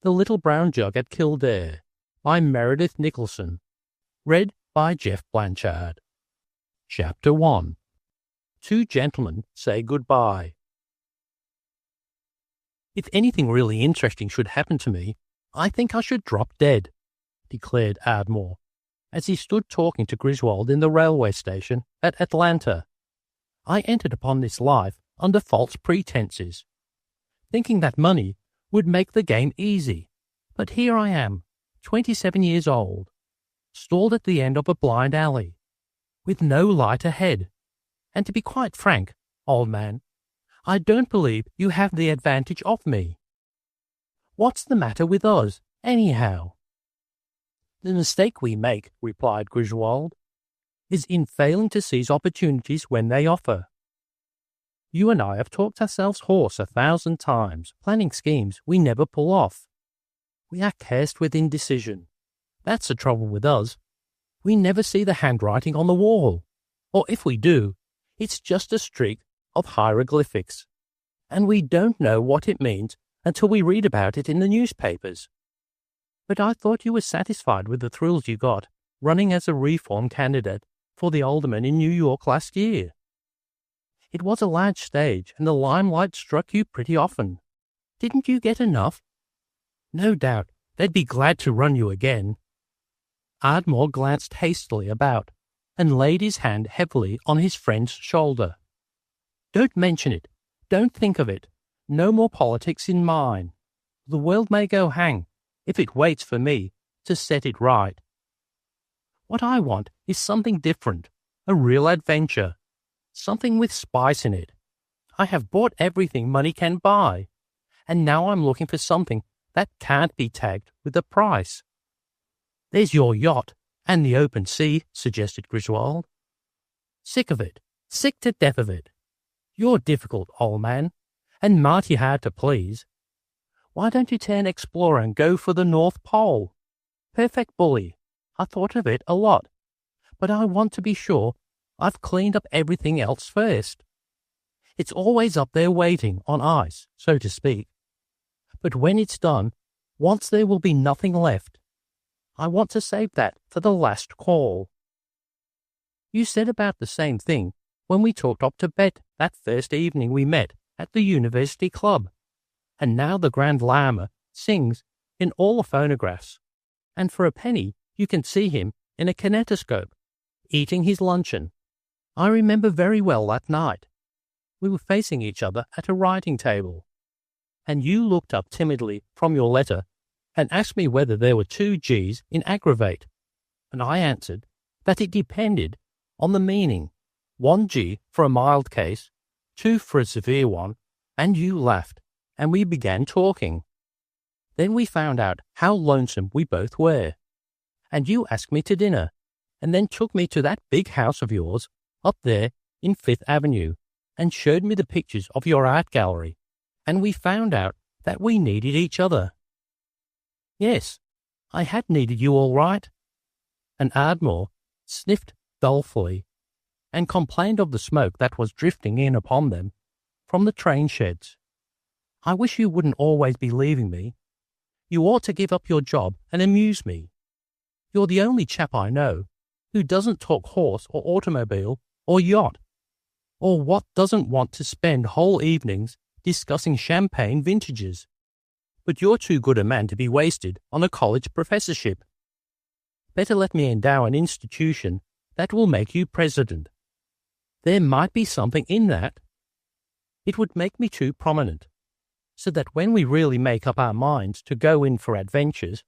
The Little Brown Jug at Kildare by Meredith Nicholson. Read by Jeff Blanchard. Chapter 1. Two Gentlemen Say Goodbye. If anything really interesting should happen to me, I think I should drop dead, declared Ardmore, as he stood talking to Griswold in the railway station at Atlanta. I entered upon this life under false pretenses, thinking that money would make the game easy. But here I am, 27 years old, stalled at the end of a blind alley, with no light ahead. And to be quite frank, old man, I don't believe you have the advantage of me. What's the matter with us, anyhow? The mistake we make, replied Griswold, is in failing to seize opportunities when they offer. You and I have talked ourselves hoarse 1,000 times, planning schemes we never pull off. We are cursed with indecision. That's the trouble with us. We never see the handwriting on the wall. Or if we do, it's just a streak of hieroglyphics. And we don't know what it means until we read about it in the newspapers. But I thought you were satisfied with the thrills you got running as a reform candidate for the alderman in New York last year. It was a large stage, and the limelight struck you pretty often. Didn't you get enough? No doubt they'd be glad to run you again. Ardmore glanced hastily about, and laid his hand heavily on his friend's shoulder. Don't mention it. Don't think of it. No more politics in mine. The world may go hang, if it waits for me to set it right. What I want is something different, a real adventure. Something with spice in it. I have bought everything money can buy, and now I'm looking for something that can't be tagged with a price. There's your yacht and the open sea, suggested Griswold. Sick of it. Sick to death of it. You're difficult, old man, and mighty hard to please. Why don't you turn explorer and go for the North Pole? Perfect bully. I thought of it a lot, but I want to be sure I've cleaned up everything else first. It's always up there waiting on ice, so to speak. But when it's done, once there will be nothing left. I want to save that for the last call. You said about the same thing when we talked up to Bet that first evening we met at the University Club. And now the Grand Lama sings in all the phonographs. And for a penny, you can see him in a kinetoscope, eating his luncheon. I remember very well that night. We were facing each other at a writing table, and you looked up timidly from your letter and asked me whether there were 2 G's in aggravate, and I answered that it depended on the meaning. 1 G for a mild case, 2 for a severe one, and you laughed, and we began talking. Then we found out how lonesome we both were, and you asked me to dinner, and then took me to that big house of yours up there in 5th Avenue, and showed me the pictures of your art gallery, and we found out that we needed each other. Yes, I had needed you all right. And Ardmore sniffed dolefully, and complained of the smoke that was drifting in upon them from the train sheds. I wish you wouldn't always be leaving me. You ought to give up your job and amuse me. You're the only chap I know who doesn't talk horse or automobile or yacht, or what doesn't want to spend whole evenings discussing champagne vintages. But you're too good a man to be wasted on a college professorship. Better let me endow an institution that will make you president. There might be something in that. It would make me too prominent, so that when we really make up our minds to go in for adventures,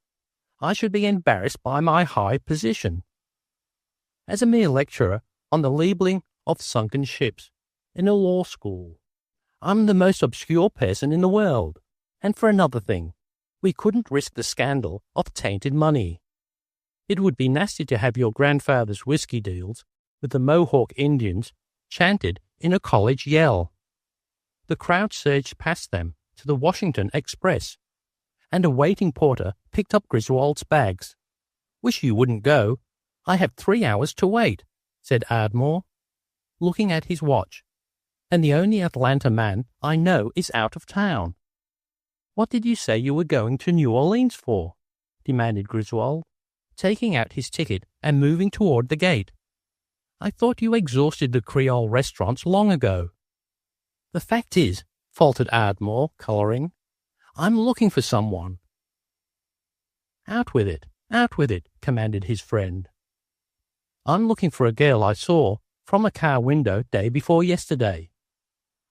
I should be embarrassed by my high position. As a mere lecturer on the labelling of sunken ships in a law school, I'm the most obscure person in the world. And for another thing, we couldn't risk the scandal of tainted money. It would be nasty to have your grandfather's whiskey deals with the Mohawk Indians chanted in a college yell. The crowd surged past them to the Washington Express, and a waiting porter picked up Griswold's bags. Wish you wouldn't go. I have 3 hours to wait, said Ardmore, looking at his watch, and the only Atlanta man I know is out of town. What did you say you were going to New Orleans for? Demanded Griswold, taking out his ticket and moving toward the gate. I thought you exhausted the Creole restaurants long ago. The fact is, faltered Ardmore, colouring, I'm looking for someone. Out with it, commanded his friend. I'm looking for a girl I saw from a car window day before yesterday.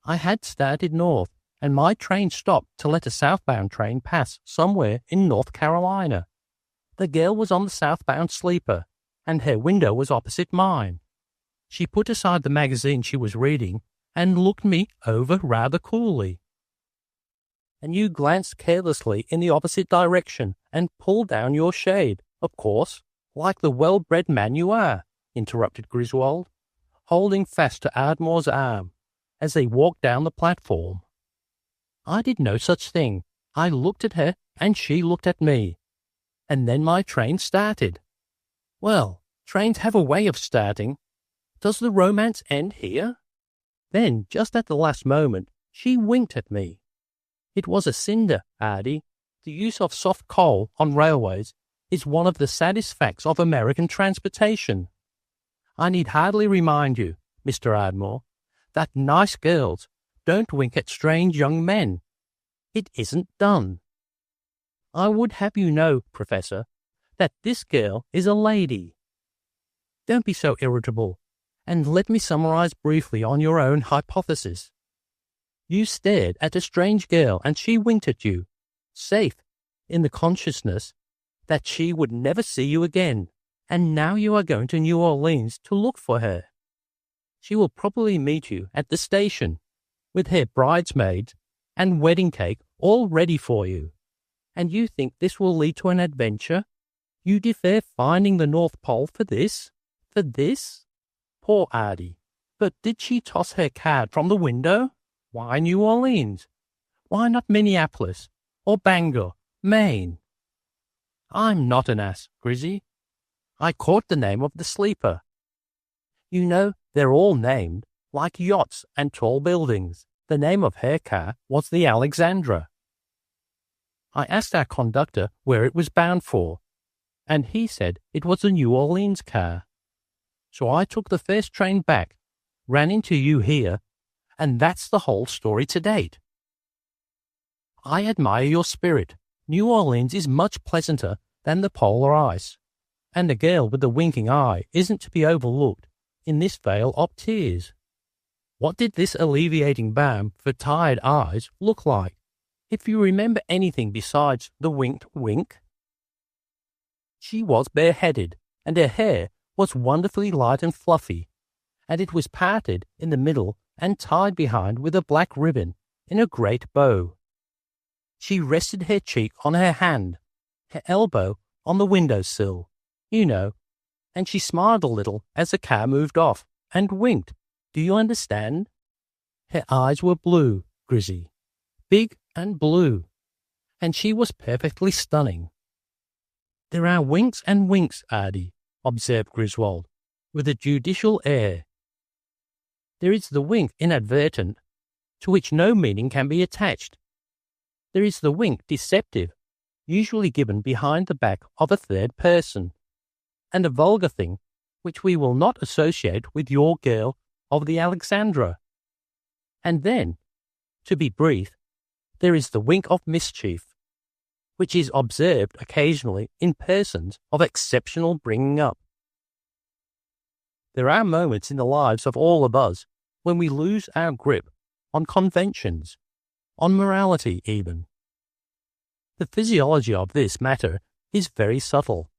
I had started north, and my train stopped to let a southbound train pass somewhere in North Carolina. The girl was on the southbound sleeper, and her window was opposite mine. She put aside the magazine she was reading and looked me over rather coolly. And you glanced carelessly in the opposite direction and pulled down your shade, of course, like the well-bred man you are, interrupted Griswold, holding fast to Ardmore's arm as they walked down the platform. I did no such thing. I looked at her and she looked at me. And then my train started. Well, trains have a way of starting. Does the romance end here? Then, just at the last moment, she winked at me. It was a cinder, Ardy. The use of soft coal on railways is one of the saddest facts of American transportation. I need hardly remind you, Mr. Ardmore, that nice girls don't wink at strange young men. It isn't done. I would have you know, Professor, that this girl is a lady. Don't be so irritable, and let me summarize briefly on your own hypothesis. You stared at a strange girl and she winked at you, safe in the consciousness that she would never see you again, and now you are going to New Orleans to look for her. She will probably meet you at the station, with her bridesmaids and wedding cake all ready for you. And you think this will lead to an adventure? You defer finding the North Pole for this? For this? Poor Ardy. But did she toss her card from the window? Why New Orleans? Why not Minneapolis or Bangor, Maine? I'm not an ass, Grizzy. I caught the name of the sleeper. You know, they're all named like yachts and tall buildings. The name of her car was the Alexandra. I asked our conductor where it was bound for, and he said it was a New Orleans car. So I took the first train back, ran into you here, and that's the whole story to date. I admire your spirit. New Orleans is much pleasanter than the polar ice, and the girl with the winking eye isn't to be overlooked in this vale of tears. What did this alleviating balm for tired eyes look like, if you remember anything besides the winked wink? She was bareheaded, and her hair was wonderfully light and fluffy, and it was parted in the middle and tied behind with a black ribbon in a great bow. She rested her cheek on her hand, her elbow on the window-sill, you know, and she smiled a little as the car moved off, and winked. Do you understand? Her eyes were blue, Grizzy, big and blue, and she was perfectly stunning. There are winks and winks, Ardy, observed Griswold, with a judicial air. There is the wink inadvertent, to which no meaning can be attached. There is the wink deceptive, usually given behind the back of a third person, and a vulgar thing which we will not associate with your girl of the Alexandra. And then, to be brief, there is the wink of mischief, which is observed occasionally in persons of exceptional bringing up. There are moments in the lives of all of us when we lose our grip on conventions, on morality even. The physiology of this matter is very subtle.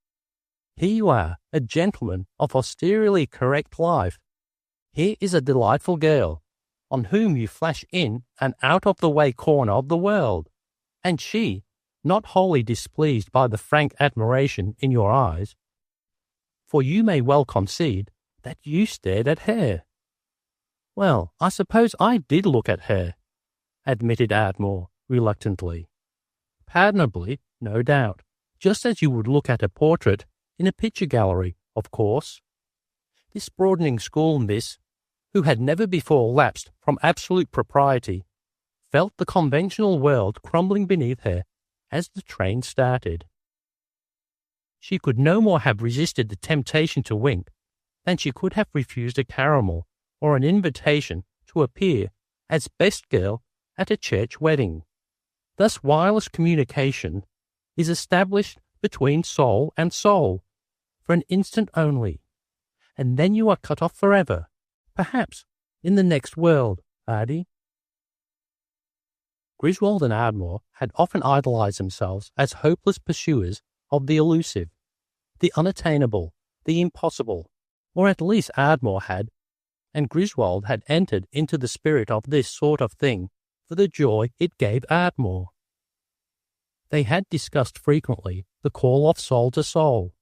Here you are, a gentleman of austerely correct life. Here is a delightful girl, on whom you flash in an out-of-the-way corner of the world, and she, not wholly displeased by the frank admiration in your eyes, for you may well concede that you stared at her. Well, I suppose I did look at her, admitted Ardmore reluctantly. Pardonably, no doubt, just as you would look at a portrait in a picture gallery, of course. This broadening school miss, who had never before lapsed from absolute propriety, felt the conventional world crumbling beneath her as the train started. She could no more have resisted the temptation to wink than she could have refused a caramel or an invitation to appear as best girl at a church wedding. Thus wireless communication is established between soul and soul for an instant only, and then you are cut off forever, perhaps in the next world, Ardie. Griswold and Ardmore had often idolized themselves as hopeless pursuers of the elusive, the unattainable, the impossible, or at least Ardmore had, and Griswold had entered into the spirit of this sort of thing for the joy it gave Ardmore. They had discussed frequently the call of soul to soul,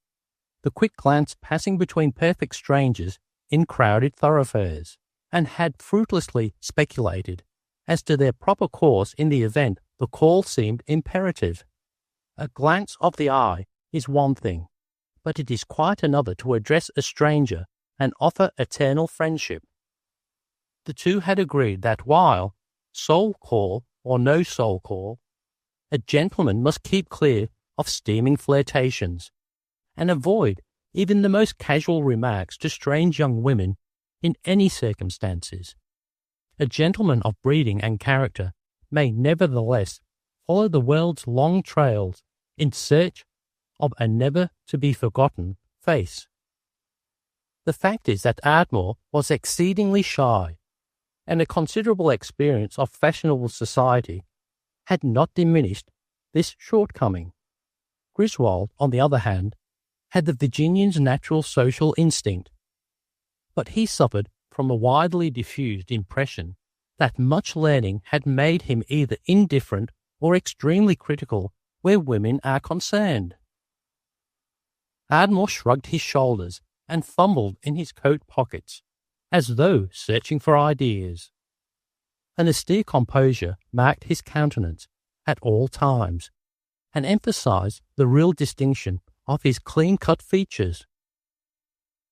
the quick glance passing between perfect strangers in crowded thoroughfares, and had fruitlessly speculated as to their proper course in the event the call seemed imperative. A glance of the eye is one thing, but it is quite another to address a stranger and offer eternal friendship. The two had agreed that while, soul call or no soul call, a gentleman must keep clear of steaming flirtations, and avoid even the most casual remarks to strange young women in any circumstances. A gentleman of breeding and character may nevertheless follow the world's long trails in search of a never-to-be-forgotten face. The fact is that Ardmore was exceedingly shy, and a considerable experience of fashionable society had not diminished this shortcoming. Griswold, on the other hand, had the Virginian's natural social instinct, but he suffered from a widely diffused impression that much learning had made him either indifferent or extremely critical where women are concerned. Ardmore shrugged his shoulders and fumbled in his coat pockets, as though searching for ideas. An austere composure marked his countenance at all times, and emphasized the real distinction of his clean-cut features.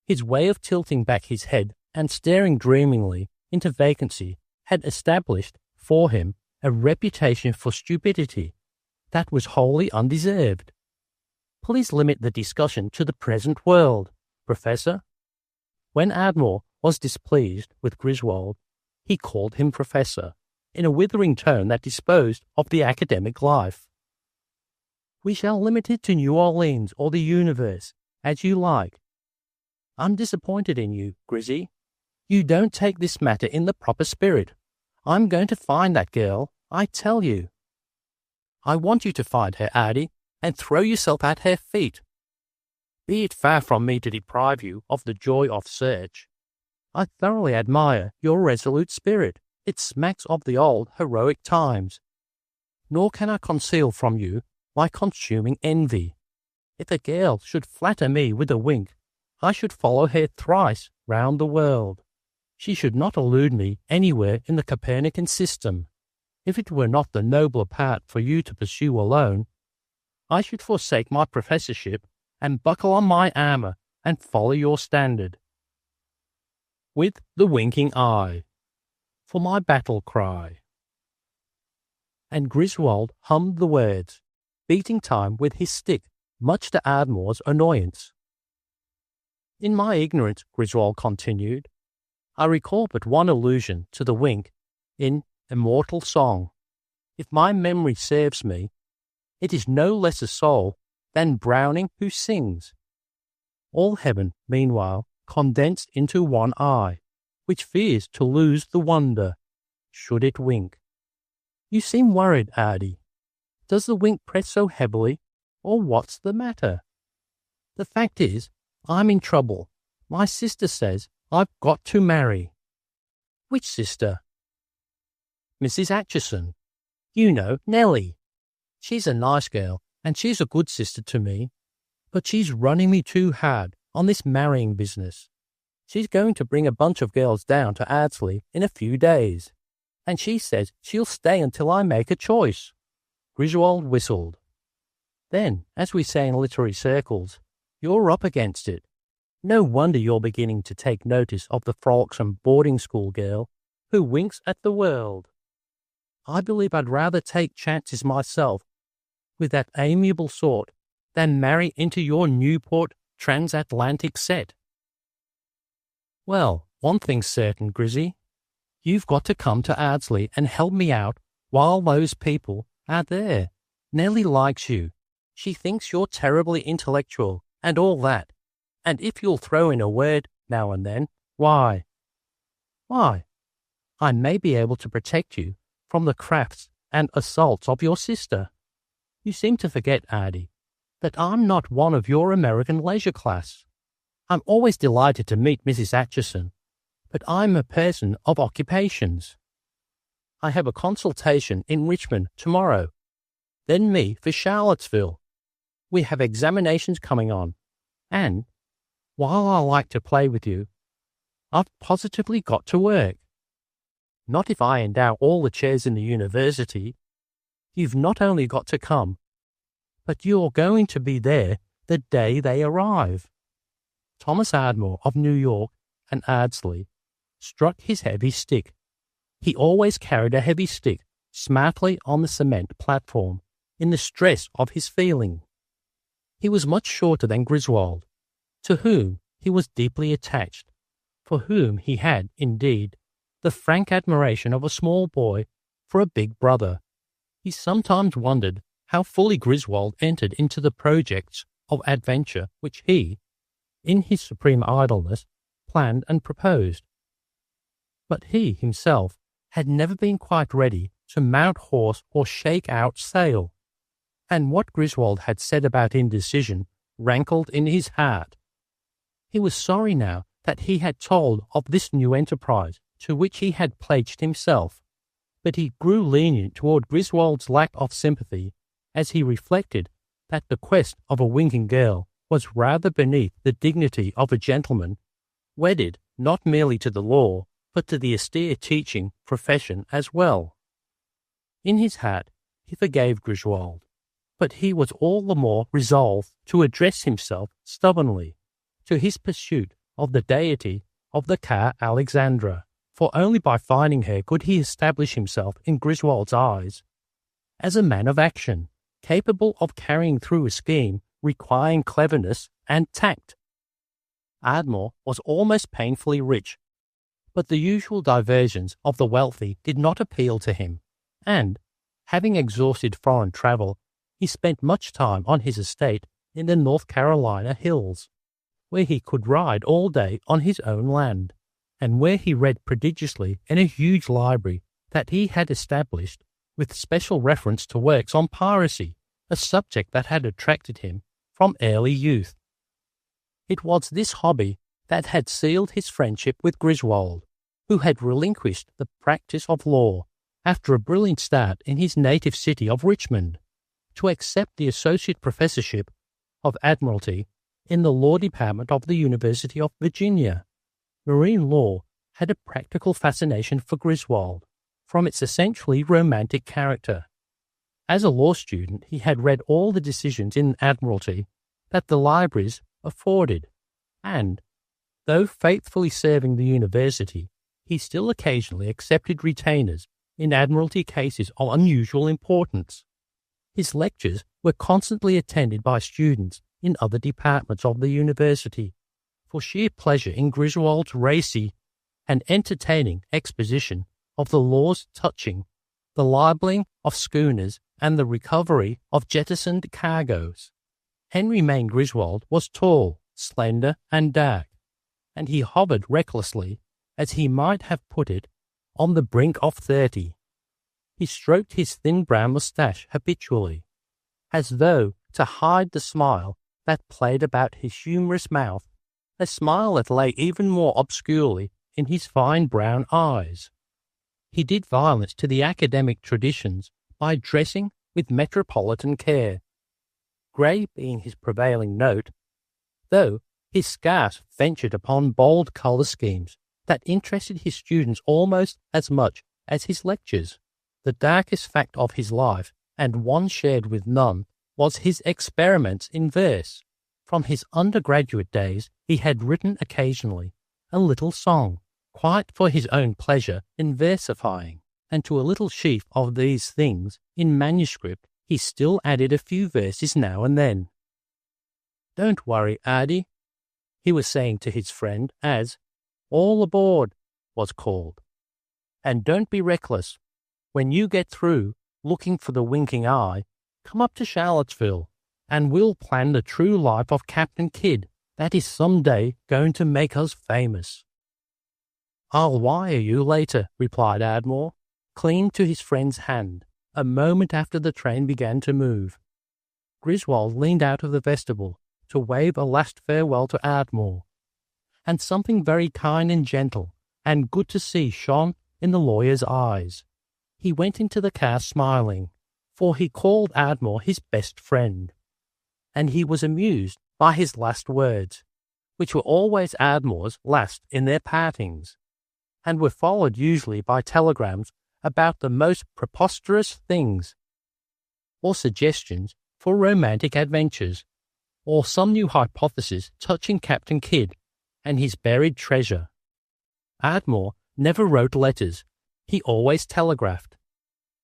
His way of tilting back his head and staring dreamingly into vacancy had established for him a reputation for stupidity that was wholly undeserved. Please limit the discussion to the present world, Professor. When Ardmore was displeased with Griswold, he called him Professor, in a withering tone that disposed of the academic life. We shall limit it to New Orleans or the universe, as you like. I'm disappointed in you, Grizzy. You don't take this matter in the proper spirit. I'm going to find that girl, I tell you. I want you to find her, Ardie, and throw yourself at her feet. Be it far from me to deprive you of the joy of search. I thoroughly admire your resolute spirit. It smacks of the old heroic times. Nor can I conceal from you my consuming envy. If a girl should flatter me with a wink, I should follow her thrice round the world. She should not elude me anywhere in the Copernican system. If it were not the nobler part for you to pursue alone, I should forsake my professorship and buckle on my armour and follow your standard. With the winking eye, for my battle cry. And Griswold hummed the words, beating time with his stick, much to Ardmore's annoyance. In my ignorance, Griswold continued, I recall but one allusion to the wink in Immortal Song. If my memory serves me, it is no less a soul than Browning who sings. All heaven, meanwhile, condensed into one eye, which fears to lose the wonder, should it wink. You seem worried, Ardie. Does the wink press so heavily, or what's the matter? The fact is, I'm in trouble. My sister says I've got to marry. Which sister? Mrs. Atchison. You know, Nellie. She's a nice girl, and she's a good sister to me, but she's running me too hard on this marrying business. She's going to bring a bunch of girls down to Ardsley in a few days, and she says she'll stay until I make a choice. Griswold whistled. Then, as we say in literary circles, you're up against it. No wonder you're beginning to take notice of the frolicsome boarding school girl who winks at the world. I believe I'd rather take chances myself with that amiable sort than marry into your Newport transatlantic set. Well, one thing's certain, Grizzy. You've got to come to Ardsley and help me out while those people are there. Nellie likes you. She thinks you're terribly intellectual and all that. And if you'll throw in a word now and then, why, I may be able to protect you from the crafts and assaults of your sister. You seem to forget, Ardy, that I'm not one of your American leisure class. I'm always delighted to meet Mrs. Atchison, but I'm a person of occupations. I have a consultation in Richmond tomorrow, then me for Charlottesville. We have examinations coming on, and, while I like to play with you, I've positively got to work. Not if I endow all the chairs in the university. You've not only got to come, but you're going to be there the day they arrive. Thomas Ardmore of New York and Ardsley struck his heavy stick. He always carried a heavy stick smartly on the cement platform in the stress of his feeling. He was much shorter than Griswold, to whom he was deeply attached, for whom he had, indeed, the frank admiration of a small boy for a big brother. He sometimes wondered how fully Griswold entered into the projects of adventure which he, in his supreme idleness, planned and proposed. But he himself had never been quite ready to mount horse or shake out sail, and what Griswold had said about indecision rankled in his heart. He was sorry now that he had told of this new enterprise to which he had pledged himself, but he grew lenient toward Griswold's lack of sympathy as he reflected that the quest of a winking girl was rather beneath the dignity of a gentleman, wedded not merely to the law, but to the austere teaching profession as well. In his heart he forgave Griswold, but he was all the more resolved to address himself stubbornly to his pursuit of the deity of the Car Alexandra, for only by finding her could he establish himself in Griswold's eyes as a man of action, capable of carrying through a scheme requiring cleverness and tact. Ardmore was almost painfully rich, but the usual diversions of the wealthy did not appeal to him, and, having exhausted foreign travel, he spent much time on his estate in the North Carolina hills, where he could ride all day on his own land, and where he read prodigiously in a huge library that he had established with special reference to works on piracy, a subject that had attracted him from early youth. It was this hobby that had sealed his friendship with Griswold, who had relinquished the practice of law after a brilliant start in his native city of Richmond, to accept the associate professorship of Admiralty in the law department of the University of Virginia. Marine law had a practical fascination for Griswold from its essentially romantic character. As a law student, he had read all the decisions in Admiralty that the libraries afforded, and, though faithfully serving the university, he still occasionally accepted retainers in Admiralty cases of unusual importance. His lectures were constantly attended by students in other departments of the university, for sheer pleasure in Griswold's racy and entertaining exposition of the laws touching the libeling of schooners and the recovery of jettisoned cargoes. Henry Mayne Griswold was tall, slender, and dark, and he hovered recklessly, as he might have put it, on the brink of 30. He stroked his thin brown moustache habitually, as though to hide the smile that played about his humorous mouth, a smile that lay even more obscurely in his fine brown eyes. He did violence to the academic traditions by dressing with metropolitan care, grey being his prevailing note, though he scarce ventured upon bold colour schemes that interested his students almost as much as his lectures. The darkest fact of his life, and one shared with none, was his experiments in verse. From his undergraduate days he had written occasionally a little song, quite for his own pleasure in versifying, and to a little sheaf of these things in manuscript he still added a few verses now and then. "Don't worry, Ardy," he was saying to his friend as "All aboard" was called. "And don't be reckless. When you get through looking for the winking eye, come up to Charlottesville, and we'll plan the true life of Captain Kidd that is some day going to make us famous." "I'll wire you later," replied Ardmore, clinging to his friend's hand, a moment after the train began to move. Griswold leaned out of the vestibule to wave a last farewell to Ardmore, and something very kind and gentle and good to see shone in the lawyer's eyes. He went into the car smiling, for he called Ardmore his best friend, and he was amused by his last words, which were always Ardmore's last in their partings, and were followed usually by telegrams about the most preposterous things, or suggestions for romantic adventures, or some new hypothesis touching Captain Kidd and his buried treasure. Ardmore never wrote letters, he always telegraphed,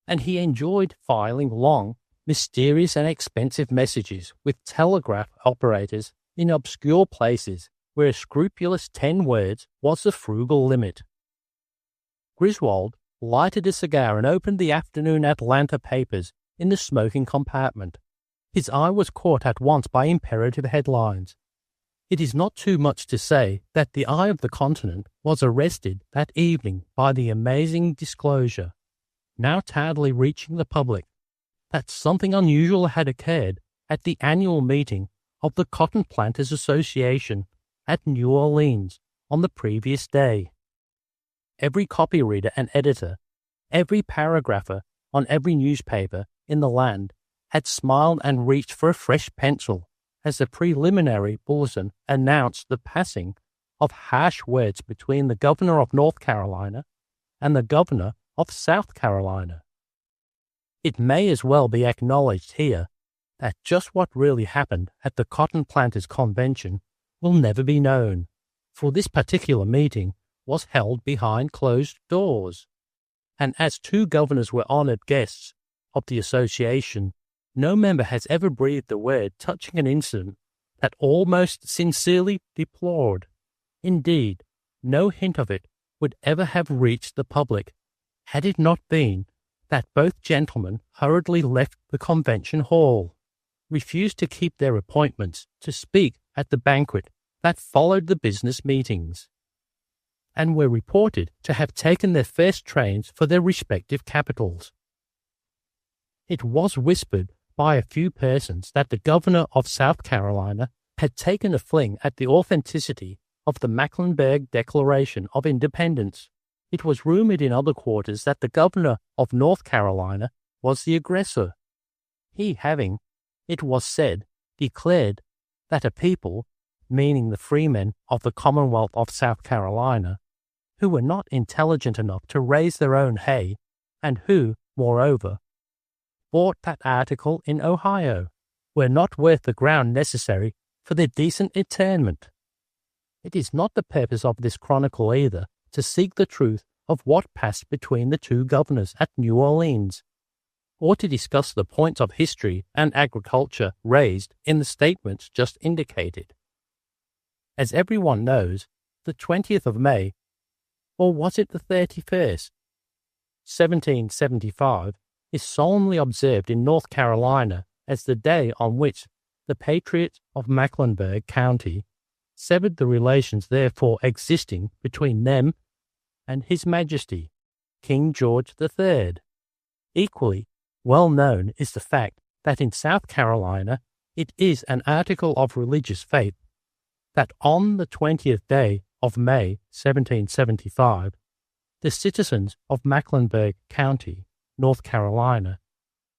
and he enjoyed filing long, mysterious and expensive messages with telegraph operators in obscure places where a scrupulous 10 words was the frugal limit. Griswold lighted a cigar and opened the afternoon Atlanta papers in the smoking compartment. His eye was caught at once by imperative headlines. It is not too much to say that the eye of the continent was arrested that evening by the amazing disclosure, now tardily reaching the public, that something unusual had occurred at the annual meeting of the Cotton Planters Association at New Orleans on the previous day. Every copy reader and editor, every paragrapher on every newspaper in the land had smiled and reached for a fresh pencil as the preliminary bulletin announced the passing of harsh words between the governor of North Carolina and the governor of South Carolina. It may as well be acknowledged here that just what really happened at the Cotton Planters Convention will never be known, for this particular meeting was held behind closed doors, and as 2 governors were honoured guests of the association, no member has ever breathed a word touching an incident that almost sincerely deplored. Indeed, no hint of it would ever have reached the public had it not been that both gentlemen hurriedly left the convention hall, refused to keep their appointments to speak at the banquet that followed the business meetings, and were reported to have taken their first trains for their respective capitals. It was whispered by a few persons that the governor of South Carolina had taken a fling at the authenticity of the Mecklenburg Declaration of Independence. It was rumored in other quarters that the governor of North Carolina was the aggressor, he having, it was said, declared that a people, meaning the freemen of the Commonwealth of South Carolina, who were not intelligent enough to raise their own hay, and who, moreover, bought that article in Ohio, were not worth the ground necessary for their decent interment. It is not the purpose of this chronicle either to seek the truth of what passed between the 2 governors at New Orleans, or to discuss the points of history and agriculture raised in the statements just indicated. As everyone knows, the 20th of May, or was it the 31st, 1775, is solemnly observed in North Carolina as the day on which the patriots of Mecklenburg County severed the relations therefore existing between them and His Majesty, King George III. Equally well known is the fact that in South Carolina it is an article of religious faith that on the 20th day of May 1775, the citizens of Mecklenburg County, North Carolina,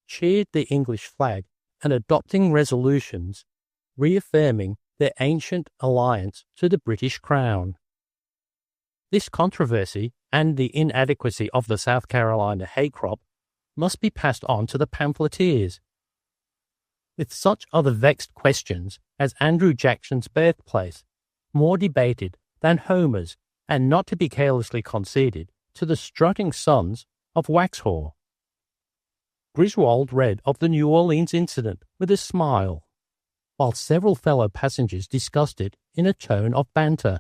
cheered the English flag and adopting resolutions reaffirming their ancient alliance to the British Crown. This controversy and the inadequacy of the South Carolina hay crop must be passed on to the pamphleteers, with such other vexed questions as Andrew Jackson's birthplace, more debated than Homer's, and not to be carelessly conceded to the strutting sons of Waxhaw. Griswold read of the New Orleans incident with a smile, while several fellow passengers discussed it in a tone of banter.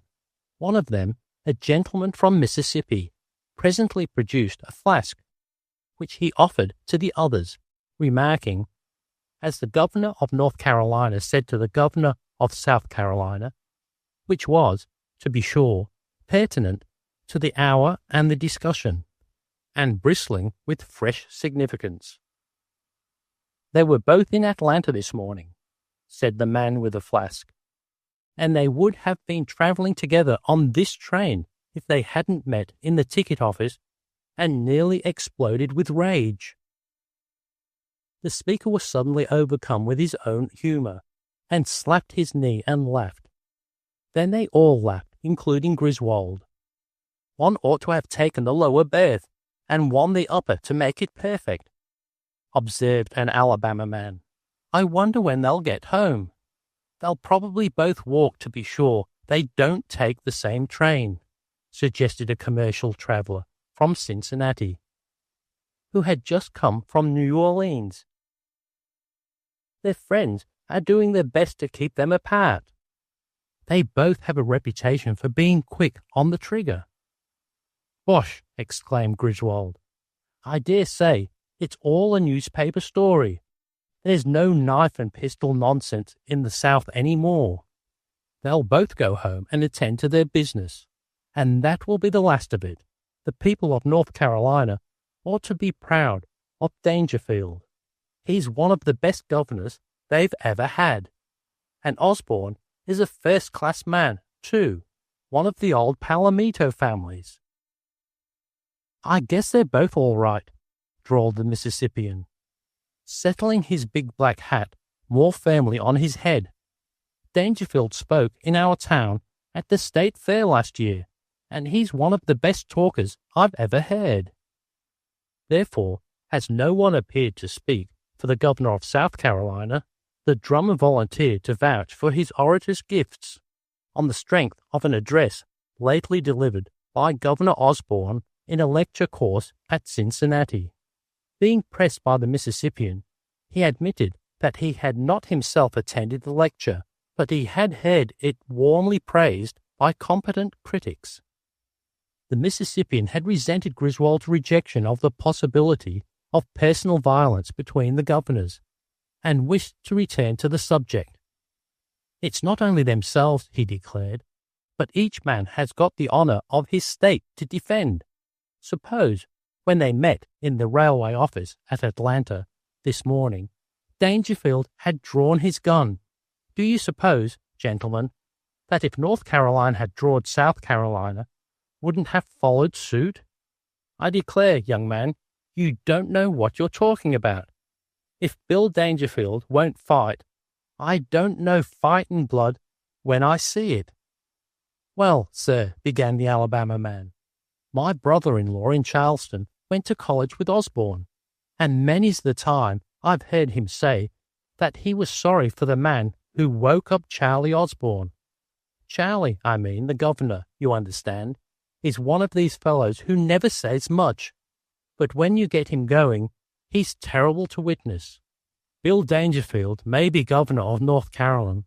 One of them, a gentleman from Mississippi, presently produced a flask, which he offered to the others, remarking, as the governor of North Carolina said to the governor of South Carolina, which was, to be sure, pertinent to the hour and the discussion, and bristling with fresh significance. "They were both in Atlanta this morning," said the man with the flask, "and they would have been travelling together on this train if they hadn't met in the ticket office and nearly exploded with rage." The speaker was suddenly overcome with his own humour, and slapped his knee and laughed. Then they all laughed, including Griswold. "One ought to have taken the lower berth, and one the upper to make it perfect," observed an Alabama man. "I wonder when they'll get home. They'll probably both walk, to be sure they don't take the same train," suggested a commercial traveller from Cincinnati, who had just come from New Orleans. "Their friends are doing their best to keep them apart. They both have a reputation for being quick on the trigger." "Bosh!" exclaimed Griswold. "I dare say it's all a newspaper story. There's no knife and pistol nonsense in the South any more. They'll both go home and attend to their business, and that will be the last of it. The people of North Carolina ought to be proud of Dangerfield. He's one of the best governors they've ever had. And Osborne is a first-class man, too, one of the old Palomito families." "I guess they're both all right," drawled the Mississippian, settling his big black hat more firmly on his head. "Dangerfield spoke in our town at the State Fair last year, and he's one of the best talkers I've ever heard." Therefore, as no one appeared to speak for the governor of South Carolina, the drummer volunteered to vouch for his orator's gifts, on the strength of an address lately delivered by Governor Osborne in a lecture course at Cincinnati. Being pressed by the Mississippian, he admitted that he had not himself attended the lecture, but he had heard it warmly praised by competent critics. The Mississippian had resented Griswold's rejection of the possibility of personal violence between the governors, and wished to return to the subject. "It's not only themselves," he declared, "but each man has got the honour of his state to defend. Suppose, when they met in the railway office at Atlanta this morning, Dangerfield had drawn his gun. Do you suppose, gentlemen, that if North Carolina had drawn South Carolina, wouldn't have followed suit? I declare, young man, you don't know what you're talking about. If Bill Dangerfield won't fight, I don't know fighting blood when I see it." "Well, sir," began the Alabama man, "my brother-in-law in Charleston went to college with Osborne, and many's the time I've heard him say that he was sorry for the man who woke up Charlie Osborne. Charlie, I mean the governor, you understand, is one of these fellows who never says much, but when you get him going, he's terrible to witness. Bill Dangerfield may be governor of North Carolina,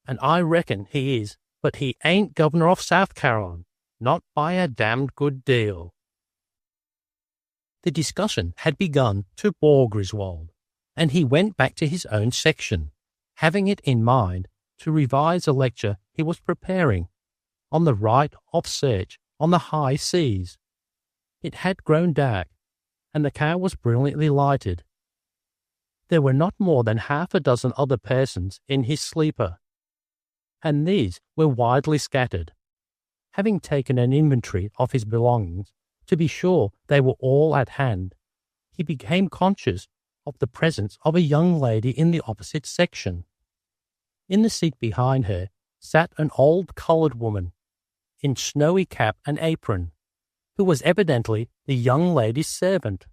and I reckon he is, but he ain't governor of South Carolina, not by a damned good deal." The discussion had begun to bore Griswold, and he went back to his own section, having it in mind to revise a lecture he was preparing on the right of search on the high seas. It had grown dark, and the car was brilliantly lighted. There were not more than half a dozen other persons in his sleeper, and these were widely scattered. Having taken an inventory of his belongings, to be sure they were all at hand, he became conscious of the presence of a young lady in the opposite section. In the seat behind her sat an old coloured woman, in snowy cap and apron, who was evidently the young lady's servant.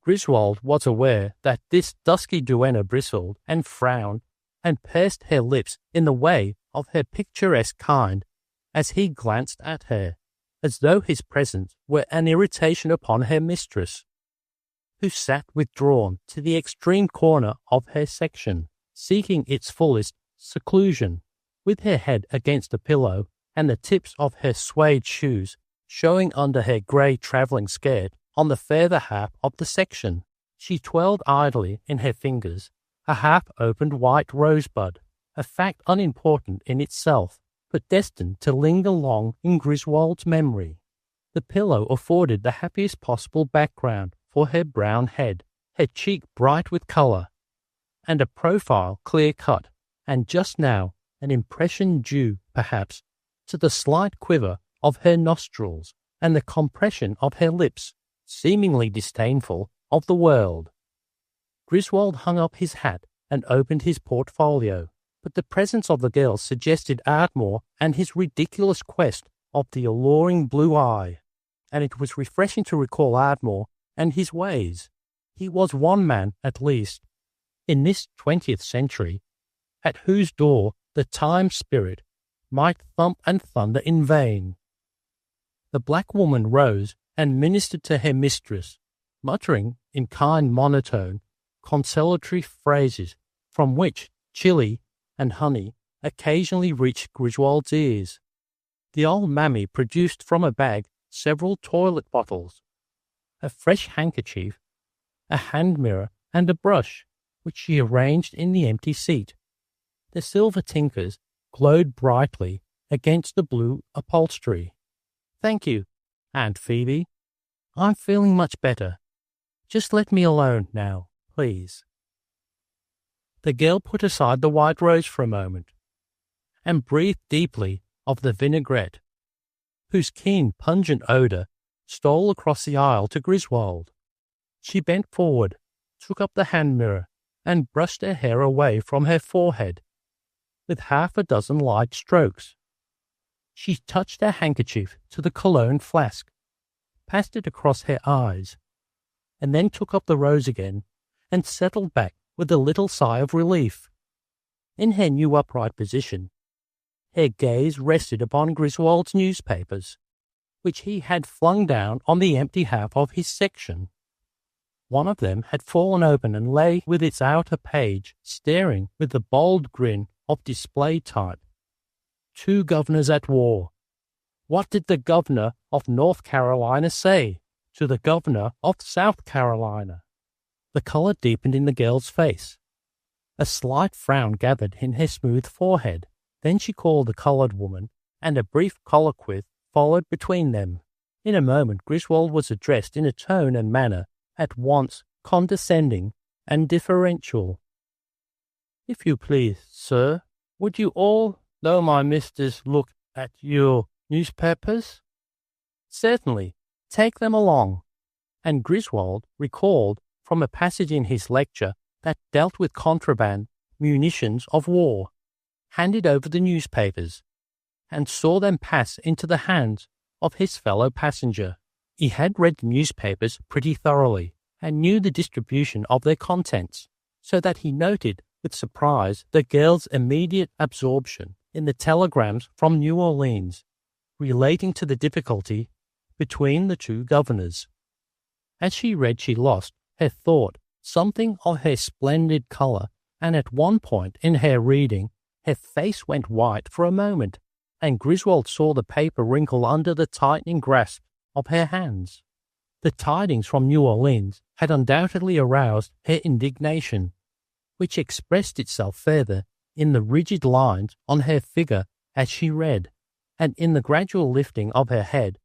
Griswold was aware that this dusky duenna bristled and frowned and pursed her lips in the way of her picturesque kind as he glanced at her, as though his presence were an irritation upon her mistress, who sat withdrawn to the extreme corner of her section, seeking its fullest seclusion, with her head against a pillow and the tips of her suede shoes showing under her grey travelling skirt on the further half of the section. She twirled idly in her fingers a half-opened white rosebud, a fact unimportant in itself, but destined to linger long in Griswold's memory. The pillow afforded the happiest possible background for her brown head, her cheek bright with colour, and a profile clear-cut, and just now an impression due, perhaps, to the slight quiver of her nostrils and the compression of her lips, seemingly disdainful of the world. Griswold hung up his hat and opened his portfolio, but the presence of the girl suggested Ardmore and his ridiculous quest of the alluring blue eye, and it was refreshing to recall Ardmore and his ways. He was one man, at least, in this 20th century, at whose door the time spirit might thump and thunder in vain. The black woman rose and ministered to her mistress, muttering in kind monotone consolatory phrases from which chili and honey occasionally reached Griswold's ears. The old mammy produced from a bag several toilet bottles, a fresh handkerchief, a hand mirror, and a brush, which she arranged in the empty seat. The silver tinkers glowed brightly against the blue upholstery. "Thank you, Aunt Phoebe. I'm feeling much better. Just let me alone now, please." The girl put aside the white rose for a moment, and breathed deeply of the vinaigrette, whose keen, pungent odour stole across the aisle to Griswold. She bent forward, took up the hand mirror, and brushed her hair away from her forehead with half a dozen light strokes. She touched her handkerchief to the cologne flask, passed it across her eyes, and then took up the rose again and settled back with a little sigh of relief. In her new upright position, her gaze rested upon Griswold's newspapers, which he had flung down on the empty half of his section. One of them had fallen open and lay with its outer page staring with the bold grin of display type. Two governors at war. What did the governor of North Carolina say to the governor of South Carolina? The colour deepened in the girl's face. A slight frown gathered in her smooth forehead. Then she called the coloured woman, and a brief colloquy followed between them. In a moment Griswold was addressed in a tone and manner at once condescending and deferential. "If you please, sir, would you all know my misters look at your newspapers?" "Certainly. Take them along." And Griswold recalled from a passage in his lecture that dealt with contraband munitions of war, handed over the newspapers, and saw them pass into the hands of his fellow passenger. He had read the newspapers pretty thoroughly, and knew the distribution of their contents, so that he noted with surprise the girl's immediate absorption in the telegrams from New Orleans, relating to the difficulty between the two governors. As she read, she lost her thought something of her splendid colour, and at one point in her reading, her face went white for a moment, and Griswold saw the paper wrinkle under the tightening grasp of her hands. The tidings from New Orleans had undoubtedly aroused her indignation, which expressed itself further in the rigid lines on her figure as she read, and in the gradual lifting of her head,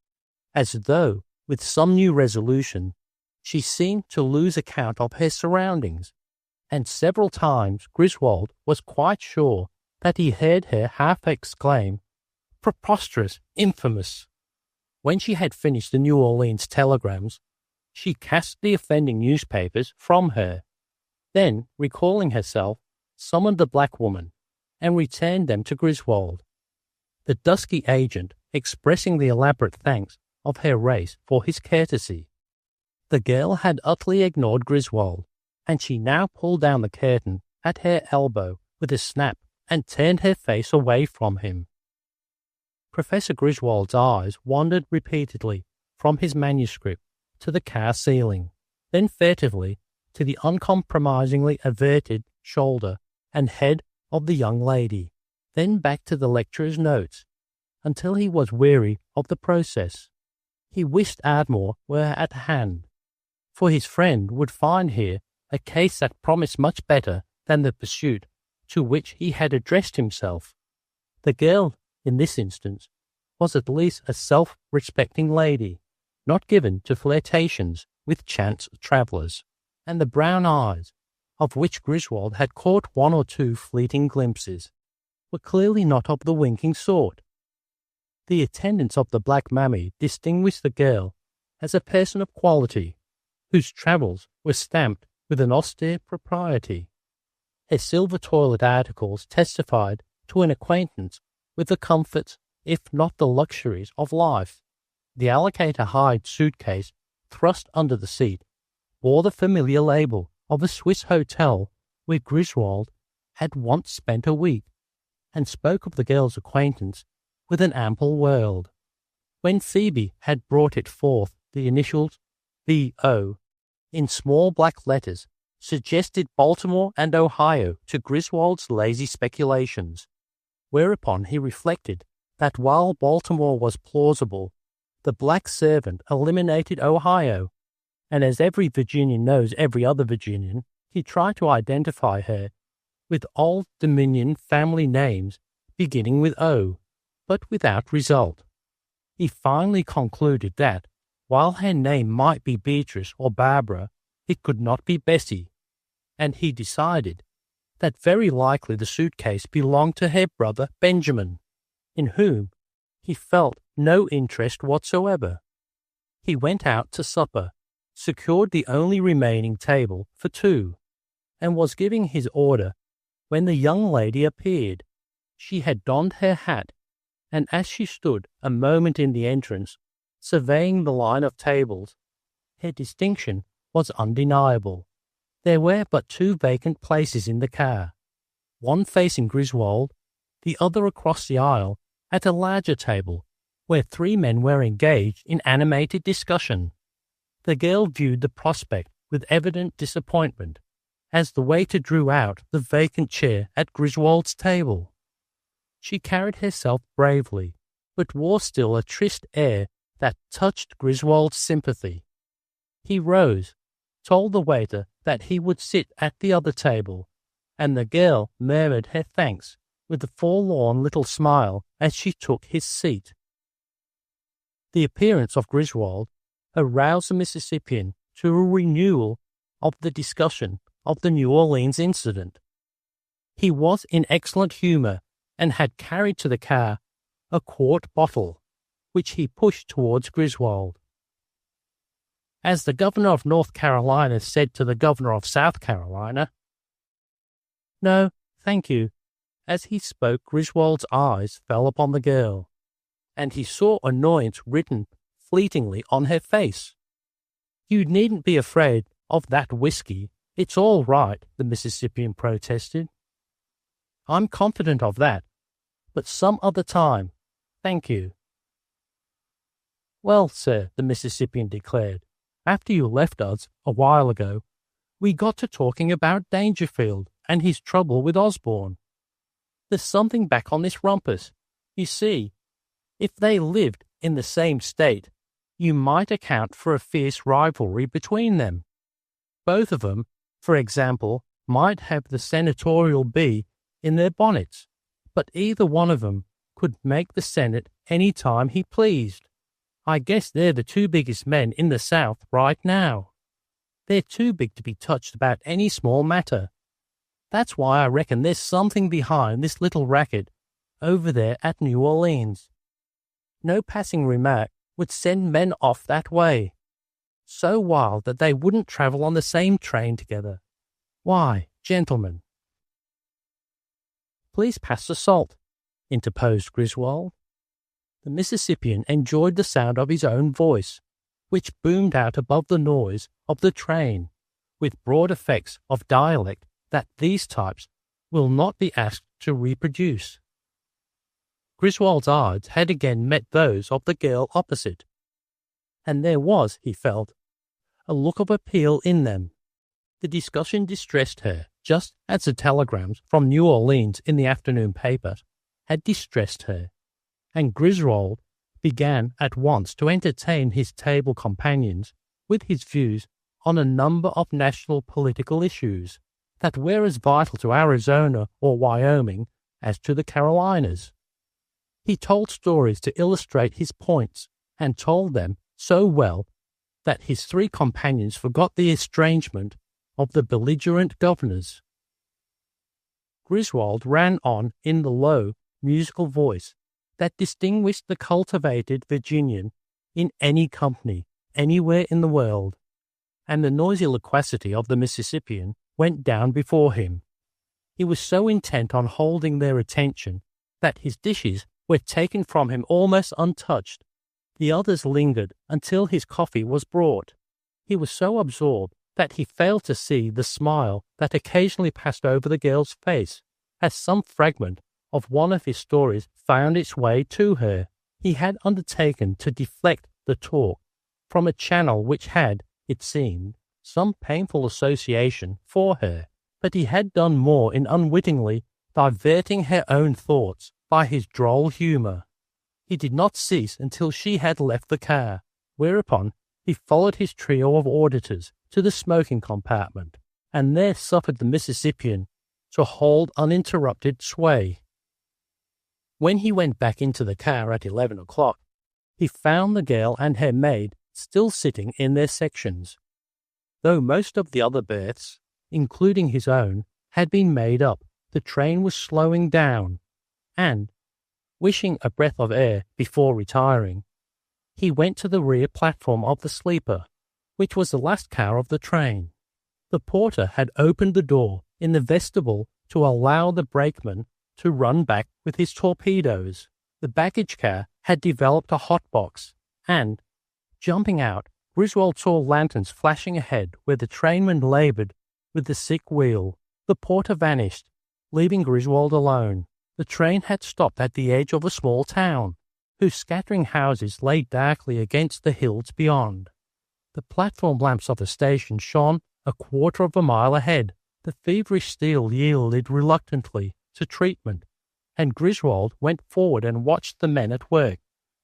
as though, with some new resolution, she seemed to lose account of her surroundings, and several times Griswold was quite sure that he heard her half exclaim, "Preposterous! Infamous!" When she had finished the New Orleans telegrams, she cast the offending newspapers from her, then, recalling herself, summoned the black woman, and returned them to Griswold, the dusky agent expressing the elaborate thanks of her race for his courtesy. The girl had utterly ignored Griswold, and she now pulled down the curtain at her elbow with a snap and turned her face away from him. Professor Griswold's eyes wandered repeatedly from his manuscript to the car ceiling, then furtively to the uncompromisingly averted shoulder and head of the young lady, then back to the lecturer's notes, until he was weary of the process. He wished Ardmore were at hand, for his friend would find here a case that promised much better than the pursuit to which he had addressed himself. The girl, in this instance, was at least a self-respecting lady, not given to flirtations with chance travellers, and the brown eyes, of which Griswold had caught one or two fleeting glimpses, were clearly not of the winking sort. The attendants of the Black Mammy distinguished the girl as a person of quality, whose travels were stamped with an austere propriety. Her silver toilet articles testified to an acquaintance with the comforts, if not the luxuries, of life. The alligator hide suitcase, thrust under the seat, bore the familiar label of a Swiss hotel where Griswold had once spent a week, and spoke of the girl's acquaintance with an ample world. When Phoebe had brought it forth, the initials B.O. in small black letters suggested Baltimore and Ohio to Griswold's lazy speculations, whereupon he reflected that while Baltimore was plausible, the black servant eliminated Ohio, and as every Virginian knows every other Virginian, he tried to identify her with Old Dominion family names beginning with O, but without result. He finally concluded that, while her name might be Beatrice or Barbara, it could not be Bessie, and he decided that very likely the suitcase belonged to her brother Benjamin, in whom he felt no interest whatsoever. He went out to supper, secured the only remaining table for two, and was giving his order when the young lady appeared. She had donned her hat, and as she stood a moment in the entrance, surveying the line of tables, her distinction was undeniable. There were but two vacant places in the car, one facing Griswold, the other across the aisle at a larger table, where three men were engaged in animated discussion. The girl viewed the prospect with evident disappointment, as the waiter drew out the vacant chair at Griswold's table. She carried herself bravely, but wore still a triste air that touched Griswold's sympathy. He rose, told the waiter that he would sit at the other table, and the girl murmured her thanks with a forlorn little smile as she took his seat. The appearance of Griswold aroused the Mississippian to a renewal of the discussion of the New Orleans incident. He was in excellent humour and had carried to the car a quart bottle, which he pushed towards Griswold. As the governor of North Carolina said to the governor of South Carolina, "No, thank you." As he spoke, Griswold's eyes fell upon the girl, and he saw annoyance written fleetingly on her face. "You needn't be afraid of that whiskey. It's all right," the Mississippian protested. "I'm confident of that, but some other time. Thank you." "Well, sir," the Mississippian declared, "after you left us a while ago, we got to talking about Dangerfield and his trouble with Osborne. There's something back on this rumpus. You see, if they lived in the same state, you might account for a fierce rivalry between them. Both of them, for example, might have the senatorial bee in their bonnets, but either one of them could make the Senate any time he pleased. I guess they're the two biggest men in the South right now. They're too big to be touched about any small matter. That's why I reckon there's something behind this little racket over there at New Orleans. No passing remark would send men off that way. So wild that they wouldn't travel on the same train together. Why, gentlemen—" "Please pass the salt," interposed Griswold. The Mississippian enjoyed the sound of his own voice, which boomed out above the noise of the train, with broad effects of dialect that these types will not be asked to reproduce. Griswold's eyes had again met those of the girl opposite, and there was, he felt, a look of appeal in them. The discussion distressed her, just as the telegrams from New Orleans in the afternoon paper had distressed her, and Griswold began at once to entertain his table companions with his views on a number of national political issues that were as vital to Arizona or Wyoming as to the Carolinas. He told stories to illustrate his points, and told them so well that his three companions forgot the estrangement of the belligerent governors. Griswold ran on in the low, musical voice that distinguished the cultivated Virginian in any company, anywhere in the world, and the noisy loquacity of the Mississippian went down before him. He was so intent on holding their attention that his dishes were taken from him almost untouched. The others lingered until his coffee was brought. He was so absorbed that he failed to see the smile that occasionally passed over the girl's face as some fragment of one of his stories found its way to her. He had undertaken to deflect the talk from a channel which had, it seemed, some painful association for her, but he had done more in unwittingly diverting her own thoughts by his droll humour. He did not cease until she had left the car, whereupon he followed his trio of auditors to the smoking compartment, and there suffered the Mississippian to hold uninterrupted sway. When he went back into the car at 11 o'clock, he found the girl and her maid still sitting in their sections, though most of the other berths, including his own, had been made up. The train was slowing down, and, wishing a breath of air before retiring, he went to the rear platform of the sleeper, which was the last car of the train. The porter had opened the door in the vestibule to allow the brakeman to run back with his torpedoes. The baggage car had developed a hot box, and, jumping out, Griswold saw lanterns flashing ahead where the trainman laboured with the sick wheel. The porter vanished, leaving Griswold alone. The train had stopped at the edge of a small town, whose scattering houses lay darkly against the hills beyond. The platform lamps of the station shone a quarter of a mile ahead. The feverish steel yielded reluctantly to treatment, and Griswold went forward and watched the men at work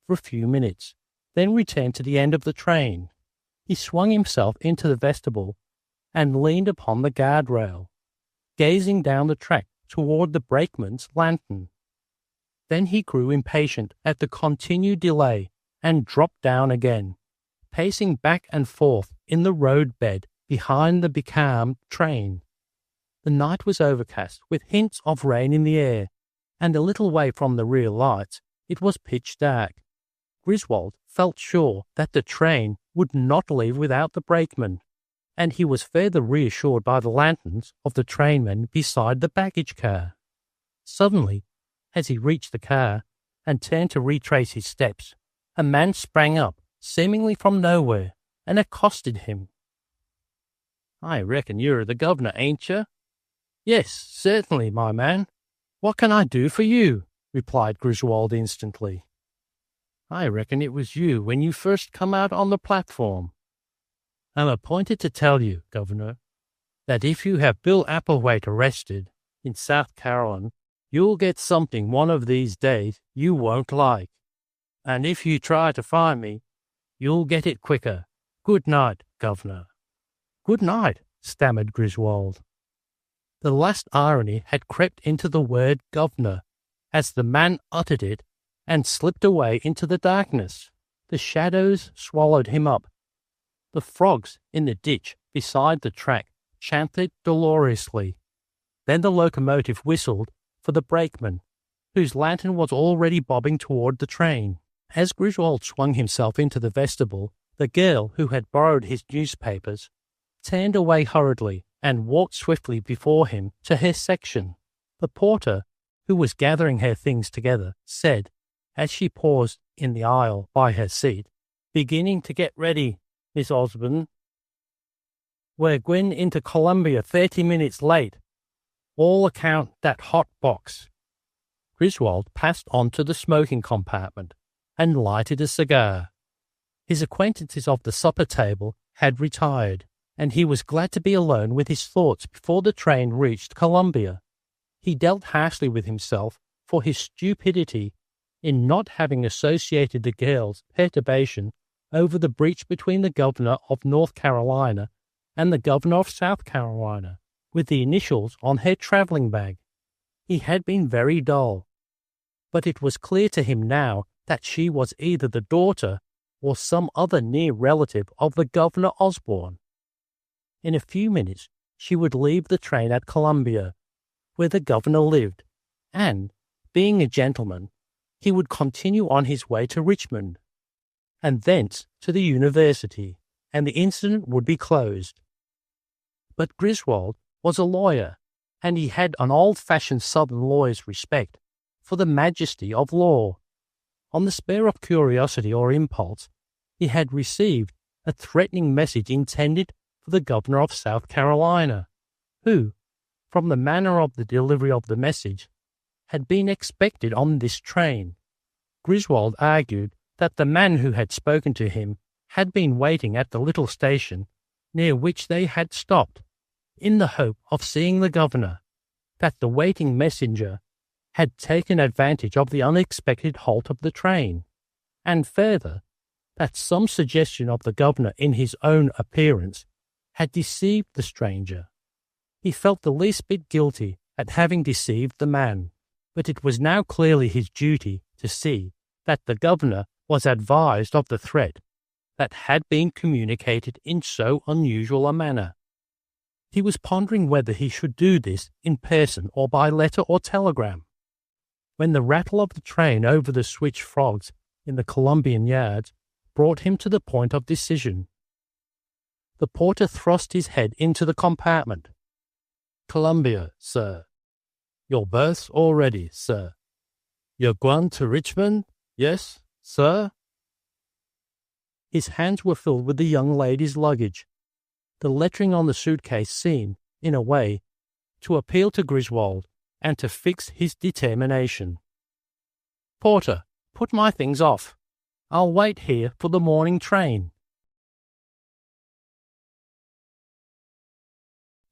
for a few minutes, then returned to the end of the train. He swung himself into the vestibule and leaned upon the guardrail, gazing down the track toward the brakeman's lantern. Then he grew impatient at the continued delay and dropped down again, pacing back and forth in the roadbed behind the becalmed train. The night was overcast with hints of rain in the air, and a little way from the rear lights it was pitch dark. Griswold felt sure that the train would not leave without the brakeman, and he was further reassured by the lanterns of the trainmen beside the baggage car. Suddenly, as he reached the car and turned to retrace his steps, a man sprang up, seemingly from nowhere, and accosted him. "I reckon you're the governor, ain't you?" "Yes, certainly, my man. What can I do for you?" replied Griswold instantly. "I reckon it was you when you first come out on the platform. I'm appointed to tell you, Governor, that if you have Bill Applewhite arrested in South Carolina, you'll get something one of these days you won't like. And if you try to find me, you'll get it quicker. Good night, Governor." "Good night," stammered Griswold. The last irony had crept into the word governor as the man uttered it and slipped away into the darkness. The shadows swallowed him up. The frogs in the ditch beside the track chanted dolorously. Then the locomotive whistled for the brakeman, whose lantern was already bobbing toward the train. As Griswold swung himself into the vestibule, the girl who had borrowed his newspapers turned away hurriedly and walked swiftly before him to her section. The porter, who was gathering her things together, said, as she paused in the aisle by her seat, "Beginning to get ready, Miss Osborne. We're gwine into Columbia 30 minutes late. All account that hot box." Griswold passed on to the smoking compartment and lighted a cigar. His acquaintances of the supper table had retired, and he was glad to be alone with his thoughts before the train reached Columbia. He dealt harshly with himself for his stupidity in not having associated the girl's perturbation over the breach between the governor of North Carolina and the governor of South Carolina with the initials on her travelling bag. He had been very dull, but it was clear to him now that she was either the daughter or some other near relative of the Governor Osborne. In a few minutes she would leave the train at Columbia, where the governor lived, and, being a gentleman, he would continue on his way to Richmond, and thence to the university, and the incident would be closed. But Griswold was a lawyer, and he had an old-fashioned southern lawyer's respect for the majesty of law. On the spur of curiosity or impulse, he had received a threatening message intended for the governor of South Carolina, who, from the manner of the delivery of the message, had been expected on this train. Griswold argued that the man who had spoken to him had been waiting at the little station near which they had stopped, in the hope of seeing the governor, that the waiting messenger had taken advantage of the unexpected halt of the train, and further, that some suggestion of the governor in his own appearance had deceived the stranger. He felt the least bit guilty at having deceived the man, but it was now clearly his duty to see that the governor was advised of the threat that had been communicated in so unusual a manner. He was pondering whether he should do this in person or by letter or telegram, when the rattle of the train over the switch frogs in the Columbian yards brought him to the point of decision. The porter thrust his head into the compartment. "Columbia, sir. Your berth's all ready, sir. You're going to Richmond? Yes, sir?" His hands were filled with the young lady's luggage. The lettering on the suitcase seemed, in a way, to appeal to Griswold and to fix his determination. "Porter, put my things off. I'll wait here for the morning train."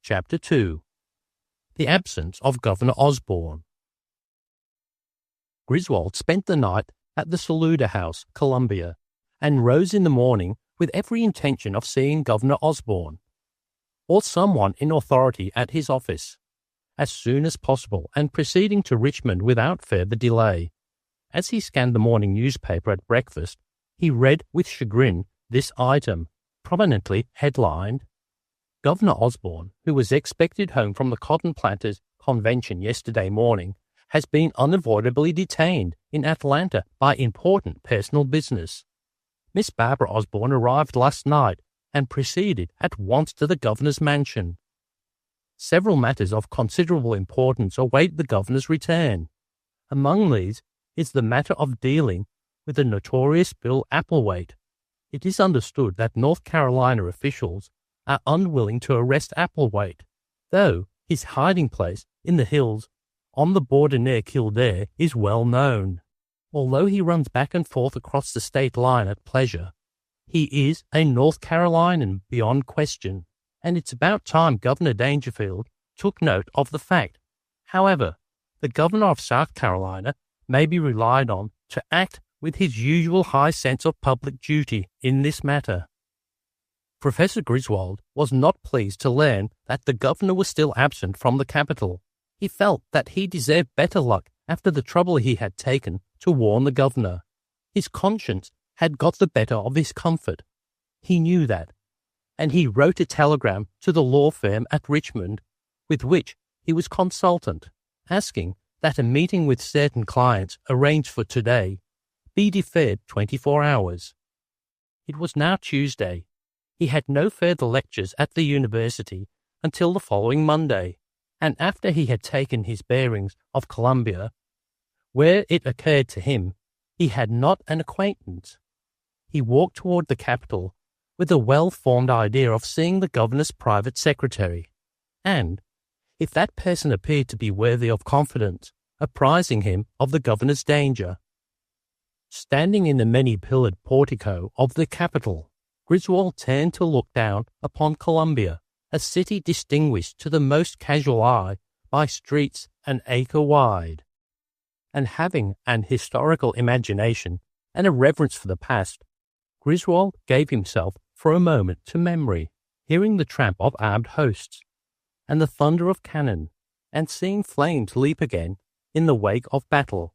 Chapter 2. The Absence of Governor Osborne. Griswold spent the night at the Saluda House, Columbia, and rose in the morning with every intention of seeing Governor Osborne, or someone in authority at his office, as soon as possible, and proceeding to Richmond without further delay. As he scanned the morning newspaper at breakfast, he read with chagrin this item, prominently headlined, "Governor Osborne, who was expected home from the Cotton Planters' Convention yesterday morning, has been unavoidably detained in Atlanta by important personal business. Miss Barbara Osborne arrived last night and proceeded at once to the governor's mansion. Several matters of considerable importance await the governor's return. Among these is the matter of dealing with the notorious Bill Applewhite. It is understood that North Carolina officials are unwilling to arrest Applewhite, though his hiding place in the hills on the border near Kildare is well known. Although he runs back and forth across the state line at pleasure, he is a North Carolinian beyond question, and it's about time Governor Dangerfield took note of the fact. However, the governor of South Carolina may be relied on to act with his usual high sense of public duty in this matter." Professor Griswold was not pleased to learn that the governor was still absent from the capital. He felt that he deserved better luck after the trouble he had taken to warn the governor. His conscience had got the better of his comfort. He knew that, and he wrote a telegram to the law firm at Richmond, with which he was consultant, asking that a meeting with certain clients arranged for today be deferred 24 hours. It was now Tuesday. He had no further lectures at the university until the following Monday, and after he had taken his bearings of Columbia, where it occurred to him he had not an acquaintance, he walked toward the capital with a well-formed idea of seeing the governor's private secretary, and, if that person appeared to be worthy of confidence, apprising him of the governor's danger. Standing in the many-pillared portico of the capital, Griswold turned to look down upon Columbia, a city distinguished to the most casual eye by streets an acre wide. And having an historical imagination and a reverence for the past, Griswold gave himself for a moment to memory, hearing the tramp of armed hosts, and the thunder of cannon, and seeing flames leap again in the wake of battle.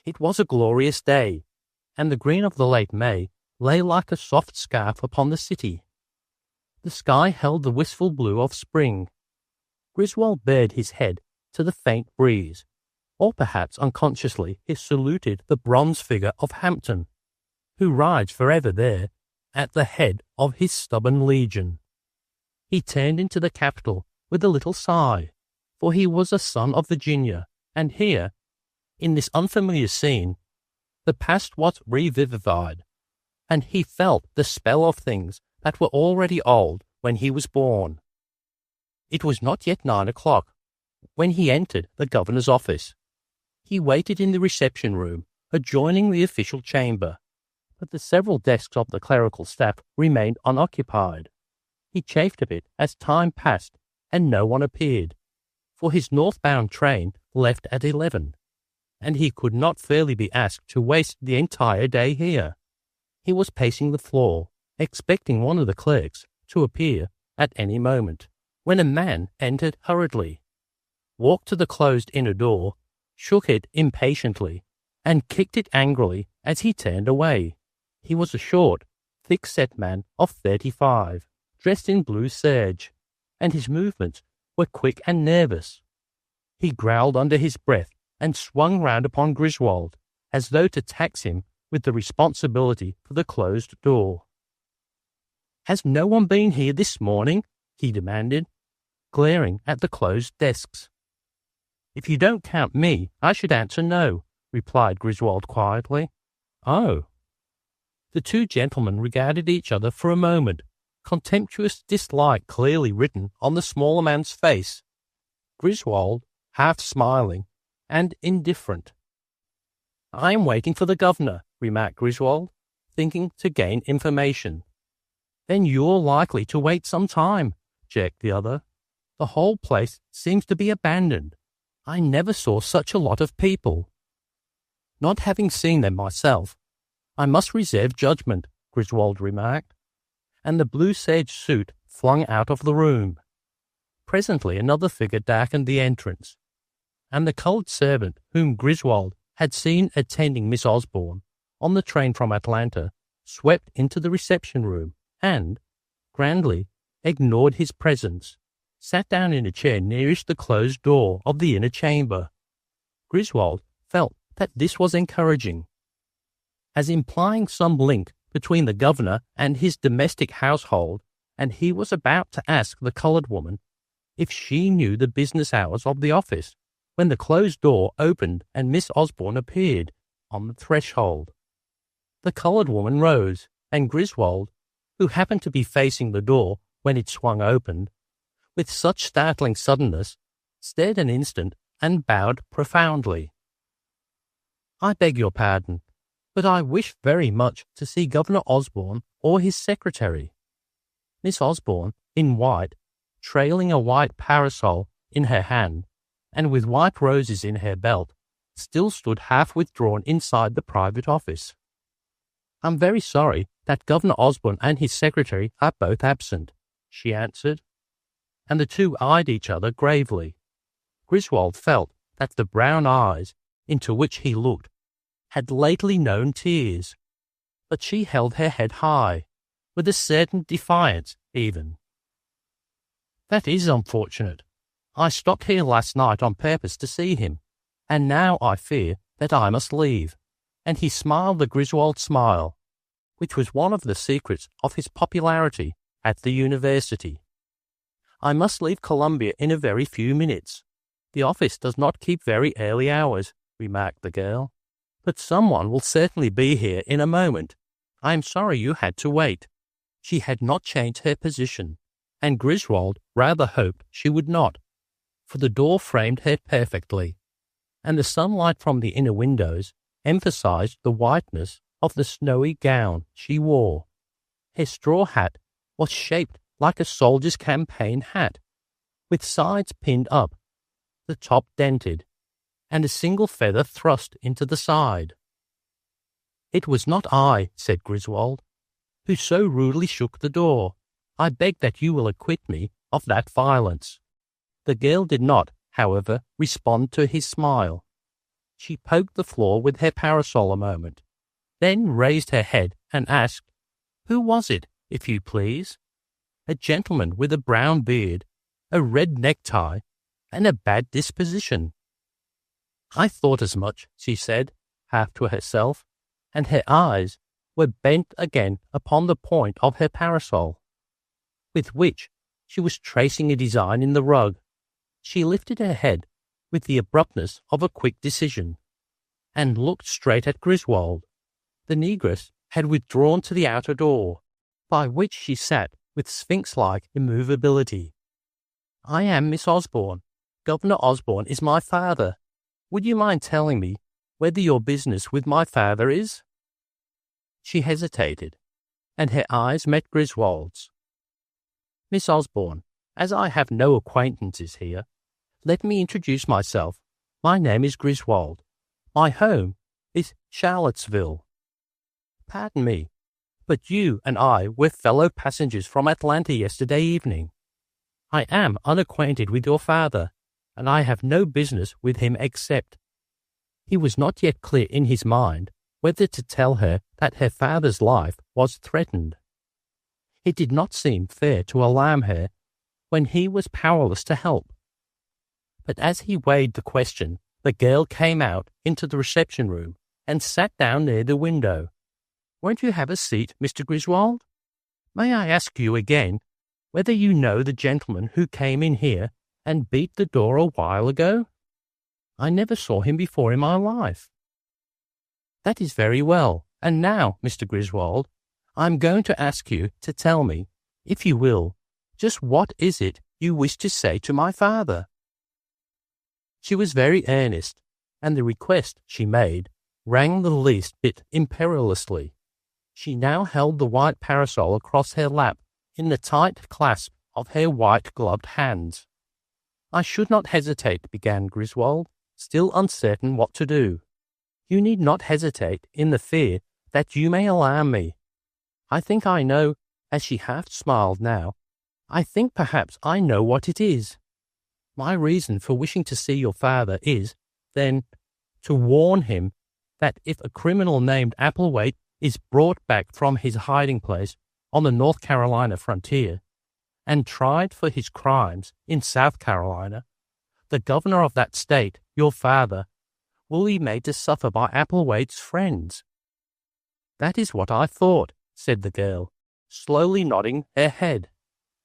It was a glorious day, and the green of the late May lay like a soft scarf upon the city. The sky held the wistful blue of spring. Griswold bared his head to the faint breeze, or perhaps unconsciously he saluted the bronze figure of Hampton, who rides forever there at the head of his stubborn legion. He turned into the capital with a little sigh, for he was a son of Virginia, and here, in this unfamiliar scene, the past was revivified, and he felt the spell of things that were already old when he was born. It was not yet 9 o'clock when he entered the governor's office. He waited in the reception room adjoining the official chamber, but the several desks of the clerical staff remained unoccupied. He chafed a bit as time passed and no one appeared, for his northbound train left at 11, and he could not fairly be asked to waste the entire day here. He was pacing the floor, expecting one of the clerks to appear at any moment, when a man entered hurriedly, walked to the closed inner door, shook it impatiently, and kicked it angrily as he turned away. He was a short, thick-set man of 35, dressed in blue serge, and his movements were quick and nervous. He growled under his breath and swung round upon Griswold, as though to tax him with the responsibility for the closed door. "Has no one been here this morning?" he demanded, glaring at the closed desks. "If you don't count me, I should answer no," replied Griswold quietly. "Oh." The two gentlemen regarded each other for a moment, contemptuous dislike clearly written on the smaller man's face. Griswold, half smiling and indifferent. "I am waiting for the governor," remarked Griswold, thinking to gain information. "Then you're likely to wait some time," jerked the other. "The whole place seems to be abandoned. I never saw such a lot of people." "Not having seen them myself, I must reserve judgment," Griswold remarked, and the blue serge suit flung out of the room. Presently another figure darkened the entrance, and the coloured servant whom Griswold had seen attending Miss Osborne on the train from Atlanta swept into the reception room and, grandly, ignored his presence, sat down in a chair nearest the closed door of the inner chamber. Griswold felt that this was encouraging, as implying some link between the governor and his domestic household, and he was about to ask the coloured woman if she knew the business hours of the office, when the closed door opened and Miss Osborne appeared on the threshold. The coloured woman rose, and Griswold, who happened to be facing the door when it swung open, with such startling suddenness, stared an instant and bowed profoundly. "I beg your pardon, but I wish very much to see Governor Osborne or his secretary." Miss Osborne, in white, trailing a white parasol in her hand, and with white roses in her belt, still stood half withdrawn inside the private office. "I'm very sorry that Governor Osborne and his secretary are both absent," she answered, and the two eyed each other gravely. Griswold felt that the brown eyes into which he looked had lately known tears, but she held her head high, with a certain defiance even. "That is unfortunate. I stopped here last night on purpose to see him, and now I fear that I must leave." And he smiled the Griswold smile, which was one of the secrets of his popularity at the university. "I must leave Columbia in a very few minutes. The office does not keep very early hours," remarked the girl, "but someone will certainly be here in a moment. I am sorry you had to wait." She had not changed her position, and Griswold rather hoped she would not, for the door framed her perfectly, and the sunlight from the inner windows emphasized the whiteness of the snowy gown she wore. Her straw hat was shaped like a soldier's campaign hat, with sides pinned up, the top dented, and a single feather thrust into the side. "It was not I," said Griswold, "who so rudely shook the door. I beg that you will acquit me of that violence." The girl did not, however, respond to his smile. She poked the floor with her parasol a moment, then raised her head and asked, "Who was it, if you please?" "A gentleman with a brown beard, a red necktie, and a bad disposition." "I thought as much," she said, half to herself, and her eyes were bent again upon the point of her parasol, with which she was tracing a design in the rug. She lifted her head with the abruptness of a quick decision, and looked straight at Griswold. The negress had withdrawn to the outer door, by which she sat with sphinx-like immovability. "I am Miss Osborne. Governor Osborne is my father. Would you mind telling me whether your business with my father is?" She hesitated, and her eyes met Griswold's. "Miss Osborne, as I have no acquaintances here, let me introduce myself. My name is Griswold. My home is Charlottesville." "Pardon me, but you and I were fellow passengers from Atlanta yesterday evening. I am unacquainted with your father, and I have no business with him except—" He was not yet clear in his mind whether to tell her that her father's life was threatened. It did not seem fair to alarm her when he was powerless to help. But as he weighed the question, the girl came out into the reception room and sat down near the window. "Won't you have a seat, Mr. Griswold? May I ask you again whether you know the gentleman who came in here and beat the door a while ago?" "I never saw him before in my life." "That is very well. And now, Mr. Griswold, I am going to ask you to tell me, if you will, just what is it you wish to say to my father?" She was very earnest, and the request she made rang the least bit imperiously. She now held the white parasol across her lap in the tight clasp of her white-gloved hands. "I should not hesitate," began Griswold, still uncertain what to do. "You need not hesitate in the fear that you may alarm me. I think I know," as she half smiled now, "I think perhaps I know what it is. My reason for wishing to see your father is, then, to warn him that if a criminal named Applewhite is brought back from his hiding place on the North Carolina frontier and tried for his crimes in South Carolina, the governor of that state, your father, will be made to suffer by Applewhite's friends." "That is what I thought," said the girl, slowly nodding her head.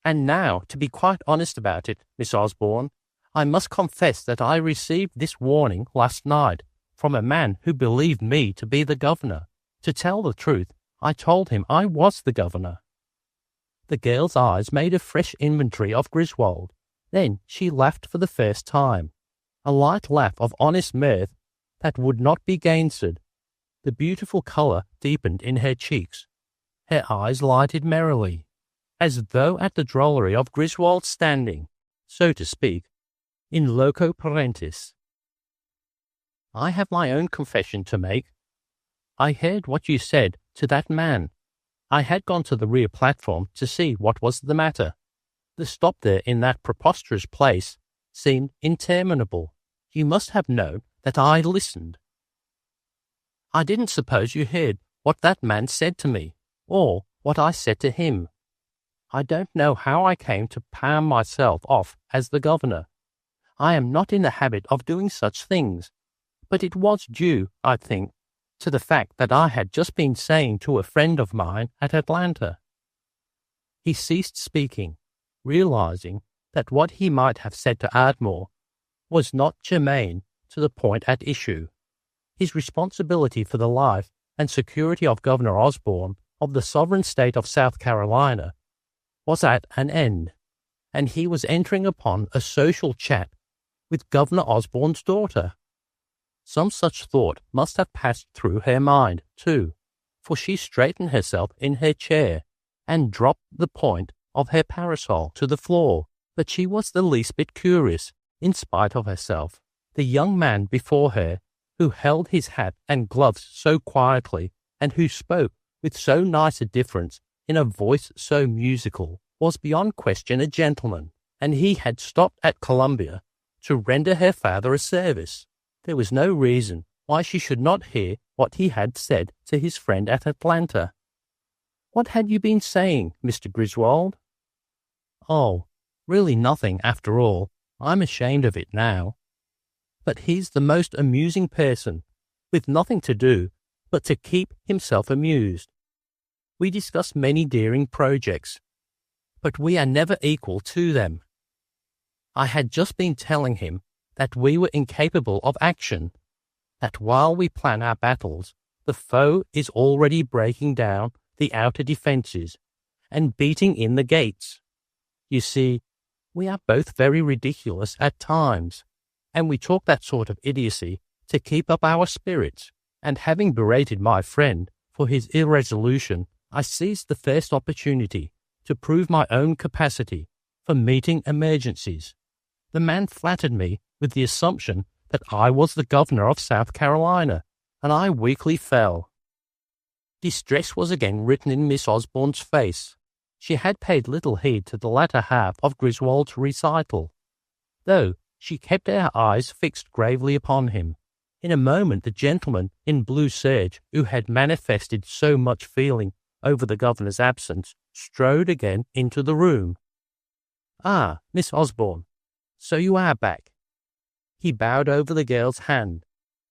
"And now, to be quite honest about it, Miss Osborne, I must confess that I received this warning last night from a man who believed me to be the governor. To tell the truth, I told him I was the governor." The girl's eyes made a fresh inventory of Griswold. Then she laughed for the first time, a light laugh of honest mirth that would not be gainsaid. The beautiful colour deepened in her cheeks. Her eyes lighted merrily, as though at the drollery of Griswold standing, so to speak, in loco parentis. "I have my own confession to make. I heard what you said to that man. I had gone to the rear platform to see what was the matter. The stop there in that preposterous place seemed interminable. You must have known that I listened." "I didn't suppose you heard what that man said to me, or what I said to him. I don't know how I came to palm myself off as the governor. I am not in the habit of doing such things, but it was due, I think, to the fact that I had just been saying to a friend of mine at Atlanta." He ceased speaking, realizing that what he might have said to Ardmore was not germane to the point at issue. His responsibility for the life and security of Governor Osborne of the sovereign state of South Carolina was at an end, and he was entering upon a social chat with Governor Osborne's daughter. Some such thought must have passed through her mind, too, for she straightened herself in her chair and dropped the point of her parasol to the floor. But she was the least bit curious, in spite of herself. The young man before her, who held his hat and gloves so quietly, and who spoke with so nice a difference in a voice so musical, was beyond question a gentleman, and he had stopped at Columbia to render her father a service. There was no reason why she should not hear what he had said to his friend at Atlanta. "What had you been saying, Mr. Griswold?" "Oh, really nothing after all. I'm ashamed of it now. But he's the most amusing person, with nothing to do but to keep himself amused. We discuss many daring projects, but we are never equal to them. I had just been telling him that we were incapable of action, that while we plan our battles, the foe is already breaking down the outer defences and beating in the gates. You see, we are both very ridiculous at times, and we talk that sort of idiocy to keep up our spirits, and having berated my friend for his irresolution, I seized the first opportunity to prove my own capacity for meeting emergencies. The man flattered me with the assumption that I was the governor of South Carolina, and I weakly fell." Distress was again written in Miss Osborne's face. She had paid little heed to the latter half of Griswold's recital, though she kept her eyes fixed gravely upon him. In a moment the gentleman in blue serge, who had manifested so much feeling over the governor's absence, strode again into the room. "Ah, Miss Osborne, so you are back." He bowed over the girl's hand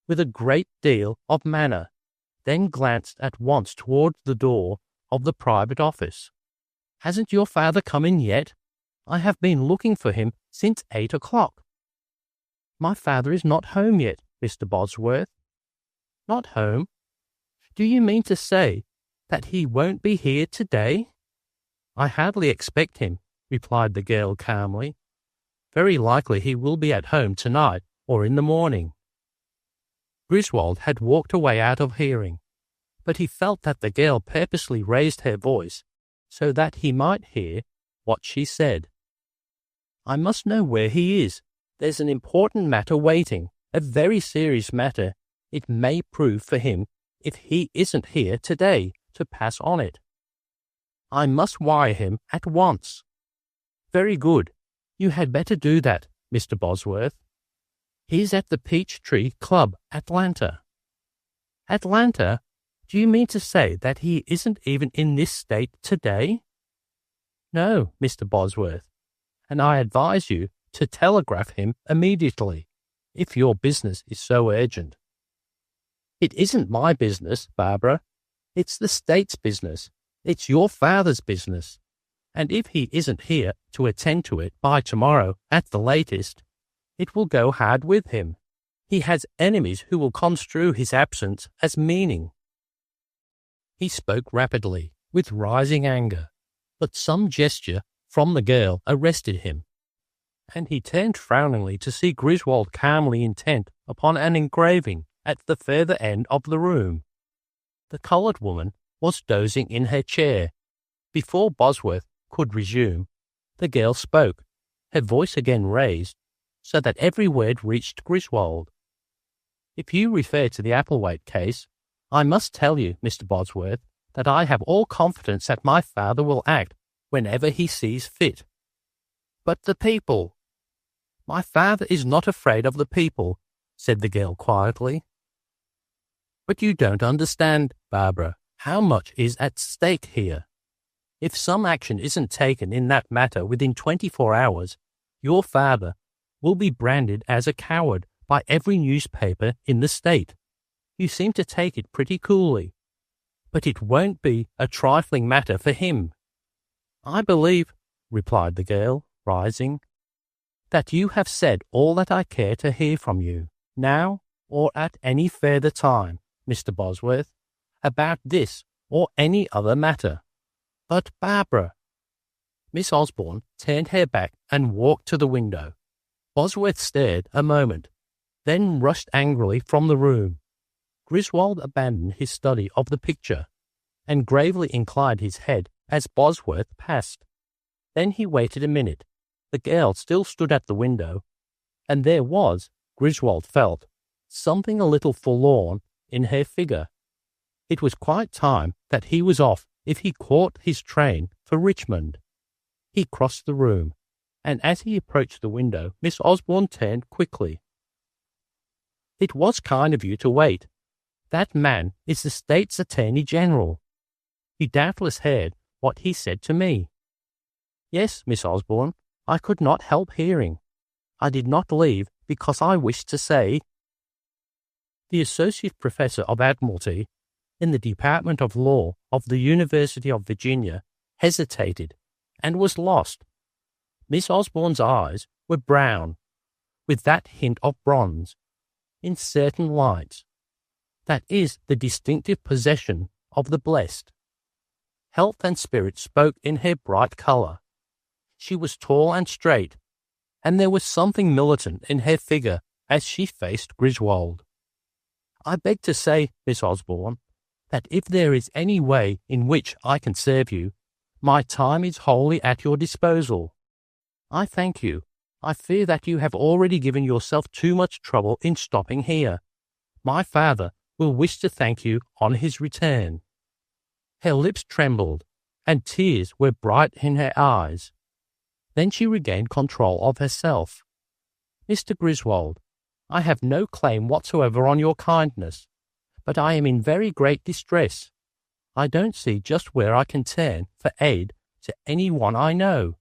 with a great deal of manner, then glanced at once toward the door of the private office. "Hasn't your father come in yet? I have been looking for him since 8 o'clock." "My father is not home yet, Mr. Bosworth." "Not home? Do you mean to say that he won't be here today?" "I hardly expect him," replied the girl calmly. "Very likely he will be at home tonight or in the morning." Griswold had walked away out of hearing, but he felt that the girl purposely raised her voice so that he might hear what she said. "I must know where he is. There's an important matter waiting, a very serious matter it may prove for him if he isn't here today to pass on it. I must wire him at once." "Very good. You had better do that, Mr. Bosworth. He's at the Peachtree Club, Atlanta." "Atlanta? Do you mean to say that he isn't even in this state today?" "No, Mr. Bosworth, and I advise you to telegraph him immediately, if your business is so urgent." "It isn't my business, Barbara. It's the state's business. It's your father's business. And if he isn't here to attend to it by tomorrow at the latest, it will go hard with him. He has enemies who will construe his absence as meaning." He spoke rapidly, with rising anger, but some gesture from the girl arrested him, and he turned frowningly to see Griswold calmly intent upon an engraving at the further end of the room. The coloured woman was dozing in her chair. Before Bosworth could resume, the girl spoke, her voice again raised, so that every word reached Griswold. "If you refer to the Applewhite case, I must tell you, Mr. Bosworth, that I have all confidence that my father will act whenever he sees fit." "But the people—" "My father is not afraid of the people," said the girl quietly. "But you don't understand, Barbara, how much is at stake here. If some action isn't taken in that matter within 24 hours, your father will be branded as a coward by every newspaper in the state. You seem to take it pretty coolly, but it won't be a trifling matter for him." "I believe," replied the girl, rising, "that you have said all that I care to hear from you, now or at any further time, Mr. Bosworth, about this or any other matter." "But, Barbara—" Miss Osborne turned her back and walked to the window. Bosworth stared a moment, then rushed angrily from the room. Griswold abandoned his study of the picture, and gravely inclined his head as Bosworth passed. Then he waited a minute. The girl still stood at the window, and there was, Griswold felt, something a little forlorn in her figure. It was quite time that he was off if he caught his train for Richmond. He crossed the room, and as he approached the window, Miss Osborne turned quickly. "It was kind of you to wait. That man is the State's Attorney General. You doubtless heard what he said to me." "Yes, Miss Osborne, I could not help hearing. I did not leave because I wished to say—" The Associate Professor of Admiralty in the Department of Law of the University of Virginia hesitated and was lost. Miss Osborne's eyes were brown, with that hint of bronze, in certain lights, that is the distinctive possession of the blessed. Health and spirit spoke in her bright colour. She was tall and straight, and there was something militant in her figure as she faced Griswold. "I beg to say, Miss Osborne, that if there is any way in which I can serve you, my time is wholly at your disposal. I thank you. I fear that you have already given yourself too much trouble in stopping here. My father will wish to thank you on his return." Her lips trembled, and tears were bright in her eyes. Then she regained control of herself. "Mr. Griswold, I have no claim whatsoever on your kindness, but I am in very great distress. I don't see just where I can turn for aid to any one I know.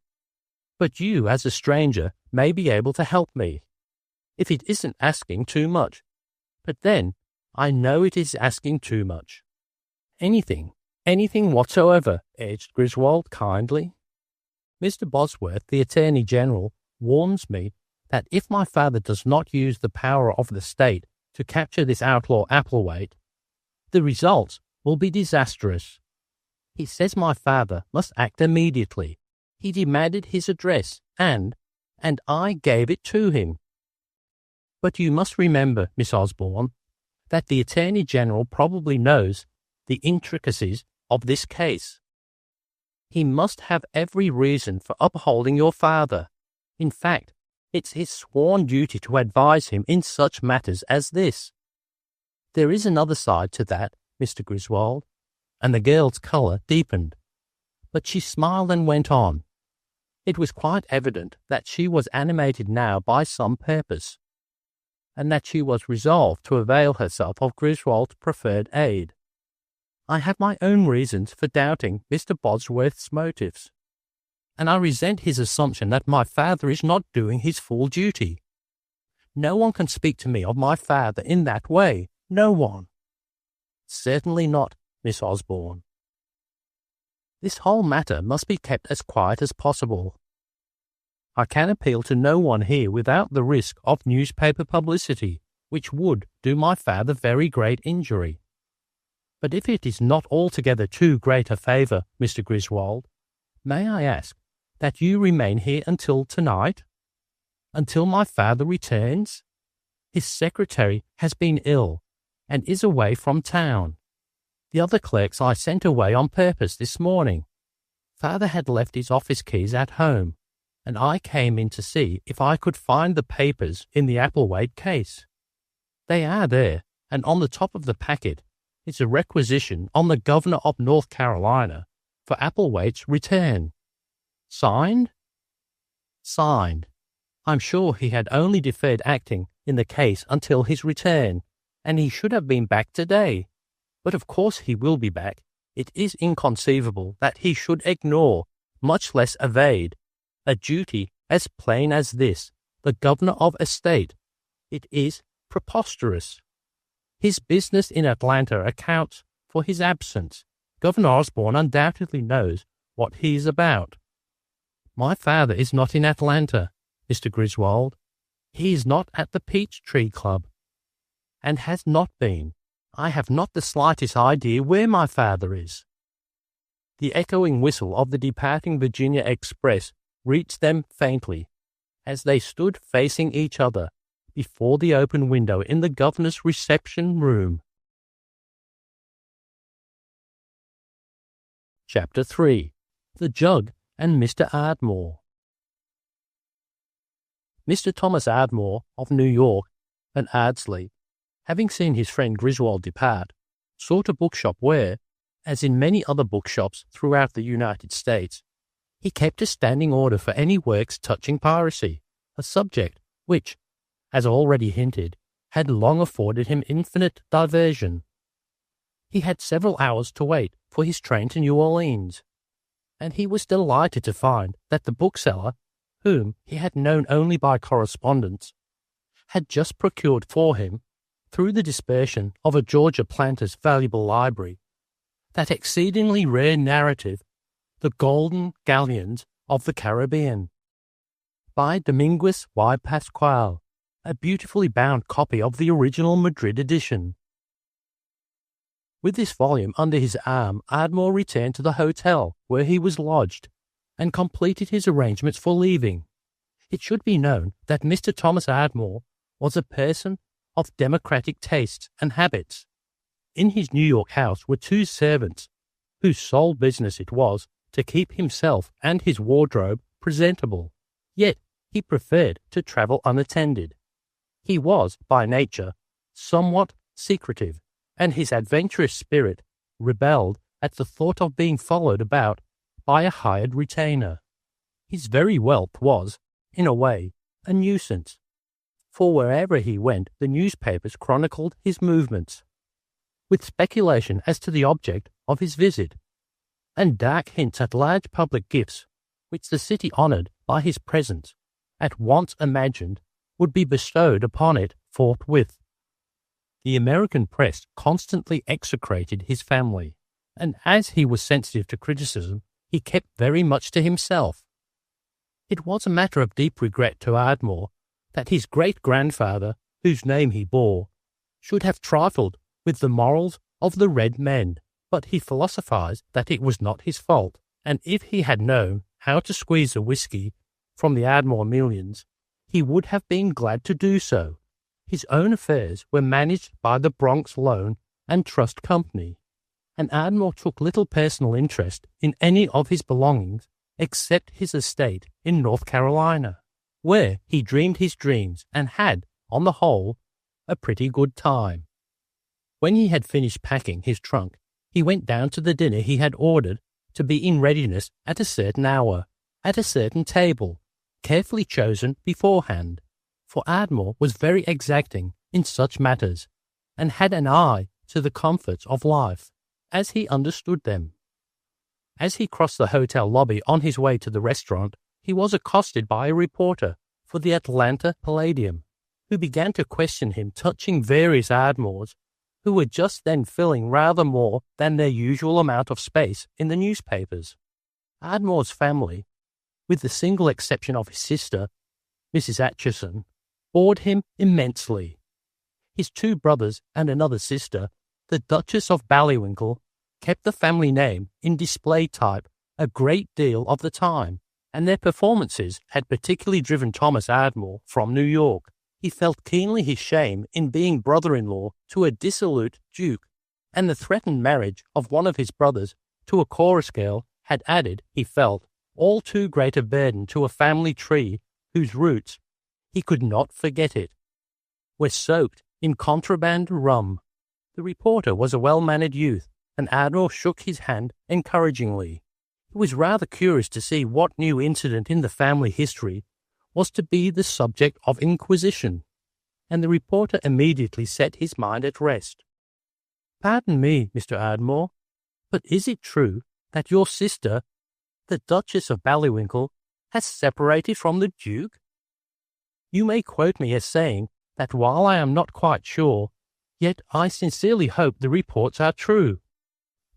But you, as a stranger, may be able to help me, if it isn't asking too much. But then, I know it is asking too much." Anything whatsoever," urged Griswold kindly. "Mr. Bosworth, the Attorney General, warns me that if my father does not use the power of the state to capture this outlaw Applewhite, the results will be disastrous. He says my father must act immediately. He demanded his address, and I gave it to him." "But you must remember, Miss Osborne, that the Attorney General probably knows the intricacies of this case. He must have every reason for upholding your father. In fact, it's his sworn duty to advise him in such matters as this. There is another side to that, Mr. Griswold," and the girl's colour deepened. But she smiled and went on. It was quite evident that she was animated now by some purpose, and that she was resolved to avail herself of Griswold's proffered aid. "I have my own reasons for doubting Mr. Bosworth's motives, and I resent his assumption that my father is not doing his full duty. No one can speak to me of my father in that way. No one." "Certainly not, Miss Osborne. This whole matter must be kept as quiet as possible. I can appeal to no one here without the risk of newspaper publicity, which would do my father very great injury. But if it is not altogether too great a favour, Mr. Griswold, may I ask that you remain here until tonight? Until my father returns? His secretary has been ill, and is away from town. The other clerks I sent away on purpose this morning. Father had left his office keys at home, and I came in to see if I could find the papers in the Applewhite case. They are there, and on the top of the packet is a requisition on the Governor of North Carolina for Applewhite's return. Signed? Signed. I'm sure he had only deferred acting in the case until his return, and he should have been back today. But of course he will be back. It is inconceivable that he should ignore, much less evade, a duty as plain as this, the governor of a state. It is preposterous. His business in Atlanta accounts for his absence. Governor Osborne undoubtedly knows what he is about. My father is not in Atlanta, Mr. Griswold. He is not at the Peachtree Club, and has not been. I have not the slightest idea where my father is. The echoing whistle of the departing Virginia Express reached them faintly, as they stood facing each other, before the open window in the governor's reception room. Chapter 3. The Jug and Mr. Ardmore. Mr. Thomas Ardmore of New York and Ardsley, having seen his friend Griswold depart, sought a bookshop where, as in many other bookshops throughout the United States, he kept a standing order for any works touching piracy, a subject which, as already hinted, had long afforded him infinite diversion. He had several hours to wait for his train to New Orleans, and he was delighted to find that the bookseller, whom he had known only by correspondence, had just procured for him, through the dispersion of a Georgia planter's valuable library, that exceedingly rare narrative, The Golden Galleons of the Caribbean, by Dominguez y Pascual, a beautifully bound copy of the original Madrid edition. With this volume under his arm, Ardmore returned to the hotel where he was lodged, and completed his arrangements for leaving. It should be known that Mr. Thomas Ardmore was a person of democratic tastes and habits. In his New York house were 2 servants, whose sole business it was to keep himself and his wardrobe presentable. Yet he preferred to travel unattended. He was, by nature, somewhat secretive, and his adventurous spirit rebelled at the thought of being followed about by a hired retainer. His very wealth was, in a way, a nuisance, for wherever he went the newspapers chronicled his movements, with speculation as to the object of his visit, and dark hints at large public gifts which the city honoured by his presence, at once imagined, would be bestowed upon it forthwith. The American press constantly execrated his family, and as he was sensitive to criticism, he kept very much to himself. It was a matter of deep regret to Ardmore that his great-grandfather, whose name he bore, should have trifled with the morals of the red men, but he philosophized that it was not his fault, and if he had known how to squeeze the whiskey from the Ardmore millions, he would have been glad to do so. His own affairs were managed by the Bronx Loan and Trust Company, and Ardmore took little personal interest in any of his belongings except his estate in North Carolina, where he dreamed his dreams and had, on the whole, a pretty good time. When he had finished packing his trunk, he went down to the dinner he had ordered to be in readiness at a certain hour, at a certain table, carefully chosen beforehand, for Ardmore was very exacting in such matters, and had an eye to the comforts of life, as he understood them. As he crossed the hotel lobby on his way to the restaurant, he was accosted by a reporter for the Atlanta Palladium, who began to question him touching various Ardmores who were just then filling rather more than their usual amount of space in the newspapers. Ardmore's family, with the single exception of his sister, Mrs. Atchison, bored him immensely. His 2 brothers and another sister, the Duchess of Ballywinkle, kept the family name in display type a great deal of the time, and their performances had particularly driven Thomas Ardmore from New York. He felt keenly his shame in being brother-in-law to a dissolute duke, and the threatened marriage of one of his brothers to a chorus girl had added, he felt, all too great a burden to a family tree whose roots, he could not forget it, were soaked in contraband rum. The reporter was a well-mannered youth, and Ardmore shook his hand encouragingly. He was rather curious to see what new incident in the family history was to be the subject of inquisition, and the reporter immediately set his mind at rest. "Pardon me, Mr. Ardmore, but is it true that your sister, the Duchess of Ballywinkle, has separated from the Duke? You may quote me as saying that while I am not quite sure, yet I sincerely hope the reports are true.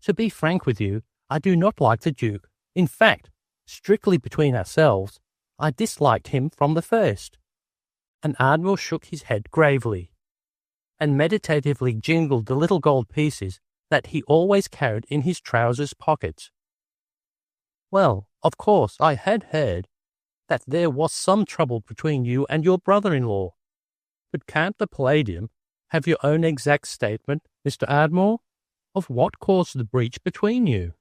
To be frank with you, I do not like the Duke. In fact, strictly between ourselves, I disliked him from the first." And Ardmore shook his head gravely, and meditatively jingled the little gold pieces that he always carried in his trousers pockets. "Well, of course I had heard that there was some trouble between you and your brother-in-law. But can't the Palladium have your own exact statement, Mr. Ardmore, of what caused the breach between you?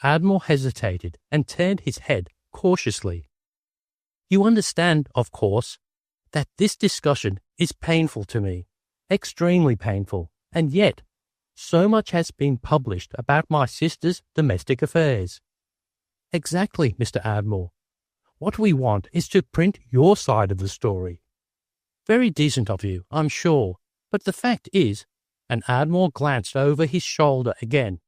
Ardmore hesitated and turned his head cautiously. You understand, of course, that this discussion is painful to me, extremely painful, and yet so much has been published about my sister's domestic affairs. Exactly, Mr. Ardmore. What we want is to print your side of the story. Very decent of you, I'm sure, but the fact is, and Ardmore glanced over his shoulder again,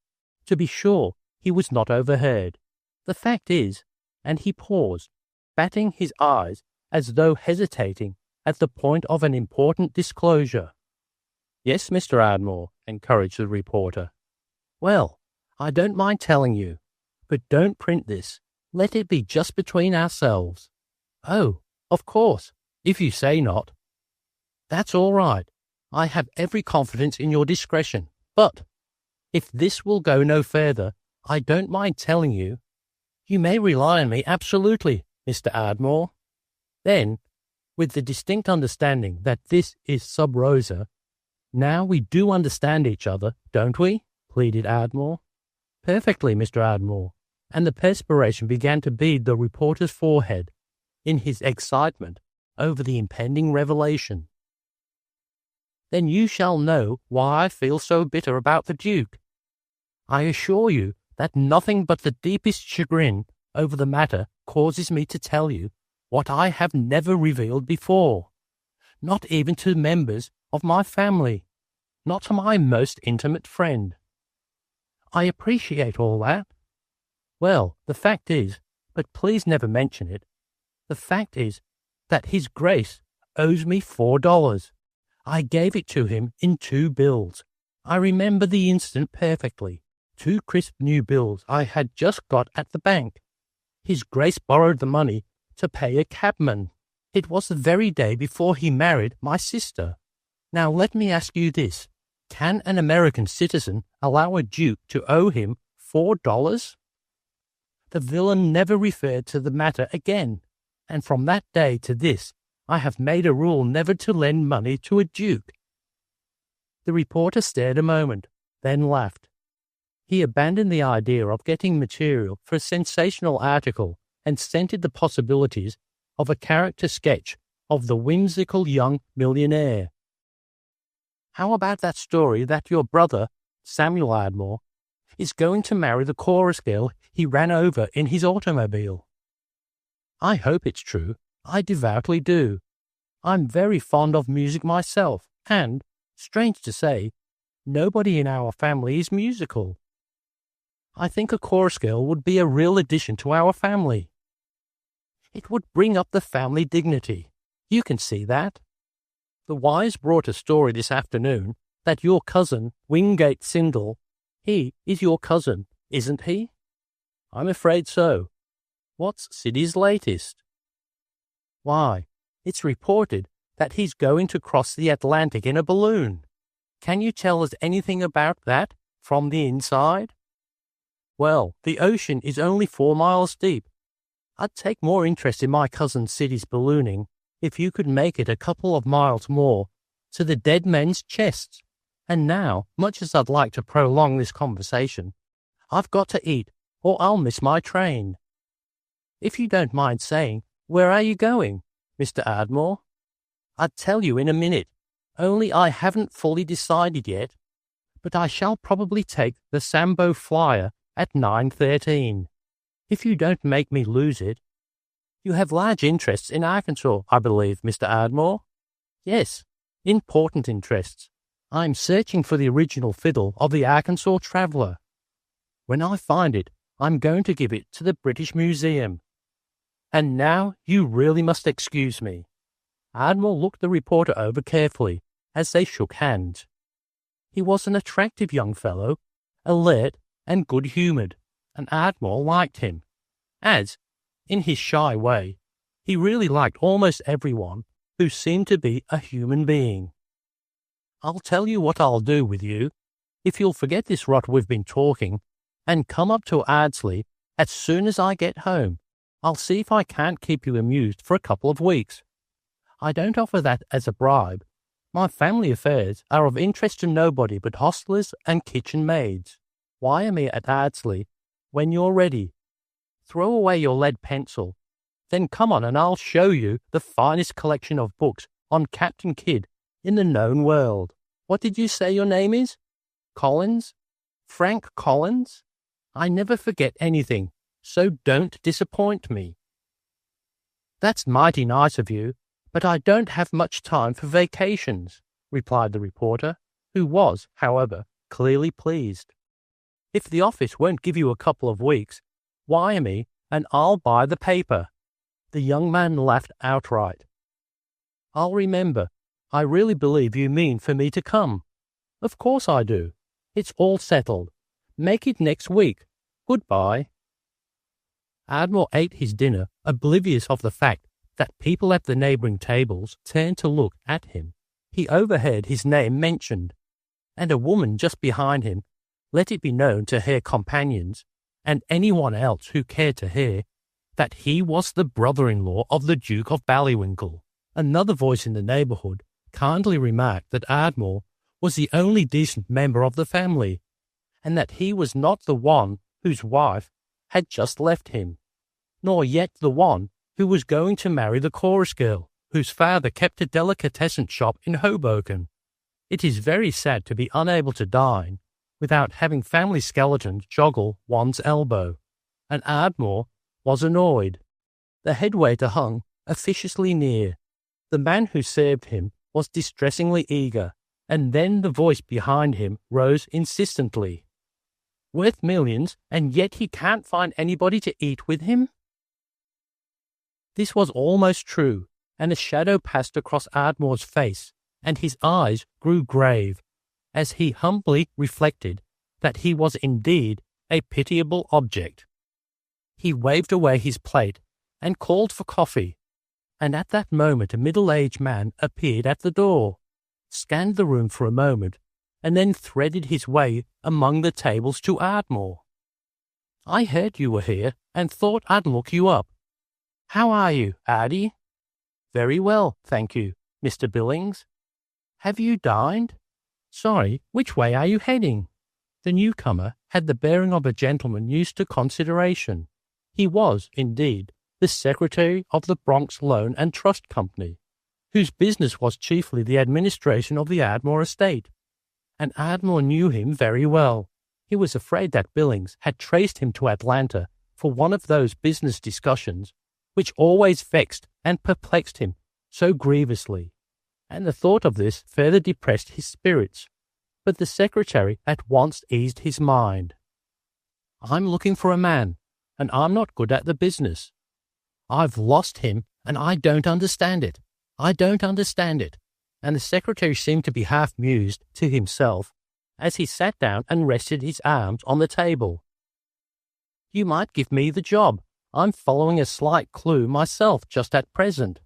to be sure he was not overheard. The fact is, and he paused, batting his eyes as though hesitating at the point of an important disclosure. Yes, Mr. Ardmore, encouraged the reporter. Well, I don't mind telling you, but don't print this. Let it be just between ourselves. Oh, of course, if you say not. That's all right. I have every confidence in your discretion, but if this will go no further, I don't mind telling you. You may rely on me absolutely, Mr. Ardmore. Then, with the distinct understanding that this is sub rosa, now we do understand each other, don't we? Pleaded Ardmore. Perfectly, Mr. Ardmore, and the perspiration began to bead the reporter's forehead in his excitement over the impending revelation. Then you shall know why I feel so bitter about the Duke. I assure you that nothing but the deepest chagrin over the matter causes me to tell you what I have never revealed before, not even to members of my family, not to my most intimate friend. I appreciate all that. Well, the fact is, but please never mention it, the fact is that His Grace owes me $4. I gave it to him in 2 bills. I remember the instant perfectly. 2 crisp new bills I had just got at the bank. His Grace borrowed the money to pay a cabman. It was the very day before he married my sister. Now let me ask you this. Can an American citizen allow a duke to owe him $4? The villain never referred to the matter again, and from that day to this I have made a rule never to lend money to a duke. The reporter stared a moment, then laughed. He abandoned the idea of getting material for a sensational article and scented the possibilities of a character sketch of the whimsical young millionaire. How about that story that your brother, Samuel Ardmore, is going to marry the chorus girl he ran over in his automobile? I hope it's true. I devoutly do. I'm very fond of music myself, and, strange to say, nobody in our family is musical. I think a chorus girl would be a real addition to our family. It would bring up the family dignity. You can see that. The Wise brought a story this afternoon that your cousin, Wingate Sindel, he is your cousin, isn't he? I'm afraid so. What's Siddy's latest? Why, it's reported that he's going to cross the Atlantic in a balloon. Can you tell us anything about that from the inside? Well, the ocean is only 4 miles deep. I'd take more interest in my cousin Siddy's ballooning if you could make it a couple of miles more to the dead men's chests. And now, much as I'd like to prolong this conversation, I've got to eat or I'll miss my train. If you don't mind saying, where are you going, Mr. Ardmore? I'd tell you in a minute, only I haven't fully decided yet, but I shall probably take the Sambo Flyer at 9:13. If you don't make me lose it. You have large interests in Arkansas, I believe, Mr. Ardmore? Yes, important interests. I'm searching for the original fiddle of the Arkansas Traveller. When I find it, I'm going to give it to the British Museum. And now you really must excuse me. Ardmore looked the reporter over carefully as they shook hands. He was an attractive young fellow, alert and good-humoured, and Ardmore liked him, as, in his shy way, he really liked almost everyone who seemed to be a human being. I'll tell you what I'll do with you, if you'll forget this rot we've been talking, and come up to Ardsley as soon as I get home. I'll see if I can't keep you amused for a couple of weeks. I don't offer that as a bribe. My family affairs are of interest to nobody but hostlers and kitchen maids. Wire me at Ardsley when you're ready. Throw away your lead pencil. Then come on and I'll show you the finest collection of books on Captain Kidd in the known world. What did you say your name is? Collins? Frank Collins? I never forget anything, so don't disappoint me. That's mighty nice of you, but I don't have much time for vacations, replied the reporter, who was, however, clearly pleased. If the office won't give you a couple of weeks, wire me and I'll buy the paper. The young man laughed outright. I'll remember. I really believe you mean for me to come. Of course I do. It's all settled. Make it next week. Goodbye. Ardmore ate his dinner, oblivious of the fact that people at the neighbouring tables turned to look at him. He overheard his name mentioned, and a woman just behind him let it be known to her companions, and anyone else who cared to hear, that he was the brother-in-law of the Duke of Ballywinkle. Another voice in the neighbourhood kindly remarked that Ardmore was the only decent member of the family, and that he was not the one whose wife had just left him, nor yet the one who was going to marry the chorus girl whose father kept a delicatessen shop in Hoboken. It is very sad to be unable to dine without having family skeletons joggle one's elbow, and Ardmore was annoyed. The head waiter hung officiously near. The man who served him was distressingly eager, and then the voice behind him rose insistently. Worth millions, and yet he can't find anybody to eat with him? This was almost true, and a shadow passed across Ardmore's face, and his eyes grew grave, as he humbly reflected that he was indeed a pitiable object. He waved away his plate and called for coffee, and at that moment a middle-aged man appeared at the door, scanned the room for a moment, and then threaded his way among the tables to Ardmore. I heard you were here, and thought I'd look you up. How are you, Ardy? Very well, thank you, Mr. Billings. Have you dined? Sorry, which way are you heading? The newcomer had the bearing of a gentleman used to consideration. He was, indeed, the secretary of the Bronx Loan and Trust Company, whose business was chiefly the administration of the Ardmore estate, and Ardmore knew him very well. He was afraid that Billings had traced him to Atlanta for one of those business discussions which always vexed and perplexed him so grievously, and the thought of this further depressed his spirits. But the secretary at once eased his mind. I'm looking for a man, and I'm not good at the business. I've lost him, and I don't understand it. I don't understand it. And the secretary seemed to be half mused to himself as he sat down and rested his arms on the table. You might give me the job. I'm following a slight clue myself just at present.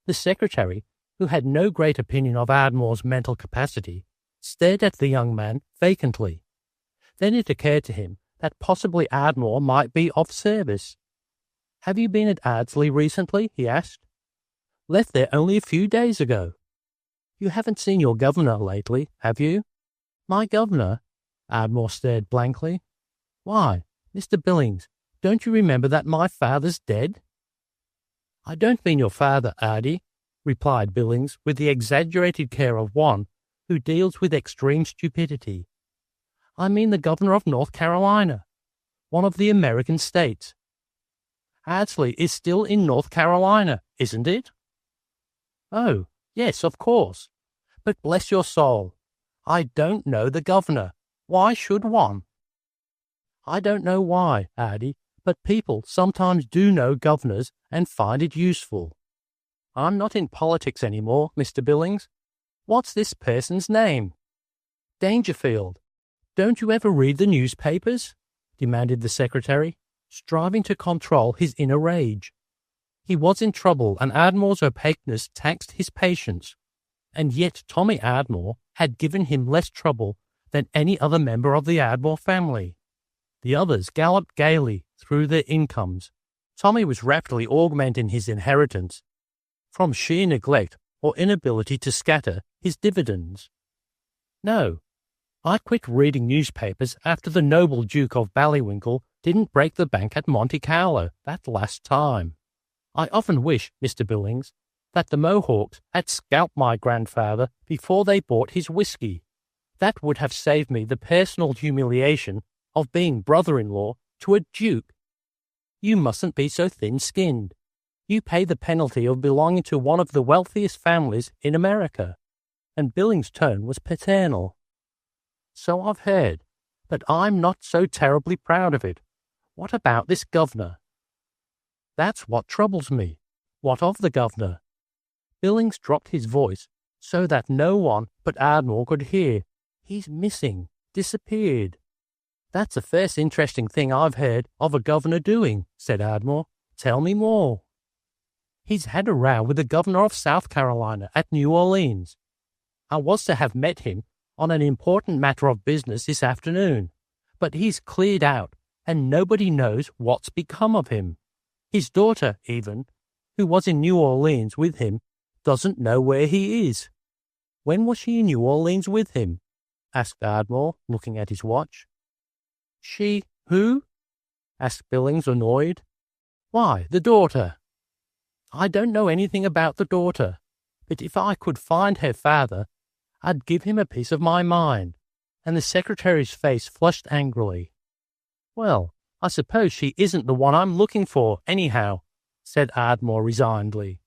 The secretary, who had no great opinion of Ardmore's mental capacity, stared at the young man vacantly. Then it occurred to him that possibly Ardmore might be of service. Have you been at Ardsley recently? He asked. Left there only a few days ago. You haven't seen your governor lately, have you? My governor? Ardmore stared blankly. Why, Mr. Billings, don't you remember that my father's dead? I don't mean your father, Ardy, replied Billings with the exaggerated care of one who deals with extreme stupidity. I mean the governor of North Carolina, one of the American states. Ardsley is still in North Carolina, isn't it? Oh, yes, of course. But bless your soul, I don't know the governor. Why should one? I don't know why, Ardy, but people sometimes do know governors and find it useful. I'm not in politics anymore, Mr. Billings. What's this person's name? Dangerfield. Don't you ever read the newspapers? Demanded the secretary, striving to control his inner rage. He was in trouble, and Ardmore's opaqueness taxed his patience, and yet Tommy Ardmore had given him less trouble than any other member of the Ardmore family. The others galloped gaily through their incomes. Tommy was rapidly augmenting his inheritance, from sheer neglect or inability to scatter his dividends. No, I quit reading newspapers after the noble Duke of Ballywinkle didn't break the bank at Monte Carlo that last time. I often wish, Mr. Billings, that the Mohawks had scalped my grandfather before they bought his whiskey. That would have saved me the personal humiliation of being brother-in-law to a duke. You mustn't be so thin-skinned. You pay the penalty of belonging to one of the wealthiest families in America. And Billings' tone was paternal. So I've heard, but I'm not so terribly proud of it. What about this governor? That's what troubles me. What of the governor? Billings dropped his voice so that no one but Ardmore could hear. He's missing, disappeared. That's the first interesting thing I've heard of a governor doing, said Ardmore. Tell me more. He's had a row with the governor of South Carolina at New Orleans. I was to have met him on an important matter of business this afternoon, but he's cleared out and nobody knows what's become of him. His daughter, even, who was in New Orleans with him, doesn't know where he is. When was she in New Orleans with him? Asked Ardmore, looking at his watch. She who? Asked Billings, annoyed. Why, the daughter. I don't know anything about the daughter, but if I could find her father, I'd give him a piece of my mind. And the secretary's face flushed angrily. Well, I suppose she isn't the one I'm looking for, anyhow, said Ardmore resignedly.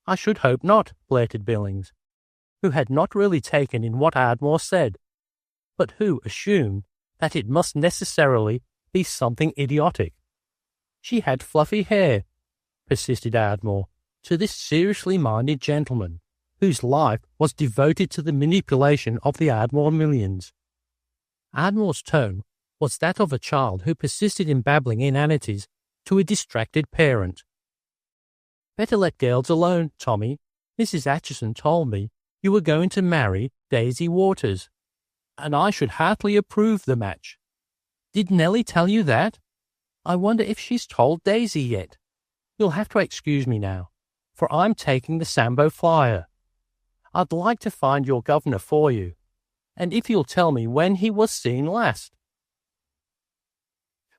I should hope not, blurted Billings, who had not really taken in what Ardmore said, but who assumed that it must necessarily be something idiotic. She had fluffy hair, persisted Ardmore, to this seriously minded gentleman, whose life was devoted to the manipulation of the Ardmore millions. Ardmore's tone was that of a child who persisted in babbling inanities to a distracted parent. Better let girls alone, Tommy. Mrs. Acheson told me you were going to marry Daisy Waters, and I should heartily approve the match. Did Nellie tell you that? I wonder if she's told Daisy yet. You'll have to excuse me now, for I'm taking the Sambo flyer. I'd like to find your governor for you, and if you'll tell me when he was seen last.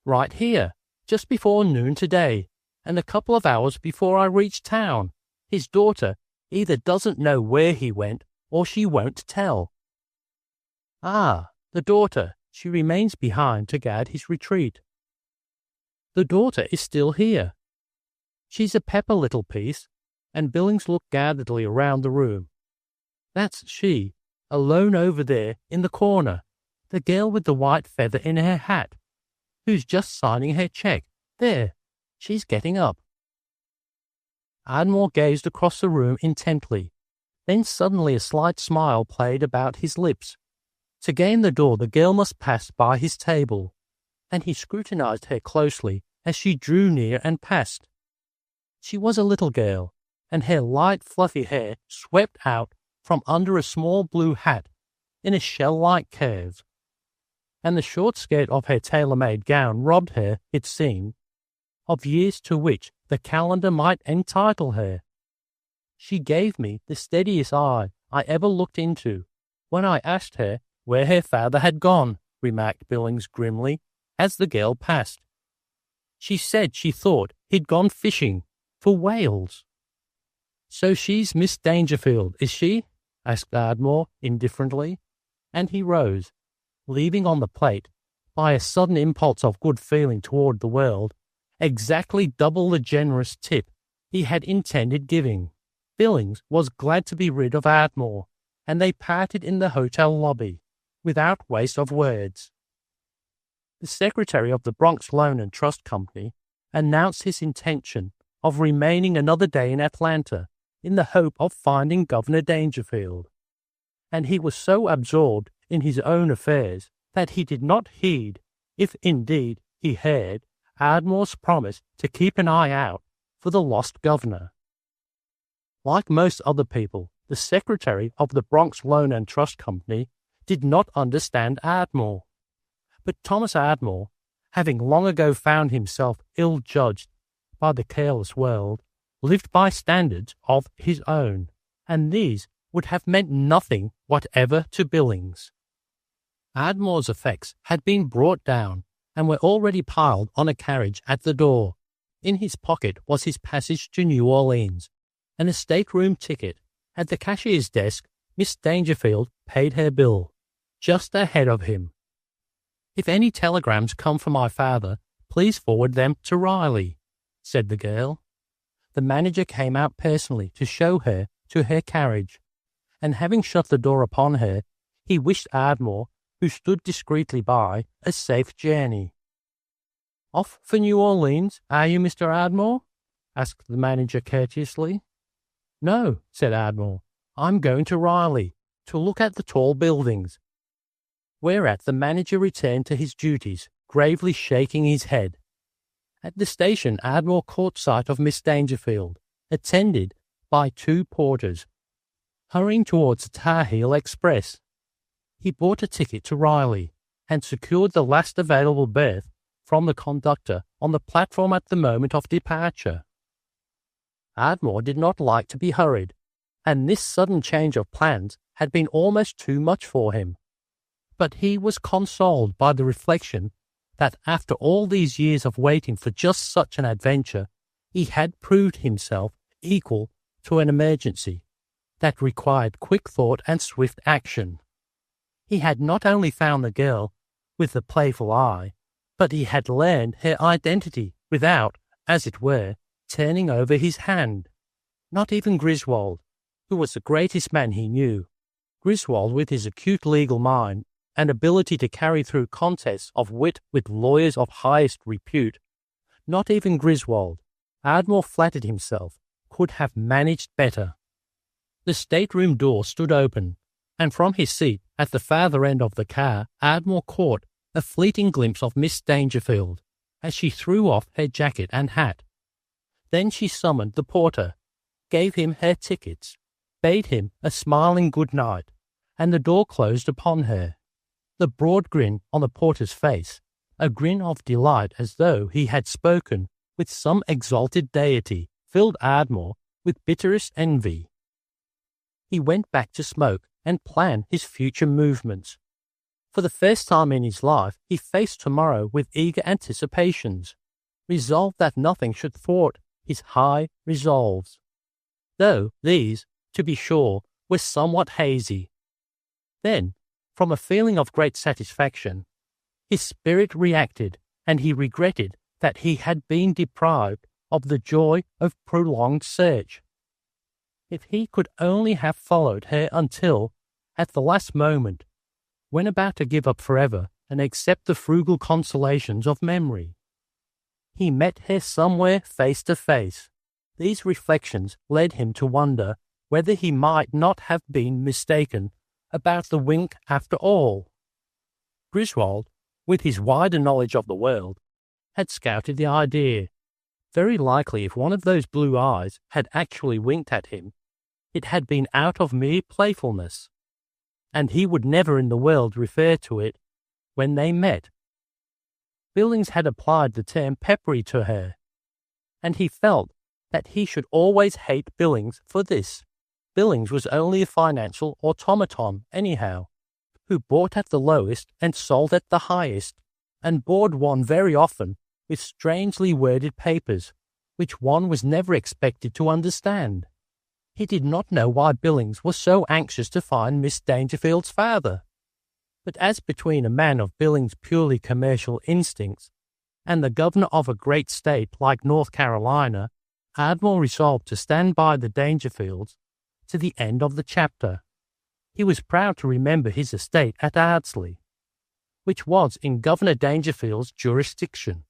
Right here, just before noon today, and a couple of hours before I reached town. His daughter either doesn't know where he went, or she won't tell. Ah, the daughter. She remains behind to guard his retreat. The daughter is still here. She's a pepper little piece, and Billings looked guardedly around the room. That's she, alone over there in the corner, the girl with the white feather in her hat, who's just signing her check. There, she's getting up. Ardmore gazed across the room intently. Then suddenly a slight smile played about his lips. To gain the door, the girl must pass by his table, and he scrutinized her closely as she drew near and passed. She was a little girl, and her light, fluffy hair swept out from under a small blue hat in a shell-like curve, and the short skirt of her tailor-made gown robbed her, it seemed, of years to which the calendar might entitle her. She gave me the steadiest eye I ever looked into when I asked her where her father had gone, remarked Billings grimly, as the girl passed. She said she thought he'd gone fishing for whales. So she's Miss Dangerfield, is she? Asked Ardmore indifferently, and he rose, leaving on the plate, by a sudden impulse of good feeling toward the world, exactly double the generous tip he had intended giving. Billings was glad to be rid of Ardmore, and they parted in the hotel lobby, without waste of words. The secretary of the Bronx Loan and Trust Company announced his intention of remaining another day in Atlanta in the hope of finding Governor Dangerfield, and he was so absorbed in his own affairs that he did not heed, if indeed he heard, Ardmore's promise to keep an eye out for the lost governor. Like most other people, the secretary of the Bronx Loan and Trust Company did not understand Ardmore. But Thomas Ardmore, having long ago found himself ill-judged by the careless world, lived by standards of his own, and these would have meant nothing whatever to Billings. Ardmore's effects had been brought down and were already piled on a carriage at the door. In his pocket was his passage to New Orleans, and a stateroom ticket. At the cashier's desk, Miss Dangerfield paid her bill, just ahead of him. "If any telegrams come for my father, please forward them to Riley," said the girl. The manager came out personally to show her to her carriage, and having shut the door upon her, he wished Ardmore, who stood discreetly by, a safe journey. "Off for New Orleans, are you, Mr. Ardmore?" asked the manager courteously. "No," said Ardmore, "I'm going to Riley, to look at the tall buildings." Whereat the manager returned to his duties, gravely shaking his head. At the station, Ardmore caught sight of Miss Dangerfield, attended by 2 porters, hurrying towards the Tar Heel Express. He bought a ticket to Riley, and secured the last available berth from the conductor on the platform at the moment of departure. Ardmore did not like to be hurried, and this sudden change of plans had been almost too much for him. But he was consoled by the reflection that after all these years of waiting for just such an adventure, he had proved himself equal to an emergency that required quick thought and swift action. He had not only found the girl with the playful eye, but he had learned her identity without, as it were, turning over his hand. Not even Griswold, who was the greatest man he knew, Griswold with his acute legal mind and ability to carry through contests of wit with lawyers of highest repute, not even Griswold, Ardmore flattered himself, could have managed better. The stateroom door stood open, and from his seat at the farther end of the car, Ardmore caught a fleeting glimpse of Miss Dangerfield as she threw off her jacket and hat. Then she summoned the porter, gave him her tickets, bade him a smiling good night, and the door closed upon her. The broad grin on the porter's face, a grin of delight as though he had spoken with some exalted deity, filled Ardmore with bitterest envy. He went back to smoke and plan his future movements. For the first time in his life, he faced tomorrow with eager anticipations, resolved that nothing should thwart his high resolves, though these, to be sure, were somewhat hazy. Then, from a feeling of great satisfaction, his spirit reacted, and he regretted that he had been deprived of the joy of prolonged search. If he could only have followed her until, at the last moment, when about to give up forever and accept the frugal consolations of memory, he met her somewhere face to face. These reflections led him to wonder whether he might not have been mistaken about the wink after all. Griswold, with his wider knowledge of the world, had scouted the idea. Very likely if one of those blue eyes had actually winked at him, it had been out of mere playfulness, and he would never in the world refer to it when they met. Billings had applied the term peppery to her, and he felt that he should always hate Billings for this. Billings was only a financial automaton anyhow, who bought at the lowest and sold at the highest, and bored one very often with strangely worded papers, which one was never expected to understand. He did not know why Billings was so anxious to find Miss Dangerfield's father. But as between a man of Billings' purely commercial instincts and the governor of a great state like North Carolina, Ardmore resolved to stand by the Dangerfields to the end of the chapter. He was proud to remember his estate at Ardsley, which was in Governor Dangerfield's jurisdiction,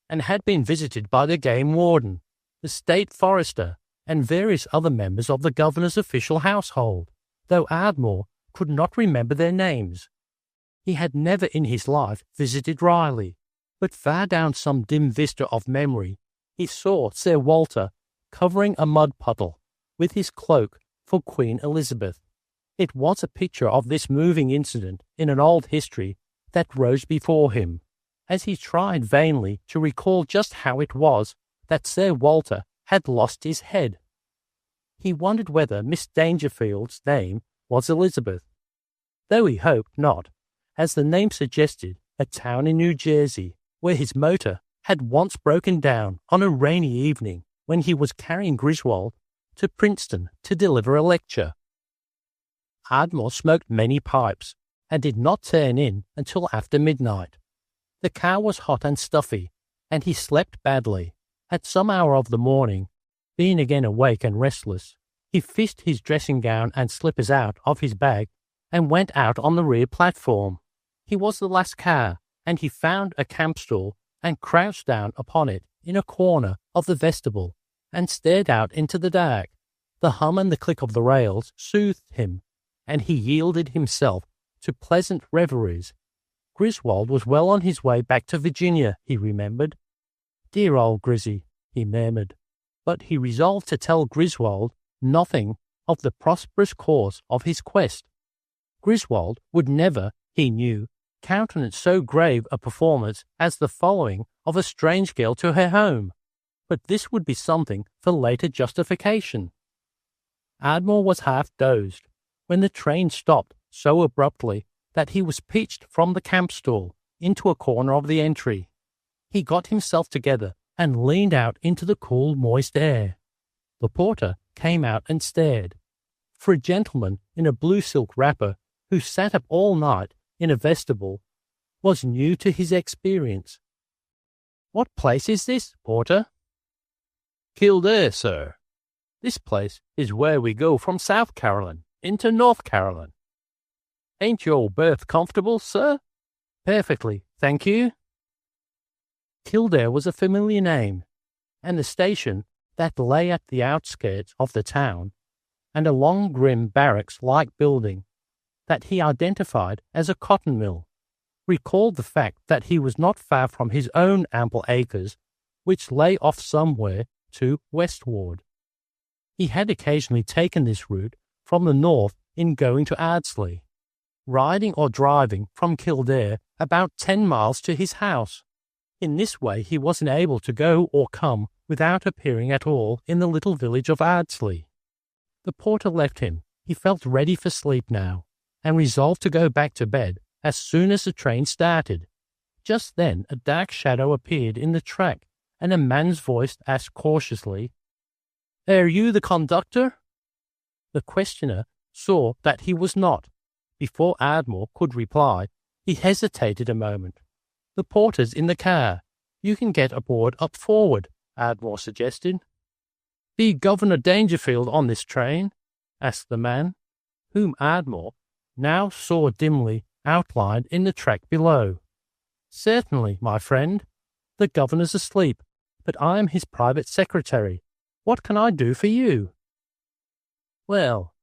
and had been visited by the game warden, the state forester, and various other members of the governor's official household, though Ardmore could not remember their names. He had never in his life visited Riley, but far down some dim vista of memory he saw Sir Walter covering a mud puddle with his cloak for Queen Elizabeth. It was a picture of this moving incident in an old history that rose before him, as he tried vainly to recall just how it was that Sir Walter had lost his head. He wondered whether Miss Dangerfield's name was Elizabeth, though he hoped not, as the name suggested a town in New Jersey where his motor had once broken down on a rainy evening when he was carrying Griswold to Princeton to deliver a lecture. Ardmore smoked many pipes and did not turn in until after midnight. The car was hot and stuffy, and he slept badly. At some hour of the morning, being again awake and restless, he fished his dressing gown and slippers out of his bag and went out on the rear platform. He was the last car, and he found a camp stool and crouched down upon it in a corner of the vestibule and stared out into the dark. The hum and the click of the rails soothed him, and he yielded himself to pleasant reveries. Griswold was well on his way back to Virginia, he remembered. Dear old Grizzy, he murmured, but he resolved to tell Griswold nothing of the prosperous course of his quest. Griswold would never, he knew, countenance so grave a performance as the following of a strange girl to her home, but this would be something for later justification. Ardmore was half dozed when the train stopped so abruptly that he was pitched from the camp stool into a corner of the entry. He got himself together and leaned out into the cool, moist air. The porter came out and stared. For a gentleman in a blue silk wrapper who sat up all night in a vestibule was new to his experience. "What place is this, porter?" "Kildare, sir. This place is where we go from South Carolina into North Carolina. Ain't your berth comfortable, sir?" "Perfectly, thank you." Kildare was a familiar name, and the station that lay at the outskirts of the town, and a long grim barracks-like building that he identified as a cotton mill, recalled the fact that he was not far from his own ample acres, which lay off somewhere to westward. He had occasionally taken this route from the north in going to Ardsley, riding or driving from Kildare about 10 miles to his house. In this way he was enabled to go or come without appearing at all in the little village of Ardsley. The porter left him. He felt ready for sleep now, and resolved to go back to bed as soon as the train started. Just then a dark shadow appeared in the track, and a man's voice asked cautiously, "Are you the conductor?" The questioner saw that he was not. Before Ardmore could reply, he hesitated a moment. "The porter's in the car. You can get aboard up forward," Ardmore suggested. "Be Governor Dangerfield on this train?" asked the man, whom Ardmore now saw dimly outlined in the track below. "Certainly, my friend. The governor's asleep, but I am his private secretary. What can I do for you?" "Well,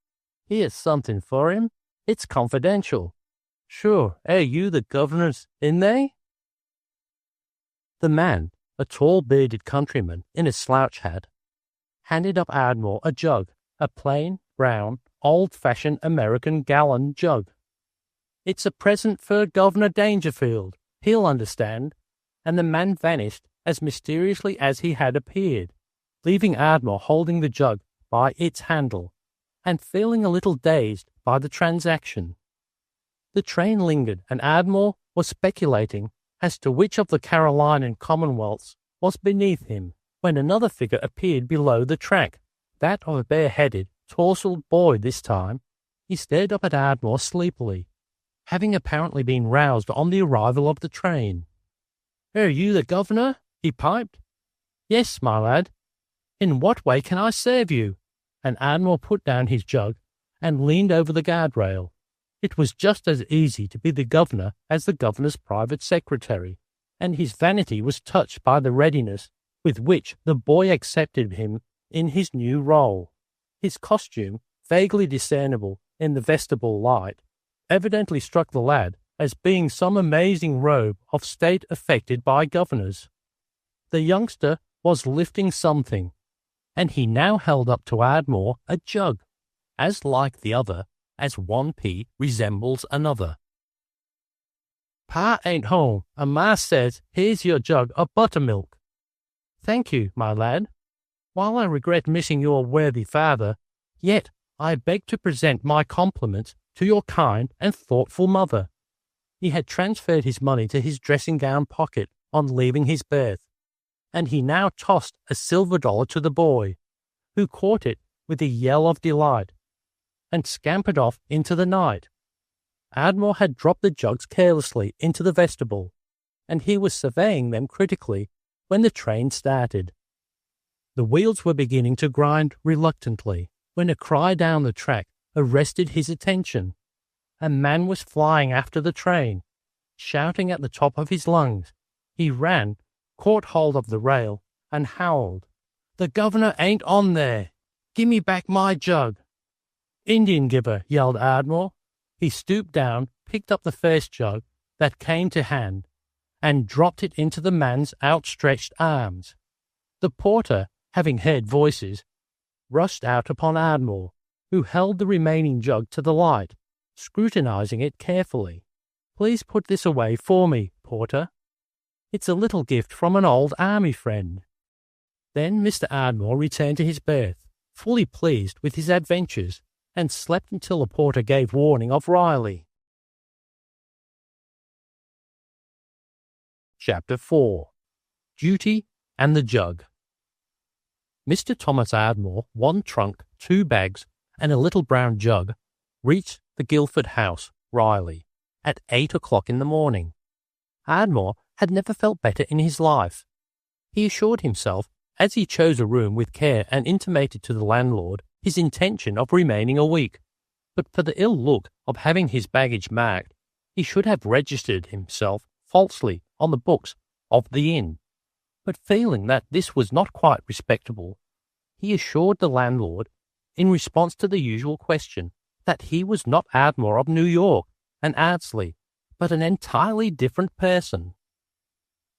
here's something for him. It's confidential. Sure, are you the governor's in they?" The man, a tall bearded countryman in a slouch hat, handed up Ardmore a jug, a plain, brown, old-fashioned American gallon jug. "It's a present for Governor Dangerfield. He'll understand." And the man vanished as mysteriously as he had appeared, leaving Ardmore holding the jug by its handle, and feeling a little dazed by the transaction. The train lingered, and Ardmore was speculating as to which of the Carolinian commonwealths was beneath him, when another figure appeared below the track, that of a bare-headed, tousled boy this time. He stared up at Ardmore sleepily, having apparently been roused on the arrival of the train. "Are you the governor?" he piped. "Yes, my lad. In what way can I serve you?" And Ardmore put down his jug and leaned over the guardrail. It was just as easy to be the governor as the governor's private secretary, and his vanity was touched by the readiness with which the boy accepted him in his new role. His costume, vaguely discernible in the vestibule light, evidently struck the lad as being some amazing robe of state affected by governors. The youngster was lifting something, and he now held up to Ardmore a jug, as like the other as one pea resembles another. "Pa ain't home, and Ma says here's your jug of buttermilk." "Thank you, my lad. While I regret missing your worthy father, yet I beg to present my compliments to your kind and thoughtful mother." He had transferred his money to his dressing-gown pocket on leaving his berth, and he now tossed a silver dollar to the boy, who caught it with a yell of delight and scampered off into the night. Ardmore had dropped the jugs carelessly into the vestibule, and he was surveying them critically when the train started. The wheels were beginning to grind reluctantly when a cry down the track arrested his attention. A man was flying after the train, shouting at the top of his lungs. He ran, caught hold of the rail, and howled, "The governor ain't on there! Gimme back my jug!" "Indian giver," yelled Ardmore. He stooped down, picked up the first jug that came to hand, and dropped it into the man's outstretched arms. The porter, having heard voices, rushed out upon Ardmore, who held the remaining jug to the light, scrutinizing it carefully. "Please put this away for me, porter. It's a little gift from an old army friend." Then Mr. Ardmore returned to his berth, fully pleased with his adventures, and slept until the porter gave warning of Riley. Chapter 4. Duty and the Jug. Mr. Thomas Ardmore, 1 trunk, 2 bags, and a little brown jug, reached the Guildford house, Riley, at 8 o'clock in the morning. Ardmore had never felt better in his life. He assured himself, as he chose a room with care and intimated to the landlord his intention of remaining a week. But for the ill look of having his baggage marked, he should have registered himself falsely on the books of the inn. But feeling that this was not quite respectable, he assured the landlord, in response to the usual question, that he was not Ardmore of New York and Ardsley, but an entirely different person.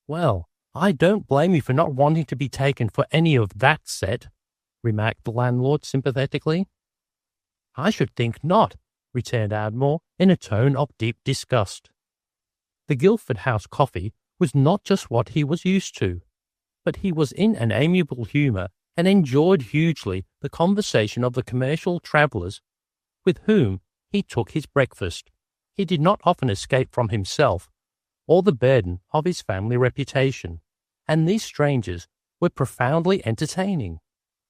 "Well, I don't blame you for not wanting to be taken for any of that set," remarked the landlord sympathetically. "I should think not," returned Ardmore in a tone of deep disgust. The Guildford House coffee was not just what he was used to, but he was in an amiable humour and enjoyed hugely the conversation of the commercial travellers with whom he took his breakfast. He did not often escape from himself or the burden of his family reputation, and these strangers were profoundly entertaining.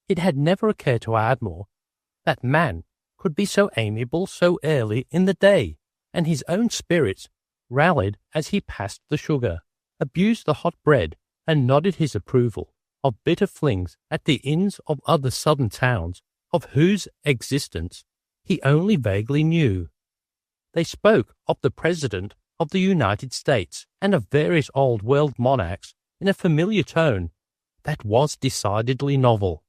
It had never occurred to Ardmore that man could be so amiable so early in the day, and his own spirits rallied as he passed the sugar, abused the hot bread, and nodded his approval of bitter flings at the inns of other southern towns of whose existence he only vaguely knew. They spoke of the President of the United States and of various old world monarchs in a familiar tone that was decidedly novel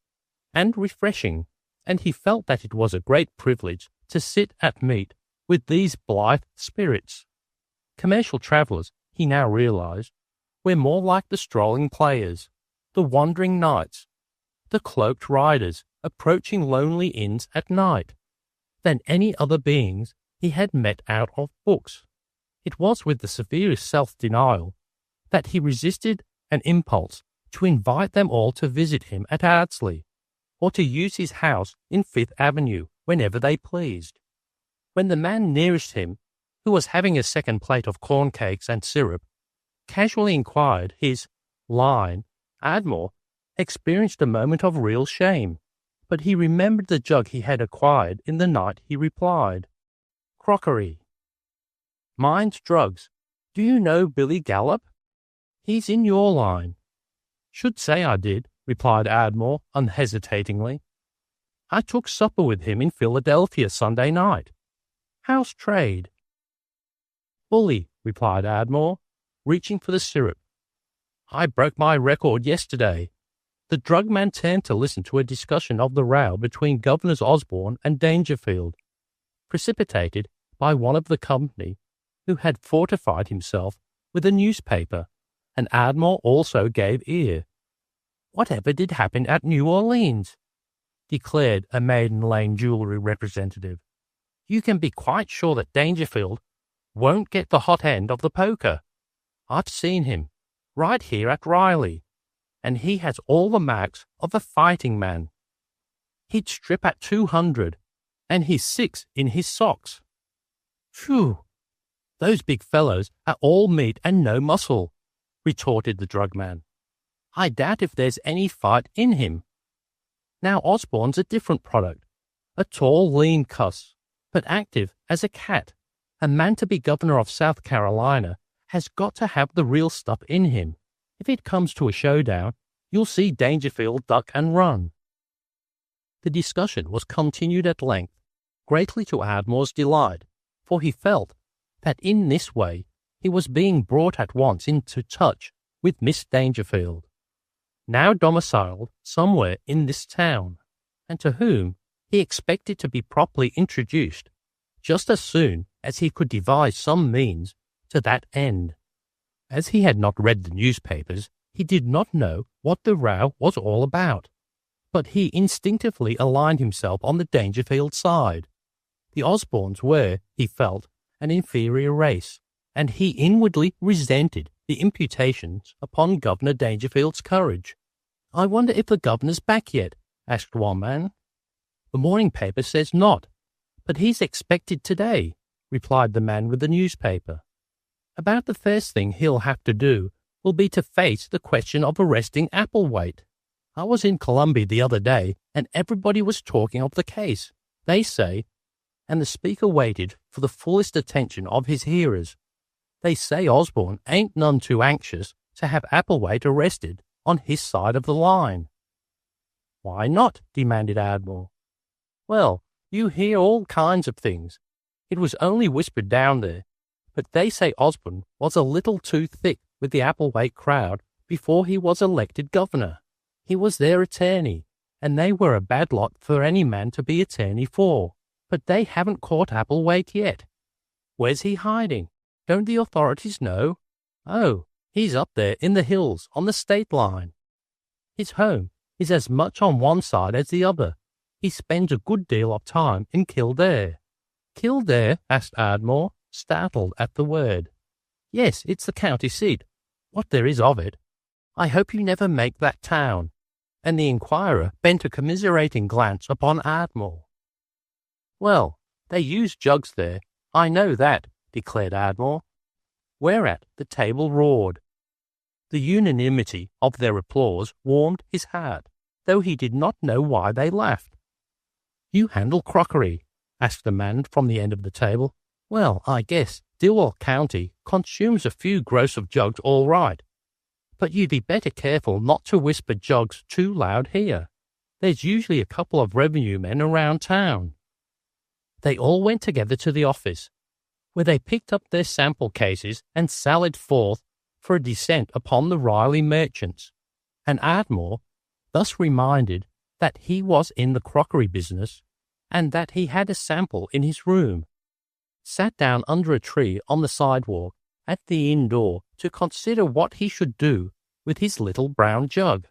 and refreshing, and he felt that it was a great privilege to sit at meat with these blithe spirits. Commercial travellers, he now realized, were more like the strolling players, the wandering knights, the cloaked riders approaching lonely inns at night, than any other beings he had met out of books. It was with the severest self-denial that he resisted an impulse to invite them all to visit him at Ardsley, or to use his house in Fifth Avenue whenever they pleased. When the man nearest him, who was having a second plate of corn cakes and syrup, casually inquired his line, Ardmore experienced a moment of real shame, but he remembered the jug he had acquired in the night he replied, "Crockery." "Mine's drugs. Do you know Billy Gallup? He's in your line." "Should say I did," replied Ardmore unhesitatingly. "I took supper with him in Philadelphia Sunday night. How's trade?" "Bully," replied Ardmore, reaching for the syrup. "I broke my record yesterday." The drug man turned to listen to a discussion of the row between Governors Osborne and Dangerfield, precipitated by one of the company who had fortified himself with a newspaper, and Ardmore also gave ear. "Whatever did happen at New Orleans?" declared a Maiden Lane jewellery representative. "You can be quite sure that Dangerfield won't get the hot end of the poker. I've seen him, right here at Riley." and he has all the marks of a fighting man. He'd strip at 200, and he's 6 in his socks. Phew! Those big fellows are all meat and no muscle, retorted the drug man. I doubt if there's any fight in him. Now Osborne's a different product, a tall, lean cuss, but active as a cat. A man to be governor of South Carolina has got to have the real stuff in him. If it comes to a showdown, you'll see Dangerfield duck and run. The discussion was continued at length, greatly to Ardmore's delight, for he felt that in this way he was being brought at once into touch with Miss Dangerfield, now domiciled somewhere in this town, and to whom he expected to be properly introduced just as soon as he could devise some means to that end. As he had not read the newspapers, he did not know what the row was all about, but he instinctively aligned himself on the Dangerfield side. The Osbornes were, he felt, an inferior race, and he inwardly resented the imputations upon Governor Dangerfield's courage. I wonder if the governor's back yet, asked one man. The morning paper says not, but he's expected today, replied the man with the newspaper. About the first thing he'll have to do will be to face the question of arresting Applewhite. I was in Columbia the other day, and everybody was talking of the case. They say, and the speaker waited for the fullest attention of his hearers, they say Osborne ain't none too anxious to have Applewhite arrested on his side of the line. Why not? Demanded Ardmore. Well, you hear all kinds of things. It was only whispered down there, but they say Osborne was a little too thick with the Applewhite crowd before he was elected governor. He was their attorney, and they were a bad lot for any man to be attorney for. But they haven't caught Applewhite yet. Where's he hiding? Don't the authorities know? Oh, he's up there in the hills on the state line. His home is as much on one side as the other. He spends a good deal of time in Kildare. Kildare? Asked Ardmore, startled at the word. Yes, it's the county seat, what there is of it. I hope you never make that town. And the inquirer bent a commiserating glance upon Ardmore. Well, they use jugs there, I know that, declared Ardmore, whereat the table roared. The unanimity of their applause warmed his heart, though he did not know why they laughed. You handle crockery? Asked the man from the end of the table. Well, I guess Dilwell County consumes a few gross of jugs all right, but you'd be better careful not to whisper jugs too loud here. There's usually a couple of revenue men around town. They all went together to the office, where they picked up their sample cases and sallied forth for a descent upon the Riley merchants, and Ardmore, thus reminded that he was in the crockery business and that he had a sample in his room, sat down under a tree on the sidewalk at the inn door to consider what he should do with his little brown jug.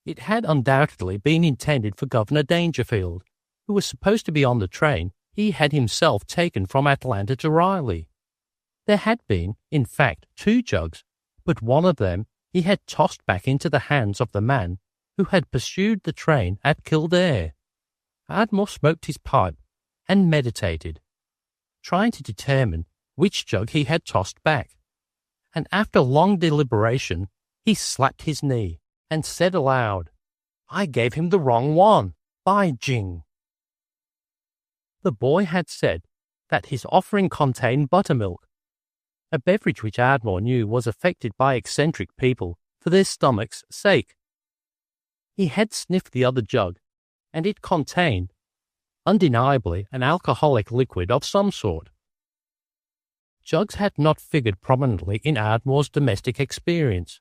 It had undoubtedly been intended for Governor Dangerfield, who was supposed to be on the train he had himself taken from Atlanta to Riley. There had been, in fact, 2 jugs, but one of them he had tossed back into the hands of the man who had pursued the train at Kildare. Ardmore smoked his pipe and meditated, trying to determine which jug he had tossed back, and after long deliberation he slapped his knee and said aloud, I gave him the wrong one, by jing. The boy had said that his offering contained buttermilk, a beverage which Ardmore knew was affected by eccentric people for their stomach's sake. He had sniffed the other jug, and it contained, undeniably, an alcoholic liquid of some sort. Jugs had not figured prominently in Ardmore's domestic experience,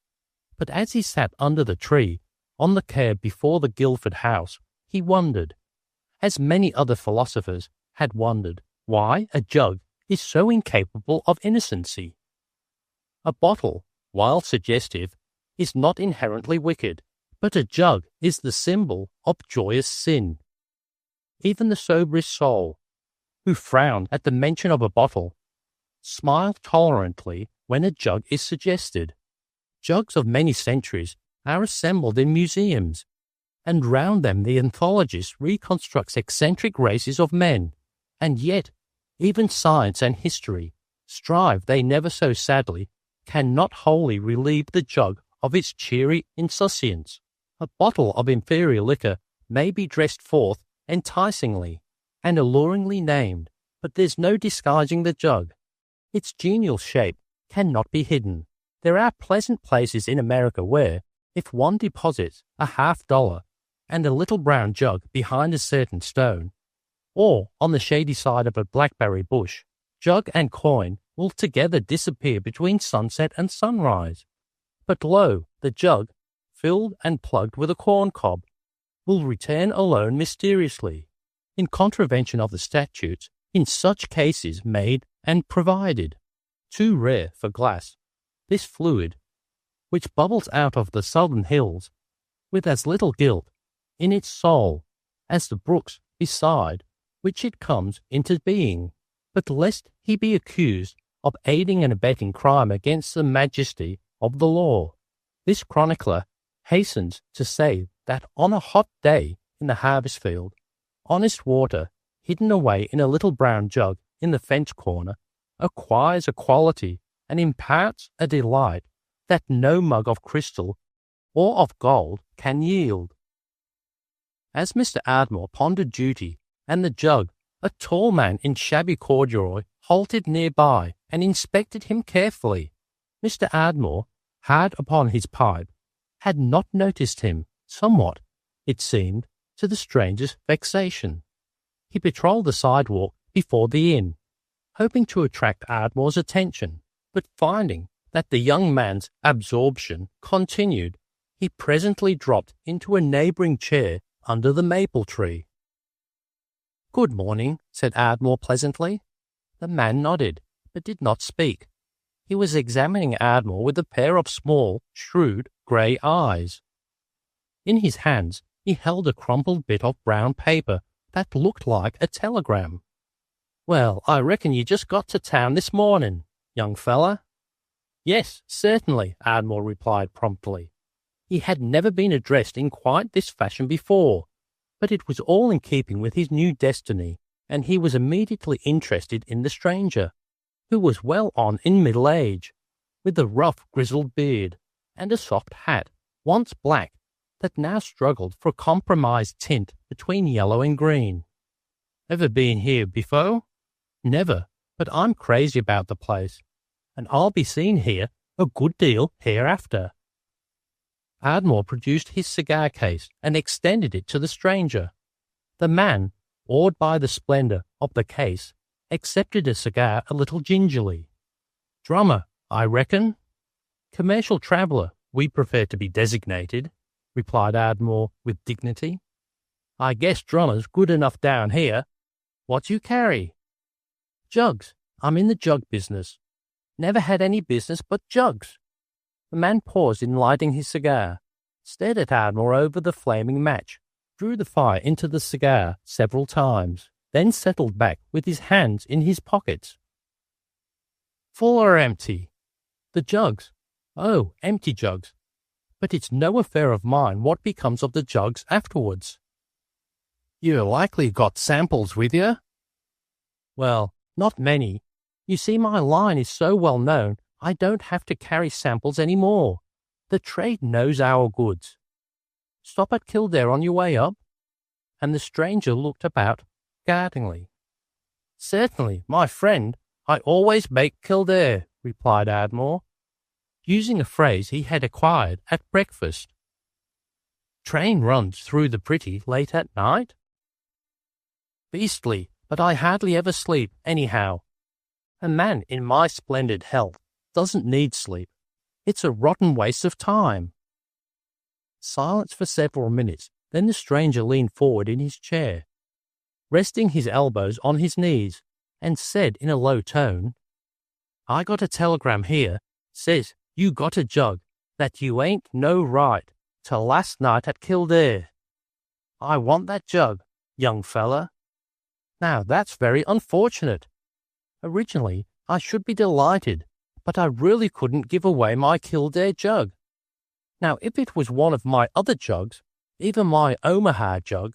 but as he sat under the tree, on the curb before the Guildford house, he wondered, as many other philosophers had wondered, why a jug is so incapable of innocency. A bottle, while suggestive, is not inherently wicked, but a jug is the symbol of joyous sin. Even the soberest soul, who frowned at the mention of a bottle, smile tolerantly when a jug is suggested. Jugs of many centuries are assembled in museums, and round them the anthologist reconstructs eccentric races of men, and yet even science and history, strive they never so sadly, cannot wholly relieve the jug of its cheery insouciance. A bottle of inferior liquor may be dressed forth enticingly and alluringly named, but there's no disguising the jug. Its genial shape cannot be hidden. There are pleasant places in America where, if one deposits $50 and a little brown jug behind a certain stone, or on the shady side of a blackberry bush, jug and coin will together disappear between sunset and sunrise. But lo, the jug, filled and plugged with a corn cob, will return alone mysteriously, in contravention of the statutes in such cases made and provided. Too rare for glass, this fluid, which bubbles out of the southern hills with as little guilt in its soul as the brooks beside which it comes into being. But lest he be accused of aiding and abetting crime against the majesty of the law, this chronicler hastens to say that on a hot day in the harvest field, honest water, hidden away in a little brown jug in the fence corner, acquires a quality and imparts a delight that no mug of crystal or of gold can yield. As Mr. Ardmore pondered duty and the jug, a tall man in shabby corduroy halted nearby and inspected him carefully. Mr. Ardmore, hard upon his pipe, had not noticed him, somewhat, it seemed, to the stranger's vexation. He patrolled the sidewalk before the inn, hoping to attract Ardmore's attention, but finding that the young man's absorption continued, he presently dropped into a neighbouring chair under the maple tree. "Good morning," said Ardmore pleasantly. The man nodded, but did not speak. He was examining Ardmore with a pair of small, shrewd, grey eyes. In his hands he held a crumpled bit of brown paper that looked like a telegram. "Well, I reckon you just got to town this morning, young fella." "Yes, certainly," Ardmore replied promptly. He had never been addressed in quite this fashion before, but it was all in keeping with his new destiny, and he was immediately interested in the stranger, who was well on in middle age, with a rough grizzled beard and a soft hat, once black, that now struggled for a compromised tint between yellow and green. "Ever been here before?" "Never, but I'm crazy about the place, and I'll be seen here a good deal hereafter." Ardmore produced his cigar case and extended it to the stranger. The man, awed by the splendour of the case, accepted a cigar a little gingerly. "Drummer, I reckon?" "Commercial traveller, we prefer to be designated," replied Ardmore with dignity. "I guess drummer's good enough down here. What do you carry?" "Jugs. I'm in the jug business. Never had any business but jugs." The man paused in lighting his cigar, stared at Ardmore over the flaming match, drew the fire into the cigar several times, then settled back with his hands in his pockets. "Full or empty?" "The jugs." "Oh, empty jugs. But it's no affair of mine what becomes of the jugs afterwards." "You likely got samples with you?" "Well, not many. You see, my line is so well known, I don't have to carry samples any more. The trade knows our goods. Stop at Kildare on your way up?" And the stranger looked about guardingly. "Certainly, my friend, I always make Kildare," replied Ardmore, using a phrase he had acquired at breakfast. "Train runs through the pretty late at night?" "Beastly, but I hardly ever sleep, anyhow. A man in my splendid health doesn't need sleep. It's a rotten waste of time." Silence for several minutes, then the stranger leaned forward in his chair, resting his elbows on his knees, and said in a low tone, "I got a telegram here, says you got a jug, that you ain't no right till last night at Kildare. I want that jug, young fella. Now that's very unfortunate. Originally I should be delighted, but I really couldn't give away my Kildare jug. Now, if it was one of my other jugs, even my Omaha jug,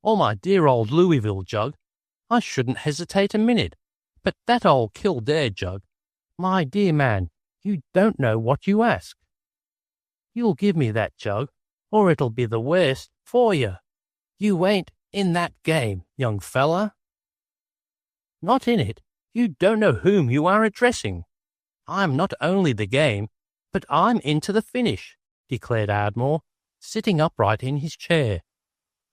or my dear old Louisville jug, I shouldn't hesitate a minute. But that old Kildare jug, my dear man, you don't know what you ask. You'll give me that jug, or it'll be the worst for you. You ain't in that game, young fella. Not in it. You don't know whom you are addressing. I'm not only the game, but I'm into the finish, declared Ardmore, sitting upright in his chair.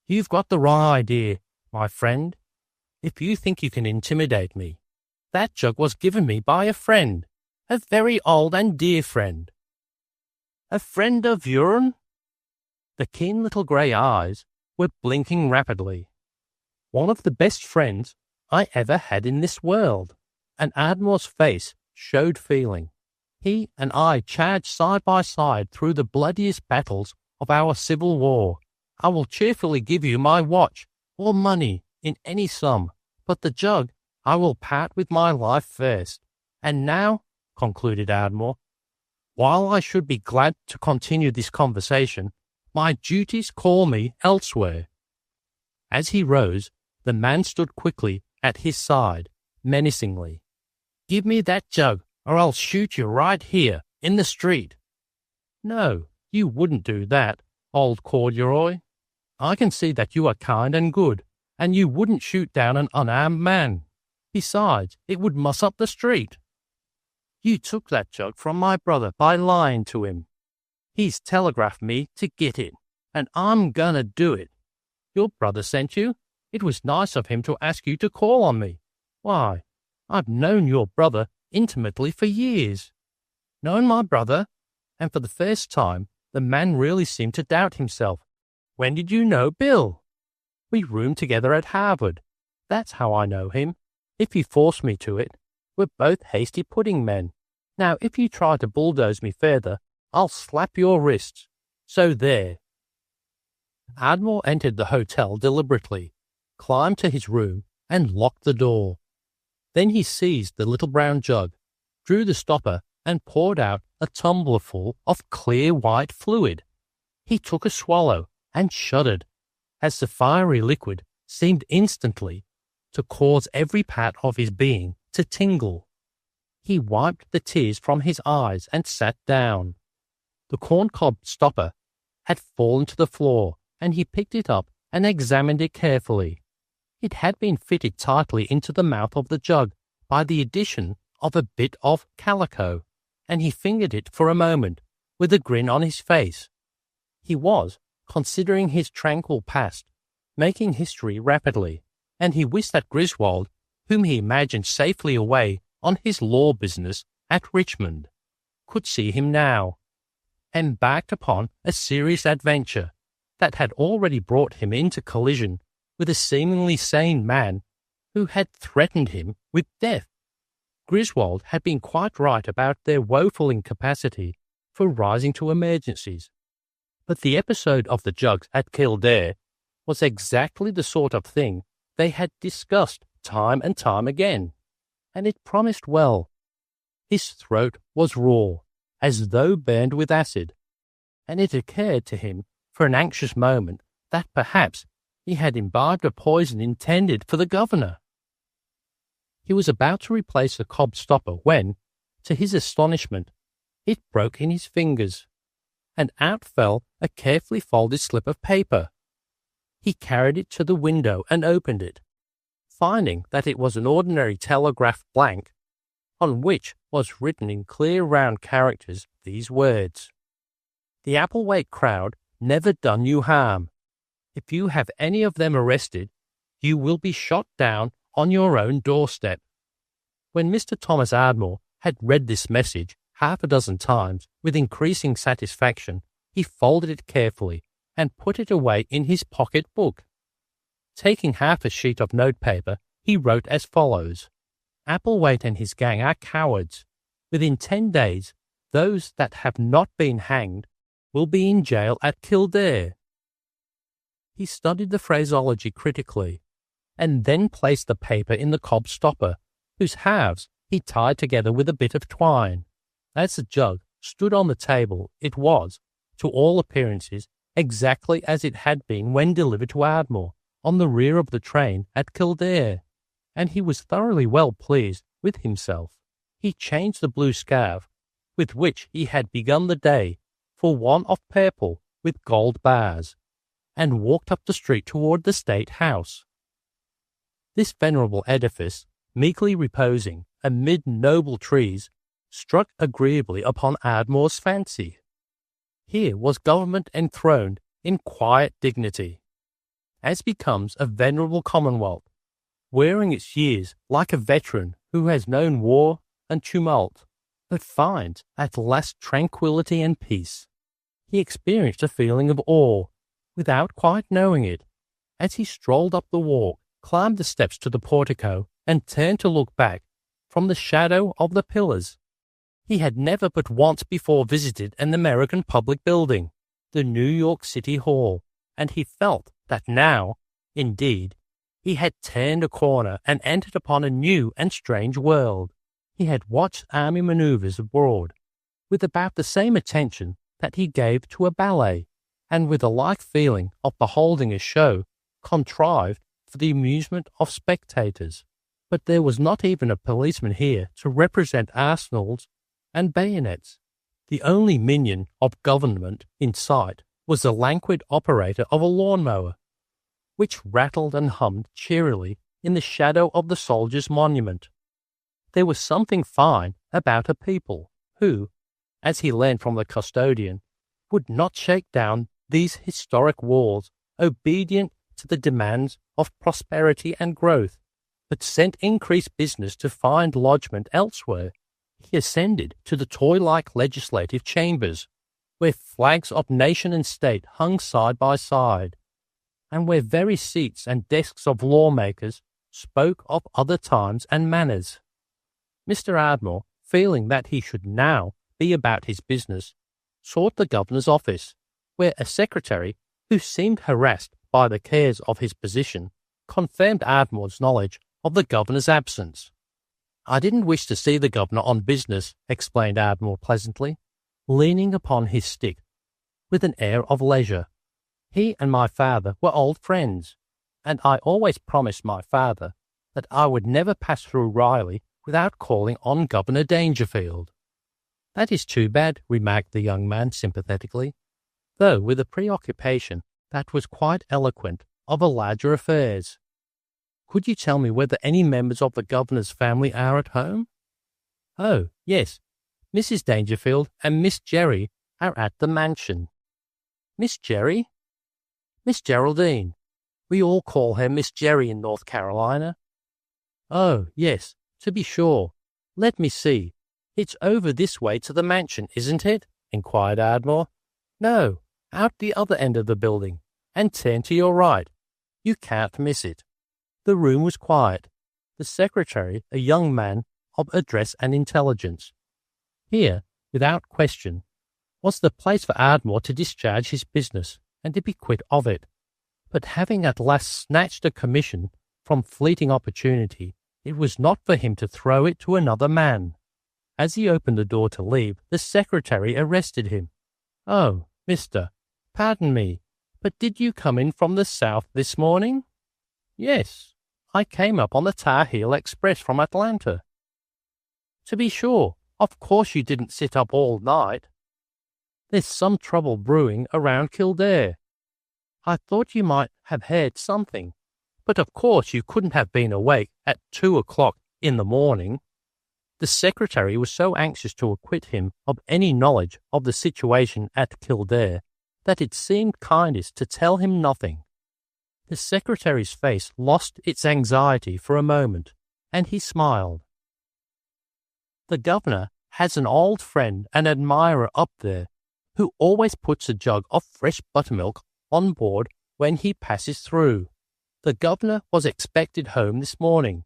You've got the wrong idea, my friend. If you think you can intimidate me, that jug was given me by a friend, a very old and dear friend. A friend of your'n? The keen little grey eyes were blinking rapidly. One of the best friends I ever had in this world, and Ardmore's face showed feeling. He and I charged side by side through the bloodiest battles of our Civil War. I will cheerfully give you my watch or money in any sum, but the jug I will part with my life first. And now, concluded Ardmore, while I should be glad to continue this conversation, my duties call me elsewhere. As he rose, the man stood quickly at his side, menacingly. Give me that jug, or I'll shoot you right here, in the street. No, you wouldn't do that, old corduroy. I can see that you are kind and good, and you wouldn't shoot down an unarmed man. Besides, it would muss up the street. You took that jug from my brother by lying to him. He's telegraphed me to get it, and I'm gonna do it. Your brother sent you? It was nice of him to ask you to call on me. Why, I've known your brother intimately for years. Known my brother? And for the first time, the man really seemed to doubt himself. When did you know Bill? We roomed together at Harvard. That's how I know him. If you force me to it, we're both hasty pudding men. Now, if you try to bulldoze me further, I'll slap your wrists. So there. Ardmore entered the hotel deliberately, climbed to his room, and locked the door. Then he seized the little brown jug, drew the stopper, and poured out a tumblerful of clear white fluid. He took a swallow and shuddered, as the fiery liquid seemed instantly to cause every part of his being to tingle. He wiped the tears from his eyes and sat down. The corncob stopper had fallen to the floor, and he picked it up and examined it carefully. It had been fitted tightly into the mouth of the jug by the addition of a bit of calico, and he fingered it for a moment with a grin on his face. He was, considering his tranquil past, making history rapidly, and he wished that Griswold, whom he imagined safely away on his law business at Richmond, could see him now, embarked upon a serious adventure that had already brought him into collision with a seemingly sane man who had threatened him with death. Griswold had been quite right about their woeful incapacity for rising to emergencies. But the episode of the jugs at Kildare was exactly the sort of thing they had discussed time and time again, and it promised well. His throat was raw, as though burned with acid, and it occurred to him for an anxious moment that perhaps he had imbibed a poison intended for the governor. He was about to replace the cob stopper when, to his astonishment, it broke in his fingers, and out fell a carefully folded slip of paper. He carried it to the window and opened it, finding that it was an ordinary telegraph blank, on which was written in clear round characters these words: "The Applewhite crowd never done you harm. If you have any of them arrested, you will be shot down on your own doorstep." When Mr. Thomas Ardmore had read this message half a dozen times with increasing satisfaction, he folded it carefully and put it away in his pocket book. Taking half a sheet of notepaper, he wrote as follows: "Applewhite and his gang are cowards. Within 10 days, those that have not been hanged will be in jail at Kildare." He studied the phraseology critically, and then placed the paper in the cob stopper, whose halves he tied together with a bit of twine. As the jug stood on the table, it was, to all appearances exactly as it had been when delivered to Ardmore on the rear of the train at Kildare, and he was thoroughly well pleased with himself. He changed the blue scarf with which he had begun the day for one of purple with gold bars, and walked up the street toward the State House. This venerable edifice, meekly reposing amid noble trees, struck agreeably upon Ardmore's fancy. Here was government enthroned in quiet dignity, as becomes a venerable commonwealth, wearing its years like a veteran who has known war and tumult, but finds at last tranquillity and peace. He experienced a feeling of awe, without quite knowing it, as he strolled up the walk, climbed the steps to the portico, and turned to look back from the shadow of the pillars. He had never but once before visited an American public building, the New York City Hall, and he felt that now, indeed, he had turned a corner and entered upon a new and strange world. He had watched army manoeuvres abroad with about the same attention that he gave to a ballet, and with a like feeling of beholding a show contrived for the amusement of spectators. But there was not even a policeman here to represent arsenals and bayonets. The only minion of government in sight was the languid operator of a lawn-mower, which rattled and hummed cheerily in the shadow of the soldiers' monument. There was something fine about a people who, as he learned from the custodian, would not shake down these historic walls obedient to the demands of prosperity and growth, but sent increased business to find lodgment elsewhere. He ascended to the toy-like legislative chambers, where flags of nation and state hung side by side, and where very seats and desks of lawmakers spoke of other times and manners. Mr. Ardmore, feeling that he should now be about his business, sought the governor's office, where a secretary, who seemed harassed by the cares of his position, confirmed Ardmore's knowledge of the governor's absence. "I didn't wish to see the governor on business," explained Ardmore pleasantly, leaning upon his stick with an air of leisure. "He and my father were old friends, and I always promised my father that I would never pass through Riley without calling on Governor Dangerfield." "That is too bad," remarked the young man sympathetically, though with a preoccupation that was quite eloquent of a larger affairs. "Could you tell me whether any members of the governor's family are at home?" "Oh, yes. Mrs. Dangerfield and Miss Jerry are at the mansion." "Miss Jerry?" "Miss Geraldine. We all call her Miss Jerry in North Carolina." "Oh, yes, to be sure. Let me see. It's over this way to the mansion, isn't it?" inquired Ardmore. "No, out the other end of the building, and turn to your right. You can't miss it." The room was quiet. The secretary, a young man of address and intelligence. Here, without question, was the place for Ardmore to discharge his business and to be quit of it. But having at last snatched a commission from fleeting opportunity, it was not for him to throw it to another man. As he opened the door to leave, the secretary arrested him. "Oh, mister, pardon me, but did you come in from the south this morning?" "Yes, I came up on the Tar Heel Express from Atlanta." "To be sure, of course you didn't sit up all night. There's some trouble brewing around Kildare. I thought you might have heard something, but of course you couldn't have been awake at 2 o'clock in the morning." The secretary was so anxious to acquit him of any knowledge of the situation at Kildare that it seemed kindest to tell him nothing. The secretary's face lost its anxiety for a moment, and he smiled. "The governor has an old friend and admirer up there who always puts a jug of fresh buttermilk on board when he passes through. The governor was expected home this morning,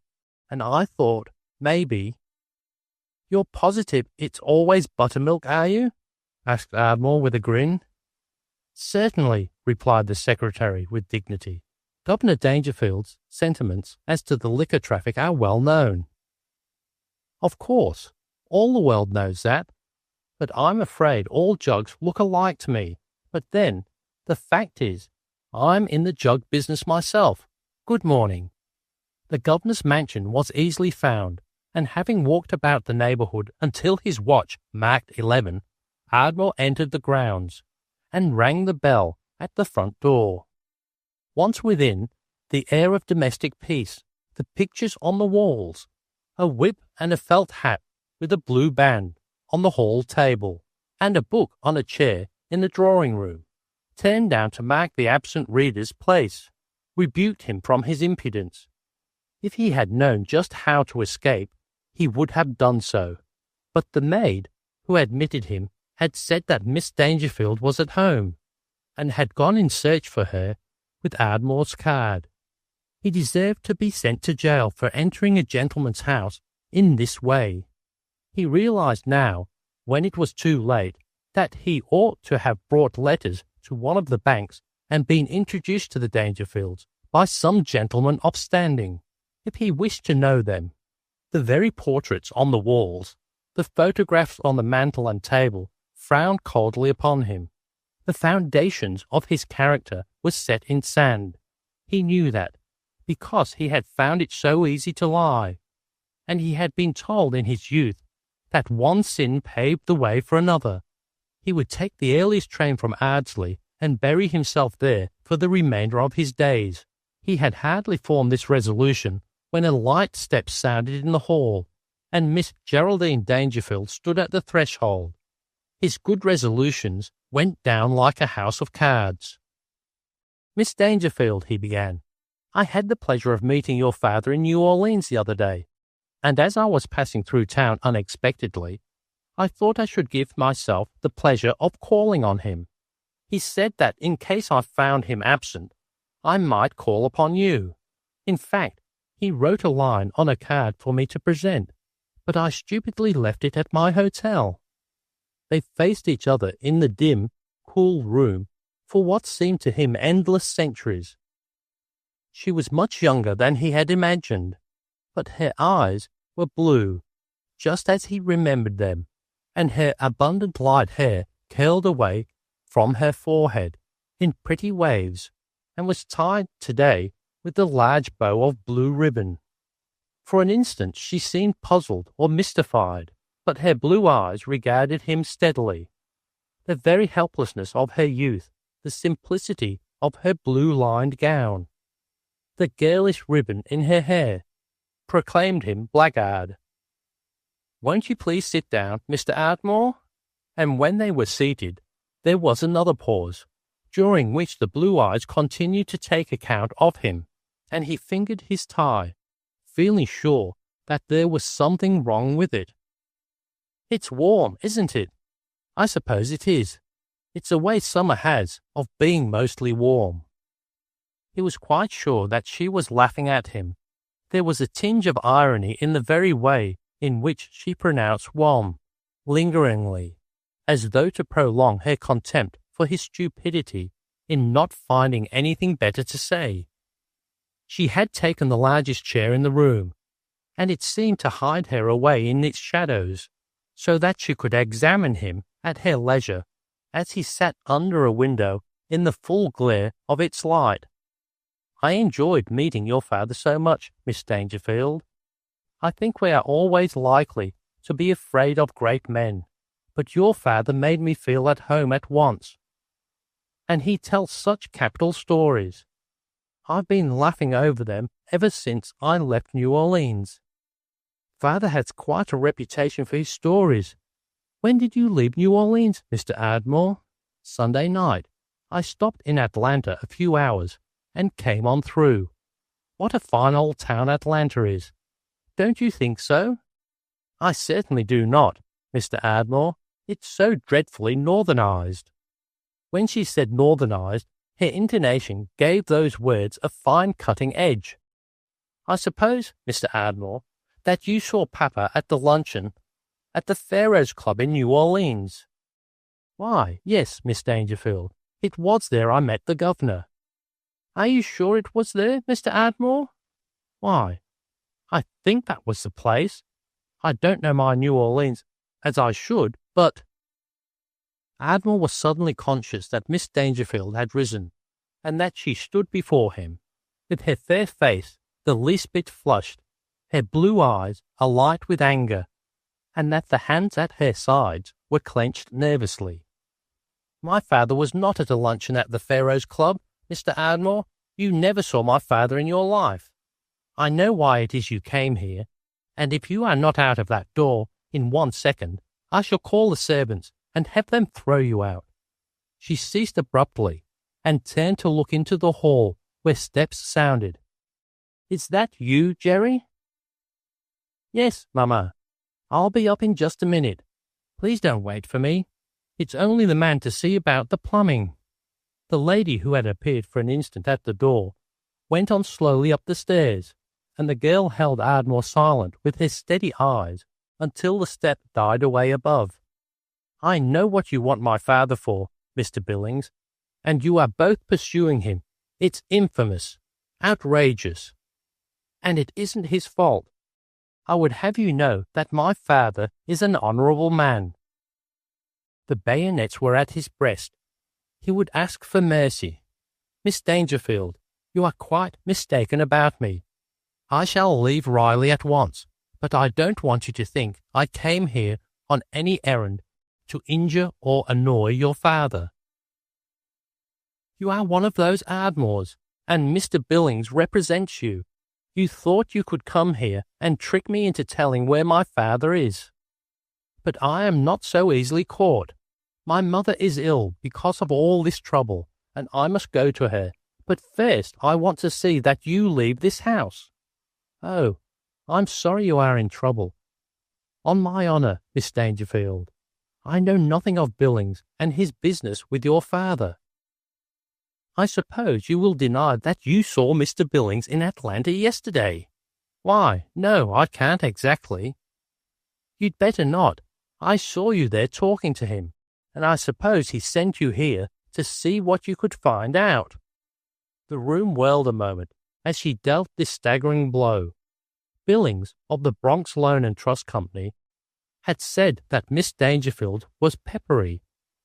and I thought maybe—" "You're positive it's always buttermilk, are you?" asked Ardmore with a grin. "Certainly," replied the secretary with dignity. "Governor Dangerfield's sentiments as to the liquor traffic are well known." "Of course, all the world knows that, but I'm afraid all jugs look alike to me. But then, the fact is, I'm in the jug business myself. Good morning." The governor's mansion was easily found, and having walked about the neighbourhood until his watch marked 11, Ardmore entered the grounds and rang the bell at the front door. Once within, the air of domestic peace, the pictures on the walls, a whip and a felt hat with a blue band on the hall table, and a book on a chair in the drawing-room, turned down to mark the absent reader's place, rebuked him from his impudence. If he had known just how to escape, he would have done so. But the maid who admitted him had said that Miss Dangerfield was at home, and had gone in search for her with Ardmore's card. He deserved to be sent to jail for entering a gentleman's house in this way. He realized now, when it was too late, that he ought to have brought letters to one of the banks and been introduced to the Dangerfields by some gentleman of standing, if he wished to know them. The very portraits on the walls, the photographs on the mantel and table, frowned coldly upon him. The foundations of his character were set in sand. He knew that, because he had found it so easy to lie, and he had been told in his youth that one sin paved the way for another. He would take the earliest train from Ardsley and bury himself there for the remainder of his days. He had hardly formed this resolution when a light step sounded in the hall, and Miss Geraldine Dangerfield stood at the threshold. His good resolutions went down like a house of cards. "Miss Dangerfield," he began, "I had the pleasure of meeting your father in New Orleans the other day, and as I was passing through town unexpectedly, I thought I should give myself the pleasure of calling on him. He said that in case I found him absent, I might call upon you. In fact, he wrote a line on a card for me to present, but I stupidly left it at my hotel." They faced each other in the dim, cool room for what seemed to him endless centuries. She was much younger than he had imagined, but her eyes were blue, just as he remembered them, and her abundant light hair curled away from her forehead in pretty waves, and was tied today with a large bow of blue ribbon. For an instant she seemed puzzled or mystified, but her blue eyes regarded him steadily. The very helplessness of her youth, the simplicity of her blue-lined gown, the girlish ribbon in her hair, proclaimed him blackguard. "Won't you please sit down, Mr. Ardmore?" And when they were seated, there was another pause, during which the blue eyes continued to take account of him, and he fingered his tie, feeling sure that there was something wrong with it. "It's warm, isn't it?" "I suppose it is. It's a way summer has of being mostly warm." He was quite sure that she was laughing at him. There was a tinge of irony in the very way in which she pronounced warm, lingeringly, as though to prolong her contempt for his stupidity in not finding anything better to say. She had taken the largest chair in the room, and it seemed to hide her away in its shadows, so that she could examine him at her leisure as he sat under a window in the full glare of its light. "I enjoyed meeting your father so much, Miss Dangerfield. I think we are always likely to be afraid of great men, but your father made me feel at home at once. And he tells such capital stories. I've been laughing over them ever since I left New Orleans. Father has quite a reputation for his stories. When did you leave New Orleans, Mr. Ardmore?" "Sunday night. I stopped in Atlanta a few hours and came on through. What a fine old town Atlanta is. Don't you think so?" "I certainly do not, Mr. Ardmore. It's so dreadfully northernized." When she said northernized, her intonation gave those words a fine cutting edge. "I suppose, Mr. Ardmore, that you saw Papa at the luncheon at the Pharaoh's Club in New Orleans." "Why, yes, Miss Dangerfield. It was there I met the governor." "Are you sure it was there, Mr. Ardmore?" "Why, I think that was the place. I don't know my New Orleans as I should, but—" Ardmore was suddenly conscious that Miss Dangerfield had risen, and that she stood before him, with her fair face the least bit flushed, her blue eyes alight with anger, and that the hands at her sides were clenched nervously. "My father was not at a luncheon at the Pharaoh's Club, Mr. Ardmore. You never saw my father in your life. I know why it is you came here, and if you are not out of that door in 1 second, I shall call the servants and have them throw you out." She ceased abruptly and turned to look into the hall where steps sounded. "Is that you, Jerry?" "Yes, Mamma. I'll be up in just a minute. Please don't wait for me. It's only the man to see about the plumbing." The lady who had appeared for an instant at the door went on slowly up the stairs, and the girl held Ardmore silent with her steady eyes until the step died away above. "I know what you want my father for, Mr. Billings, and you are both pursuing him. It's infamous, outrageous, and it isn't his fault. I would have you know that my father is an honourable man." The bayonets were at his breast. He would ask for mercy. "Miss Dangerfield, you are quite mistaken about me. I shall leave Riley at once, but I don't want you to think I came here on any errand to injure or annoy your father. You are one of those Ardmores, and Mr. Billings represents you. You thought you could come here and trick me into telling where my father is. But I am not so easily caught. My mother is ill because of all this trouble, and I must go to her. But first I want to see that you leave this house. Oh, I'm sorry you are in trouble. On my honour, Miss Dangerfield, I know nothing of Billings and his business with your father. I suppose you will deny that you saw Mr. Billings in Atlanta yesterday. Why, no, I can't exactly. You'd better not. I saw you there talking to him, and I suppose he sent you here to see what you could find out. The room whirled a moment as she dealt this staggering blow. Billings, of the Bronx Loan and Trust Company, had said that Miss Dangerfield was peppery,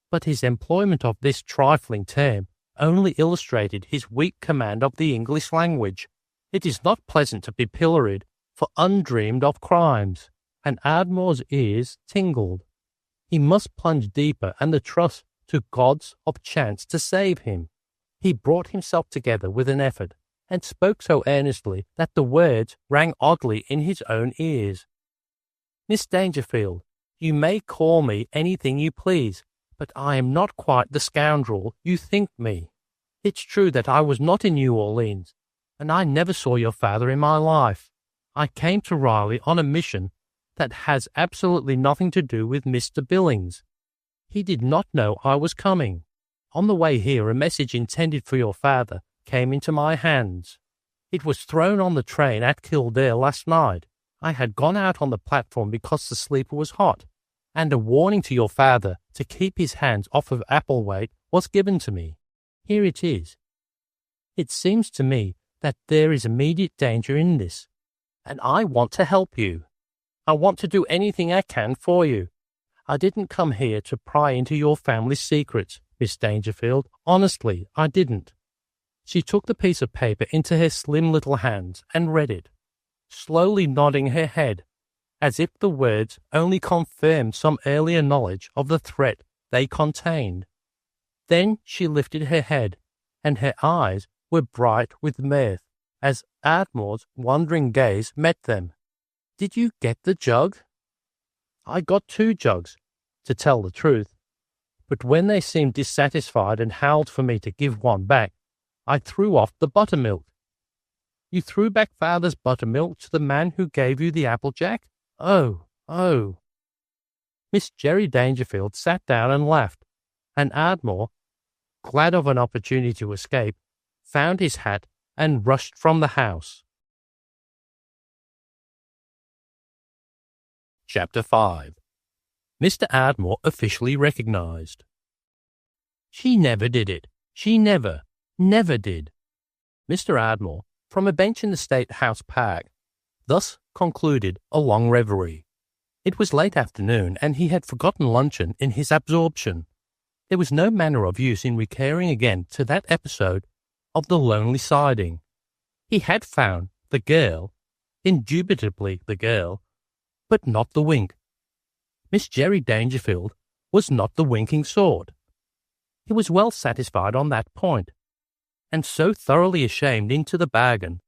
but his employment of this trifling term only illustrated his weak command of the English language. It is not pleasant to be pilloried for undreamed-of crimes, and Ardmore's ears tingled. He must plunge deeper and the trust to gods of chance to save him. He brought himself together with an effort, and spoke so earnestly that the words rang oddly in his own ears. Miss Dangerfield, you may call me anything you please, but I am not quite the scoundrel you think me. It's true that I was not in New Orleans, and I never saw your father in my life. I came to Riley on a mission that has absolutely nothing to do with Mr. Billings. He did not know I was coming. On the way here, a message intended for your father came into my hands. It was thrown on the train at Kildare last night. I had gone out on the platform because the sleeper was hot, and a warning to your father to keep his hands off of Applewhite was given to me. Here it is. It seems to me that there is immediate danger in this, and I want to help you. I want to do anything I can for you. I didn't come here to pry into your family's secrets, Miss Dangerfield. Honestly, I didn't. She took the piece of paper into her slim little hands and read it, slowly nodding her head, as if the words only confirmed some earlier knowledge of the threat they contained. Then she lifted her head, and her eyes were bright with mirth as Ardmore's wondering gaze met them. Did you get the jug? I got 2 jugs, to tell the truth, but when they seemed dissatisfied and howled for me to give one back, I threw off the buttermilk. You threw back father's buttermilk to the man who gave you the applejack? Oh, oh. Miss Jerry Dangerfield sat down and laughed, and Ardmore, glad of an opportunity to escape, found his hat and rushed from the house. Chapter 5. Mr. Ardmore officially recognized. She never did it. She never did. Mr. Ardmore, from a bench in the State House Park, thus concluded a long reverie. It was late afternoon, and he had forgotten luncheon in his absorption. There was no manner of use in recurring again to that episode of the lonely siding. He had found the girl, indubitably the girl, but not the wink. Miss Jerry Dangerfield was not the winking sort. He was well satisfied on that point, and so thoroughly ashamed into the bargain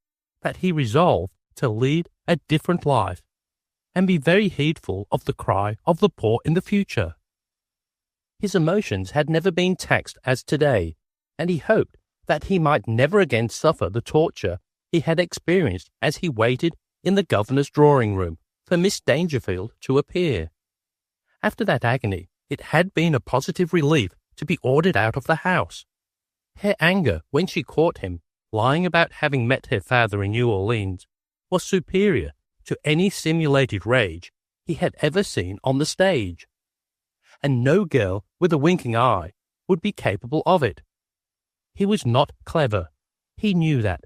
that he resolved to lead a different life and be very heedful of the cry of the poor in the future. His emotions had never been taxed as today, and he hoped that he might never again suffer the torture he had experienced as he waited in the governor's drawing-room for Miss Dangerfield to appear. After that agony, it had been a positive relief to be ordered out of the house. Her anger when she caught him lying about having met her father in New Orleans was superior to any simulated rage he had ever seen on the stage, and no girl with a winking eye would be capable of it. He was not clever, he knew that,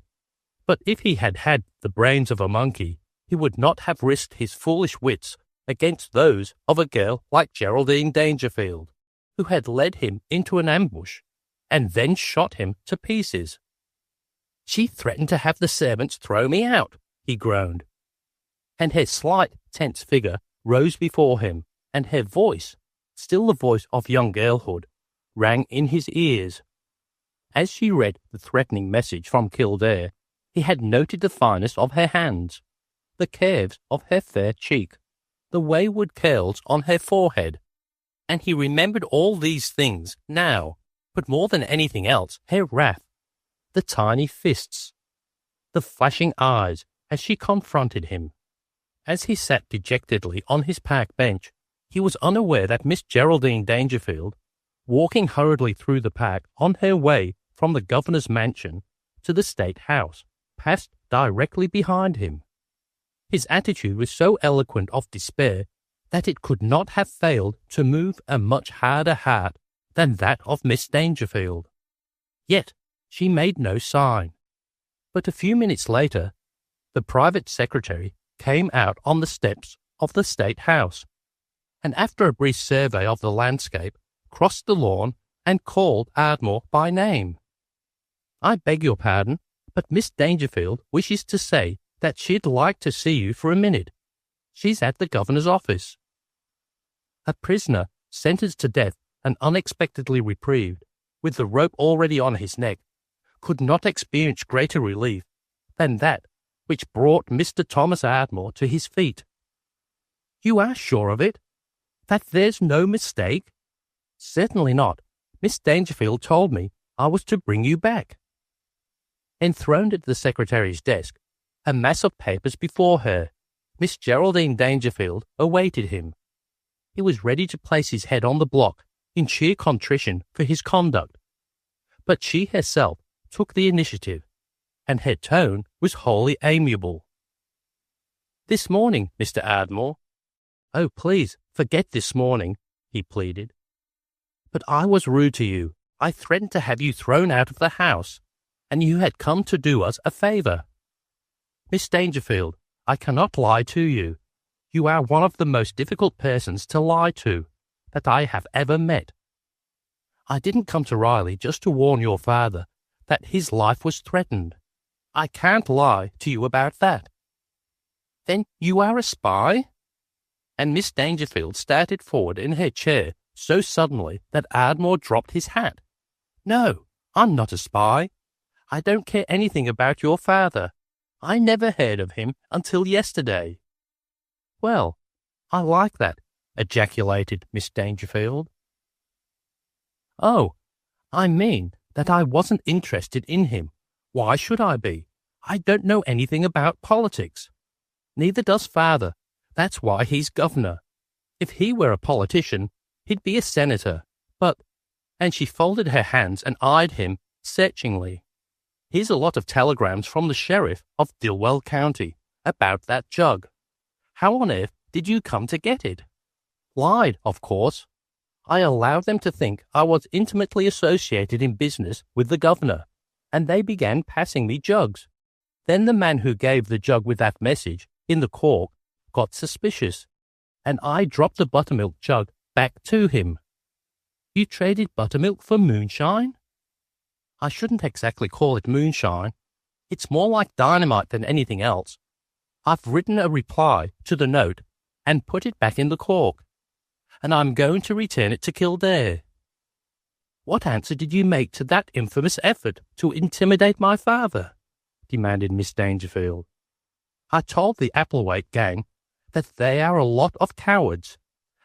but if he had had the brains of a monkey, he would not have risked his foolish wits against those of a girl like Geraldine Dangerfield, who had led him into an ambush and then shot him to pieces. She threatened to have the servants throw me out, he groaned, and her slight, tense figure rose before him, and her voice, still the voice of young girlhood, rang in his ears. As she read the threatening message from Kildare, he had noted the fineness of her hands, the curves of her fair cheek, the wayward curls on her forehead, and he remembered all these things now, but more than anything else, her wrath, the tiny fists, the flashing eyes as she confronted him. As he sat dejectedly on his park bench, he was unaware that Miss Geraldine Dangerfield, walking hurriedly through the park on her way from the governor's mansion to the state house, passed directly behind him. His attitude was so eloquent of despair that it could not have failed to move a much harder heart than that of Miss Dangerfield. Yet she made no sign. But a few minutes later, the private secretary came out on the steps of the State House, and after a brief survey of the landscape, crossed the lawn and called Ardmore by name. "I beg your pardon, but Miss Dangerfield wishes to say that she'd like to see you for a minute. She's at the governor's office." A prisoner sentenced to death and unexpectedly reprieved, with the rope already on his neck, could not experience greater relief than that which brought Mr. Thomas Ardmore to his feet. "You are sure of it? That there's no mistake?" "Certainly not. Miss Dangerfield told me I was to bring you back." Enthroned at the secretary's desk, a mass of papers before her, Miss Geraldine Dangerfield awaited him. He was ready to place his head on the block in sheer contrition for his conduct, but she herself took the initiative, and her tone was wholly amiable. "This morning, Mr. Ardmore." "Oh, please, forget this morning," he pleaded. "But I was rude to you. I threatened to have you thrown out of the house, and you had come to do us a favour. Miss Dangerfield, I cannot lie to you. You are one of the most difficult persons to lie to that I have ever met. I didn't come to Riley just to warn your father that his life was threatened. I can't lie to you about that." "Then you are a spy?" And Miss Dangerfield started forward in her chair so suddenly that Ardmore dropped his hat. "No, I'm not a spy. I don't care anything about your father. I never heard of him until yesterday." "Well, I like that," ejaculated Miss Dangerfield. "Oh, I mean that I wasn't interested in him. Why should I be? I don't know anything about politics. Neither does father. That's why he's governor. If he were a politician, he'd be a senator. But—" and she folded her hands and eyed him searchingly. "Here's a lot of telegrams from the sheriff of Dilwell County about that jug. How on earth did you come to get it?" "Lied, of course. I allowed them to think I was intimately associated in business with the governor, and they began passing me jugs. Then the man who gave the jug with that message in the cork got suspicious, and I dropped the buttermilk jug back to him." You traded buttermilk for moonshine? I shouldn't exactly call it moonshine. It's more like dynamite than anything else. I've written a reply to the note and put it back in the cork, and I'm going to return it to Kildare. What answer did you make to that infamous effort to intimidate my father? Demanded Miss Dangerfield. I told the Applewhite gang that they are a lot of cowards,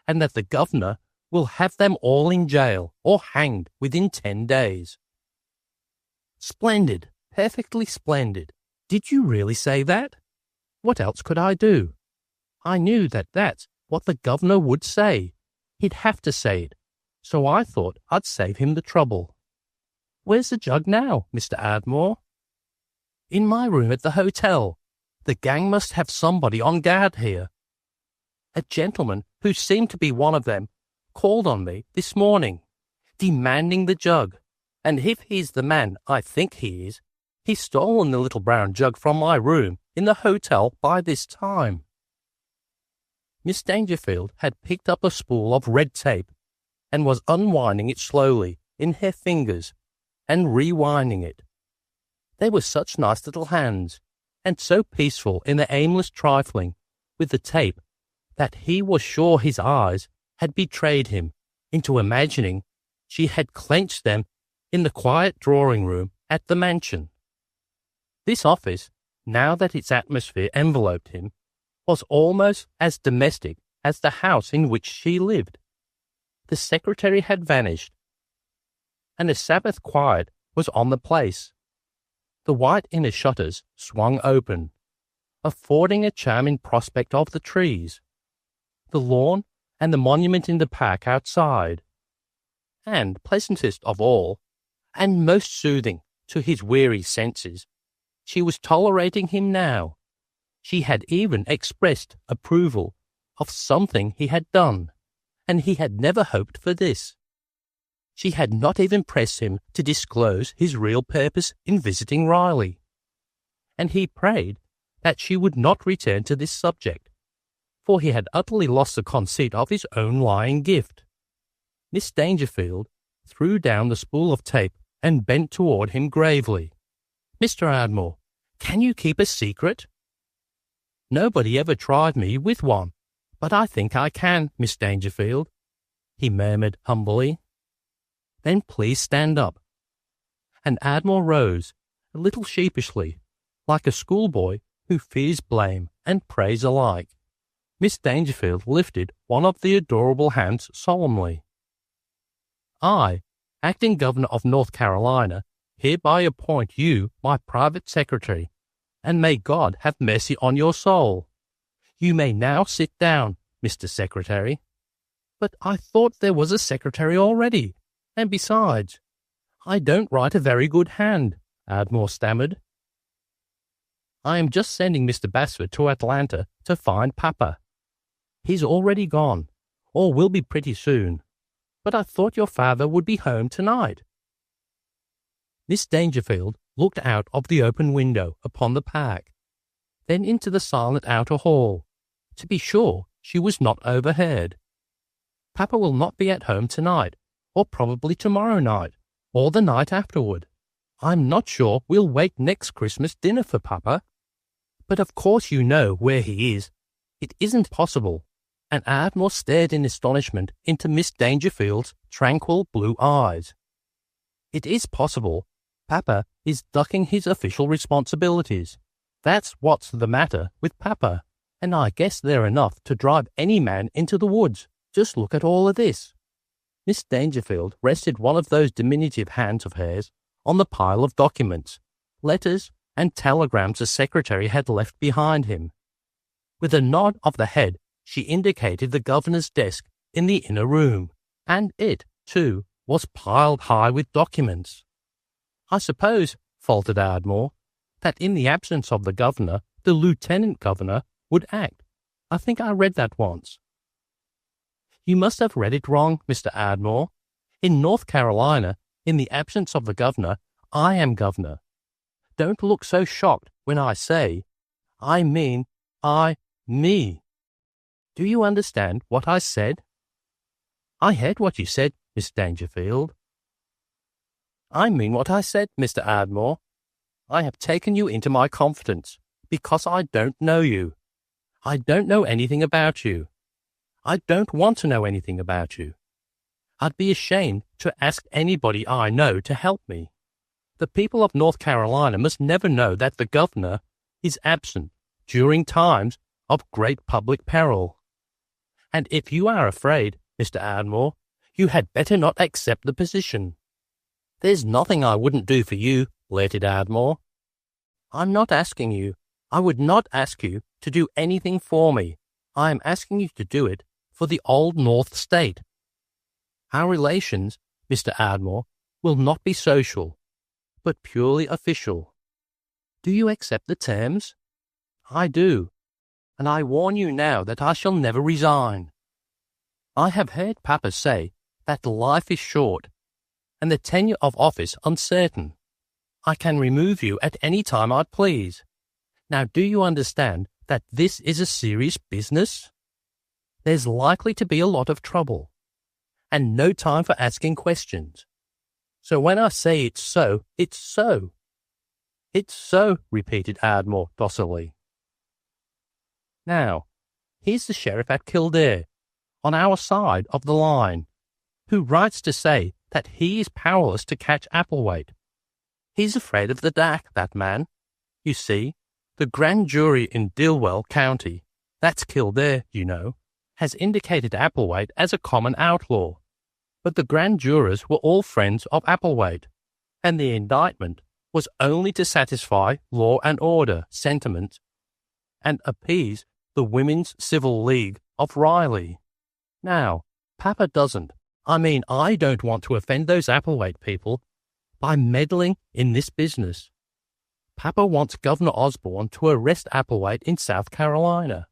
and that the governor will have them all in jail or hanged within 10 days. Splendid, perfectly splendid. Did you really say that? What else could I do? I knew that that's what the governor would say. He'd have to say it, so I thought I'd save him the trouble. Where's the jug now, Mr. Ardmore? In my room at the hotel. The gang must have somebody on guard here. A gentleman who seemed to be one of them called on me this morning, demanding the jug, and if he's the man I think he is, he's stolen the little brown jug from my room in the hotel by this time. Miss Dangerfield had picked up a spool of red tape and was unwinding it slowly in her fingers and rewinding it. They were such nice little hands, and so peaceful in their aimless trifling with the tape that he was sure his eyes had betrayed him into imagining she had clenched them in the quiet drawing-room at the mansion. This office, now that its atmosphere enveloped him, was almost as domestic as the house in which she lived. The secretary had vanished, and a Sabbath quiet was on the place. The white inner shutters swung open, affording a charming prospect of the trees, the lawn, and the monument in the park outside. And pleasantest of all, and most soothing to his weary senses, she was tolerating him now. She had even expressed approval of something he had done, and he had never hoped for this. She had not even pressed him to disclose his real purpose in visiting Riley, and he prayed that she would not return to this subject, for he had utterly lost the conceit of his own lying gift. Miss Dangerfield threw down the spool of tape and bent toward him gravely. Mr. Ardmore, can you keep a secret? Nobody ever tried me with one, but I think I can, Miss Dangerfield, he murmured humbly. Then please stand up. And Ardmore rose, a little sheepishly, like a schoolboy who fears blame and praise alike. Miss Dangerfield lifted one of the adorable hands solemnly. I, acting governor of North Carolina, hereby appoint you my private secretary, and may God have mercy on your soul. You may now sit down, Mr. Secretary. But I thought there was a secretary already, and besides, I don't write a very good hand, Ardmore stammered. I am just sending Mr. Basford to Atlanta to find Papa. He's already gone, or will be pretty soon, but I thought your father would be home tonight. Miss Dangerfield looked out of the open window upon the park, then into the silent outer hall, to be sure she was not overheard. Papa will not be at home tonight, or probably tomorrow night, or the night afterward. I'm not sure we'll wait next Christmas dinner for Papa. But of course you know where he is. It isn't possible. And Ardmore stared in astonishment into Miss Dangerfield's tranquil blue eyes. It is possible. Papa is ducking his official responsibilities. That's what's the matter with Papa. And I guess they're enough to drive any man into the woods. Just look at all of this. Miss Dangerfield rested one of those diminutive hands of hers on the pile of documents, letters, and telegrams the secretary had left behind him. With a nod of the head, she indicated the governor's desk in the inner room, and it, too, was piled high with documents. I suppose, faltered Ardmore, that in the absence of the governor, the lieutenant governor would act. I think I read that once. You must have read it wrong, Mr. Ardmore. In North Carolina, in the absence of the governor, I am governor. Don't look so shocked when I say, I mean, me. Do you understand what I said? I heard what you said, Miss Dangerfield. I mean what I said, Mr. Ardmore. I have taken you into my confidence because I don't know you. I don't know anything about you. I don't want to know anything about you. I'd be ashamed to ask anybody I know to help me. The people of North Carolina must never know that the governor is absent during times of great public peril. And if you are afraid, Mr. Ardmore, you had better not accept the position. There's nothing I wouldn't do for you, blurted Ardmore. I'm not asking you. I would not ask you to do anything for me. I am asking you to do it for the old North State. Our relations, Mr. Ardmore, will not be social, but purely official. Do you accept the terms? I do, and I warn you now that I shall never resign. I have heard Papa say that life is short, and the tenure of office uncertain. I can remove you at any time I please. Now do you understand that this is a serious business? There's likely to be a lot of trouble, and no time for asking questions. So when I say it's so, it's so. It's so, repeated Ardmore docilely. Now, here's the sheriff at Kildare, on our side of the line, who writes to say that he is powerless to catch Applewhite. He's afraid of the dark, that man. You see, the grand jury in Dilwell County, that's Kildare, you know, has indicated Applewhite as a common outlaw. But the grand jurors were all friends of Applewhite, and the indictment was only to satisfy law and order sentiments and appease the Women's Civil League of Riley. Now, Papa doesn't. I don't want to offend those Applewhite people by meddling in this business. Papa wants Governor Osborne to arrest Applewhite in South Carolina.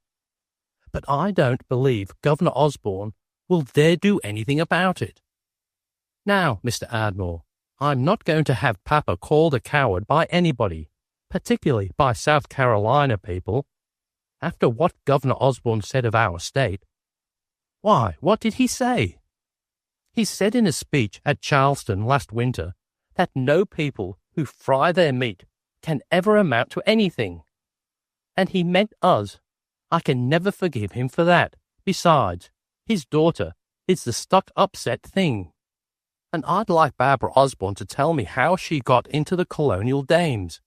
But I don't believe Governor Osborne will dare do anything about it. Now, Mr. Ardmore, I'm not going to have Papa called a coward by anybody, particularly by South Carolina people, after what Governor Osborne said of our state. Why, what did he say? He said in a speech at Charleston last winter that no people who fry their meat can ever amount to anything. And he meant us. I can never forgive him for that. Besides, his daughter is the stuck-upset thing. And I'd like Barbara Osborne to tell me how she got into the Colonial Dames,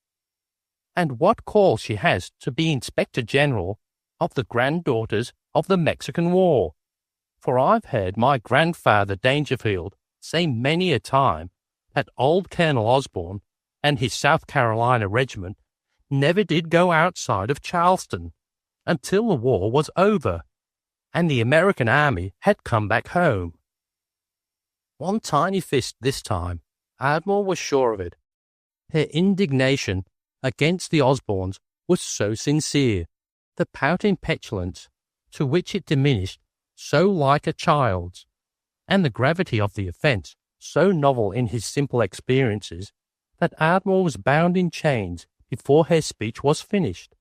and what call she has to be Inspector General of the granddaughters of the Mexican War. For I've heard my grandfather Dangerfield say many a time that old Colonel Osborne and his South Carolina regiment never did go outside of Charleston until the war was over and the American army had come back home. One tiny fist this time. Ardmore was sure of it. Her indignation against the Osbornes was so sincere, the pouting petulance to which it diminished so like a child's, and the gravity of the offence so novel in his simple experiences, that Ardmore was bound in chains before her speech was finished.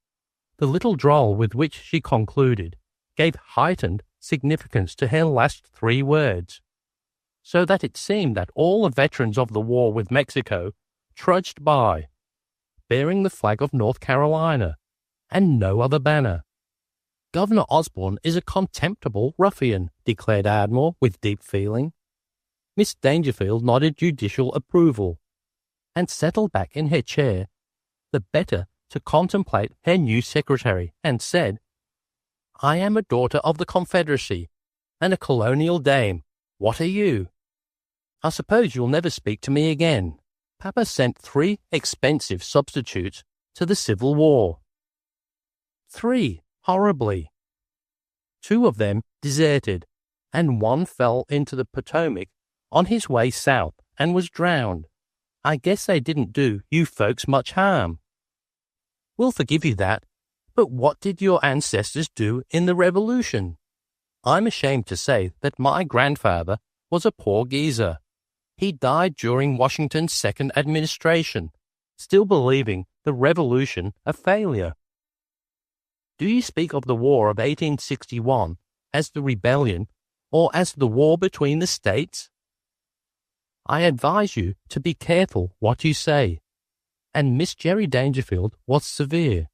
The little droll with which she concluded gave heightened significance to her last three words, so that it seemed that all the veterans of the war with Mexico trudged by, bearing the flag of North Carolina, and no other banner. Governor Osborne is a contemptible ruffian, declared Ardmore with deep feeling. Miss Dangerfield nodded judicial approval, and settled back in her chair, the better to contemplate her new secretary, and said, I am a daughter of the Confederacy, and a colonial dame. What are you? I suppose you'll never speak to me again. Papa sent 3 expensive substitutes to the Civil War. 3, horribly. 2 of them deserted, and 1 fell into the Potomac on his way south and was drowned. I guess they didn't do you folks much harm. We'll forgive you that, but what did your ancestors do in the Revolution? I'm ashamed to say that my grandfather was a poor geezer. He died during Washington's second administration, still believing the Revolution a failure. Do you speak of the War of 1861 as the rebellion, or as the war between the states? I advise you to be careful what you say. And Miss Jerry Dangerfield was severe.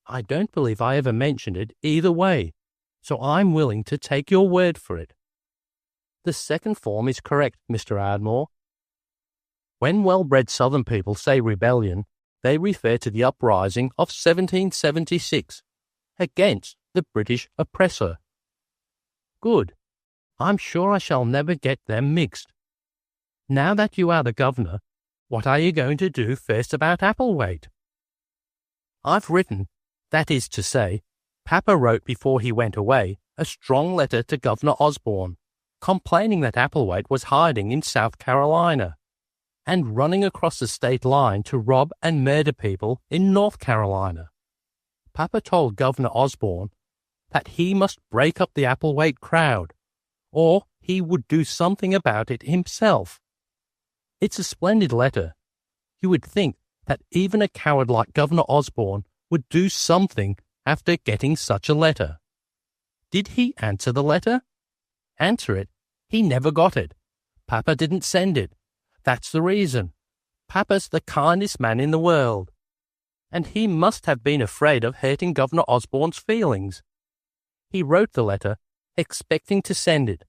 I don't believe I ever mentioned it either way, so I'm willing to take your word for it. The second form is correct, Mr. Ardmore. When well-bred Southern people say rebellion, they refer to the uprising of 1776 against the British oppressor. Good. I'm sure I shall never get them mixed. Now that you are the governor, what are you going to do first about Applewhite? I've written, that is to say, Papa wrote before he went away a strong letter to Governor Osborne, complaining that Applewhite was hiding in South Carolina and running across the state line to rob and murder people in North Carolina. Papa told Governor Osborne that he must break up the Applewhite crowd, or he would do something about it himself. It's a splendid letter. You would think that even a coward like Governor Osborne would do something after getting such a letter. Did he answer the letter? Answer it? He never got it. Papa didn't send it. That's the reason. Papa's the kindest man in the world. And he must have been afraid of hurting Governor Osborne's feelings. He wrote the letter, expecting to send it.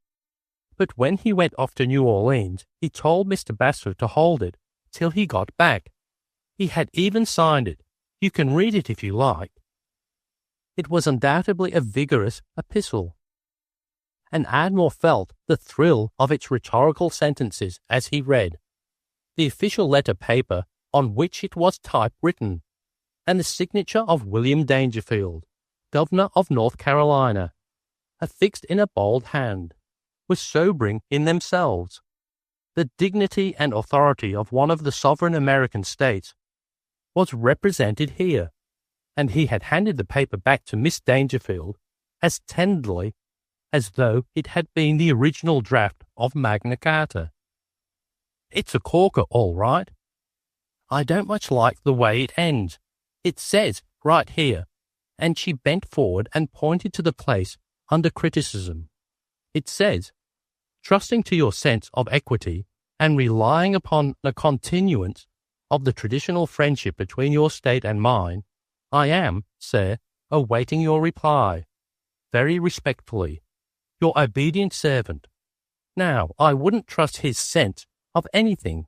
But when he went off to New Orleans, he told Mr. Basford to hold it till he got back. He had even signed it. You can read it if you like. It was undoubtedly a vigorous epistle, and Ardmore felt the thrill of its rhetorical sentences as he read the official letter paper on which it was typewritten, and the signature of William Dangerfield, Governor of North Carolina, affixed in a bold hand, were sobering in themselves. The dignity and authority of one of the sovereign American states was represented here, and he had handed the paper back to Miss Dangerfield as tenderly as though it had been the original draft of Magna Carta. It's a corker, all right. I don't much like the way it ends. It says, right here, and she bent forward and pointed to the place under criticism. It says, trusting to your sense of equity and relying upon the continuance of the traditional friendship between your state and mine, I am, sir, awaiting your reply. Very respectfully, your obedient servant. Now, I wouldn't trust his sense of anything,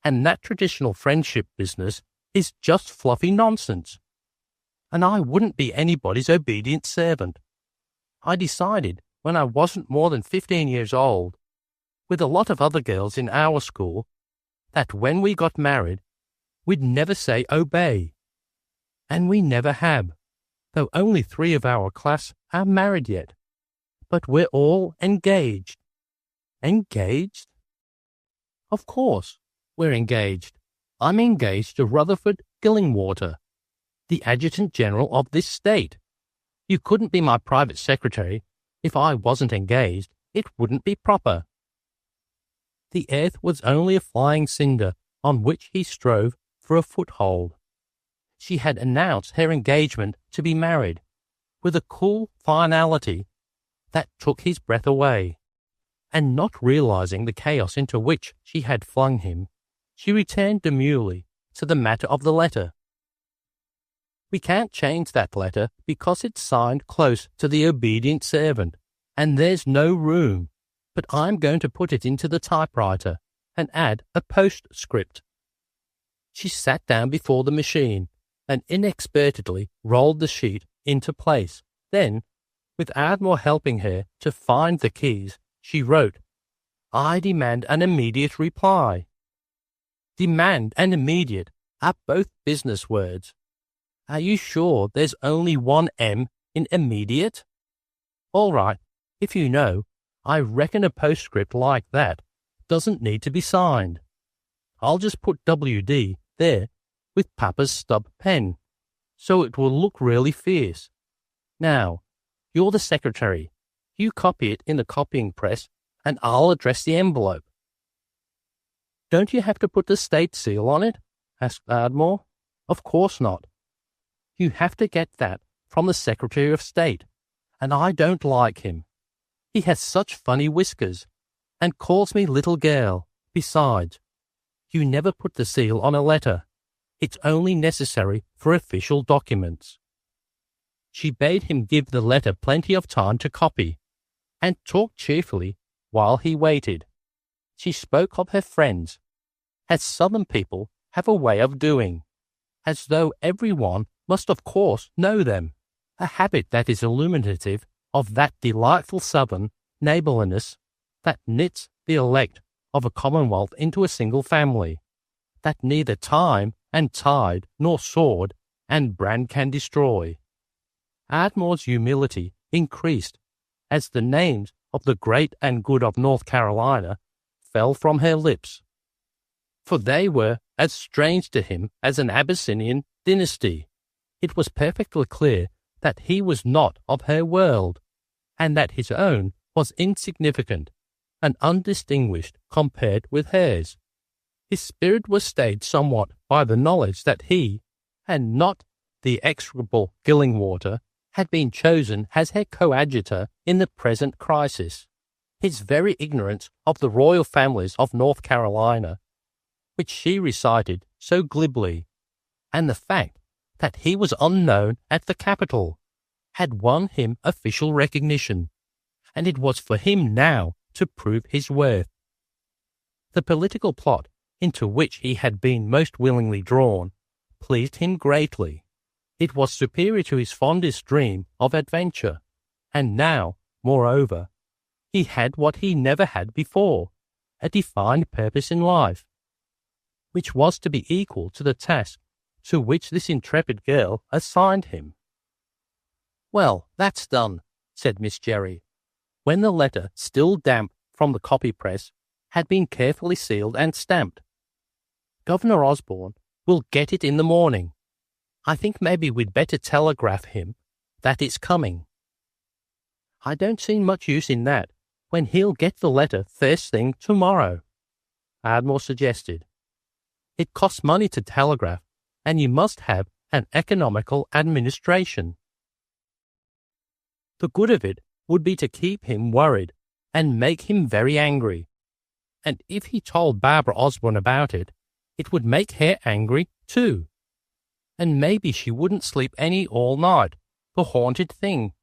and that traditional friendship business is just fluffy nonsense. And I wouldn't be anybody's obedient servant. I decided when I wasn't more than 15 years old, with a lot of other girls in our school, that when we got married, we'd never say obey. And we never have, though only 3 of our class are married yet. But we're all engaged. Engaged? Of course, we're engaged. I'm engaged to Rutherford Gillingwater, the Adjutant General of this state. You couldn't be my private secretary. If I wasn't engaged, it wouldn't be proper. The earth was only a flying cinder on which he strove for a foothold. She had announced her engagement to be married, with a cool finality that took his breath away, and not realizing the chaos into which she had flung him, she returned demurely to the matter of the letter. We can't change that letter because it's signed close to the obedient servant, and there's no room, but I'm going to put it into the typewriter and add a postscript. She sat down before the machine and inexpertly rolled the sheet into place. Then, with Ardmore helping her to find the keys, she wrote, I demand an immediate reply. Demand and immediate are both business words. Are you sure there's only one M in immediate? All right, if you know, I reckon a postscript like that doesn't need to be signed. I'll just put WD there with Papa's stub pen, so it will look really fierce. Now, you're the secretary. You copy it in the copying press, and I'll address the envelope. Don't you have to put the state seal on it? Asked Ardmore. Of course not. You have to get that from the Secretary of State, and I don't like him. He has such funny whiskers, and calls me little girl. Besides, you never put the seal on a letter. It's only necessary for official documents. She bade him give the letter plenty of time to copy, and talked cheerfully while he waited. She spoke of her friends, as Southern people have a way of doing, as though everyone must of course know them, a habit that is illuminative of that delightful Southern neighbourliness that knits the elect of a commonwealth into a single family, that neither time and tide nor sword and brand can destroy. Ardmore's humility increased as the names of the great and good of North Carolina fell from her lips, for they were as strange to him as an Abyssinian dynasty. It was perfectly clear that he was not of her world, and that his own was insignificant and undistinguished compared with hers. His spirit was stayed somewhat by the knowledge that he, and not the execrable Gillingwater, had been chosen as her coadjutor in the present crisis. His very ignorance of the royal families of North Carolina, which she recited so glibly, and the fact that he was unknown at the capital, had won him official recognition, and it was for him now to prove his worth. The political plot into which he had been most willingly drawn pleased him greatly. It was superior to his fondest dream of adventure, and now, moreover, he had what he never had before, a defined purpose in life, which was to be equal to the task to which this intrepid girl assigned him. "Well, that's done," said Miss Jerry, when the letter, still damp from the copy-press, had been carefully sealed and stamped. "Governor Osborne will get it in the morning. I think maybe we'd better telegraph him that it's coming." "I don't see much use in that, when he'll get the letter first thing tomorrow," Ardmore suggested. "It costs money to telegraph, and you must have an economical administration. The good of it would be to keep him worried and make him very angry. And if he told Barbara Osborne about it, it would make her angry too. And maybe she wouldn't sleep any all night, the haunted thing.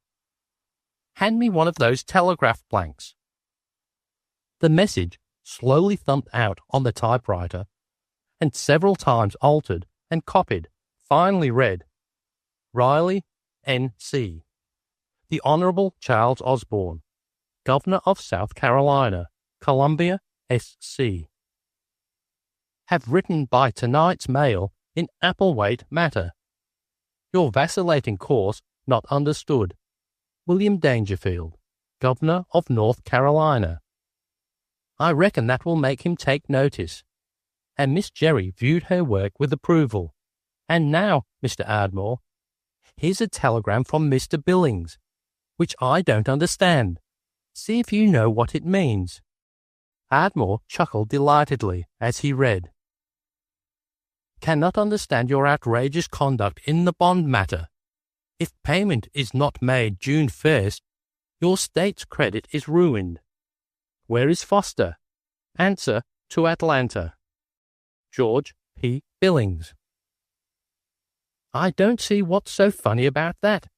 Hand me one of those telegraph blanks." The message, slowly thumped out on the typewriter, and several times altered and copied, finally read, "Riley, N.C. The Honourable Charles Osborne, Governor of South Carolina, Columbia, S.C. Have written by tonight's mail in Appleweight matter. Your vacillating course not understood. William Dangerfield, Governor of North Carolina." I reckon that will make him take notice. And Miss Jerry viewed her work with approval. "And now, Mr. Ardmore, here's a telegram from Mr. Billings, which I don't understand. See if you know what it means." Ardmore chuckled delightedly as he read, "Cannot understand your outrageous conduct in the bond matter. If payment is not made June 1st, your state's credit is ruined. Where is Foster? Answer to Atlanta. George P. Billings." "I don't see what's so funny about that.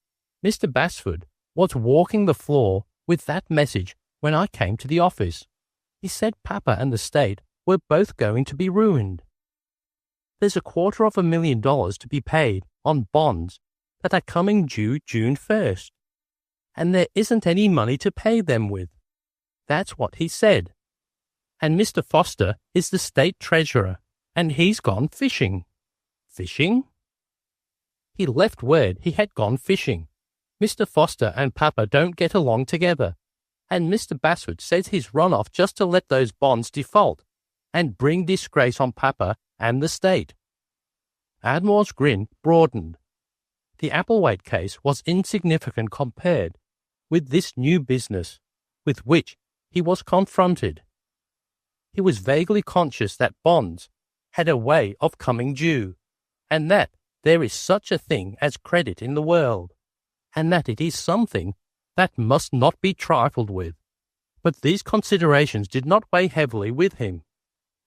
Mr. Basford was walking the floor with that message when I came to the office. He said Papa and the state were both going to be ruined. There's $250,000 to be paid on bonds that are coming due June 1st, and there isn't any money to pay them with. That's what he said. And Mr. Foster is the state treasurer, and he's gone fishing." "Fishing?" "He left word he had gone fishing. Mr. Foster and Papa don't get along together, and Mr. Basford says he's run off just to let those bonds default and bring disgrace on Papa and the state." Ardmore's grin broadened. The Appleweight case was insignificant compared with this new business with which he was confronted. He was vaguely conscious that bonds had a way of coming due, and that there is such a thing as credit in the world, and that it is something that must not be trifled with. But these considerations did not weigh heavily with him.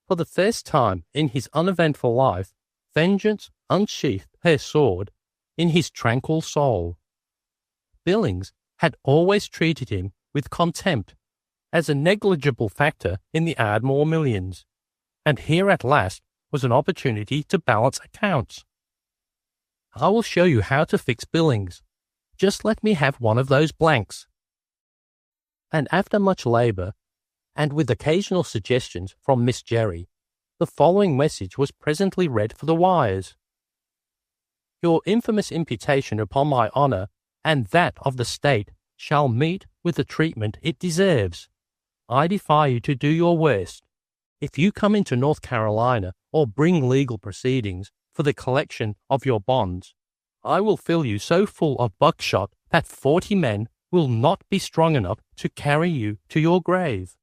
For the first time in his uneventful life, vengeance unsheathed her sword in his tranquil soul. Billings had always treated him with contempt, as a negligible factor in the Ardmore millions, and here at last was an opportunity to balance accounts. I will show you how to fix Billings. Just let me have one of those blanks. And after much labour, and with occasional suggestions from Miss Jerry, the following message was presently read for the wires. Your infamous imputation upon my honour and that of the state shall meet with the treatment it deserves. I defy you to do your worst. If you come into North Carolina or bring legal proceedings for the collection of your bonds, I will fill you so full of buckshot that 40 men will not be strong enough to carry you to your grave.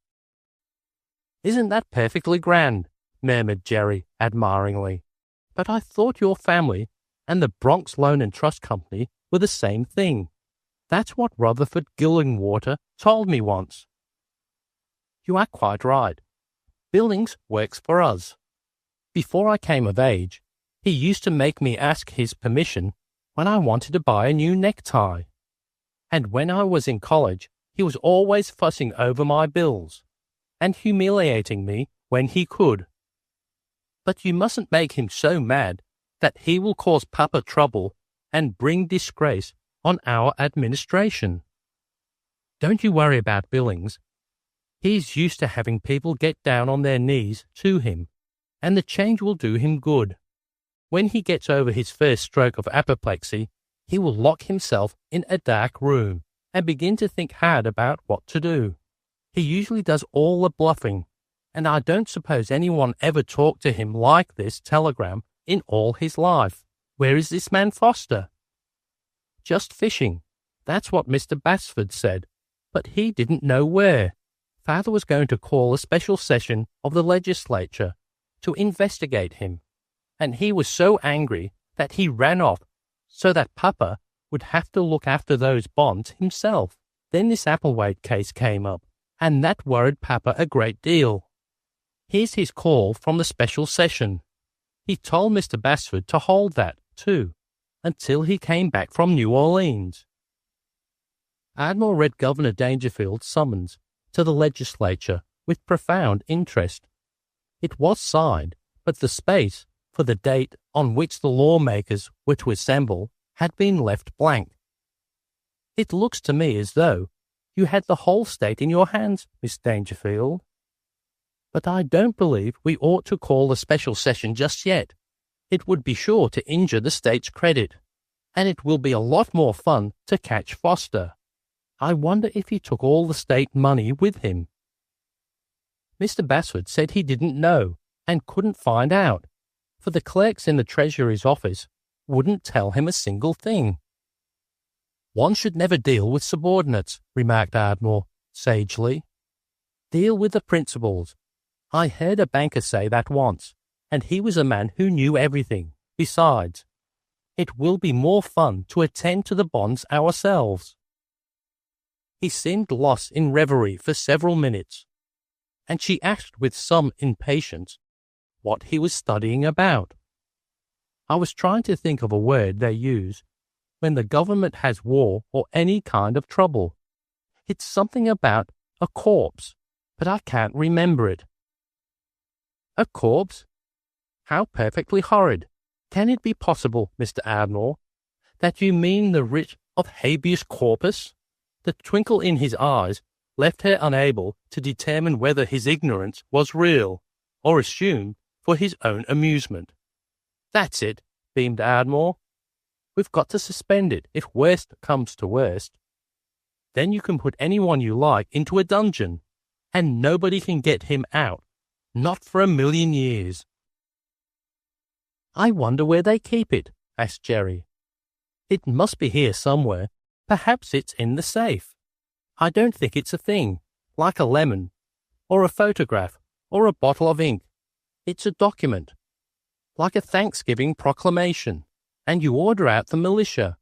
Isn't that perfectly grand? Murmured Jerry admiringly. But I thought your family and the Bronx Loan and Trust Company were the same thing. That's what Rutherford Gillingwater told me once. You are quite right. Billings works for us. Before I came of age, he used to make me ask his permission when I wanted to buy a new necktie. And when I was in college, he was always fussing over my bills and humiliating me when he could. But you mustn't make him so mad that he will cause Papa trouble and bring disgrace on our administration. Don't you worry about Billings. He's used to having people get down on their knees to him, and the change will do him good. When he gets over his first stroke of apoplexy, he will lock himself in a dark room and begin to think hard about what to do. He usually does all the bluffing, and I don't suppose anyone ever talked to him like this telegram in all his life. Where is this man Foster? Just fishing. That's what Mr. Basford said, but he didn't know where. Father was going to call a special session of the legislature to investigate him, and he was so angry that he ran off so that Papa would have to look after those bonds himself. Then this Applewhite case came up, and that worried Papa a great deal. Here's his call from the special session. He told Mr. Basford to hold that, too, until he came back from New Orleans. Ardmore read Governor Dangerfield's summons to the legislature with profound interest. It was signed, but the space for the date on which the lawmakers were to assemble had been left blank. It looks to me as though you had the whole state in your hands, Miss Dangerfield. But I don't believe we ought to call a special session just yet. It would be sure to injure the state's credit, and it will be a lot more fun to catch Foster. I wonder if he took all the state money with him. Mr. Basford said he didn't know and couldn't find out, for the clerks in the Treasury's office wouldn't tell him a single thing. One should never deal with subordinates, remarked Ardmore sagely. Deal with the principals. I heard a banker say that once, and he was a man who knew everything. Besides, it will be more fun to attend to the bonds ourselves. He seemed lost in reverie for several minutes, and she asked with some impatience what he was studying about. I was trying to think of a word they use when the government has war or any kind of trouble. It's something about a corpse, but I can't remember it. A corpse? How perfectly horrid. Can it be possible, Mr. Ardmore, that you mean the writ of habeas corpus? The twinkle in his eyes left her unable to determine whether his ignorance was real or assumed for his own amusement. That's it, beamed Ardmore. We've got to suspend it if worst comes to worst. Then you can put anyone you like into a dungeon, and nobody can get him out, not for 1,000,000 years. I wonder where they keep it, asked Jerry. It must be here somewhere. Perhaps it's in the safe. I don't think it's a thing, like a lemon, or a photograph, or a bottle of ink. It's a document, like a Thanksgiving proclamation, and you order out the militia,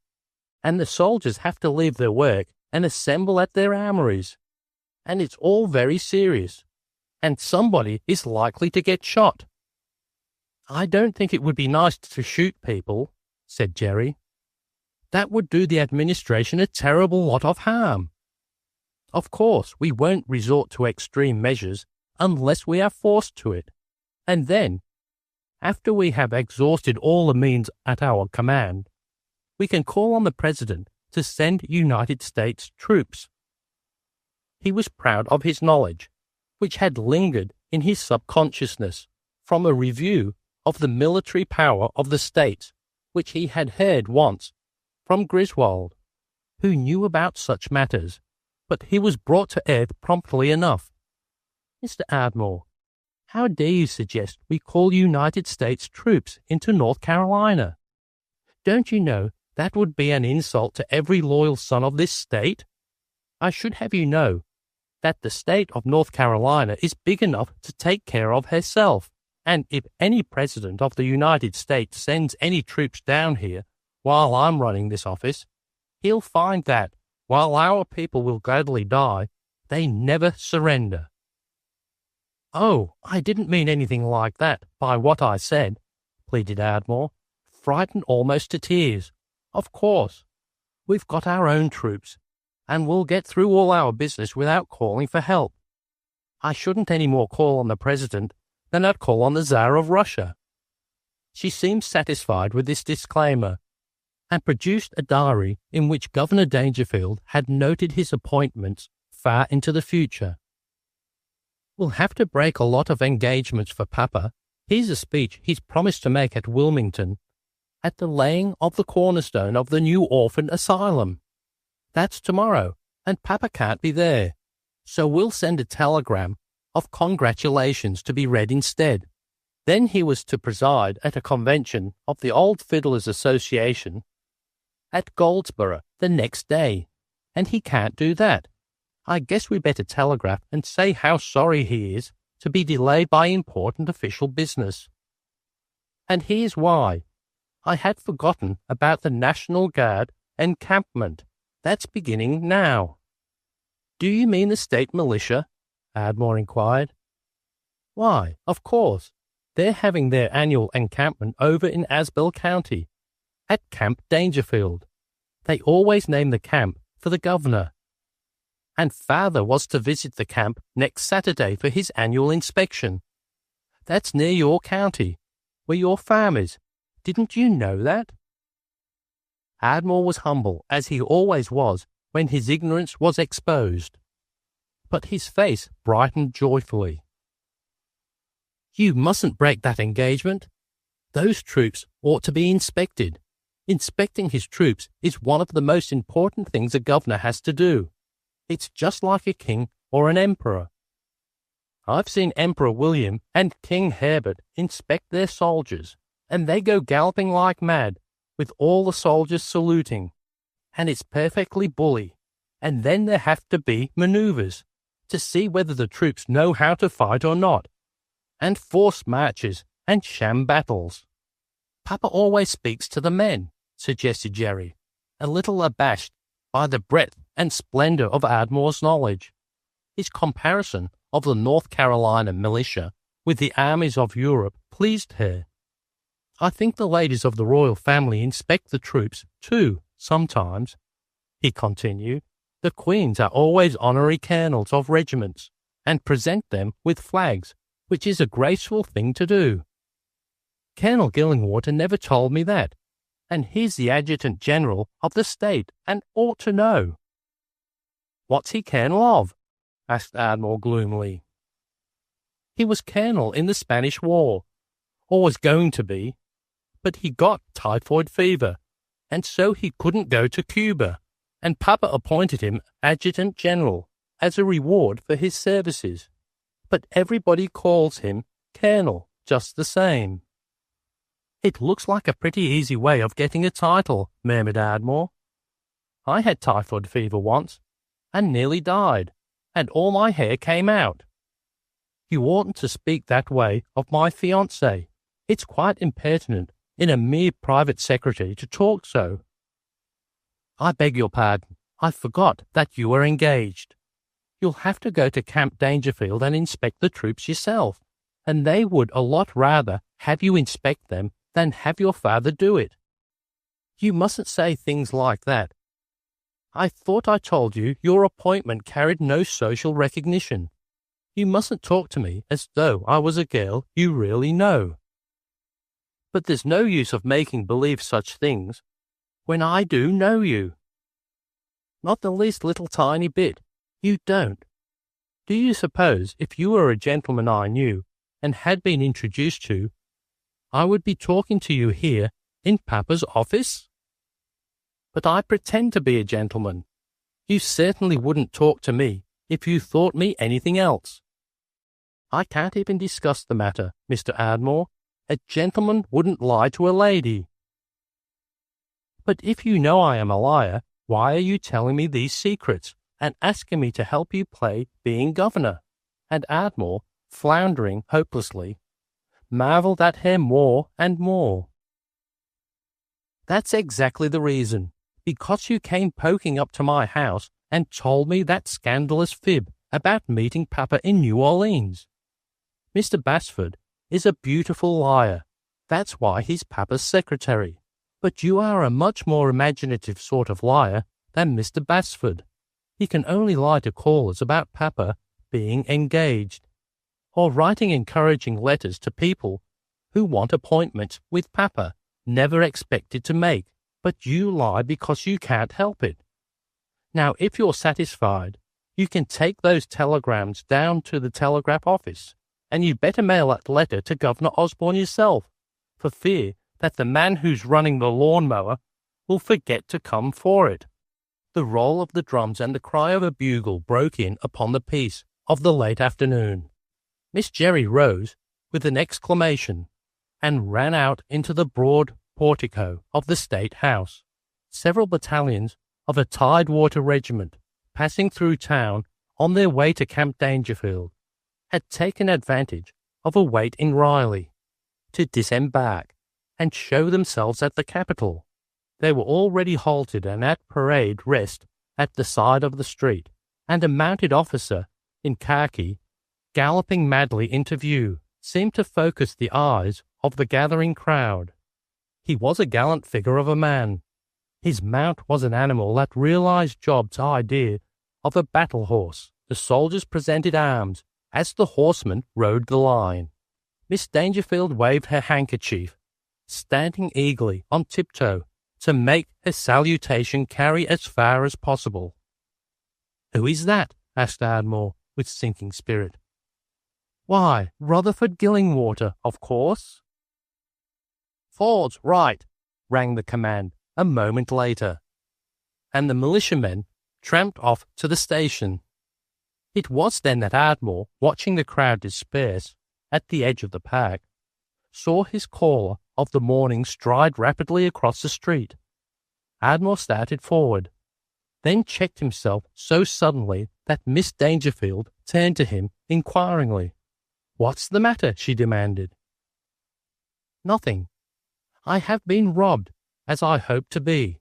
and the soldiers have to leave their work and assemble at their armories, and it's all very serious, and somebody is likely to get shot." "I don't think it would be nice to shoot people," said Jerry. "That would do the administration a terrible lot of harm. Of course, we won't resort to extreme measures unless we are forced to it, and then, after we have exhausted all the means at our command, we can call on the President to send United States troops." He was proud of his knowledge, which had lingered in his subconsciousness from a review of the military power of the states, which he had heard once from Griswold, who knew about such matters, but he was brought to earth promptly enough. "Mr. Ardmore, how dare you suggest we call United States troops into North Carolina? Don't you know that would be an insult to every loyal son of this state? I should have you know that the state of North Carolina is big enough to take care of herself, and if any president of the United States sends any troops down here while I'm running this office, he'll find that, while our people will gladly die, they never surrender." "Oh, I didn't mean anything like that by what I said," pleaded Ardmore, frightened almost to tears. "Of course, we've got our own troops, and we'll get through all our business without calling for help. I shouldn't any more call on the President than I'd call on the Tsar of Russia." She seemed satisfied with this disclaimer, and produced a diary in which Governor Dangerfield had noted his appointments far into the future. "We'll have to break a lot of engagements for Papa. Here's a speech he's promised to make at Wilmington, at the laying of the cornerstone of the new orphan asylum. That's tomorrow, and Papa can't be there, so we'll send a telegram of congratulations to be read instead. Then he was to preside at a convention of the Old Fiddlers Association at Goldsboro the next day, and he can't do that. I guess we better telegraph and say how sorry he is to be delayed by important official business. And here's why. I had forgotten about the National Guard encampment. That's beginning now." "Do you mean the state militia?" Ardmore inquired. "Why, of course. They're having their annual encampment over in Asbel County, at Camp Dangerfield. They always name the camp for the governor. And Father was to visit the camp next Saturday for his annual inspection. That's near your county, where your farm is. Didn't you know that?" Ardmore was humble, as he always was when his ignorance was exposed, but his face brightened joyfully. "You mustn't break that engagement. Those troops ought to be inspected. Inspecting his troops is one of the most important things a governor has to do. It's just like a king or an emperor. I've seen Emperor William and King Herbert inspect their soldiers, and they go galloping like mad, with all the soldiers saluting, and it's perfectly bully. And then there have to be manoeuvres, to see whether the troops know how to fight or not, and forced marches and sham battles." "Papa always speaks to the men," suggested Jerry, a little abashed by the breadth and splendor of Ardmore's knowledge. His comparison of the North Carolina militia with the armies of Europe pleased her. "I think the ladies of the royal family inspect the troops, too, sometimes," he continued. "The queens are always honorary colonels of regiments, and present them with flags, which is a graceful thing to do. Colonel Gillingwater never told me that, and he's the adjutant general of the state and ought to know." "What's he colonel of?" asked Ardmore gloomily. "He was colonel in the Spanish War, or was going to be, but he got typhoid fever, and so he couldn't go to Cuba, and Papa appointed him adjutant general as a reward for his services. But everybody calls him colonel just the same." "It looks like a pretty easy way of getting a title," murmured Ardmore. "I had typhoid fever once, and nearly died, and all my hair came out." "You oughtn't to speak that way of my fiancée. It's quite impertinent in a mere private secretary to talk so." "I beg your pardon. I forgot that you were engaged." You'll have to go to Camp Dangerfield and inspect the troops yourself, and they would a lot rather have you inspect them than have your father do it. You mustn't say things like that. I thought I told you your appointment carried no social recognition. You mustn't talk to me as though I was a girl you really know. But there's no use of making believe such things when I do know you. Not the least little tiny bit. You don't. Do you suppose if you were a gentleman I knew and had been introduced to, I would be talking to you here in Papa's office? But I pretend to be a gentleman. You certainly wouldn't talk to me if you thought me anything else. I can't even discuss the matter, Mr. Ardmore. A gentleman wouldn't lie to a lady. But if you know I am a liar, why are you telling me these secrets and asking me to help you play being governor? And Ardmore, floundering hopelessly, marvelled at her more and more. That's exactly the reason. Because you came poking up to my house and told me that scandalous fib about meeting Papa in New Orleans. Mr. Basford is a beautiful liar. That's why he's Papa's secretary. But you are a much more imaginative sort of liar than Mr. Basford. He can only lie to callers about Papa being engaged, or writing encouraging letters to people who want appointments with Papa, never expected to make. But you lie because you can't help it. Now, if you're satisfied, you can take those telegrams down to the telegraph office, and you'd better mail that letter to Governor Osborne yourself, for fear that the man who's running the lawn-mower will forget to come for it. The roll of the drums and the cry of a bugle broke in upon the peace of the late afternoon. Miss Jerry rose with an exclamation and ran out into the broad portico of the State House. Several battalions of a Tidewater regiment, passing through town on their way to Camp Dangerfield, had taken advantage of a wait in Riley to disembark and show themselves at the capital. They were already halted and at parade rest at the side of the street, and a mounted officer in khaki, galloping madly into view, seemed to focus the eyes of the gathering crowd. He was a gallant figure of a man. His mount was an animal that realized Job's idea of a battle horse. The soldiers presented arms as the horsemen rode the line. Miss Dangerfield waved her handkerchief, standing eagerly on tiptoe to make her salutation carry as far as possible. "Who is that?" asked Ardmore with sinking spirit. "Why, Rutherford Gillingwater, of course." "Ford's right," rang the command a moment later, and the militiamen tramped off to the station. It was then that Ardmore, watching the crowd disperse at the edge of the park, saw his caller of the morning stride rapidly across the street. Ardmore started forward, then checked himself so suddenly that Miss Dangerfield turned to him inquiringly. "What's the matter?" she demanded. "Nothing. I have been robbed, as I hoped to be.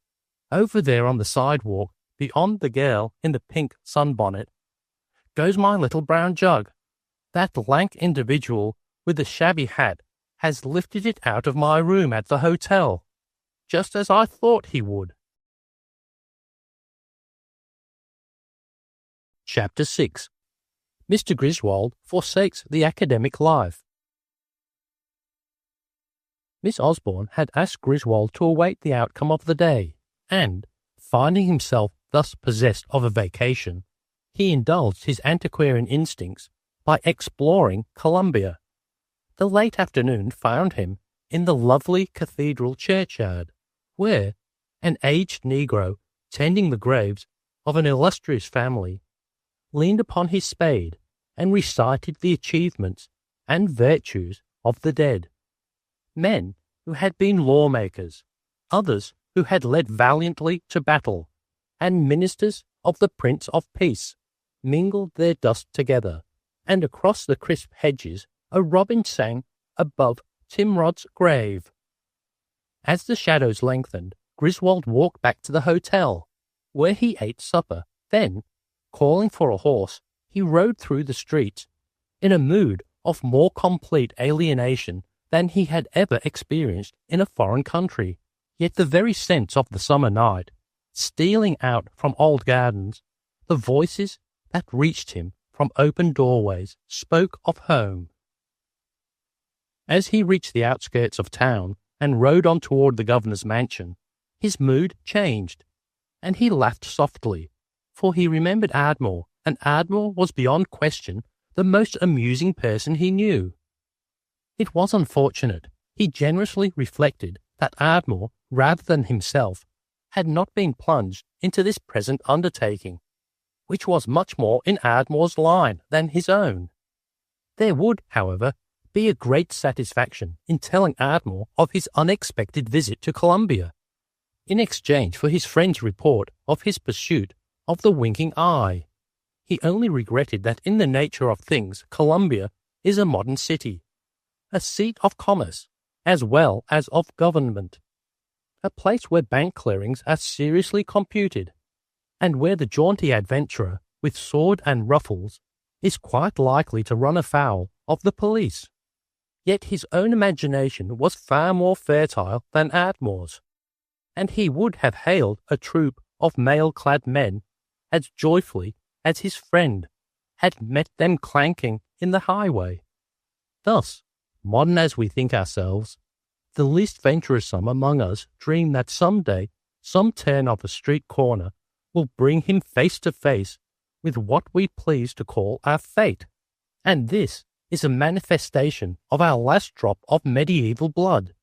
Over there on the sidewalk, beyond the girl in the pink sunbonnet, goes my little brown jug. That lank individual with the shabby hat has lifted it out of my room at the hotel, just as I thought he would." Chapter 6. Mr. Griswold forsakes the academic life. Miss Osborne had asked Griswold to await the outcome of the day, and, finding himself thus possessed of a vacation, he indulged his antiquarian instincts by exploring Columbia. The late afternoon found him in the lovely cathedral churchyard, where an aged Negro, tending the graves of an illustrious family, leaned upon his spade and recited the achievements and virtues of the dead. Men who had been lawmakers, others who had led valiantly to battle, and ministers of the Prince of Peace mingled their dust together, and across the crisp hedges a robin sang above Timrod's grave. As the shadows lengthened, Griswold walked back to the hotel, where he ate supper. Then, calling for a horse, he rode through the streets in a mood of more complete alienation than he had ever experienced in a foreign country. Yet the very sense of the summer night, stealing out from old gardens, the voices that reached him from open doorways spoke of home. As he reached the outskirts of town and rode on toward the governor's mansion, his mood changed, and he laughed softly, for he remembered Ardmore, and Ardmore was beyond question the most amusing person he knew. It was unfortunate, he generously reflected, that Ardmore, rather than himself, had not been plunged into this present undertaking, which was much more in Ardmore's line than his own. There would, however, be a great satisfaction in telling Ardmore of his unexpected visit to Columbia, in exchange for his friend's report of his pursuit of the winking eye. He only regretted that in the nature of things Columbia is a modern city, a seat of commerce as well as of government, a place where bank clearings are seriously computed, and where the jaunty adventurer with sword and ruffles is quite likely to run afoul of the police. Yet his own imagination was far more fertile than Ardmore's, and he would have hailed a troop of mail-clad men as joyfully as his friend had met them clanking in the highway. Thus, modern as we think ourselves, the least venturesome among us dream that some day some turn of a street corner will bring him face to face with what we please to call our fate, and this is a manifestation of our last drop of medieval blood.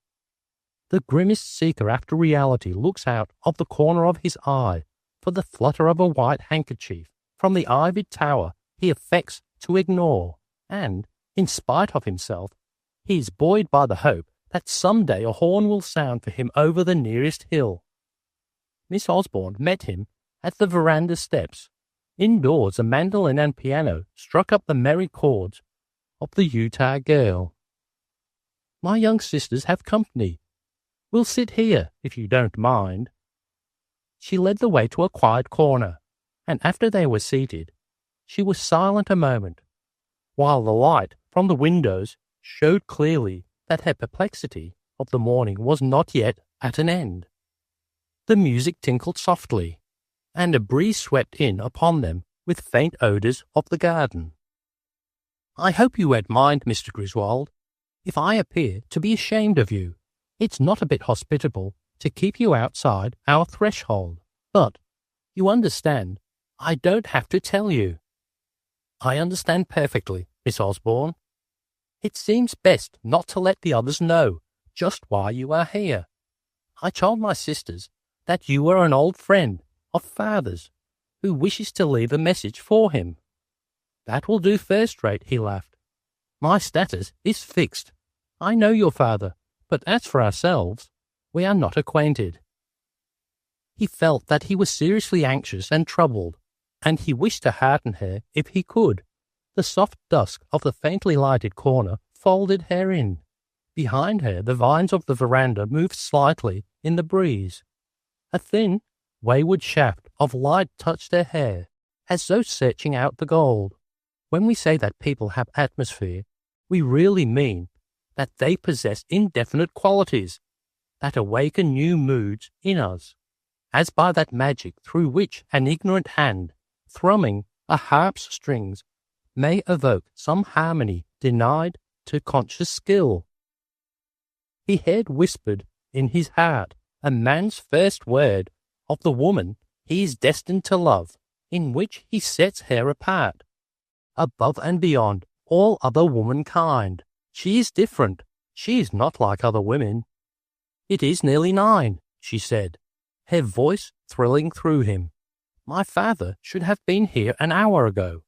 The grimmest seeker after reality looks out of the corner of his eye for the flutter of a white handkerchief from the ivied tower he affects to ignore, and, in spite of himself, he is buoyed by the hope that some day a horn will sound for him over the nearest hill. Miss Osborne met him at the veranda steps. Indoors, a mandolin and piano struck up the merry chords of the Utah girl. "My young sisters have company. We'll sit here, if you don't mind." She led the way to a quiet corner, and after they were seated, she was silent a moment, while the light from the windows showed clearly that her perplexity of the morning was not yet at an end. The music tinkled softly, and a breeze swept in upon them with faint odours of the garden. "I hope you won't mind, Mr. Griswold, if I appear to be ashamed of you. It's not a bit hospitable to keep you outside our threshold, but, you understand, I don't have to tell you." "I understand perfectly, Miss Osborne. It seems best not to let the others know just why you are here. I told my sisters that you were an old friend of father's who wishes to leave a message for him." "That will do first rate," he laughed. "My status is fixed. I know your father, but as for ourselves, we are not acquainted." He felt that he was seriously anxious and troubled, and he wished to hearten her if he could. The soft dusk of the faintly lighted corner folded her in. Behind her, the vines of the veranda moved slightly in the breeze. A thin, wayward shaft of light touched her hair, as though searching out the gold. When we say that people have atmosphere, we really mean that they possess indefinite qualities that awaken new moods in us, as by that magic through which an ignorant hand, thrumming a harp's strings, may evoke some harmony denied to conscious skill. He had whispered in his heart a man's first word of the woman he is destined to love, in which he sets her apart, above and beyond all other womankind. She is different. She is not like other women. "It is nearly 9, she said, her voice thrilling through him. "My father should have been here an hour ago.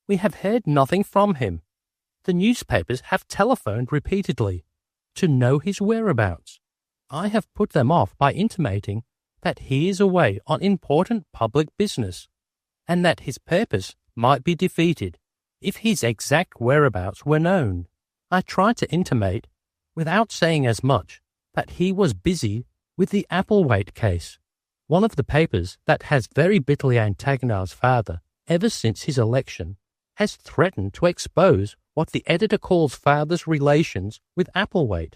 We have heard nothing from him. The newspapers have telephoned repeatedly to know his whereabouts. I have put them off by intimating that he is away on important public business, and that his purpose might be defeated if his exact whereabouts were known. I tried to intimate, without saying as much, that he was busy with the Applewhite case, one of the papers that has very bitterly antagonized father ever since his election, has threatened to expose what the editor calls father's relations with Applewhite.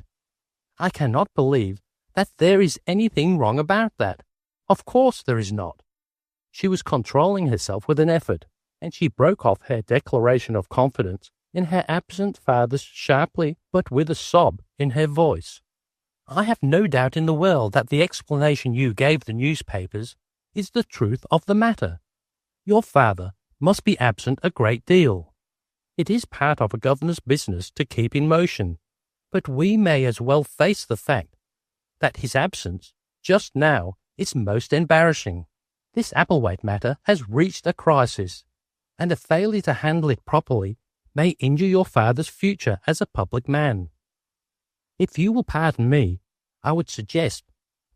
I cannot believe that there is anything wrong about that. Of course there is not. She was controlling herself with an effort, and she broke off her declaration of confidence in her absent father's sharply, but with a sob in her voice. I have no doubt in the world that the explanation you gave the newspapers is the truth of the matter. Your father must be absent a great deal. It is part of a governor's business to keep in motion, but we may as well face the fact that his absence just now is most embarrassing. This Applewhite matter has reached a crisis, and a failure to handle it properly may injure your father's future as a public man. If you will pardon me, I would suggest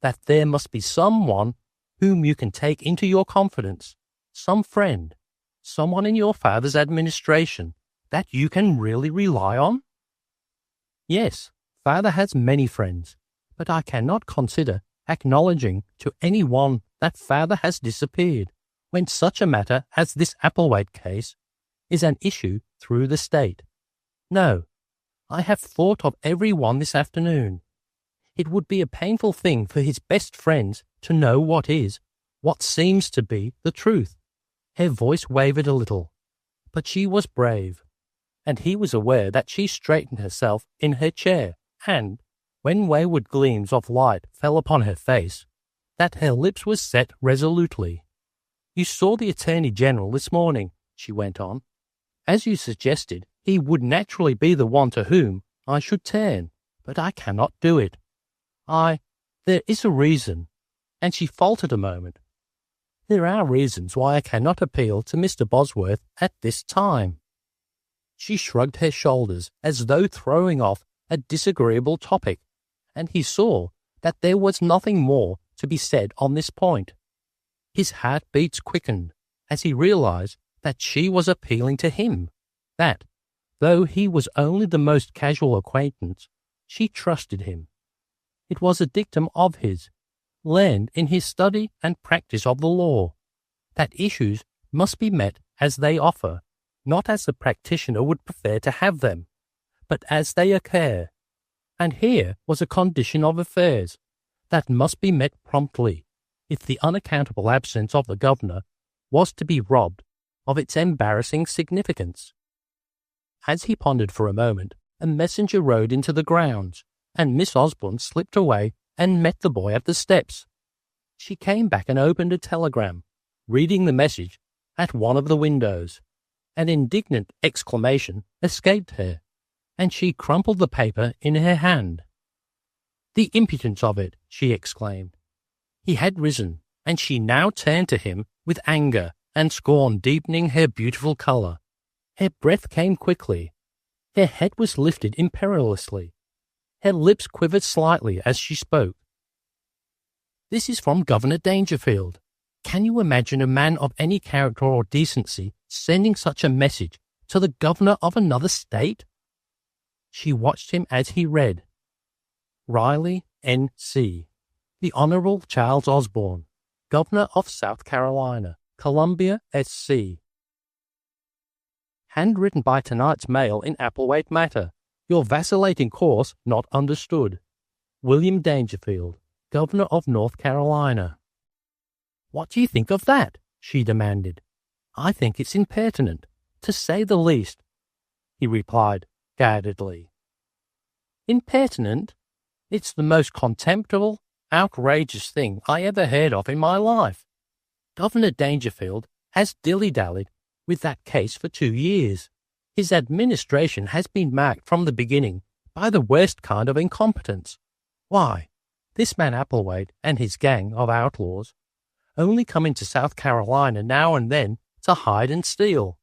that there must be someone whom you can take into your confidence, some friend, someone in your father's administration that you can really rely on? Yes, father has many friends, but I cannot consider acknowledging to any one that father has disappeared when such a matter as this Applewhite case is an issue through the state. No, I have thought of every one this afternoon. It would be a painful thing for his best friends to know what seems to be the truth. Her voice wavered a little, but she was brave, and he was aware that she straightened herself in her chair, and, when wayward gleams of light fell upon her face, that her lips were set resolutely. You saw the Attorney General this morning, she went on. As you suggested, he would naturally be the one to whom I should turn, but I cannot do it. There is a reason, and she faltered a moment. There are reasons why I cannot appeal to Mr. Bosworth at this time. She shrugged her shoulders as though throwing off a disagreeable topic, and he saw that there was nothing more to be said on this point. His heartbeats quickened as he realized that she was appealing to him, that, though he was only the most casual acquaintance, she trusted him. It was a dictum of his, learned in his study and practice of the law, that issues must be met as they offer, not as the practitioner would prefer to have them, but as they occur. And here was a condition of affairs that must be met promptly, if the unaccountable absence of the governor was to be robbed of its embarrassing significance. As he pondered for a moment, a messenger rode into the grounds, and Miss Osborne slipped away and met the boy at the steps. She came back and opened a telegram, reading the message at one of the windows. An indignant exclamation escaped her, and she crumpled the paper in her hand. The impudence of it, she exclaimed. He had risen, and she now turned to him with anger and scorn deepening her beautiful colour. Her breath came quickly. Her head was lifted imperiously. Her lips quivered slightly as she spoke. This is from Governor Dangerfield. Can you imagine a man of any character or decency sending such a message to the governor of another state? She watched him as he read. Riley, N.C., the Honourable Charles Osborne, Governor of South Carolina, Columbia, S.C. Handwritten by tonight's mail in Applewhite matter. Your vacillating course not understood. William Dangerfield, Governor of North Carolina. What do you think of that? She demanded. I think it's impertinent, to say the least, he replied guardedly. Impertinent? It's the most contemptible, outrageous thing I ever heard of in my life. Governor Dangerfield has dilly-dallied with that case for 2 years. His administration has been marked from the beginning by the worst kind of incompetence. Why, this man Applewhite and his gang of outlaws only come into South Carolina now and then to hide and steal.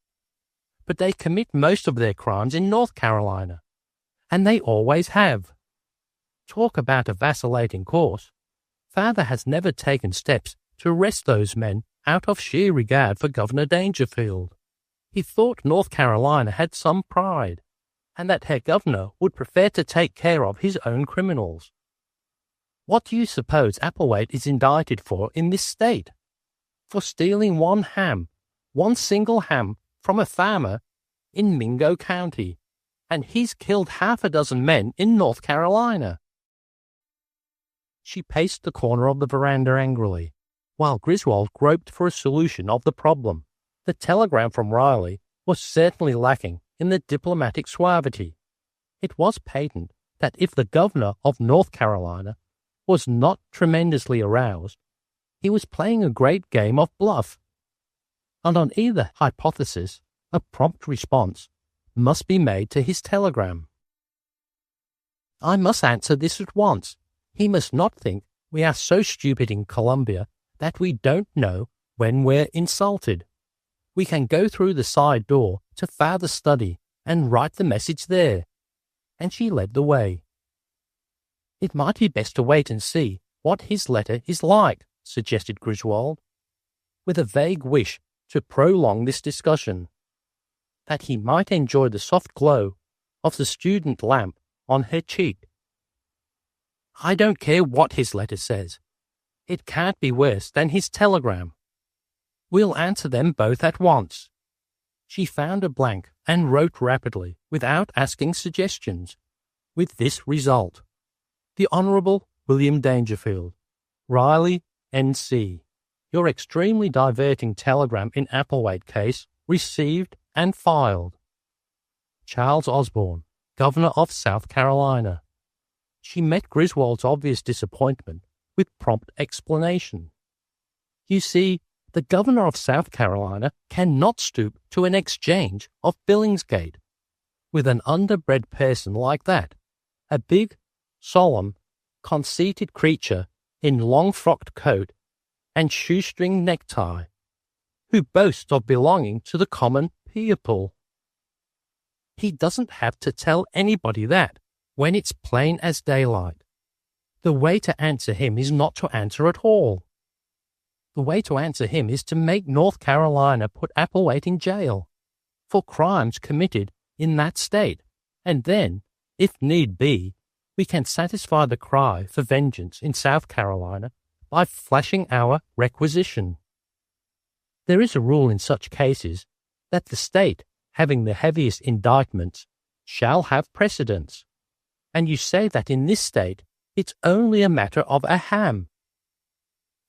But they commit most of their crimes in North Carolina, and they always have. Talk about a vacillating course. Father has never taken steps to arrest those men out of sheer regard for Governor Dangerfield. He thought North Carolina had some pride, and that her governor would prefer to take care of his own criminals. What do you suppose Applewhite is indicted for in this state? For stealing one ham, One single ham from a farmer in Mingo County, and he's killed half a dozen men in North Carolina. She paced the corner of the veranda angrily, while Griswold groped for a solution of the problem. The telegram from Riley was certainly lacking in the diplomatic suavity. It was patent that if the governor of North Carolina was not tremendously aroused, he was playing a great game of bluff. And on either hypothesis, a prompt response must be made to his telegram. I must answer this at once. He must not think we are so stupid in Columbia that we don't know when we're insulted. We can go through the side door to Father's study and write the message there. And she led the way. It might be best to wait and see what his letter is like, suggested Griswold, with a vague wish to prolong this discussion, that he might enjoy the soft glow of the student lamp on her cheek. I don't care what his letter says. It can't be worse than his telegram. We'll answer them both at once. She found a blank and wrote rapidly, without asking suggestions, with this result. The Honourable William Dangerfield, Riley, N.C. Your extremely diverting telegram in Applewhite case received and filed. Charles Osborne, Governor of South Carolina. She met Griswold's obvious disappointment with prompt explanation. You see, the Governor of South Carolina cannot stoop to an exchange of Billingsgate with an underbred person like that, a big, solemn, conceited creature in long-frocked coat and shoestring necktie, who boasts of belonging to the common people. He doesn't have to tell anybody that when it's plain as daylight. The way to answer him is not to answer at all. The way to answer him is to make North Carolina put Applewhite in jail for crimes committed in that state, and then, if need be, we can satisfy the cry for vengeance in South Carolina by flashing our requisition. There is a rule in such cases that the state having the heaviest indictments shall have precedence, and you say that in this state it's only a matter of a ham.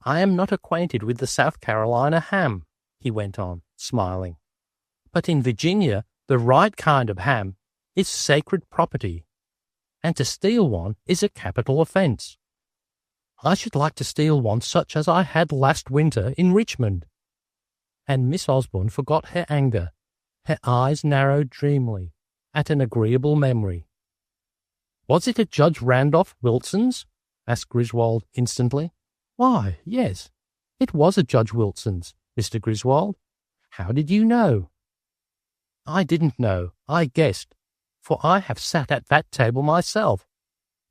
I am not acquainted with the South Carolina ham, he went on, smiling, but in Virginia the right kind of ham is sacred property, and to steal one is a capital offence. I should like to steal one such as I had last winter in Richmond. And Miss Osborne forgot her anger. Her eyes narrowed dreamily at an agreeable memory. Was it at Judge Randolph Wilson's? Asked Griswold instantly. Why, yes, it was at Judge Wilson's, Mr. Griswold. How did you know? I didn't know, I guessed, for I have sat at that table myself.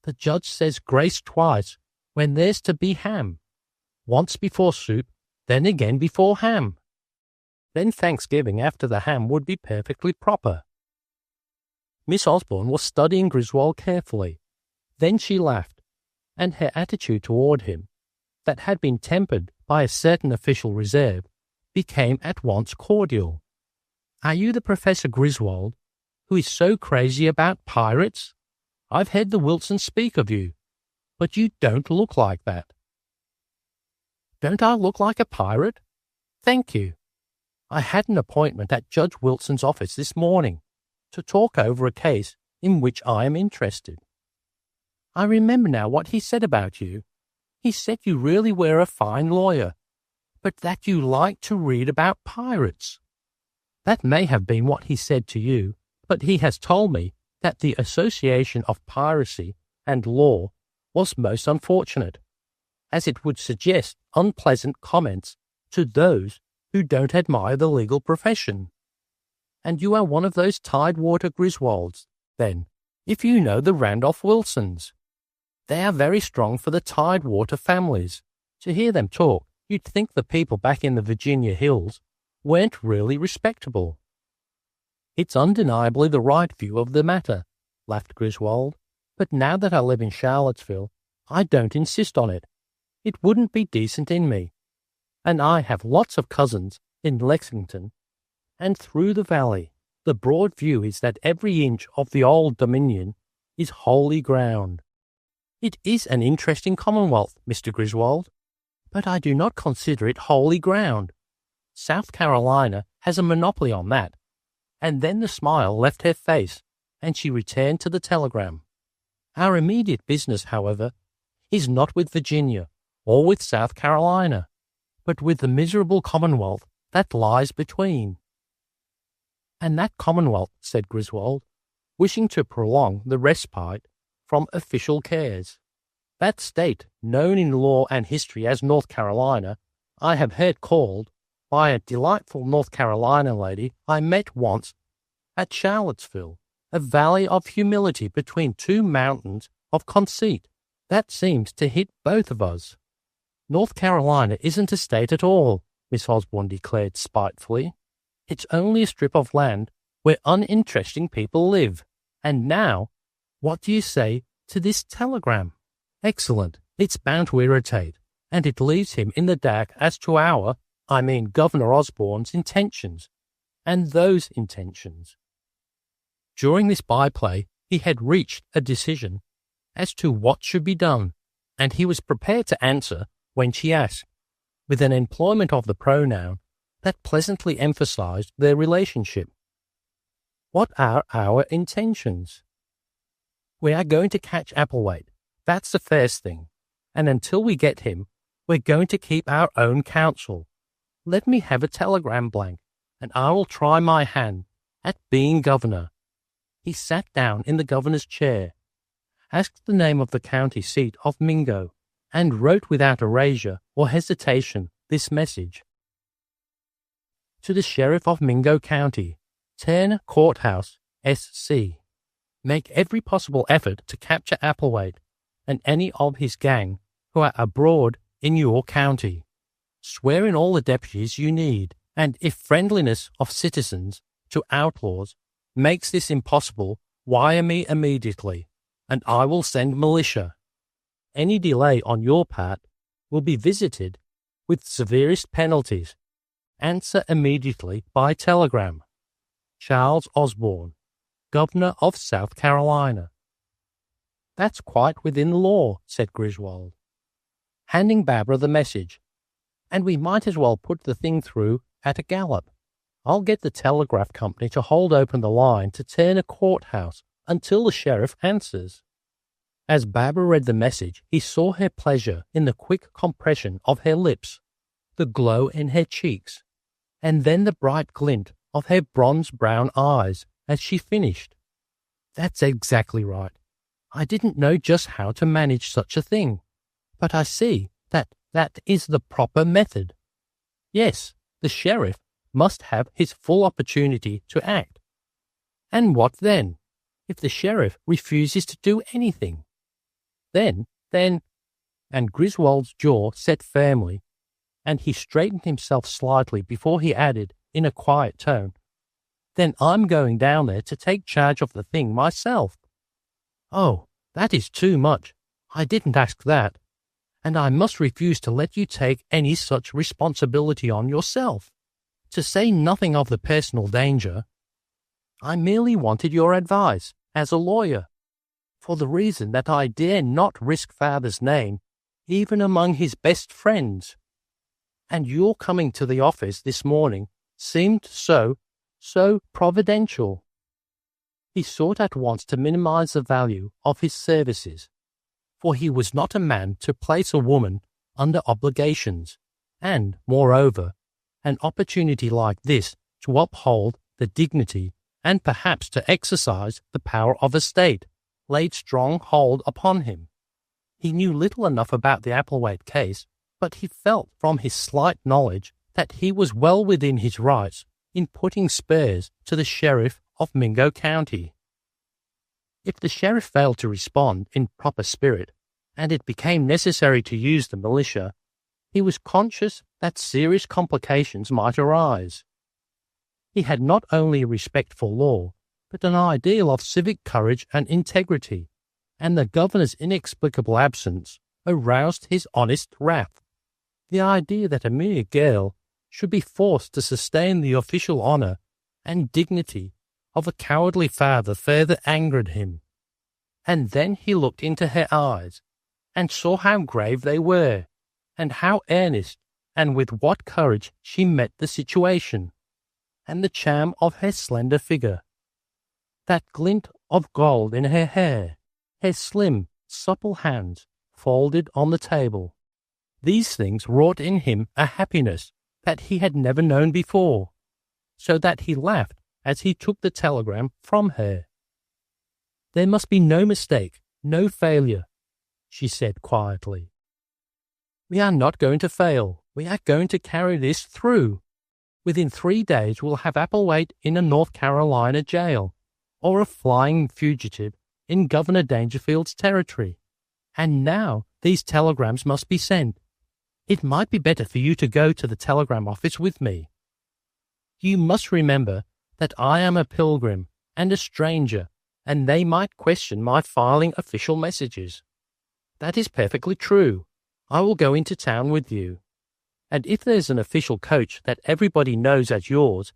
The judge says grace twice when there's to be ham, once before soup, then again before ham. Then Thanksgiving after the ham would be perfectly proper. Miss Osborne was studying Griswold carefully. Then she laughed, and her attitude toward him, that had been tempered by a certain official reserve, became at once cordial. Are you the Professor Griswold, who is so crazy about pirates? I've heard the Wilsons speak of you, but you don't look like that. Don't I look like a pirate? Thank you. I had an appointment at Judge Wilson's office this morning to talk over a case in which I am interested. I remember now what he said about you. He said you really were a fine lawyer, but that you liked to read about pirates. That may have been what he said to you, but he has told me that the association of piracy and law was most unfortunate, as it would suggest unpleasant comments to those who don't admire the legal profession. And you are one of those Tidewater Griswolds, then, if you know the Randolph Wilsons. They are very strong for the Tidewater families. To hear them talk, you'd think the people back in the Virginia hills weren't really respectable. It's undeniably the right view of the matter, laughed Griswold, but now that I live in Charlottesville, I don't insist on it. It wouldn't be decent in me. And I have lots of cousins in Lexington, and through the valley. The broad view is that every inch of the old Dominion is holy ground. It is an interesting commonwealth, Mr. Griswold, but I do not consider it holy ground. South Carolina has a monopoly on that. And then the smile left her face, and she returned to the telegram. Our immediate business, however, is not with Virginia or with South Carolina, but with the miserable commonwealth that lies between. And that commonwealth, said Griswold, wishing to prolong the respite from official cares. That state, known in law and history as North Carolina, I have heard called by a delightful North Carolina lady I met once at Charlottesville, a valley of humility between two mountains of conceit. That seems to hit both of us. North Carolina isn't a state at all, Miss Osborne declared spitefully. It's only a strip of land where uninteresting people live. And now, what do you say to this telegram? Excellent. It's bound to irritate, and it leaves him in the dark as to Governor Osborne's intentions, and those intentions. During this byplay, he had reached a decision as to what should be done, and he was prepared to answer when she asked, with an employment of the pronoun that pleasantly emphasized their relationship. What are our intentions? We are going to catch Applewhite. That's the first thing. And until we get him, we're going to keep our own counsel. Let me have a telegram blank, and I will try my hand at being governor. He sat down in the governor's chair, asked the name of the county seat of Mingo, and wrote without erasure or hesitation this message. To the Sheriff of Mingo County, Turner Courthouse, S.C. Make every possible effort to capture Applewhite and any of his gang who are abroad in your county. Swear in all the deputies you need, and if friendliness of citizens to outlaws makes this impossible, wire me immediately, and I will send militia. Any delay on your part will be visited with severest penalties. Answer immediately by telegram. Charles Osborne, Governor of South Carolina. That's quite within the law, said Griswold, handing Barbara the message. And we might as well put the thing through at a gallop. I'll get the telegraph company to hold open the line to Turner Courthouse until the sheriff answers. As Barbara read the message, he saw her pleasure in the quick compression of her lips, the glow in her cheeks, and then the bright glint of her bronze-brown eyes as she finished. That's exactly right. I didn't know just how to manage such a thing, but I see that is the proper method. Yes, the sheriff must have his full opportunity to act. And what then? If the sheriff refuses to do anything? Then, and Griswold's jaw set firmly, and he straightened himself slightly before he added, in a quiet tone, then I'm going down there to take charge of the thing myself. Oh, that is too much. I didn't ask that. And I must refuse to let you take any such responsibility on yourself. To say nothing of the personal danger, I merely wanted your advice as a lawyer, for the reason that I dare not risk father's name even among his best friends. And your coming to the office this morning seemed so providential. He sought at once to minimize the value of his services, for he was not a man to place a woman under obligations, and, moreover, an opportunity like this to uphold the dignity and perhaps to exercise the power of a state laid strong hold upon him. He knew little enough about the Applewhite case, but he felt from his slight knowledge that he was well within his rights in putting spurs to the sheriff of Mingo County. If the sheriff failed to respond in proper spirit, and it became necessary to use the militia, he was conscious that serious complications might arise. He had not only a respect for law, but an ideal of civic courage and integrity, and the governor's inexplicable absence aroused his honest wrath. The idea that a mere girl should be forced to sustain the official honour and dignity of a cowardly father further angered him. And then he looked into her eyes, and saw how grave they were, and how earnest and with what courage she met the situation, and the charm of her slender figure, that glint of gold in her hair, her slim, supple hands folded on the table. These things wrought in him a happiness that he had never known before, so that he laughed as he took the telegram from her. "There must be no mistake, no failure," she said quietly. "We are not going to fail. We are going to carry this through. Within 3 days we'll have Applewhite in a North Carolina jail, or a flying fugitive in Governor Dangerfield's territory. And now these telegrams must be sent. It might be better for you to go to the telegram office with me. You must remember that I am a pilgrim and a stranger, and they might question my filing official messages." "That is perfectly true. I will go into town with you. And if there's an official coach that everybody knows as yours,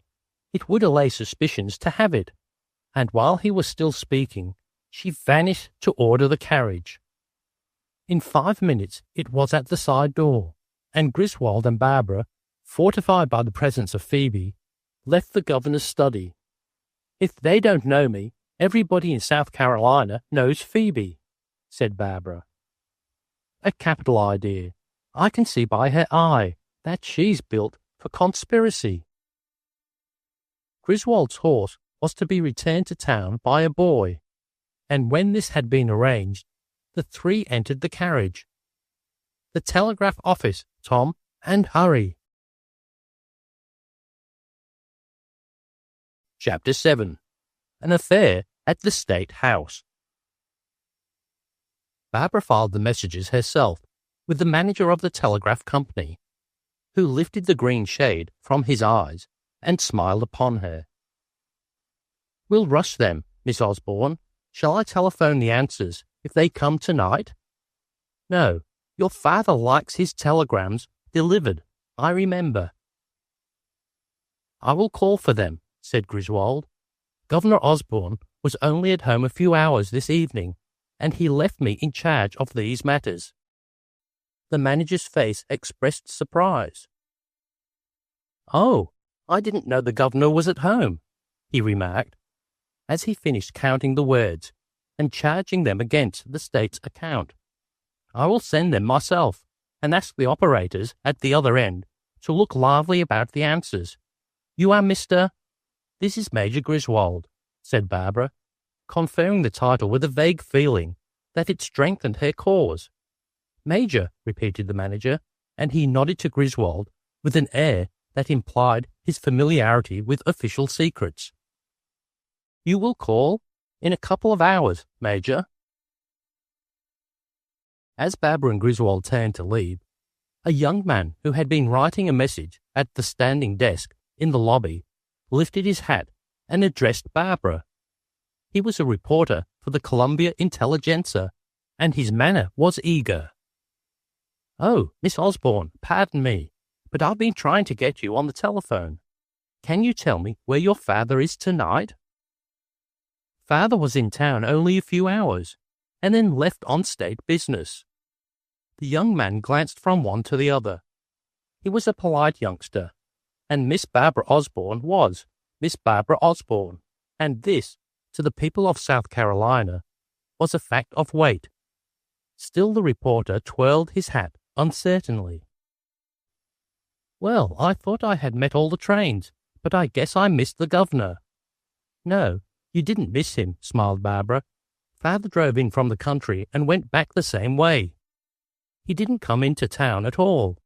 it would allay suspicions to have it." And while he was still speaking, she vanished to order the carriage. In 5 minutes it was at the side door, and Griswold and Barbara, fortified by the presence of Phoebe, left the governor's study. "If they don't know me, everybody in South Carolina knows Phoebe," said Barbara. "A capital idea. I can see by her eye that she's built for conspiracy." Griswold's horse was to be returned to town by a boy, and when this had been arranged, the three entered the carriage. "The telegraph office, Tom, and hurry." Chapter 7. An Affair at the State House. Barbara filed the messages herself with the manager of the telegraph company, who lifted the green shade from his eyes and smiled upon her. "We'll rush them, Miss Osborne. Shall I telephone the answers if they come tonight?" "No, your father likes his telegrams delivered, I remember." "I will call for them," said Griswold. "Governor Osborne was only at home a few hours this evening, and he left me in charge of these matters." The manager's face expressed surprise. "Oh, I didn't know the governor was at home," he remarked, as he finished counting the words and charging them against the state's account. "I will send them myself, and ask the operators at the other end to look lively about the answers. You are Mr. "This is Major Griswold," said Barbara, conferring the title with a vague feeling that it strengthened her cause. "Major," repeated the manager, and he nodded to Griswold with an air that implied his familiarity with official secrets. "You will call in a couple of hours, Major." As Barbara and Griswold turned to leave, a young man who had been writing a message at the standing desk in the lobby lifted his hat and addressed Barbara. He was a reporter for the Columbia Intelligencer, and his manner was eager. "Oh, Miss Osborne, pardon me, but I've been trying to get you on the telephone. Can you tell me where your father is tonight?" "Father was in town only a few hours, and then left on state business." The young man glanced from one to the other. He was a polite youngster, and Miss Barbara Osborne was Miss Barbara Osborne, and this, to the people of South Carolina, was a fact of weight. Still the reporter twirled his hat uncertainly. "Well, I thought I had met all the trains, but I guess I missed the governor." "No, you didn't miss him," smiled Barbara. "Father drove in from the country and went back the same way. He didn't come into town at all."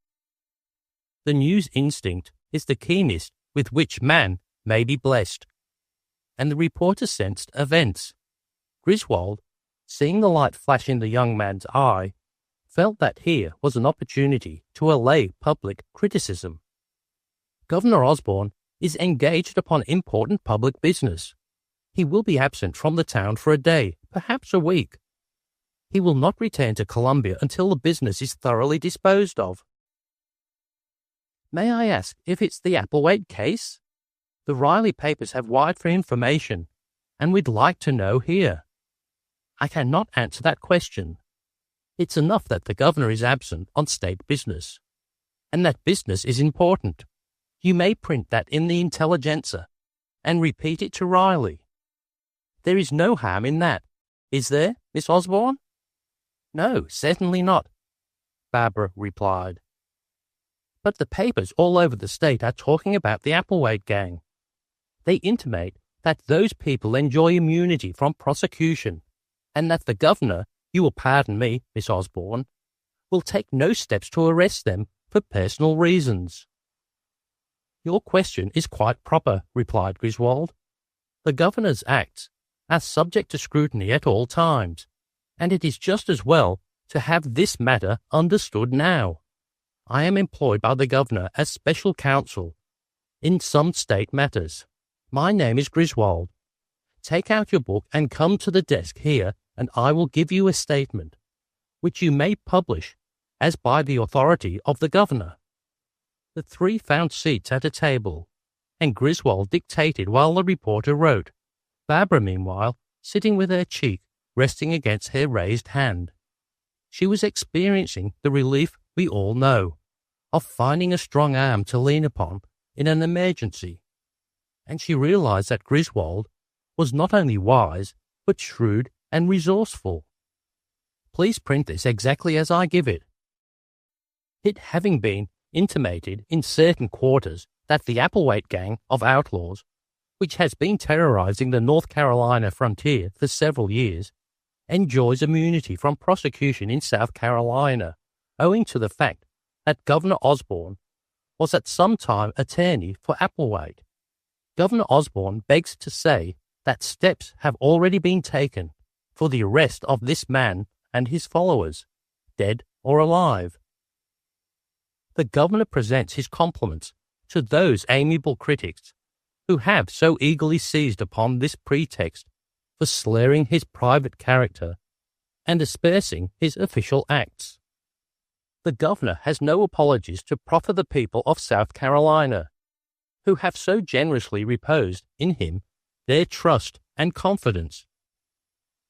The news instinct is the keenest with which man may be blessed, and the reporter sensed events. Griswold, seeing the light flash in the young man's eye, felt that here was an opportunity to allay public criticism. "Governor Osborne is engaged upon important public business. He will be absent from the town for a day, perhaps a week. He will not return to Columbia until the business is thoroughly disposed of." May I ask if it's the Applewhite case? The Riley papers have wired for information, and we'd like to know here. I cannot answer that question. It's enough that the governor is absent on state business, and that business is important. You may print that in the Intelligencer and repeat it to Riley. There is no harm in that, is there, Miss Osborne? No, certainly not, Barbara replied. But the papers all over the state are talking about the Applewhite gang. They intimate that those people enjoy immunity from prosecution, and that the governor, you will pardon me, Miss Osborne, will take no steps to arrest them for personal reasons. Your question is quite proper, replied Griswold. The governor's acts are subject to scrutiny at all times, and it is just as well to have this matter understood now. I am employed by the governor as special counsel in some state matters. My name is Griswold. Take out your book and come to the desk here, and I will give you a statement, which you may publish as by the authority of the governor. The three found seats at a table, and Griswold dictated while the reporter wrote, Barbara meanwhile sitting with her cheek resting against her raised hand. She was experiencing the relief we all know, of finding a strong arm to lean upon in an emergency, and she realized that Griswold was not only wise, but shrewd and resourceful. Please print this exactly as I give it. It having been intimated in certain quarters that the Applewhite gang of outlaws, which has been terrorizing the North Carolina frontier for several years, enjoys immunity from prosecution in South Carolina, owing to the fact that Governor Osborne was at some time attorney for Applewhite. Governor Osborne begs to say that steps have already been taken for the arrest of this man and his followers, dead or alive. The governor presents his compliments to those amiable critics who have so eagerly seized upon this pretext for slurring his private character and aspersing his official acts. The governor has no apologies to proffer the people of South Carolina, who have so generously reposed in him their trust and confidence.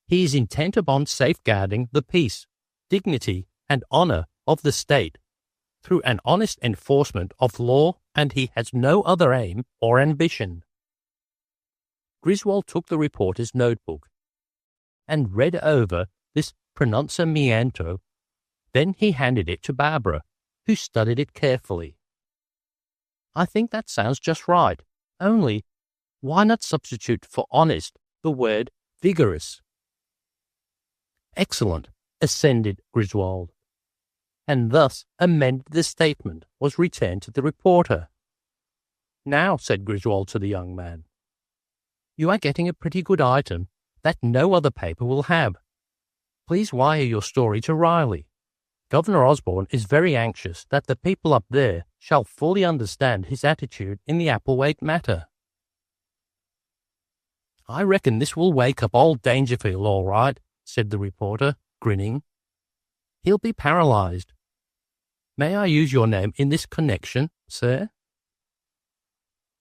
He is intent upon safeguarding the peace, dignity, and honor of the state through an honest enforcement of law, and he has no other aim or ambition. Griswold took the reporter's notebook and read over this pronunciamiento. Then he handed it to Barbara, who studied it carefully. I think that sounds just right. Only, why not substitute for honest the word vigorous? Excellent, assented Griswold. And thus amended the statement was returned to the reporter. Now, said Griswold to the young man, you are getting a pretty good item that no other paper will have. Please wire your story to Riley. Governor Osborne is very anxious that the people up there shall fully understand his attitude in the Applewhite matter. I reckon this will wake up old Dangerfield all right, said the reporter, grinning. He'll be paralyzed. May I use your name in this connection, sir?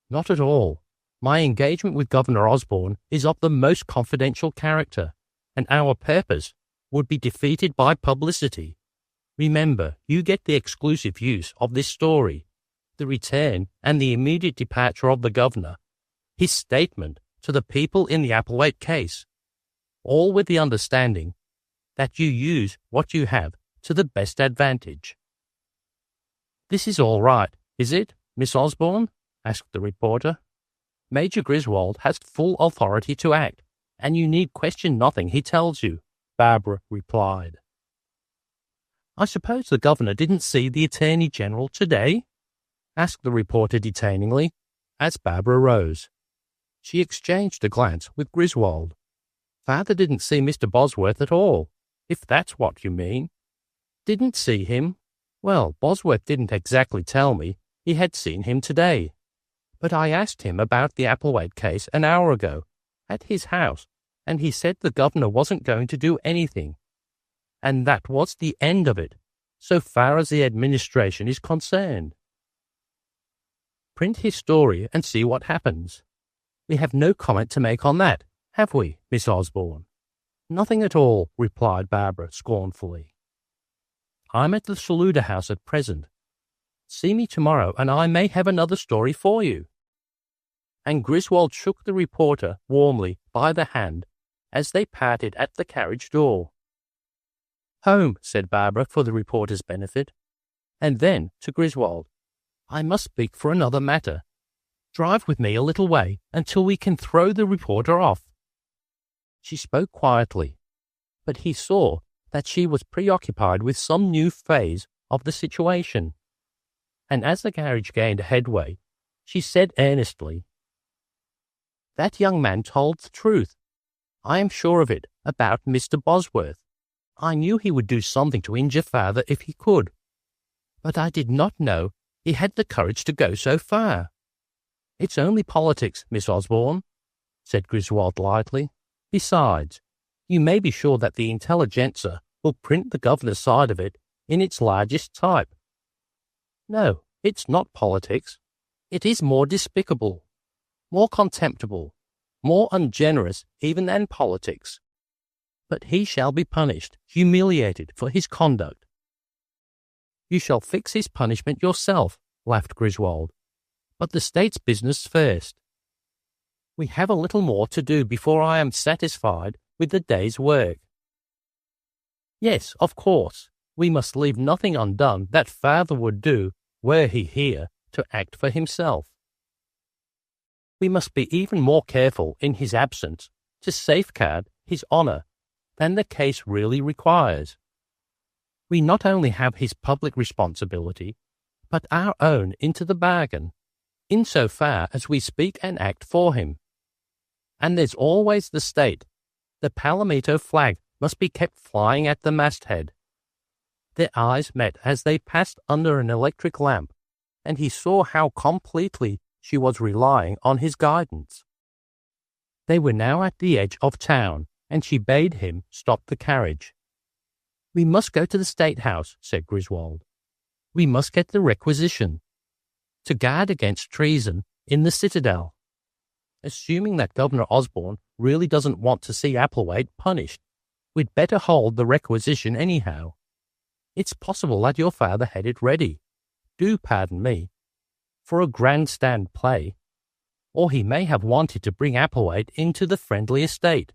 Not at all. My engagement with Governor Osborne is of the most confidential character, and our purpose would be defeated by publicity. Remember, you get the exclusive use of this story, the return and the immediate departure of the governor, his statement to the people in the Applewhite case, all with the understanding that you use what you have to the best advantage. This is all right, is it, Miss Osborne? Asked the reporter. Major Griswold has full authority to act, and you need question nothing he tells you, Barbara replied. I suppose the governor didn't see the Attorney General today? Asked the reporter detainingly, as Barbara rose. She exchanged a glance with Griswold. Father didn't see Mr. Bosworth at all, if that's what you mean. Didn't see him? Well, Bosworth didn't exactly tell me he had seen him today. But I asked him about the Applewhite case an hour ago, at his house, and he said the governor wasn't going to do anything. And that was the end of it, so far as the administration is concerned. print his story and see what happens. We have no comment to make on that, have we, Miss Osborne? Nothing at all, replied Barbara scornfully. I'm at the Saluda House at present. See me tomorrow and I may have another story for you. And Griswold shook the reporter warmly by the hand as they parted at the carriage door. Home, said Barbara for the reporter's benefit. And then, to Griswold, I must speak for another matter. Drive with me a little way until we can throw the reporter off. She spoke quietly, but he saw that she was preoccupied with some new phase of the situation. And as the carriage gained headway, she said earnestly, That young man told the truth. I am sure of it about Mr. Bosworth. I knew he would do something to injure father if he could. But I did not know he had the courage to go so far. It's only politics, Miss Osborne, said Griswold lightly. Besides, you may be sure that the intelligentsia will print the governor's side of it in its largest type. No, it's not politics. It is more despicable, more contemptible, more ungenerous even than politics. But he shall be punished, humiliated for his conduct. You shall fix his punishment yourself, laughed Griswold. But the state's business first. We have a little more to do before I am satisfied with the day's work. Yes, of course, we must leave nothing undone that father would do were he here to act for himself. We must be even more careful in his absence to safeguard his honour than the case really requires. We not only have his public responsibility, but our own into the bargain, insofar as we speak and act for him. And there's always the state. The Palomito flag must be kept flying at the masthead. Their eyes met as they passed under an electric lamp, and he saw how completely she was relying on his guidance. They were now at the edge of town, and she bade him stop the carriage. We must go to the State House, said Griswold. We must get the requisition to guard against treason in the citadel. Assuming that Governor Osborne really doesn't want to see Applewhite punished, we'd better hold the requisition anyhow. It's possible that your father had it ready, do pardon me, for a grandstand play, or he may have wanted to bring Applewhite into the friendly estate.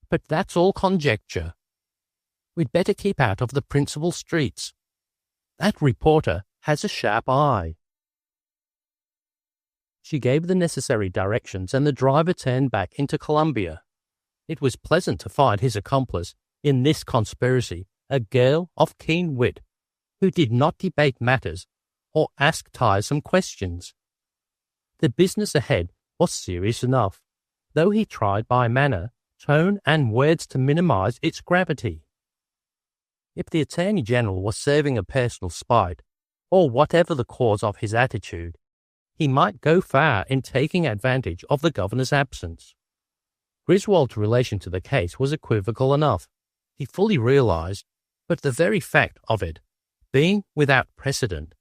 But that's all conjecture. We'd better keep out of the principal streets. That reporter has a sharp eye. She gave the necessary directions and the driver turned back into Columbia. It was pleasant to find his accomplice in this conspiracy, a girl of keen wit, who did not debate matters or ask tiresome questions. The business ahead was serious enough, though he tried by manner, tone and words to minimize its gravity. If the Attorney General was serving a personal spite, or whatever the cause of his attitude, he might go far in taking advantage of the governor's absence. Griswold's relation to the case was equivocal enough, he fully realized, but the very fact of it, being without precedent,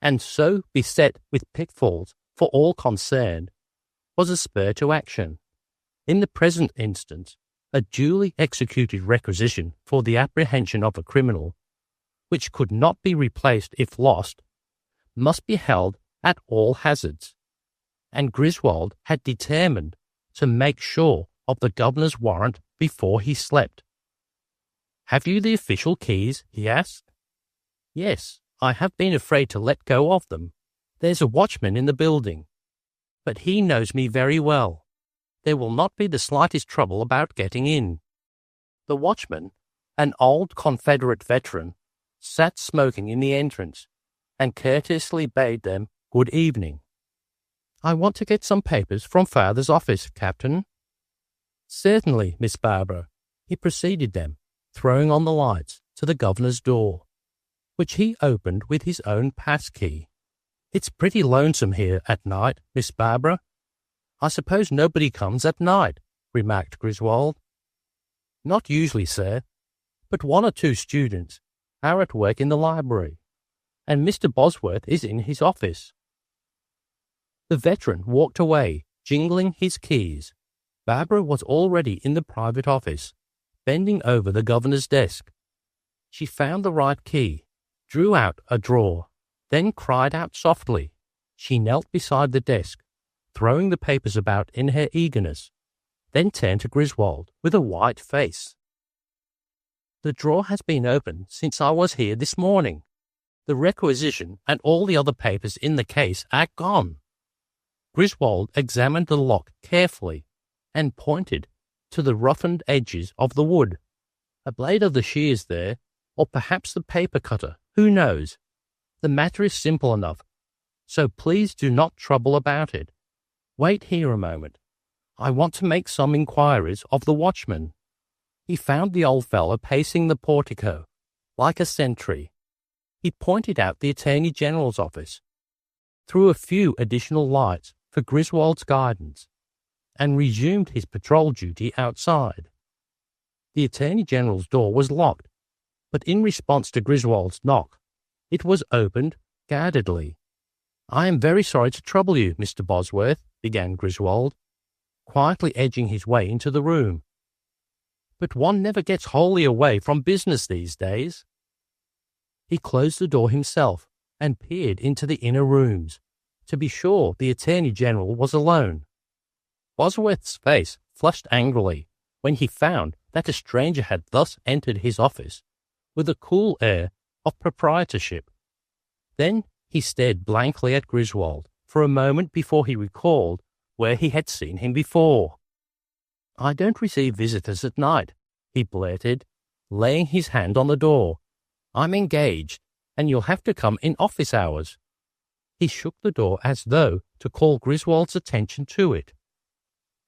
and so beset with pitfalls for all concerned, was a spur to action. In the present instance, a duly executed requisition for the apprehension of a criminal, which could not be replaced if lost, must be held at all hazards, and Griswold had determined to make sure of the governor's warrant before he slept. "Have you the official keys?" he asked. "Yes, I have been afraid to let go of them. There's a watchman in the building, but he knows me very well. There will not be the slightest trouble about getting in." The watchman, an old Confederate veteran, sat smoking in the entrance and courteously bade them good evening. "I want to get some papers from father's office, Captain." "Certainly, Miss Barbara." He preceded them, throwing on the lights, to the governor's door, which he opened with his own pass-key. "It's pretty lonesome here at night, Miss Barbara." "I suppose nobody comes at night," remarked Griswold. "Not usually, sir, but one or two students are at work in the library, and Mr. Bosworth is in his office." The veteran walked away, jingling his keys. Barbara was already in the private office, bending over the governor's desk. She found the right key, drew out a drawer, then cried out softly. She knelt beside the desk, throwing the papers about in her eagerness, then turned to Griswold with a white face. "The drawer has been opened since I was here this morning. The requisition and all the other papers in the case are gone." Griswold examined the lock carefully and pointed to the roughened edges of the wood. "A blade of the shears there, or perhaps the paper cutter, who knows? The matter is simple enough, so please do not trouble about it. Wait here a moment. I want to make some inquiries of the watchman." He found the old fellow pacing the portico, like a sentry. He pointed out the Attorney General's office, threw a few additional lights for Griswold's guidance, and resumed his patrol duty outside. The Attorney General's door was locked, but in response to Griswold's knock, it was opened guardedly. "I am very sorry to trouble you, Mr. Bosworth," began Griswold, quietly edging his way into the room. "But one never gets wholly away from business these days." He closed the door himself and peered into the inner rooms, to be sure the Attorney General was alone. Bosworth's face flushed angrily when he found that a stranger had thus entered his office with a cool air of proprietorship. Then he stared blankly at Griswold for a moment before he recalled where he had seen him before. "I don't receive visitors at night," he blurted, laying his hand on the door. "I'm engaged, and you'll have to come in office hours." He shook the door as though to call Griswold's attention to it.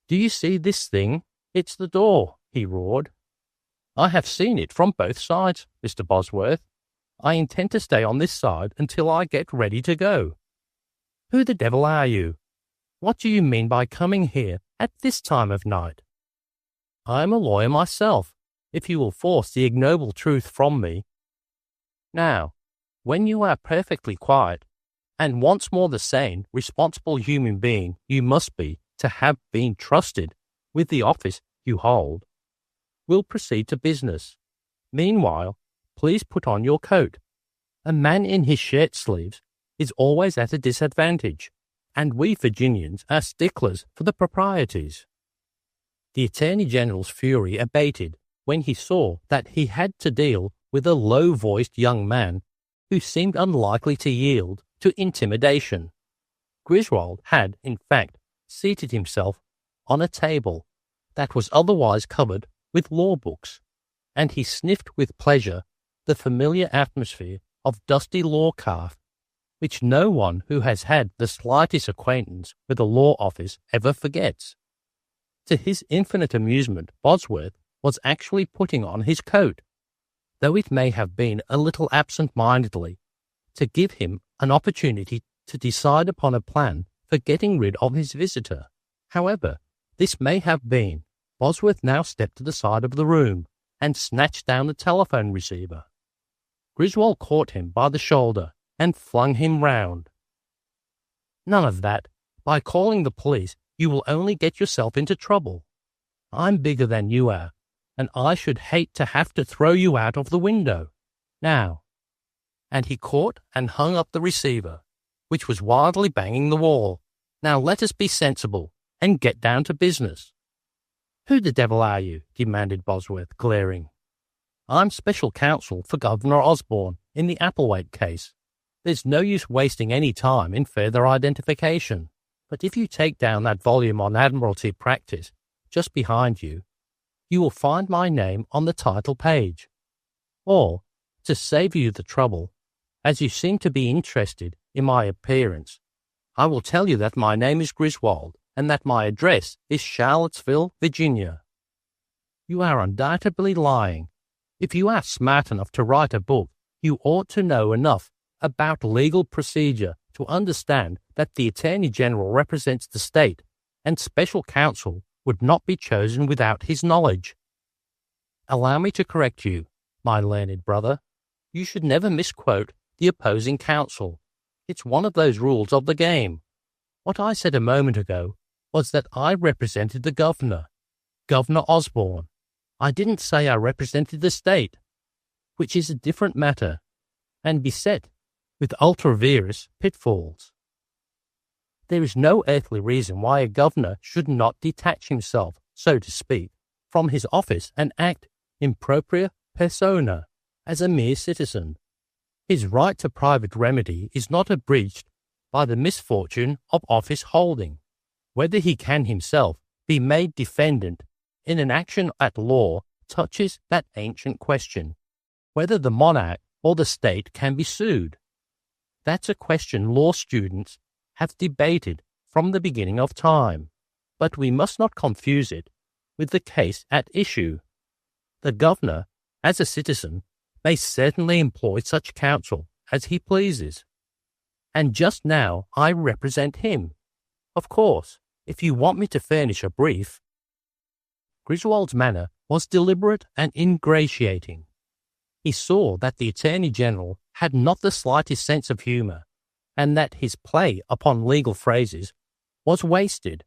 "Do you see this thing? It's the door," he roared. "I have seen it from both sides, Mr. Bosworth. I intend to stay on this side until I get ready to go." "Who the devil are you? What do you mean by coming here at this time of night?" "I am a lawyer myself, if you will force the ignoble truth from me. Now, when you are perfectly quiet, and once more the sane, responsible human being you must be to have been trusted with the office you hold, we'll proceed to business. Meanwhile, please put on your coat. A man in his shirt sleeves is always at a disadvantage, and we Virginians are sticklers for the proprieties." The Attorney General's fury abated when he saw that he had to deal with a low-voiced young man who seemed unlikely to yield to intimidation. Griswold had, in fact, seated himself on a table that was otherwise covered with law books, and he sniffed with pleasure the familiar atmosphere of dusty law craft, which no one who has had the slightest acquaintance with a law office ever forgets. To his infinite amusement, Bosworth was actually putting on his coat, though it may have been a little absent-mindedly, to give him an opportunity to decide upon a plan for getting rid of his visitor. However this may have been, Bosworth now stepped to the side of the room and snatched down the telephone receiver. Griswold caught him by the shoulder and flung him round. "None of that. By calling the police, you will only get yourself into trouble. I'm bigger than you are, and I should hate to have to throw you out of the window. Now," and he caught and hung up the receiver, which was wildly banging the wall. "Now let us be sensible and get down to business." "Who the devil are you?" demanded Bosworth, glaring. "I'm special counsel for Governor Osborne in the Applewhite case. There's no use wasting any time in further identification. But if you take down that volume on Admiralty practice just behind you, you will find my name on the title page. Or, to save you the trouble, as you seem to be interested in my appearance, I will tell you that my name is Griswold and that my address is Charlottesville, Virginia." "You are undoubtedly lying. If you are smart enough to write a book, you ought to know enough about legal procedure to understand that the Attorney General represents the state, and special counsel would not be chosen without his knowledge." "Allow me to correct you, my learned brother. You should never misquote the opposing counsel. It's one of those rules of the game. What I said a moment ago was that I represented the governor, Governor Osborne. I didn't say I represented the state, which is a different matter, and beset with ultra vires pitfalls. There is no earthly reason why a governor should not detach himself, so to speak, from his office and act in propria persona as a mere citizen. His right to private remedy is not abridged by the misfortune of office holding. Whether he can himself be made defendant in an action at law touches that ancient question, whether the monarch or the state can be sued. That's a question law students have debated from the beginning of time, but we must not confuse it with the case at issue. The governor, as a citizen, may certainly employ such counsel as he pleases. And just now I represent him. Of course, if you want me to furnish a brief. Griswold's manner was deliberate and ingratiating. He saw that the Attorney General had not the slightest sense of humour, and that his play upon legal phrases was wasted.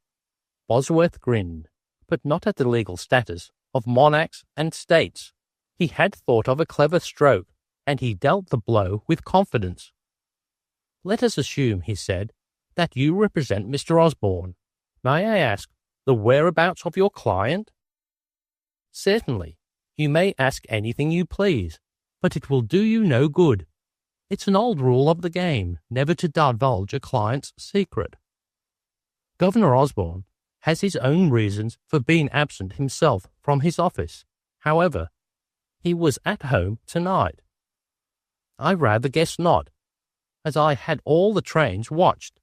Bosworth grinned, but not at the legal status of monarchs and states. He had thought of a clever stroke, and he dealt the blow with confidence. "Let us assume," he said, "that you represent Mr. Osborne. May I ask the whereabouts of your client?" "Certainly. You may ask anything you please, but it will do you no good. It's an old rule of the game never to divulge a client's secret. Governor Osborne has his own reasons for being absent himself from his office. However, he was at home tonight." "I rather guess not, as I had all the trains watched.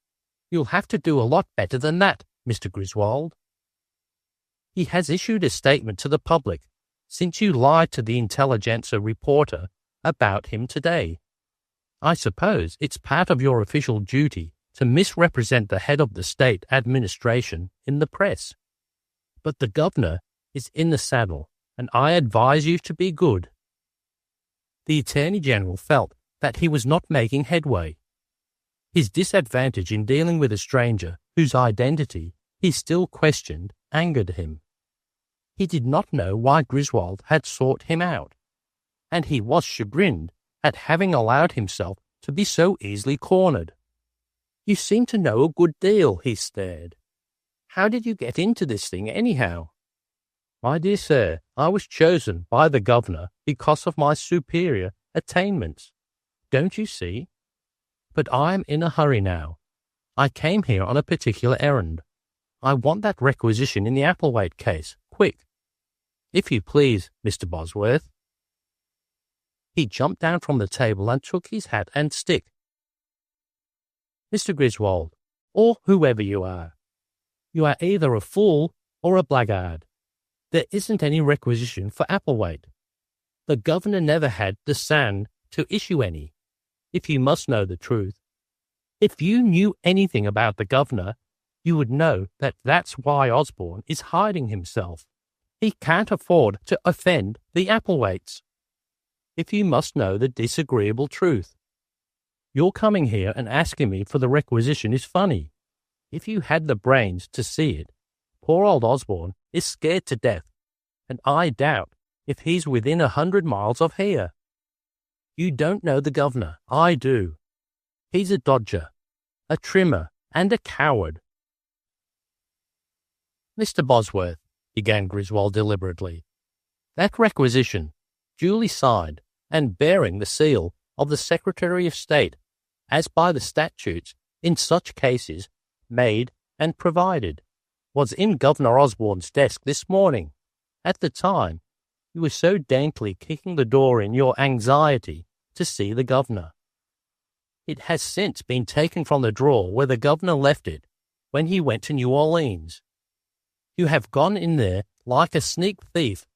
You'll have to do a lot better than that, Mr. Griswold. He has issued a statement to the public since you lied to the Intelligencer reporter about him today. I suppose it's part of your official duty to misrepresent the head of the state administration in the press. But the governor is in the saddle, and I advise you to be good." The Attorney General felt that he was not making headway. His disadvantage in dealing with a stranger whose identity he still questioned angered him. He did not know why Griswold had sought him out, and he was chagrined at having allowed himself to be so easily cornered. "You seem to know a good deal," he stared. "How did you get into this thing anyhow?" "My dear sir, I was chosen by the governor because of my superior attainments. Don't you see? But I am in a hurry now. I came here on a particular errand. I want that requisition in the Applewhite case, quick. If you please, Mr. Bosworth." He jumped down from the table and took his hat and stick. "Mr. Griswold, or whoever you are either a fool or a blackguard. There isn't any requisition for Applewhite. The governor never had the sand to issue any, if you must know the truth. If you knew anything about the governor, you would know that that's why Osborne is hiding himself. He can't afford to offend the Applewhites. If you must know the disagreeable truth, your coming here and asking me for the requisition is funny. If you had the brains to see it, poor old Osborne is scared to death, and I doubt if he's within 100 miles of here. You don't know the governor. I do. He's a dodger, a trimmer, and a coward." "Mr. Bosworth," began Griswold deliberately, "that requisition, duly signed and bearing the seal of the Secretary of State, as by the statutes in such cases made and provided, was in Governor Osborne's desk this morning. At the time, you were so daintily kicking the door in your anxiety to see the governor. It has since been taken from the drawer where the governor left it when he went to New Orleans. You have gone in there like a sneak thief,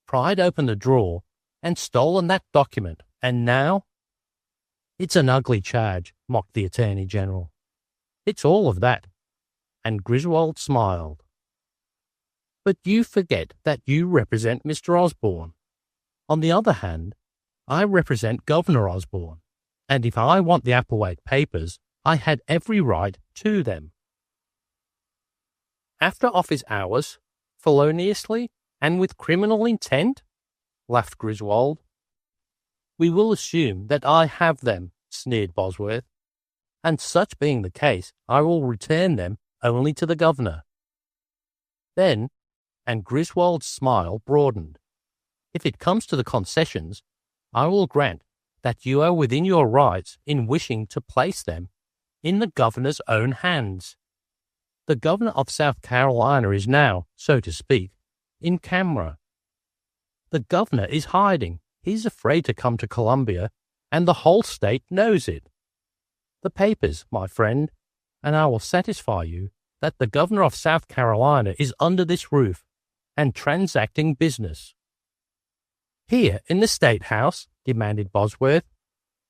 pried open the drawer, and stolen that document, and now—" "It's an ugly charge," mocked the Attorney General. "It's all of that," and Griswold smiled. "But you forget that you represent Mr. Osborne. On the other hand, I represent Governor Osborne, and if I want the Applewhite papers, I had every right to them. After office hours? Feloniously? And with criminal intent? Laughed Griswold. We will assume that I have them, sneered Bosworth. And such being the case, I will return them only to the governor. Then, and Griswold's smile broadened, if it comes to the concessions, I will grant that you are within your rights in wishing to place them in the governor's own hands. The governor of South Carolina is now, so to speak, in camera. The governor is hiding. He's afraid to come to Columbia, and the whole state knows it. The papers, my friend, and I will satisfy you that the governor of South Carolina is under this roof and transacting business. Here in the State House, demanded Bosworth,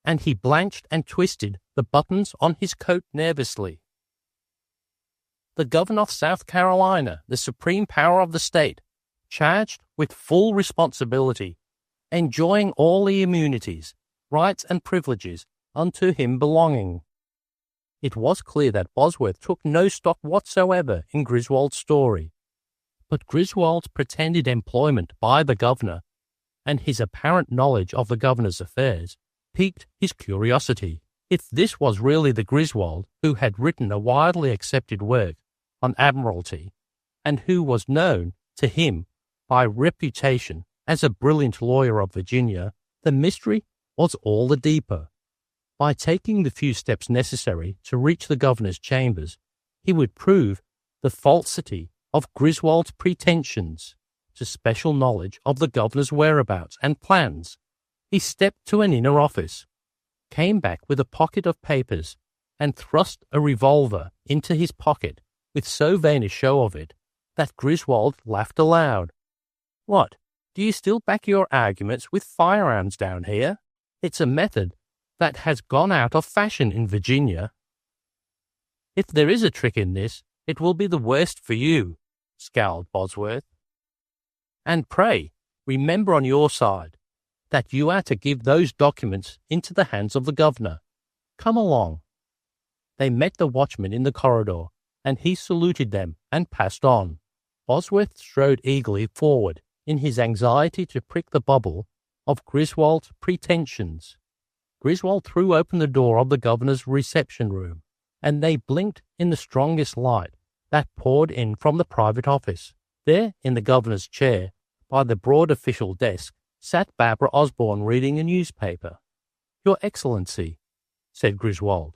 and he blanched and twisted the buttons on his coat nervously. The governor of South Carolina, the supreme power of the state, charged with full responsibility, enjoying all the immunities, rights and privileges unto him belonging. It was clear that Bosworth took no stock whatsoever in Griswold's story, but Griswold's pretended employment by the governor and his apparent knowledge of the governor's affairs piqued his curiosity. If this was really the Griswold who had written a widely accepted work on admiralty, and who was known to him by reputation as a brilliant lawyer of Virginia, the mystery was all the deeper. By taking the few steps necessary to reach the governor's chambers, he would prove the falsity of Griswold's pretensions to special knowledge of the governor's whereabouts and plans. He stepped to an inner office, came back with a pocket of papers, and thrust a revolver into his pocket with so vain a show of it that Griswold laughed aloud. What, do you still back your arguments with firearms down here? It's a method that has gone out of fashion in Virginia. If there is a trick in this, it will be the worst for you, scowled Bosworth. And pray, remember on your side that you are to give those documents into the hands of the governor. Come along. They met the watchman in the corridor, and he saluted them and passed on. Bosworth strode eagerly forward in his anxiety to prick the bubble of Griswold's pretensions. Griswold threw open the door of the governor's reception room, and they blinked in the strongest light that poured in from the private office. There, in the governor's chair, by the broad official desk, sat Barbara Osborne reading a newspaper. Your Excellency, said Griswold,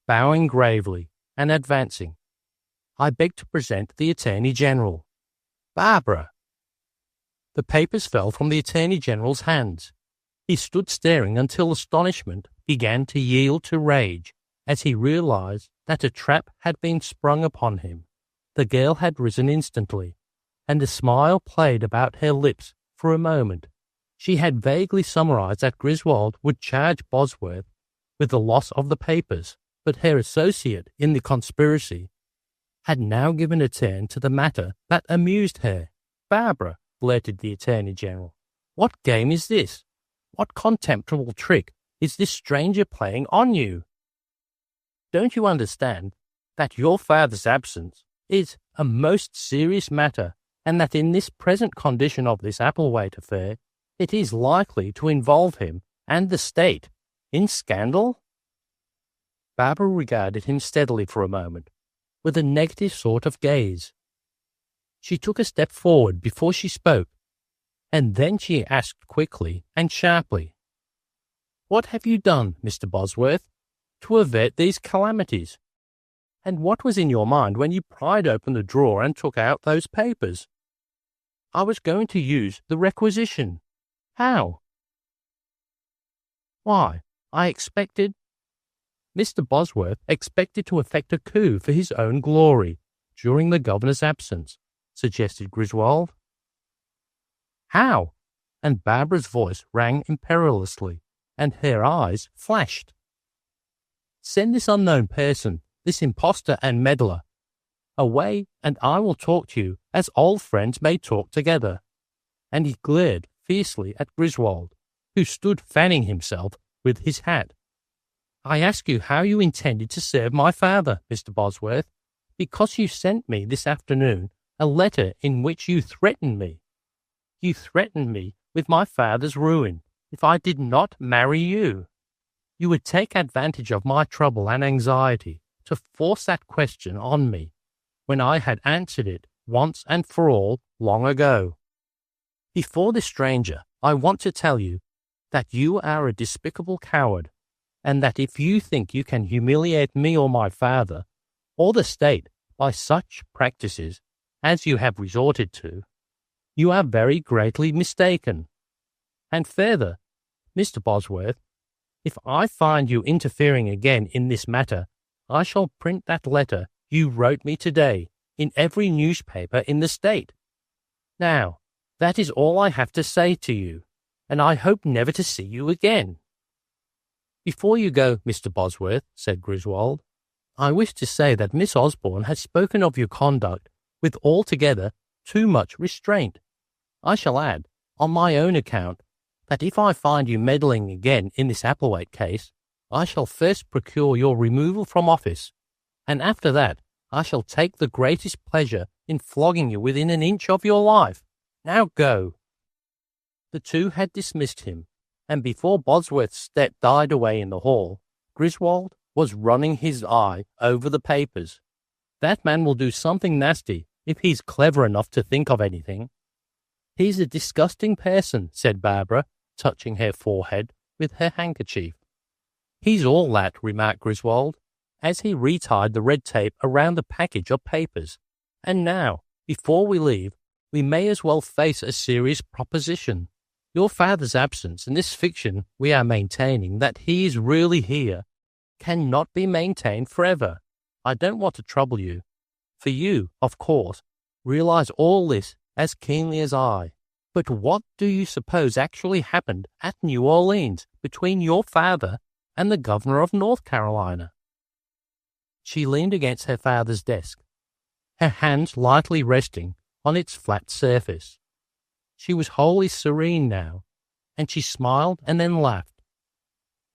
bowing gravely and advancing, I beg to present the Attorney General. Barbara! The papers fell from the Attorney General's hands. He stood staring until astonishment began to yield to rage as he realized that a trap had been sprung upon him. The girl had risen instantly, and a smile played about her lips for a moment. She had vaguely summarized that Griswold would charge Bosworth with the loss of the papers, but her associate in the conspiracy had now given a turn to the matter that amused her. Barbara, blurted the Attorney General, what game is this? What contemptible trick is this stranger playing on you? Don't you understand that your father's absence is a most serious matter, and that in this present condition of this Applewhite affair, it is likely to involve him and the state in scandal? Barbara regarded him steadily for a moment, with a negative sort of gaze. She took a step forward before she spoke, and then she asked quickly and sharply, What have you done, Mr. Bosworth, to avert these calamities? And what was in your mind when you pried open the drawer and took out those papers? I was going to use the requisition. How? Why, I expected... Mr. Bosworth expected to effect a coup for his own glory during the governor's absence, suggested Griswold. How? And Barbara's voice rang imperiously, and her eyes flashed. Send this unknown person, this impostor and meddler, away, and I will talk to you as old friends may talk together. And he glared fiercely at Griswold, who stood fanning himself with his hat. I ask you how you intended to serve my father, Mr. Bosworth, because you sent me this afternoon a letter in which you threatened me. You threatened me with my father's ruin if I did not marry you. You would take advantage of my trouble and anxiety to force that question on me when I had answered it once and for all long ago. Before this stranger, I want to tell you that you are a despicable coward, and that if you think you can humiliate me or my father, or the state, by such practices as you have resorted to, you are very greatly mistaken. And further, Mr. Bosworth, if I find you interfering again in this matter, I shall print that letter you wrote me today in every newspaper in the state. Now, that is all I have to say to you, and I hope never to see you again. Before you go, Mr. Bosworth, said Griswold, I wish to say that Miss Osborne has spoken of your conduct with altogether too much restraint. I shall add, on my own account, that if I find you meddling again in this Applewhite case, I shall first procure your removal from office, and after that I shall take the greatest pleasure in flogging you within an inch of your life. Now go. The two had dismissed him, and before Bosworth's step died away in the hall, Griswold was running his eye over the papers. That man will do something nasty if he's clever enough to think of anything. He's a disgusting person, said Barbara, touching her forehead with her handkerchief. He's all that, remarked Griswold, as he retied the red tape around the package of papers. And now, before we leave, we may as well face a serious proposition. Your father's absence and this fiction we are maintaining that he is really here cannot be maintained forever. I don't want to trouble you, for you, of course, realize all this as keenly as I. But what do you suppose actually happened at New Orleans between your father and the governor of North Carolina? She leaned against her father's desk, her hands lightly resting on its flat surface. She was wholly serene now, and she smiled and then laughed.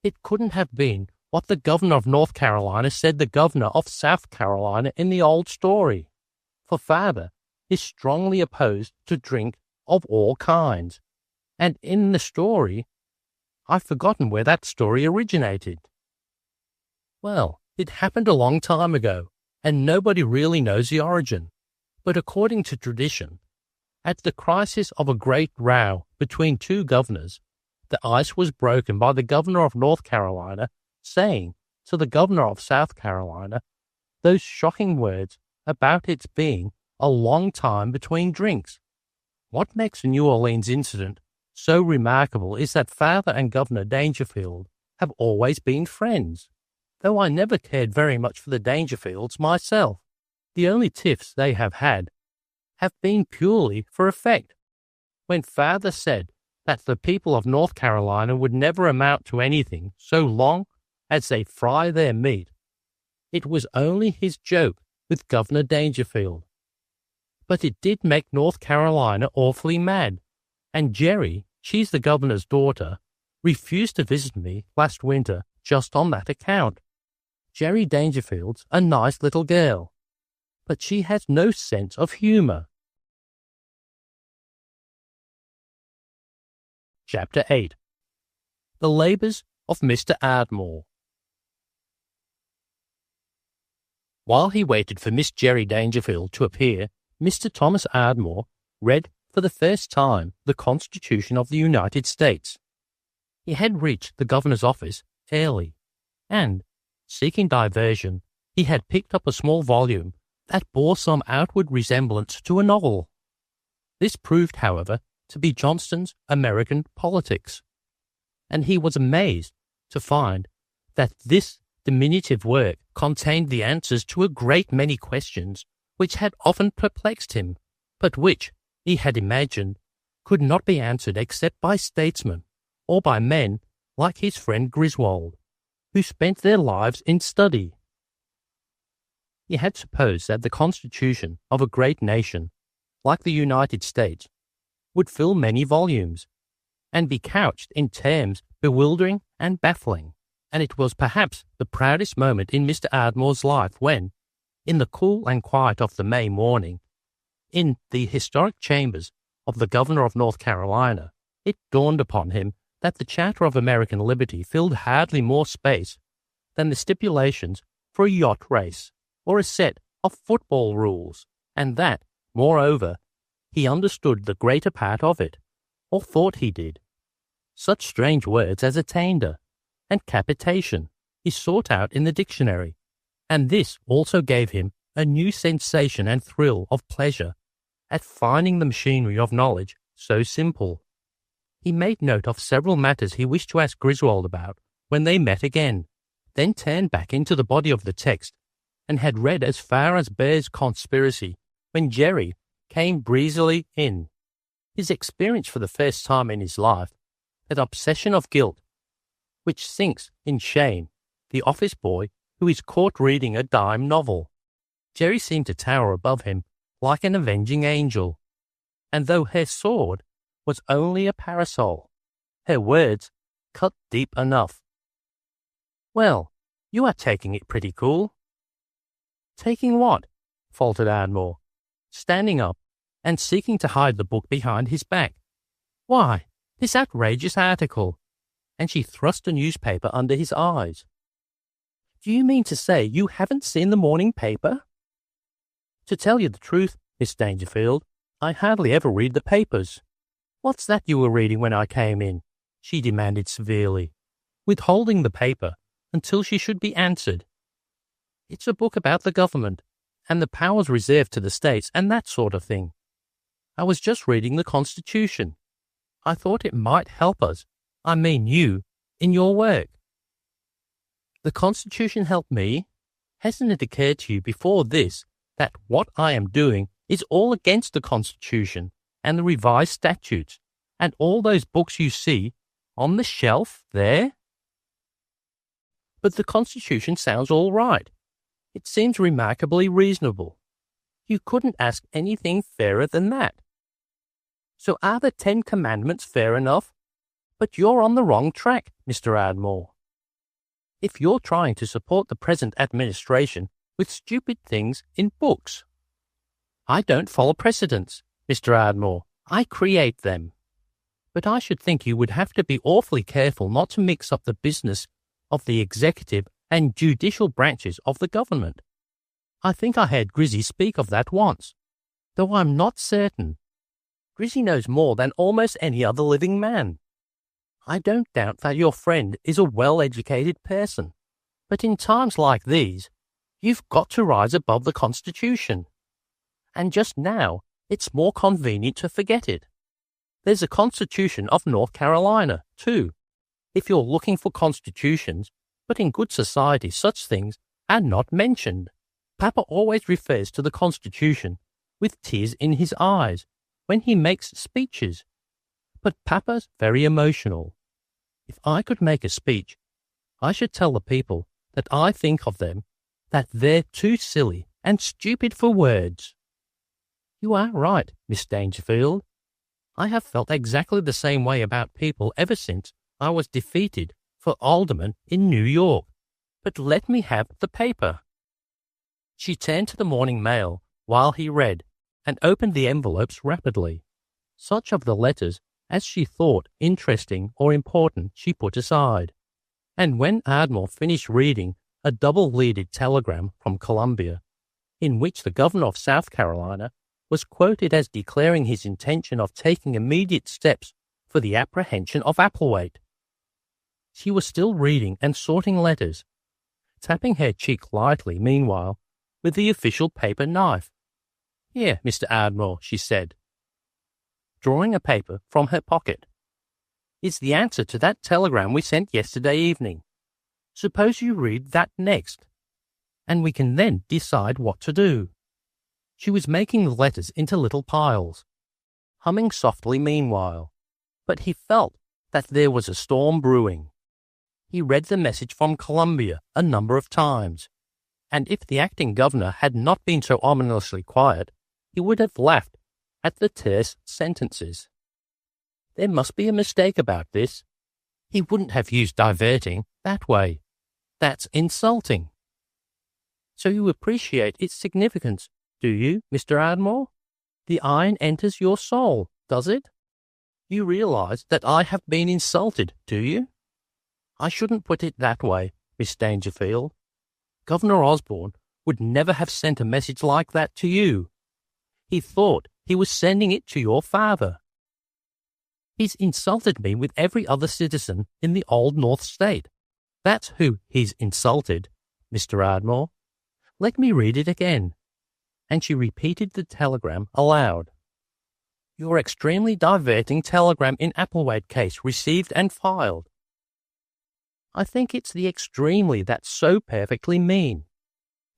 It couldn't have been what the governor of North Carolina said the governor of South Carolina in the old story. For father is strongly opposed to drink of all kinds, and in the story, I've forgotten where that story originated. Well, it happened a long time ago, and nobody really knows the origin. But according to tradition, at the crisis of a great row between two governors, the ice was broken by the governor of North Carolina saying to the governor of South Carolina those shocking words about its being a long time between drinks. What makes the New Orleans incident so remarkable is that father and Governor Dangerfield have always been friends, though I never cared very much for the Dangerfields myself. The only tiffs they have had have been purely for effect. When father said that the people of North Carolina would never amount to anything so long as they fry their meat, it was only his joke with Governor Dangerfield. But it did make North Carolina awfully mad, and Jerry, she's the governor's daughter, refused to visit me last winter just on that account. Jerry Dangerfield's a nice little girl, but she has no sense of humor. Chapter 8. The Labours of Mr. Ardmore. While he waited for Miss Jerry Dangerfield to appear, Mr. Thomas Ardmore read for the first time the Constitution of the United States. He had reached the governor's office early, and, seeking diversion, he had picked up a small volume that bore some outward resemblance to a novel. This proved, however, to be Johnston's American Politics, and he was amazed to find that this diminutive work contained the answers to a great many questions which had often perplexed him, but which, he had imagined, could not be answered except by statesmen or by men like his friend Griswold, who spent their lives in study. He had supposed that the constitution of a great nation, like the United States, would fill many volumes, and be couched in terms bewildering and baffling, and it was perhaps the proudest moment in Mr. Ardmore's life when, In the cool and quiet of the May morning, in the historic chambers of the governor of North Carolina, it dawned upon him that the Charter of American Liberty filled hardly more space than the stipulations for a yacht race or a set of football rules, and that, moreover, he understood the greater part of it, or thought he did. Such strange words as attainder and capitation he sought out in the dictionary, and this also gave him a new sensation and thrill of pleasure at finding the machinery of knowledge so simple. He made note of several matters he wished to ask Griswold about when they met again, then turned back into the body of the text and had read as far as Bear's conspiracy when Jerry came breezily in. His experience for the first time in his life, that obsession of guilt, which sinks in shame the office boy who is caught reading a dime novel. Jerry seemed to tower above him like an avenging angel, and though her sword was only a parasol, her words cut deep enough. "Well, you are taking it pretty cool." "Taking what?" faltered Ardmore, standing up and seeking to hide the book behind his back. "Why, this outrageous article," and she thrust a newspaper under his eyes. "Do you mean to say you haven't seen the morning paper?" "To tell you the truth, Miss Dangerfield, I hardly ever read the papers." "What's that you were reading when I came in?" she demanded severely, withholding the paper until she should be answered. "It's a book about the government and the powers reserved to the states and that sort of thing. I was just reading the Constitution. I thought it might help us, I mean you, in your work." "The Constitution helped me? Hasn't it occurred to you before this that what I am doing is all against the Constitution and the revised statutes and all those books you see on the shelf there?" "But the Constitution sounds all right. It seems remarkably reasonable. You couldn't ask anything fairer than that. So are the 10 Commandments fair enough? But you're on the wrong track, Mr. Ardmore. If you're trying to support the present administration with stupid things in books. I don't follow precedents, Mr. Ardmore. I create them. But I should think you would have to be awfully careful not to mix up the business of the executive and judicial branches of the government. I think I heard Grizzy speak of that once, though I'm not certain. Grizzy knows more than almost any other living man. I don't doubt that your friend is a well-educated person, but in times like these, you've got to rise above the Constitution. And just now, it's more convenient to forget it. There's a Constitution of North Carolina, too, if you're looking for constitutions, but in good society such things are not mentioned. Papa always refers to the Constitution with tears in his eyes when he makes speeches. But Papa's very emotional. If I could make a speech, I should tell the people that I think of them that they're too silly and stupid for words. You are right, Miss Dangerfield. I have felt exactly the same way about people ever since I was defeated for alderman in New York. But let me have the paper. She turned to the morning mail while he read, and opened the envelopes rapidly. Such of the letters as she thought interesting or important she put aside. And when Ardmore finished reading a double-leaded telegram from Columbia, in which the governor of South Carolina was quoted as declaring his intention of taking immediate steps for the apprehension of Applewhite, she was still reading and sorting letters, tapping her cheek lightly meanwhile with the official paper knife. "Here, Mr. Ardmore," she said, drawing a paper from her pocket, "is the answer to that telegram we sent yesterday evening. Suppose you read that next, and we can then decide what to do." She was making the letters into little piles, humming softly meanwhile, but he felt that there was a storm brewing. He read the message from Columbia a number of times, and if the acting governor had not been so ominously quiet, he would have laughed at the terse sentences. There must be a mistake about this. He wouldn't have used diverting that way. That's insulting. So you appreciate its significance, do you, Mr. Ardmore? The iron enters your soul, does it? You realize that I have been insulted, do you? I shouldn't put it that way, Miss Dangerfield. Governor Osborne would never have sent a message like that to you. He thought he was sending it to your father. He's insulted me with every other citizen in the old North State. That's who he's insulted, Mr. Ardmore. Let me read it again. And she repeated the telegram aloud. Your extremely diverting telegram in Applewhite case received and filed. I think it's the extremely that's so perfectly mean.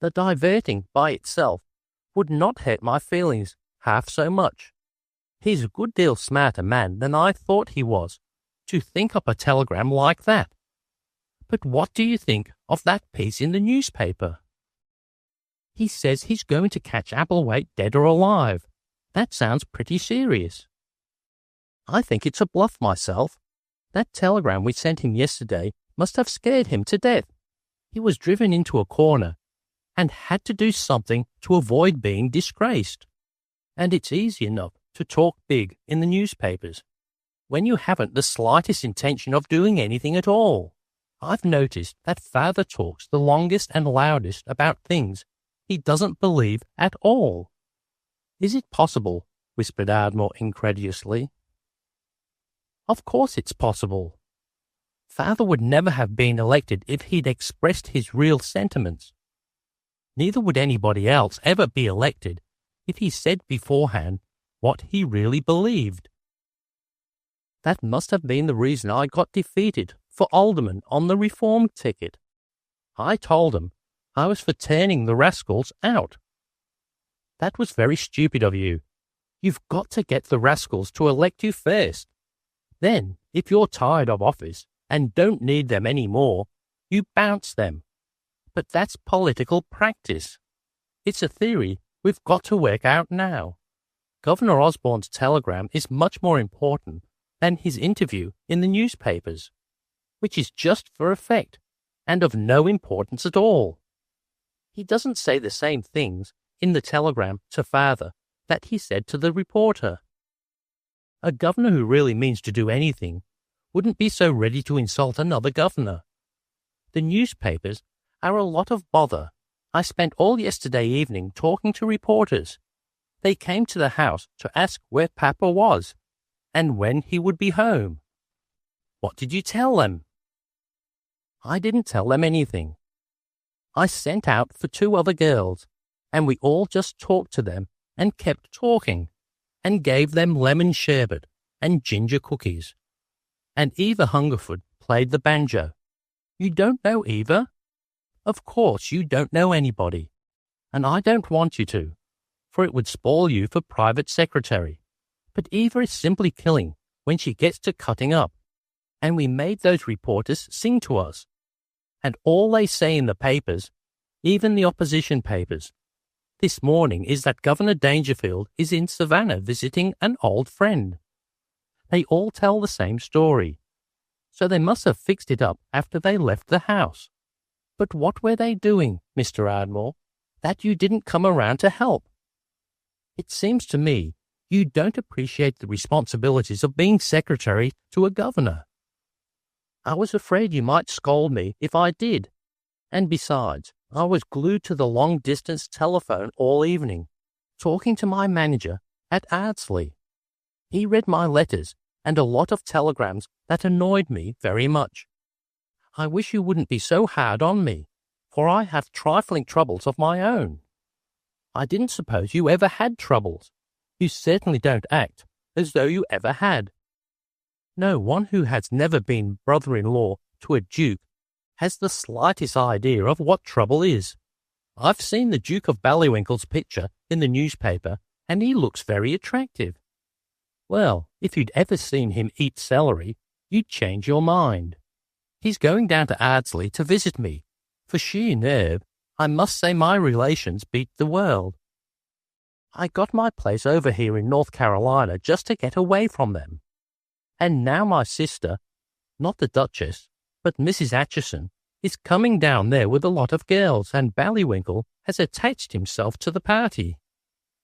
The diverting by itself would not hurt my feelings half so much. He's a good deal smarter man than I thought he was, to think up a telegram like that. But what do you think of that piece in the newspaper? He says he's going to catch Applewhite dead or alive. That sounds pretty serious. I think it's a bluff myself. That telegram we sent him yesterday must have scared him to death. He was driven into a corner and had to do something to avoid being disgraced. And it's easy enough to talk big in the newspapers when you haven't the slightest intention of doing anything at all. I've noticed that Father talks the longest and loudest about things he doesn't believe at all. Is it possible? Whispered Ardmore incredulously. Of course it's possible. Father would never have been elected if he'd expressed his real sentiments. Neither would anybody else ever be elected if he said beforehand what he really believed. That must have been the reason I got defeated for alderman on the Reform ticket. I told him I was for turning the rascals out. That was very stupid of you. You've got to get the rascals to elect you first. Then, if you're tired of office and don't need them any more, you bounce them. But that's political practice. It's a theory we've got to work out now. Governor Osborne's telegram is much more important than his interview in the newspapers, which is just for effect and of no importance at all. He doesn't say the same things in the telegram to Father that he said to the reporter. A governor who really means to do anything wouldn't be so ready to insult another governor. The newspapers are a lot of bother. I spent all yesterday evening talking to reporters. They came to the house to ask where Papa was and when he would be home. What did you tell them? I didn't tell them anything. I sent out for 2 other girls, and we all just talked to them and kept talking, and gave them lemon sherbet and ginger cookies. And Eva Hungerford played the banjo. You don't know Eva? Of course you don't know anybody, and I don't want you to, for it would spoil you for private secretary. But Eva is simply killing when she gets to cutting up, and we made those reporters sing to us. And all they say in the papers, even the opposition papers, this morning is that Governor Dangerfield is in Savannah visiting an old friend. They all tell the same story, so they must have fixed it up after they left the house. But what were they doing, Mr. Ardmore, that you didn't come around to help? It seems to me you don't appreciate the responsibilities of being secretary to a governor. I was afraid you might scold me if I did, and besides, I was glued to the long-distance telephone all evening, talking to my manager at Ardsley. He read my letters and a lot of telegrams that annoyed me very much. I wish you wouldn't be so hard on me, for I have trifling troubles of my own. I didn't suppose you ever had troubles. You certainly don't act as though you ever had. No one who has never been brother-in-law to a duke has the slightest idea of what trouble is. I've seen the Duke of Ballywinkle's picture in the newspaper, and he looks very attractive. Well, if you'd ever seen him eat celery, you'd change your mind. He's going down to Ardsley to visit me. For sheer nerve, I must say my relations beat the world. I got my place over here in North Carolina just to get away from them. And now my sister, not the Duchess, but Mrs. Acheson, is coming down there with a lot of girls, and Ballywinkle has attached himself to the party.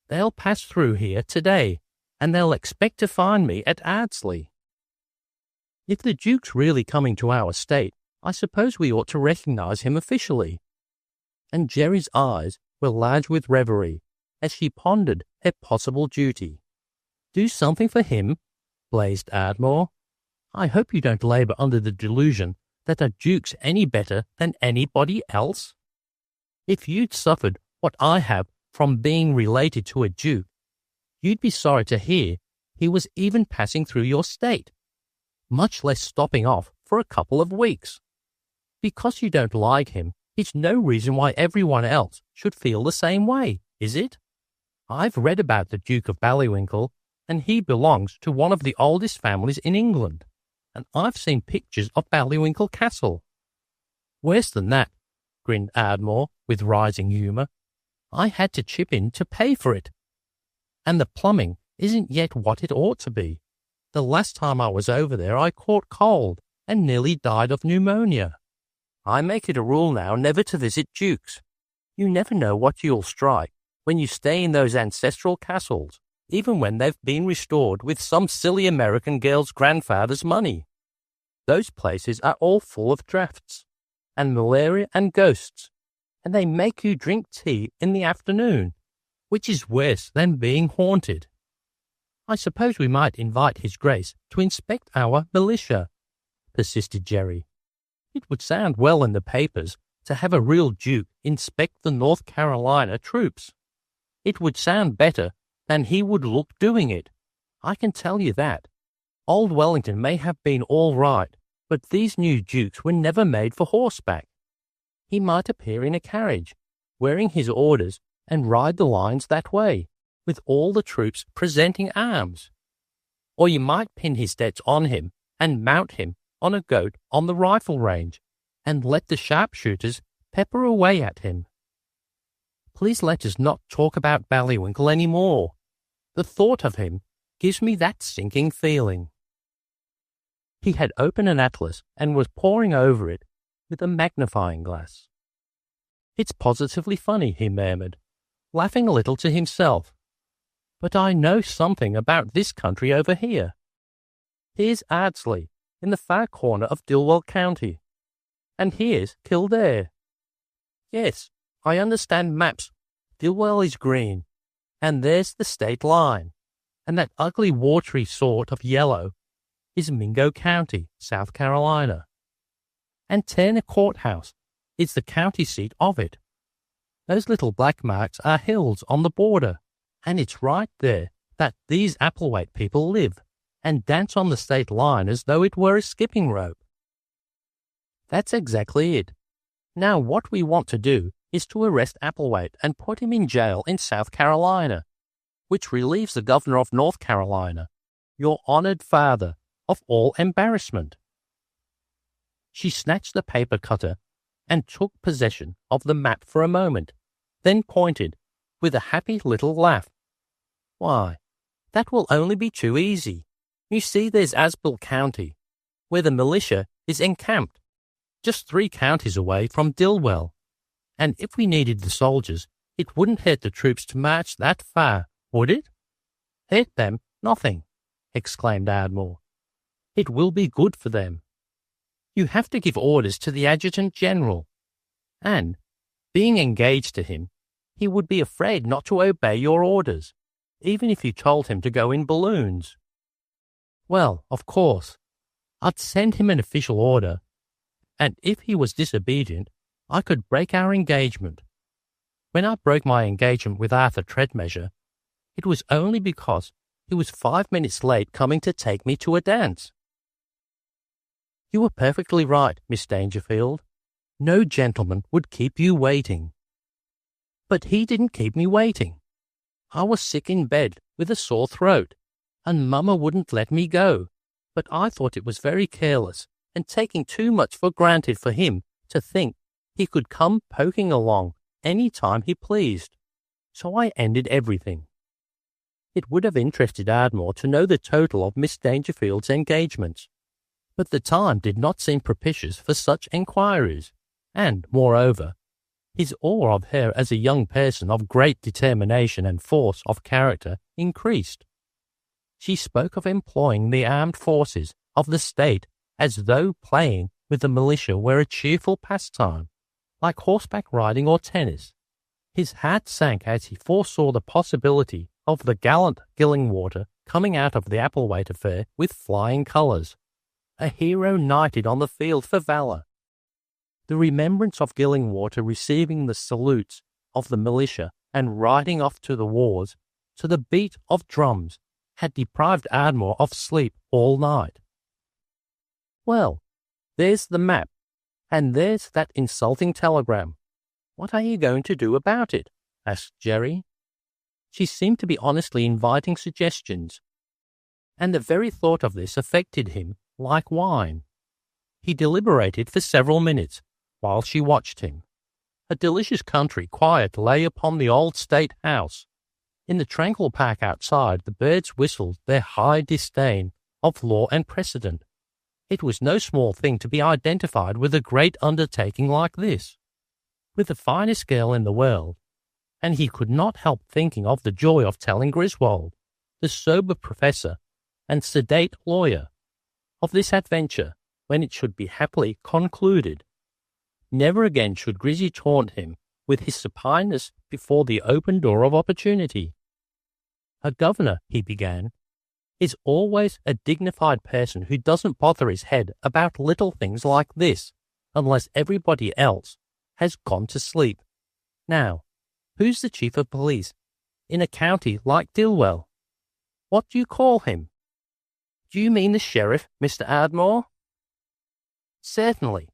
They'll pass through here today, and they'll expect to find me at Ardsley. If the Duke's really coming to our estate, I suppose we ought to recognise him officially. And Jerry's eyes were large with reverie as she pondered her possible duty. Do something for him? Blazed Ardmore. I hope you don't labour under the delusion that a Duke's any better than anybody else. If you'd suffered what I have from being related to a Duke, you'd be sorry to hear he was even passing through your state, much less stopping off for a couple of weeks. Because you don't like him, it's no reason why everyone else should feel the same way, is it? I've read about the Duke of Ballywinkle, and he belongs to one of the oldest families in England, and I've seen pictures of Ballywinkle Castle. Worse than that, grinned Ardmore with rising humour. I had to chip in to pay for it. And the plumbing isn't yet what it ought to be. The last time I was over there I caught cold and nearly died of pneumonia. I make it a rule now never to visit dukes. You never know what you'll strike when you stay in those ancestral castles, even when they've been restored with some silly American girl's grandfather's money. Those places are all full of draughts, and malaria and ghosts, and they make you drink tea in the afternoon, which is worse than being haunted. I suppose we might invite His Grace to inspect our militia, persisted Jerry. It would sound well in the papers to have a real Duke inspect the North Carolina troops. It would sound better than he would look doing it. I can tell you that. Old Wellington may have been all right, but these new Dukes were never made for horseback. He might appear in a carriage, wearing his orders, and ride the lines that way, with all the troops presenting arms. Or you might pin his debts on him and mount him on a goat on the rifle range, and let the sharpshooters pepper away at him. Please let us not talk about Ballywinkle any more. The thought of him gives me that sinking feeling. He had opened an atlas and was poring over it with a magnifying glass. It's positively funny, he murmured, laughing a little to himself. But I know something about this country over here. Here's Ardsley, in the far corner of Dilwell County. And here's Kildare. Yes, I understand maps. Dilwell is green, and there's the state line, and that ugly watery sort of yellow is Mingo County, South Carolina. And Turner Courthouse is the county seat of it. Those little black marks are hills on the border, and it's right there that these Applewhite people live and dance on the state line as though it were a skipping rope. That's exactly it. Now what we want to do is to arrest Applewhite and put him in jail in South Carolina, which relieves the governor of North Carolina, your honoured father, of all embarrassment. She snatched the paper cutter and took possession of the map for a moment, then pointed with a happy little laugh. Why, that will only be too easy. You see, there's Asbill County, where the militia is encamped, just 3 counties away from Dilwell. And if we needed the soldiers, it wouldn't hurt the troops to march that far, would it? Hurt them? Nothing, exclaimed Ardmore. It will be good for them. You have to give orders to the Adjutant General, and, being engaged to him, he would be afraid not to obey your orders, even if you told him to go in balloons. Well, of course, I'd send him an official order, and if he was disobedient, I could break our engagement. When I broke my engagement with Arthur Treadmeasure, it was only because he was 5 minutes late coming to take me to a dance. You were perfectly right, Miss Dangerfield. No gentleman would keep you waiting. But he didn't keep me waiting. I was sick in bed with a sore throat, and Mamma wouldn't let me go. But I thought it was very careless and taking too much for granted for him to think he could come poking along any time he pleased. So I ended everything. It would have interested Ardmore to know the total of Miss Dangerfield's engagements, but the time did not seem propitious for such enquiries. And, moreover, his awe of her as a young person of great determination and force of character increased. She spoke of employing the armed forces of the state as though playing with the militia were a cheerful pastime, like horseback riding or tennis. His heart sank as he foresaw the possibility of the gallant Gillingwater coming out of the Applewhite affair with flying colours, a hero knighted on the field for valour. The remembrance of Gillingwater receiving the salutes of the militia and riding off to the wars to the beat of drums had deprived Ardmore of sleep all night. "Well, there's the map, and there's that insulting telegram. What are you going to do about it?" asked Jerry. She seemed to be honestly inviting suggestions, and the very thought of this affected him like wine. He deliberated for several minutes while she watched him. A delicious country quiet lay upon the old state house. In the tranquil park outside, the birds whistled their high disdain of law and precedent. It was no small thing to be identified with a great undertaking like this, with the finest girl in the world, and he could not help thinking of the joy of telling Griswold, the sober professor and sedate lawyer, of this adventure when it should be happily concluded. Never again should Grizzy taunt him with his supineness before the open door of opportunity. "A governor," he began, "is always a dignified person who doesn't bother his head about little things like this, unless everybody else has gone to sleep. Now, who's the chief of police in a county like Dilwell? What do you call him?" "Do you mean the sheriff, Mr. Ardmore?" "Certainly.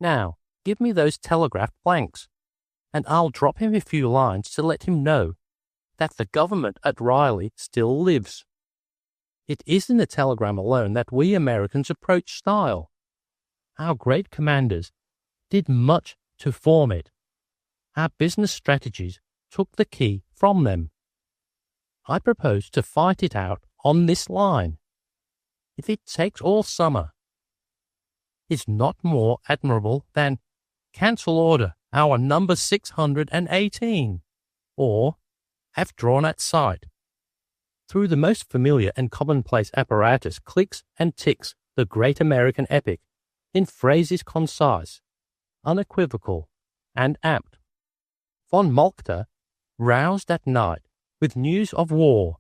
Now, give me those telegraph blanks, and I'll drop him a few lines to let him know that the government at Riley still lives. It is in the telegram alone that we Americans approach style. Our great commanders did much to form it. Our business strategies took the key from them. I propose to fight it out on this line. If it takes all summer, it's not more admirable than cancel order our number 618, or have drawn at sight. Through the most familiar and commonplace apparatus clicks and ticks the great American epic in phrases concise, unequivocal, and apt. Von Moltke, roused at night with news of war,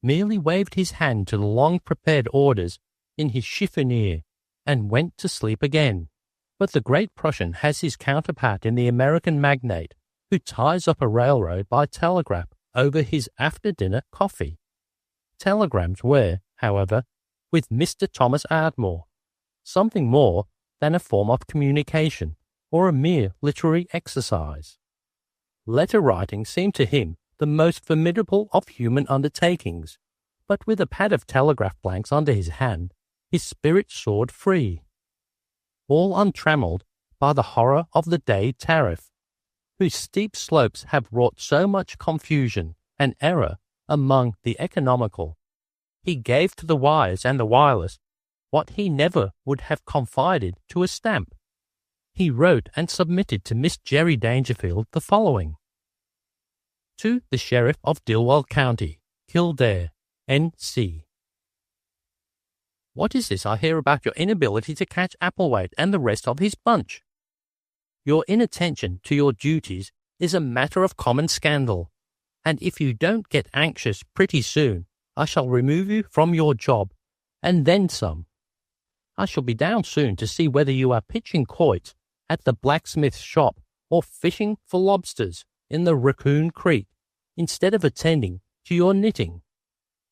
merely waved his hand to the long-prepared orders in his chiffonier and went to sleep again. But the great Prussian has his counterpart in the American magnate who ties up a railroad by telegraph over his after-dinner coffee. Telegrams were, however, with Mr. Thomas Ardmore, something more than a form of communication or a mere literary exercise. Letter writing seemed to him the most formidable of human undertakings, but with a pad of telegraph blanks under his hand, his spirit soared free, all untrammelled by the horror of the day tariff, whose steep slopes have wrought so much confusion and error among the economical. He gave to the wires and the wireless what he never would have confided to a stamp. He wrote and submitted to Miss Jerry Dangerfield the following: To the Sheriff of Dilwell County, Kildare, N.C. What is this I hear about your inability to catch Applewhite and the rest of his bunch? Your inattention to your duties is a matter of common scandal, and if you don't get anxious pretty soon, I shall remove you from your job, and then some. I shall be down soon to see whether you are pitching quoits at the blacksmith's shop or fishing for lobsters in the Raccoon Creek, instead of attending to your knitting.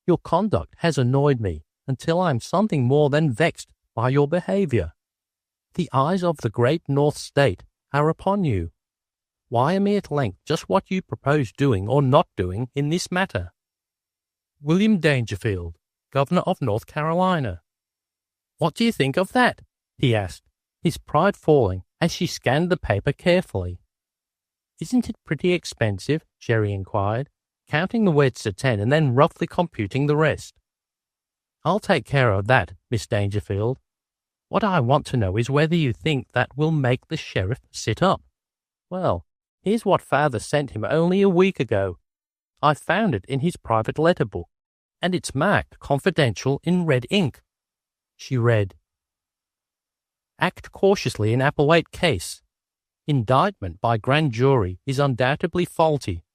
Your conduct has annoyed me until I am something more than vexed by your behaviour. The eyes of the great North State are upon you. Wire me at length just what you propose doing or not doing in this matter. William Dangerfield, Governor of North Carolina. What do you think of that? He asked, his pride falling as she scanned the paper carefully. Isn't it pretty expensive? Jerry inquired, counting the words to 10 and then roughly computing the rest. I'll take care of that, Miss Dangerfield. What I want to know is whether you think that will make the sheriff sit up. Well, here's what Father sent him only a week ago. I found it in his private letter book, and it's marked confidential in red ink. She read, "Act cautiously in Applewhite case. Indictment by grand jury is undoubtedly faulty,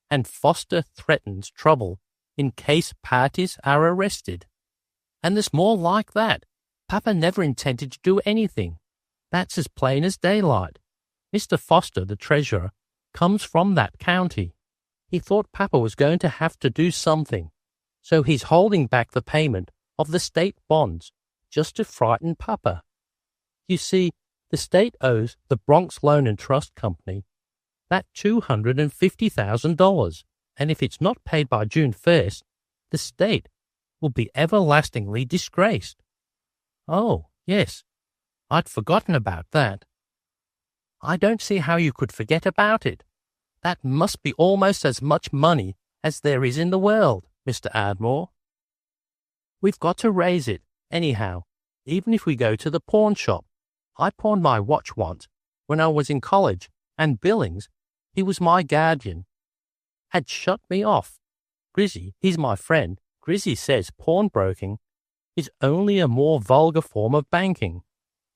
and Foster threatens trouble in case parties are arrested." And there's more like that. Papa never intended to do anything. That's as plain as daylight. Mr. Foster, the treasurer, comes from that county. He thought Papa was going to have to do something, so he's holding back the payment of the state bonds just to frighten Papa. You see, the state owes the Bronx Loan and Trust Company that $250,000, and if it's not paid by June 1st, the state will be everlastingly disgraced. Oh, yes, I'd forgotten about that. I don't see how you could forget about it. That must be almost as much money as there is in the world, Mr. Ardmore. We've got to raise it, anyhow, even if we go to the pawn shop. I pawned my watch once when I was in college, and Billings, he was my guardian, had shut me off. Grizzy, he's my friend. Grizzy says pawnbroking is only a more vulgar form of banking.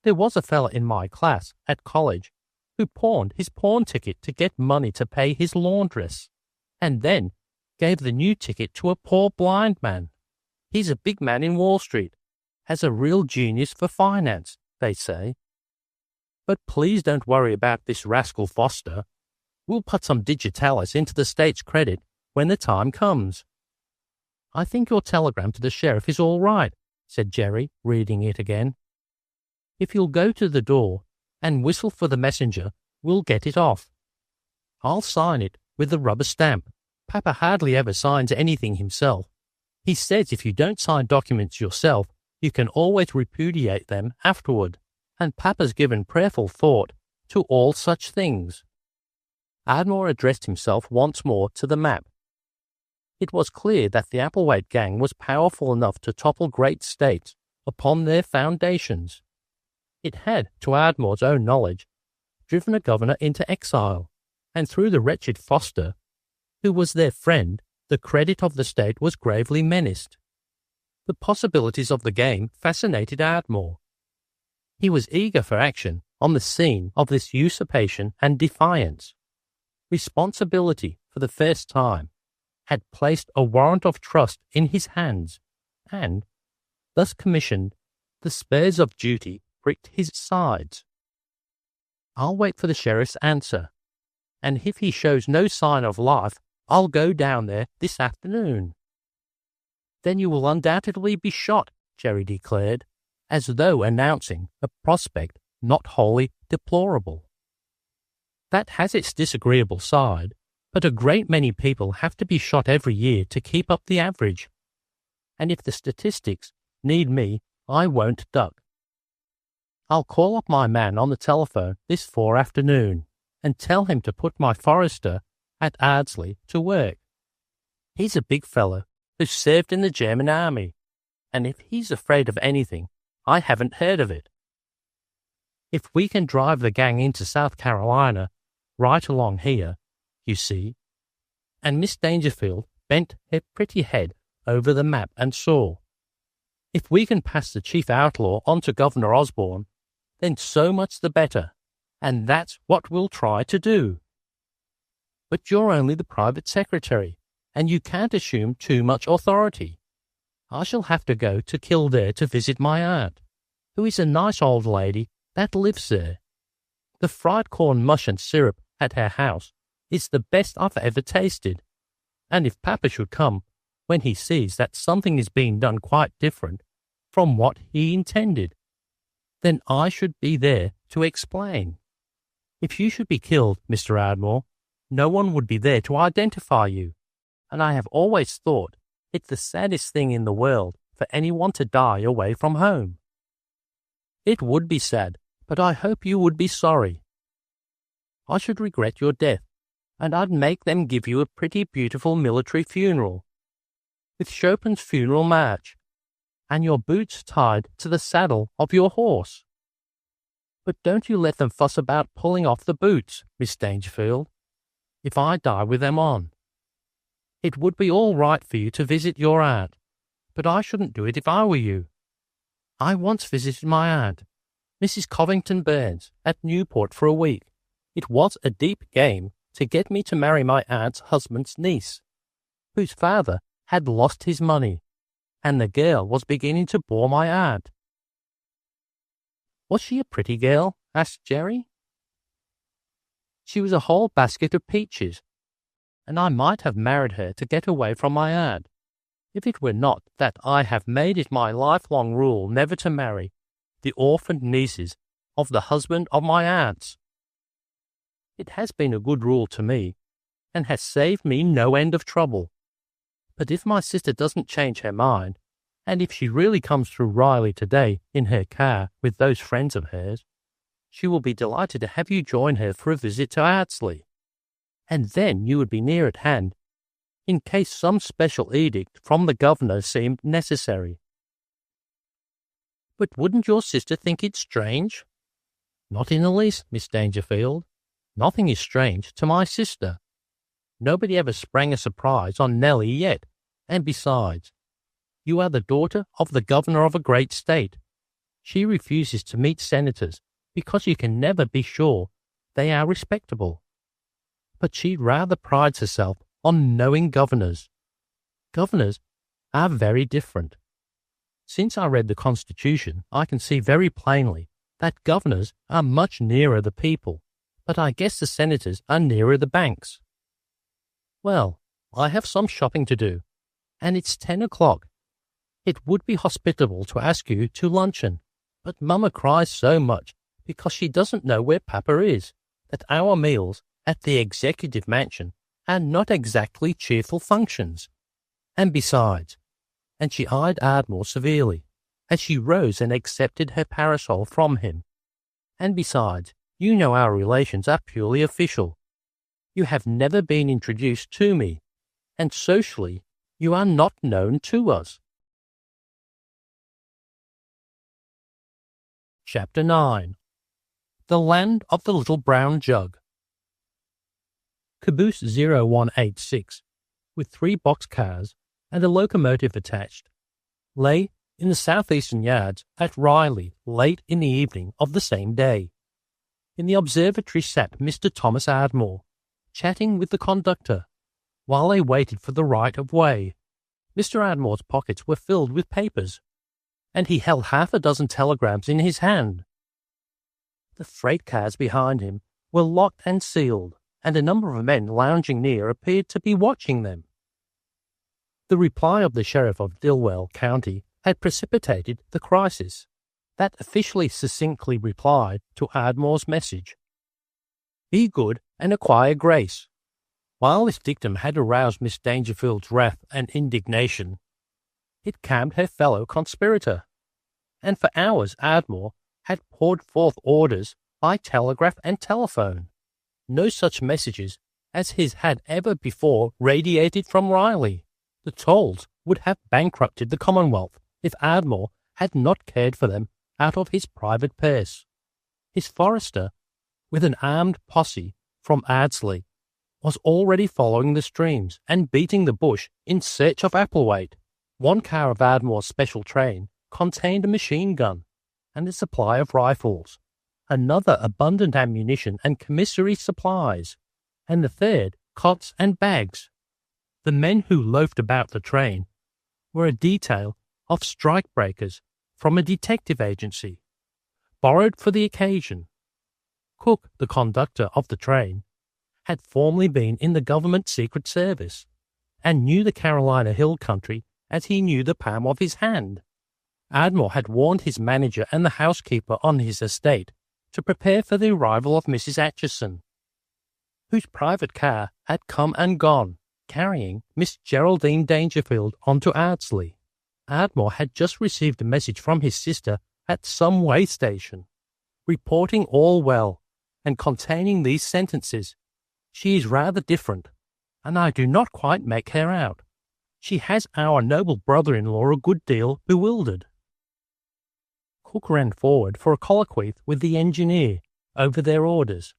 There was a fella in my class at college who pawned his pawn ticket to get money to pay his laundress, and then gave the new ticket to a poor blind man. He's a big man in Wall Street, has a real genius for finance, they say. But please don't worry about this rascal Foster. We'll put some digitalis into the state's credit when the time comes. I think your telegram to the sheriff is all right, said Jerry, reading it again. If you'll go to the door and whistle for the messenger, we'll get it off. I'll sign it with the rubber stamp. Papa hardly ever signs anything himself. He says if you don't sign documents yourself, you can always repudiate them afterward, and Papa's given prayerful thought to all such things. Ardmore addressed himself once more to the map. It was clear that the Applewhite gang was powerful enough to topple great states upon their foundations. It had, to Ardmore's own knowledge, driven a governor into exile, and through the wretched Foster, who was their friend, the credit of the state was gravely menaced. The possibilities of the game fascinated Ardmore. He was eager for action on the scene of this usurpation and defiance. Responsibility, for the first time, had placed a warrant of trust in his hands, and, thus commissioned, the spurs of duty pricked his sides. I'll wait for the sheriff's answer, and if he shows no sign of life, I'll go down there this afternoon. Then you will undoubtedly be shot, Jerry declared, as though announcing a prospect not wholly deplorable. That has its disagreeable side, but a great many people have to be shot every year to keep up the average. And if the statistics need me, I won't duck. I'll call up my man on the telephone this forenoon and tell him to put my forester at Ardsley to work. He's a big fellow who served in the German army, and if he's afraid of anything, I haven't heard of it. If we can drive the gang into South Carolina, right along here, you see, and Miss Dangerfield bent her pretty head over the map and saw. If we can pass the chief outlaw on to Governor Osborne, then so much the better, and that's what we'll try to do. But you're only the private secretary, and you can't assume too much authority. I shall have to go to Kildare to visit my aunt, who is a nice old lady that lives there. The fried corn mush and syrup at her house is the best I've ever tasted, and if Papa should come when he sees that something is being done quite different from what he intended, then I should be there to explain. If you should be killed, Mr. Ardmore, no one would be there to identify you, and I have always thought it the saddest thing in the world for anyone to die away from home. It would be sad, but I hope you would be sorry. I should regret your death, and I'd make them give you a pretty beautiful military funeral, with Chopin's funeral march, and your boots tied to the saddle of your horse. But don't you let them fuss about pulling off the boots, Miss Dangerfield, if I die with them on. It would be all right for you to visit your aunt, but I shouldn't do it if I were you. I once visited my aunt, Mrs. Covington Burns, at Newport for a week. It was a deep game to get me to marry my aunt's husband's niece, whose father had lost his money, and the girl was beginning to bore my aunt. Was she a pretty girl? Asked Jerry. She was a whole basket of peaches, and I might have married her to get away from my aunt, if it were not that I have made it my lifelong rule never to marry the orphaned nieces of the husband of my aunts. It has been a good rule to me, and has saved me no end of trouble. But if my sister doesn't change her mind, and if she really comes through Riley today in her car with those friends of hers, she will be delighted to have you join her for a visit to Ardsley, and then you would be near at hand, in case some special edict from the governor seemed necessary. But wouldn't your sister think it strange? Not in the least, Miss Dangerfield. Nothing is strange to my sister. Nobody ever sprang a surprise on Nellie yet, and besides, you are the daughter of the governor of a great state. She refuses to meet senators because you can never be sure they are respectable. But she rather prides herself on knowing governors. Governors are very different. Since I read the Constitution, I can see very plainly that governors are much nearer the people, but I guess the senators are nearer the banks. Well, I have some shopping to do, and it's 10 o'clock. It would be hospitable to ask you to luncheon, but Mama cries so much because she doesn't know where Papa is, that our meals at the executive mansion are not exactly cheerful functions. And besides, and she eyed Ardmore severely as she rose and accepted her parasol from him, and besides, you know our relations are purely official. You have never been introduced to me, and socially you are not known to us. Chapter 9. The Land of the Little Brown Jug. Caboose 0186, with 3 boxcars and a locomotive attached, lay in the southeastern yards at Riley late in the evening of the same day. In the observatory sat Mr. Thomas Ardmore, chatting with the conductor, while they waited for the right of way. Mr. Ardmore's pockets were filled with papers, and he held half a dozen telegrams in his hand. The freight cars behind him were locked and sealed, and a number of men lounging near appeared to be watching them. The reply of the sheriff of Dilwell County had precipitated the crisis. That officially succinctly replied to Ardmore's message. Be good and acquire grace. While this dictum had aroused Miss Dangerfield's wrath and indignation, it calmed her fellow conspirator, and for hours Ardmore had poured forth orders by telegraph and telephone. No such messages as his had ever before radiated from Riley. The tolls would have bankrupted the Commonwealth if Ardmore had not cared for them out of his private purse. His forester, with an armed posse from Ardsley, was already following the streams and beating the bush in search of Applewhite. One car of Ardmore's special train contained a machine gun and a supply of rifles, another abundant ammunition and commissary supplies, and the third cots and bags. The men who loafed about the train were a detail of strikebreakers from a detective agency, borrowed for the occasion. Cook, the conductor of the train, had formerly been in the government secret service, and knew the Carolina Hill country as he knew the palm of his hand. Ardmore had warned his manager and the housekeeper on his estate to prepare for the arrival of Mrs. Atchison, whose private car had come and gone, carrying Miss Geraldine Dangerfield on to Ardsley. Ardmore had just received a message from his sister at some way station, reporting all well, and containing these sentences. She is rather different, and I do not quite make her out. She has our noble brother-in-law a good deal bewildered." Cook ran forward for a colloquy with the engineer over their orders.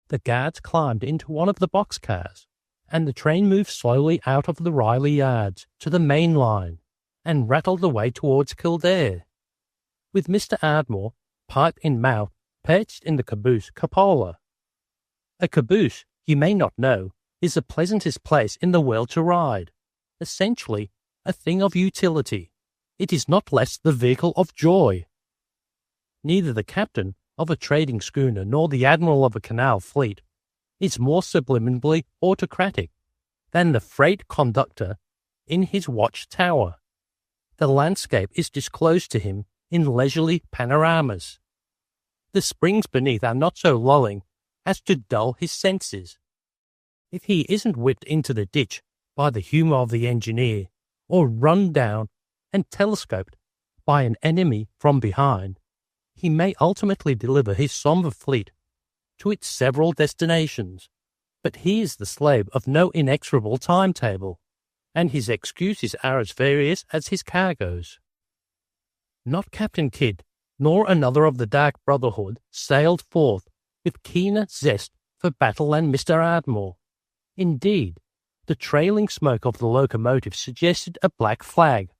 The guards climbed into one of the boxcars, and the train moved slowly out of the Riley yards to the main line and rattled away towards Kildare, with Mr. Ardmore, pipe in mouth, perched in the caboose cupola. A caboose, you may not know, is the pleasantest place in the world to ride, essentially a thing of utility. It is not less the vehicle of joy. Neither the captain of a trading schooner nor the admiral of a canal fleet is more subliminally autocratic than the freight conductor in his watch tower. The landscape is disclosed to him in leisurely panoramas. The springs beneath are not so lulling as to dull his senses. If he isn't whipped into the ditch by the humour of the engineer, or run down and telescoped by an enemy from behind, he may ultimately deliver his sombre fleet to its several destinations. But he is the slave of no inexorable timetable, and his excuses are as various as his cargoes. Not Captain Kidd, nor another of the Dark Brotherhood sailed forth with keener zest for battle than Mr. Ardmore. Indeed, the trailing smoke of the locomotive suggested a black flag,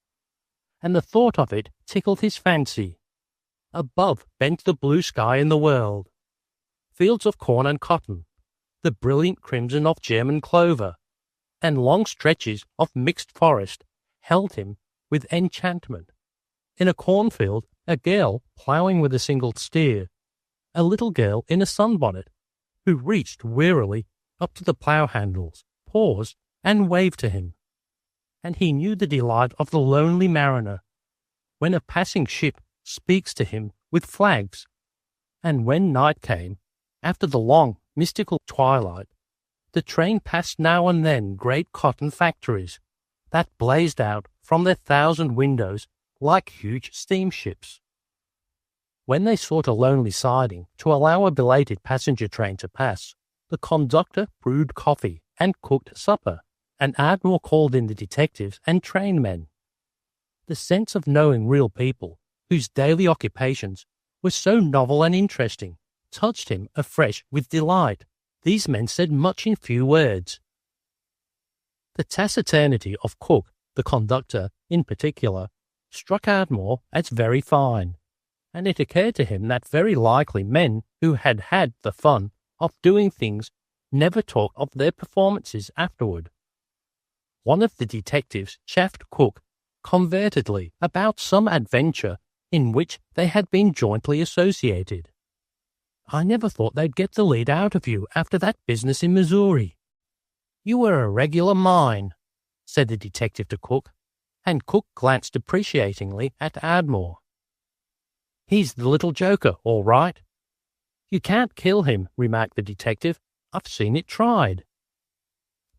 and the thought of it tickled his fancy. Above bent the blue sky in the world, fields of corn and cotton, the brilliant crimson of German clover, and long stretches of mixed forest held him with enchantment. In a cornfield, a girl ploughing with a single steer, a little girl in a sunbonnet, who reached wearily up to the plough handles, paused and waved to him. And he knew the delight of the lonely mariner when a passing ship speaks to him with flags. And when night came, after the long, mystical twilight, the train passed now and then great cotton factories that blazed out from their 1,000 windows like huge steamships. When they sought a lonely siding to allow a belated passenger train to pass, the conductor brewed coffee and cooked supper, and Ardmore called in the detectives and trainmen. The sense of knowing real people, whose daily occupations were so novel and interesting, touched him afresh with delight. These men said much in few words. The taciturnity of Cook, the conductor, in particular, struck Ardmore as very fine, and it occurred to him that very likely men who had had the fun of doing things never talk of their performances afterward. One of the detectives chaffed Cook convertedly about some adventure in which they had been jointly associated. "I never thought they'd get the lead out of you after that business in Missouri. You were a regular mine," said the detective to Cook, and Cook glanced appreciatingly at Ardmore. "He's the little joker, all right." "You can't kill him," remarked the detective. "I've seen it tried."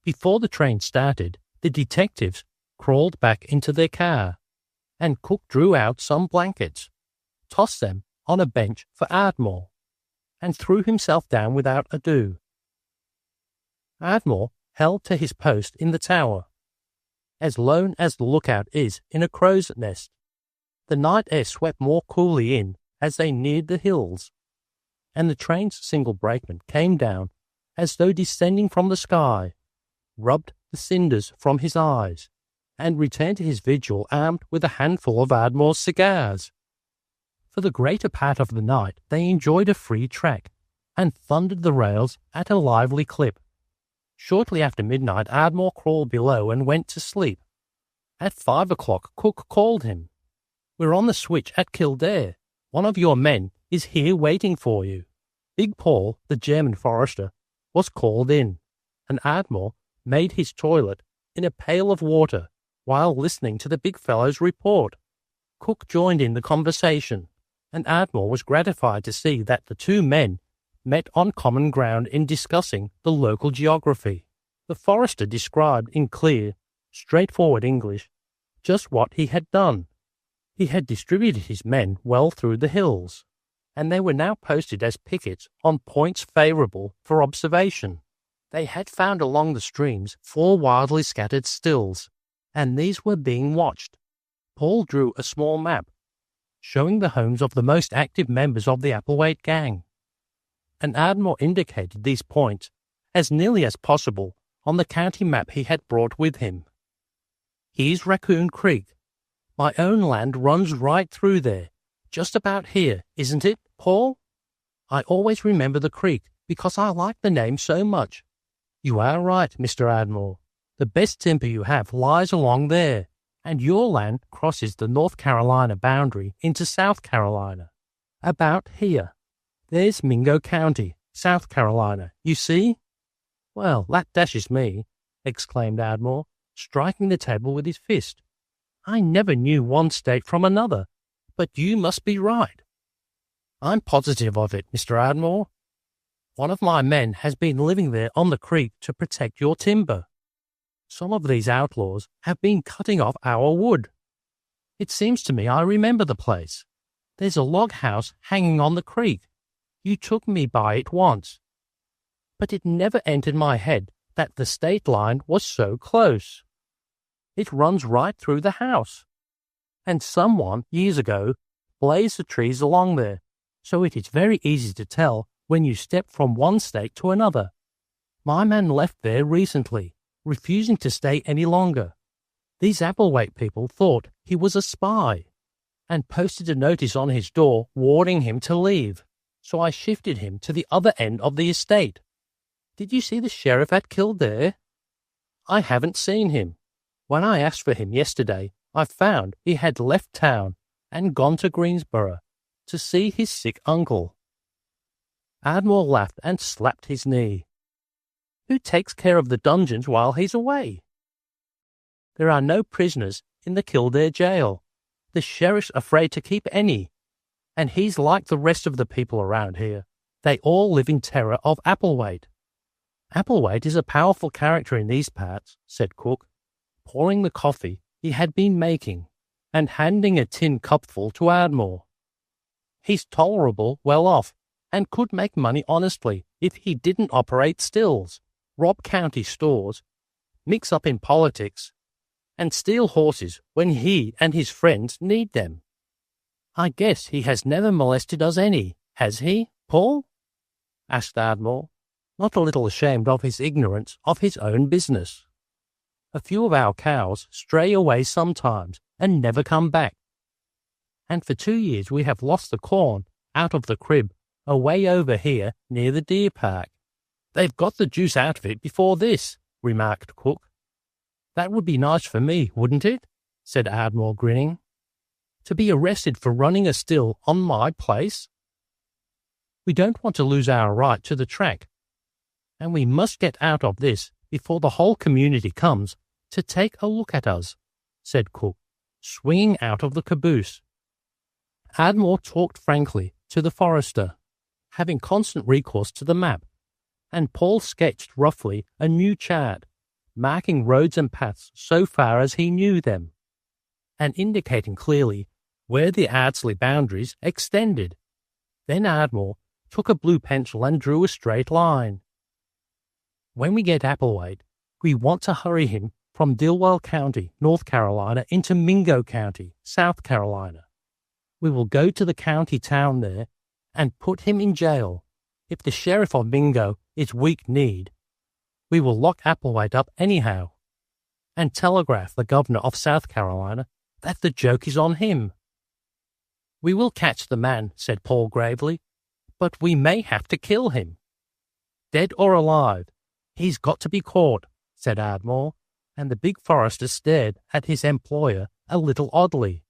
Before the train started, the detectives crawled back into their car, and Cook drew out some blankets, tossed them on a bench for Ardmore, and threw himself down without ado. Ardmore held to his post in the tower, as lone as the lookout is in a crow's nest. The night air swept more coolly in as they neared the hills, and the train's single brakeman came down as though descending from the sky, rubbed the cinders from his eyes, and returned to his vigil armed with a handful of Ardmore's cigars. For the greater part of the night they enjoyed a free track, and thundered the rails at a lively clip. Shortly after midnight Ardmore crawled below and went to sleep. At 5 o'clock Cook called him. "We're on the switch at Kildare. One of your men is here waiting for you." Big Paul, the German forester, was called in, and Ardmore made his toilet in a pail of water while listening to the big fellow's report. Cook joined in the conversation, and Ardmore was gratified to see that the two men met on common ground in discussing the local geography. The forester described in clear, straightforward English just what he had done. He had distributed his men well through the hills, and they were now posted as pickets on points favourable for observation. They had found along the streams 4 wildly scattered stills, and these were being watched. Paul drew a small map, showing the homes of the most active members of the Applewhite gang, and Ardmore indicated these points as nearly as possible on the county map he had brought with him. Here's Raccoon Creek. My own land runs right through there, just about here, isn't it, Paul? I always remember the creek because I like the name so much. You are right, Mr. Ardmore. The best timber you have lies along there, and your land crosses the North Carolina boundary into South Carolina. About here. There's Mingo County, South Carolina, you see? Well, that dashes me, exclaimed Ardmore, striking the table with his fist. I never knew one state from another, but you must be right. I'm positive of it, Mr. Ardmore. One of my men has been living there on the creek to protect your timber. Some of these outlaws have been cutting off our wood. It seems to me I remember the place. There's a log house hanging on the creek. You took me by it once. But it never entered my head that the state line was so close. It runs right through the house. And someone, years ago, blazed the trees along there, so it is very easy to tell when you step from one state to another. My man left there recently, refusing to stay any longer. These Applewhite people thought he was a spy, and posted a notice on his door warning him to leave, so I shifted him to the other end of the estate. Did you see the sheriff at Kildare? I haven't seen him. When I asked for him yesterday, I found he had left town and gone to Greensboro to see his sick uncle. Ardmore laughed and slapped his knee. Who takes care of the dungeons while he's away? There are no prisoners in the Kildare jail. The sheriff's afraid to keep any, and he's like the rest of the people around here. They all live in terror of Applewhite. Applewhite is a powerful character in these parts, said Cook, pouring the coffee he had been making and handing a tin cupful to Ardmore. He's tolerable well off and could make money honestly if he didn't operate stills, rob county stores, mix up in politics, and steal horses when he and his friends need them. I guess he has never molested us any, has he, Paul? Asked Ardmore, not a little ashamed of his ignorance of his own business. A few of our cows stray away sometimes and never come back. And for 2 years we have lost the corn out of the crib away over here near the deer park. They've got the juice out of it before this, remarked Cook. That would be nice for me, wouldn't it? Said Ardmore, grinning. To be arrested for running a still on my place? We don't want to lose our right to the track, and we must get out of this before the whole community comes to take a look at us, said Cook, swinging out of the caboose. Ardmore talked frankly to the forester, having constant recourse to the map, and Paul sketched roughly a new chart, marking roads and paths so far as he knew them, and indicating clearly where the Ardsley boundaries extended. Then Ardmore took a blue pencil and drew a straight line. When we get Applewhite, we want to hurry him from Dilwell County, North Carolina, into Mingo County, South Carolina. We will go to the county town there and put him in jail. If the sheriff of Mingo is weak-kneed, we will lock Applewhite up anyhow, and telegraph the governor of South Carolina that the joke is on him. We will catch the man, said Paul gravely, but we may have to kill him. Dead or alive, he's got to be caught, said Ardmore, and the big forester stared at his employer a little oddly,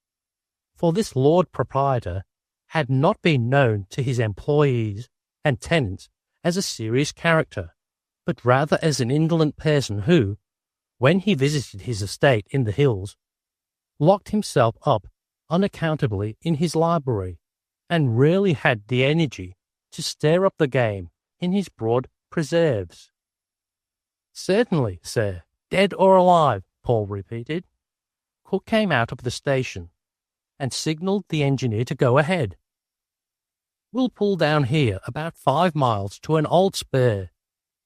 for this lord proprietor had not been known to his employees and tenants as a serious character, but rather as an indolent person who, when he visited his estate in the hills, locked himself up unaccountably in his library, and rarely had the energy to stir up the game in his broad preserves. Certainly, sir, dead or alive, Paul repeated. Cook came out of the station and signalled the engineer to go ahead. We'll pull down here about 5 miles to an old spur,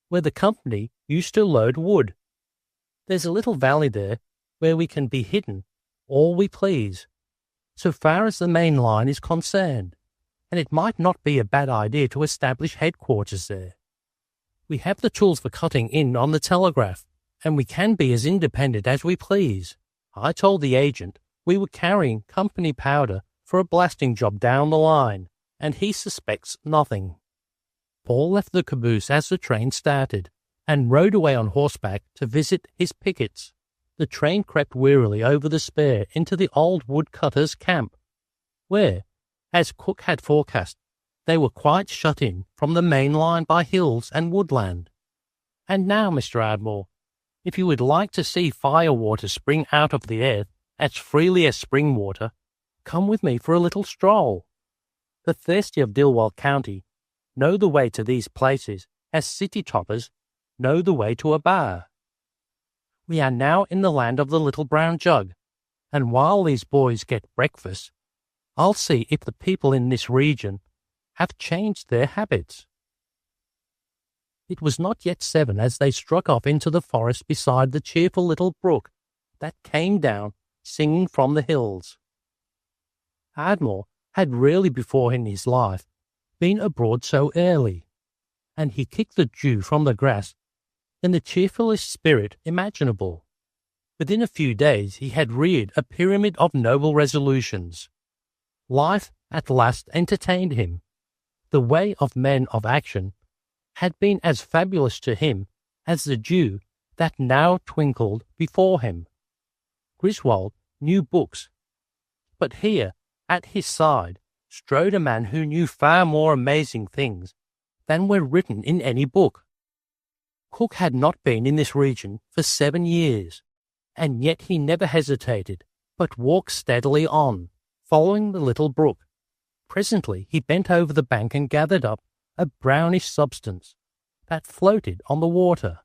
where the company used to load wood. There's a little valley there where we can be hidden all we please, so far as the main line is concerned, and it might not be a bad idea to establish headquarters there. We have the tools for cutting in on the telegraph, and we can be as independent as we please. I told the agent we were carrying company powder for a blasting job down the line, and he suspects nothing." Paul left the caboose as the train started, and rode away on horseback to visit his pickets. The train crept wearily over the spare into the old woodcutter's camp, where, as Cook had forecast, they were quite shut in from the main line by hills and woodland. "And now, Mr. Ardmore, if you would like to see fire water spring out of the earth as freely as spring water, come with me for a little stroll. The thirsty of Dilwell County know the way to these places as city toppers know the way to a bar. We are now in the land of the Little Brown Jug, and while these boys get breakfast, I'll see if the people in this region have changed their habits." It was not yet 7 as they struck off into the forest beside the cheerful little brook that came down singing from the hills. Ardmore had rarely before in his life been abroad so early, and he kicked the dew from the grass in the cheerfulest spirit imaginable. Within a few days he had reared a pyramid of noble resolutions. Life at last entertained him. The way of men of action had been as fabulous to him as the dew that now twinkled before him. Griswold knew books, but here, at his side, strode a man who knew far more amazing things than were written in any book. Cook had not been in this region for 7 years, and yet he never hesitated, but walked steadily on, following the little brook. Presently he bent over the bank and gathered up a brownish substance that floated on the water,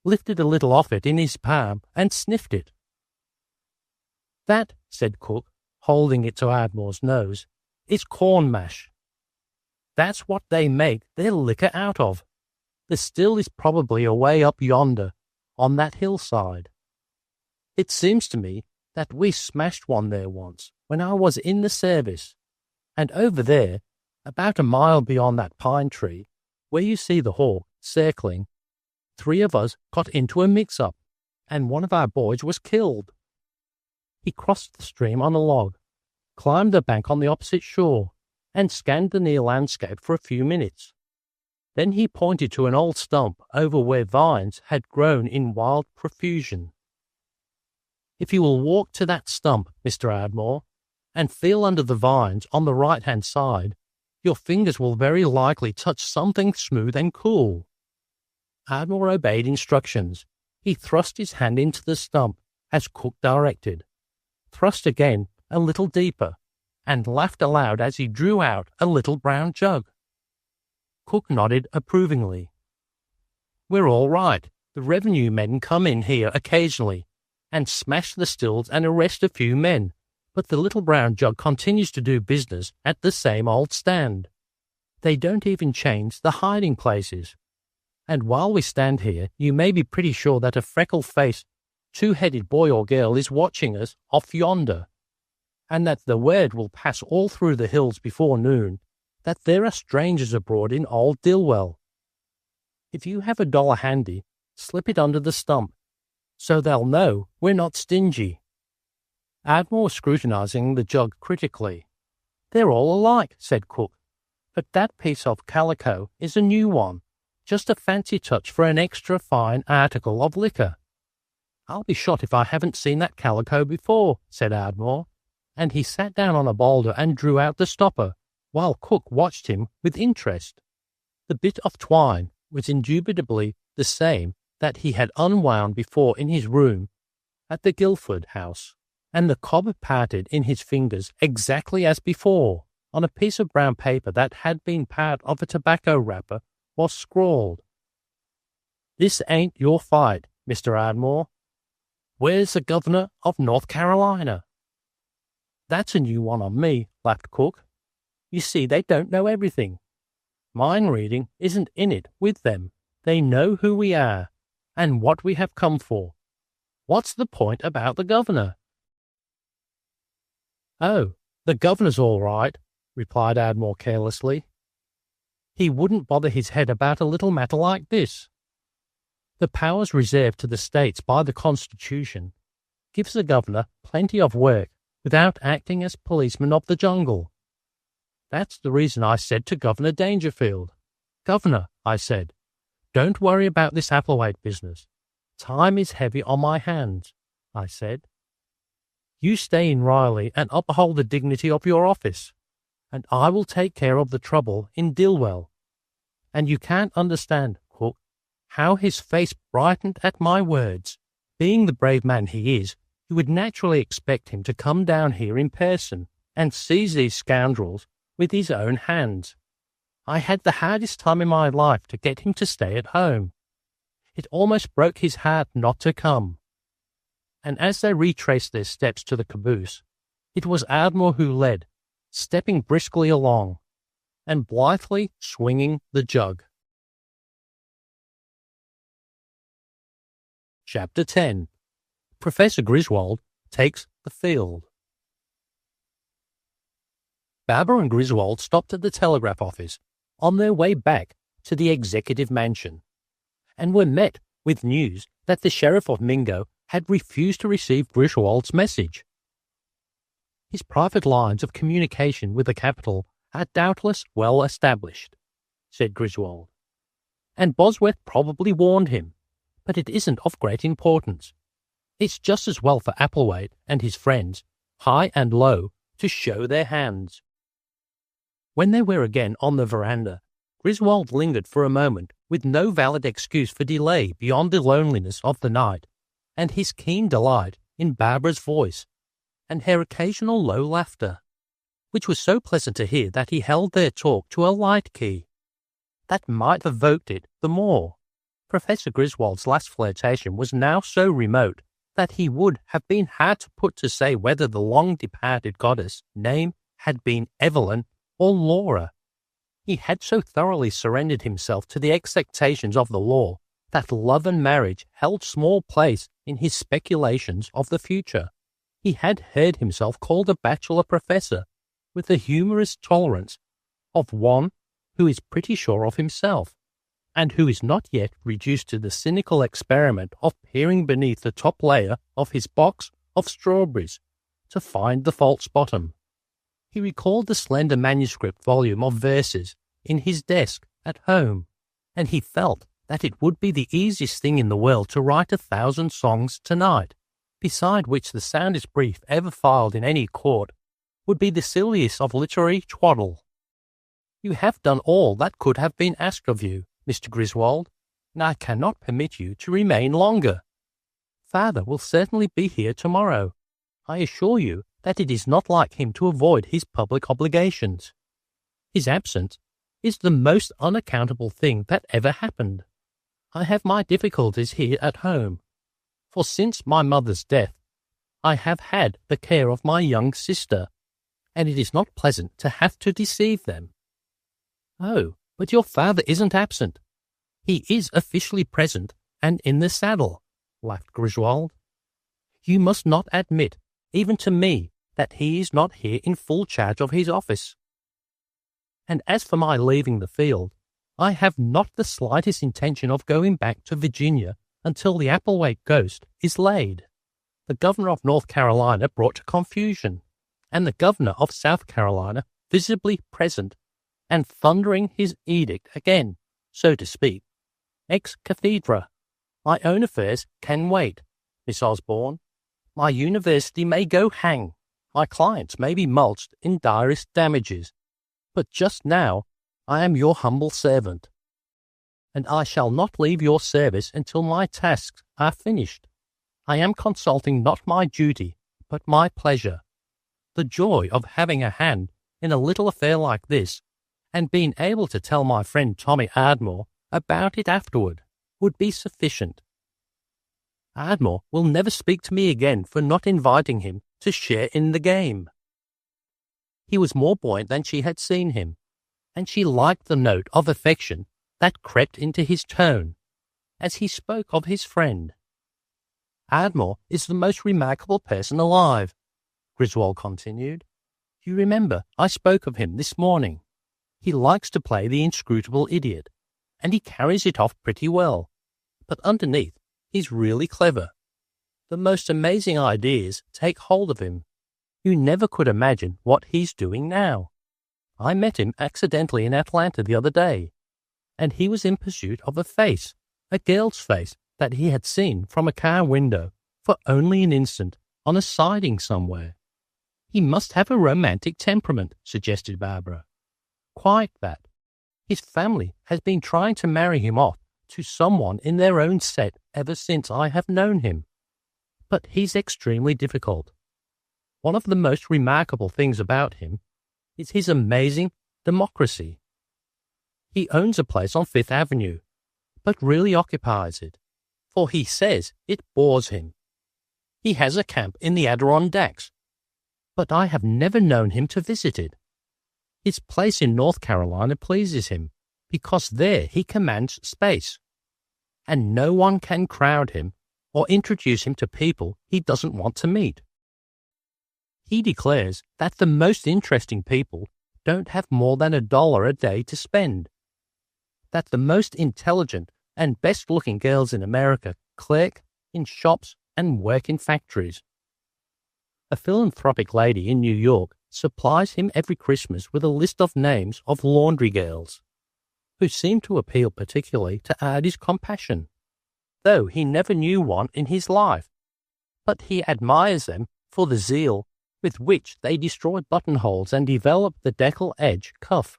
lifted a little off it in his palm, and sniffed it. "That," said Cook, holding it to Ardmore's nose, "is corn mash. That's what they make their liquor out of. The still is probably away up yonder, on that hillside. It seems to me that we smashed one there once when I was in the service, and over there, about a mile beyond that pine tree, where you see the hawk circling, 3 of us got into a mix-up, and one of our boys was killed." He crossed the stream on a log, climbed the bank on the opposite shore, and scanned the near landscape for a few minutes. Then he pointed to an old stump over where vines had grown in wild profusion. "If you will walk to that stump, Mr. Ardmore, and feel under the vines on the right-hand side, your fingers will very likely touch something smooth and cool." Ardmore obeyed instructions. He thrust his hand into the stump, as Cook directed, thrust again a little deeper, and laughed aloud as he drew out a little brown jug. Cook nodded approvingly. "We're all right. The revenue men come in here occasionally and smash the stills and arrest a few men, but the Little Brown Jug continues to do business at the same old stand. They don't even change the hiding places. And while we stand here, you may be pretty sure that a freckle-faced, 2-headed boy or girl is watching us off yonder, and that the word will pass all through the hills before noon that there are strangers abroad in old Dilwell. If you have $1 handy, slip it under the stump, so they'll know we're not stingy." Ardmore was scrutinizing the jug critically. "They're all alike," said Cook, "but that piece of calico is a new one, just a fancy touch for an extra fine article of liquor." "I'll be shot if I haven't seen that calico before," said Ardmore, and he sat down on a boulder and drew out the stopper, while Cook watched him with interest. The bit of twine was indubitably the same that he had unwound before in his room at the Guildford house, and the cob parted in his fingers exactly as before. On a piece of brown paper that had been part of a tobacco wrapper was scrawled, "This ain't your fight, Mr. Ardmore. Where's the governor of North Carolina?" "That's a new one on me," laughed Cook. "You see, they don't know everything. Mind reading isn't in it with them. They know who we are, and what we have come for. What's the point about the governor?" "Oh, the governor's all right," replied Ardmore carelessly. "He wouldn't bother his head about a little matter like this. The powers reserved to the states by the Constitution gives the governor plenty of work without acting as policeman of the jungle. That's the reason I said to Governor Dangerfield, 'Governor,' I said, 'don't worry about this Applewhite business. Time is heavy on my hands,' I said. 'You stay in Riley and uphold the dignity of your office, and I will take care of the trouble in Dilwell.' And you can't understand, Cook, how his face brightened at my words. Being the brave man he is, you would naturally expect him to come down here in person and seize these scoundrels with his own hands. I had the hardest time in my life to get him to stay at home. It almost broke his heart not to come." And as they retraced their steps to the caboose, it was Ardmore who led, stepping briskly along, and blithely swinging the jug. Chapter 10. Professor Griswold takes the field. Barbara and Griswold stopped at the telegraph office on their way back to the executive mansion, and were met with news that the Sheriff of Mingo had refused to receive Griswold's message. "His private lines of communication with the capital are doubtless well established," said Griswold, "and Bosworth probably warned him, but it isn't of great importance. It's just as well for Applewhite and his friends, high and low, to show their hands." When they were again on the veranda, Griswold lingered for a moment with no valid excuse for delay beyond the loneliness of the night, and his keen delight in Barbara's voice, and her occasional low laughter, which was so pleasant to hear that he held their talk to a light key. That might have evoked it the more. Professor Griswold's last flirtation was now so remote that he would have been hard to put to say whether the long-departed goddess' name had been Evelyn or Laura. He had so thoroughly surrendered himself to the expectations of the law that love and marriage held small place in his speculations of the future. He had heard himself called a bachelor professor with the humorous tolerance of one who is pretty sure of himself, and who is not yet reduced to the cynical experiment of peering beneath the top layer of his box of strawberries to find the false bottom. He recalled the slender manuscript volume of verses in his desk at home, and he felt that it would be the easiest thing in the world to write 1,000 songs tonight, beside which the soundest brief ever filed in any court would be the silliest of literary twaddle. "You have done all that could have been asked of you, Mr. Griswold, and I cannot permit you to remain longer. Father will certainly be here tomorrow. I assure you that it is not like him to avoid his public obligations. His absence is the most unaccountable thing that ever happened. I have my difficulties here at home, for since my mother's death, I have had the care of my young sister, and it is not pleasant to have to deceive them." "Oh, but your father isn't absent. He is officially present and in the saddle," laughed Griswold. "You must not admit, even to me, that he is not here in full charge of his office. And as for my leaving the field, I have not the slightest intention of going back to Virginia until the Applewhite ghost is laid. The governor of North Carolina brought to confusion, and the governor of South Carolina visibly present and thundering his edict again, so to speak, ex cathedra. My own affairs can wait, Miss Osborne. My university may go hang. My clients may be mulcted in direst damages. But just now I am your humble servant, and I shall not leave your service until my tasks are finished. I am consulting not my duty, but my pleasure. The joy of having a hand in a little affair like this, and being able to tell my friend Tommy Ardmore about it afterward, would be sufficient. Ardmore will never speak to me again for not inviting him to share in the game." He was more buoyant than she had seen him, and she liked the note of affection that crept into his tone as he spoke of his friend. Ardmore is the most remarkable person alive," Griswold continued. "You remember I spoke of him this morning. He likes to play the inscrutable idiot, and he carries it off pretty well. But underneath, he's really clever. The most amazing ideas take hold of him. You never could imagine what he's doing now. I met him accidentally in Atlanta the other day, and he was in pursuit of a girl's face that he had seen from a car window for only an instant on a siding somewhere." "He must have a romantic temperament," suggested Barbara. "Quite that. His family has been trying to marry him off to someone in their own set ever since I have known him. But he's extremely difficult. One of the most remarkable things about him is his amazing democracy. He owns a place on Fifth Avenue, but really occupies it, for he says it bores him. He has a camp in the Adirondacks, but I have never known him to visit it. His place in North Carolina pleases him, because there he commands space, and no one can crowd him or introduce him to people he doesn't want to meet. He declares that the most interesting people don't have more than $1 a day to spend, that the most intelligent and best-looking girls in America clerk in shops and work in factories. A philanthropic lady in New York supplies him every Christmas with a list of names of laundry girls, who seem to appeal particularly to Ardy's compassion, though he never knew one in his life. But he admires them for the zeal with which they destroy buttonholes and develop the decal edge cuff,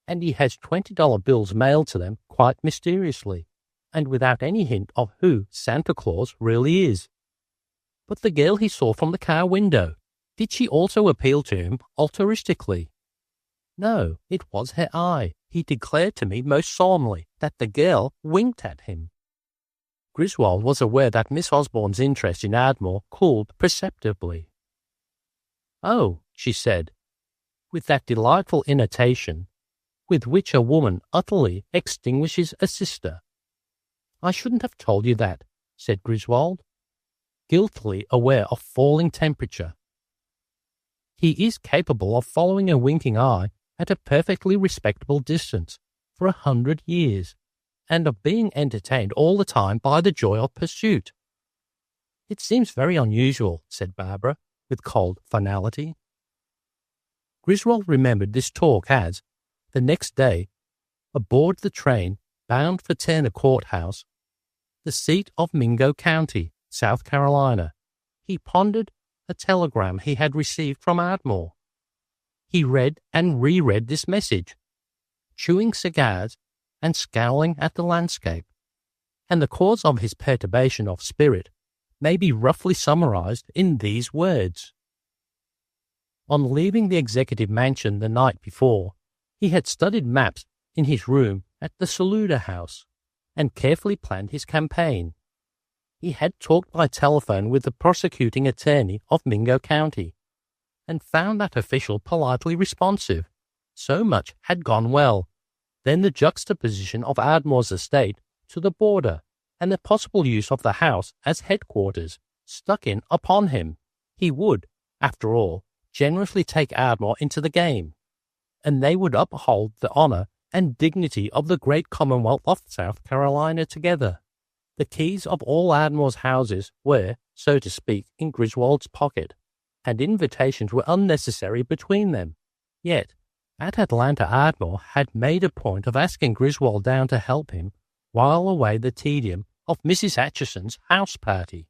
and he has $20 bills mailed to them quite mysteriously, and without any hint of who Santa Claus really is. But the girl he saw from the car window, did she also appeal to him altruistically? No, it was her eye. He declared to me most solemnly that the girl winked at him." Griswold was aware that Miss Osborne's interest in Ardmore cooled perceptibly. "Oh," she said, with that delightful intonation with which a woman utterly extinguishes a sister. "I shouldn't have told you that," said Griswold, guiltily aware of falling temperature. "He is capable of following a winking eye at a perfectly respectable distance for 100 years, and of being entertained all the time by the joy of pursuit." "It seems very unusual," said Barbara, with cold finality. Griswold remembered this talk as, the next day, aboard the train bound for Turner Courthouse, the seat of Mingo County, South Carolina, he pondered a telegram he had received from Ardmore. He read and reread this message, chewing cigars and scowling at the landscape, and the cause of his perturbation of spirit may be roughly summarized in these words. On leaving the executive mansion the night before, he had studied maps in his room at the Saluda House and carefully planned his campaign. He had talked by telephone with the prosecuting attorney of Mingo County and found that official politely responsive. So much had gone well. Then the juxtaposition of Ardmore's estate to the border and the possible use of the house as headquarters stuck in upon him. He would, after all, generously take Ardmore into the game, and they would uphold the honor and dignity of the great Commonwealth of South Carolina together. The keys of all Ardmore's houses were, so to speak, in Griswold's pocket, and invitations were unnecessary between them. Yet, at Atlanta, Ardmore had made a point of asking Griswold down to help him while away the tedium of Mrs. Atchison's house party,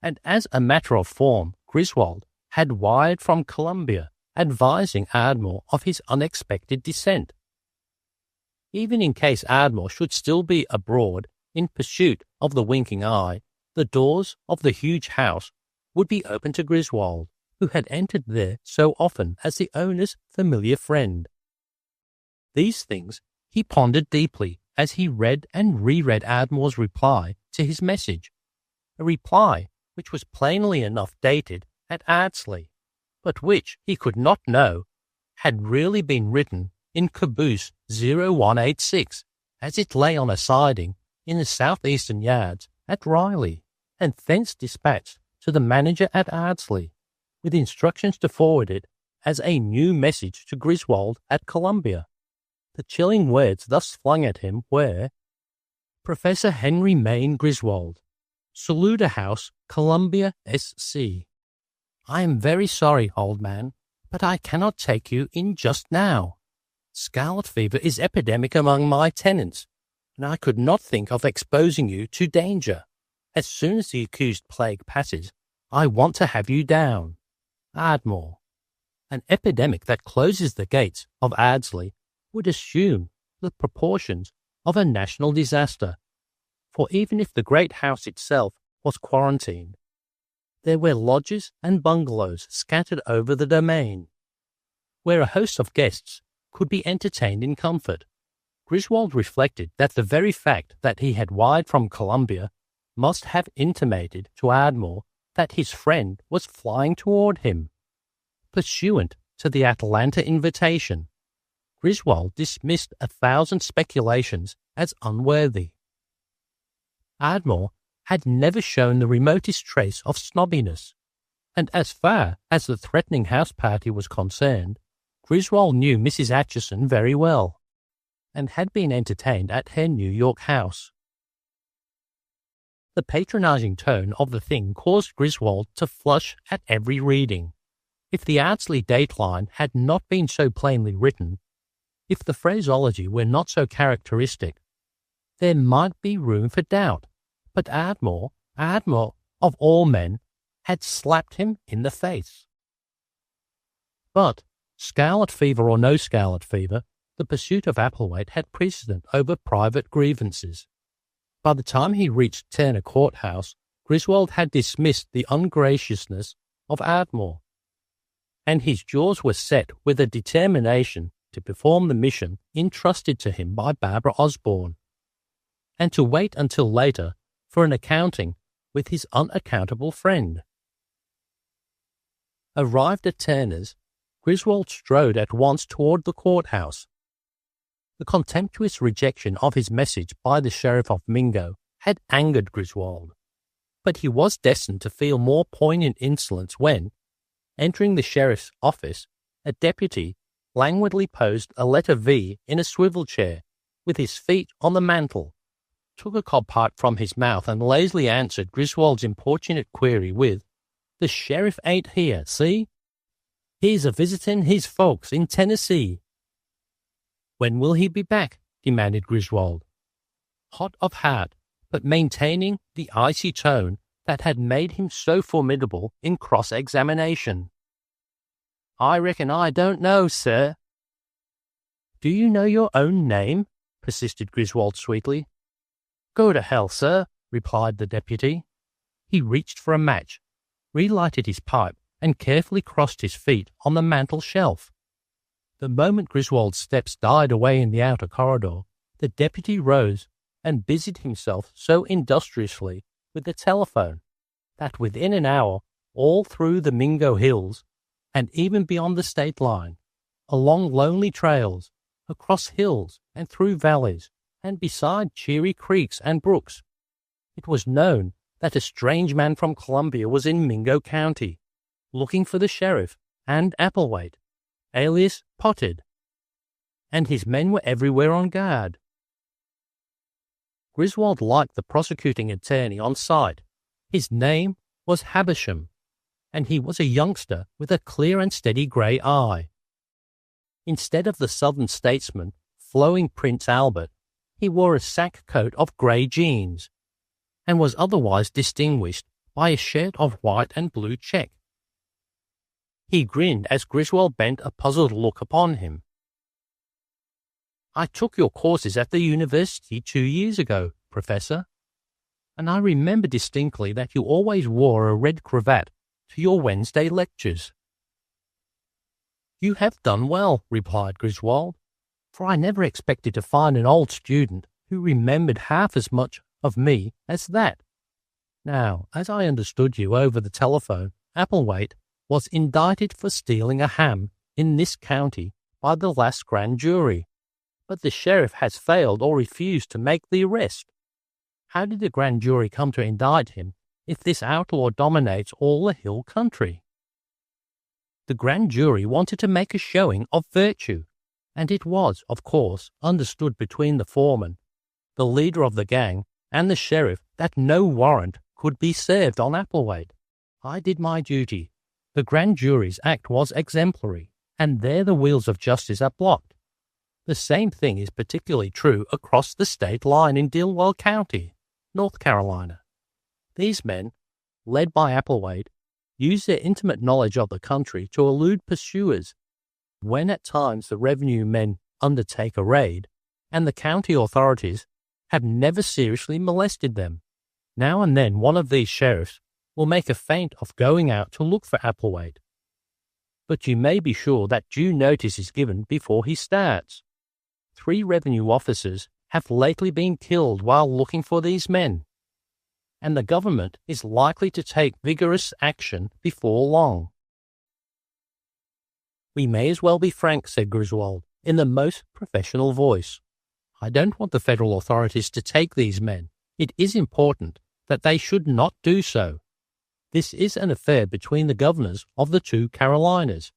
and as a matter of form, Griswold had wired from Columbia, advising Ardmore of his unexpected descent. Even in case Ardmore should still be abroad in pursuit of the winking eye, the doors of the huge house would be open to Griswold, who had entered there so often as the owner's familiar friend. These things he pondered deeply as he read and reread Ardmore's reply to his message, a reply which was plainly enough dated at Ardsley, but which he could not know had really been written in caboose 0186 as it lay on a siding in the southeastern yards at Riley. and thence dispatched to the manager at Ardsley, with instructions to forward it as a new message to Griswold at Columbia. The chilling words thus flung at him were, Professor Henry Main Griswold, Saluda House, Columbia, S.C. I am very sorry, old man, but I cannot take you in just now. Scarlet fever is epidemic among my tenants, and I could not think of exposing you to danger. As soon as the accused plague passes, I want to have you down. Ardmore. An epidemic that closes the gates of Ardsley would assume the proportions of a national disaster, for even if the great house itself was quarantined, there were lodges and bungalows scattered over the domain, where a host of guests could be entertained in comfort. Griswold reflected that the very fact that he had wired from Columbia must have intimated to Ardmore that his friend was flying toward him. Pursuant to the Atlanta invitation, Griswold dismissed 1,000 speculations as unworthy. Ardmore had never shown the remotest trace of snobbiness, and as far as the threatening house party was concerned, Griswold knew Mrs. Acheson very well, and had been entertained at her New York house. The patronizing tone of the thing caused Griswold to flush at every reading. If the Ardsley dateline had not been so plainly written, if the phraseology were not so characteristic, there might be room for doubt. But Ardmore, of all men, had slapped him in the face. But, scarlet fever or no scarlet fever, the pursuit of Applewhite had precedent over private grievances. By the time he reached Turner Courthouse, Griswold had dismissed the ungraciousness of Ardmore, and his jaws were set with a determination to perform the mission entrusted to him by Barbara Osborne, and to wait until later for an accounting with his unaccountable friend. Arrived at Turner's, Griswold strode at once toward the courthouse. The contemptuous rejection of his message by the Sheriff of Mingo had angered Griswold, but he was destined to feel more poignant insolence when, entering the sheriff's office, a deputy languidly posed a letter V in a swivel chair, with his feet on the mantel, took a cob pipe from his mouth and lazily answered Griswold's importunate query with, "The sheriff ain't here, see? He's a visitin' his folks in Tennessee." "When will he be back?" demanded Griswold, hot of heart, but maintaining the icy tone that had made him so formidable in cross-examination. "I reckon I don't know, sir." "Do you know your own name?" persisted Griswold sweetly. "Go to hell, sir," replied the deputy. He reached for a match, relighted his pipe, and carefully crossed his feet on the mantel shelf. The moment Griswold's steps died away in the outer corridor, the deputy rose and busied himself so industriously with the telephone that within an hour, all through the Mingo Hills, and even beyond the state line, along lonely trails, across hills and through valleys, and beside cheery creeks and brooks, it was known that a strange man from Columbia was in Mingo County, looking for the sheriff and Applewhite, alias Potted, and his men were everywhere on guard. Griswold liked the prosecuting attorney on sight. His name was Habersham, and he was a youngster with a clear and steady grey eye. Instead of the Southern statesman, flowing Prince Albert, he wore a sack coat of grey jeans, and was otherwise distinguished by a shirt of white and blue check. He grinned as Griswold bent a puzzled look upon him. "I took your courses at the university 2 years ago, Professor, and I remember distinctly that you always wore a red cravat to your Wednesday lectures." "You have done well," replied Griswold, "for I never expected to find an old student who remembered half as much of me as that. Now, as I understood you over the telephone, Applewhite was indicted for stealing a ham in this county by the last grand jury, but the sheriff has failed or refused to make the arrest. How did the grand jury come to indict him if this outlaw dominates all the hill country? The grand jury wanted to make a showing of virtue, and it was, of course, understood between the foreman, the leader of the gang, and the sheriff that no warrant could be served on Applewhite. I did my duty. The grand jury's act was exemplary, and there the wheels of justice are blocked. The same thing is particularly true across the state line in Gillingwater County, North Carolina. These men, led by Applewhite, use their intimate knowledge of the country to elude pursuers. When at times the revenue men undertake a raid, and the county authorities have never seriously molested them, now and then one of these sheriffs will make a feint of going out to look for Applewhite. But you may be sure that due notice is given before he starts. 3 revenue officers have lately been killed while looking for these men, and the government is likely to take vigorous action before long. We may as well be frank, said Griswold, in the most professional voice. I don't want the federal authorities to take these men. It is important that they should not do so. This is an affair between the governors of the 2 Carolinas.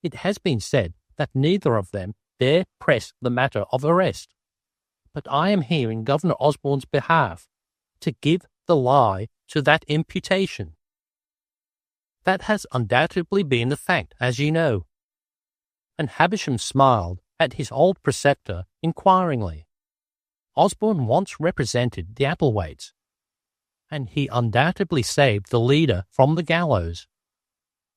It has been said that neither of them dare press the matter of arrest. But I am here in Governor Osborne's behalf to give the lie to that imputation. That has undoubtedly been the fact, as you know. And Havisham smiled at his old preceptor inquiringly. Osborne once represented the Applewhites, and he undoubtedly saved the leader from the gallows.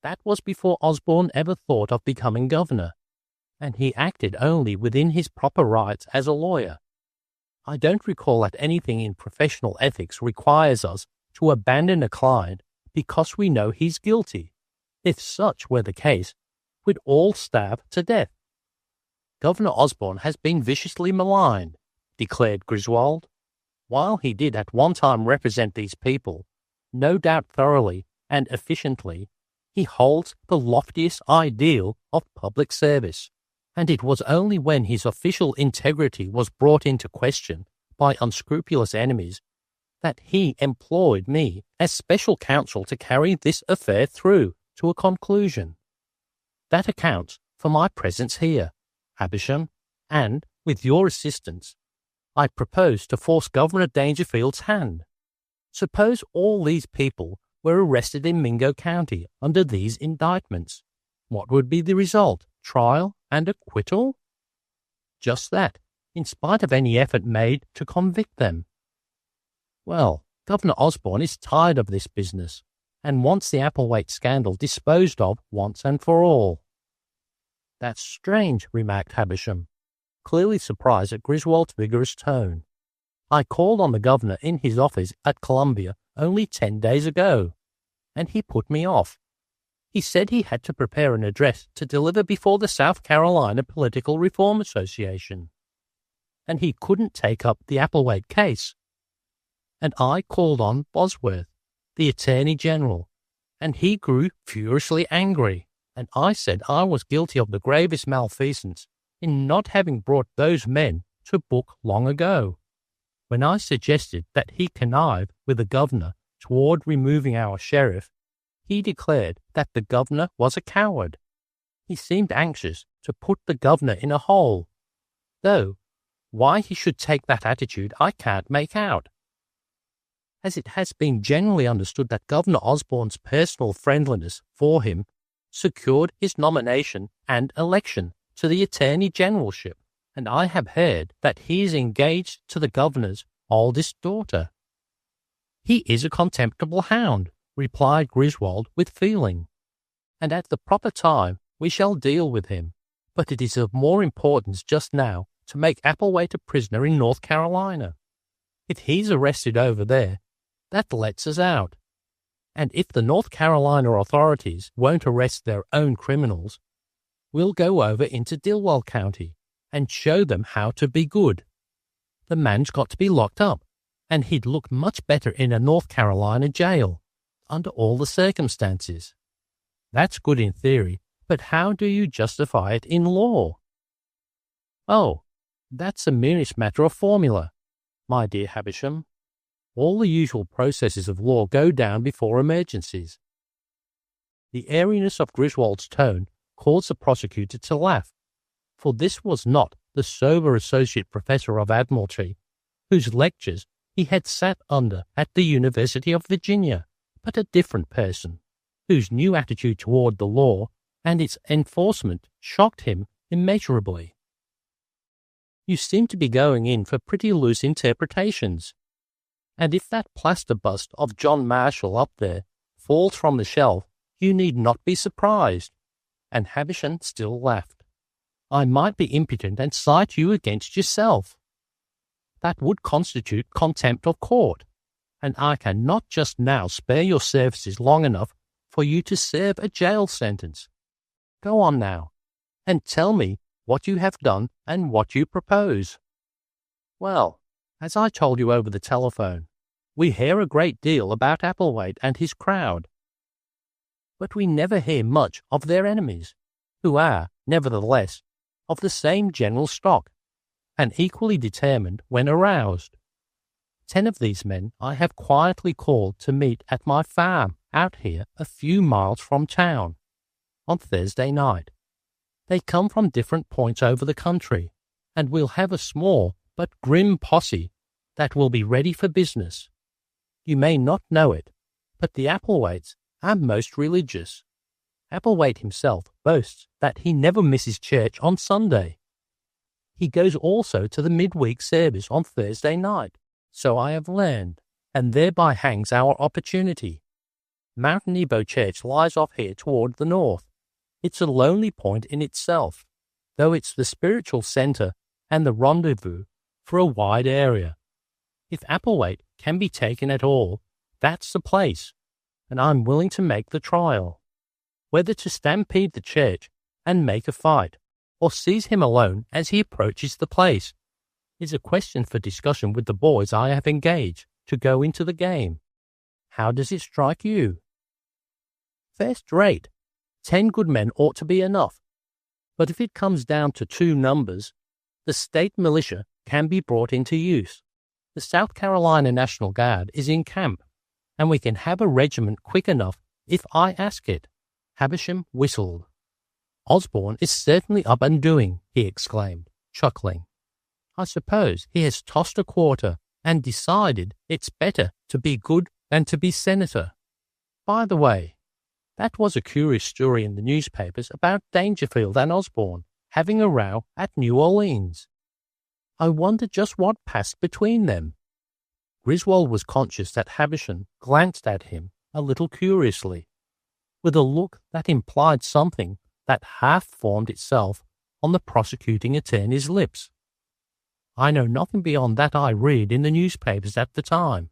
That was before Osborne ever thought of becoming governor, and he acted only within his proper rights as a lawyer. I don't recall that anything in professional ethics requires us to abandon a client because we know he's guilty. If such were the case, we'd all starve to death. Governor Osborne has been viciously maligned, declared Griswold. While he did at one time represent these people, no doubt thoroughly and efficiently, he holds the loftiest ideal of public service, and it was only when his official integrity was brought into question by unscrupulous enemies that he employed me as special counsel to carry this affair through to a conclusion. That accounts for my presence here, Havisham, and, with your assistance, I propose to force Governor Dangerfield's hand. Suppose all these people were arrested in Mingo County under these indictments. What would be the result? Trial and acquittal? Just that, in spite of any effort made to convict them. Well, Governor Osborne is tired of this business, and wants the Applewhite scandal disposed of once and for all. That's strange, remarked Havisham, clearly surprised at Griswold's vigorous tone. I called on the governor in his office at Columbia only 10 days ago, and he put me off. He said he had to prepare an address to deliver before the South Carolina Political Reform Association, and he couldn't take up the Applewhite case. And I called on Bosworth, the Attorney General, and he grew furiously angry, and I said I was guilty of the gravest malfeasance in not having brought those men to book long ago. When I suggested that he connive with the governor toward removing our sheriff, he declared that the governor was a coward. He seemed anxious to put the governor in a hole, though why he should take that attitude I can't make out, as it has been generally understood that Governor Osborne's personal friendliness for him secured his nomination and election to the Attorney Generalship, and I have heard that he is engaged to the governor's oldest daughter. He is a contemptible hound, replied Griswold with feeling, and at the proper time we shall deal with him, but it is of more importance just now to make Applewhite a prisoner in North Carolina. If he's arrested over there, that lets us out. And if the North Carolina authorities won't arrest their own criminals, we'll go over into Gillingwater County and show them how to be good. The man's got to be locked up, and he'd look much better in a North Carolina jail, under all the circumstances. That's good in theory, but how do you justify it in law? Oh, that's a merest matter of formula, my dear Havisham. All the usual processes of law go down before emergencies. The airiness of Griswold's tone caused the prosecutor to laugh, for this was not the sober associate professor of Admiralty, whose lectures he had sat under at the University of Virginia, but a different person, whose new attitude toward the law and its enforcement shocked him immeasurably. You seem to be going in for pretty loose interpretations. And if that plaster bust of John Marshall up there falls from the shelf, you need not be surprised. And Havisham still laughed. I might be impudent and cite you against yourself. That would constitute contempt of court, and I cannot just now spare your services long enough for you to serve a jail sentence. Go on now, and tell me what you have done and what you propose. Well, as I told you over the telephone, we hear a great deal about Applewhite and his crowd, but we never hear much of their enemies, who are, nevertheless, of the same general stock, and equally determined when aroused. 10 of these men I have quietly called to meet at my farm out here a few miles from town, on Thursday night. They come from different points over the country, and we'll have a small but grim posse that will be ready for business. You may not know it, but the Applewhites are most religious. Applewhite himself boasts that he never misses church on Sunday. He goes also to the midweek service on Thursday night, so I have learned, and thereby hangs our opportunity. Mount Nebo Church lies off here toward the north. It's a lonely point in itself, though it's the spiritual centre and the rendezvous for a wide area. If Applewhite can be taken at all, that's the place, and I'm willing to make the trial. Whether to stampede the church and make a fight, or seize him alone as he approaches the place, is a question for discussion with the boys I have engaged to go into the game. How does it strike you? First rate. 10 good men ought to be enough. But if it comes down to 2 numbers, the state militia can be brought into use. The South Carolina National Guard is in camp, and we can have a regiment quick enough if I ask it. Havisham whistled. Osborne is certainly up and doing, he exclaimed, chuckling. I suppose he has tossed a quarter and decided it's better to be good than to be senator. By the way, that was a curious story in the newspapers about Dangerfield and Osborne having a row at New Orleans. I wonder just what passed between them. Griswold was conscious that Havisham glanced at him a little curiously, with a look that implied something that half formed itself on the prosecuting attorney's lips. I know nothing beyond that I read in the newspapers at the time.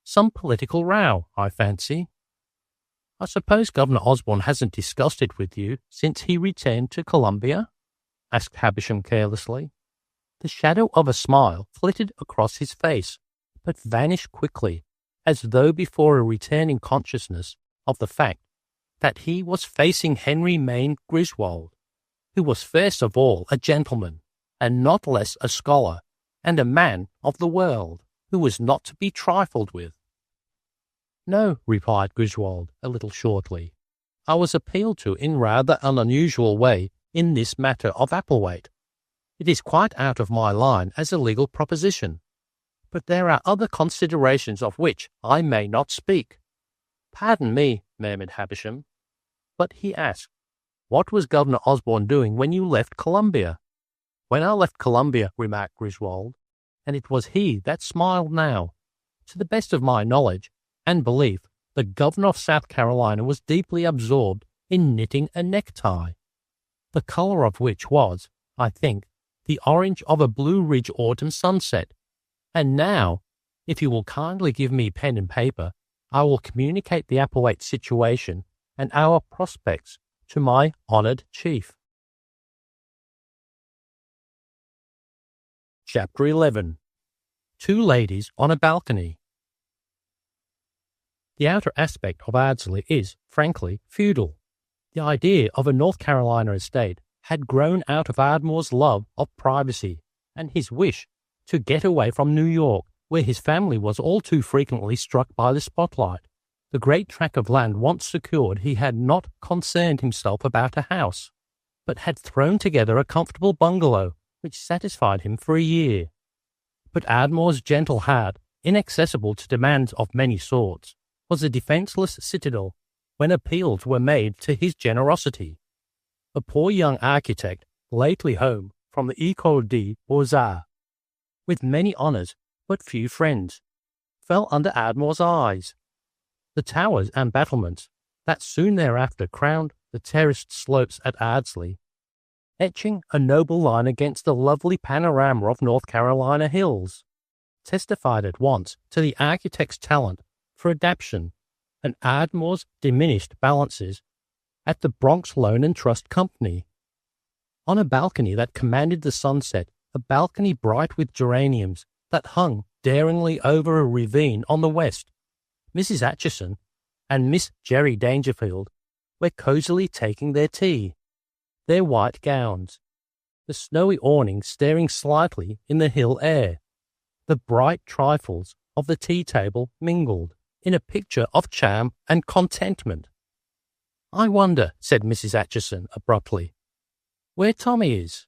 Some political row, I fancy. I suppose Governor Osborne hasn't discussed it with you since he returned to Columbia? Asked Havisham carelessly. The shadow of a smile flitted across his face, but vanished quickly, as though before a returning consciousness of the fact that he was facing Henry Mayne Griswold, who was first of all a gentleman, and not less a scholar, and a man of the world, who was not to be trifled with. No, replied Griswold, a little shortly. I was appealed to in rather an unusual way in this matter of Applewhite. It is quite out of my line as a legal proposition, but there are other considerations of which I may not speak. Pardon me, murmured Havisham, but he asked, what was Governor Osborne doing when you left Columbia? When I left Columbia, remarked Griswold, and it was he that smiled now. To the best of my knowledge and belief, the governor of South Carolina was deeply absorbed in knitting a necktie, the colour of which was, I think, the orange of a Blue Ridge autumn sunset. And now, if you will kindly give me pen and paper, I will communicate the Applewhite situation and our prospects to my honoured chief. Chapter 11. 2 ladies on a balcony. The outer aspect of Ardsley is, frankly, feudal. The idea of a North Carolina estate had grown out of Ardmore's love of privacy and his wish to get away from New York where his family was all too frequently struck by the spotlight. The great tract of land once secured, he had not concerned himself about a house, but had thrown together a comfortable bungalow which satisfied him for a year. But Ardmore's gentle heart, inaccessible to demands of many sorts, was a defenceless citadel when appeals were made to his generosity. A poor young architect, lately home from the École des Beaux-Arts, with many honours but few friends, fell under Ardmore's eyes. The towers and battlements that soon thereafter crowned the terraced slopes at Ardsley, etching a noble line against the lovely panorama of North Carolina hills, testified at once to the architect's talent for adaptation and Ardmore's diminished balances at the Bronx Loan and Trust Company. On a balcony that commanded the sunset, a balcony bright with geraniums that hung daringly over a ravine on the west, Mrs. Acheson and Miss Jerry Dangerfield were cosily taking their tea, their white gowns, the snowy awning staring slightly in the hill air. The bright trifles of the tea-table mingled in a picture of charm and contentment. "I wonder," said Mrs. Acheson abruptly, "where Tommy is?"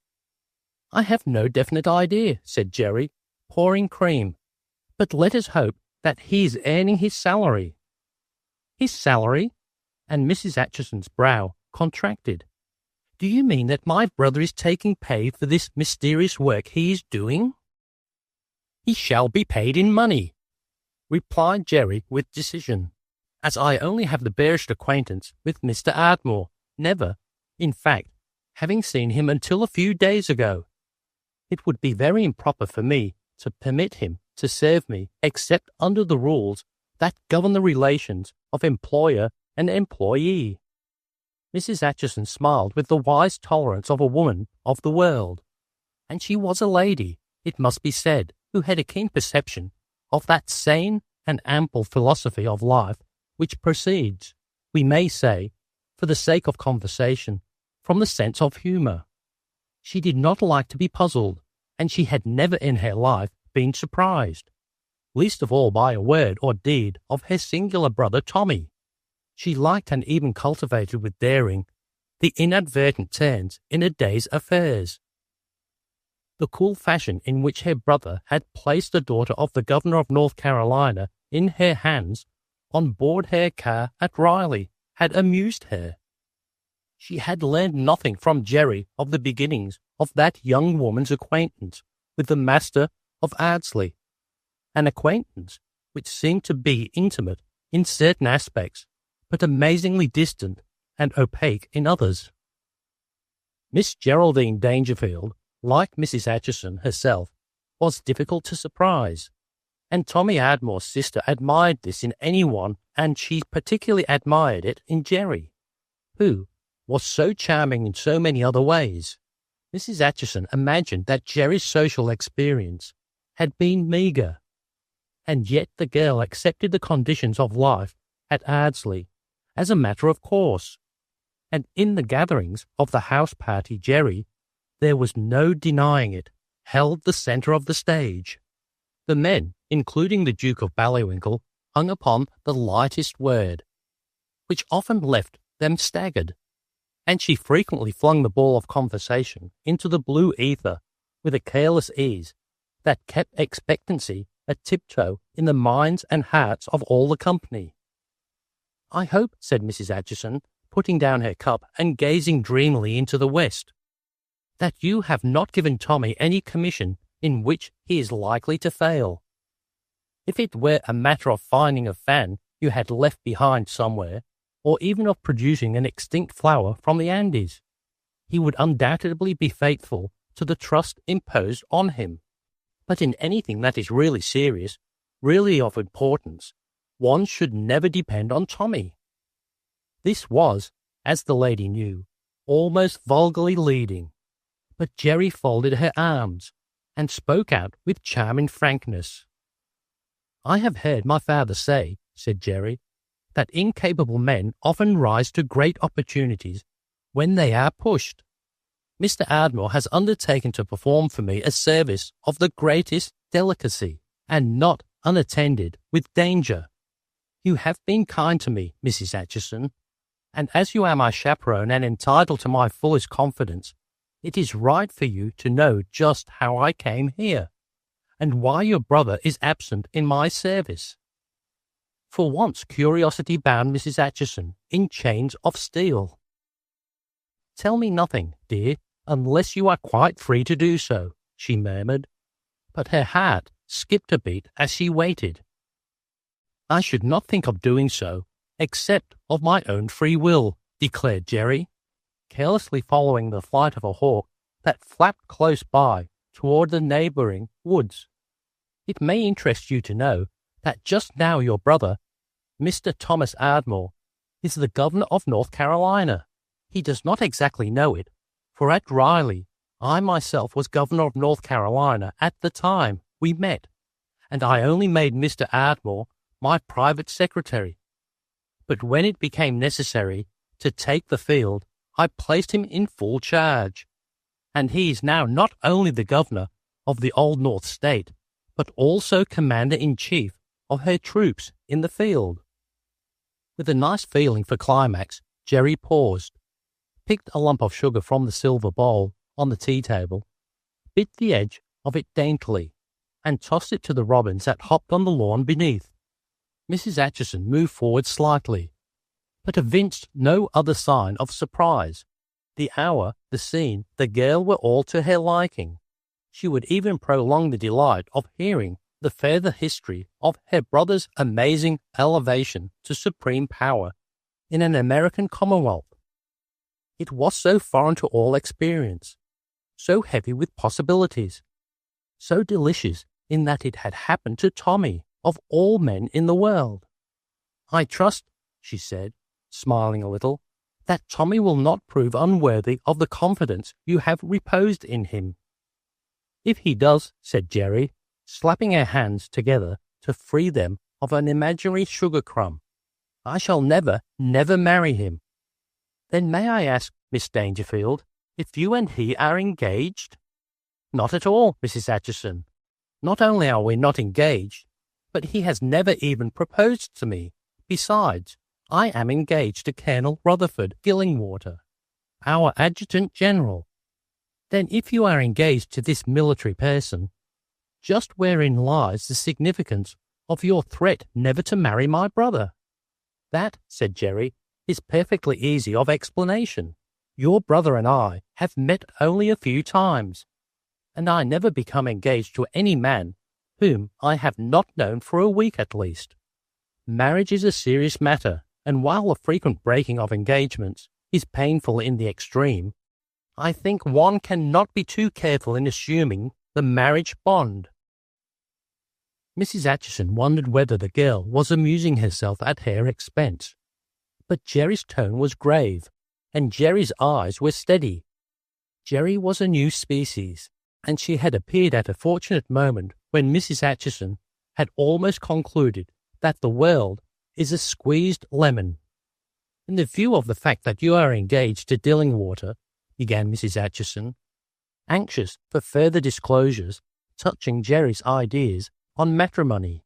"I have no definite idea," said Jerry, pouring cream, "but let us hope that he is earning his salary." "His salary?" And Mrs. Acheson's brow contracted. "Do you mean that my brother is taking pay for this mysterious work he is doing?" "He shall be paid in money," replied Jerry with decision, "as I only have the barest acquaintance with Mr. Ardmore, never, in fact, having seen him until a few days ago. It would be very improper for me to permit him to serve me except under the rules that govern the relations of employer and employee." Mrs. Acheson smiled with the wise tolerance of a woman of the world, and she was a lady, it must be said, who had a keen perception of that sane and ample philosophy of life which proceeds, we may say, for the sake of conversation, from the sense of humour. She did not like to be puzzled, and she had never in her life been surprised, least of all by a word or deed of her singular brother Tommy. She liked and even cultivated with daring the inadvertent turns in a day's affairs. The cool fashion in which her brother had placed the daughter of the governor of North Carolina in her hands on board her car at Raleigh had amused her. She had learned nothing from Jerry of the beginnings of that young woman's acquaintance with the master of Ardsley, an acquaintance which seemed to be intimate in certain aspects, but amazingly distant and opaque in others. Miss Geraldine Dangerfield, like Mrs. Acheson herself, was difficult to surprise, and Tommy Ardmore's sister admired this in anyone, and she particularly admired it in Jerry, who was so charming in so many other ways. Mrs. Acheson imagined that Jerry's social experience had been meagre, and yet the girl accepted the conditions of life at Ardsley as a matter of course, and in the gatherings of the house party Jerry, there was no denying it, held the centre of the stage. The men, including the Duke of Ballywinkle, hung upon the lightest word, which often left them staggered, and she frequently flung the ball of conversation into the blue ether with a careless ease that kept expectancy a tiptoe in the minds and hearts of all the company. "I hope," said Mrs. Acheson, putting down her cup and gazing dreamily into the west, "that you have not given Tommy any commission in which he is likely to fail. If it were a matter of finding a fan you had left behind somewhere, or even of producing an extinct flower from the Andes, he would undoubtedly be faithful to the trust imposed on him. But in anything that is really serious, really of importance, one should never depend on Tommy." This was, as the lady knew, almost vulgarly leading, but Jerry folded her arms and spoke out with charming frankness. "I have heard my father say," said Jerry, "that incapable men often rise to great opportunities when they are pushed. Mr. Ardmore has undertaken to perform for me a service of the greatest delicacy, and not unattended with danger. You have been kind to me, Mrs. Acheson, and as you are my chaperone and entitled to my fullest confidence, it is right for you to know just how I came here, and why your brother is absent in my service. For once curiosity bound Mrs. Acheson in chains of steel. Tell me nothing, dear, unless you are quite free to do so, she murmured, but her heart skipped a beat as she waited. I should not think of doing so, except of my own free will, declared Jerry, carelessly following the flight of a hawk that flapped close by toward the neighbouring woods. It may interest you to know that just now your brother, Mr. Thomas Ardmore, is the governor of North Carolina. He does not exactly know it, for at Raleigh I myself was governor of North Carolina at the time we met, and I only made Mr. Ardmore my private secretary. But when it became necessary to take the field, I placed him in full charge, and he is now not only the governor of the Old North State, but also commander-in-chief of her troops in the field. With a nice feeling for climax, Jerry paused, picked a lump of sugar from the silver bowl on the tea-table, bit the edge of it daintily, and tossed it to the robins that hopped on the lawn beneath. Mrs. Acheson moved forward slightly, but evinced no other sign of surprise. The hour, the scene, the girl were all to her liking. She would even prolong the delight of hearing the further history of her brother's amazing elevation to supreme power in an American Commonwealth. It was so foreign to all experience, so heavy with possibilities, so delicious in that it had happened to Tommy, of all men in the world. I trust, she said, smiling a little, that Tommy will not prove unworthy of the confidence you have reposed in him. If he does, said Jerry, slapping her hands together to free them of an imaginary sugar crumb, I shall never marry him. Then may I ask, Miss Dangerfield, if you and he are engaged? Not at all, Mrs. Acheson. Not only are we not engaged, but he has never even proposed to me. Besides, I am engaged to Colonel Rutherford Gillingwater, our adjutant general. Then if you are engaged to this military person, just wherein lies the significance of your threat never to marry my brother? That, said Jerry, is perfectly easy of explanation. Your brother and I have met only a few times, and I never become engaged to any man whom I have not known for a week at least. Marriage is a serious matter, and while the frequent breaking of engagements is painful in the extreme, I think one cannot be too careful in assuming the marriage bond. Mrs. Acheson wondered whether the girl was amusing herself at her expense, but Jerry's tone was grave, and Jerry's eyes were steady. Jerry was a new species, and she had appeared at a fortunate moment when Mrs. Acheson had almost concluded that the world is a squeezed lemon. In the view of the fact that you are engaged to Gillingwater, began Mrs. Acheson, anxious for further disclosures touching Jerry's ideas on matrimony.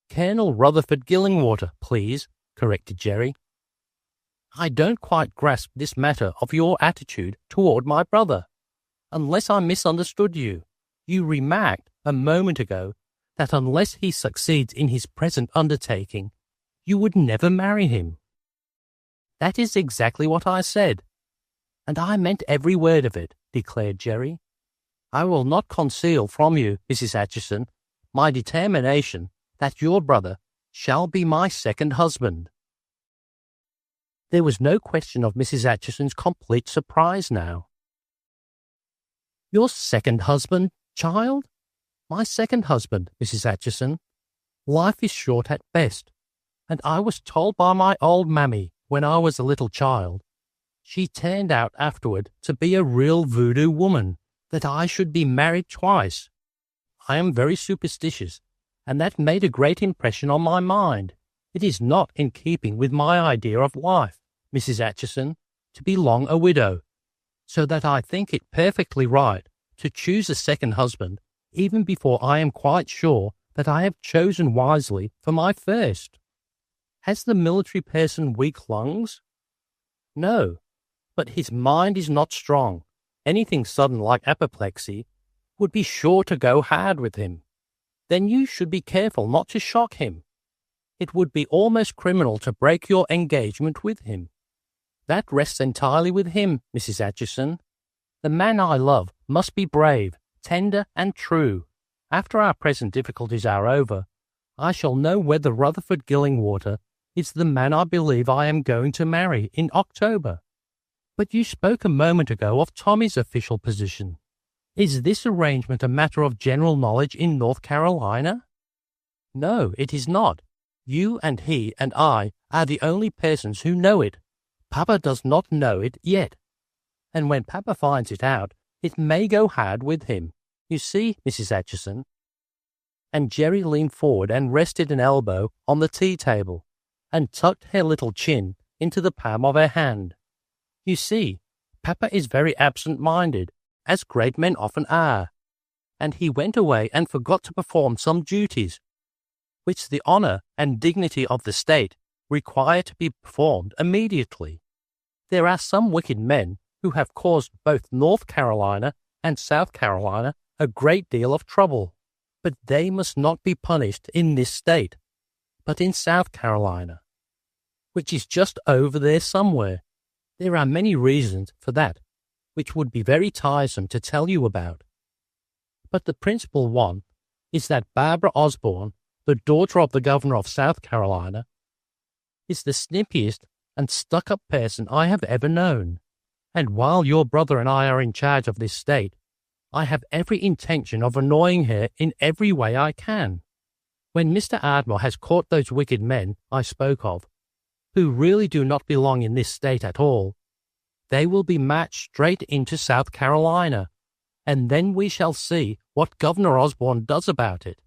Colonel Rutherford Gillingwater, please, corrected Jerry. I don't quite grasp this matter of your attitude toward my brother. Unless I misunderstood you, you remarked a moment ago that unless he succeeds in his present undertaking, you would never marry him. That is exactly what I said, and I meant every word of it, declared Jerry. I will not conceal from you, Mrs. Acheson, my determination that your brother shall be my second husband. There was no question of Mrs. Acheson's complete surprise now. Your second husband, child? My second husband, Mrs. Acheson. Life is short at best, and I was told by my old mammy when I was a little child, she turned out afterward to be a real voodoo woman, that I should be married twice. I am very superstitious, and that made a great impression on my mind. It is not in keeping with my idea of life, Mrs. Acheson, to be long a widow, so that I think it perfectly right to choose a second husband even before I am quite sure that I have chosen wisely for my first. Has the military person weak lungs? No, but his mind is not strong. Anything sudden like apoplexy would be sure to go hard with him. Then you should be careful not to shock him. It would be almost criminal to break your engagement with him. That rests entirely with him, Mrs. Acheson. The man I love must be brave, tender, and true. After our present difficulties are over, I shall know whether Rutherford Gillingwater is the man I believe I am going to marry in October. But you spoke a moment ago of Tommy's official position. Is this arrangement a matter of general knowledge in North Carolina? No, it is not. You and he and I are the only persons who know it. Papa does not know it yet. And when Papa finds it out, it may go hard with him. You see, Mrs. Acheson. And Jerry leaned forward and rested an elbow on the tea table, and tucked her little chin into the palm of her hand. You see, Papa is very absent-minded, as great men often are, and he went away and forgot to perform some duties, which the honour and dignity of the state require to be performed immediately. There are some wicked men who have caused both North Carolina and South Carolina a great deal of trouble, but they must not be punished in this state, but in South Carolina, which is just over there somewhere. There are many reasons for that, which would be very tiresome to tell you about. But the principal one is that Barbara Osborne, the daughter of the governor of South Carolina, is the snippiest and stuck-up person I have ever known. And while your brother and I are in charge of this state, I have every intention of annoying her in every way I can. When Mr. Ardmore has caught those wicked men I spoke of, who really do not belong in this state at all, they will be marched straight into South Carolina, and then we shall see what Governor Osborne does about it.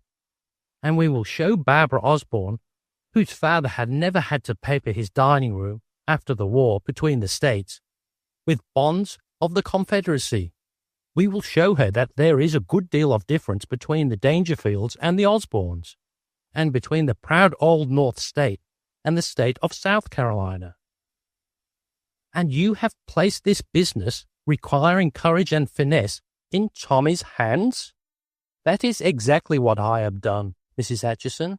And we will show Barbara Osborne, whose father had never had to paper his dining room after the war between the states, with bonds of the Confederacy. We will show her that there is a good deal of difference between the Dangerfields and the Osbornes, and between the proud old North State and the state of South Carolina. And you have placed this business, requiring courage and finesse, in Tommy's hands? That is exactly what I have done, Mrs. Acheson.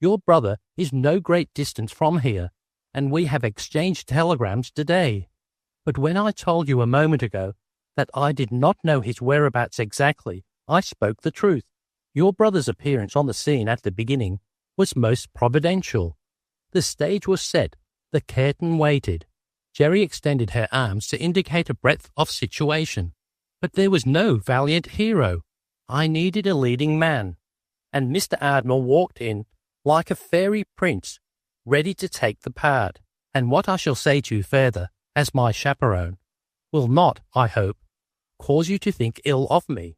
Your brother is no great distance from here, and we have exchanged telegrams today. But when I told you a moment ago that I did not know his whereabouts exactly, I spoke the truth. Your brother's appearance on the scene at the beginning was most providential. The stage was set, the curtain waited. Jerry extended her arms to indicate a breadth of situation. But there was no valiant hero. I needed a leading man. And Mr. Ardmore walked in like a fairy prince, ready to take the part. And what I shall say to you further, as my chaperone, will not, I hope, cause you to think ill of me.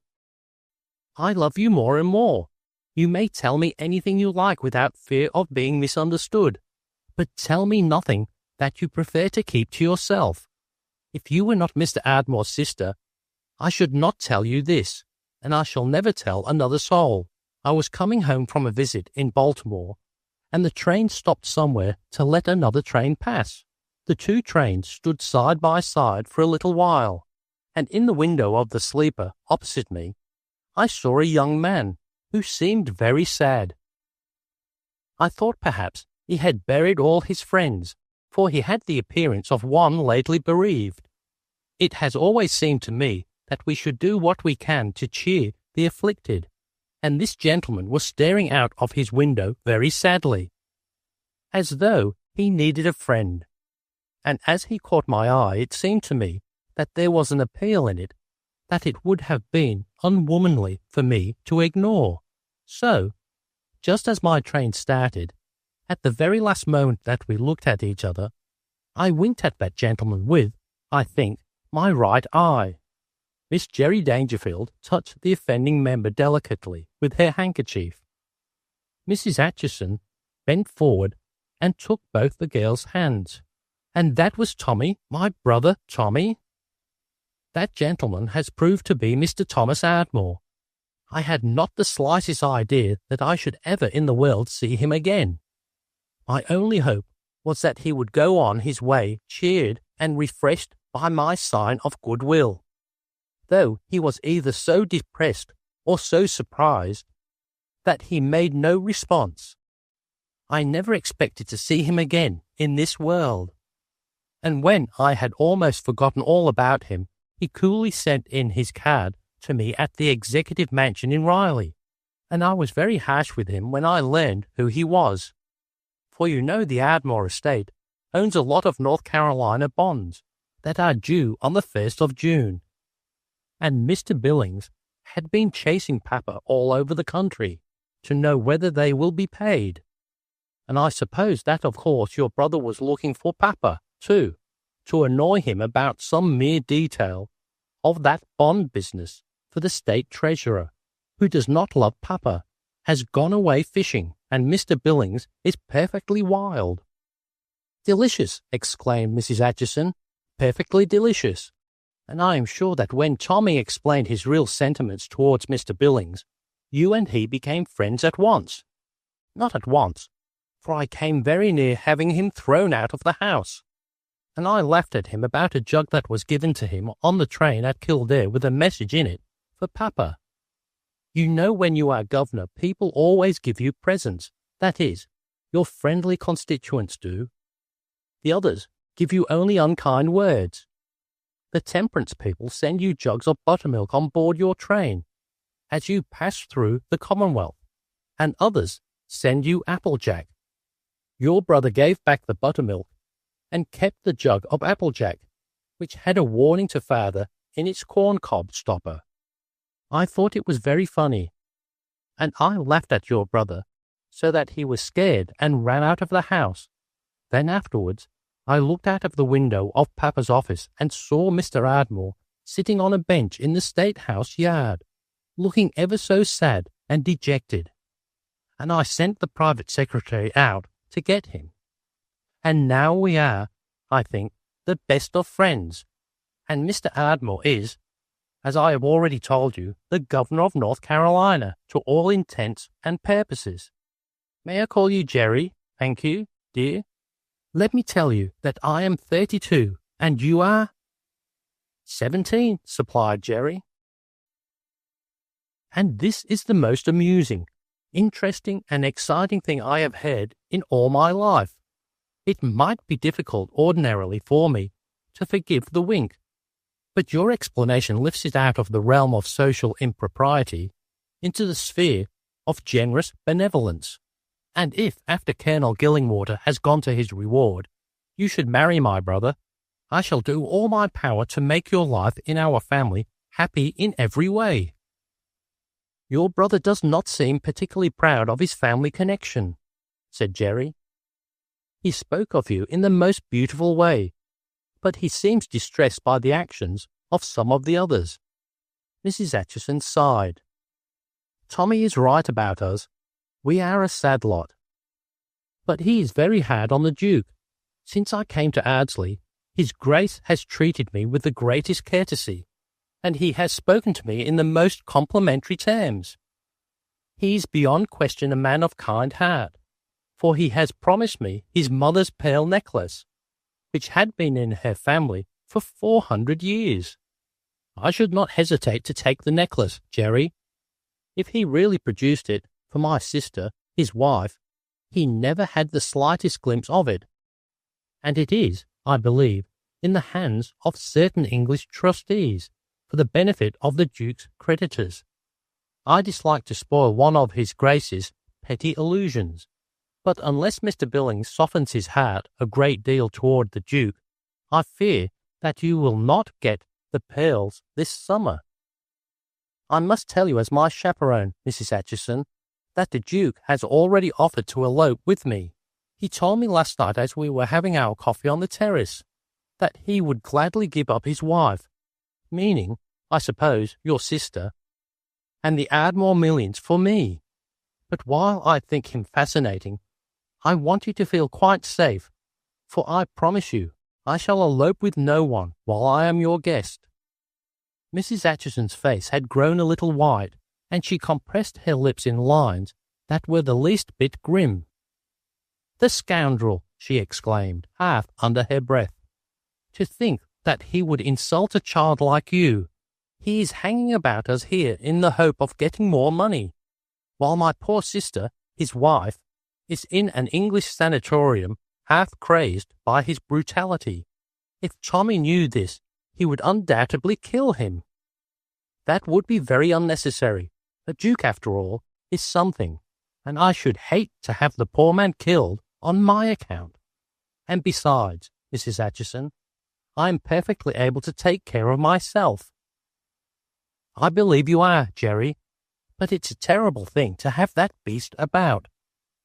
I love you more and more. You may tell me anything you like without fear of being misunderstood, but tell me nothing that you prefer to keep to yourself. If you were not Mr. Ardmore's sister, I should not tell you this, and I shall never tell another soul. I was coming home from a visit in Baltimore, and the train stopped somewhere to let another train pass. The two trains stood side by side for a little while, and in the window of the sleeper opposite me, I saw a young man who seemed very sad. I thought perhaps he had buried all his friends, for he had the appearance of one lately bereaved. It has always seemed to me that we should do what we can to cheer the afflicted, and this gentleman was staring out of his window very sadly, as though he needed a friend. And as he caught my eye, it seemed to me that there was an appeal in it that it would have been unwomanly for me to ignore. So, just as my train started, at the very last moment that we looked at each other, I winked at that gentleman with, I think, my right eye. Miss Jerry Dangerfield touched the offending member delicately with her handkerchief. Mrs. Acheson bent forward and took both the girl's hands. And that was Tommy, my brother Tommy? That gentleman has proved to be Mr. Thomas Ardmore. I had not the slightest idea that I should ever in the world see him again. My only hope was that he would go on his way cheered and refreshed by my sign of goodwill, though he was either so depressed or so surprised that he made no response. I never expected to see him again in this world. And when I had almost forgotten all about him, he coolly sent in his card to me at the executive mansion in Riley, and I was very harsh with him when I learned who he was. For you know the Ardmore estate owns a lot of North Carolina bonds that are due on the 1st of June, and Mr. Billings had been chasing Papa all over the country to know whether they will be paid. And I suppose that of course your brother was looking for Papa, too, to annoy him about some mere detail of that bond business, for the state treasurer, who does not love Papa, has gone away fishing, and Mr. Billings is perfectly wild." "Delicious!" exclaimed Mrs. Acheson. "Perfectly delicious. And I am sure that when Tommy explained his real sentiments towards Mr. Billings, you and he became friends at once." "Not at once, for I came very near having him thrown out of the house. And I laughed at him about a jug that was given to him on the train at Kildare with a message in it for Papa. You know when you are governor, people always give you presents. That is, your friendly constituents do. The others give you only unkind words. The temperance people send you jugs of buttermilk on board your train as you pass through the Commonwealth, and others send you applejack. Your brother gave back the buttermilk and kept the jug of applejack, which had a warning to father in its corncob stopper. I thought it was very funny, and I laughed at your brother so that he was scared and ran out of the house. Then afterwards, I looked out of the window of Papa's office and saw Mr. Ardmore sitting on a bench in the State House yard, looking ever so sad and dejected. And I sent the private secretary out to get him. And now we are, I think, the best of friends, and Mr. Ardmore is, as I have already told you, the governor of North Carolina to all intents and purposes. May I call you Jerry? Thank you, dear. Let me tell you that I am 32, and you are 17, supplied Jerry. And this is the most amusing, interesting, and exciting thing I have heard in all my life. It might be difficult ordinarily for me to forgive the wink, but your explanation lifts it out of the realm of social impropriety into the sphere of generous benevolence. And if, after Colonel Gillingwater has gone to his reward, you should marry my brother, I shall do all my power to make your life in our family happy in every way. Your brother does not seem particularly proud of his family connection," said Jerry. "He spoke of you in the most beautiful way, but he seems distressed by the actions of some of the others." Mrs. Acheson sighed. "Tommy is right about us. We are a sad lot. But he is very hard on the Duke. Since I came to Ardsley, His Grace has treated me with the greatest courtesy, and he has spoken to me in the most complimentary terms. He is beyond question a man of kind heart, for he has promised me his mother's pearl necklace, which had been in her family for 400 years. I should not hesitate to take the necklace, Jerry. If he really produced it for my sister, his wife, he never had the slightest glimpse of it, and it is, I believe, in the hands of certain English trustees for the benefit of the Duke's creditors. I dislike to spoil one of his Grace's petty illusions, but unless Mr. Billings softens his heart a great deal toward the Duke, I fear that you will not get the pearls this summer. I must tell you as my chaperone, Mrs. Acheson, that the Duke has already offered to elope with me. He told me last night as we were having our coffee on the terrace that he would gladly give up his wife, meaning, I suppose, your sister, and the Ardmore millions for me. But while I think him fascinating, I want you to feel quite safe, for I promise you I shall elope with no one while I am your guest." Mrs. Acheson's face had grown a little white, and she compressed her lips in lines that were the least bit grim. "The scoundrel!" she exclaimed, half under her breath. "To think that he would insult a child like you. He is hanging about us here in the hope of getting more money, while my poor sister, his wife, is in an English sanatorium, half crazed by his brutality. If Tommy knew this, he would undoubtedly kill him. That would be very unnecessary. The Duke, after all, is something, and I should hate to have the poor man killed on my account. And besides, Mrs. Acheson, I am perfectly able to take care of myself." "I believe you are, Jerry, but it's a terrible thing to have that beast about,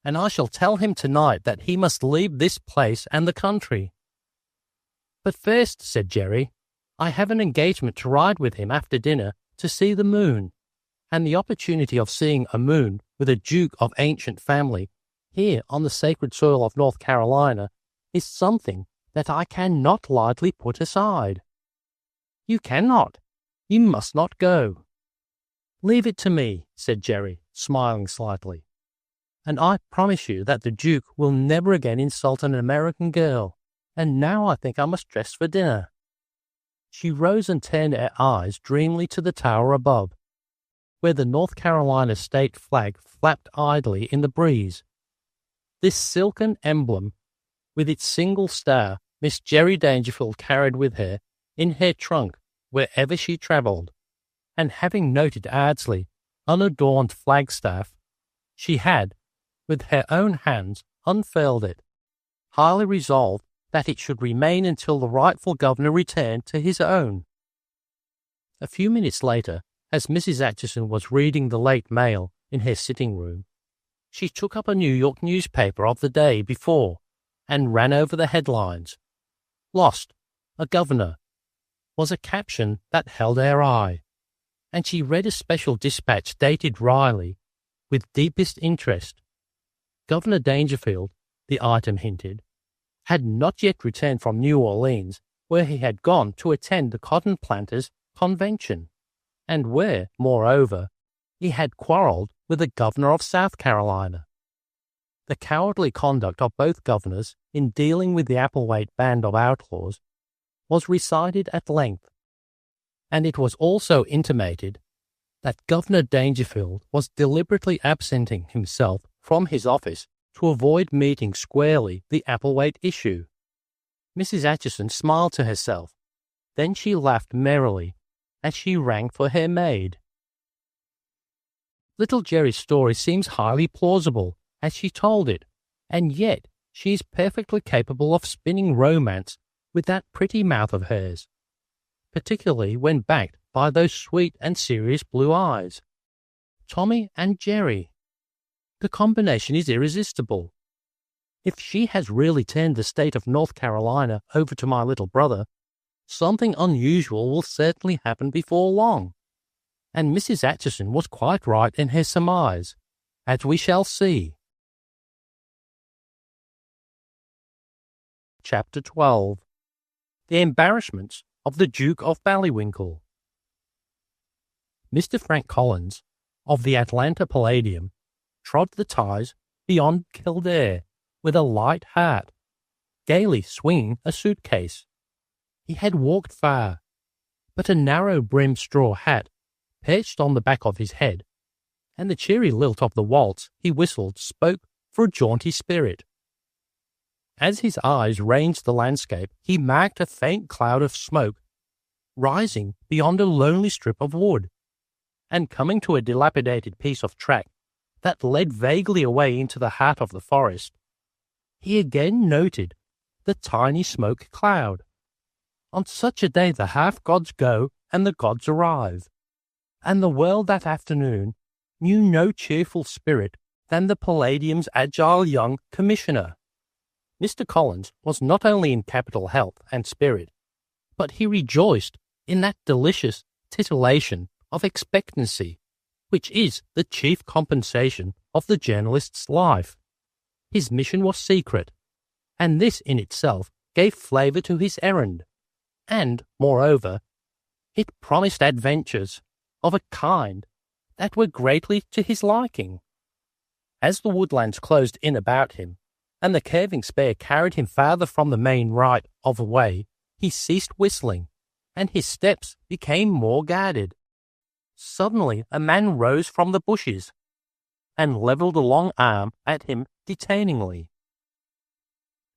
and I shall tell him tonight that he must leave this place and the country." "But first," said Jerry, "I have an engagement to ride with him after dinner to see the moon, and the opportunity of seeing a moon with a duke of ancient family here on the sacred soil of North Carolina is something that I cannot lightly put aside." "You cannot. You must not go." "Leave it to me," said Jerry, smiling slightly, "and I promise you that the Duke will never again insult an American girl. And now I think I must dress for dinner." She rose and turned her eyes dreamily to the tower above, where the North Carolina state flag flapped idly in the breeze. This silken emblem, with its single star, Miss Jerry Dangerfield carried with her in her trunk wherever she travelled, and having noted Ardsley's unadorned flagstaff, she had, with her own hands, unfurled it, highly resolved that it should remain until the rightful governor returned to his own. A few minutes later, as Mrs. Acheson was reading the late mail in her sitting-room, she took up a New York newspaper of the day before and ran over the headlines. "Lost, a governor," was a caption that held her eye, and she read a special dispatch dated Raleigh with deepest interest. Governor Dangerfield, the item hinted, had not yet returned from New Orleans, where he had gone to attend the Cotton Planters' Convention, and where, moreover, he had quarrelled with the governor of South Carolina. The cowardly conduct of both governors in dealing with the Applewhite band of outlaws was recited at length, and it was also intimated that Governor Dangerfield was deliberately absenting himself from his office to avoid meeting squarely the Applewhite issue. Mrs. Acheson smiled to herself. Then she laughed merrily as she rang for her maid. Little Jerry's story seems highly plausible as she told it, and yet she is perfectly capable of spinning romance with that pretty mouth of hers, particularly when backed by those sweet and serious blue eyes. Tommy and Jerry. The combination is irresistible. If she has really turned the state of North Carolina over to my little brother, something unusual will certainly happen before long. And Mrs. Acheson was quite right in her surmise, as we shall see. Chapter 12. The Embarrassments of the Duke of Ballywinkle. Mr. Frank Collins, of the Atlanta Palladium, trod the ties beyond Kildare with a light heart, gaily swinging a suitcase. He had walked far, but a narrow-brimmed straw hat perched on the back of his head, and the cheery lilt of the waltz he whistled spoke for a jaunty spirit. As his eyes ranged the landscape, he marked a faint cloud of smoke rising beyond a lonely strip of wood, and coming to a dilapidated piece of track that led vaguely away into the heart of the forest, he again noted the tiny smoke cloud. On such a day the half-gods go and the gods arrive, and the world that afternoon knew no cheerful spirit than the Palladium's agile young commissioner. Mr. Collins was not only in capital health and spirit, but he rejoiced in that delicious titillation of expectancy, which is the chief compensation of the journalist's life. His mission was secret, and this in itself gave flavour to his errand, and, moreover, it promised adventures of a kind that were greatly to his liking. As the woodlands closed in about him, and the curving spur carried him farther from the main right of the way, he ceased whistling, and his steps became more guarded. Suddenly a man rose from the bushes, and levelled a long arm at him detainingly.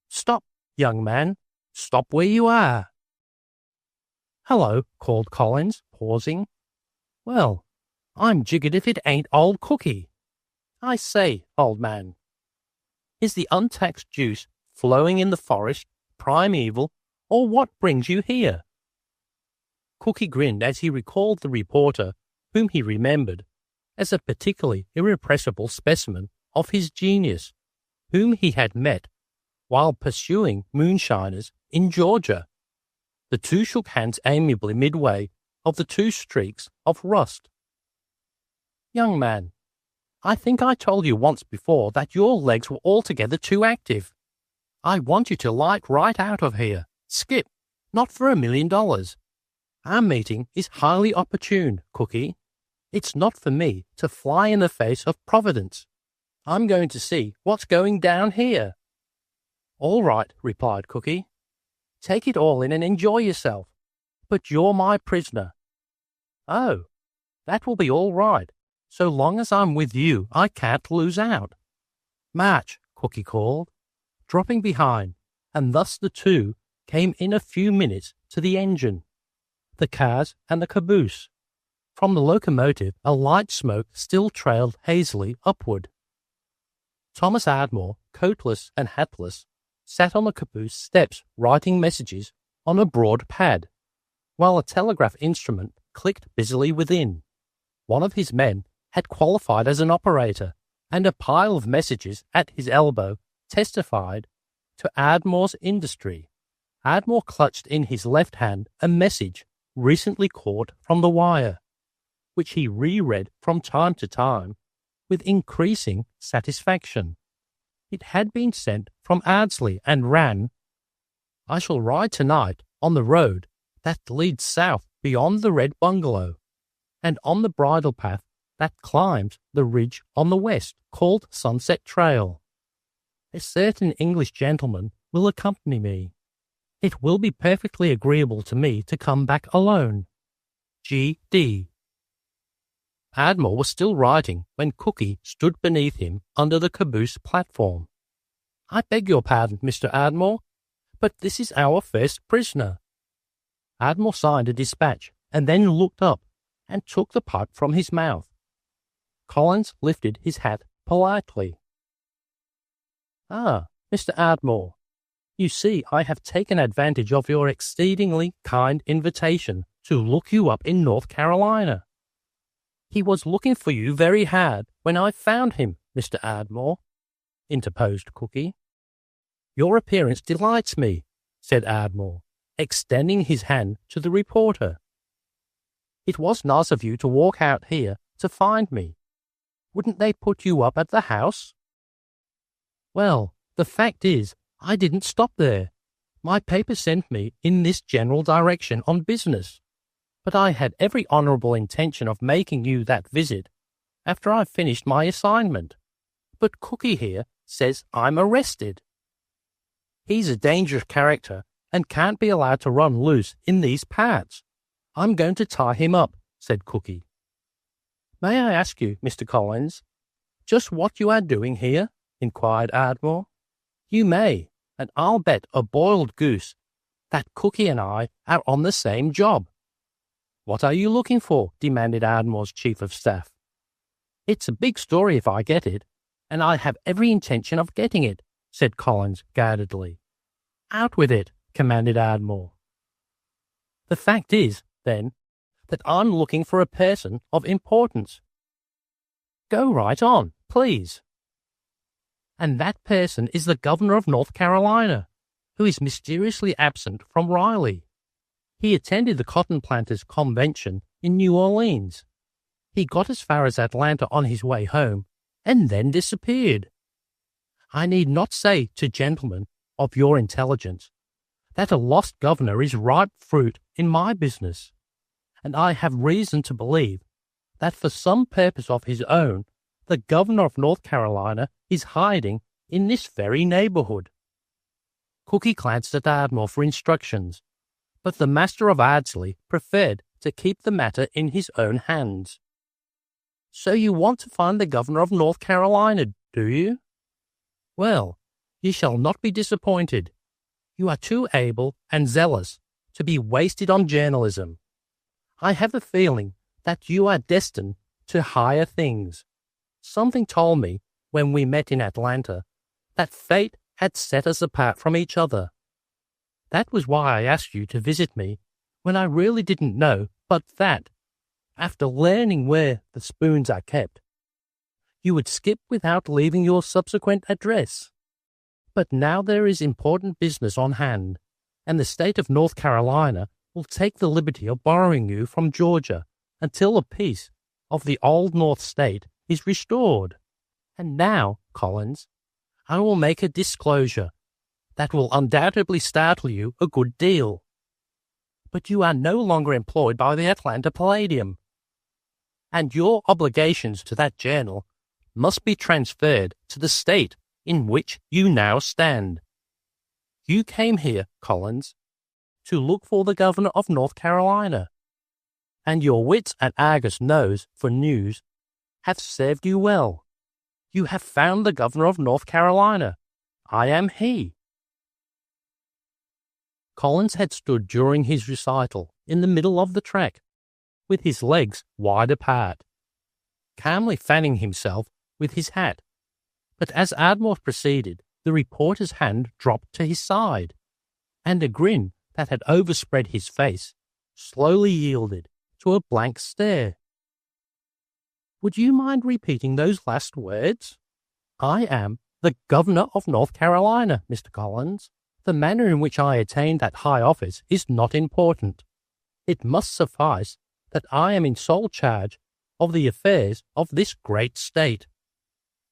"Stop, young man, stop where you are." "Hello," called Collins, pausing. "Well, I'm jiggered if it ain't old Cookie. I say, old man, is the untaxed juice flowing in the forest primeval, or what brings you here?" Cookie grinned as he recalled the reporter, whom he remembered as a particularly irrepressible specimen of his genius, whom he had met while pursuing moonshiners in Georgia. The two shook hands amiably midway of the two streaks of rust. "Young man, I think I told you once before that your legs were altogether too active. I want you to light right out of here. Skip, not for $1,000,000. Our meeting is highly opportune, Cookie. It's not for me to fly in the face of Providence. I'm going to see what's going down here." "All right," replied Cookie. "Take it all in and enjoy yourself. But you're my prisoner." "Oh, that will be all right. So long as I'm with you, I can't lose out." "March," Cookie called, dropping behind, and thus the two came in a few minutes to the engine, the cars, and the caboose. From the locomotive a light smoke still trailed hazily upward. Thomas Ardmore, coatless and hatless, sat on the caboose steps writing messages on a broad pad, while a telegraph instrument clicked busily within. One of his men had qualified as an operator, and a pile of messages at his elbow testified to Ardmore's industry. Ardmore clutched in his left hand a message recently caught from the wire, which he reread from time to time with increasing satisfaction. It had been sent from Ardsley and ran, "I shall ride tonight on the road that leads south beyond the Red Bungalow, and on the bridle path that climbs the ridge on the west called Sunset Trail. A certain English gentleman will accompany me. It will be perfectly agreeable to me to come back alone. G.D." Ardmore was still writing when Cookie stood beneath him under the caboose platform. "I beg your pardon, Mr. Ardmore, but this is our first prisoner." Ardmore signed a dispatch and then looked up and took the pipe from his mouth. Collins lifted his hat politely. "Ah, Mr. Ardmore, you see I have taken advantage of your exceedingly kind invitation to look you up in North Carolina. He was looking for you very hard when I found him, Mr. Ardmore," interposed Cookie. "Your appearance delights me," said Ardmore, extending his hand to the reporter. "It was nice of you to walk out here to find me. Wouldn't they put you up at the house?" "Well, the fact is, I didn't stop there. My paper sent me in this general direction on business, but I had every honourable intention of making you that visit after I finished my assignment. But Cookie here says I'm arrested. He's a dangerous character and can't be allowed to run loose in these parts. I'm going to tie him up," said Cookie. "May I ask you, Mr. Collins, just what you are doing here?" inquired Ardmore. "You may, and I'll bet a boiled goose that Cookie and I are on the same job." "What are you looking for?" demanded Ardmore's chief of staff. "It's a big story if I get it, and I have every intention of getting it," said Collins guardedly. "Out with it," commanded Ardmore. "The fact is, then, that I'm looking for a person of importance." "Go right on, please." "And that person is the governor of North Carolina, who is mysteriously absent from Raleigh. He attended the Cotton Planters' Convention in New Orleans. He got as far as Atlanta on his way home, and then disappeared. I need not say to gentlemen of your intelligence that a lost governor is ripe fruit in my business, and I have reason to believe that for some purpose of his own, the governor of North Carolina is hiding in this very neighbourhood. Cookie glanced at Ardmore for instructions, but the master of Ardsley preferred to keep the matter in his own hands. So you want to find the governor of North Carolina, do you? Well, you shall not be disappointed. You are too able and zealous to be wasted on journalism. I have a feeling that you are destined to higher things. Something told me when we met in Atlanta that fate had set us apart from each other. That was why I asked you to visit me when I really didn't know but that, after learning where the spoons are kept, you would skip without leaving your subsequent address. But now there is important business on hand, and the state of North Carolina will take the liberty of borrowing you from Georgia until a piece of the old North State is restored. And now, Collins, I will make a disclosure that will undoubtedly startle you a good deal. But you are no longer employed by the Atlanta Palladium, and your obligations to that journal must be transferred to the state in which you now stand. You came here, Collins, to look for the governor of North Carolina, and your wits at Argus nose for news have served you well. You have found the governor of North Carolina. I am he. Collins had stood during his recital in the middle of the track, with his legs wide apart, calmly fanning himself with his hat. But as Ardmore proceeded, the reporter's hand dropped to his side, and a grin that had overspread his face slowly yielded to a blank stare. Would you mind repeating those last words? I am the governor of North Carolina, Mr. Collins. The manner in which I attained that high office is not important. It must suffice that I am in sole charge of the affairs of this great state,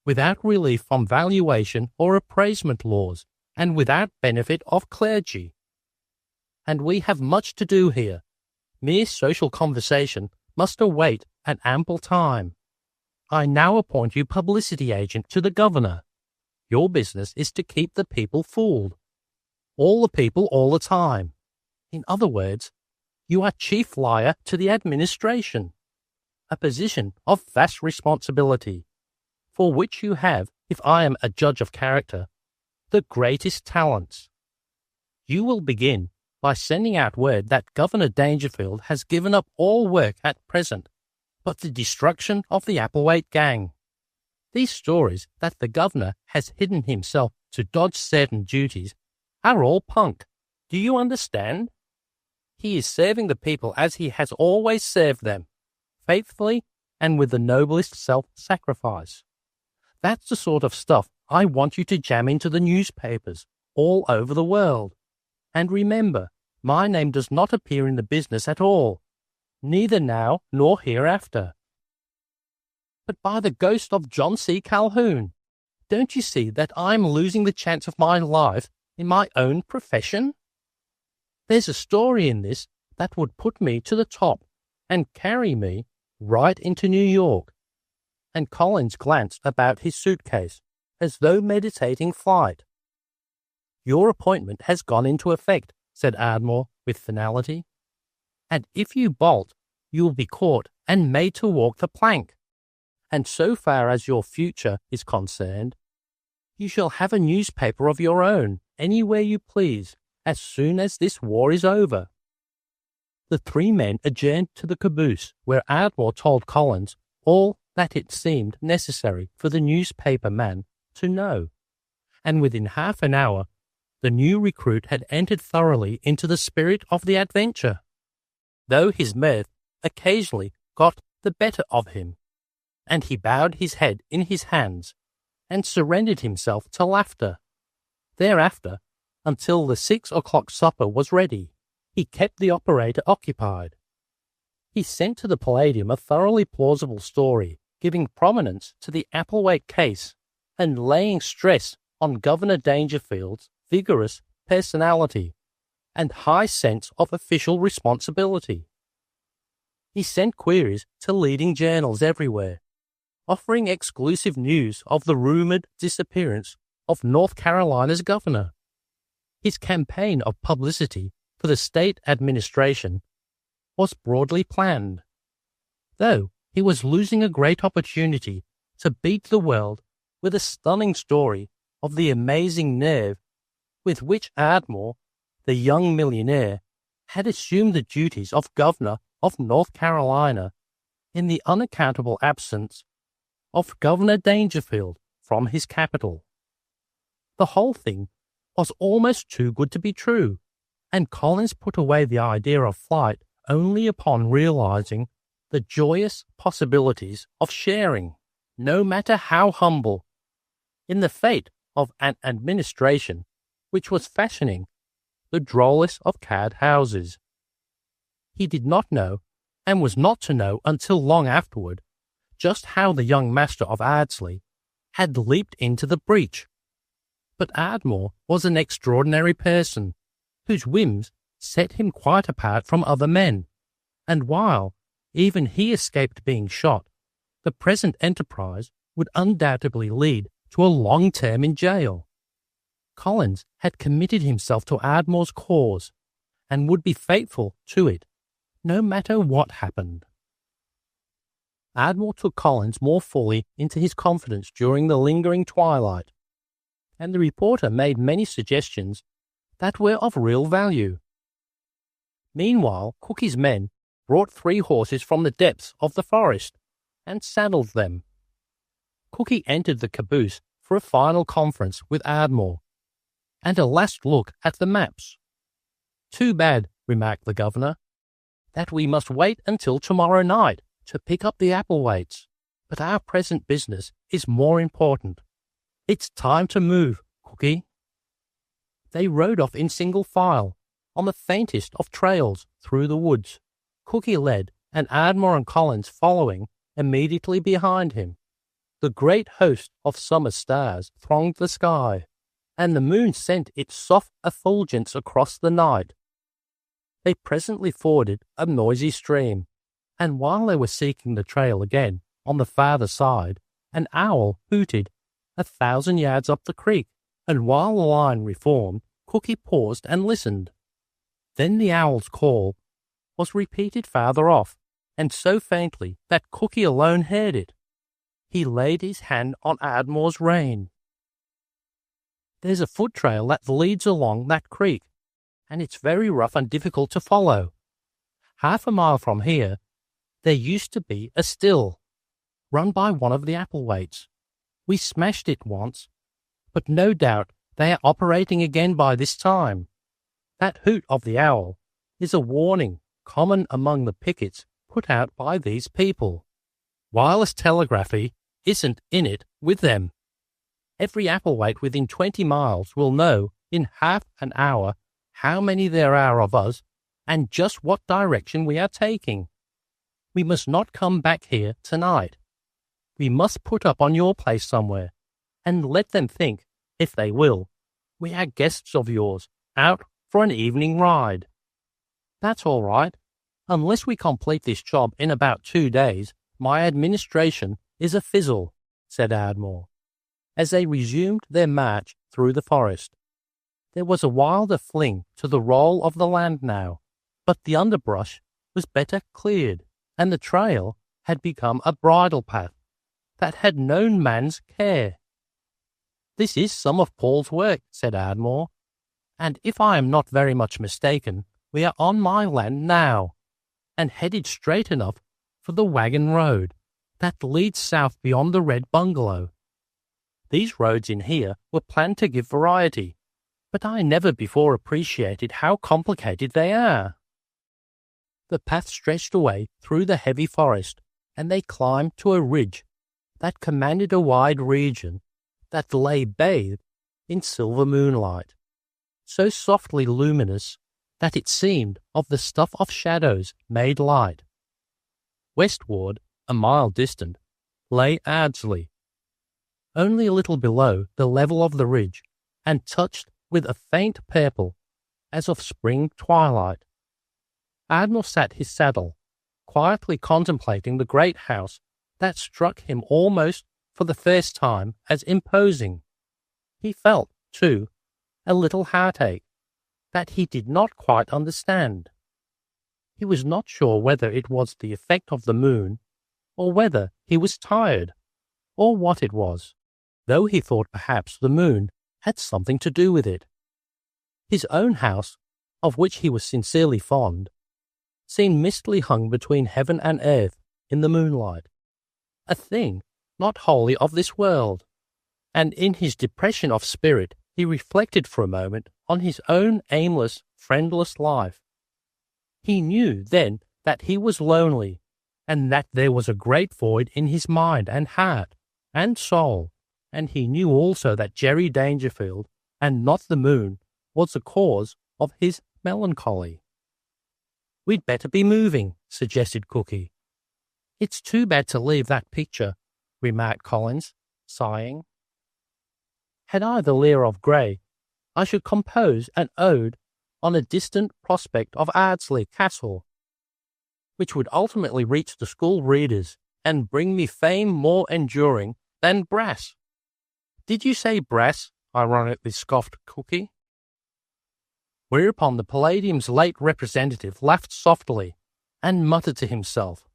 without relief from valuation or appraisement laws, and without benefit of clergy. And we have much to do here. Mere social conversation must await an ample time. I now appoint you publicity agent to the governor. Your business is to keep the people fooled. All the people all the time. In other words, you are chief liar to the administration, a position of vast responsibility, for which you have, if I am a judge of character, the greatest talents. You will begin by sending out word that Governor Dangerfield has given up all work at present but the destruction of the Applewhite gang. These stories that the governor has hidden himself to dodge certain duties are all punk. Do you understand? He is serving the people as he has always served them, faithfully and with the noblest self-sacrifice. That's the sort of stuff I want you to jam into the newspapers all over the world. And remember, my name does not appear in the business at all, neither now nor hereafter. But by the ghost of John C. Calhoun, don't you see that I'm losing the chance of my life in my own profession? There's a story in this that would put me to the top and carry me right into New York. And Collins glanced about his suitcase as though meditating flight. Your appointment has gone into effect, said Ardmore with finality. And if you bolt, you will be caught and made to walk the plank. And so far as your future is concerned, you shall have a newspaper of your own anywhere you please as soon as this war is over. The three men adjourned to the caboose, where Ardmore told Collins all that it seemed necessary for the newspaper man to know, and within half an hour the new recruit had entered thoroughly into the spirit of the adventure, though his mirth occasionally got the better of him, and he bowed his head in his hands and surrendered himself to laughter. Thereafter, until the 6 o'clock supper was ready, he kept the operator occupied. He sent to the Palladium a thoroughly plausible story, giving prominence to the Applewhite case and laying stress on Governor Dangerfield's vigorous personality and high sense of official responsibility. He sent queries to leading journals everywhere, offering exclusive news of the rumoured disappearance of North Carolina's governor. His campaign of publicity for the state administration was broadly planned, though he was losing a great opportunity to beat the world with a stunning story of the amazing nerve with which Ardmore, the young millionaire, had assumed the duties of governor of North Carolina in the unaccountable absence of Governor Dangerfield from his capital. The whole thing was almost too good to be true, and Collins put away the idea of flight only upon realizing the joyous possibilities of sharing, no matter how humble, in the fate of an administration which was fashioning the drollest of cad houses. He did not know, and was not to know until long afterward, just how the young master of Ardsley had leaped into the breach. But Ardmore was an extraordinary person, whose whims set him quite apart from other men, and while even he escaped being shot, the present enterprise would undoubtedly lead to a long term in jail. Collins had committed himself to Ardmore's cause, and would be faithful to it, no matter what happened. Ardmore took Collins more fully into his confidence during the lingering twilight, and the reporter made many suggestions that were of real value. Meanwhile, Cookie's men brought 3 horses from the depths of the forest and saddled them. Cookie entered the caboose for a final conference with Ardmore, and a last look at the maps. "Too bad," remarked the governor, "that we must wait until tomorrow night to pick up the Applewhaites, but our present business is more important. It's time to move, Cookie." They rode off in single file, on the faintest of trails through the woods, Cookie led, and Ardmore and Collins following immediately behind him. The great host of summer stars thronged the sky, and the moon sent its soft effulgence across the night. They presently forded a noisy stream, and while they were seeking the trail again on the farther side, an owl hooted 1,000 yards up the creek, and while the line reformed, Cookie paused and listened. Then the owl's call was repeated farther off, and so faintly that Cookie alone heard it. He laid his hand on Ardmore's rein. "There's a foot trail that leads along that creek, and it's very rough and difficult to follow. Half a mile from here, there used to be a still, run by one of the Applewhaites. We smashed it once, but no doubt they are operating again by this time. That hoot of the owl is a warning common among the pickets put out by these people. Wireless telegraphy isn't in it with them. Every Applewhite within 20 miles will know in half an hour how many there are of us and just what direction we are taking. We must not come back here tonight. We must put up on your place somewhere, and let them think, if they will, we are guests of yours out for an evening ride. That's all right. Unless we complete this job in about 2 days, my administration is a fizzle," said Ardmore, as they resumed their march through the forest. There was a wilder fling to the roll of the land now, but the underbrush was better cleared, and the trail had become a bridle path that had known man's care. "This is some of Paul's work," said Ardmore, "and if I am not very much mistaken, we are on my land now, and headed straight enough for the wagon road that leads south beyond the Red Bungalow. These roads in here were planned to give variety, but I never before appreciated how complicated they are." The path stretched away through the heavy forest, and they climbed to a ridge that commanded a wide region that lay bathed in silver moonlight, so softly luminous that it seemed of the stuff of shadows made light. Westward, a mile distant, lay Ardsley, only a little below the level of the ridge, and touched with a faint purple as of spring twilight. Ardmore sat his saddle, quietly contemplating the great house that struck him almost for the first time as imposing. He felt, too, a little heartache that he did not quite understand. He was not sure whether it was the effect of the moon, or whether he was tired, or what it was, though he thought perhaps the moon had something to do with it. His own house, of which he was sincerely fond, seemed mistily hung between heaven and earth in the moonlight, a thing not wholly of this world, and in his depression of spirit he reflected for a moment on his own aimless, friendless life. He knew then that he was lonely, and that there was a great void in his mind and heart and soul, and he knew also that Jerry Dangerfield, and not the moon, was the cause of his melancholy. "We'd better be moving," suggested Cookie. "It's too bad to leave that picture," remarked Collins, sighing. "Had I the Lear of Grey, I should compose an ode on a distant prospect of Ardsley Castle, which would ultimately reach the school readers and bring me fame more enduring than brass." "Did you say brass?" ironically scoffed Cookie. Whereupon the Palladium's late representative laughed softly and muttered to himself,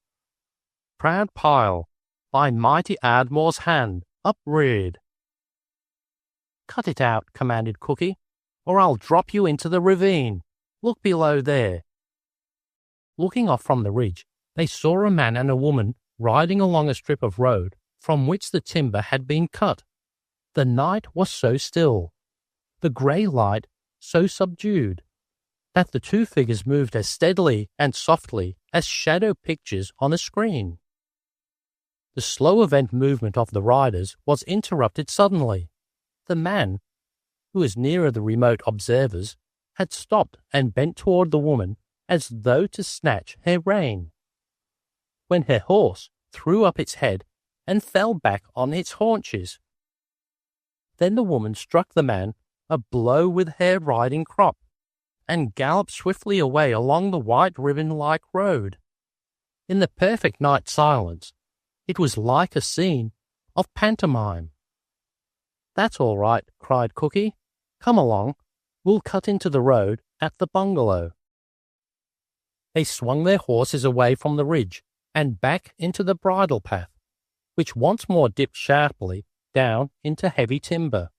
"Proud pile, by mighty Ardmore's hand upreared." "Cut it out," commanded Cookie, "or I'll drop you into the ravine. Look below there." Looking off from the ridge, they saw a man and a woman riding along a strip of road from which the timber had been cut. The night was so still, the grey light so subdued, that the two figures moved as steadily and softly as shadow pictures on a screen. The slow event movement of the riders was interrupted suddenly. The man, who was nearer the remote observers, had stopped and bent toward the woman as though to snatch her rein, when her horse threw up its head and fell back on its haunches. Then the woman struck the man a blow with her riding crop, and galloped swiftly away along the white ribbon-like road. In the perfect night silence, it was like a scene of pantomime. "That's all right," cried Cookie. "Come along. We'll cut into the road at the bungalow." They swung their horses away from the ridge and back into the bridle path, which once more dipped sharply down into heavy timber.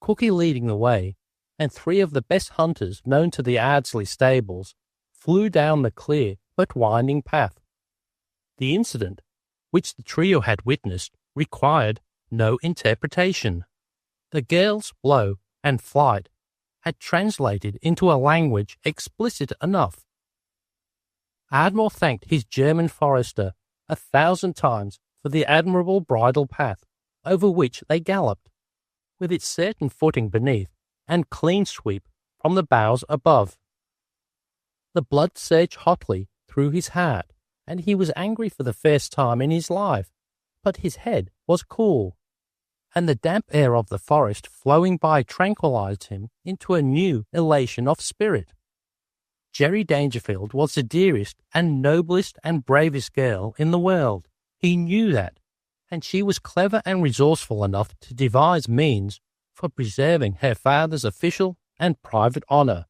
Cookie leading the way, and three of the best hunters known to the Ardsley stables flew down the clear but winding path. The incident, which the trio had witnessed, required no interpretation. The girl's blow and flight had translated into a language explicit enough. Ardmore thanked his German forester 1,000 times for the admirable bridle path over which they galloped, with its certain footing beneath and clean sweep from the boughs above. The blood surged hotly through his heart, and he was angry for the first time in his life, but his head was cool, and the damp air of the forest flowing by tranquilized him into a new elation of spirit. Jerry Dangerfield was the dearest and noblest and bravest girl in the world. He knew that, and she was clever and resourceful enough to devise means for preserving her father's official and private honor,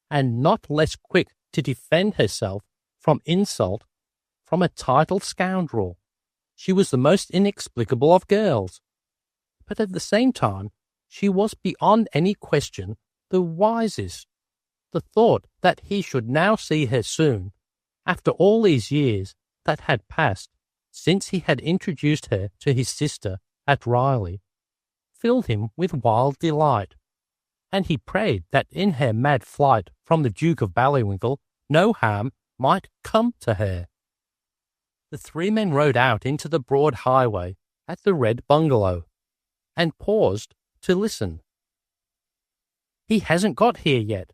and not less quick to defend herself from insult from a titled scoundrel. She was the most inexplicable of girls, but at the same time she was beyond any question the wisest. The thought that he should now see her soon, after all these years that had passed since he had introduced her to his sister at Riley, filled him with wild delight, and he prayed that in her mad flight from the Duke of Ballywinkle no harm might come to her. The three men rode out into the broad highway at the Red Bungalow, and paused to listen. "He hasn't got here yet.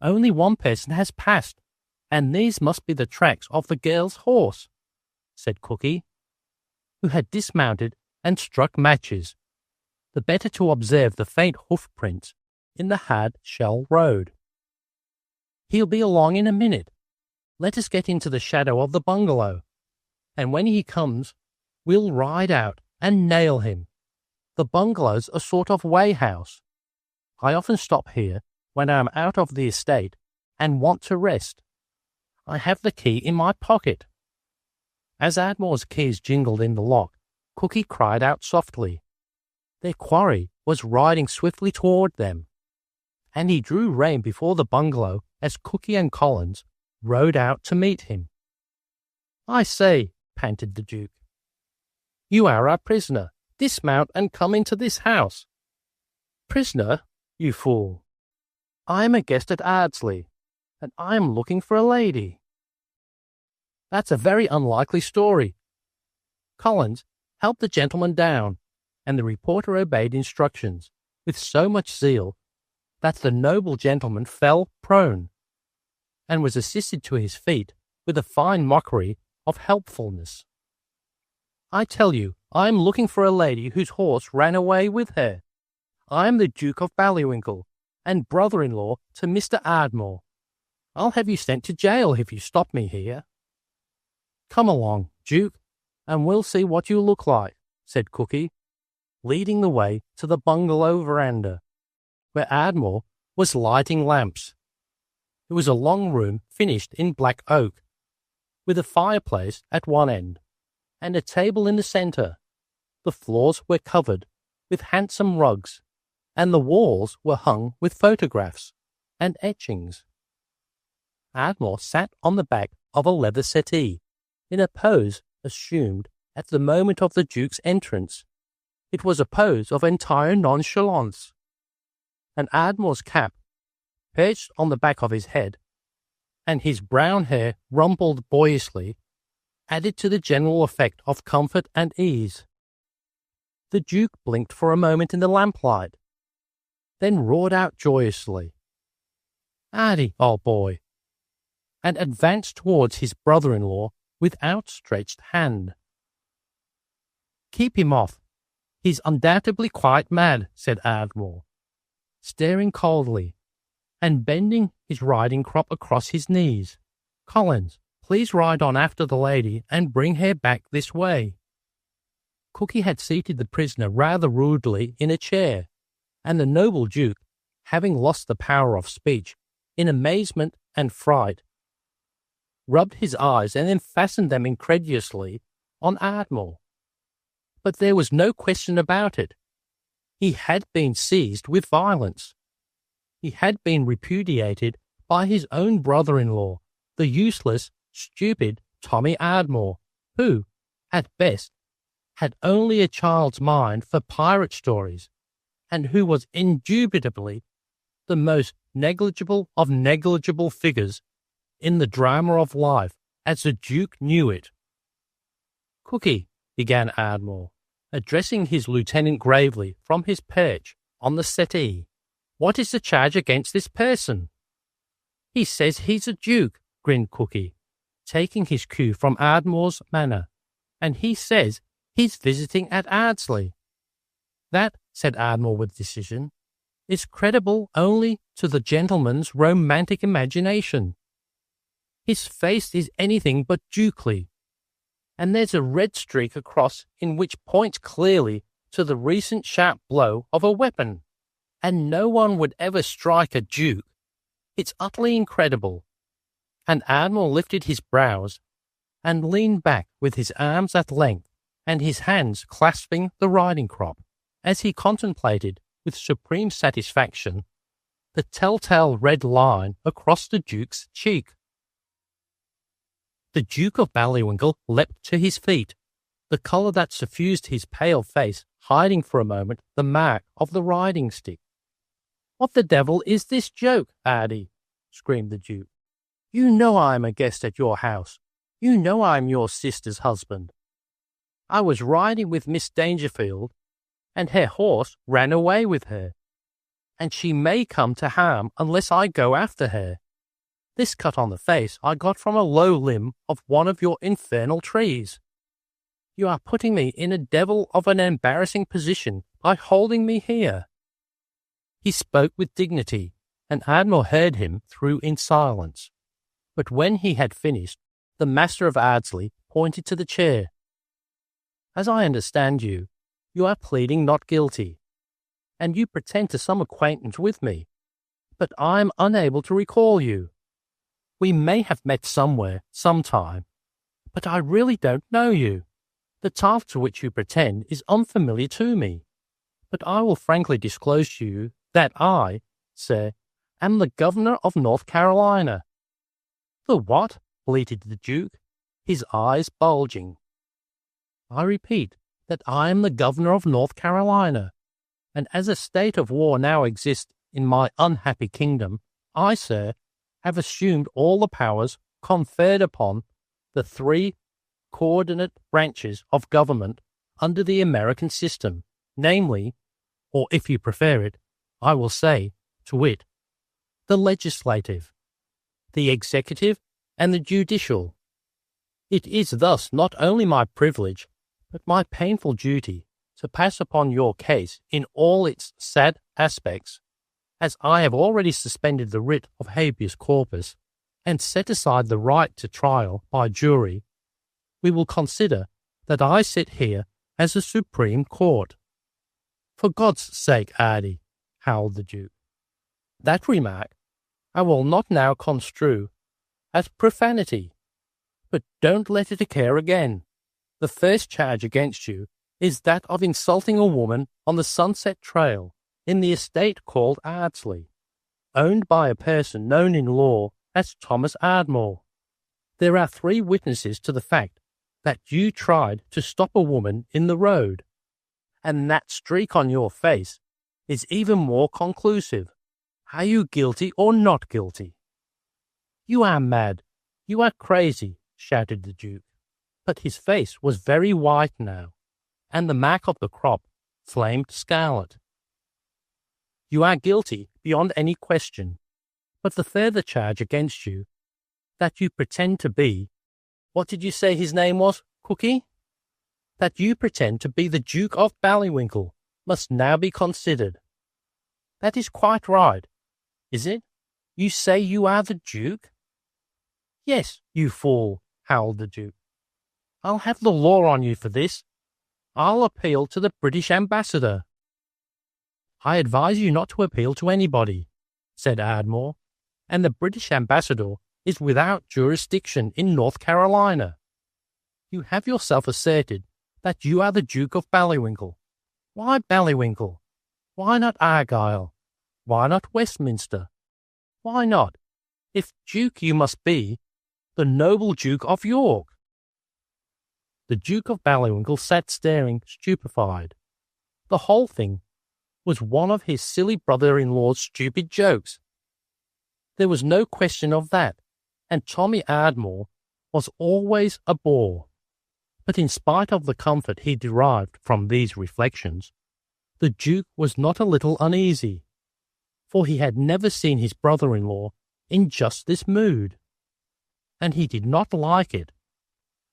Only one person has passed, and these must be the tracks of the girl's horse," said Cookie, who had dismounted and struck matches, the better to observe the faint hoof prints in the hard shell road. "He'll be along in a minute. Let us get into the shadow of the bungalow, and when he comes, we'll ride out and nail him. The bungalow's a sort of way house. I often stop here when I am out of the estate and want to rest. I have the key in my pocket." As Ardmore's keys jingled in the lock, Cookie cried out softly. Their quarry was riding swiftly toward them, and he drew rein before the bungalow as Cookie and Collins rode out to meet him. "I say," panted the Duke, "you are our prisoner. Dismount and come into this house." "Prisoner, you fool. I am a guest at Ardsley, and I am looking for a lady." "That's a very unlikely story. Collins, help the gentleman down," and the reporter obeyed instructions with so much zeal that the noble gentleman fell prone, and was assisted to his feet with a fine mockery of helpfulness. "I tell you, I am looking for a lady whose horse ran away with her. I am the Duke of Ballywinkle, and brother-in-law to Mr. Ardmore. I'll have you sent to jail if you stop me here." "Come along, Duke, and we'll see what you look like," said Cookie, leading the way to the bungalow veranda, where Ardmore was lighting lamps. It was a long room finished in black oak, with a fireplace at one end, and a table in the centre. The floors were covered with handsome rugs, and the walls were hung with photographs and etchings. Ardmore sat on the back of a leather settee, in a pose assumed at the moment of the Duke's entrance. It was a pose of entire nonchalance, and Ardmore's cap, perched on the back of his head, and his brown hair rumpled boyishly, added to the general effect of comfort and ease. The Duke blinked for a moment in the lamplight, then roared out joyously, "Ardy, old boy," and advanced towards his brother-in-law with outstretched hand. "Keep him off. He's undoubtedly quite mad," said Ardmore, staring coldly, and bending his riding crop across his knees. "Collins, please ride on after the lady and bring her back this way." Cookie had seated the prisoner rather rudely in a chair, and the noble Duke, having lost the power of speech, in amazement and fright, rubbed his eyes and then fastened them incredulously on Ardmore. But there was no question about it. He had been seized with violence. He had been repudiated by his own brother-in-law, the useless, stupid Tommy Ardmore, who, at best, had only a child's mind for pirate stories, and who was indubitably the most negligible of negligible figures in the drama of life as the Duke knew it. "Cookie," began Ardmore, addressing his lieutenant gravely from his perch on the settee, "what is the charge against this person?" "He says he's a duke," grinned Cookie, taking his cue from Ardmore's manner, "and he says he's visiting at Ardsley." "That," said Ardmore with decision, "is credible only to the gentleman's romantic imagination. His face is anything but dukely, and there's a red streak across in which points clearly to the recent sharp blow of a weapon, and no one would ever strike a duke. It's utterly incredible." And Ardmore lifted his brows and leaned back with his arms at length and his hands clasping the riding crop, as he contemplated with supreme satisfaction the telltale red line across the Duke's cheek. The Duke of Ballywinkle leapt to his feet, the colour that suffused his pale face hiding for a moment the mark of the riding stick. "What the devil is this joke, Ardy?" screamed the Duke. "You know I am a guest at your house. You know I am your sister's husband. I was riding with Miss Dangerfield, and her horse ran away with her, and she may come to harm unless I go after her. This cut on the face I got from a low limb of one of your infernal trees. You are putting me in a devil of an embarrassing position by holding me here." He spoke with dignity, and Ardmore heard him through in silence. But when he had finished, the master of Ardsley pointed to the chair. As I understand you, you are pleading not guilty, and you pretend to some acquaintance with me, but I am unable to recall you. We may have met somewhere, sometime, but I really don't know you. The title to which you pretend is unfamiliar to me, but I will frankly disclose to you that I, sir, am the governor of North Carolina. The what? Bleated the Duke, his eyes bulging. I repeat that I am the governor of North Carolina, and as a state of war now exists in my unhappy kingdom, I, sir, have assumed all the powers conferred upon the three coordinate branches of government under the American system, namely, or if you prefer it, I will say, to wit, the legislative, the executive, and the judicial. It is thus not only my privilege, but my painful duty to pass upon your case in all its sad aspects, as I have already suspended the writ of habeas corpus and set aside the right to trial by jury. We will consider that I sit here as a Supreme Court. For God's sake, Ardie, howled the Duke, that remark I will not now construe as profanity, but don't let it occur again. The first charge against you is that of insulting a woman on the Sunset Trail in the estate called Ardsley, owned by a person known in law as Thomas Ardmore. There are 3 witnesses to the fact that you tried to stop a woman in the road, and that streak on your face is even more conclusive. Are you guilty or not guilty? You are mad. You are crazy, shouted the Duke. But his face was very white now, and the mark of the crop flamed scarlet. You are guilty beyond any question, but the further charge against you, that you pretend to be, what did you say his name was, Cookie? That you pretend to be the Duke of Ballywinkle must now be considered. That is quite right, is it? You say you are the Duke? Yes, you fool, howled the Duke. I'll have the law on you for this. I'll appeal to the British ambassador. I advise you not to appeal to anybody, said Ardmore, and the British ambassador is without jurisdiction in North Carolina. You have yourself asserted that you are the Duke of Ballywinkle. Why Ballywinkle? Why not Argyle? Why not Westminster? Why not, if Duke you must be, the noble Duke of York? The Duke of Ballywinkle sat staring, stupefied. The whole thing was one of his silly brother-in-law's stupid jokes. There was no question of that, and Tommy Ardmore was always a bore. But in spite of the comfort he derived from these reflections, the Duke was not a little uneasy, for he had never seen his brother-in-law in just this mood, and he did not like it.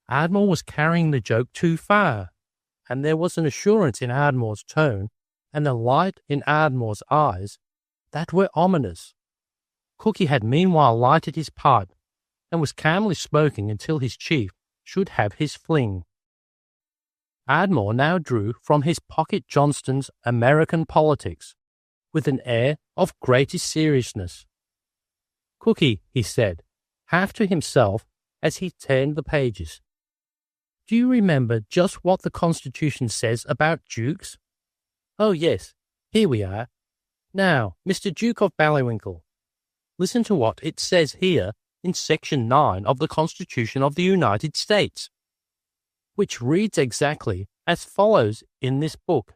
Ardmore was carrying the joke too far, and there was an assurance in Ardmore's tone and a light in Ardmore's eyes that were ominous. Cookie had meanwhile lighted his pipe and was calmly smoking until his chief should have his fling. Ardmore now drew from his pocket Johnston's American Politics with an air of greatest seriousness. Cookie, he said, half to himself as he turned the pages, do you remember just what the Constitution says about dukes? Oh, yes, here we are. Now, Mr. Duke of Ballywinkle, listen to what it says here in Section 9 of the Constitution of the United States, which reads exactly as follows in this book.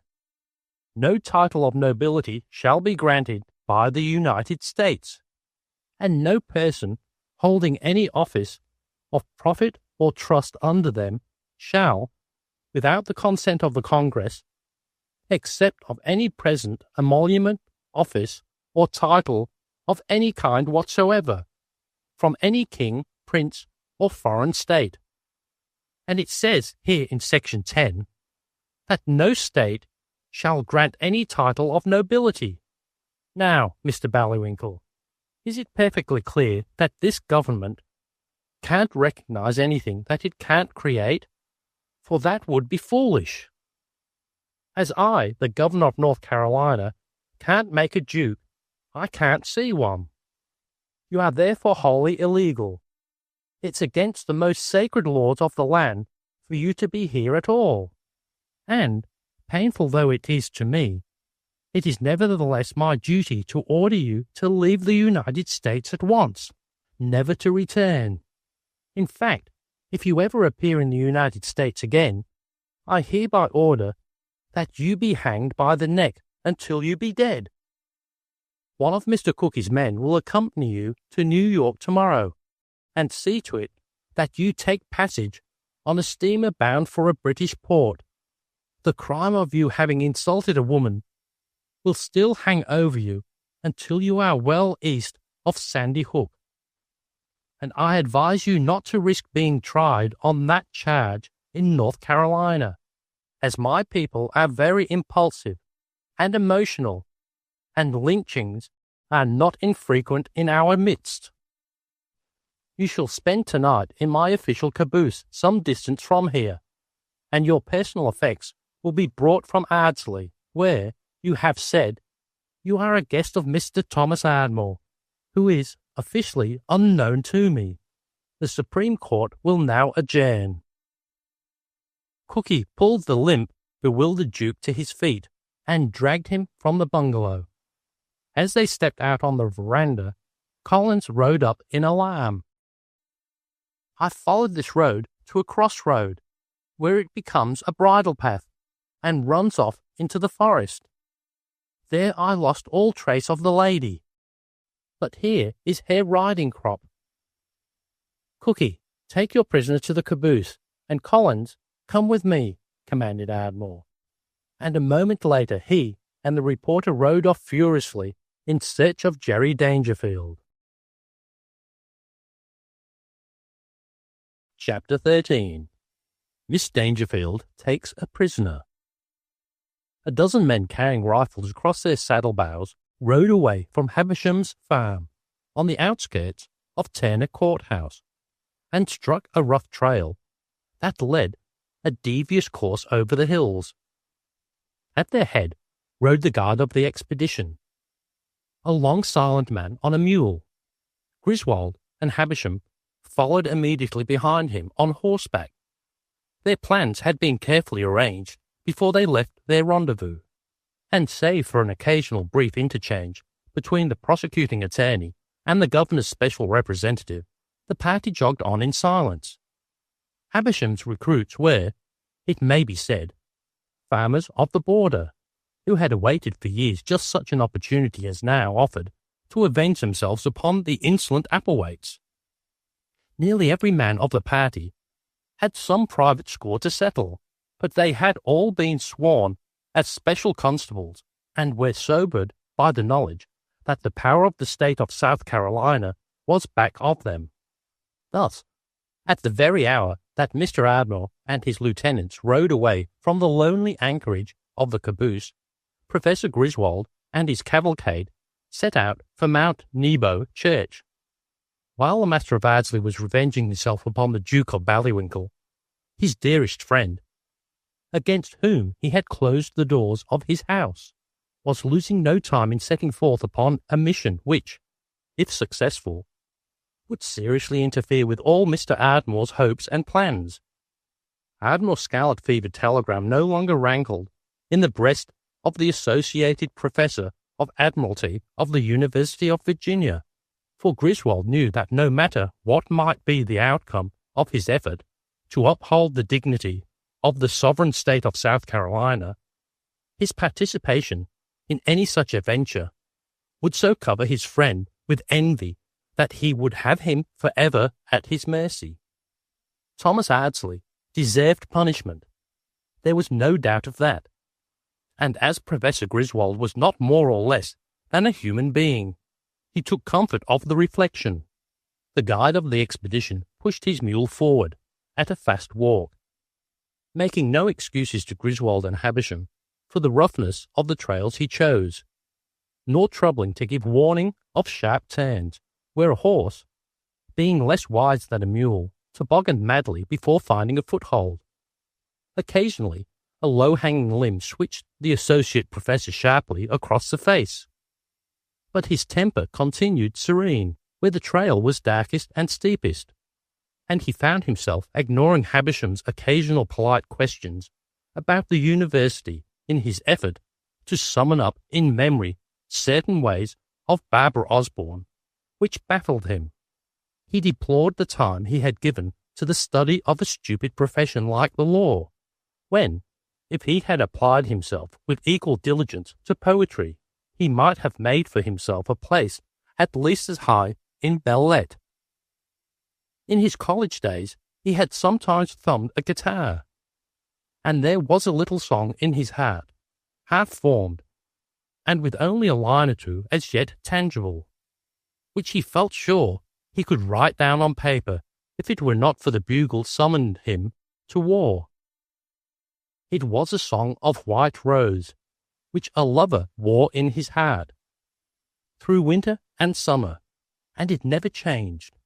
No title of nobility shall be granted by the United States, and no person holding any office of profit or trust under them shall, without the consent of the Congress, except of any present emolument, office, or title of any kind whatsoever, from any king, prince, or foreign state. And it says here in Section 10 that no state shall grant any title of nobility. Now, Mr. Ballywinkle, is it perfectly clear that this government can't recognize anything that it can't create, for that would be foolish. As I, the governor of North Carolina, can't make a duke, I can't see one. You are therefore wholly illegal. It's against the most sacred laws of the land for you to be here at all. And, painful though it is to me, it is nevertheless my duty to order you to leave the United States at once, never to return. In fact, if you ever appear in the United States again, I hereby order that you be hanged by the neck until you be dead. One of Mr. Cookie's men will accompany you to New York tomorrow, and see to it that you take passage on a steamer bound for a British port. The crime of you having insulted a woman will still hang over you until you are well east of Sandy Hook. And I advise you not to risk being tried on that charge in North Carolina, as my people are very impulsive and emotional, and lynchings are not infrequent in our midst. You shall spend tonight in my official caboose some distance from here, and your personal effects will be brought from Ardsley, where, you have said, you are a guest of Mr. Thomas Ardmore, who is officially unknown to me. The Supreme Court will now adjourn. Cookie pulled the limp, bewildered Duke to his feet and dragged him from the bungalow. As they stepped out on the veranda, Collins rode up in alarm. I followed this road to a crossroad, where it becomes a bridle path and runs off into the forest. There I lost all trace of the lady. But here is her riding crop. Cookie, take your prisoner to the caboose, and Collins, come with me, commanded Ardmore. And a moment later he and the reporter rode off furiously in search of Jerry Dangerfield. Chapter 13. Miss Dangerfield takes a prisoner. A dozen men carrying rifles across their saddle-bows rode away from Havisham's farm on the outskirts of Turner Courthouse and struck a rough trail that led a devious course over the hills. At their head rode the guard of the expedition, a long silent man on a mule. Griswold and Havisham followed immediately behind him on horseback. Their plans had been carefully arranged before they left their rendezvous, and save for an occasional brief interchange between the prosecuting attorney and the governor's special representative, the party jogged on in silence. Havisham's recruits were, it may be said, farmers of the border, who had awaited for years just such an opportunity as now offered to avenge themselves upon the insolent Applewaits. Nearly every man of the party had some private score to settle, but they had all been sworn as special constables and were sobered by the knowledge that the power of the state of South Carolina was back of them. Thus, at the very hour that Mr. Ardmore and his lieutenants rode away from the lonely anchorage of the caboose, Professor Griswold and his cavalcade set out for Mount Nebo Church. While the Master of Ardsley was revenging himself upon the Duke of Ballywinkle, his dearest friend, against whom he had closed the doors of his house, was losing no time in setting forth upon a mission which, if successful, would seriously interfere with all Mr. Ardmore's hopes and plans. Ardmore's scarlet-fever telegram no longer rankled in the breast of the Associated Professor of Admiralty of the University of Virginia, for Griswold knew that no matter what might be the outcome of his effort to uphold the dignity of the sovereign state of South Carolina, his participation in any such adventure would so cover his friend with envy that he would have him forever at his mercy. Thomas Ardsley deserved punishment. There was no doubt of that. And as Professor Griswold was not more or less than a human being, he took comfort of the reflection. The guide of the expedition pushed his mule forward at a fast walk, making no excuses to Griswold and Havisham for the roughness of the trails he chose, nor troubling to give warning of sharp turns where a horse, being less wise than a mule, tobogganed madly before finding a foothold. Occasionally, a low-hanging limb switched the associate professor sharply across the face. But his temper continued serene where the trail was darkest and steepest, and he found himself ignoring Havisham's occasional polite questions about the university in his effort to summon up in memory certain ways of Barbara Osborne, which baffled him. He deplored the time he had given to the study of a stupid profession like the law, when, if he had applied himself with equal diligence to poetry, he might have made for himself a place at least as high in belles-lettres. In his college days, he had sometimes thumbed a guitar, and there was a little song in his heart, half-formed, and with only a line or two as yet tangible, which he felt sure he could write down on paper if it were not for the bugle summoned him to war. It was a song of white rose, which a lover wore in his heart, through winter and summer, and it never changed,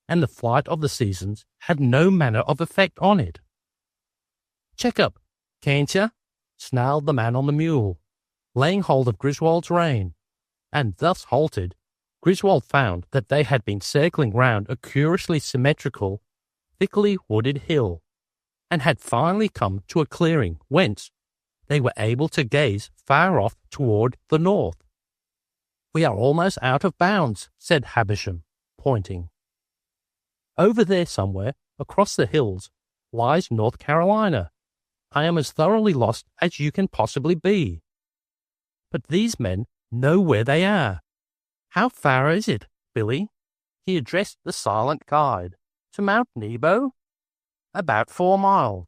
and the flight of the seasons had no manner of effect on it. "Check up, can't ya?" snarled the man on the mule, laying hold of Griswold's rein, and thus halted, Griswold found that they had been circling round a curiously symmetrical, thickly wooded hill, and had finally come to a clearing whence they were able to gaze far off toward the north. "We are almost out of bounds," said Havisham, pointing. "Over there somewhere, across the hills, lies North Carolina. I am as thoroughly lost as you can possibly be. But these men know where they are. How far is it, Billy?" He addressed the silent guide. "To Mount Nebo?" "About 4 miles.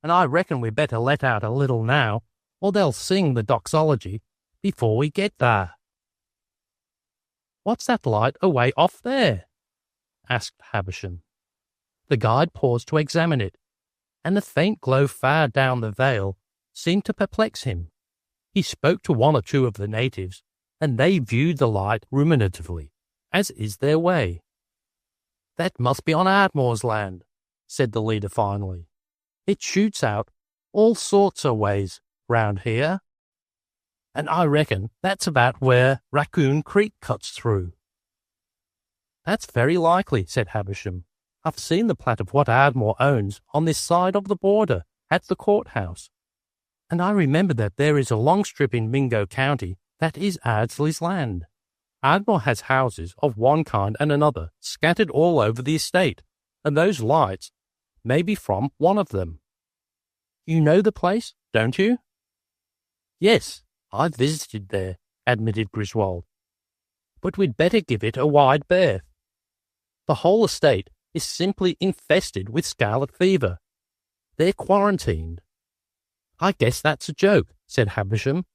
And I reckon we better let out a little now, or they'll sing the doxology before we get there." "What's that light away off there?" asked Havisham. The guide paused to examine it, and the faint glow far down the vale seemed to perplex him. He spoke to one or two of the natives, and they viewed the light ruminatively, as is their way. "That must be on Ardmore's land," said the leader finally. "It shoots out all sorts of ways round here, and I reckon that's about where Raccoon Creek cuts through." "That's very likely," said Havisham. "I've seen the plat of what Ardmore owns on this side of the border at the courthouse, and I remember that there is a long strip in Mingo County that is Ardsley's land. Ardmore has houses of one kind and another scattered all over the estate, and those lights may be from one of them. You know the place, don't you?" "Yes, I've visited there," admitted Griswold. "But we'd better give it a wide berth. The whole estate is simply infested with scarlet fever. They're quarantined." "I guess that's a joke," said Havisham.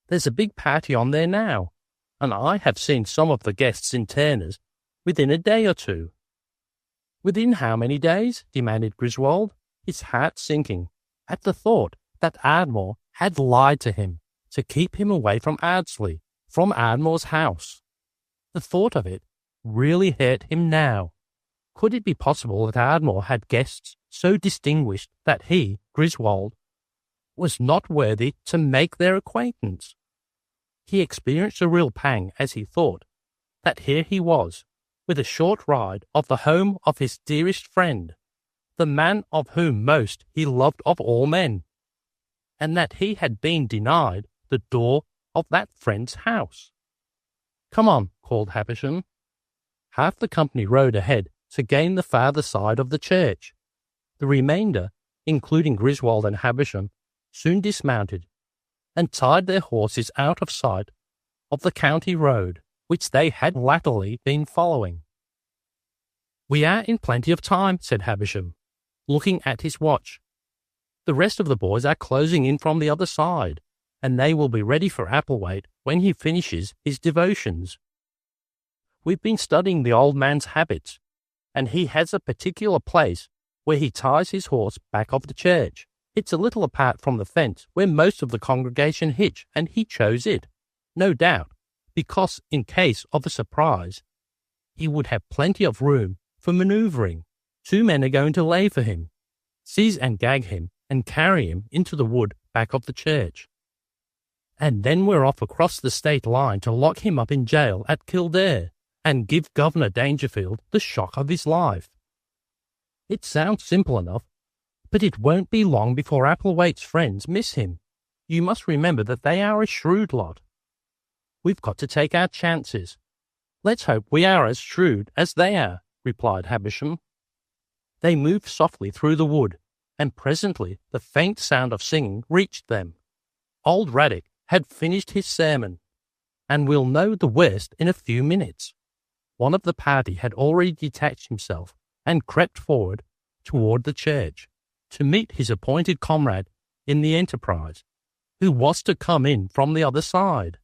"There's a big party on there now, and I have seen some of the guests in Turner's within a day or two." "Within how many days?" demanded Griswold, his heart sinking at the thought that Ardmore had lied to him to keep him away from Ardsley, from Ardmore's house. The thought of it really hurt him now. Could it be possible that Ardmore had guests so distinguished that he, Griswold, was not worthy to make their acquaintance? He experienced a real pang as he thought that here he was, with a short ride of the home of his dearest friend, the man of whom most he loved of all men, and that he had been denied the door of that friend's house. "Come on," called Havisham. Half the company rode ahead to gain the farther side of the church. The remainder, including Griswold and Havisham, soon dismounted and tied their horses out of sight of the county road, which they had latterly been following. "We are in plenty of time," said Havisham, looking at his watch. "The rest of the boys are closing in from the other side, and they will be ready for Applewhite when he finishes his devotions. We've been studying the old man's habits, and he has a particular place where he ties his horse back of the church. It's a little apart from the fence where most of the congregation hitch, and he chose it, no doubt, because in case of a surprise, He would have plenty of room for manoeuvring. 2 men are going to lay for him, seize and gag him, and carry him into the wood back of the church. And then we're off across the state line to lock him up in jail at Kildare and give Governor Dangerfield the shock of his life. It sounds simple enough, but it won't be long before Applewaite's friends miss him. You must remember that they are a shrewd lot. We've got to take our chances. Let's hope we are as shrewd as they are, replied Havisham. They moved softly through the wood, and presently the faint sound of singing reached them. Old Radic had finished his sermon, and will know the worst in a few minutes. One of the party had already detached himself and crept forward toward the church to meet his appointed comrade in the enterprise, who was to come in from the other side.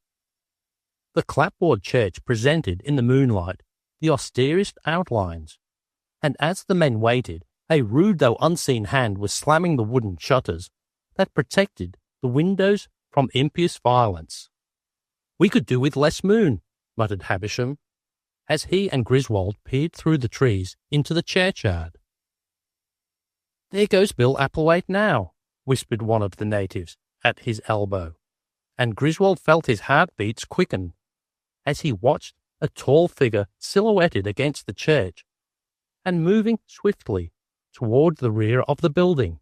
The clapboard church presented in the moonlight the austerest outlines, and as the men waited, a rude though unseen hand was slamming the wooden shutters that protected the windows from impious violence. We could do with less moon, muttered Havisham, as he and Griswold peered through the trees into the churchyard. There goes Bill Applewaite now, whispered one of the natives at his elbow, and Griswold felt his heartbeats quicken as he watched a tall figure silhouetted against the church and moving swiftly toward the rear of the building.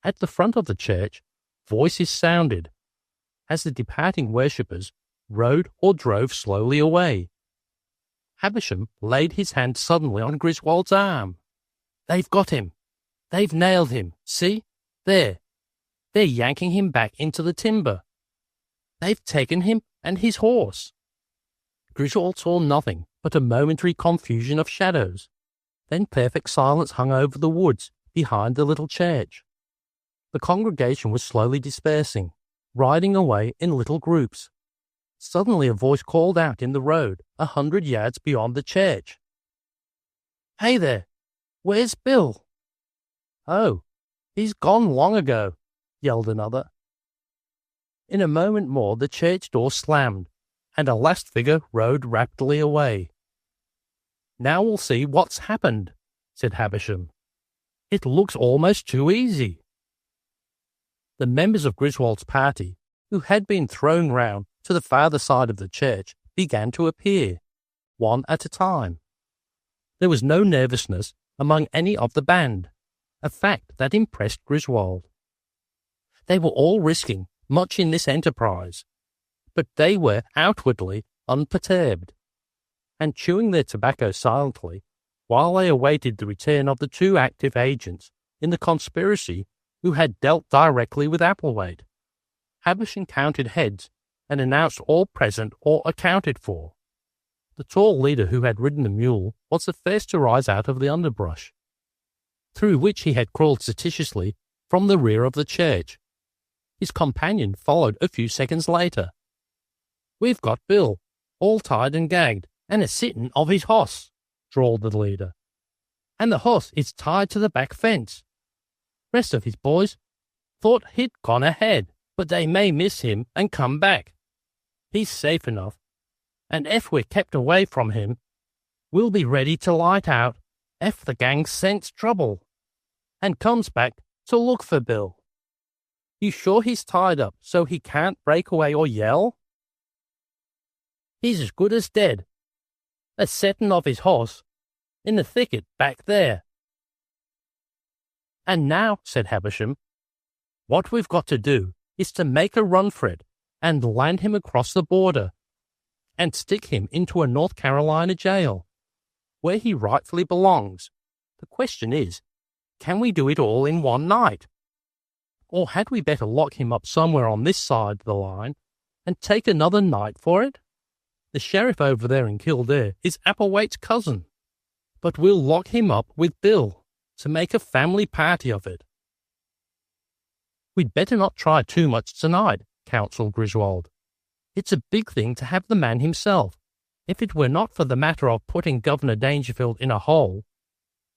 At the front of the church, voices sounded as the departing worshippers rode or drove slowly away. Havisham laid his hand suddenly on Griswold's arm. They've got him. They've nailed him. See? There. They're yanking him back into the timber. They've taken him and his horse. Griswold saw nothing but a momentary confusion of shadows. Then perfect silence hung over the woods behind the little church. The congregation was slowly dispersing, riding away in little groups. Suddenly a voice called out in the road 100 yards beyond the church. Hey there, where's Bill? Oh, he's gone long ago, yelled another. In a moment more the church door slammed, and a last figure rode rapidly away. Now we'll see what's happened, said Havisham. It looks almost too easy. The members of Griswold's party, who had been thrown round to the farther side of the church, began to appear, one at a time. There was no nervousness among any of the band, a fact that impressed Griswold. They were all risking much in this enterprise, but they were outwardly unperturbed, and chewing their tobacco silently while they awaited the return of the 2 active agents in the conspiracy who had dealt directly with Applewaite. Havisham counted heads and announced all present or accounted for. The tall leader who had ridden the mule was the first to rise out of the underbrush, through which he had crawled statitiously from the rear of the church. His companion followed a few seconds later. We've got Bill, all tied and gagged, and a sitting of his hoss, drawled the leader. And the hoss is tied to the back fence. Rest of his boys thought he'd gone ahead, but they may miss him and come back. He's safe enough, and if we're kept away from him, we'll be ready to light out if the gang scents trouble and comes back to look for Bill. You sure he's tied up so he can't break away or yell? He's as good as dead. A setting of his horse in the thicket back there. And now, said Havisham, what we've got to do is to make a run for it and land him across the border and stick him into a North Carolina jail, where he rightfully belongs. The question is, can we do it all in one night? Or had we better lock him up somewhere on this side of the line and take another night for it? The sheriff over there in Kildare is Applewaite's cousin, but we'll lock him up with Bill to make a family party of it. We'd better not try too much tonight, counselled Griswold. It's a big thing to have the man himself. If it were not for the matter of putting Governor Dangerfield in a hole,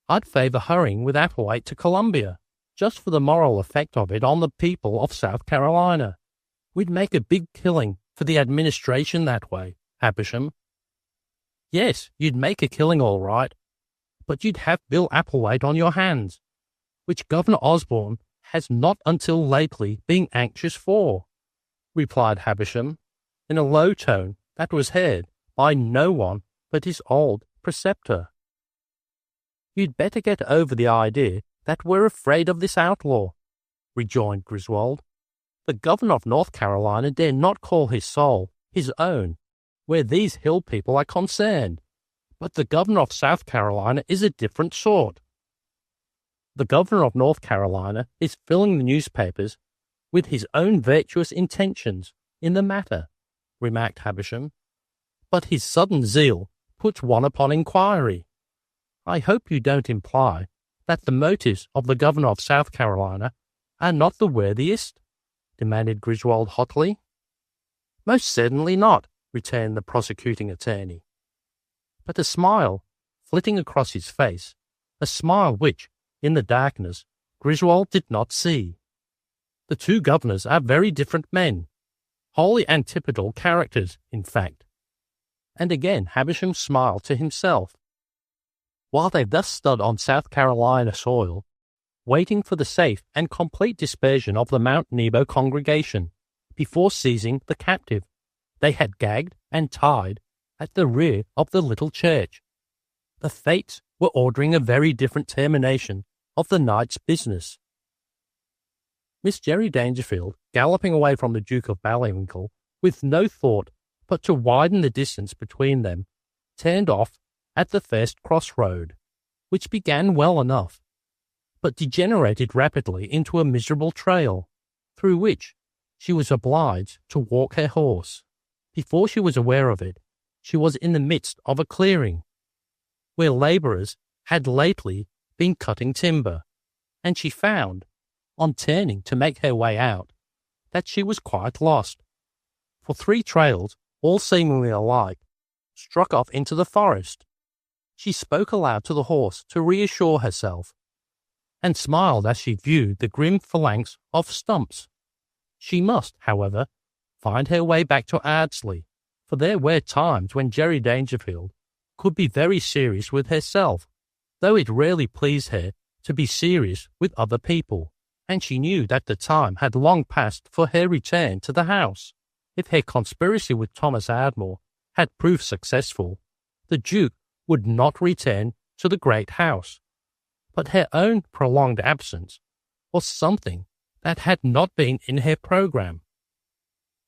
I'd favour hurrying with Applewaite to Columbia, just for the moral effect of it on the people of South Carolina. We'd make a big killing for the administration that way, Havisham. Yes, you'd make a killing all right, but you'd have Bill Applewhite on your hands, which Governor Osborne has not until lately been anxious for," replied Havisham, in a low tone that was heard by no one but his old preceptor. "You'd better get over the idea that we're afraid of this outlaw," rejoined Griswold. "The governor of North Carolina dare not call his soul his own where these hill people are concerned, but the governor of South Carolina is a different sort." "The governor of North Carolina is filling the newspapers with his own virtuous intentions in the matter," remarked Havisham, "but his sudden zeal puts one upon inquiry. I hope you don't imply that the motives of the governor of South Carolina are not the worthiest?" demanded Griswold hotly. "Most certainly not," returned the prosecuting attorney. But a smile flitting across his face, a smile which, in the darkness, Griswold did not see. "The two governors are very different men, wholly antipodal characters, in fact." And again Havisham smiled to himself. While they thus stood on South Carolina soil, waiting for the safe and complete dispersion of the Mount Nebo congregation, before seizing the captive they had gagged and tied at the rear of the little church, the fates were ordering a very different termination of the night's business. Miss Jerry Dangerfield, galloping away from the Duke of Ballywinkle, with no thought but to widen the distance between them, turned off at the first crossroad, which began well enough, but degenerated rapidly into a miserable trail, through which she was obliged to walk her horse. Before she was aware of it, she was in the midst of a clearing, where labourers had lately been cutting timber, and she found, on turning to make her way out, that she was quite lost, for 3 trails, all seemingly alike, struck off into the forest. She spoke aloud to the horse to reassure herself, and smiled as she viewed the grim phalanx of stumps. She must, however, find her way back to Ardsley, for there were times when Jerry Dangerfield could be very serious with herself, though it rarely pleased her to be serious with other people, and she knew that the time had long passed for her return to the house. If her conspiracy with Thomas Ardmore had proved successful, the Duke would not return to the great house, but her own prolonged absence was something that had not been in her programme.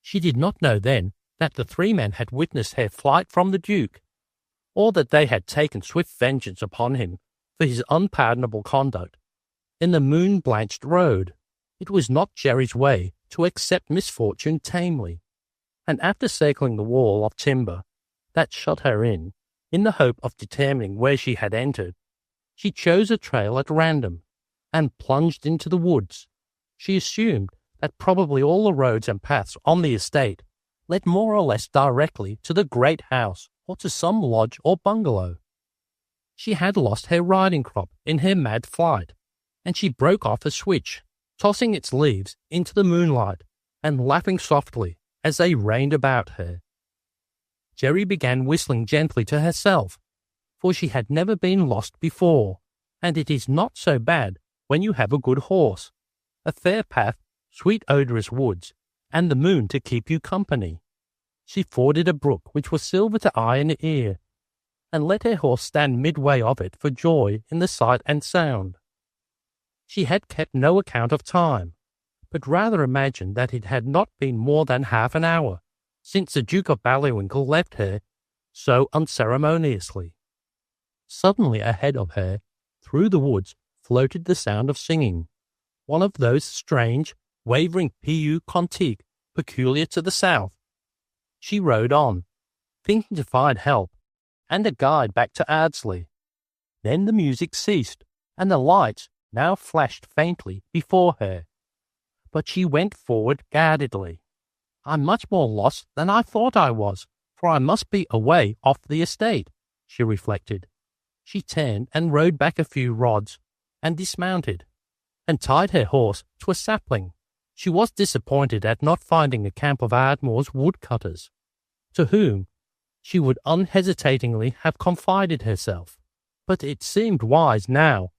She did not know then that the 3 men had witnessed her flight from the Duke, or that they had taken swift vengeance upon him for his unpardonable conduct in the moon-blanched road. It was not Jerry's way to accept misfortune tamely, and after circling the wall of timber that shut her in the hope of determining where she had entered, she chose a trail at random and plunged into the woods. She assumed that probably all the roads and paths on the estate led more or less directly to the great house or to some lodge or bungalow. She had lost her riding crop in her mad flight, and she broke off a switch, tossing its leaves into the moonlight and laughing softly as they rained about her. Jerry began whistling gently to herself, for she had never been lost before, and it is not so bad when you have a good horse, a fair path, sweet odorous woods, and the moon to keep you company. She forded a brook which was silver to eye and ear, and let her horse stand midway of it for joy in the sight and sound. She had kept no account of time, but rather imagined that it had not been more than half an hour since the Duke of Ballywinkle left her so unceremoniously. Suddenly ahead of her, through the woods, floated the sound of singing, one of those strange, wavering piu cantique peculiar to the south. She rode on, thinking to find help and a guide back to Ardsley. Then the music ceased, and the lights now flashed faintly before her. But she went forward guardedly. "I'm much more lost than I thought I was, for I must be away off the estate," she reflected. She turned and rode back a few rods, and dismounted, and tied her horse to a sapling. She was disappointed at not finding the camp of Ardmore's woodcutters, to whom she would unhesitatingly have confided herself, but it seemed wise now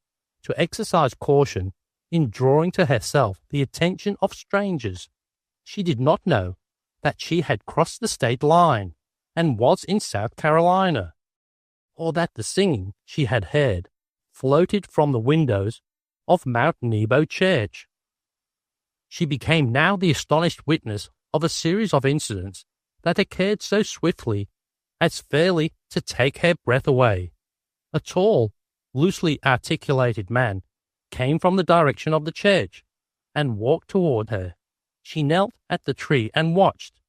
to exercise caution in drawing to herself the attention of strangers. She did not know that she had crossed the state line and was in South Carolina, or that the singing she had heard floated from the windows of Mount Nebo Church. She became now the astonished witness of a series of incidents that occurred so swiftly as fairly to take her breath away. A tall, loosely articulated man came from the direction of the church and walked toward her. She knelt at the tree and watched.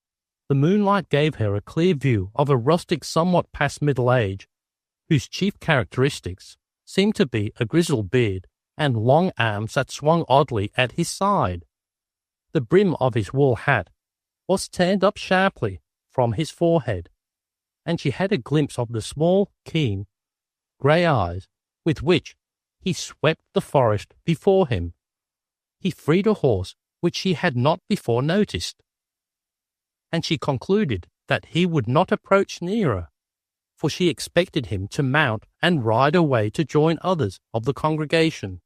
The moonlight gave her a clear view of a rustic somewhat past middle age, whose chief characteristics seemed to be a grizzled beard and long arms that swung oddly at his side. The brim of his wool hat was turned up sharply from his forehead, and she had a glimpse of the small, keen, grey eyes with which he swept the forest before him. He freed a horse which she had not before noticed, and she concluded that he would not approach nearer, for she expected him to mount and ride away to join others of the congregation,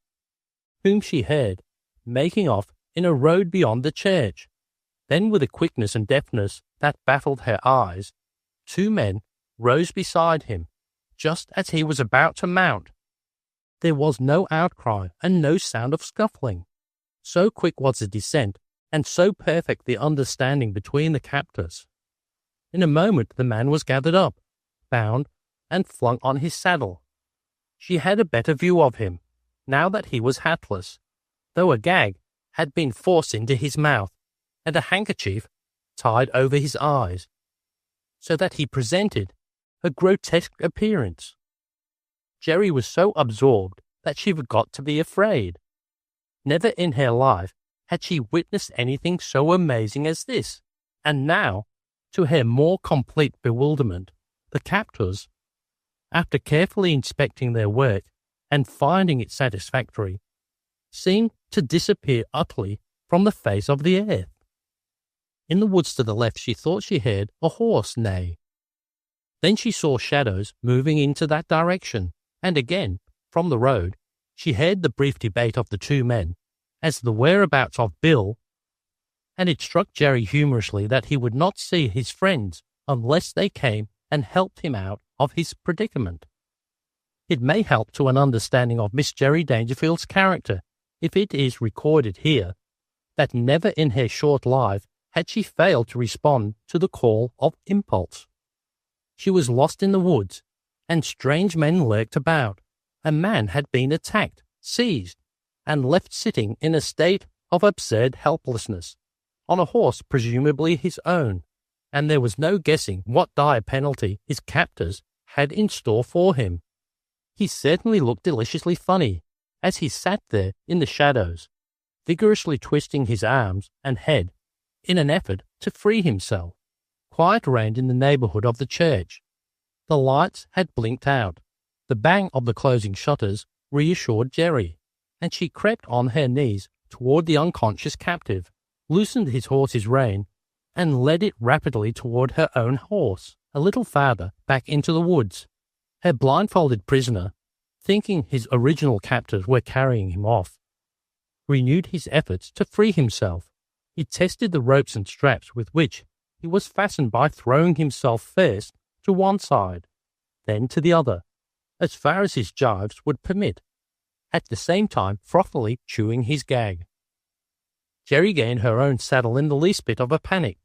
whom she heard making off in a road beyond the church. Then, with a quickness and deftness that baffled her eyes, 2 men rose beside him, just as he was about to mount. There was no outcry and no sound of scuffling. So quick was the descent, and so perfect the understanding between the captors. In a moment the man was gathered up, bound, and flung on his saddle. She had a better view of him, now that he was hatless, though a gag had been forced into his mouth, and a handkerchief tied over his eyes, so that he presented a grotesque appearance. Jerry was so absorbed that she forgot to be afraid. Never in her life had she witnessed anything so amazing as this, and now, to her more complete bewilderment, the captors, after carefully inspecting their work and finding it satisfactory, seemed to disappear utterly from the face of the earth. In the woods to the left she thought she heard a horse neigh. Then she saw shadows moving into that direction, and again, from the road, she heard the brief debate of the 2 men as to the whereabouts of Bill, and it struck Jerry humorously that he would not see his friends unless they came and helped him out of his predicament. It may help to an understanding of Miss Jerry Dangerfield's character if it is recorded here that never in her short life had she failed to respond to the call of impulse. She was lost in the woods, and strange men lurked about. A man had been attacked, seized, and left sitting in a state of absurd helplessness, on a horse presumably his own, and there was no guessing what dire penalty his captors had in store for him. He certainly looked deliciously funny, as he sat there in the shadows, vigorously twisting his arms and head in an effort to free himself. Quiet reigned in the neighbourhood of the church. The lights had blinked out. The bang of the closing shutters reassured Jerry, and she crept on her knees toward the unconscious captive, loosened his horse's rein, and led it rapidly toward her own horse, a little farther back into the woods. Her blindfolded prisoner, thinking his original captors were carrying him off, renewed his efforts to free himself. He tested the ropes and straps with which he was fastened by throwing himself first to one side, then to the other, as far as his gyves would permit, at the same time frothily chewing his gag. Jerry gained her own saddle in the least bit of a panic,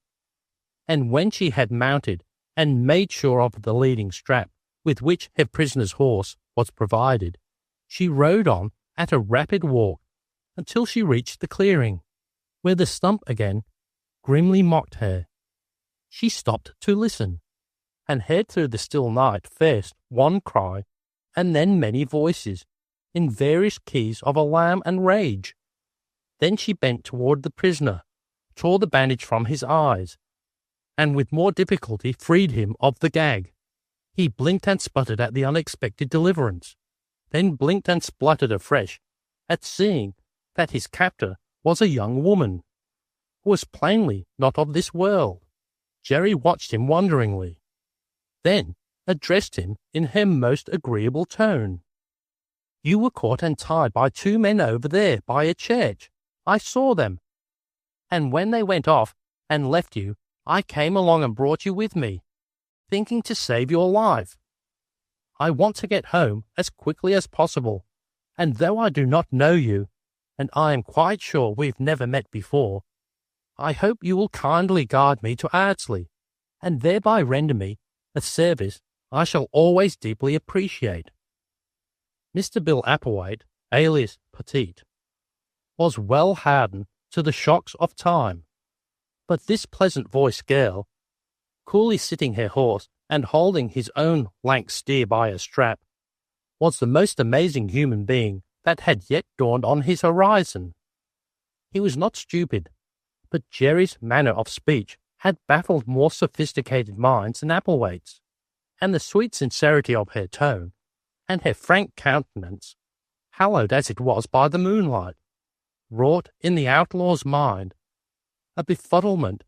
and when she had mounted and made sure of the leading strap with which her prisoner's horse was provided, she rode on at a rapid walk until she reached the clearing, where the stump again grimly mocked her. She stopped to listen, and heard through the still night first one cry, and then many voices, in various keys of alarm and rage. Then she bent toward the prisoner, tore the bandage from his eyes, and with more difficulty freed him of the gag. He blinked and sputtered at the unexpected deliverance, then blinked and spluttered afresh at seeing that his captor was a young woman, who was plainly not of this world. Jerry watched him wonderingly. then addressed him in her most agreeable tone. "You were caught and tied by 2 men over there by a church. I saw them. And when they went off and left you, I came along and brought you with me, thinking to save your life. I want to get home as quickly as possible, and though I do not know you, and I am quite sure we've never met before, I hope you will kindly guide me to Ardsley, and thereby render me a service I shall always deeply appreciate." Mr. Bill Applewhite, alias Petite, was well hardened to the shocks of time, but this pleasant-voiced girl, coolly sitting her horse and holding his own lank steer by a strap, was the most amazing human being that had yet dawned on his horizon. He was not stupid, but Jerry's manner of speech had baffled more sophisticated minds than Applewhite's, and the sweet sincerity of her tone, and her frank countenance, hallowed as it was by the moonlight, wrought in the outlaw's mind a befuddlement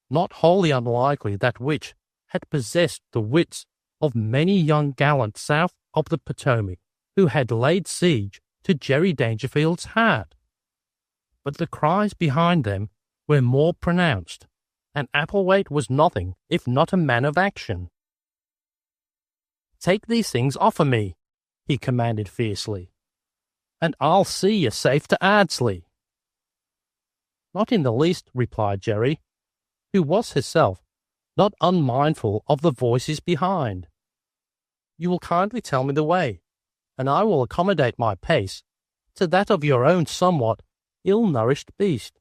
not wholly unlikely that which had possessed the wits of many young gallants south of the Potomac who had laid siege to Jerry Dangerfield's heart. But the cries behind them were more pronounced, and Applewhite was nothing if not a man of action. "Take these things off of me," he commanded fiercely, "and I'll see you safe to Ardsley." "Not in the least," replied Jerry, who was herself not unmindful of the voices behind. "You will kindly tell me the way, and I will accommodate my pace to that of your own somewhat ill-nourished beast.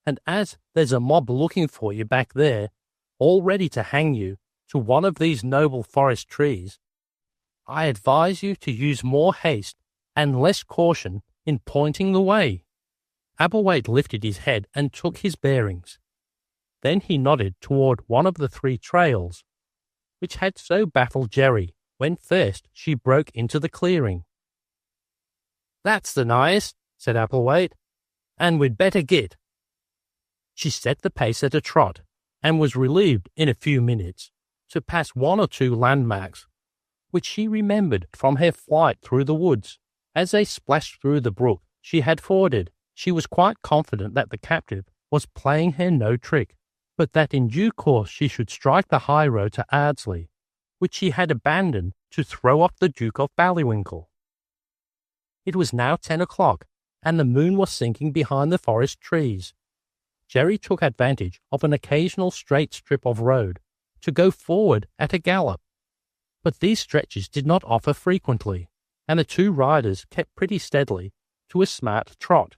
And as there's a mob looking for you back there, all ready to hang you to one of these noble forest trees, I advise you to use more haste and less caution in pointing the way." Applewhite lifted his head and took his bearings. Then he nodded toward one of the 3 trails, which had so baffled Jerry when first she broke into the clearing. "That's the nighest," said Applewhite, "and we'd better get." She set the pace at a trot, and was relieved in a few minutes to pass 1 or 2 landmarks, which she remembered from her flight through the woods. As they splashed through the brook she had forded, she was quite confident that the captive was playing her no trick, but that in due course she should strike the high road to Ardsley, which she had abandoned to throw off the Duke of Ballywinkle. It was now 10 o'clock, and the moon was sinking behind the forest trees. Jerry took advantage of an occasional straight strip of road to go forward at a gallop, but these stretches did not offer frequently, and the 2 riders kept pretty steadily to a smart trot.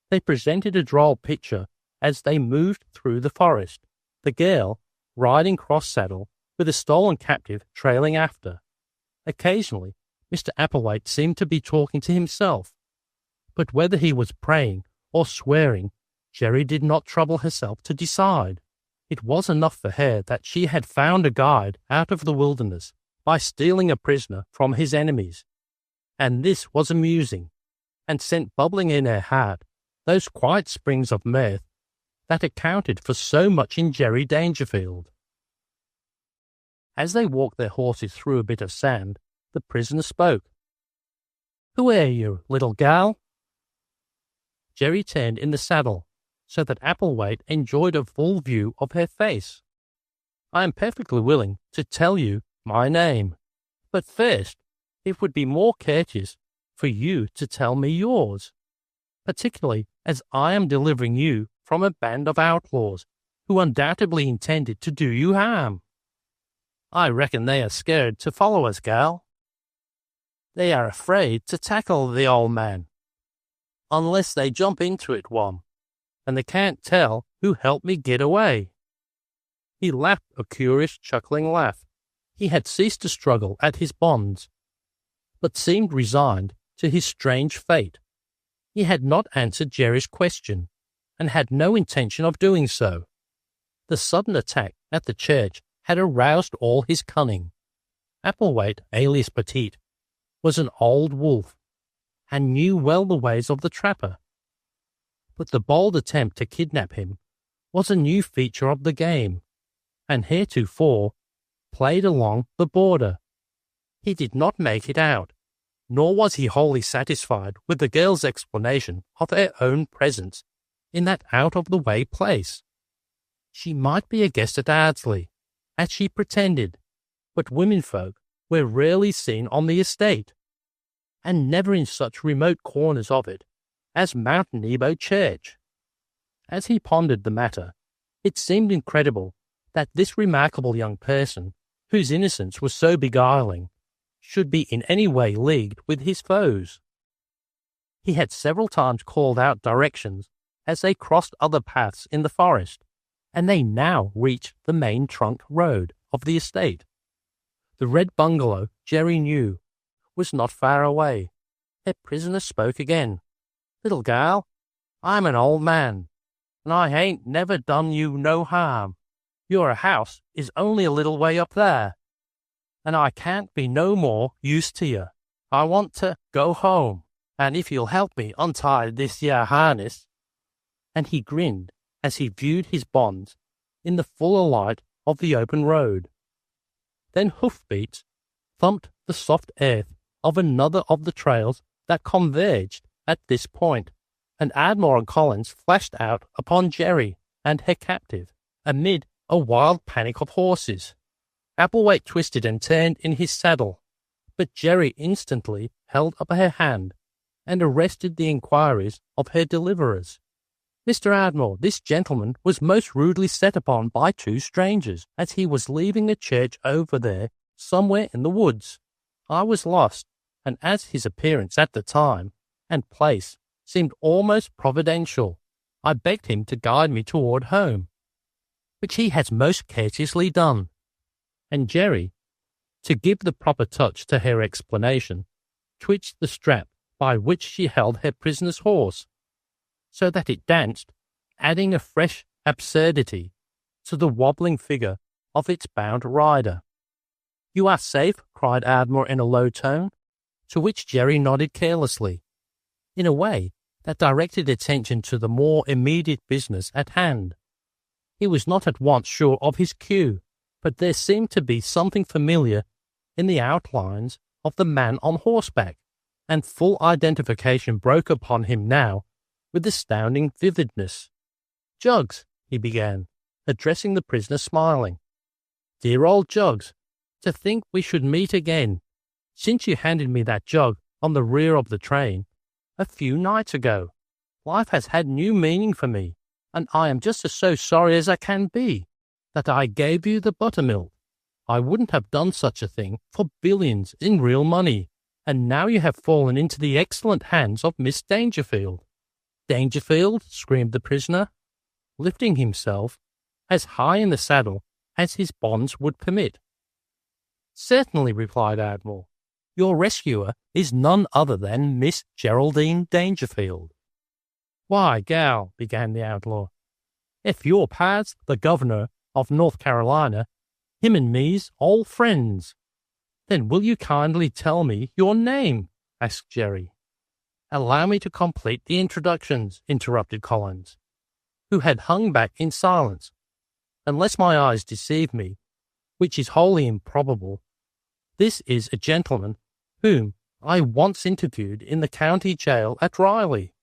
They presented a droll picture as they moved through the forest, the girl riding cross-saddle with a stolen captive trailing after. Occasionally, Mr. Applewhite seemed to be talking to himself, but whether he was praying or swearing, Jerry did not trouble herself to decide. It was enough for her that she had found a guide out of the wilderness by stealing a prisoner from his enemies, and this was amusing, and sent bubbling in her heart those quiet springs of mirth that accounted for so much in Jerry Dangerfield. As they walked their horses through a bit of sand, the prisoner spoke. "Who are you, little gal?" Jerry turned in the saddle, so that Applewhite enjoyed a full view of her face. "I am perfectly willing to tell you my name, but first it would be more courteous for you to tell me yours, particularly as I am delivering you from a band of outlaws who undoubtedly intended to do you harm. I reckon they are scared to follow us, gal. They are afraid to tackle the old man, unless they jump into it one, and they can't tell who helped me get away." He laughed a curious chuckling laugh. He had ceased to struggle at his bonds, but seemed resigned to his strange fate. He had not answered Jerry's question, and had no intention of doing so. The sudden attack at the church had aroused all his cunning. Applewhite, alias Petite, was an old wolf, and knew well the ways of the trapper. But the bold attempt to kidnap him was a new feature of the game, and heretofore played along the border. He did not make it out, nor was he wholly satisfied with the girl's explanation of her own presence in that out-of-the-way place. She might be a guest at Ardsley, as she pretended, but womenfolk were rarely seen on the estate, and never in such remote corners of it as Mount Nebo Church. As he pondered the matter, it seemed incredible that this remarkable young person, whose innocence was so beguiling, should be in any way leagued with his foes. He had several times called out directions as they crossed other paths in the forest, and they now reached the main trunk road of the estate. The Red Bungalow, Jerry knew, was not far away. Their prisoner spoke again. "Little gal, I'm an old man, and I ain't never done you no harm. Your house is only a little way up there, and I can't be no more use to you. I want to go home, and if you'll help me untie this yer harness," and he grinned as he viewed his bonds in the fuller light of the open road. Then hoofbeats thumped the soft earth of another of the trails that converged at this point, and Ardmore and Collins flashed out upon Jerry and her captive amid a wild panic of horses. Applewhite twisted and turned in his saddle, but Jerry instantly held up her hand and arrested the inquiries of her deliverers. "Mr. Ardmore, this gentleman was most rudely set upon by two strangers as he was leaving a church over there somewhere in the woods. I was lost, and as his appearance at the time and place seemed almost providential, I begged him to guide me toward home, which he has most courteously done." And Jerry, to give the proper touch to her explanation, twitched the strap by which she held her prisoner's horse, so that it danced, adding a fresh absurdity to the wobbling figure of its bound rider. "You are safe," cried Ardmore in a low tone, to which Jerry nodded carelessly, in a way that directed attention to the more immediate business at hand. He was not at once sure of his cue, but there seemed to be something familiar in the outlines of the man on horseback, and full identification broke upon him now with astounding vividness. "Jugs," he began, addressing the prisoner, smiling. "Dear old Jugs, to think we should meet again, since you handed me that jug on the rear of the train a few nights ago. Life has had new meaning for me, and I am just so sorry as I can be that I gave you the buttermilk. I wouldn't have done such a thing for billions in real money, and now you have fallen into the excellent hands of Miss Dangerfield." "Dangerfield?" screamed the prisoner, lifting himself as high in the saddle as his bonds would permit. "Certainly," replied Ardmore. "Your rescuer is none other than Miss Geraldine Dangerfield." "Why, gal," began the outlaw, "if your pa's the governor of North Carolina, him and me's all friends." "Then will you kindly tell me your name?" asked Jerry. "Allow me to complete the introductions," interrupted Collins, who had hung back in silence. "Unless my eyes deceive me, which is wholly improbable, this is a gentleman whom I once interviewed in the county jail at Riley,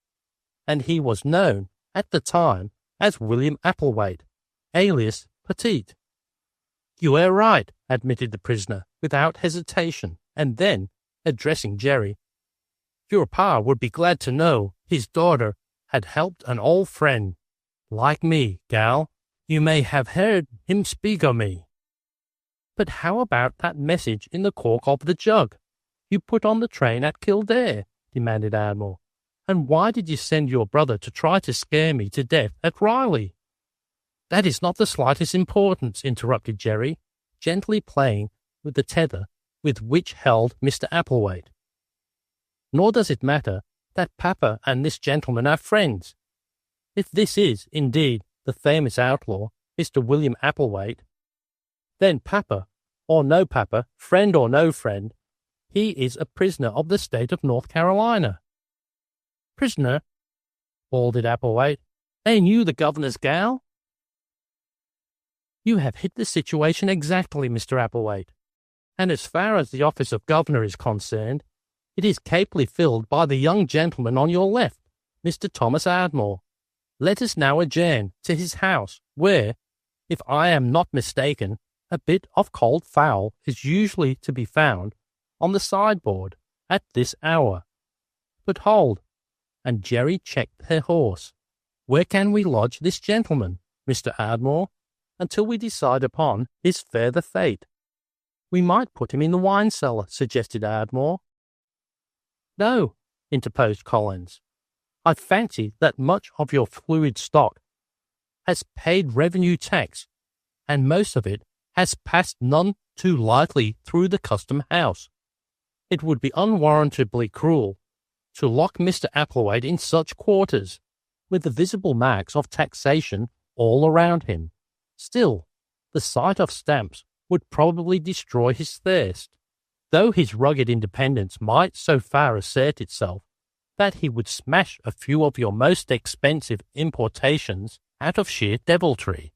and he was known at the time as William Applewhite, alias Petite." "You are right," admitted the prisoner without hesitation, and then, addressing Jerry, "Your pa would be glad to know his daughter had helped an old friend like me, gal. You may have heard him speak o' me." "But how about that message in the cork of the jug you put on the train at Kildare?" demanded Ardmore. "And why did you send your brother to try to scare me to death at Riley?" "That is not the slightest importance," interrupted Jerry, gently playing with the tether with which held Mr. Applewhite. "Nor does it matter that Papa and this gentleman are friends. If this is, indeed, the famous outlaw, Mr. William Applewhite, then Papa, or no Papa, friend or no friend, he is a prisoner of the state of North Carolina." "Prisoner?" bawled Applewhite. "Ain't you the governor's gal?" You have hit the situation exactly, Mr. Applewhite. And as far as the office of governor is concerned, it is capably filled by the young gentleman on your left, Mr. Thomas Ardmore. Let us now adjourn to his house, where, if I am not mistaken, a bit of cold fowl is usually to be found on the sideboard at this hour. But hold, and Jerry checked her horse. Where can we lodge this gentleman, Mr. Ardmore, until we decide upon his further fate? We might put him in the wine cellar, suggested Ardmore. No, interposed Collins. I fancy that much of your fluid stock has paid revenue tax, and most of it has passed none too lightly through the custom house. It would be unwarrantably cruel to lock Mr. Applewhite in such quarters, with the visible marks of taxation all around him. Still, the sight of stamps would probably destroy his thirst, though his rugged independence might so far assert itself that he would smash a few of your most expensive importations out of sheer deviltry.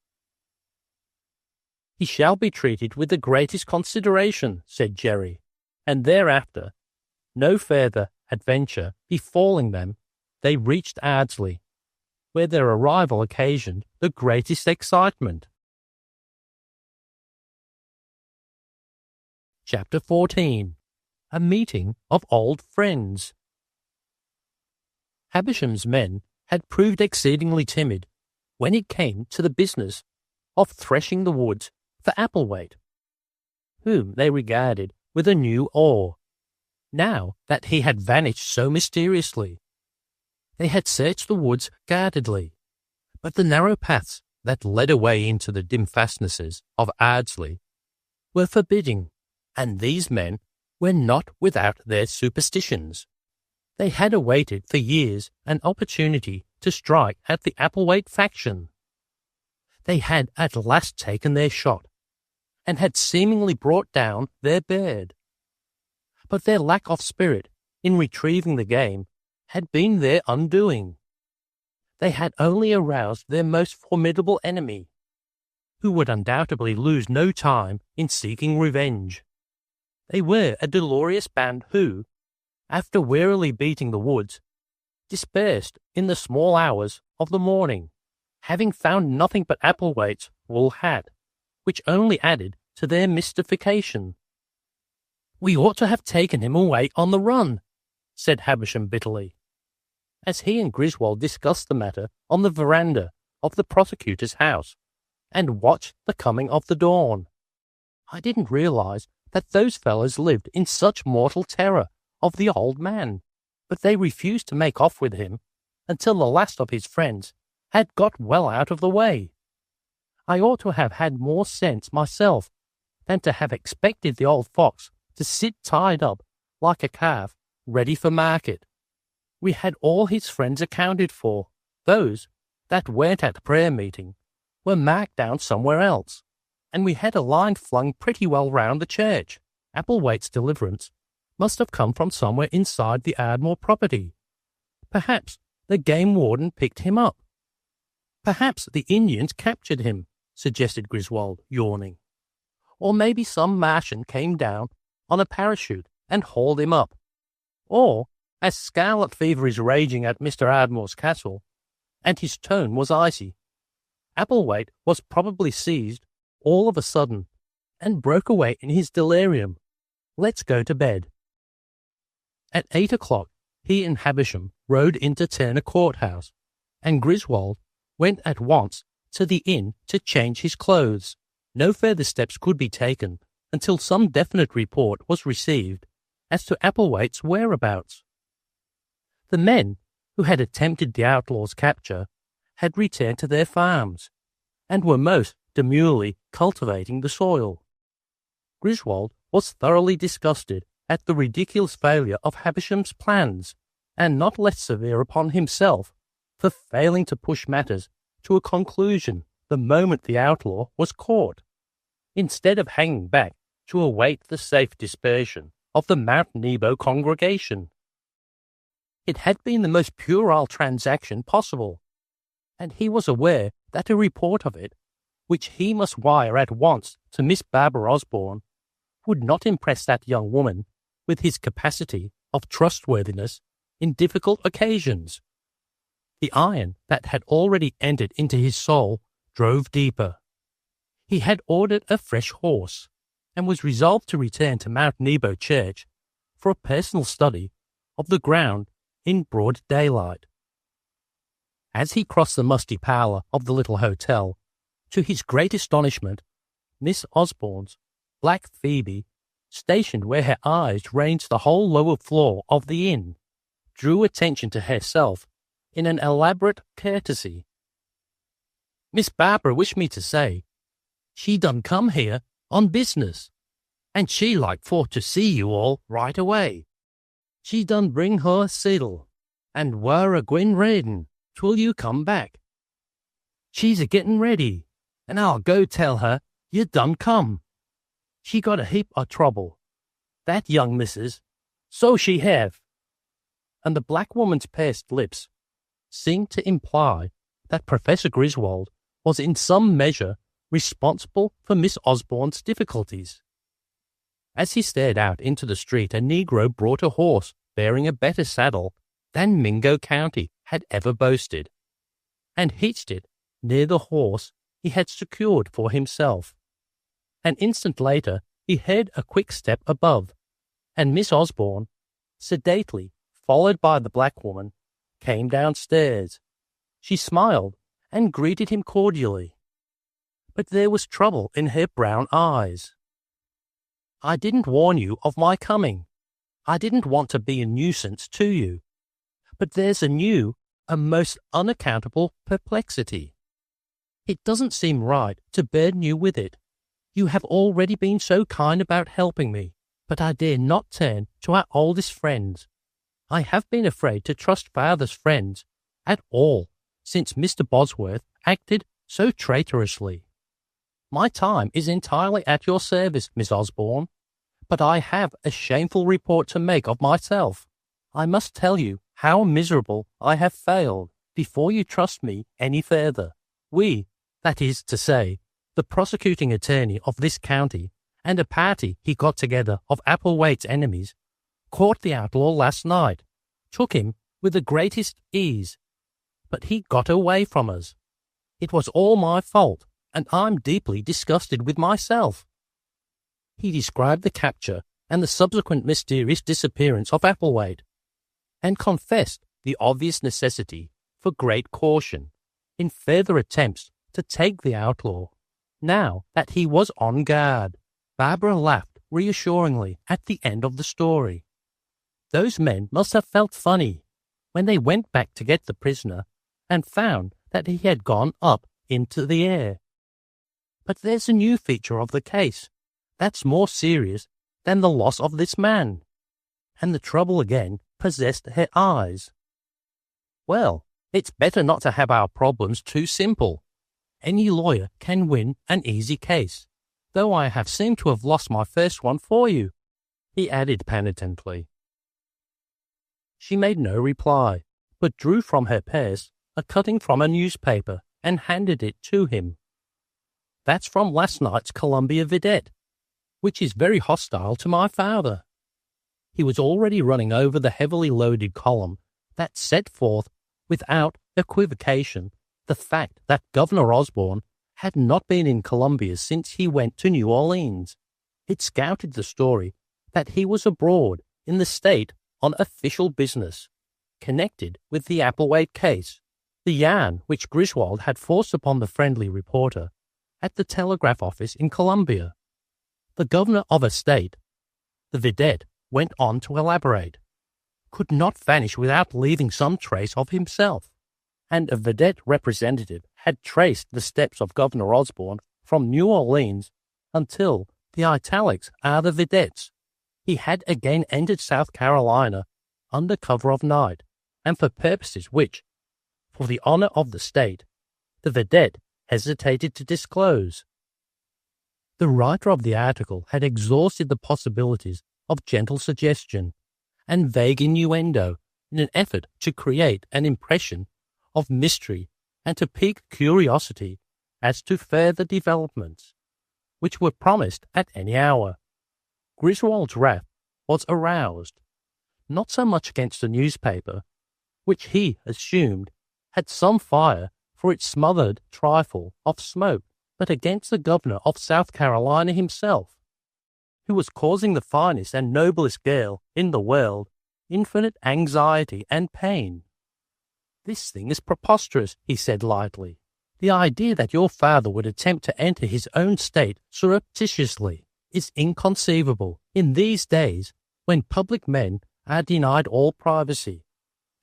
He shall be treated with the greatest consideration, said Jerry, and thereafter, no further adventure befalling them, they reached Ardsley, where their arrival occasioned the greatest excitement. Chapter 14. A Meeting of Old Friends. Havisham's men had proved exceedingly timid when it came to the business of threshing the woods for Applewhite, whom they regarded with a new awe, now that he had vanished so mysteriously. They had searched the woods guardedly, but the narrow paths that led away into the dim fastnesses of Ardsley were forbidding, and these men were not without their superstitions. They had awaited for years an opportunity to strike at the Applewhite faction. They had at last taken their shot, and had seemingly brought down their bird. But their lack of spirit in retrieving the game had been their undoing. They had only aroused their most formidable enemy, who would undoubtedly lose no time in seeking revenge. They were a dolorous band who, after wearily beating the woods, dispersed in the small hours of the morning, having found nothing but Applewhite's wool hat, which only added to their mystification. We ought to have taken him away on the run, said Havisham bitterly, as he and Griswold discussed the matter on the veranda of the prosecutor's house, and watched the coming of the dawn. I didn't realize that those fellows lived in such mortal terror of the old man, but they refused to make off with him until the last of his friends had got well out of the way. I ought to have had more sense myself than to have expected the old fox to sit tied up like a calf ready for market. We had all his friends accounted for. Those that weren't at prayer meeting were marked down somewhere else, and we had a line flung pretty well round the church. Applewhite's deliverance must have come from somewhere inside the Ardmore property. Perhaps the game warden picked him up. Perhaps the Indians captured him, suggested Griswold, yawning. Or maybe some Martian came down on a parachute and hauled him up. Or, as scarlet fever is raging at Mr. Ardmore's castle, and his tone was icy, Applewhite was probably seized all of a sudden and broke away in his delirium. Let's go to bed. At 8 o'clock, he and Havisham rode into Turner Courthouse, and Griswold went at once to the inn to change his clothes. No further steps could be taken until some definite report was received as to Applewhite's whereabouts. The men who had attempted the outlaw's capture had returned to their farms, and were most demurely cultivating the soil. Griswold was thoroughly disgusted at the ridiculous failure of Havisham's plans, and not less severe upon himself for failing to push matters to a conclusion the moment the outlaw was caught, instead of hanging back to await the safe dispersion of the Mount Nebo congregation. It had been the most puerile transaction possible, and he was aware that a report of it which he must wire at once to Miss Barbara Osborne, would not impress that young woman with his capacity of trustworthiness in difficult occasions. The iron that had already entered into his soul drove deeper. He had ordered a fresh horse, and was resolved to return to Mount Nebo Church for a personal study of the ground in broad daylight. As he crossed the musty parlour of the little hotel, to his great astonishment, Miss Osborne's black Phoebe, stationed where her eyes ranged the whole lower floor of the inn, drew attention to herself in an elaborate courtesy. "Miss Barbara wished me to say, she done come here on business, and she like for to see you all right away. She done bring her seddle, and were a gwine readin' till you come back. She's a gettin' ready, and I'll go tell her you done come. She got a heap o' trouble, that young missus, so she have." And the black woman's pursed lips seemed to imply that Professor Griswold was in some measure responsible for Miss Osborne's difficulties. As he stared out into the street, a negro brought a horse bearing a better saddle than Mingo County had ever boasted, and hitched it near the horse he had secured for himself. An instant later he heard a quick step above, and Miss Osborne, sedately followed by the black woman, came downstairs. She smiled and greeted him cordially, but there was trouble in her brown eyes. "I didn't warn you of my coming. I didn't want to be a nuisance to you. But there's a most unaccountable perplexity. It doesn't seem right to burden you with it. You have already been so kind about helping me, but I dare not turn to our oldest friends. I have been afraid to trust father's friends at all since Mr. Bosworth acted so traitorously. My time is entirely at your service, Miss Osborne, but I have a shameful report to make of myself. I must tell you how miserable I have failed before you trust me any further. We, that is to say, the prosecuting attorney of this county and a party he got together of Applewaite's enemies, caught the outlaw last night, took him with the greatest ease, but he got away from us. It was all my fault, and I'm deeply disgusted with myself." He described the capture and the subsequent mysterious disappearance of Applewaite, and confessed the obvious necessity for great caution in further attempts to take the outlaw, now that he was on guard. Barbara laughed reassuringly at the end of the story. Those men must have felt funny when they went back to get the prisoner and found that he had gone up into the air. But there's a new feature of the case that's more serious than the loss of this man. And the trouble again possessed her eyes. "Well, it's better not to have our problems too simple. Any lawyer can win an easy case, though I have seemed to have lost my first one for you," he added penitently. She made no reply, but drew from her purse a cutting from a newspaper and handed it to him. "That's from last night's Columbia Vidette, which is very hostile to my father." He was already running over the heavily loaded column that set forth without equivocation the fact that Governor Osborne had not been in Columbia since he went to New Orleans. It scouted the story that he was abroad in the state on official business, connected with the Applewaite case, the yarn which Griswold had forced upon the friendly reporter at the telegraph office in Columbia. The governor of a state, the vidette went on to elaborate, could not vanish without leaving some trace of himself, and a vidette representative had traced the steps of Governor Osborne from New Orleans until the italics are the vidette's. He had again entered South Carolina under cover of night, and for purposes which, for the honor of the state, the vidette hesitated to disclose. The writer of the article had exhausted the possibilities of gentle suggestion and vague innuendo in an effort to create an impression of mystery and to pique curiosity as to further developments, which were promised at any hour. Griswold's wrath was aroused, not so much against the newspaper, which he assumed had some fire for its smothered trifle of smoke, but against the governor of South Carolina himself, who was causing the finest and noblest girl in the world infinite anxiety and pain. "This thing is preposterous," he said lightly. "The idea that your father would attempt to enter his own state surreptitiously is inconceivable in these days when public men are denied all privacy,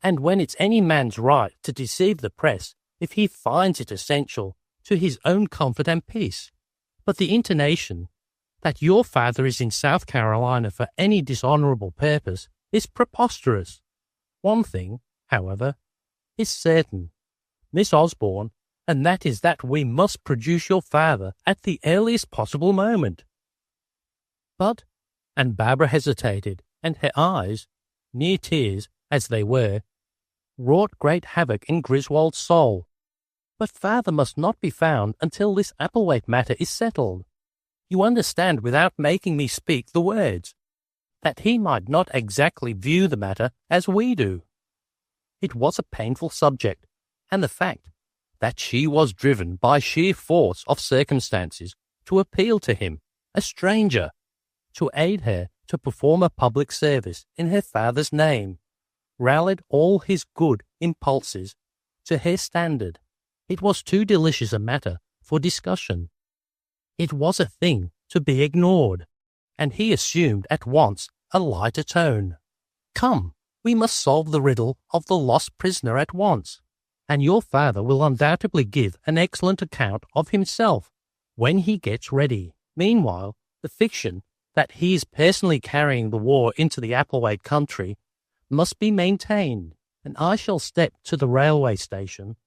and when it's any man's right to deceive the press if he finds it essential to his own comfort and peace. But the intonation that your father is in South Carolina for any dishonourable purpose is preposterous. One thing, however, is certain, Miss Osborne, and that is that we must produce your father at the earliest possible moment." But, and Barbara hesitated, and her eyes, near tears as they were, wrought great havoc in Griswold's soul. "But father must not be found until this Applewhite matter is settled. You understand, without making me speak the words, that he might not exactly view the matter as we do." It was a painful subject, and the fact that she was driven by sheer force of circumstances to appeal to him, a stranger, to aid her to perform a public service in her father's name, rallied all his good impulses to her standard. It was too delicious a matter for discussion. It was a thing to be ignored, and he assumed at once a lighter tone. "Come, we must solve the riddle of the lost prisoner at once, and your father will undoubtedly give an excellent account of himself when he gets ready. Meanwhile, the fiction that he is personally carrying the war into the Applewhite country must be maintained, and I shall step to the railway station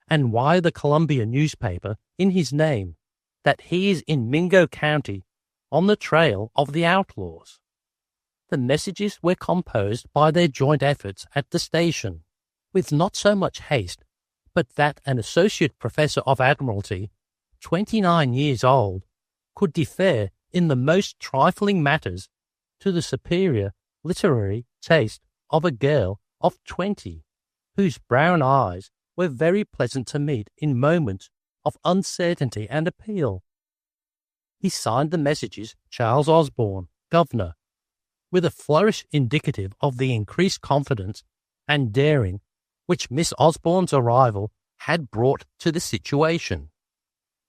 and wire the Columbia newspaper in his name that he is in Mingo County on the trail of the outlaws." The messages were composed by their joint efforts at the station, with not so much haste, but that an associate professor of Admiralty, 29 years old, could defer in the most trifling matters to the superior literary taste of a girl of 20, whose brown eyes were very pleasant to meet in moments of uncertainty and appeal. He signed the messages Charles Osborne, Governor, with a flourish indicative of the increased confidence and daring which Miss Osborne's arrival had brought to the situation.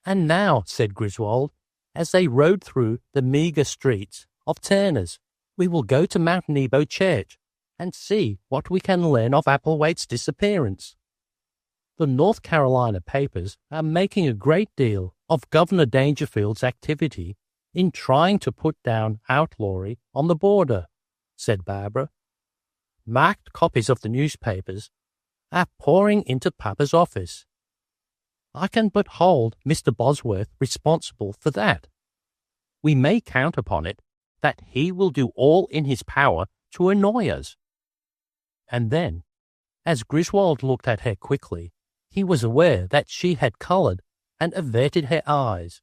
"And now," said Griswold, as they rode through the meagre streets of Turner's, "we will go to Mount Nebo Church and see what we can learn of Applewhite's disappearance. The North Carolina papers are making a great deal of Governor Dangerfield's activity in trying to put down outlawry on the border," said Barbara. "Marked copies of the newspapers are pouring into Papa's office. I can but hold Mr. Bosworth responsible for that. We may count upon it that he will do all in his power to annoy us." And then, as Griswold looked at her quickly, he was aware that she had coloured and averted her eyes,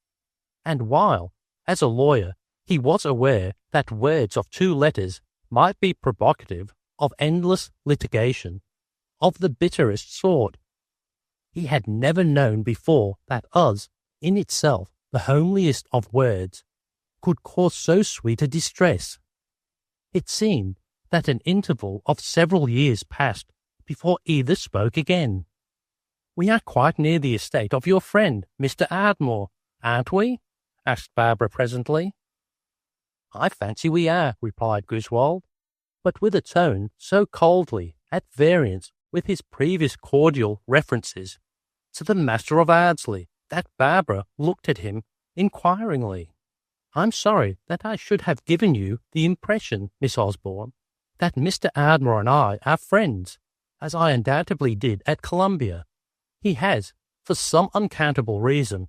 and while, as a lawyer, he was aware that words of 2 letters might be provocative of endless litigation of the bitterest sort, he had never known before that us, in itself the homeliest of words, could cause so sweet a distress. It seemed that an interval of several years passed before either spoke again. "We are quite near the estate of your friend, Mr. Ardmore, aren't we?" asked Barbara presently. "I fancy we are," replied Griswold, but with a tone so coldly at variance with his previous cordial references to the Master of Ardsley that Barbara looked at him inquiringly. "I'm sorry that I should have given you the impression, Miss Osborne, that Mr. Ardmore and I are friends, as I undoubtedly did at Columbia. He has, for some unaccountable reason,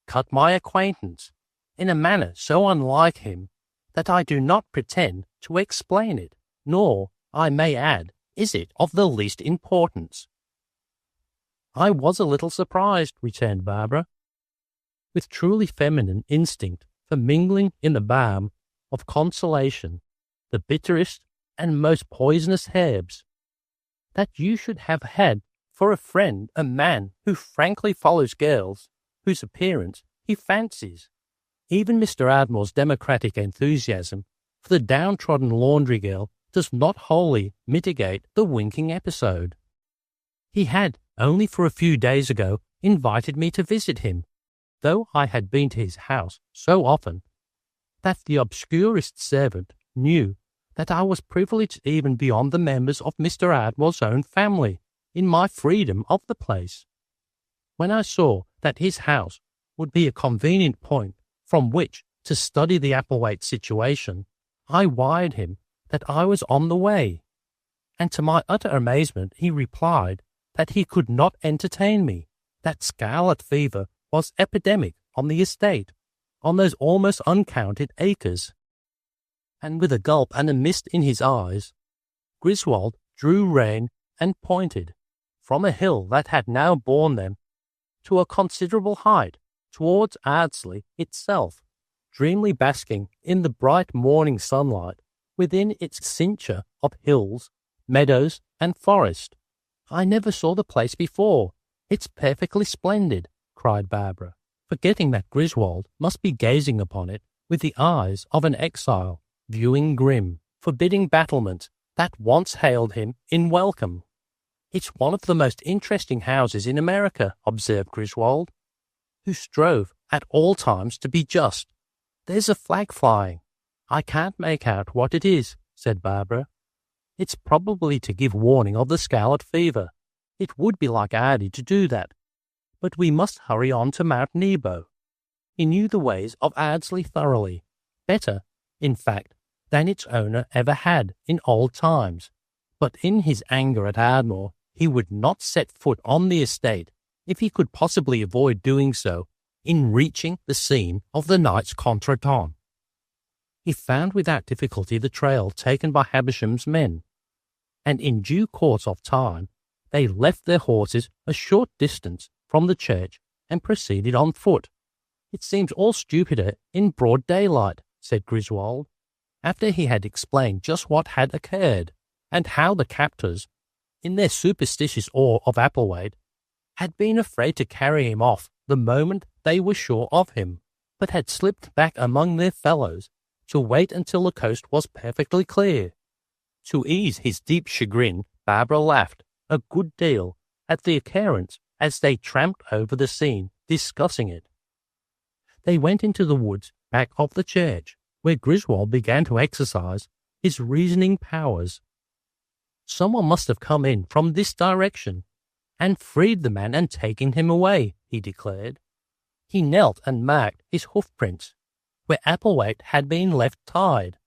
cut my acquaintance in a manner so unlike him that I do not pretend to explain it, nor, I may add, is it of the least importance." "I was a little surprised," returned Barbara. with truly feminine instinct for mingling in the balm of consolation the bitterest and most poisonous herbs, that you should have had for a friend a man who frankly follows girls whose appearance he fancies. Even Mr. Ardmore's democratic enthusiasm for the downtrodden laundry girl does not wholly mitigate the winking episode. He had, only for a few days ago, invited me to visit him, though I had been to his house so often that the obscurest servant knew that I was privileged even beyond the members of Mr. Ardmore's own family in my freedom of the place. When I saw that his house would be a convenient point from which to study the Applewhite situation, I wired him that I was on the way, and to my utter amazement he replied that he could not entertain me, that scarlet fever was epidemic on the estate, on those almost uncounted acres. And with a gulp and a mist in his eyes, Griswold drew rein and pointed, from a hill that had now borne them to a considerable height, towards Ardsley itself, dreamily basking in the bright morning sunlight within its cincture of hills, meadows, and forest. "I never saw the place before. It's perfectly splendid," cried Barbara, forgetting that Griswold must be gazing upon it with the eyes of an exile, viewing grim, forbidding battlements that once hailed him in welcome. "It's one of the most interesting houses in America," observed Griswold, who strove at all times to be just. "There's a flag flying." "I can't make out what it is," said Barbara. "It's probably to give warning of the scarlet fever. It would be like Ardy to do that. But we must hurry on to Mount Nebo." He knew the ways of Ardsley thoroughly, better, in fact, than its owner ever had in old times. But in his anger at Ardmore, he would not set foot on the estate if he could possibly avoid doing so in reaching the scene of the night's contretemps. He found without difficulty the trail taken by Havisham's men, and in due course of time they left their horses a short distance from the church and proceeded on foot. "It seems all stupider in broad daylight," said Griswold, after he had explained just what had occurred, and how the captors, in their superstitious awe of Applewhite, had been afraid to carry him off the moment they were sure of him, but had slipped back among their fellows to wait until the coast was perfectly clear. To ease his deep chagrin, Barbara laughed a good deal at the occurrence as they tramped over the scene, discussing it. They went into the woods back of the church, where Griswold began to exercise his reasoning powers. "Someone must have come in from this direction and freed the man and taken him away," he declared. He knelt and marked his hoofprints where Applewhite had been left tied.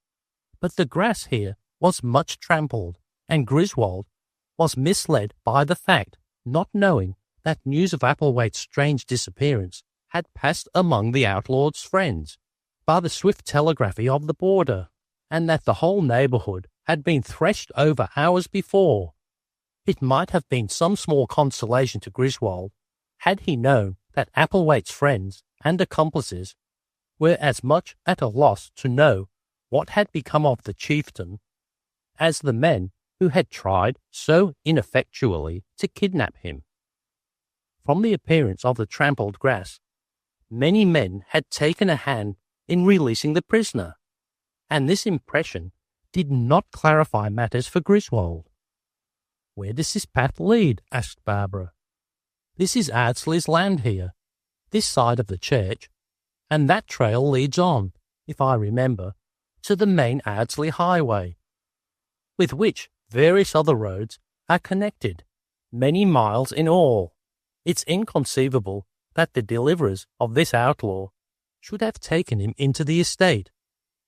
But the grass here was much trampled, and Griswold was misled by the fact, not knowing that news of Applewhite's strange disappearance had passed among the outlaw's friends by the swift telegraphy of the border, and that the whole neighbourhood had been threshed over hours before. It might have been some small consolation to Griswold had he known that Applewhite's friends and accomplices were as much at a loss to know what had become of the chieftain as the men who had tried so ineffectually to kidnap him. From the appearance of the trampled grass, many men had taken a hand in releasing the prisoner, and this impression did not clarify matters for Griswold. "Where does this path lead?" asked Barbara. "This is Ardsley's land here, this side of the church, and that trail leads on, if I remember, to the main Ardsley highway, with which various other roads are connected, many miles in all. It's inconceivable that the deliverers of this outlaw should have taken him into the estate,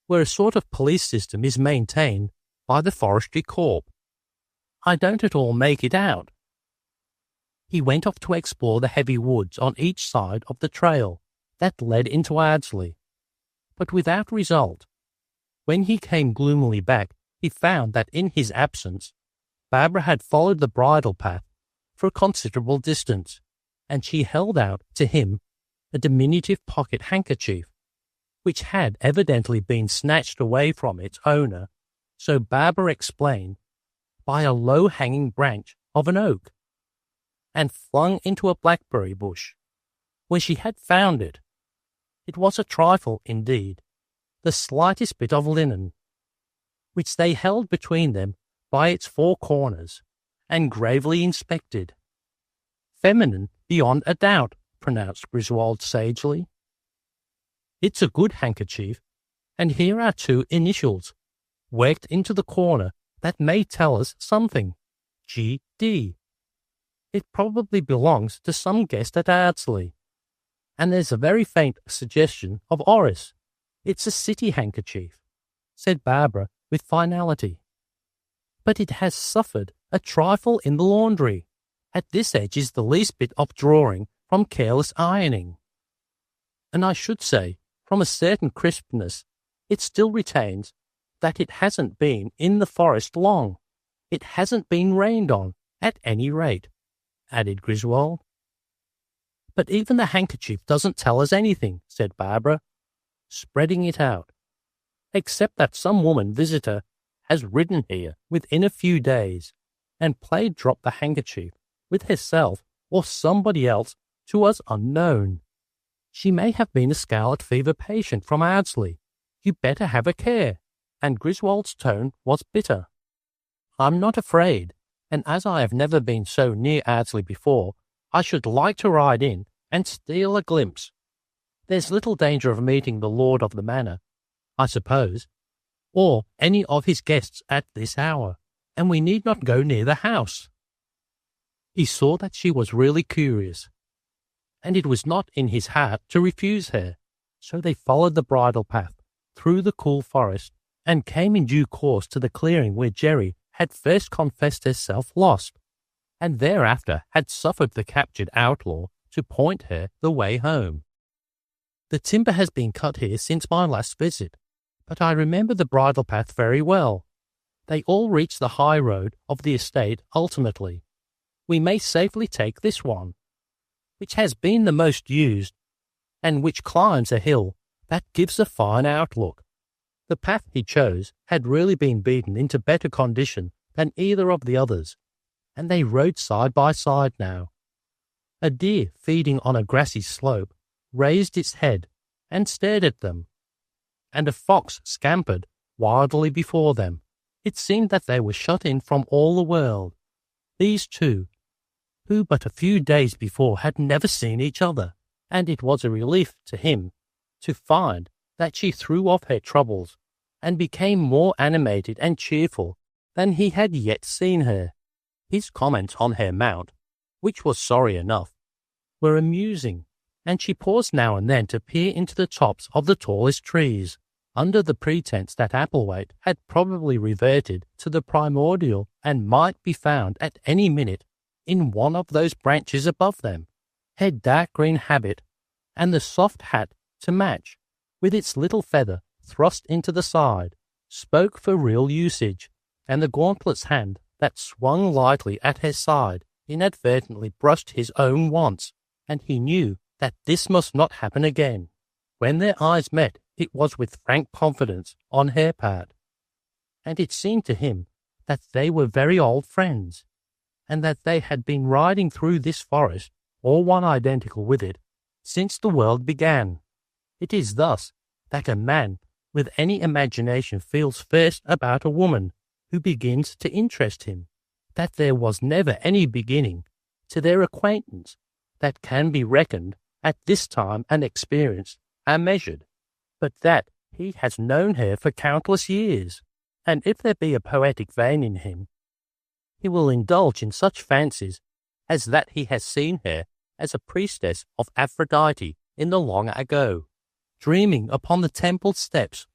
where a sort of police system is maintained by the Forestry Corps. I don't at all make it out." He went off to explore the heavy woods on each side of the trail that led into Ardsley, but without result. When he came gloomily back, he found that in his absence, Barbara had followed the bridle path for a considerable distance, and she held out to him a diminutive pocket handkerchief, which had evidently been snatched away from its owner, so Barbara explained, by a low-hanging branch of an oak, and flung into a blackberry bush, where she had found it. It was a trifle, indeed, the slightest bit of linen, which they held between them by its four corners, and gravely inspected. Feminine beyond a doubt, pronounced Griswold sagely. It's a good handkerchief, and here are two initials, worked into the corner, that may tell us something. G.D. It probably belongs to some guest at Ardsley, and there's a very faint suggestion of Orris. It's a city handkerchief, said Barbara with finality. But it has suffered a trifle in the laundry. At this edge is the least bit of drawing from careless ironing. And I should say, from a certain crispness, it still retains that it hasn't been in the forest long. It hasn't been rained on, at any rate, added Griswold. But even the handkerchief doesn't tell us anything, said Barbara, spreading it out, except that some woman visitor has ridden here within a few days and played drop the handkerchief with herself or somebody else to us unknown. She may have been a scarlet fever patient from Ardsley. You better have a care. And Griswold's tone was bitter. I'm not afraid, and as I have never been so near Ardsley before, I should like to ride in and steal a glimpse. There's little danger of meeting the lord of the manor, I suppose, or any of his guests at this hour, and we need not go near the house. He saw that she was really curious, and it was not in his heart to refuse her, so they followed the bridle path through the cool forest, and came in due course to the clearing where Jerry had first confessed herself lost, and thereafter had suffered the captured outlaw to point her the way home. The timber has been cut here since my last visit, but I remember the bridle path very well. They all reach the high road of the estate ultimately. We may safely take this one, which has been the most used, and which climbs a hill that gives a fine outlook. The path he chose had really been beaten into better condition than either of the others, and they rode side by side now. A deer feeding on a grassy slope raised its head and stared at them, and a fox scampered wildly before them. It seemed that they were shut in from all the world, these two, who but a few days before had never seen each other, and it was a relief to him to find that she threw off her troubles and became more animated and cheerful than he had yet seen her. His comments on her mount, which was sorry enough, were amusing, and she paused now and then to peer into the tops of the tallest trees, under the pretence that Applewhite had probably reverted to the primordial and might be found at any minute in one of those branches above them. Her dark green habit, and the soft hat to match, with its little feather thrust into the side, spoke for real usage, and the gauntlet's hand that swung lightly at her side inadvertently brushed his own once, and he knew that this must not happen again. When their eyes met, it was with frank confidence on her part, and it seemed to him that they were very old friends, and that they had been riding through this forest, or one identical with it, since the world began. It is thus that a man with any imagination feels first about a woman who begins to interest him, that there was never any beginning to their acquaintance that can be reckoned at this time and experience and measured, but that he has known her for countless years, and if there be a poetic vein in him, he will indulge in such fancies as that he has seen her as a priestess of Aphrodite in the long ago, dreaming upon the temple steps,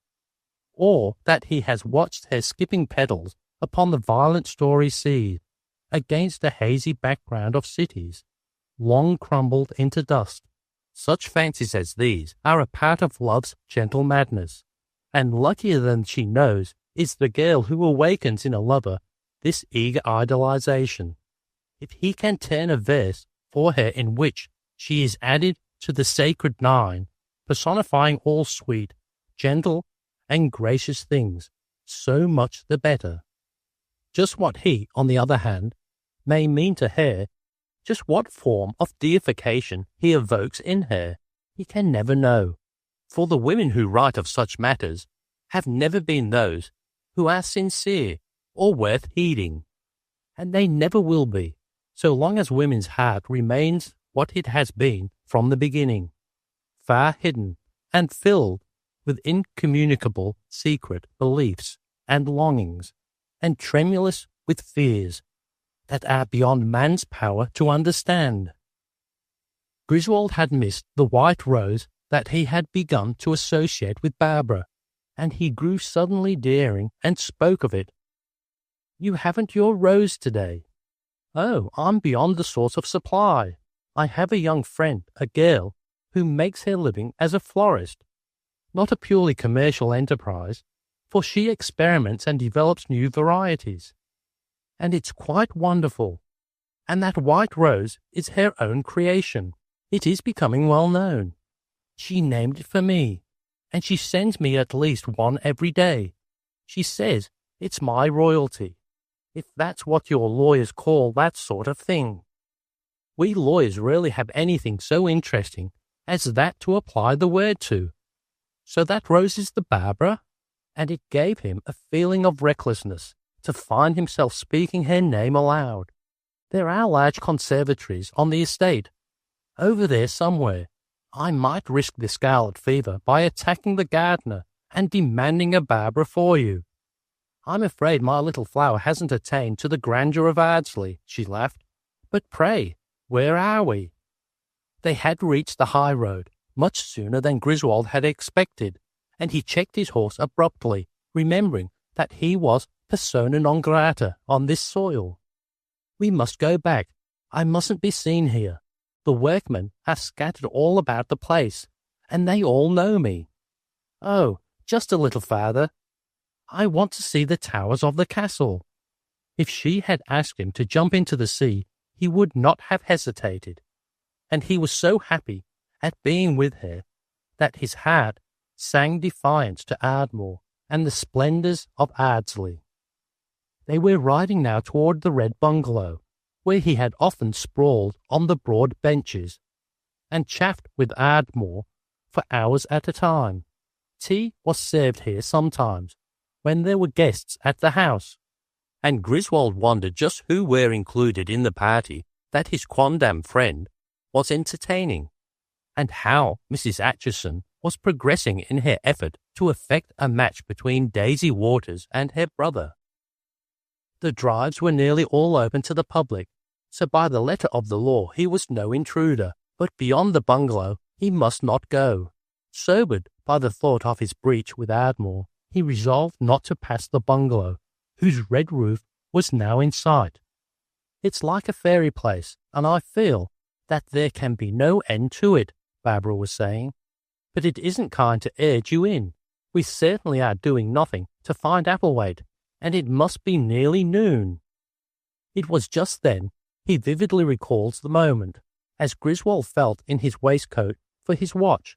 or that he has watched her skipping pedals upon the violent stormy sea against a hazy background of cities, long crumbled into dust. Such fancies as these are a part of love's gentle madness, and luckier than she knows is the girl who awakens in a lover this eager idolization. If he can turn a verse for her in which she is added to the sacred nine, personifying all sweet, gentle, and gracious things, so much the better. Just what he, on the other hand, may mean to her, just what form of deification he evokes in her, he can never know, for the women who write of such matters have never been those who are sincere or worth heeding, and they never will be, so long as women's heart remains what it has been from the beginning, far hidden and filled with incommunicable secret beliefs and longings, and tremulous with fears that are beyond man's power to understand. Griswold had missed the white rose that he had begun to associate with Barbara, and he grew suddenly daring and spoke of it. "You haven't your rose today." "Oh, I'm beyond the source of supply. I have a young friend, a girl, who makes her living as a florist. Not a purely commercial enterprise, for she experiments and develops new varieties. And it's quite wonderful. And that white rose is her own creation. It is becoming well known. She named it for me, and she sends me at least one every day. She says it's my royalty, if that's what your lawyers call that sort of thing. We lawyers rarely have anything so interesting as that to apply the word to. So that rose is the Barbara?" And it gave him a feeling of recklessness to find himself speaking her name aloud. "There are large conservatories on the estate, over there somewhere. I might risk the scarlet fever by attacking the gardener and demanding a Barbara for you. I'm afraid my little flower hasn't attained to the grandeur of Ardsley," she laughed. "But pray, where are we?" They had reached the high road much sooner than Griswold had expected, and he checked his horse abruptly, remembering that he was persona non grata on this soil. "We must go back. I mustn't be seen here. The workmen are scattered all about the place, and they all know me. Oh, just a little farther. I want to see the towers of the castle." If she had asked him to jump into the sea, he would not have hesitated, and he was so happy at being with her that his heart sang defiance to Ardmore and the splendours of Ardsley. They were riding now toward the Red Bungalow, where he had often sprawled on the broad benches and chaffed with Ardmore for hours at a time. Tea was served here sometimes when there were guests at the house, and Griswold wondered just who were included in the party that his quondam friend was entertaining, and how Mrs. Acheson was progressing in her effort to effect a match between Daisy Waters and her brother. The drives were nearly all open to the public, so by the letter of the law he was no intruder, but beyond the bungalow he must not go. Sobered by the thought of his breach with Ardmore, he resolved not to pass the bungalow, whose red roof was now in sight. "It's like a fairy place, and I feel that there can be no end to it," Barbara was saying. "But it isn't kind to urge you in. We certainly are doing nothing to find Applewhite, and it must be nearly noon." It was just then, he vividly recalls the moment, as Griswold felt in his waistcoat for his watch,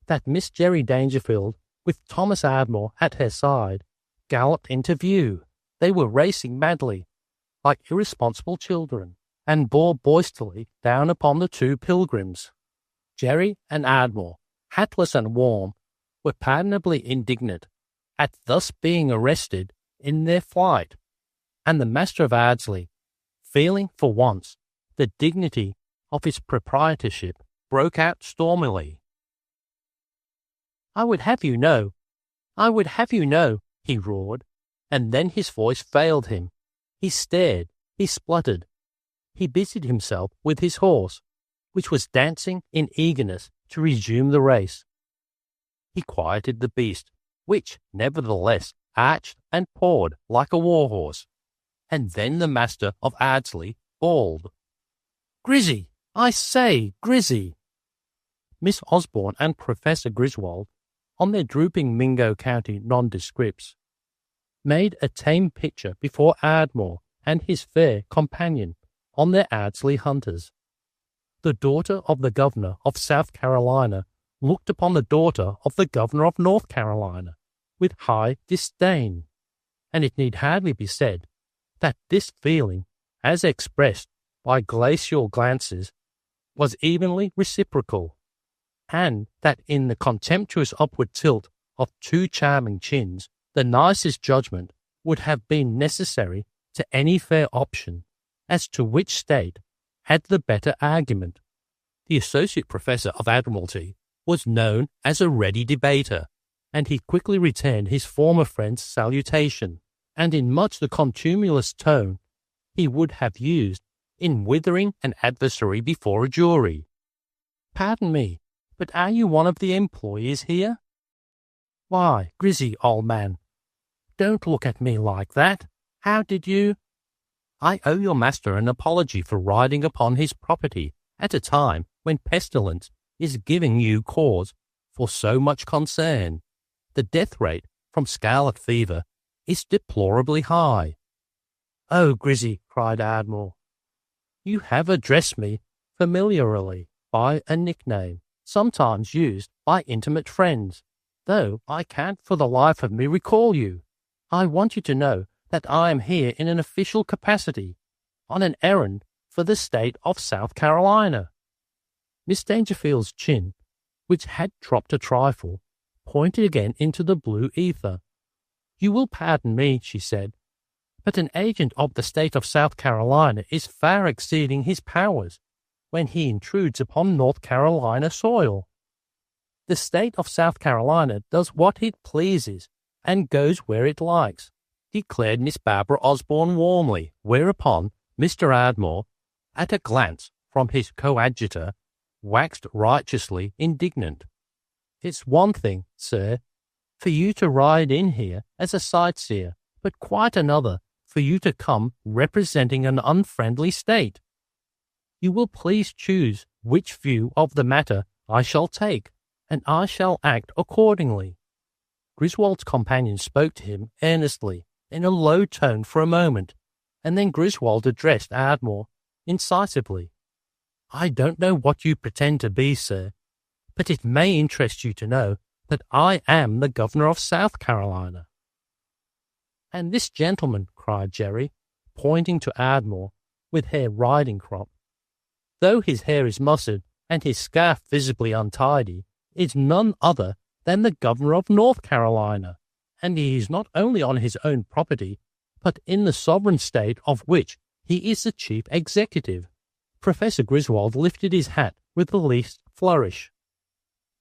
that Miss Jerry Dangerfield, with Thomas Ardmore at her side, galloped into view. They were racing madly, like irresponsible children, and bore boisterously down upon the two pilgrims. Jerry and Ardmore, hatless and warm, were pardonably indignant at thus being arrested in their flight, and the master of Ardsley, feeling for once the dignity of his proprietorship, broke out stormily. I would have you know, he roared, and then his voice failed him. He stared, he spluttered. He busied himself with his horse, which was dancing in eagerness to resume the race. He quieted the beast, which, nevertheless, arched and pawed like a war-horse, and then the master of Ardsley bawled, "Grizzy! I say, Grizzy!" Miss Osborne and Professor Griswold, on their drooping Mingo County nondescripts, made a tame picture before Ardmore and his fair companion on their Ardsley hunters. the daughter of the governor of South Carolina looked upon the daughter of the governor of North Carolina with high disdain, and it need hardly be said that this feeling, as expressed by glacial glances, was evenly reciprocal, and that in the contemptuous upward tilt of two charming chins, the nicest judgment would have been necessary to any fair option as to which state had the better argument. The associate professor of Admiralty was known as a ready debater, and he quickly returned his former friend's salutation, and in much the contumelious tone he would have used in withering an adversary before a jury. "Pardon me, but are you one of the employees here?" "Why, Grizzy, old man, don't look at me like that. How did you—" "I owe your master an apology for riding upon his property at a time when pestilence is giving you cause for so much concern. The death rate from scarlet fever is deplorably high." "Oh, Grizzy," cried Ardmore, "you have addressed me familiarly by a nickname, sometimes used by intimate friends, though I can't for the life of me recall you. I want you to know that I am here in an official capacity, on an errand for the state of South Carolina." Miss Dangerfield's chin, which had dropped a trifle, pointed again into the blue ether. "You will pardon me," she said, "but an agent of the state of South Carolina is far exceeding his powers when he intrudes upon North Carolina soil. The state of South Carolina does what it pleases and goes where it likes," declared Miss Barbara Osborne warmly, whereupon Mr. Ardmore, at a glance from his coadjutor, waxed righteously indignant. "It's one thing, sir, for you to ride in here as a sightseer, but quite another for you to come representing an unfriendly state. You will please choose which view of the matter I shall take, and I shall act accordingly." Griswold's companion spoke to him earnestly in a low tone for a moment, and then Griswold addressed Ardmore incisively. "I don't know what you pretend to be, sir, but it may interest you to know that I am the governor of South Carolina." "And this gentleman," cried Jerry, pointing to Ardmore, with hair riding crop, "though his hair is mussed and his scarf visibly untidy, is none other than the governor of North Carolina, and he is not only on his own property, but in the sovereign state of which he is the chief executive." Professor Griswold lifted his hat with the least flourish.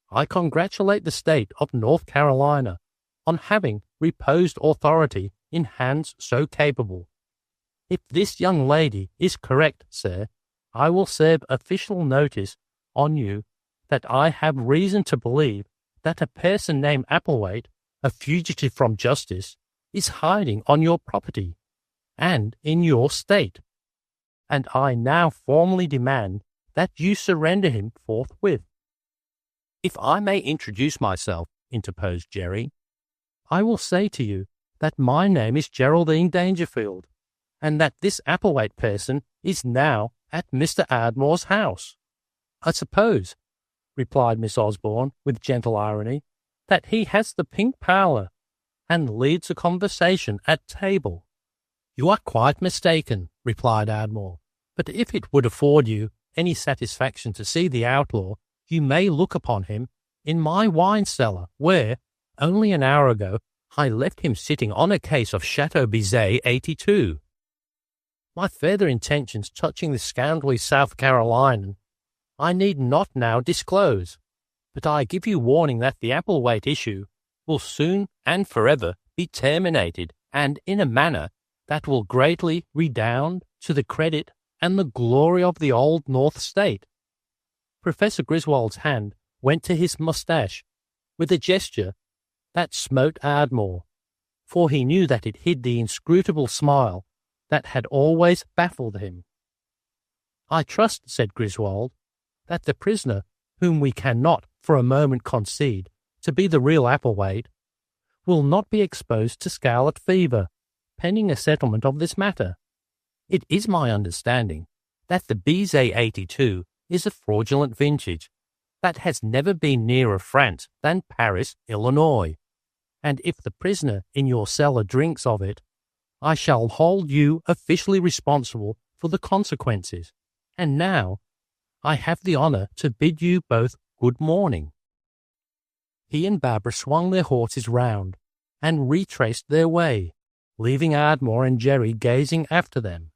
"I congratulate the state of North Carolina on having reposed authority in hands so capable. If this young lady is correct, sir, I will serve official notice on you that I have reason to believe that a person named Applewhite, a fugitive from justice, is hiding on your property and in your state, and I now formally demand that you surrender him forthwith." "If I may introduce myself," interposed Jerry, "I will say to you that my name is Geraldine Dangerfield, and that this Applewhite person is now at Mr. Ardmore's house." "I suppose," replied Miss Osborne with gentle irony, "that he has the pink parlour and leads the conversation at table." "You are quite mistaken," replied Ardmore, "but if it would afford you any satisfaction to see the outlaw, you may look upon him in my wine cellar, where, only an hour ago, I left him sitting on a case of Chateau Bizet 82. My further intentions touching the scoundrelly South Carolinian I need not now disclose, but I give you warning that the Applewhite issue will soon and forever be terminated, and in a manner that will greatly redound to the credit and the glory of the old North State." Professor Griswold's hand went to his moustache with a gesture that smote Ardmore, for he knew that it hid the inscrutable smile that had always baffled him. "I trust," said Griswold, "that the prisoner, whom we cannot for a moment concede to be the real Applewhite, will not be exposed to scarlet fever, pending a settlement of this matter. It is my understanding that the Bizet 82 is a fraudulent vintage that has never been nearer France than Paris, Illinois. And if the prisoner in your cellar drinks of it, I shall hold you officially responsible for the consequences. And now, I have the honour to bid you both good morning." He and Barbara swung their horses round and retraced their way, leaving Ardmore and Jerry gazing after them.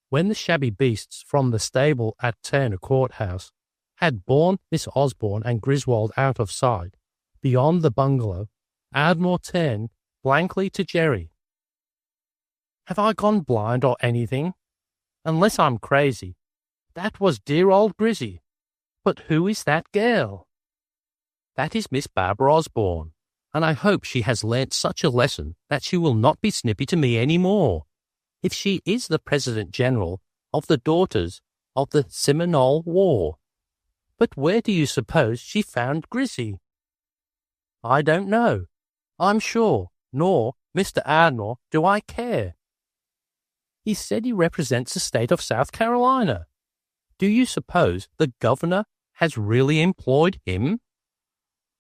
When the shabby beasts from the stable at Turner Courthouse had borne Miss Osborne and Griswold out of sight, beyond the bungalow, Ardmore turned blankly to Jerry. "Have I gone blind or anything? Unless I'm crazy, that was dear old Grizzy. But who is that girl?" "That is Miss Barbara Osborne, and I hope she has learnt such a lesson that she will not be snippy to me any more. If she is the President General of the Daughters of the Seminole War. But where do you suppose she found Grizzy?" "I don't know, I'm sure, nor, Mr. Ardmore, do I care. He said he represents the state of South Carolina. Do you suppose the governor has really employed him?"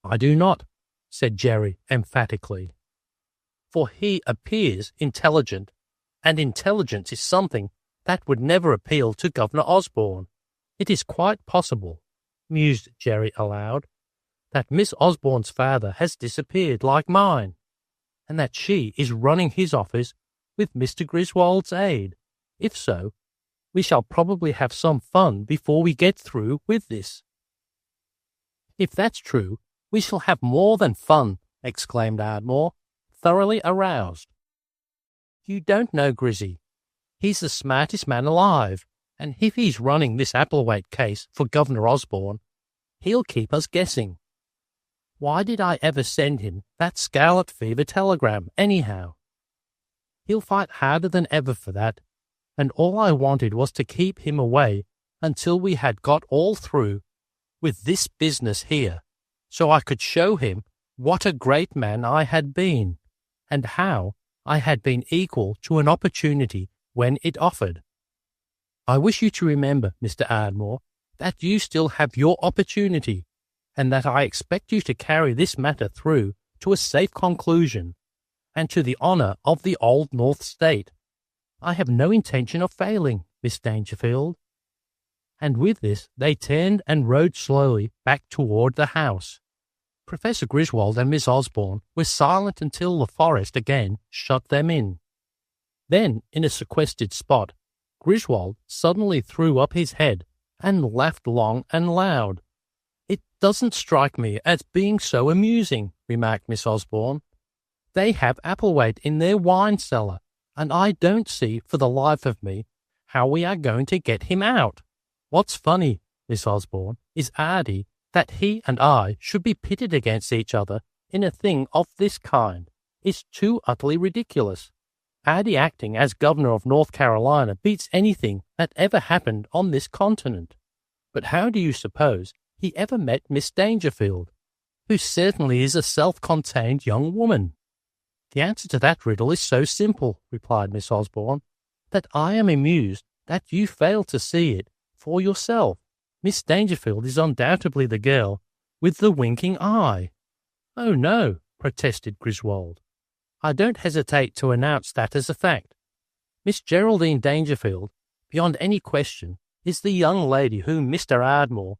"I do not," said Jerry emphatically, "for he appears intelligent, and intelligence is something that would never appeal to Governor Osborne. It is quite possible," mused Jerry aloud, "that Miss Osborne's father has disappeared like mine, and that she is running his office with Mr. Griswold's aid. If so, we shall probably have some fun before we get through with this." "If that's true, we shall have more than fun," exclaimed Ardmore, thoroughly aroused. "You don't know Grizzy. He's the smartest man alive, and if he's running this Applewhite case for Governor Osborne, he'll keep us guessing. Why did I ever send him that scarlet fever telegram, anyhow? He'll fight harder than ever for that, and all I wanted was to keep him away until we had got all through with this business here, so I could show him what a great man I had been, and how I had been equal to an opportunity when it offered. I wish you to remember, Mr. Ardmore, that you still have your opportunity, and that I expect you to carry this matter through to a safe conclusion, and to the honour of the Old North State. I have no intention of failing, Miss Dangerfield." And with this they turned and rode slowly back toward the house. Professor Griswold and Miss Osborne were silent until the forest again shut them in. Then, in a sequestered spot, Griswold suddenly threw up his head and laughed long and loud. "It doesn't strike me as being so amusing," remarked Miss Osborne. "They have Applewhite in their wine cellar, and I don't see for the life of me how we are going to get him out. What's funny, Miss Osborne, is Ardy, that he and I should be pitted against each other in a thing of this kind. It's too utterly ridiculous. Ardy acting as governor of North Carolina beats anything that ever happened on this continent. But how do you suppose he ever met Miss Dangerfield, who certainly is a self-contained young woman?" "The answer to that riddle is so simple," replied Miss Osborne, "that I am amused that you fail to see it for yourself. Miss Dangerfield is undoubtedly the girl with the winking eye." "Oh, no," protested Griswold. "I don't hesitate to announce that as a fact. Miss Geraldine Dangerfield, beyond any question, is the young lady whom Mr. Ardmore,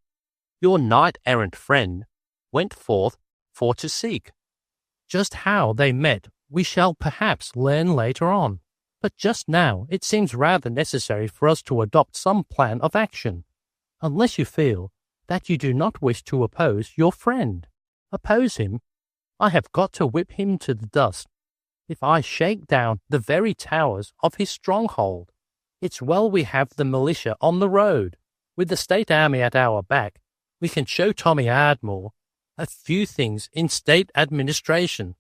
your knight-errant friend, went forth for to seek. Just how they met we shall perhaps learn later on, but just now it seems rather necessary for us to adopt some plan of action, unless you feel that you do not wish to oppose your friend. Oppose him? I have got to whip him to the dust if I shake down the very towers of his stronghold. It's well we have the militia on the road. With the state army at our back, we can show Tommy Ardmore a few things in state administration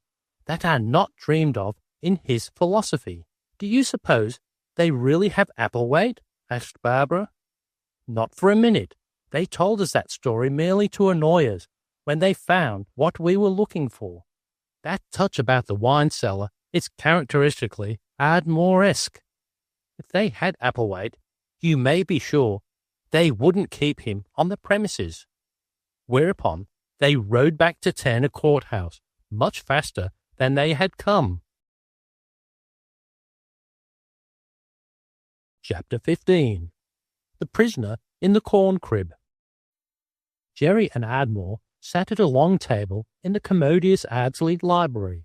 that are not dreamed of in his philosophy." "Do you suppose they really have Applewhite?" asked Barbara. "Not for a minute. They told us that story merely to annoy us when they found what we were looking for. That touch about the wine cellar is characteristically Ardmore-esque. If they had Applewhite, you may be sure they wouldn't keep him on the premises. Whereupon they rode back to Turner Courthouse much faster than they had come. Chapter 15. The Prisoner in the Corn Crib. Jerry and Ardmore sat at a long table in the commodious Ardsley Library,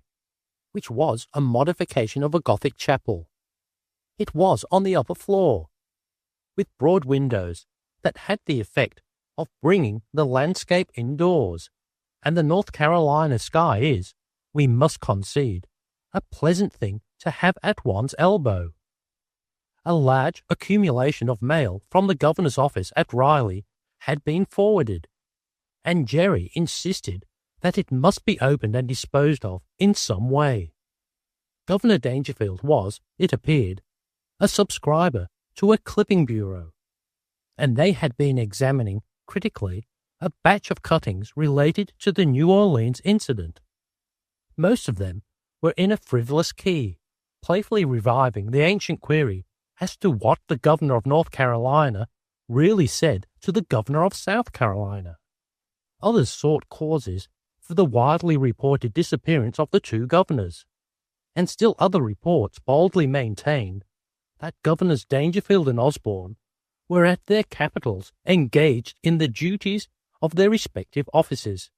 which was a modification of a Gothic chapel. It was on the upper floor, with broad windows that had the effect of bringing the landscape indoors, and the North Carolina sky is, we must concede, a pleasant thing to have at one's elbow. A large accumulation of mail from the governor's office at Riley had been forwarded, and Jerry insisted that it must be opened and disposed of in some way. Governor Dangerfield was, it appeared, a subscriber to a clipping bureau, and they had been examining critically a batch of cuttings related to the New Orleans incident. Most of them were in a frivolous key, playfully reviving the ancient query as to what the governor of North Carolina really said to the governor of South Carolina. Others sought causes for the widely reported disappearance of the two governors, and still other reports boldly maintained that Governors Dangerfield and Osborne were at their capitals engaged in the duties of their respective offices.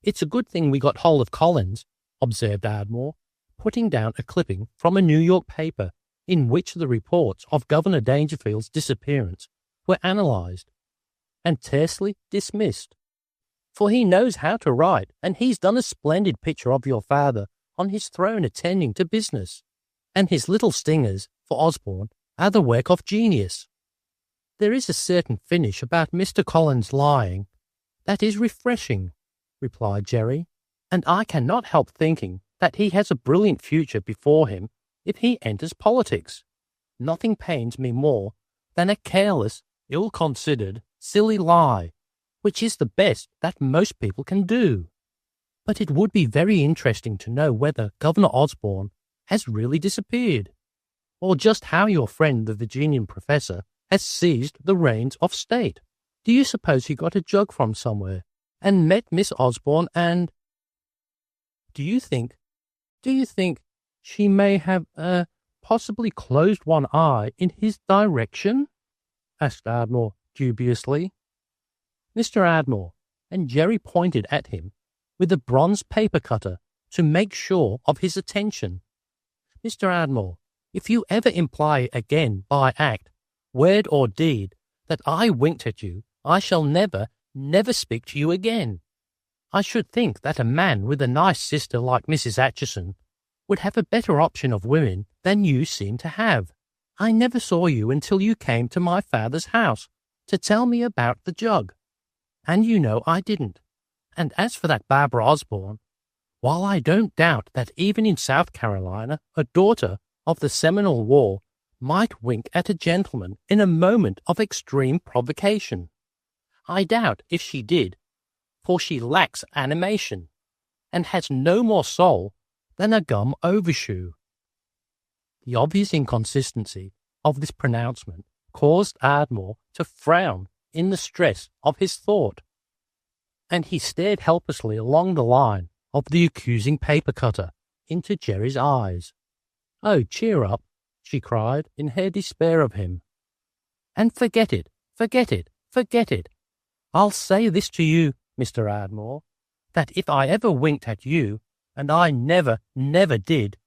"It's a good thing we got hold of Collins," observed Ardmore, putting down a clipping from a New York paper in which the reports of Governor Dangerfield's disappearance were analysed and tersely dismissed. "For he knows how to write, and he's done a splendid picture of your father on his throne attending to business, and his little stingers for Osborne are the work of genius. There is a certain finish about Mr. Collins lying that is refreshing," replied Jerry, "and I cannot help thinking that he has a brilliant future before him if he enters politics. Nothing pains me more than a careless, ill-considered, silly lie, which is the best that most people can do. But it would be very interesting to know whether Governor Osborne has really disappeared, or just how your friend the Virginian professor has seized the reins of state. Do you suppose he got a jug from somewhere and met Miss Osborne and— Do you think she may have, possibly closed one eye in his direction?" asked Ardmore dubiously. Mr. Ardmore, and Jerry pointed at him with a bronze paper cutter to make sure of his attention. "Mr. Ardmore, if you ever imply again by act, word or deed that I winked at you, I shall never speak to you again. I should think that a man with a nice sister like Mrs. Acheson would have a better option of women than you seem to have. I never saw you until you came to my father's house to tell me about the jug, and you know I didn't. And as for that Barbara Osborne, while I don't doubt that even in South Carolina a daughter of the Seminole War might wink at a gentleman in a moment of extreme provocation, I doubt if she did, for she lacks animation, and has no more soul than a gum overshoe." The obvious inconsistency of this pronouncement caused Ardmore to frown in the stress of his thought, and he stared helplessly along the line of the accusing paper cutter into Jerry's eyes. "Oh, cheer up," she cried in her despair of him. "And forget it. I'll say this to you, Mr. Ardmore, that if I ever winked at you, and I never did,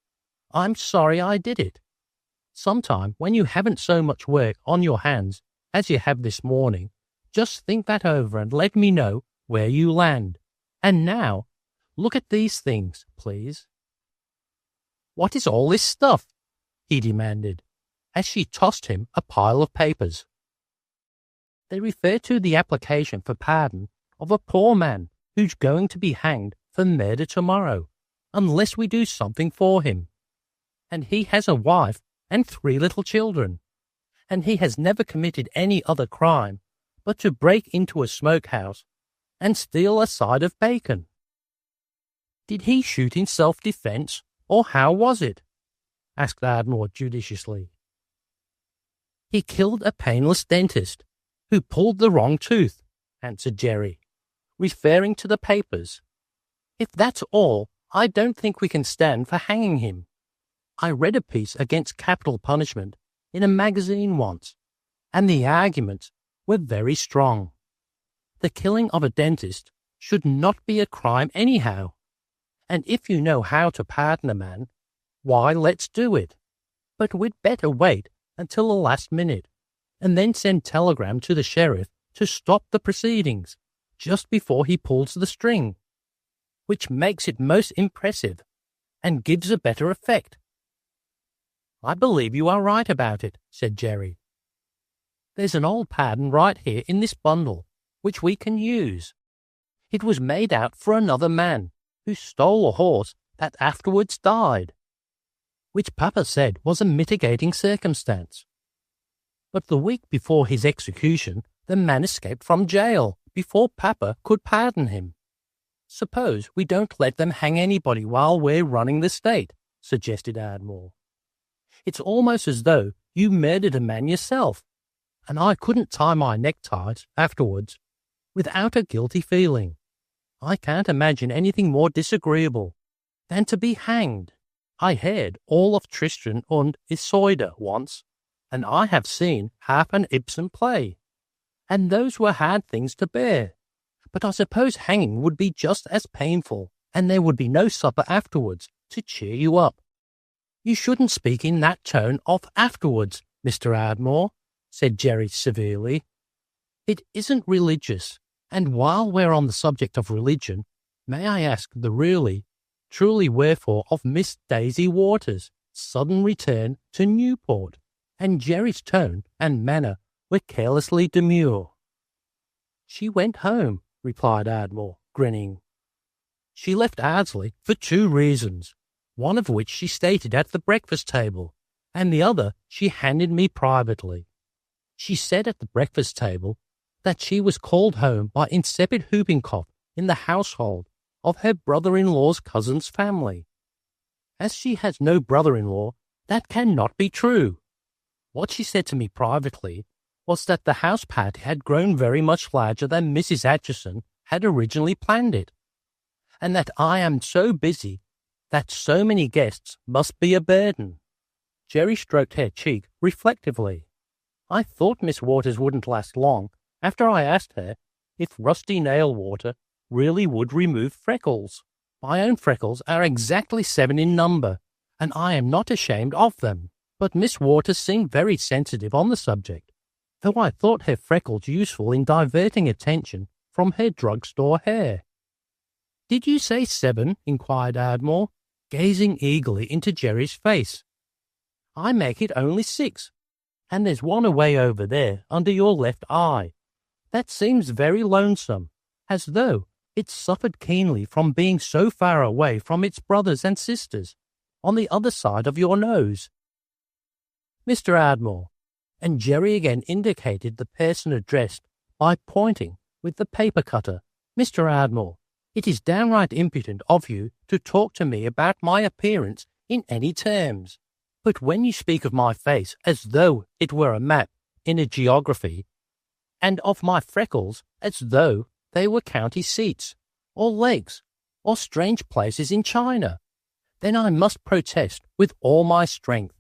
I'm sorry I did it. Sometime when you haven't so much work on your hands as you have this morning, just think that over and let me know where you land. And now, look at these things, please." "What is all this stuff?" he demanded, as she tossed him a pile of papers. "They refer to the application for pardon of a poor man who's going to be hanged for murder tomorrow, unless we do something for him. And he has a wife and 3 little children, and he has never committed any other crime but to break into a smokehouse and steal a side of bacon." "Did he shoot in self-defense, or how was it?" asked Ardmore judiciously. "He killed a painless dentist, who pulled the wrong tooth," answered Jerry, referring to the papers. "If that's all, I don't think we can stand for hanging him. I read a piece against capital punishment in a magazine once, and the arguments were very strong. The killing of a dentist should not be a crime anyhow, and if you know how to pardon a man, why, let's do it. But we'd better wait until the last minute, and then send telegram to the sheriff to stop the proceedings just before he pulls the string, which makes it most impressive and gives a better effect." "I believe you are right about it," said Jerry. "There's an old pardon right here in this bundle, which we can use. It was made out for another man who stole a horse that afterwards died, which Papa said was a mitigating circumstance. But the week before his execution, the man escaped from jail before Papa could pardon him. Suppose we don't let them hang anybody while we're running the state," suggested Ardmore. "It's almost as though you murdered a man yourself, and I couldn't tie my neckties afterwards without a guilty feeling. I can't imagine anything more disagreeable than to be hanged. I heard all of Tristan und Isolde once, and I have seen half an Ibsen play, and those were hard things to bear. But I suppose hanging would be just as painful, and there would be no supper afterwards to cheer you up." "You shouldn't speak in that tone of afterwards, Mr. Ardmore," said Jerry severely. "It isn't religious, and while we're on the subject of religion, may I ask the really, truly wherefore of Miss Daisy Waters' sudden return to Newport?" And Jerry's tone and manner were carelessly demure. "She went home," replied Ardmore, grinning. "She left Ardsley for 2 reasons, one of which she stated at the breakfast table, and the other she handed me privately. She said at the breakfast table that she was called home by insipid whooping cough in the household of her brother-in-law's cousin's family. As she has no brother-in-law, that cannot be true. What she said to me privately was that the house party had grown very much larger than Mrs. Atchison had originally planned it, and that I am so busy that so many guests must be a burden." Jerry stroked her cheek reflectively. "I thought Miss Waters wouldn't last long after I asked her if rusty nail water really would remove freckles. My own freckles are exactly 7 in number, and I am not ashamed of them. But Miss Waters seemed very sensitive on the subject, though I thought her freckles useful in diverting attention from her drugstore hair." "Did you say 7?" inquired Ardmore, gazing eagerly into Jerry's face. "I make it only 6, and there's one away over there under your left eye. That seems very lonesome, as though it suffered keenly from being so far away from its brothers and sisters on the other side of your nose." "Mr. Ardmore," and Jerry again indicated the person addressed by pointing with the paper cutter, "Mr. Ardmore, it is downright impudent of you to talk to me about my appearance in any terms. But when you speak of my face as though it were a map in a geography, and of my freckles as though they were county seats, or lakes, or strange places in China, then I must protest with all my strength.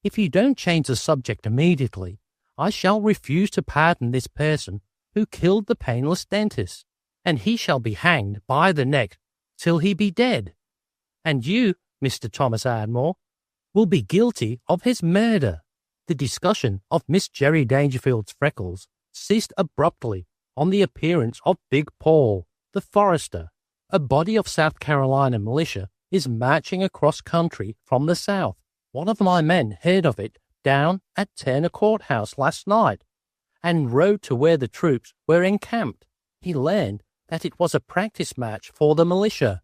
If you don't change the subject immediately, I shall refuse to pardon this person who killed the painless dentist, and he shall be hanged by the neck till he be dead. And you, Mr. Thomas Ardmore, will be guilty of his murder." The discussion of Miss Jerry Dangerfield's freckles ceased abruptly on the appearance of Big Paul, the forester. A body of South Carolina militia is marching across country from the south. One of my men heard of it down at Turner Courthouse last night, and rode to where the troops were encamped. He learned that it was a practice march for the militia.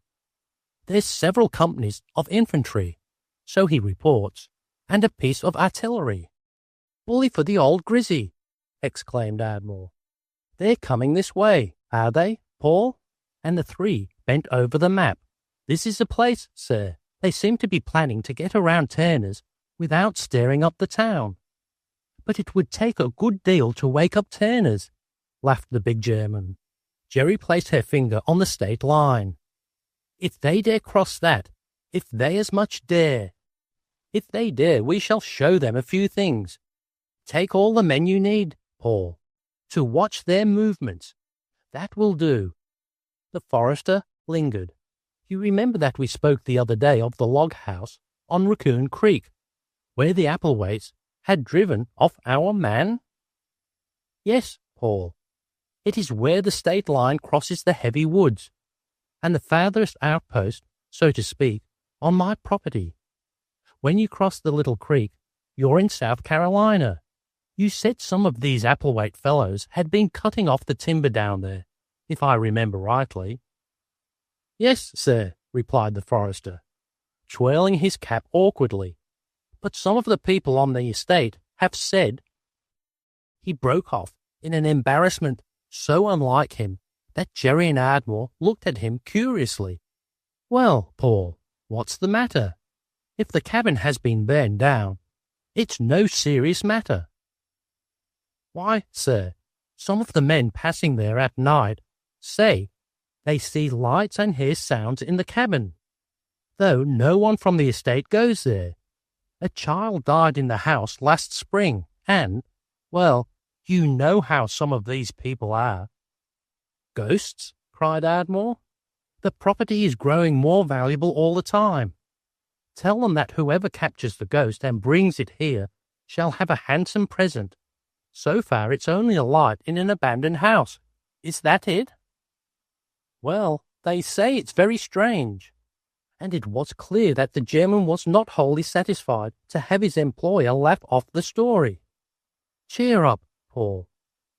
There's several companies of infantry, so he reports, and a piece of artillery. "Bully for the old Grizzy!" exclaimed Ardmore. "They're coming this way, are they, Paul?" And the 3 bent over the map. "This is the place, sir. They seem to be planning to get around Turner's without stirring up the town. But it would take a good deal to wake up Turners, laughed the big German. Jerry placed her finger on the state line. If they dare cross that, if they as much dare. If they dare, we shall show them a few things. Take all the men you need, Paul, to watch their movements. That will do. The forester lingered. You remember that we spoke the other day of the log house on Raccoon Creek, where the Applewaites had driven off our man? Yes, Paul. It is where the state line crosses the heavy woods, and the farthest outpost, so to speak, on my property. When you cross the little creek, you're in South Carolina. You said some of these Applewaite fellows had been cutting off the timber down there, if I remember rightly. Yes, sir, replied the forester, twirling his cap awkwardly. But some of the people on the estate have said— He broke off in an embarrassment so unlike him that Jerry and Ardmore looked at him curiously. Well, Paul, what's the matter? If the cabin has been burned down, it's no serious matter. Why, sir, some of the men passing there at night say they see lights and hear sounds in the cabin, though no one from the estate goes there. A child died in the house last spring, and, well, you know how some of these people are. Ghosts? Cried Ardmore. The property is growing more valuable all the time. Tell them that whoever captures the ghost and brings it here shall have a handsome present. So far it's only a light in an abandoned house. Is that it? Well, they say it's very strange. And it was clear that the German was not wholly satisfied to have his employer laugh off the story. Cheer up, Paul.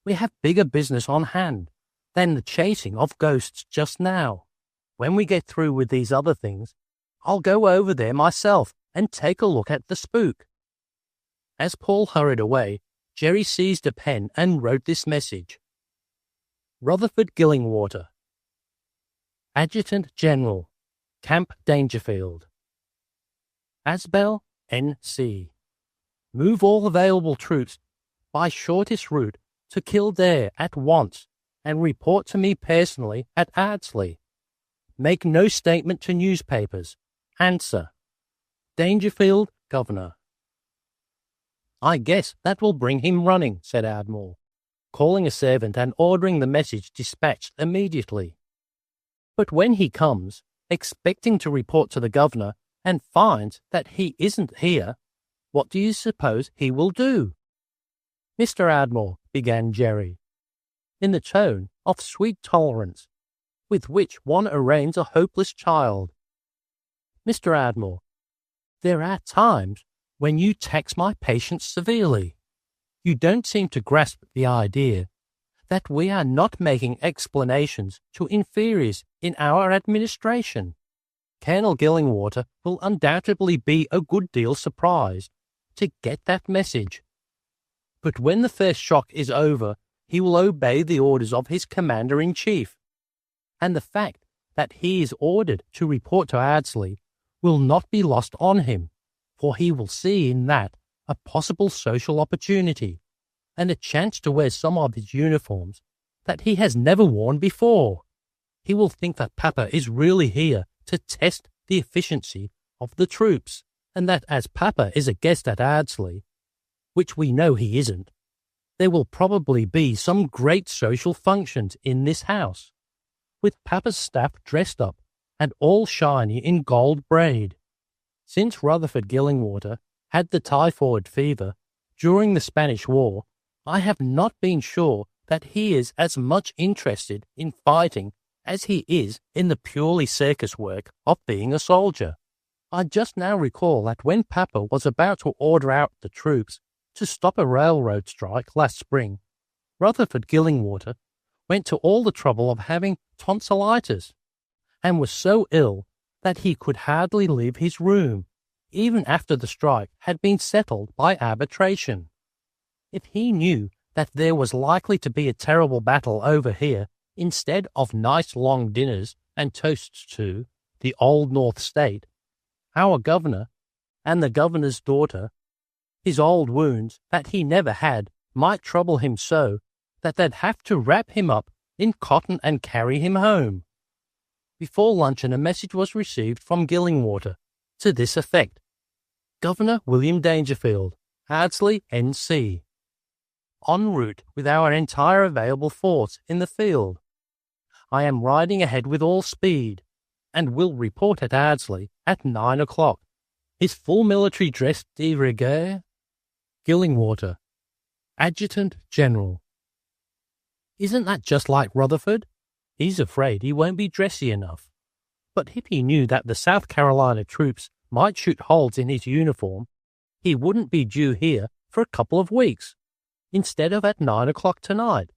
We have bigger business on hand than the chasing of ghosts just now. When we get through with these other things, I'll go over there myself and take a look at the spook. As Paul hurried away, Jerry seized a pen and wrote this message. Rutherford Gillingwater, Adjutant General, Camp Dangerfield. Asbel, N.C. Move all available troops by shortest route to Kildare at once and report to me personally at Ardsley. Make no statement to newspapers. Answer. Dangerfield, Governor. I guess that will bring him running, said Ardmore, calling a servant and ordering the message dispatched immediately. But when he comes, expecting to report to the governor, and finds that he isn't here, what do you suppose he will do? Mr. Ardmore, began Jerry, in the tone of sweet tolerance with which one arraigns a hopeless child. Mr. Ardmore, there are times when you tax my patience severely. You don't seem to grasp the idea that we are not making explanations to inferiors in our administration. Colonel Gillingwater will undoubtedly be a good deal surprised to get that message. But when the first shock is over, he will obey the orders of his commander-in-chief. And the fact that he is ordered to report to Ardsley will not be lost on him, for he will see in that a possible social opportunity, and a chance to wear some of his uniforms that he has never worn before. He will think that Papa is really here to test the efficiency of the troops, and that as Papa is a guest at Ardsley, which we know he isn't, there will probably be some great social functions in this house, with Papa's staff dressed up and all shiny in gold braid. Since Rutherford Gillingwater had the typhoid fever during the Spanish War, I have not been sure that he is as much interested in fighting as he is in the purely circus work of being a soldier. I just now recall that when Papa was about to order out the troops to stop a railroad strike last spring, Rutherford Gillingwater went to all the trouble of having tonsillitis, and was so ill that he could hardly leave his room, even after the strike had been settled by arbitration. If he knew that there was likely to be a terrible battle over here, instead of nice long dinners and toasts to the Old North State, our governor and the governor's daughter His old wounds that he never had might trouble him so that they'd have to wrap him up in cotton and carry him home. Before luncheon a message was received from Gillingwater to this effect: Governor William Dangerfield, Ardsley, N.C. En route with our entire available force in the field. I am riding ahead with all speed, and will report at Ardsley at 9 o'clock. His full military dress de rigueur. Gillingwater, Adjutant General. Isn't that just like Rutherford? He's afraid he won't be dressy enough. But if he knew that the South Carolina troops might shoot holes in his uniform, he wouldn't be due here for a couple of weeks, instead of at 9 o'clock tonight.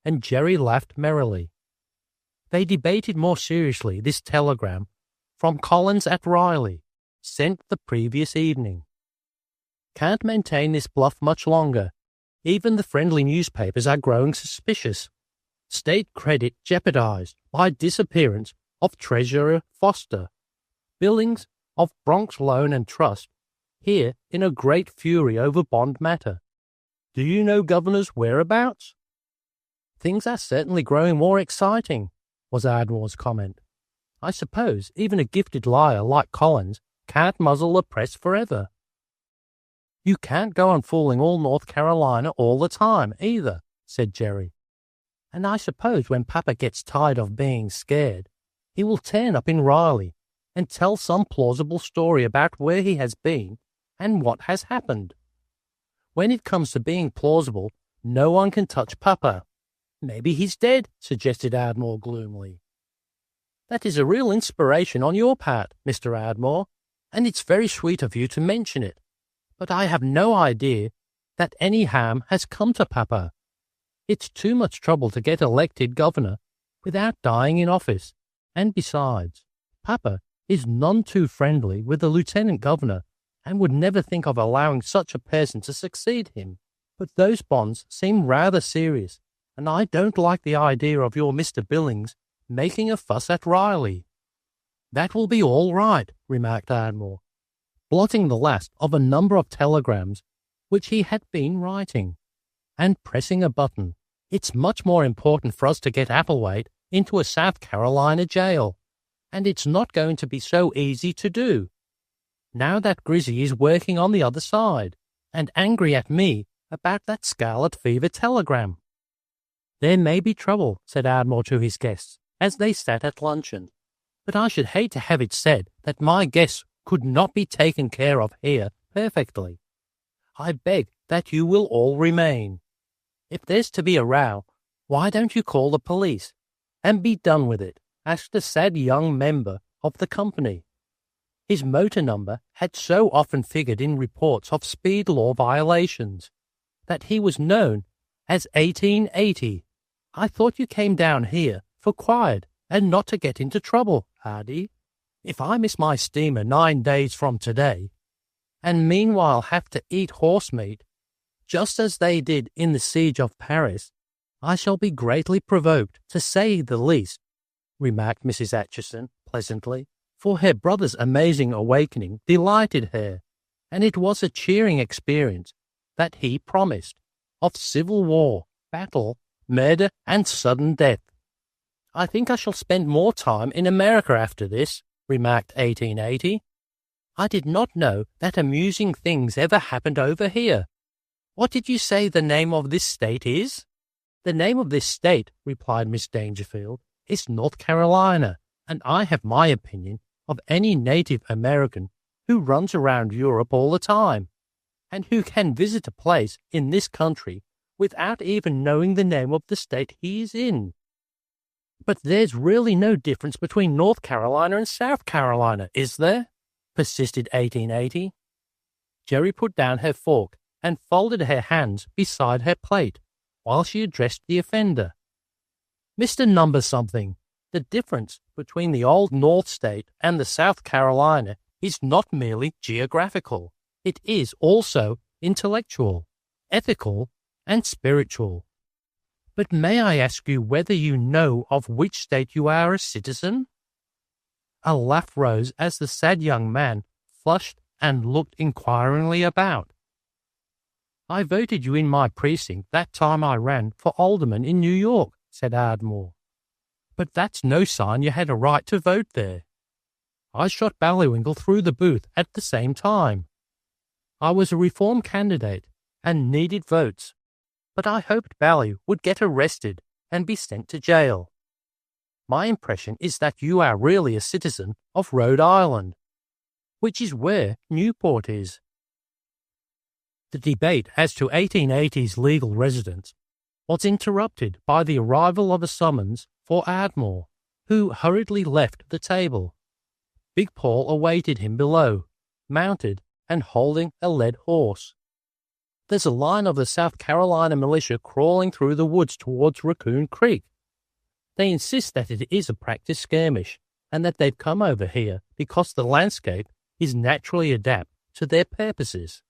And Jerry laughed merrily. They debated more seriously this telegram from Collins at Riley, sent the previous evening. Can't maintain this bluff much longer. Even the friendly newspapers are growing suspicious. State credit jeopardized by disappearance of Treasurer Foster. Billings of Bronx Loan and Trust here in a great fury over bond matter. Do you know Governor's whereabouts? Things are certainly growing more exciting, was Ardmore's comment. I suppose even a gifted liar like Collins can't muzzle the press forever. You can't go on fooling all North Carolina all the time, either, said Jerry. And I suppose when Papa gets tired of being scared, he will turn up in Riley and tell some plausible story about where he has been and what has happened. When it comes to being plausible, no one can touch Papa. Maybe he's dead, suggested Ardmore gloomily. That is a real inspiration on your part, Mr. Ardmore, and it's very sweet of you to mention it. But I have no idea that any harm has come to Papa. It's too much trouble to get elected governor without dying in office, and besides, Papa is none too friendly with the lieutenant governor and would never think of allowing such a person to succeed him. But those bonds seem rather serious, and I don't like the idea of your Mr. Billings making a fuss at Riley. That will be all right, remarked Ardmore, blotting the last of a number of telegrams which he had been writing, and pressing a button. It's much more important for us to get Applewhite into a South Carolina jail, and it's not going to be so easy to do. Now that Grizzy is working on the other side, and angry at me about that scarlet fever telegram. There may be trouble, said Ardmore to his guests, as they sat at luncheon, but I should hate to have it said that my guests could not be taken care of here perfectly. I beg that you will all remain. If there's to be a row, why don't you call the police, and be done with it, asked a sad young member of the company. His motor number had so often figured in reports of speed law violations that he was known as 1880. I thought you came down here for quiet and not to get into trouble, Hardy. If I miss my steamer 9 days from today, and meanwhile have to eat horse meat, just as they did in the siege of Paris, I shall be greatly provoked, to say the least, remarked Mrs. Acheson pleasantly, for her brother's amazing awakening delighted her, and it was a cheering experience that he promised, of civil war, battle, murder, and sudden death. I think I shall spend more time in America after this, remarked 1880. I did not know that amusing things ever happened over here. What did you say the name of this state is? The name of this state, replied Miss Dangerfield, is North Carolina, and I have my opinion of any native American who runs around Europe all the time, and who can visit a place in this country without even knowing the name of the state he is in. But there's really no difference between North Carolina and South Carolina, is there? Persisted 1880. Jerry put down her fork and folded her hands beside her plate while she addressed the offender. Mr. Number-something, the difference between the old North State and the South Carolina is not merely geographical. It is also intellectual, ethical, and spiritual. But may I ask you whether you know of which state you are a citizen? A laugh rose as the sad young man flushed and looked inquiringly about. I voted you in my precinct that time I ran for alderman in New York, said Ardmore. But that's no sign you had a right to vote there. I shot Ballywinkle through the booth at the same time. I was a Reform candidate and needed votes, but I hoped Bally would get arrested and be sent to jail. My impression is that you are really a citizen of Rhode Island, which is where Newport is. The debate as to 1880's legal residence was interrupted by the arrival of a summons for Ardmore, who hurriedly left the table. Big Paul awaited him below, mounted and holding a led horse. There's a line of the South Carolina militia crawling through the woods towards Raccoon Creek. They insist that it is a practice skirmish and that they've come over here because the landscape is naturally adapted to their purposes.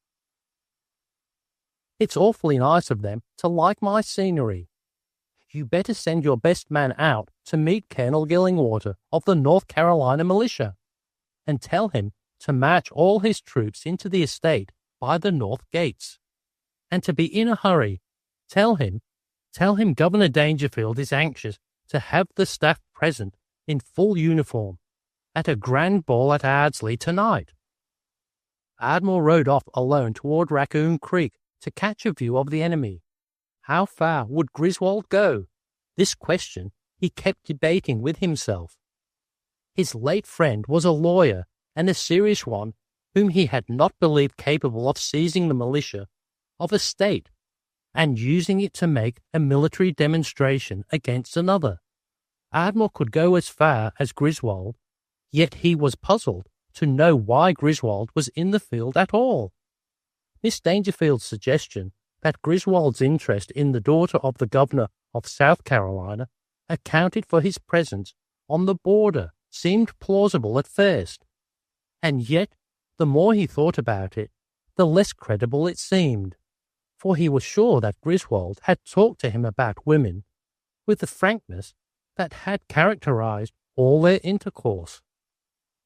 It's awfully nice of them to like my scenery. You better send your best man out to meet Colonel Gillingwater of the North Carolina militia and tell him to march all his troops into the estate by the north gates. And to be in a hurry. Tell him Governor Dangerfield is anxious to have the staff present in full uniform at a grand ball at Ardsley tonight. Ardmore rode off alone toward Raccoon Creek to catch a view of the enemy. How far would Griswold go? This question he kept debating with himself. His late friend was a lawyer, and a serious one, whom he had not believed capable of seizing the militia of a state and using it to make a military demonstration against another. Ardmore could go as far as Griswold, yet he was puzzled to know why Griswold was in the field at all. Miss Dangerfield's suggestion that Griswold's interest in the daughter of the governor of South Carolina accounted for his presence on the border seemed plausible at first, and yet the more he thought about it, the less credible it seemed, for he was sure that Griswold had talked to him about women with the frankness that had characterized all their intercourse.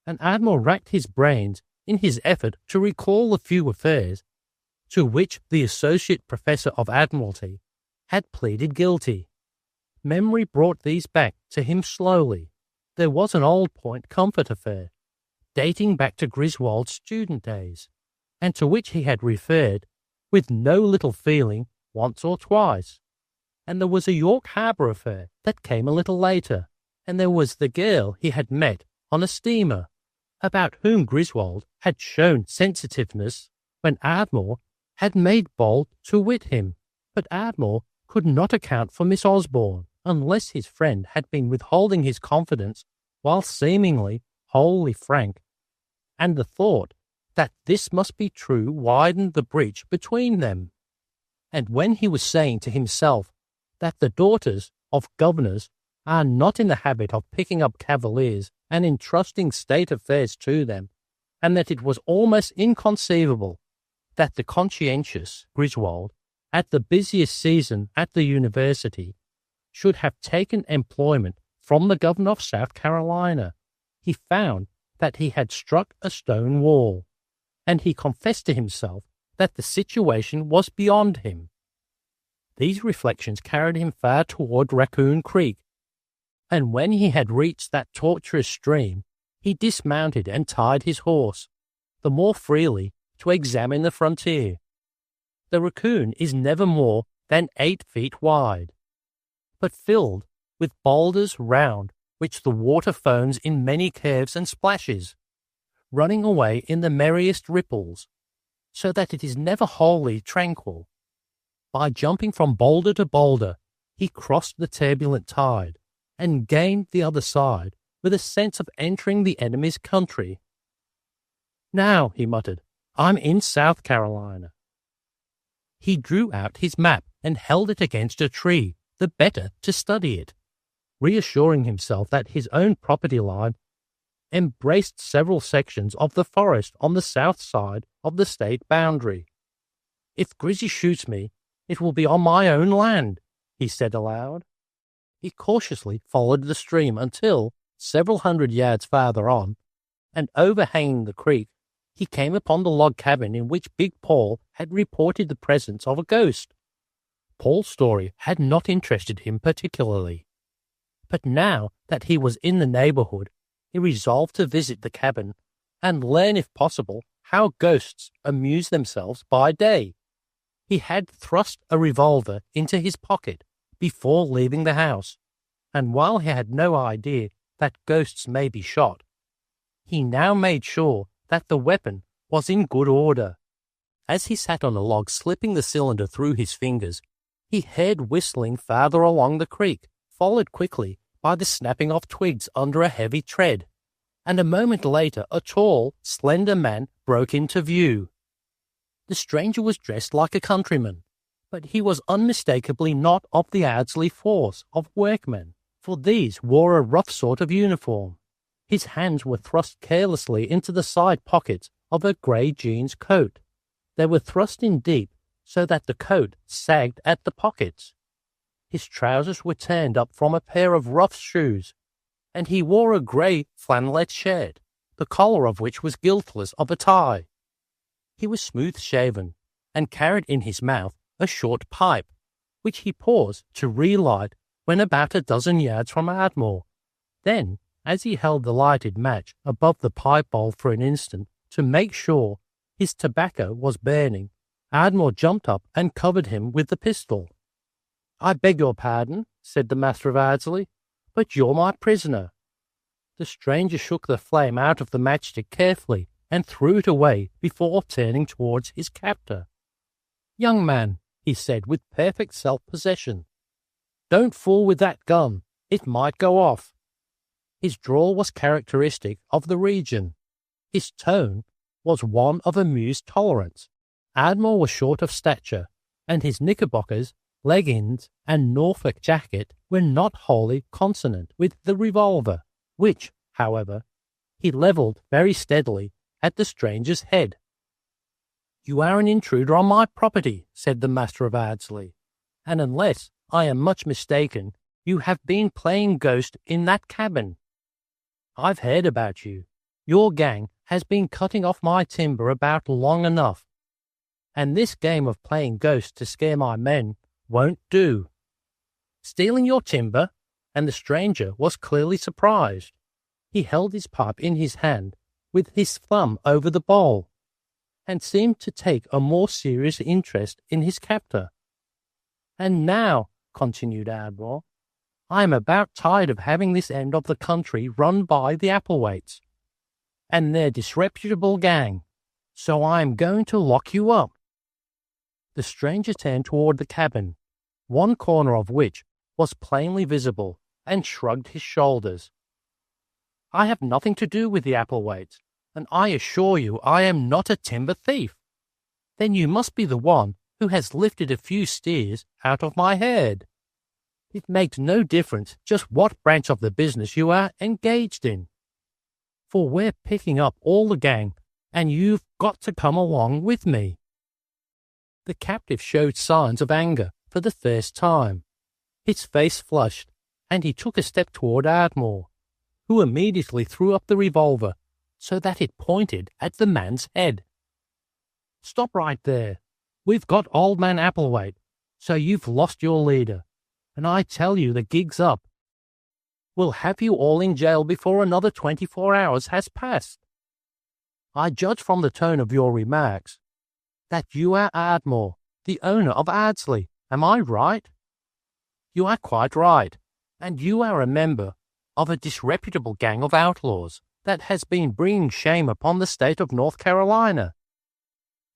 And Ardmore racked his brains in his effort to recall the few affairs to which the Associate Professor of Admiralty had pleaded guilty. Memory brought these back to him slowly. There was an Old Point comfort affair, dating back to Griswold's student days, and to which he had referred with no little feeling once or twice. And there was a York Harbour affair that came a little later, and there was the girl he had met on a steamer, about whom Griswold had shown sensitiveness when Ardmore had made bold to wit him. But Ardmore could not account for Miss Osborne unless his friend had been withholding his confidence while seemingly wholly frank, and the thought that this must be true widened the breach between them. And when he was saying to himself that the daughters of governors are not in the habit of picking up cavaliers and entrusting state affairs to them, and that it was almost inconceivable that the conscientious Griswold, at the busiest season at the university, should have taken employment from the governor of South Carolina, he found that he had struck a stone wall, and he confessed to himself that the situation was beyond him. These reflections carried him far toward Raccoon Creek, and when he had reached that tortuous stream, he dismounted and tied his horse, the more freely to examine the frontier. The Raccoon is never more than 8 feet wide, but filled with boulders round which the water foams in many curves and splashes, running away in the merriest ripples, so that it is never wholly tranquil. By jumping from boulder to boulder, he crossed the turbulent tide, and gained the other side with a sense of entering the enemy's country. "Now," he muttered, "I'm in South Carolina." He drew out his map and held it against a tree, the better to study it, reassuring himself that his own property line embraced several sections of the forest on the south side of the state boundary. "If Grizzy shoots me, it will be on my own land," he said aloud. He cautiously followed the stream until, several hundred yards farther on, and overhanging the creek, he came upon the log cabin in which Big Paul had reported the presence of a ghost. Paul's story had not interested him particularly, but now that he was in the neighborhood, he resolved to visit the cabin and learn, if possible, how ghosts amuse themselves by day. He had thrust a revolver into his pocket before leaving the house, and while he had no idea that ghosts may be shot, he now made sure that the weapon was in good order. As he sat on a log slipping the cylinder through his fingers, he heard whistling farther along the creek, followed quickly by the snapping of twigs under a heavy tread, and a moment later a tall, slender man broke into view. The stranger was dressed like a countryman, but he was unmistakably not of the Ardsley force of workmen, for these wore a rough sort of uniform. His hands were thrust carelessly into the side pockets of a grey jeans coat. They were thrust in deep so that the coat sagged at the pockets. His trousers were turned up from a pair of rough shoes, and he wore a grey flannelette shirt, the collar of which was guiltless of a tie. He was smooth-shaven, and carried in his mouth a short pipe, which he paused to relight when about a dozen yards from Ardmore. Then, as he held the lighted match above the pipe bowl for an instant to make sure his tobacco was burning, Ardmore jumped up and covered him with the pistol. "I beg your pardon," said the master of Ardsley, "but you're my prisoner." The stranger shook the flame out of the matchstick carefully and threw it away before turning towards his captor. "Young man," he said with perfect self-possession, "don't fool with that gun. It might go off." His drawl was characteristic of the region. His tone was one of amused tolerance. Ardmore was short of stature, and his knickerbockers, leggings, and Norfolk jacket were not wholly consonant with the revolver, which, however, he levelled very steadily at the stranger's head. "You are an intruder on my property," said the master of Ardsley, "and unless I am much mistaken, you have been playing ghost in that cabin. I've heard about you. Your gang has been cutting off my timber about long enough, and this game of playing ghost to scare my men won't do." "Stealing your timber?" And the stranger was clearly surprised. He held his pipe in his hand with his thumb over the bowl, and seemed to take a more serious interest in his captor. "And now," continued Ardmore, "I am about tired of having this end of the country run by the Applewaites and their disreputable gang, so I am going to lock you up." The stranger turned toward the cabin, one corner of which was plainly visible, and shrugged his shoulders. "I have nothing to do with the Applewaites, and I assure you I am not a timber thief." "Then you must be the one who has lifted a few steers out of my herd." "It makes no difference just what branch of the business you are engaged in, for we're picking up all the gang, and you've got to come along with me." The captive showed signs of anger for the first time. His face flushed, and he took a step toward Ardmore, who immediately threw up the revolver so that it pointed at the man's head. "Stop right there. We've got Old Man Applewhite, so you've lost your leader, and I tell you the gig's up. We'll have you all in jail before another 24 hours has passed. I judge from the tone of your remarks that you are Ardmore, the owner of Ardsley. Am I right?" "You are quite right, and you are a member of a disreputable gang of outlaws that has been bringing shame upon the state of North Carolina.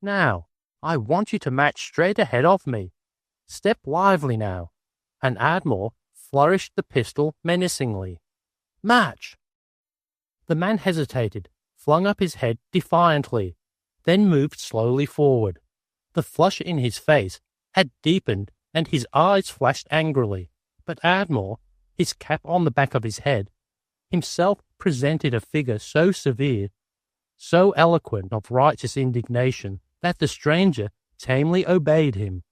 Now, I want you to march straight ahead of me. Step lively now," and Ardmore flourished the pistol menacingly. "March!" The man hesitated, flung up his head defiantly, then moved slowly forward. The flush in his face had deepened, and his eyes flashed angrily, but Ardmore, his cap on the back of his head, himself presented a figure so severe, so eloquent of righteous indignation, that the stranger tamely obeyed him.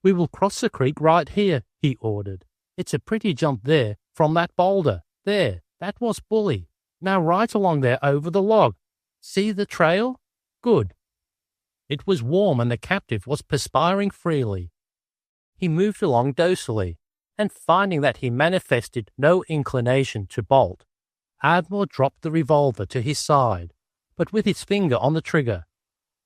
"We will cross the creek right here," he ordered. "It's a pretty jump there from that boulder. There, that was bully. Now right along there over the log. See the trail? Good. It was warm and the captive was perspiring freely. He moved along docilely, and finding that he manifested no inclination to bolt, Ardmore dropped the revolver to his side, but with his finger on the trigger.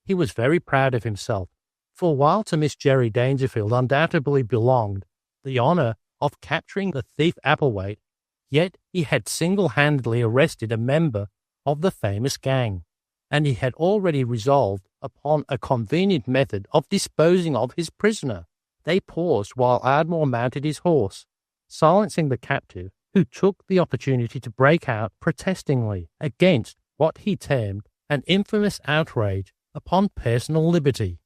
He was very proud of himself, for while to Miss Jerry Dangerfield undoubtedly belonged the honour of capturing the thief Applewhite, yet he had single-handedly arrested a member of the famous gang, and he had already resolved upon a convenient method of disposing of his prisoner. They paused while Ardmore mounted his horse, silencing the captive, who took the opportunity to break out protestingly against what he termed an infamous outrage upon personal liberty.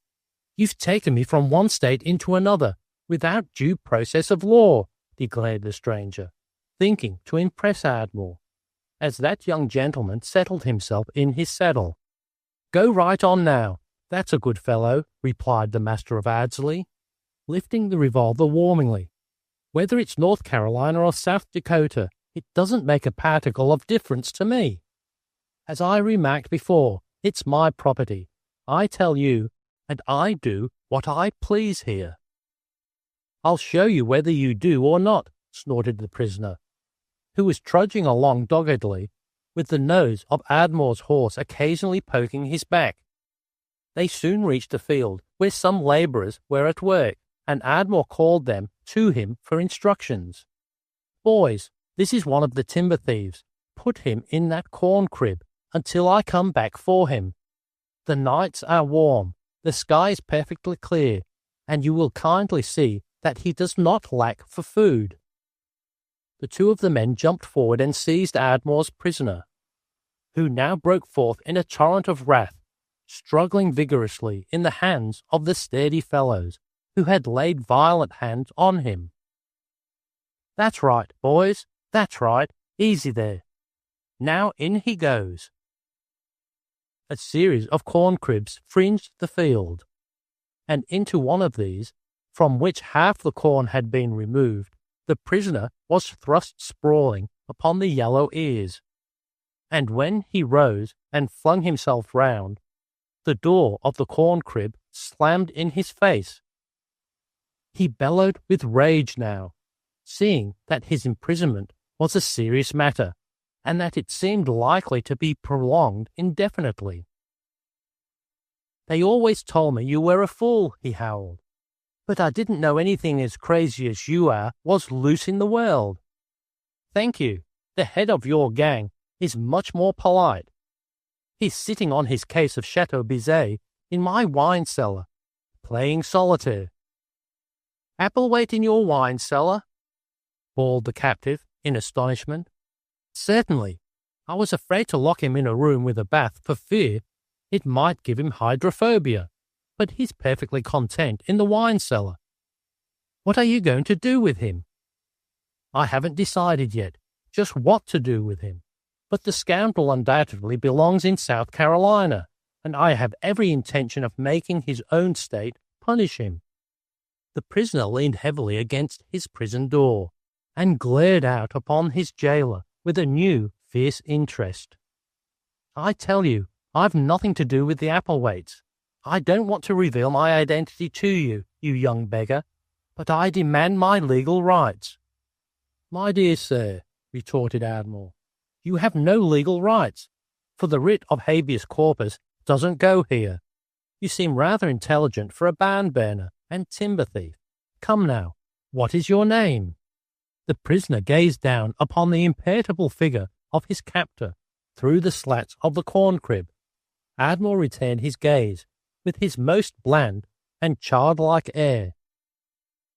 "You've taken me from one state into another without due process of law," declared the stranger, thinking to impress Ardmore, as that young gentleman settled himself in his saddle. "Go right on now. That's a good fellow," replied the master of Ardsley, lifting the revolver warmingly. "Whether it's North Carolina or South Dakota, it doesn't make a particle of difference to me. As I remarked before, it's my property. I tell you, and I do what I please here." "I'll show you whether you do or not," snorted the prisoner, who was trudging along doggedly, with the nose of Ardmore's horse occasionally poking his back. They soon reached a field where some labourers were at work, and Ardmore called them to him for instructions. "Boys, this is one of the timber thieves. Put him in that corn crib until I come back for him. The nights are warm, the sky is perfectly clear, and you will kindly see that he does not lack for food." The two of the men jumped forward and seized Ardmore's prisoner, who now broke forth in a torrent of wrath, struggling vigorously in the hands of the sturdy fellows who had laid violent hands on him. "That's right, boys, that's right, easy there. Now in he goes." A series of corn cribs fringed the field, and into one of these, from which half the corn had been removed, the prisoner was thrust sprawling upon the yellow ears, and when he rose and flung himself round, the door of the corn crib slammed in his face. He bellowed with rage now, seeing that his imprisonment was a serious matter, and that it seemed likely to be prolonged indefinitely. "They always told me you were a fool," he howled, "but I didn't know anything as crazy as you are was loose in the world. Thank you, the head of your gang is much more polite. He's sitting on his case of Chateau Bizet in my wine cellar, playing solitaire." "Applewhite in your wine cellar?" bawled the captive in astonishment. "Certainly. I was afraid to lock him in a room with a bath for fear it might give him hydrophobia, but he's perfectly content in the wine cellar. What are you going to do with him?" "I haven't decided yet just what to do with him, but the scoundrel undoubtedly belongs in South Carolina, and I have every intention of making his own state punish him." The prisoner leaned heavily against his prison door, and glared out upon his jailer with a new, fierce interest. "I tell you, I've nothing to do with the Applewhites. I don't want to reveal my identity to you, you young beggar, but I demand my legal rights." "My dear sir," retorted Ardmore, "you have no legal rights, for the writ of habeas corpus doesn't go here. You seem rather intelligent for a barn burner and timber thief. Come now, what is your name?" The prisoner gazed down upon the impenetrable figure of his captor through the slats of the corn crib. Ardmore returned his gaze with his most bland and childlike air.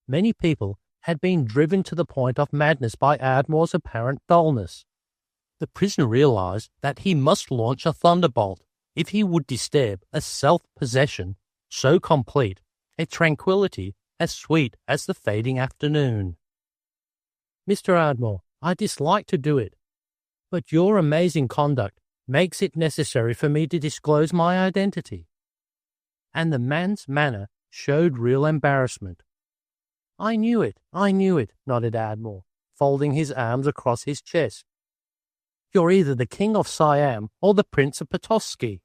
Many people had been driven to the point of madness by Ardmore's apparent dullness. The prisoner realized that he must launch a thunderbolt if he would disturb a self-possession so complete, a tranquillity as sweet as the fading afternoon. "Mr. Ardmore, I dislike to do it, but your amazing conduct makes it necessary for me to disclose my identity." And the man's manner showed real embarrassment. I knew it, nodded Ardmore, folding his arms across his chest. You're either the King of Siam or the Prince of Potosky.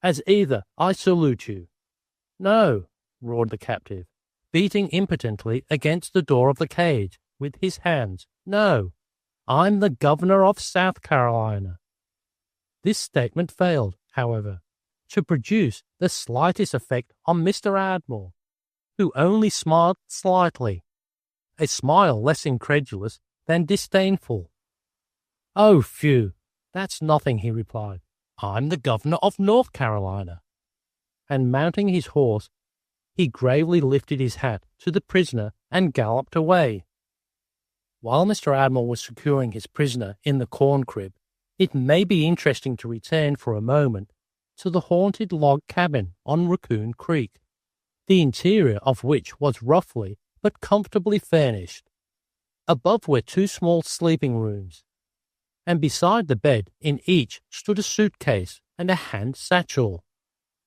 As either, I salute you." "No," roared the captive, beating impotently against the door of the cage with his hands. "No, I'm the Governor of South Carolina." This statement failed, however, to produce the slightest effect on Mr. Ardmore, who only smiled slightly, a smile less incredulous than disdainful. "Oh, phew, that's nothing," he replied. "I'm the Governor of North Carolina." And mounting his horse, he gravely lifted his hat to the prisoner and galloped away. While Mr. Ardmore was securing his prisoner in the corn crib, it may be interesting to return for a moment to the haunted log cabin on Raccoon Creek, the interior of which was roughly but comfortably furnished. Above were two small sleeping rooms, and beside the bed in each stood a suitcase and a hand satchel.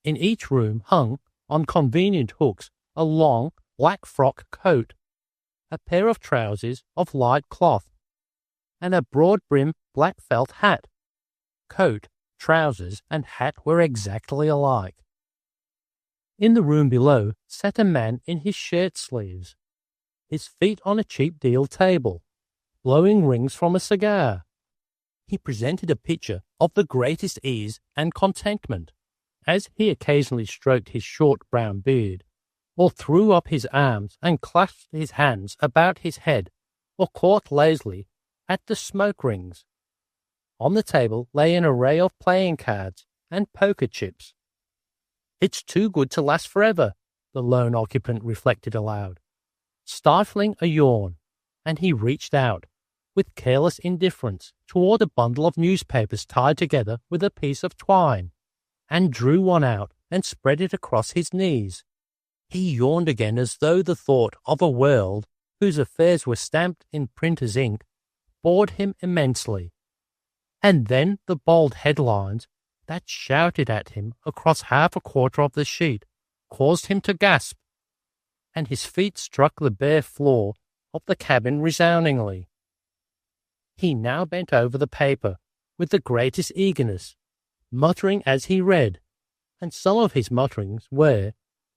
In each room hung, on convenient hooks, a long black frock coat, a pair of trousers of light cloth, and a broad-brimmed black felt hat. Coat, trousers, and hat were exactly alike. In the room below sat a man in his shirt sleeves, his feet on a cheap deal table, blowing rings from a cigar. He presented a picture of the greatest ease and contentment, as he occasionally stroked his short brown beard, or threw up his arms and clasped his hands about his head, or caught lazily at the smoke rings. On the table lay an array of playing cards and poker chips. "It's too good to last forever," the lone occupant reflected aloud, stifling a yawn, and he reached out, with careless indifference, toward a bundle of newspapers tied together with a piece of twine, and drew one out and spread it across his knees. He yawned again as though the thought of a world whose affairs were stamped in printer's ink bored him immensely. And then the bold headlines that shouted at him across half a quarter of the sheet caused him to gasp, and his feet struck the bare floor of the cabin resoundingly. He now bent over the paper with the greatest eagerness, muttering as he read, and some of his mutterings were,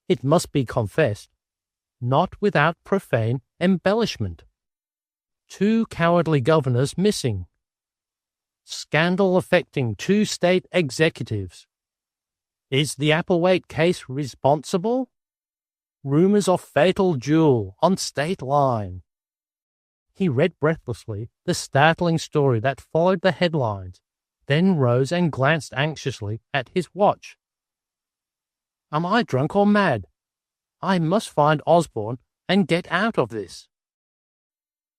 it must be confessed, not without profane embellishment. "Two cowardly governors missing. Scandal affecting two state executives. Is the Applewhite case responsible? Rumors of fatal duel on state line." He read breathlessly the startling story that followed the headlines, then rose and glanced anxiously at his watch. "Am I drunk or mad? I must find Osborne and get out of this."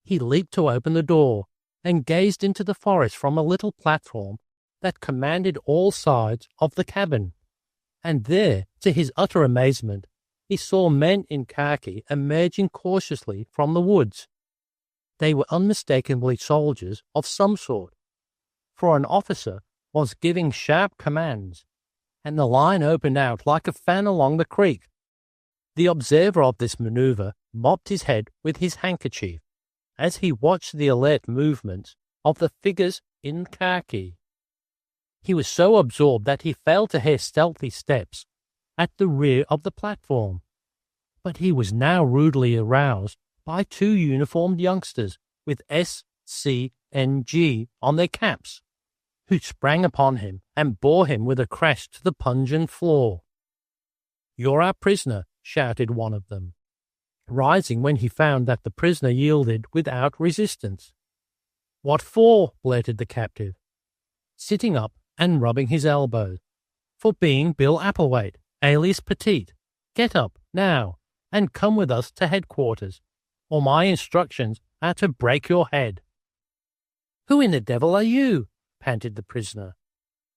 He leaped to open the door and gazed into the forest from a little platform that commanded all sides of the cabin. And there, to his utter amazement, he saw men in khaki emerging cautiously from the woods. They were unmistakably soldiers of some sort, for an officer was giving sharp commands, and the line opened out like a fan along the creek. The observer of this maneuver mopped his head with his handkerchief as he watched the alert movements of the figures in khaki. He was so absorbed that he failed to hear stealthy steps at the rear of the platform, but he was now rudely aroused by two uniformed youngsters with SCNG on their caps, who sprang upon him and bore him with a crash to the pungent floor. "You're our prisoner," shouted one of them, rising when he found that the prisoner yielded without resistance. "What for?" blurted the captive, sitting up and rubbing his elbows. "For being Bill Applewhite, alias Petite. Get up, now, and come with us to headquarters, or my instructions are to break your head." "Who in the devil are you?" panted the prisoner.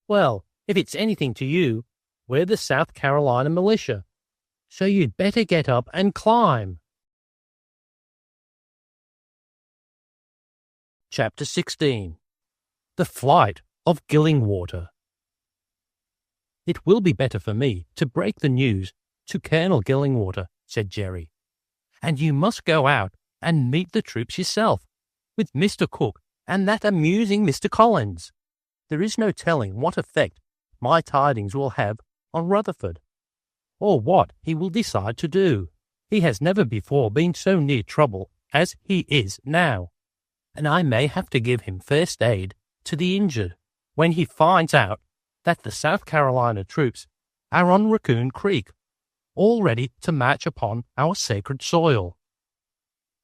"Well, if it's anything to you, we're the South Carolina militia, so you'd better get up and climb." Chapter 16. The Flight of Gillingwater. "It will be better for me to break the news to Colonel Gillingwater," said Jerry, "and you must go out and meet the troops yourself, with Mr. Cook and that amusing Mr. Collins. There is no telling what effect my tidings will have on Rutherford, or what he will decide to do. He has never before been so near trouble as he is now, and I may have to give him first aid to the injured when he finds out that the South Carolina troops are on Raccoon Creek, all ready to march upon our sacred soil.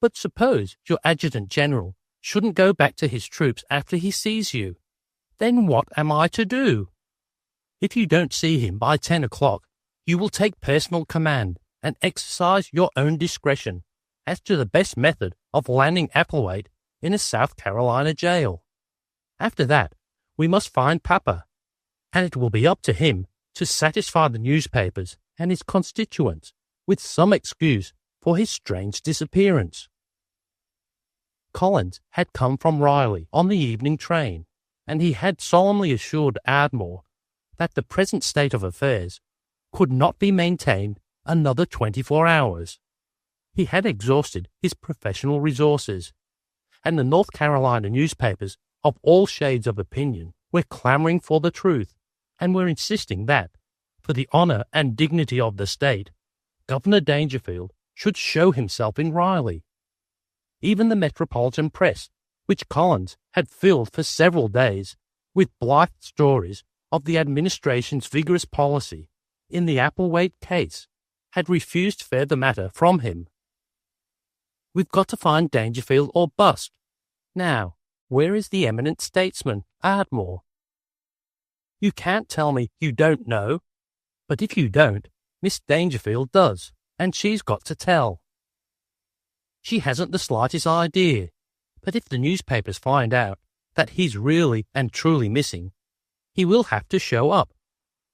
But suppose your adjutant general shouldn't go back to his troops after he sees you. Then what am I to do? If you don't see him by 10 o'clock, you will take personal command and exercise your own discretion as to the best method of landing Applewhite in a South Carolina jail. After that, we must find Papa, and it will be up to him to satisfy the newspapers and his constituents with some excuse for his strange disappearance. Collins had come from Riley on the evening train, and he had solemnly assured Ardmore that the present state of affairs could not be maintained another 24 hours. He had exhausted his professional resources, and the North Carolina newspapers of all shades of opinion were clamouring for the truth, and were insisting that, for the honour and dignity of the state, Governor Dangerfield should show himself in Riley. Even the metropolitan press, which Collins had filled for several days with blithe stories of the administration's vigorous policy in the Applewhite case, had refused further matter from him. We've got to find Dangerfield or bust. Now, where is the eminent statesman, Ardmore? You can't tell me you don't know, but if you don't, Miss Dangerfield does, and she's got to tell. She hasn't the slightest idea, but if the newspapers find out that he's really and truly missing, he will have to show up.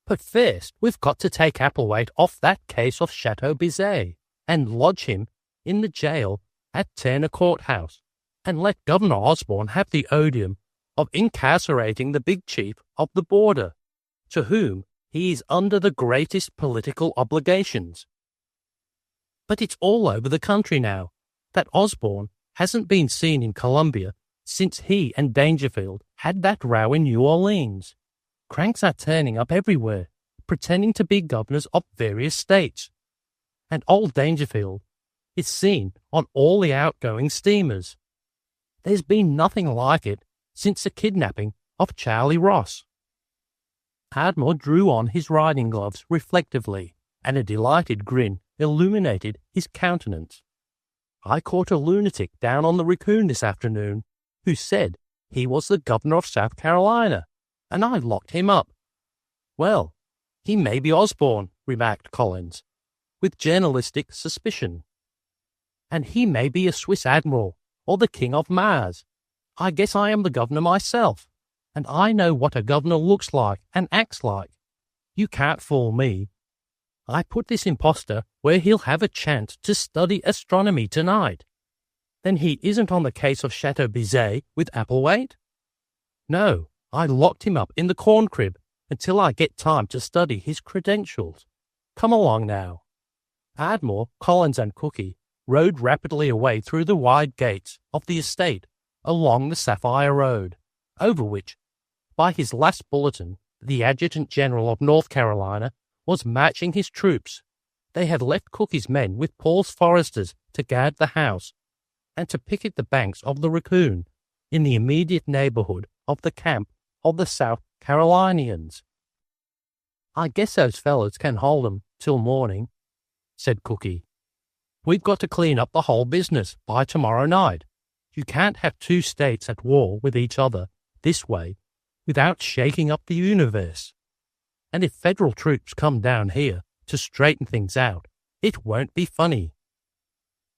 But first, we've got to take Applewhite off that case of Chateau Bizet and lodge him in the jail at Turner Courthouse, and let Governor Osborne have the odium of incarcerating the big chief of the border, to whom he is under the greatest political obligations. But it's all over the country now that Osborne hasn't been seen in Columbia since he and Dangerfield had that row in New Orleans. Cranks are turning up everywhere, pretending to be governors of various states, and old Dangerfield is seen on all the outgoing steamers. There's been nothing like it since the kidnapping of Charlie Ross. Ardmore drew on his riding gloves reflectively, and a delighted grin illuminated his countenance. I caught a lunatic down on the Raccoon this afternoon who said he was the governor of South Carolina, and I locked him up. Well, he may be Osborne, remarked Collins, with journalistic suspicion. And he may be a Swiss admiral, or the King of Mars. I guess I am the governor myself, and I know what a governor looks like and acts like. You can't fool me. I put this impostor where he'll have a chance to study astronomy tonight. Then he isn't on the case of Chateau Bizet with Applewhite? No, I locked him up in the corn crib until I get time to study his credentials. Come along now. Ardmore, Collins and Cookie rode rapidly away through the wide gates of the estate along the Sapphire Road, over which, by his last bulletin, the Adjutant General of North Carolina was marching his troops. They had left Cookie's men with Paul's foresters to guard the house and to picket the banks of the Raccoon in the immediate neighborhood of the camp of the South Carolinians. I guess those fellows can hold 'em till morning, said Cookie. We've got to clean up the whole business by tomorrow night. You can't have two states at war with each other this way without shaking up the universe. And if federal troops come down here to straighten things out, it won't be funny.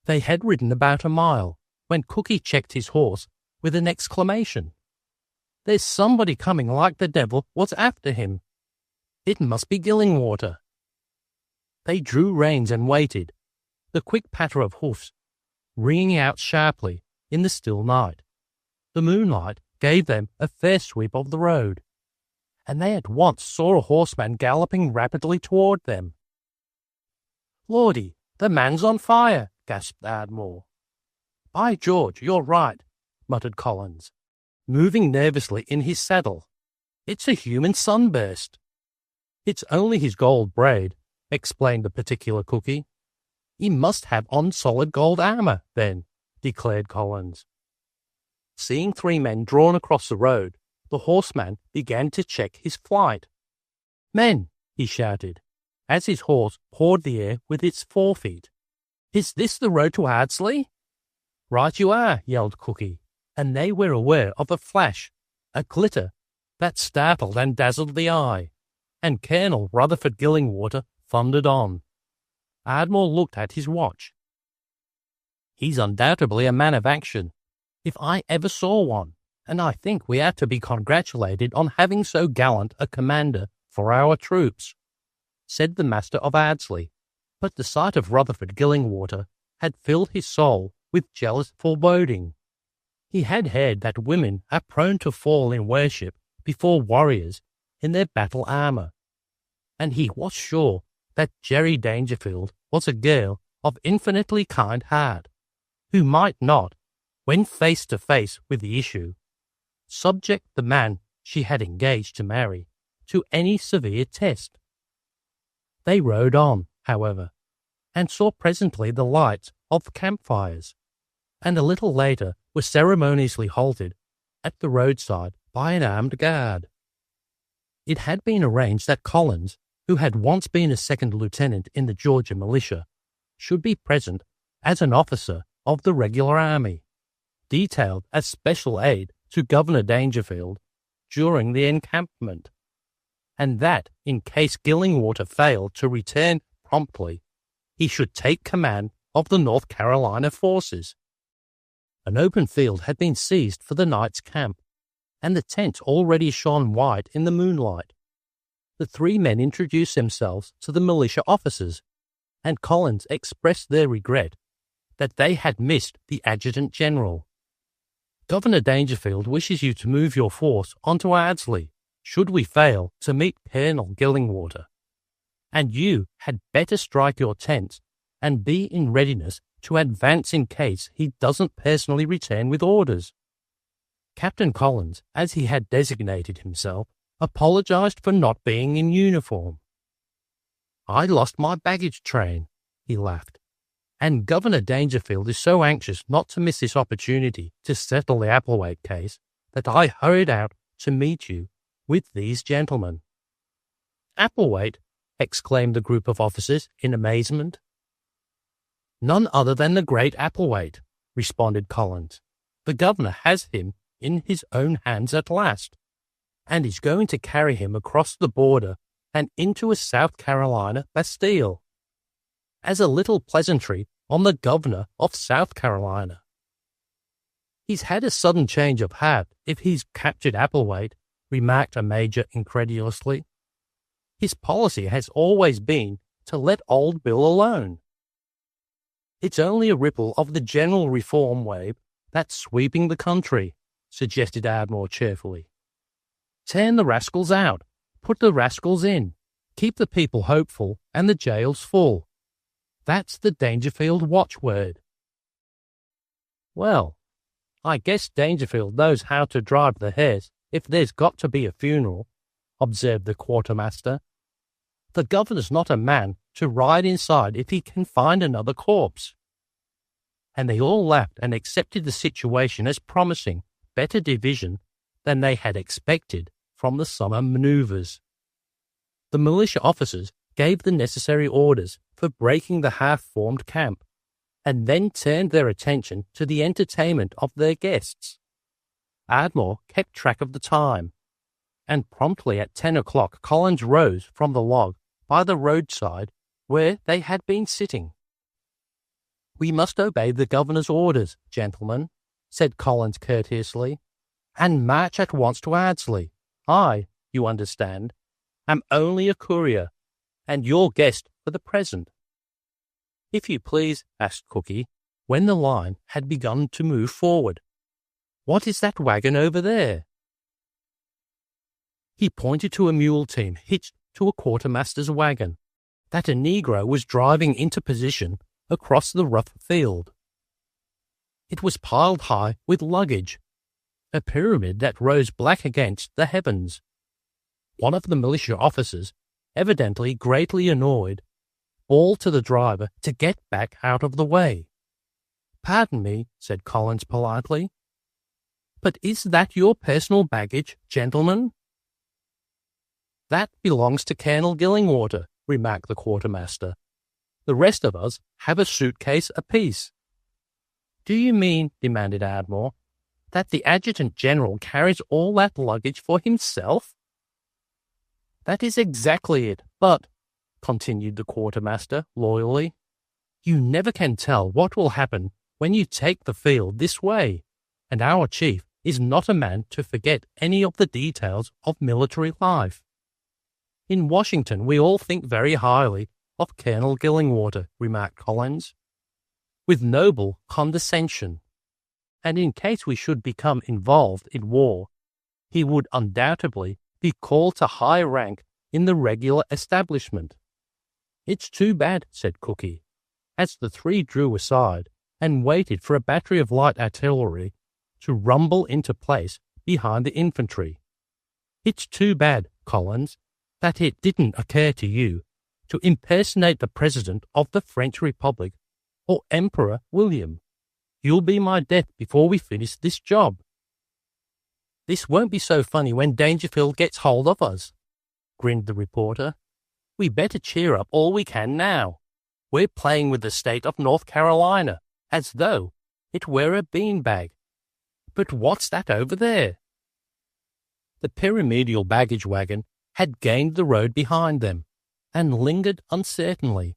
They had ridden about a mile when Cookie checked his horse with an exclamation. There's somebody coming like the devil was after him. It must be Gillingwater. They drew reins and waited, the quick patter of hoofs ringing out sharply in the still night. The moonlight gave them a fair sweep of the road, and they at once saw a horseman galloping rapidly toward them. Lordy, the man's on fire, gasped Ardmore. By George, you're right, muttered Collins, moving nervously in his saddle. It's a human sunburst. It's only his gold braid, explained the particular cookie. He must have on solid gold armour, then, declared Collins. Seeing three men drawn across the road, the horseman began to check his flight. Men, he shouted, as his horse pawed the air with its forefeet. Is this the road to Ardsley? Right you are, yelled Cookie, and they were aware of a flash, a glitter, that startled and dazzled the eye, and Colonel Rutherford Gillingwater thundered on. Ardmore looked at his watch. He's undoubtedly a man of action, if I ever saw one, and I think we are to be congratulated on having so gallant a commander for our troops, said the master of Ardsley, but the sight of Rutherford Gillingwater had filled his soul with jealous foreboding. He had heard that women are prone to fall in worship before warriors in their battle armour, and he was sure that Jerry Dangerfield was a girl of infinitely kind heart, who might not, when face to face with the issue, subject the man she had engaged to marry to any severe test. They rode on, however, and saw presently the lights of campfires, and a little later were ceremoniously halted at the roadside by an armed guard. It had been arranged that Collins, who had once been a second lieutenant in the Georgia militia, should be present as an officer of the regular army, detailed as special aid to Governor Dangerfield during the encampment, and that, in case Gillingwater failed to return promptly, he should take command of the North Carolina forces. An open field had been seized for the night's camp, and the tent already shone white in the moonlight. The three men introduced themselves to the militia officers, and Collins expressed their regret that they had missed the adjutant general. Governor Dangerfield wishes you to move your force onto Ardsley, should we fail to meet Colonel Gillingwater, and you had better strike your tents and be in readiness to advance in case he doesn't personally return with orders. Captain Collins, as he had designated himself, apologized for not being in uniform. I lost my baggage train, he laughed, and Governor Dangerfield is so anxious not to miss this opportunity to settle the Applewhite case that I hurried out to meet you with these gentlemen. Applewhite, exclaimed the group of officers in amazement. None other than the great Applewhite, responded Collins. The governor has him in his own hands at last, and is going to carry him across the border and into a South Carolina bastille, as a little pleasantry on the governor of South Carolina. He's had a sudden change of heart if he's captured Applewhite, remarked a major incredulously. His policy has always been to let old Bill alone. It's only a ripple of the general reform wave that's sweeping the country, suggested Ardmore cheerfully. Turn the rascals out, put the rascals in, keep the people hopeful and the jails full. That's the Dangerfield watchword. Well, I guess Dangerfield knows how to drive the hearse if there's got to be a funeral, observed the quartermaster. The governor's not a man to ride inside if he can find another corpse. And they all laughed and accepted the situation as promising better division than they had expected from the summer manoeuvres. The militia officers gave the necessary orders for breaking the half-formed camp, and then turned their attention to the entertainment of their guests. Ardmore kept track of the time, and promptly at 10 o'clock Collins rose from the log by the roadside where they had been sitting. We must obey the governor's orders, gentlemen, said Collins courteously, and march at once to Ardsley. I, you understand, am only a courier, and your guest for the present. If you please, asked Cookie, when the line had begun to move forward. What is that wagon over there? He pointed to a mule team hitched to a quartermaster's wagon that a negro was driving into position across the rough field. It was piled high with luggage, a pyramid that rose black against the heavens, one of the militia officers, evidently greatly annoyed, bawled to the driver to get back out of the way. "Pardon me," said Collins politely, "but is that your personal baggage, gentlemen?" "That belongs to Colonel Gillingwater," remarked the quartermaster. "The rest of us have a suitcase apiece." "Do you mean," demanded Ardmore, "that the adjutant general carries all that luggage for himself?" "That is exactly it, but," continued the quartermaster loyally, "you never can tell what will happen when you take the field this way, and our chief is not a man to forget any of the details of military life. In Washington we all think very highly of Colonel Gillingwater," remarked Collins, "with noble condescension, and in case we should become involved in war, he would undoubtedly be called to high rank in the regular establishment." "It's too bad," said Cookie, as the three drew aside and waited for a battery of light artillery to rumble into place behind the infantry. "It's too bad, Collins, that it didn't occur to you to impersonate the President of the French Republic or Emperor William. You'll be my death before we finish this job." "This won't be so funny when Dangerfield gets hold of us," grinned the reporter. "We better cheer up all we can now. We're playing with the state of North Carolina as though it were a beanbag. But what's that over there?" The pyramidal baggage wagon had gained the road behind them and lingered uncertainly,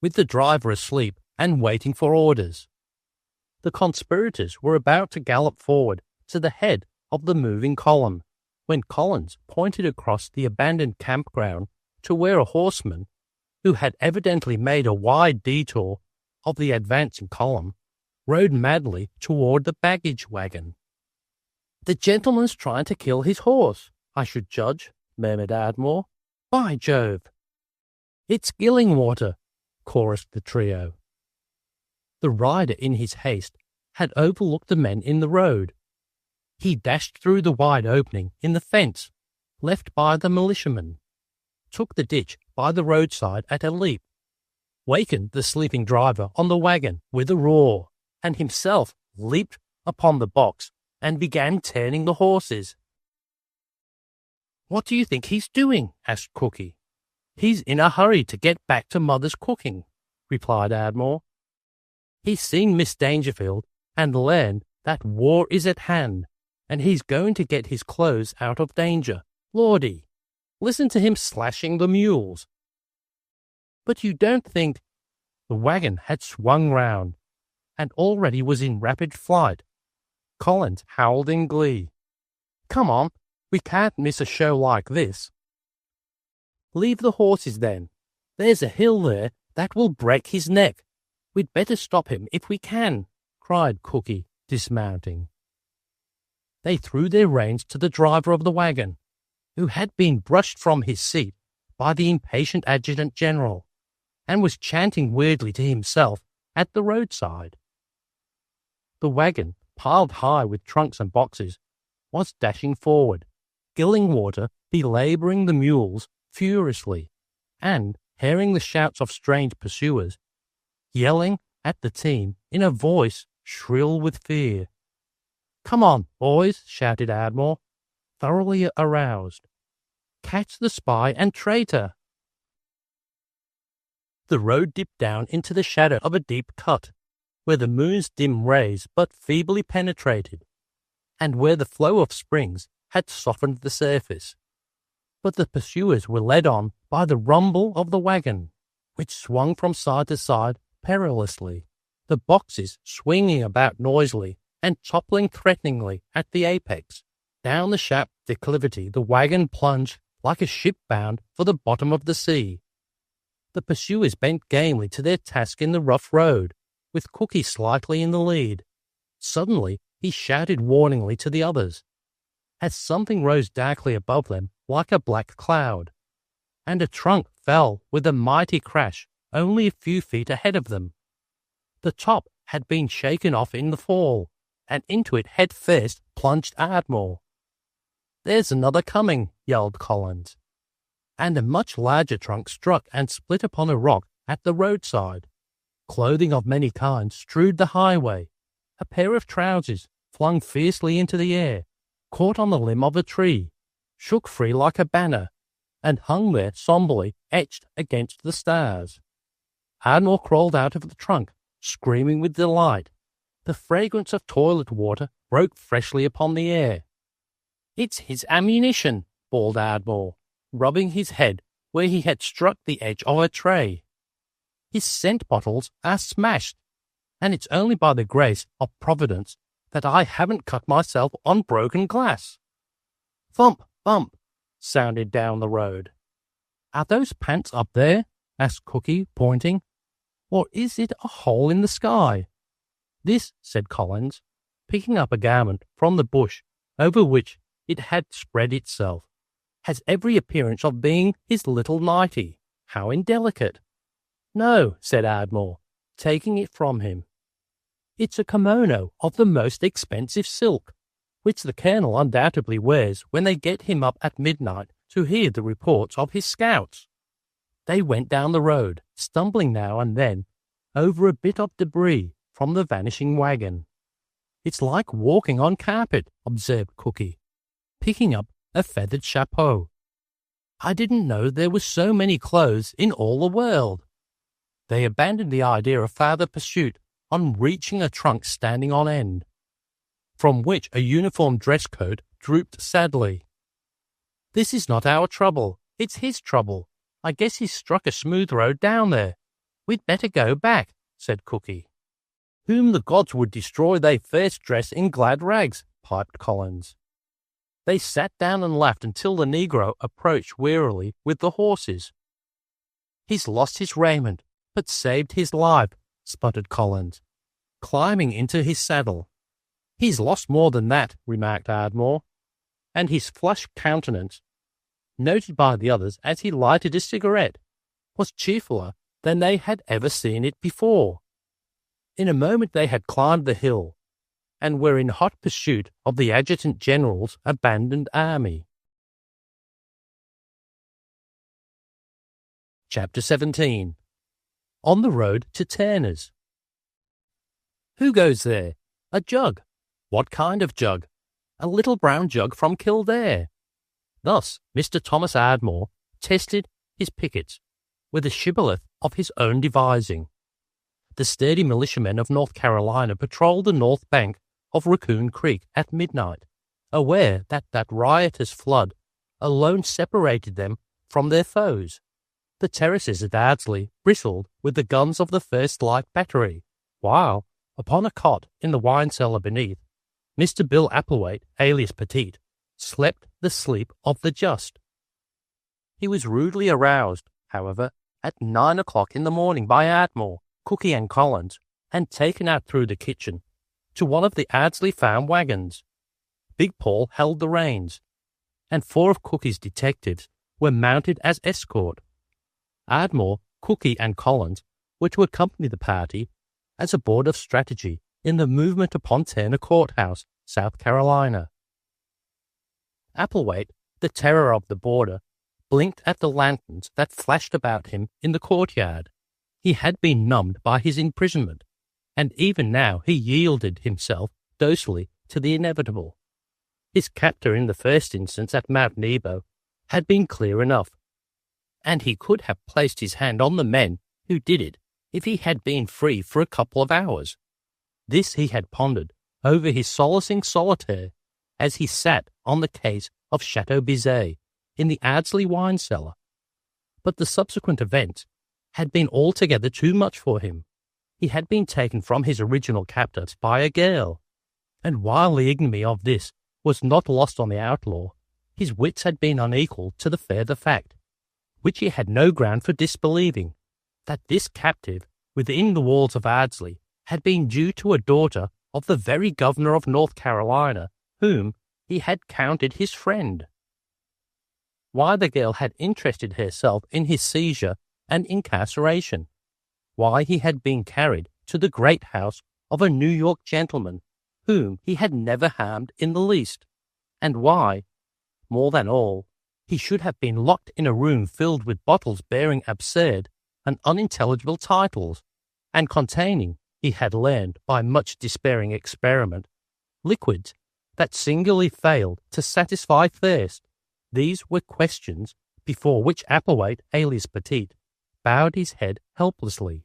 with the driver asleep and waiting for orders. The conspirators were about to gallop forward to the head of the moving column when Collins pointed across the abandoned campground to where a horseman, who had evidently made a wide detour of the advancing column, rode madly toward the baggage wagon. "The gentleman's trying to kill his horse, I should judge," murmured Ardmore. "By Jove!" "It's Gillingwater," chorused the trio. The rider in his haste had overlooked the men in the road. He dashed through the wide opening in the fence left by the militiamen, took the ditch by the roadside at a leap, wakened the sleeping driver on the wagon with a roar, and himself leaped upon the box and began turning the horses. "What do you think he's doing?" asked Cookie. "He's in a hurry to get back to Mother's cooking," replied Ardmore. "He's seen Miss Dangerfield and learned that war is at hand, and he's going to get his clothes out of danger. Lordy, listen to him slashing the mules." "But you don't think—" The wagon had swung round and already was in rapid flight. Collins howled in glee. "Come on, we can't miss a show like this." "Leave the horses then. There's a hill there that will break his neck. We'd better stop him if we can," cried Cookie, dismounting. They threw their reins to the driver of the wagon, who had been brushed from his seat by the impatient adjutant general, and was chanting weirdly to himself at the roadside. The wagon, piled high with trunks and boxes, was dashing forward, Gillingwater belabouring the mules furiously, and, hearing the shouts of strange pursuers, yelling at the team in a voice shrill with fear. "Come on, boys," shouted Ardmore, thoroughly aroused. "Catch the spy and traitor." The road dipped down into the shadow of a deep cut, where the moon's dim rays but feebly penetrated, and where the flow of springs had softened the surface. But the pursuers were led on by the rumble of the wagon, which swung from side to side perilously, the boxes swinging about noisily and toppling threateningly at the apex. Down the sharp declivity the wagon plunged like a ship bound for the bottom of the sea. The pursuers bent gamely to their task in the rough road, with Cookie slightly in the lead. Suddenly he shouted warningly to the others, as something rose darkly above them like a black cloud, and a trunk fell with a mighty crash only a few feet ahead of them. The top had been shaken off in the fall, and into it head first plunged Ardmore. "There's another coming," yelled Collins. And a much larger trunk struck and split upon a rock at the roadside. Clothing of many kinds strewed the highway. A pair of trousers, flung fiercely into the air, caught on the limb of a tree, shook free like a banner, and hung there somberly etched against the stars. Ardmore crawled out of the trunk, screaming with delight. The fragrance of toilet water broke freshly upon the air. "It's his ammunition," bawled Ardmore, rubbing his head where he had struck the edge of a tray. "His scent bottles are smashed, and it's only by the grace of Providence that I haven't cut myself on broken glass." "Thump, bump," sounded down the road. "Are those pants up there?" asked Cookie, pointing. "Or is it a hole in the sky?" "This," said Collins, picking up a garment from the bush over which it had spread itself, "has every appearance of being his little nightie. How indelicate!" "No," said Ardmore, taking it from him. "It's a kimono of the most expensive silk, which the colonel undoubtedly wears when they get him up at midnight to hear the reports of his scouts." They went down the road, stumbling now and then over a bit of debris from the vanishing wagon. "It's like walking on carpet," observed Cookie, picking up a feathered chapeau. "I didn't know there were so many clothes in all the world." They abandoned the idea of farther pursuit on reaching a trunk standing on end, from which a uniform dress coat drooped sadly. "This is not our trouble, it's his trouble. I guess he's struck a smooth road down there. We'd better go back," said Cookie. "Whom the gods would destroy they first dress in glad rags," piped Collins. They sat down and laughed until the negro approached wearily with the horses. "He's lost his raiment, but saved his life," sputtered Collins, climbing into his saddle. "He's lost more than that," remarked Ardmore, and his flushed countenance, noted by the others as he lighted a cigarette, was cheerfuller than they had ever seen it before. In a moment they had climbed the hill, and were in hot pursuit of the Adjutant General's abandoned army. Chapter 17. On the road to Turner's. "Who goes there? A jug. What kind of jug? A little brown jug from Kildare." Thus Mr. Thomas Ardmore tested his pickets with a shibboleth of his own devising. The sturdy militiamen of North Carolina patrolled the north bank of Raccoon Creek at midnight, aware that riotous flood alone separated them from their foes. The terraces at Ardsley bristled with the guns of the First Light Battery, while, upon a cot in the wine cellar beneath, Mr. Bill Applewaite, alias Petite, slept the sleep of the just. He was rudely aroused, however, at 9 o'clock in the morning by Ardmore, Cookie and Collins, and taken out through the kitchen to one of the Ardsley farm wagons. Big Paul held the reins, and 4 of Cookie's detectives were mounted as escort. Ardmore, Cookie, and Collins were to accompany the party as a board of strategy in the movement upon Turner Courthouse, South Carolina. Applewaite, the terror of the border, blinked at the lanterns that flashed about him in the courtyard. He had been numbed by his imprisonment, and even now he yielded himself docilely to the inevitable. His captor in the first instance at Mount Nebo had been clear enough, and he could have placed his hand on the men who did it if he had been free for a couple of hours. This he had pondered over his solacing solitaire as he sat on the case of Chateau Bizet in the Ardsley wine cellar. But the subsequent events had been altogether too much for him. He had been taken from his original captors by a girl, and while the ignominy of this was not lost on the outlaw, his wits had been unequal to the further fact, which he had no ground for disbelieving, that this captive within the walls of Ardsley had been due to a daughter of the very governor of North Carolina, whom he had counted his friend. Why the girl had interested herself in his seizure and incarceration, why he had been carried to the great house of a New York gentleman whom he had never harmed in the least, and why, more than all, he should have been locked in a room filled with bottles bearing absurd and unintelligible titles, and containing, he had learned by much despairing experiment, liquids that singularly failed to satisfy thirst. These were questions before which Applewhite, alias Petite, bowed his head helplessly.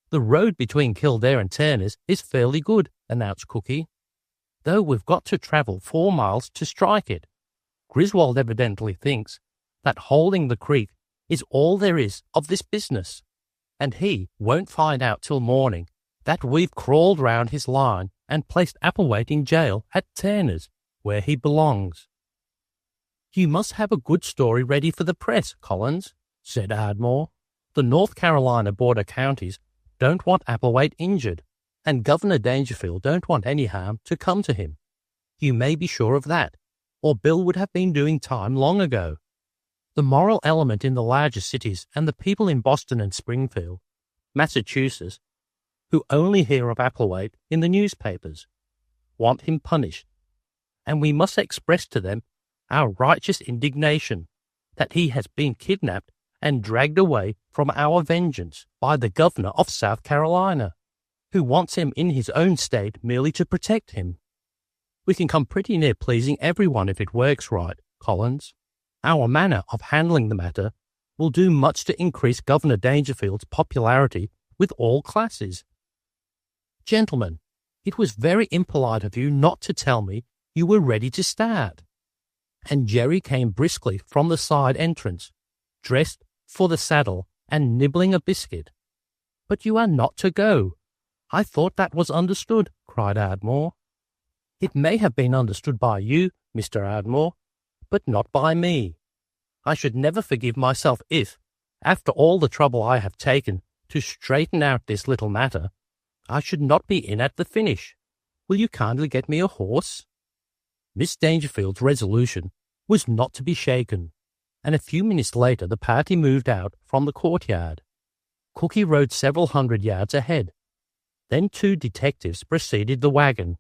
"The road between Kildare and Turner's is fairly good," announced Cookie, "though we've got to travel 4 miles to strike it. Griswold evidently thinks that holding the creek is all there is of this business, and he won't find out till morning that we've crawled round his line and placed Applewhite in jail at Turner's, where he belongs." "You must have a good story ready for the press, Collins," said Ardmore. "The North Carolina border counties don't want Applewhite injured, and Governor Dangerfield don't want any harm to come to him. You may be sure of that, or Bill would have been doing time long ago. The moral element in the larger cities and the people in Boston and Springfield, Massachusetts, who only hear of Applewhite in the newspapers, want him punished, and we must express to them our righteous indignation that he has been kidnapped and dragged away from our vengeance by the governor of South Carolina, who wants him in his own state merely to protect him. We can come pretty near pleasing everyone if it works right, Collins. Our manner of handling the matter will do much to increase Governor Dangerfield's popularity with all classes. Gentlemen, it was very impolite of you not to tell me you were ready to start." And Jerry came briskly from the side entrance, dressed for the saddle and nibbling a biscuit. "But you are not to go. I thought that was understood," cried Ardmore. "It may have been understood by you, Mr. Ardmore, but not by me. I should never forgive myself if, after all the trouble I have taken to straighten out this little matter, I should not be in at the finish. Will you kindly get me a horse?" Miss Dangerfield's resolution was not to be shaken, and a few minutes later the party moved out from the courtyard. Cookie rode several hundred yards ahead. Then 2 detectives preceded the wagon,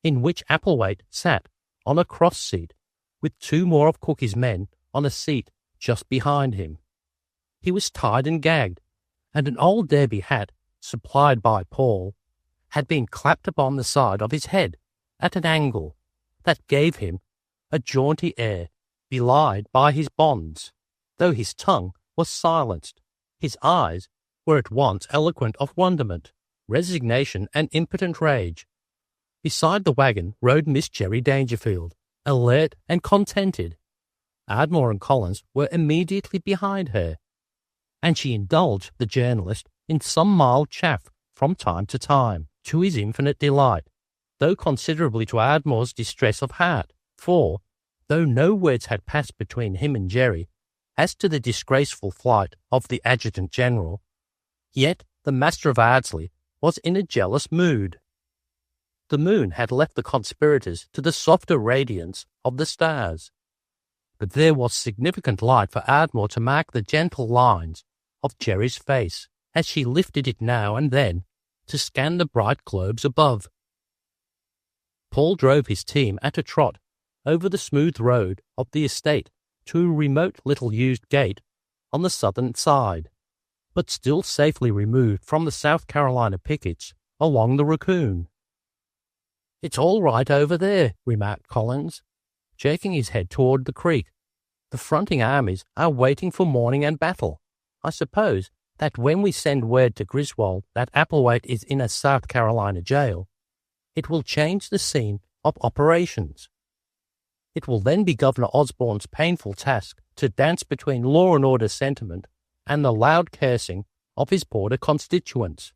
in which Applewhite sat on a cross seat, with 2 more of Cookie's men on a seat just behind him. He was tied and gagged, and an old derby hat, supplied by Paul, had been clapped upon the side of his head at an angle that gave him a jaunty air belied by his bonds. Though his tongue was silenced, his eyes were at once eloquent of wonderment, resignation, and impotent rage. Beside the wagon rode Miss Jerry Dangerfield, alert and contented. Ardmore and Collins were immediately behind her, and she indulged the journalist in some mild chaff from time to time, to his infinite delight, though considerably to Ardmore's distress of heart, for, though no words had passed between him and Jerry as to the disgraceful flight of the Adjutant General, yet the Master of Ardsley was in a jealous mood. The moon had left the conspirators to the softer radiance of the stars, but there was significant light for Ardmore to mark the gentle lines of Jerry's face as she lifted it now and then to scan the bright globes above. Paul drove his team at a trot over the smooth road of the estate to a remote little used gate on the southern side, but still safely removed from the South Carolina pickets along the Raccoon. "It's all right over there," remarked Collins, jerking his head toward the creek. "The fronting armies are waiting for morning and battle. I suppose that when we send word to Griswold that Applewhite is in a South Carolina jail, it will change the scene of operations. It will then be Governor Osborne's painful task to dance between law and order sentiment and the loud cursing of his border constituents.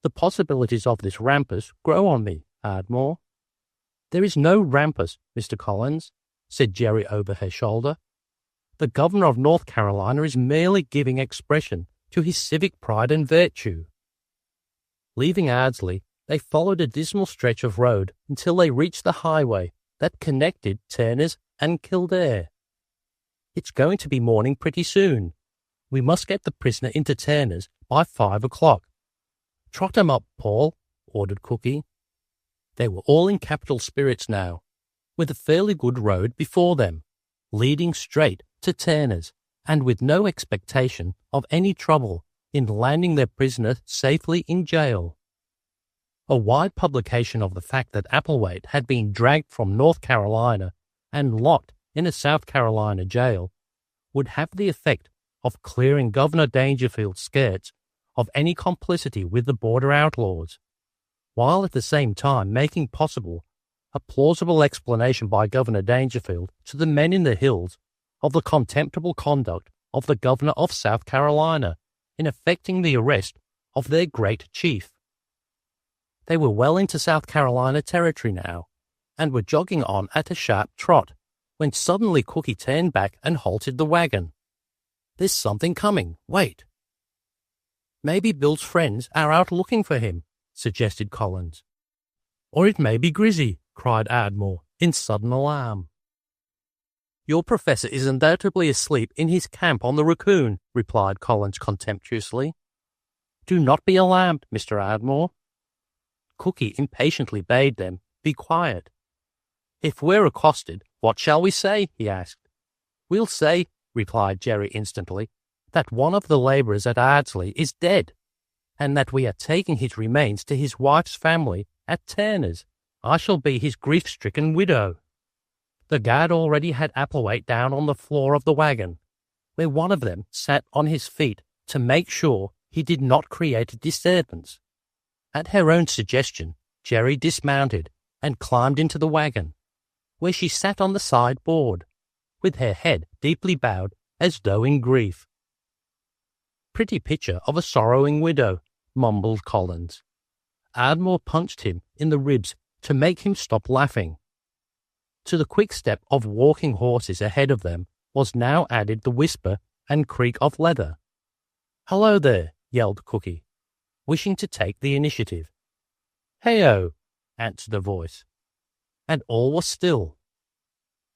The possibilities of this rampus grow on me, Ardmore." "There is no rampus, Mr. Collins," said Jerry over her shoulder. "The Governor of North Carolina is merely giving expression to his civic pride and virtue." Leaving Ardsley, they followed a dismal stretch of road until they reached the highway that connected Turner's and Kildare. "It's going to be morning pretty soon. We must get the prisoner into Turner's by 5 o'clock. Trot him up, Paul," ordered Cookie. They were all in capital spirits now, with a fairly good road before them, leading straight to Turner's, and with no expectation of any trouble in landing their prisoner safely in jail. A wide publication of the fact that Applewhite had been dragged from North Carolina and locked in a South Carolina jail would have the effect of clearing Governor Dangerfield's skirts of any complicity with the border outlaws, while at the same time making possible a plausible explanation by Governor Dangerfield to the men in the hills of the contemptible conduct of the governor of South Carolina in effecting the arrest of their great chief. They were well into South Carolina territory now, and were jogging on at a sharp trot, when suddenly Cookie turned back and halted the wagon. "There's something coming. Wait." "Maybe Bill's friends are out looking for him," suggested Collins. "Or it may be Grizzy," cried Ardmore in sudden alarm. "Your professor is undoubtedly asleep in his camp on the Raccoon," replied Collins contemptuously. "Do not be alarmed, Mr. Ardmore." Cookie impatiently bade them be quiet. "If we're accosted, what shall we say?" he asked. "We'll say," replied Jerry instantly, "that one of the labourers at Ardsley is dead, and that we are taking his remains to his wife's family at Turner's. I shall be his grief-stricken widow." The guard already had Applewhite down on the floor of the wagon, where one of them sat on his feet to make sure he did not create a disturbance. At her own suggestion, Jerry dismounted and climbed into the wagon, where she sat on the side board, with her head deeply bowed as though in grief. "Pretty picture of a sorrowing widow," mumbled Collins. Ardmore punched him in the ribs to make him stop laughing. To the quick step of walking horses ahead of them was now added the whisper and creak of leather. "Hello there," yelled Cookie, wishing to take the initiative. "Hey-o," answered a voice, and all was still.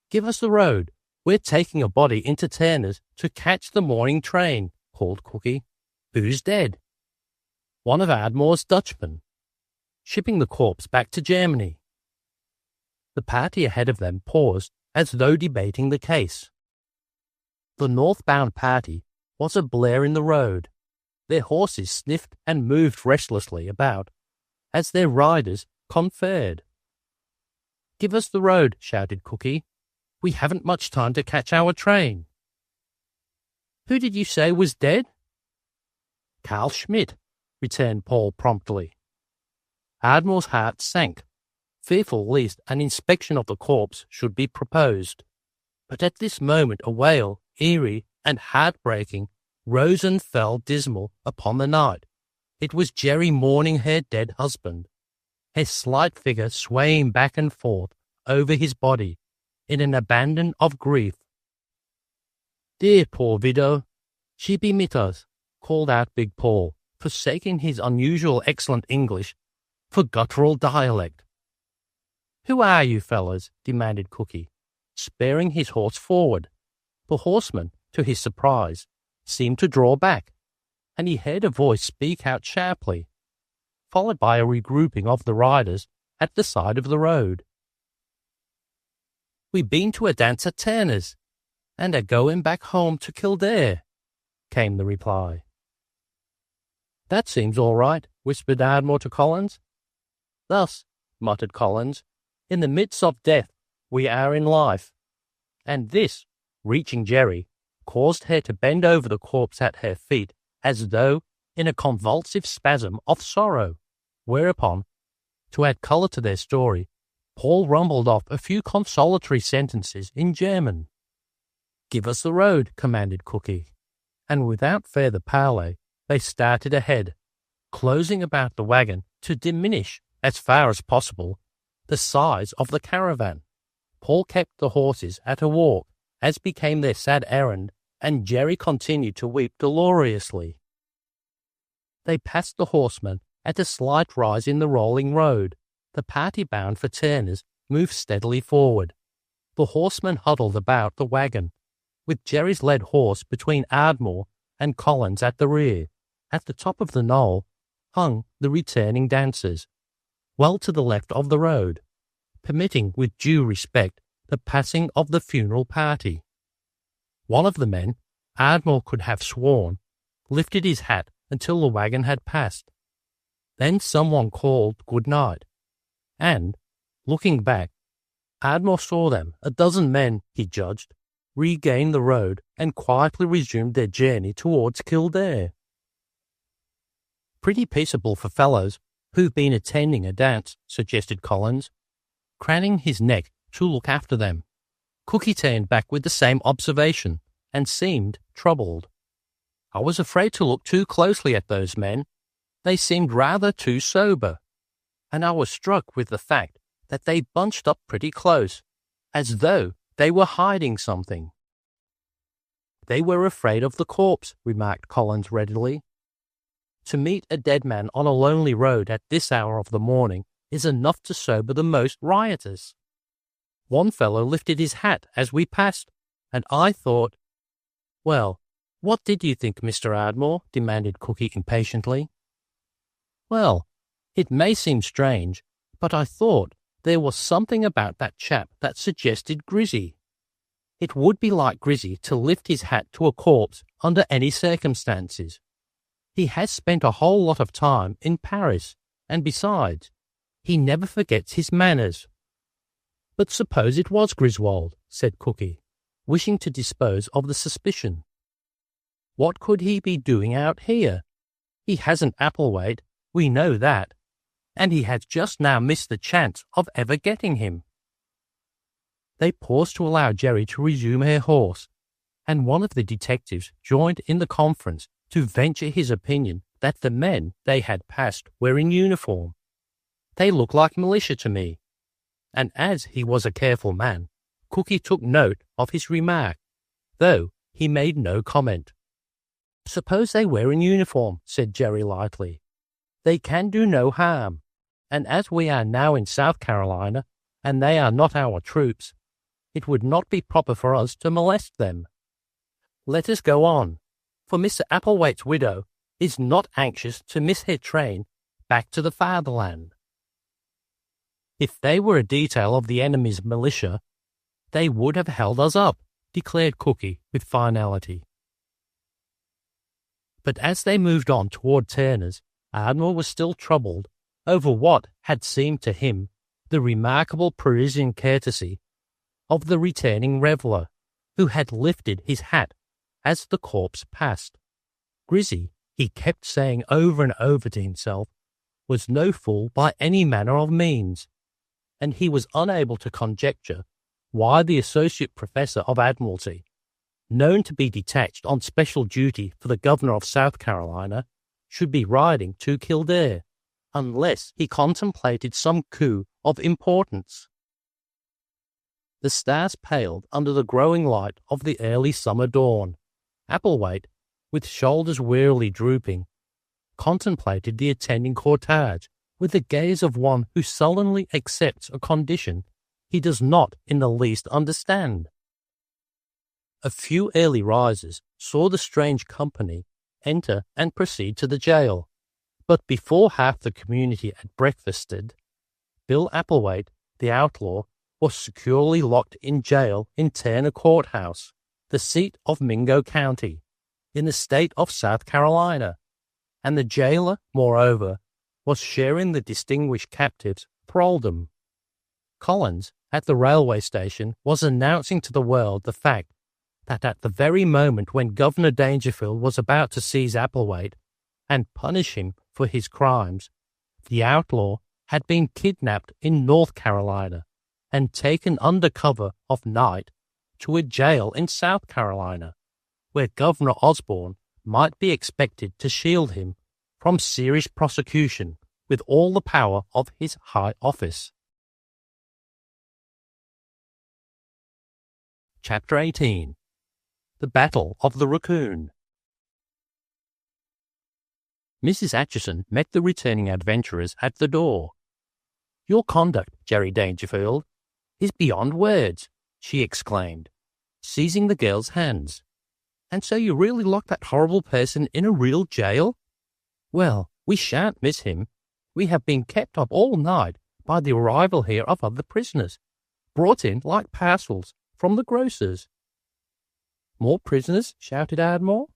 "Give us the road. We're taking a body into Turner's to catch the morning train," called Cookie. "Who's dead?" "One of Ardmore's Dutchmen, shipping the corpse back to Germany." The party ahead of them paused as though debating the case. The northbound party was a blare in the road. Their horses sniffed and moved restlessly about as their riders conferred. "Give us the road," shouted Cookie. "We haven't much time to catch our train." "Who did you say was dead?" "Carl Schmidt," returned Paul promptly. Ardmore's heart sank, fearful lest an inspection of the corpse should be proposed. But at this moment a wail, eerie and heartbreaking, rose and fell dismal upon the night. It was Jerry mourning her dead husband, her slight figure swaying back and forth over his body in an abandon of grief. "Dear poor widow, she be mit us," called out Big Paul, forsaking his unusual excellent English for guttural dialect. "Who are you fellas?" demanded Cookie, spurring his horse forward. The horseman, to his surprise, seemed to draw back, and he heard a voice speak out sharply, followed by a regrouping of the riders at the side of the road. "We been to a dance at Turner's, and are going back home to Kildare," came the reply. "That seems all right," whispered Ardmore to Collins. "Thus," muttered Collins, "in the midst of death we are in life." And this, reaching Jerry, caused her to bend over the corpse at her feet as though in a convulsive spasm of sorrow, whereupon, to add colour to their story, Paul rumbled off a few consolatory sentences in German. "Give us the road," commanded Cookie, and without further parley they started ahead, closing about the wagon to diminish, as far as possible, the size of the caravan. Paul kept the horses at a walk, as became their sad errand, and Jerry continued to weep dolorously. They passed the horsemen at a slight rise in the rolling road. The party bound for Turner's moved steadily forward. The horsemen huddled about the wagon, with Jerry's led horse between Ardmore and Collins at the rear. At the top of the knoll hung the returning dancers, well to the left of the road, permitting with due respect the passing of the funeral party. One of the men, Ardmore could have sworn, lifted his hat until the wagon had passed. Then someone called good night, and, looking back, Ardmore saw them, a dozen men, he judged, regain the road and quietly resumed their journey towards Kildare. Pretty peaceable for fellows who've been attending a dance, suggested Collins, craning his neck to look after them. Cookie turned back with the same observation and seemed troubled. I was afraid to look too closely at those men. They seemed rather too sober, and I was struck with the fact that they bunched up pretty close, as though they were hiding something. They were afraid of the corpse, remarked Collins readily. To meet a dead man on a lonely road at this hour of the morning is enough to sober the most riotous. One fellow lifted his hat as we passed, and I thought— Well, what did you think, Mr. Ardmore? Demanded Cookie impatiently. Well, it may seem strange, but I thought there was something about that chap that suggested Grizzy. It would be like Grizzy to lift his hat to a corpse under any circumstances. He has spent a whole lot of time in Paris, and besides, he never forgets his manners. But suppose it was Griswold, said Cookie, wishing to dispose of the suspicion. What could he be doing out here? He hasn't Appleweight, we know that, and he has just now missed the chance of ever getting him. They paused to allow Jerry to resume her horse, and one of the detectives joined in the conference to venture his opinion that the men they had passed were in uniform. They looked like militia to me, and as he was a careful man, Cookie took note of his remark, though he made no comment. Suppose they were in uniform, said Jerry lightly. They can do no harm, and as we are now in South Carolina, and they are not our troops, it would not be proper for us to molest them. Let us go on, for Mr. Applewaite's widow is not anxious to miss her train back to the fatherland. If they were a detail of the enemy's militia, they would have held us up, declared Cookie with finality. But as they moved on toward Turner's, Ardmore was still troubled over what had seemed to him the remarkable Parisian courtesy of the returning reveller, who had lifted his hat as the corpse passed. Grizzy, he kept saying over and over to himself, was no fool by any manner of means, and he was unable to conjecture why the associate professor of Admiralty, known to be detached on special duty for the governor of South Carolina, should be riding to Kildare, unless he contemplated some coup of importance. The stars paled under the growing light of the early summer dawn. Appleweight, with shoulders wearily drooping, contemplated the attending cortege with the gaze of one who sullenly accepts a condition he does not in the least understand. A few early risers saw the strange company enter and proceed to the jail, but before half the community had breakfasted, Bill Appleweight, the outlaw, was securely locked in jail in Turner Courthouse, the seat of Mingo County, in the state of South Carolina, and the jailer, moreover, was sharing the distinguished captive's thraldom. Collins, at the railway station, was announcing to the world the fact that at the very moment when Governor Dangerfield was about to seize Appleweight and punish him for his crimes, the outlaw had been kidnapped in North Carolina and taken under cover of night to a jail in South Carolina, where Governor Osborne might be expected to shield him from serious prosecution with all the power of his high office. Chapter 18. The Battle of the Raccoon. Mrs. Acheson met the returning adventurers at the door. "Your conduct, Jerry Dangerfield, is beyond words," she exclaimed, seizing the girl's hands. "And so you really locked that horrible person in a real jail? Well, we shan't miss him. We have been kept up all night by the arrival here of other prisoners, brought in like parcels from the grocer's." More prisoners? Shouted Ardmore.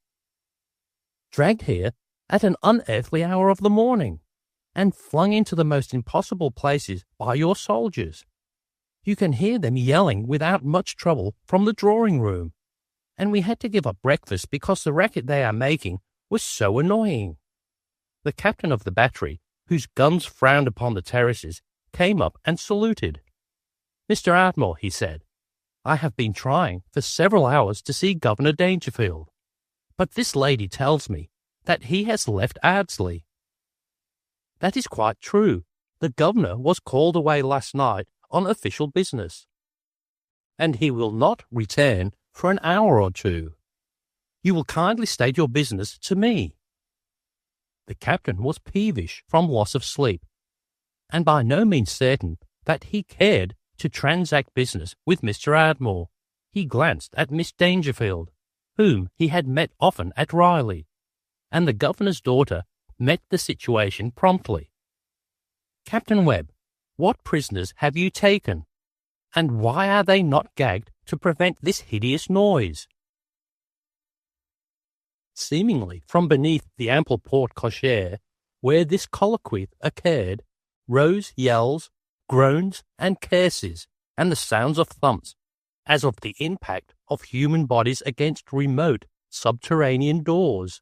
Dragged here at an unearthly hour of the morning, and flung into the most impossible places by your soldiers. You can hear them yelling without much trouble from the drawing room, and we had to give up breakfast because the racket they are making was so annoying. The captain of the battery, whose guns frowned upon the terraces, came up and saluted. Mr. Ardmore, he said, I have been trying for several hours to see Governor Dangerfield, but this lady tells me that he has left Ardsley. That is quite true. The governor was called away last night on official business, and he will not return for an hour or two. You will kindly state your business to me. The captain was peevish from loss of sleep, and by no means certain that he cared to transact business with Mr. Ardmore. He glanced at Miss Dangerfield, whom he had met often at Riley, and the governor's daughter met the situation promptly. Captain Webb, what prisoners have you taken, and why are they not gagged to prevent this hideous noise? Seemingly from beneath the ample porte-cochere where this colloquy occurred, rose yells, groans, and curses, and the sounds of thumps, as of the impact of human bodies against remote subterranean doors.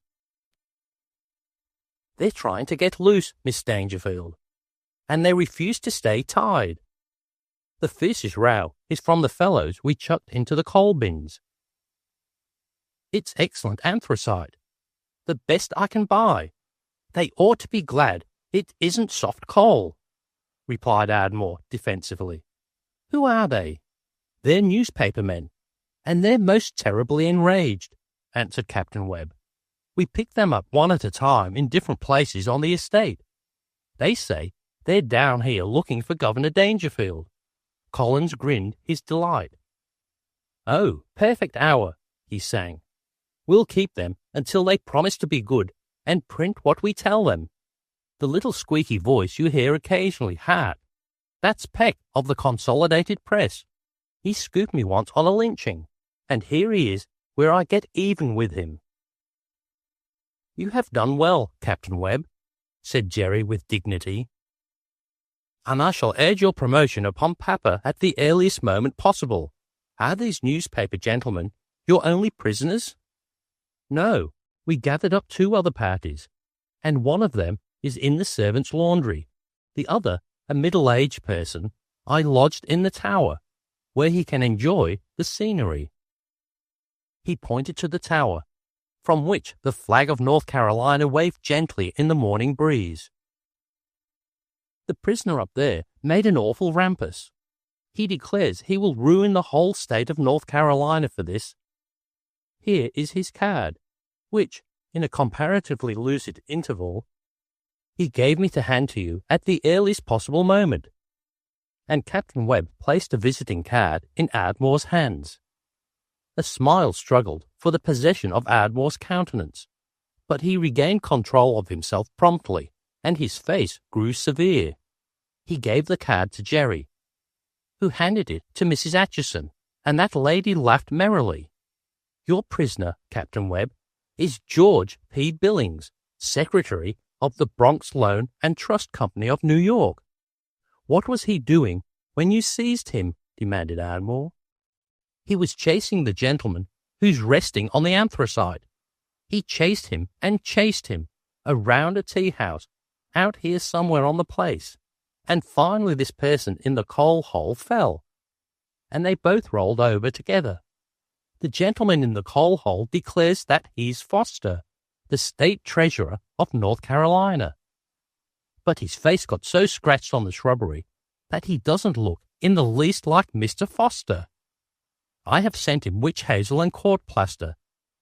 They're trying to get loose, Miss Dangerfield, and they refuse to stay tied. The fiercest row is from the fellows we chucked into the coal bins. It's excellent anthracite, the best I can buy. They ought to be glad it isn't soft coal, replied Ardmore defensively. Who are they? They're newspaper men, and they're most terribly enraged, answered Captain Webb. We pick them up one at a time in different places on the estate. They say they're down here looking for Governor Dangerfield. Collins grinned his delight. Oh, perfect hour, he sang. We'll keep them until they promise to be good and print what we tell them. The little squeaky voice you hear occasionally, hark, that's Peck of the Consolidated Press. He scooped me once on a lynching, and here he is where I get even with him. You have done well, Captain Webb, said Jerry with dignity, and I shall urge your promotion upon Papa at the earliest moment possible. Are these newspaper gentlemen your only prisoners? No, we gathered up 2 other parties, and one of them is in the servants' laundry. The other, a middle-aged person, I lodged in the tower, where he can enjoy the scenery. He pointed to the tower, from which the flag of North Carolina waved gently in the morning breeze. The prisoner up there made an awful rumpus. He declares he will ruin the whole state of North Carolina for this. Here is his card, which, in a comparatively lucid interval, he gave me to hand to you at the earliest possible moment. And Captain Webb placed a visiting card in Ardmore's hands. A smile struggled for the possession of Ardmore's countenance, but he regained control of himself promptly, and his face grew severe. He gave the card to Jerry, who handed it to Mrs. Acheson, and that lady laughed merrily. Your prisoner, Captain Webb, is George P. Billings, Secretary of the Bronx Loan and Trust Company of New York. What was he doing when you seized him? Demanded Ardmore. He was chasing the gentleman who's resting on the anthracite. He chased him and chased him around a tea house out here somewhere on the place, and finally this person in the coal hole fell, and they both rolled over together. The gentleman in the coal hole declares that he's Foster, the state treasurer of North Carolina. But his face got so scratched on the shrubbery that he doesn't look in the least like Mr. Foster. I have sent him witch hazel and court plaster,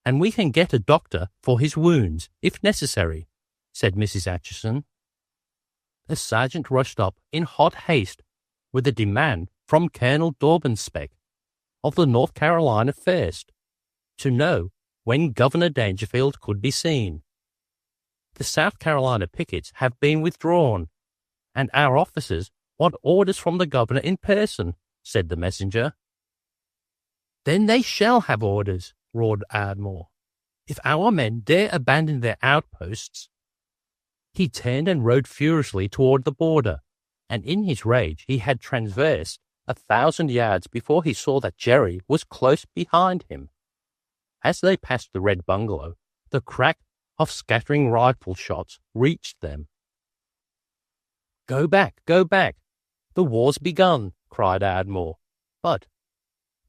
and we can get a doctor for his wounds, if necessary, said Mrs. Acheson. The sergeant rushed up in hot haste with a demand from Colonel Dorbenspec of the North Carolina First to know when Governor Dangerfield could be seen. The South Carolina pickets have been withdrawn, and our officers want orders from the governor in person, said the messenger. Then they shall have orders, roared Ardmore. "If our men dare abandon their outposts—" He turned and rode furiously toward the border, and in his rage he had traversed 1,000 yards before he saw that Jerry was close behind him. As they passed the Red Bungalow, the crack of scattering rifle shots reached them. "Go back, go back! The war's begun!" cried Ardmore. But,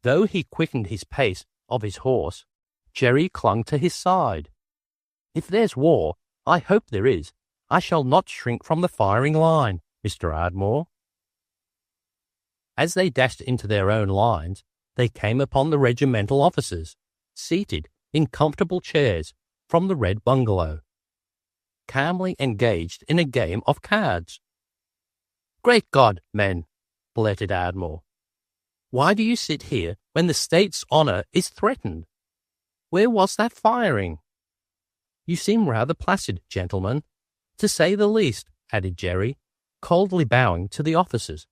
though he quickened his pace of his horse, Jerry clung to his side. "If there's war, I hope there is, I shall not shrink from the firing line, Mr. Ardmore." As they dashed into their own lines, they came upon the regimental officers, seated in comfortable chairs from the Red Bungalow, calmly engaged in a game of cards. "Great God, men!" blurted Ardmore. "Why do you sit here when the state's honour is threatened? Where was that firing?" "You seem rather placid, gentlemen, to say the least," added Jerry, coldly bowing to the officers,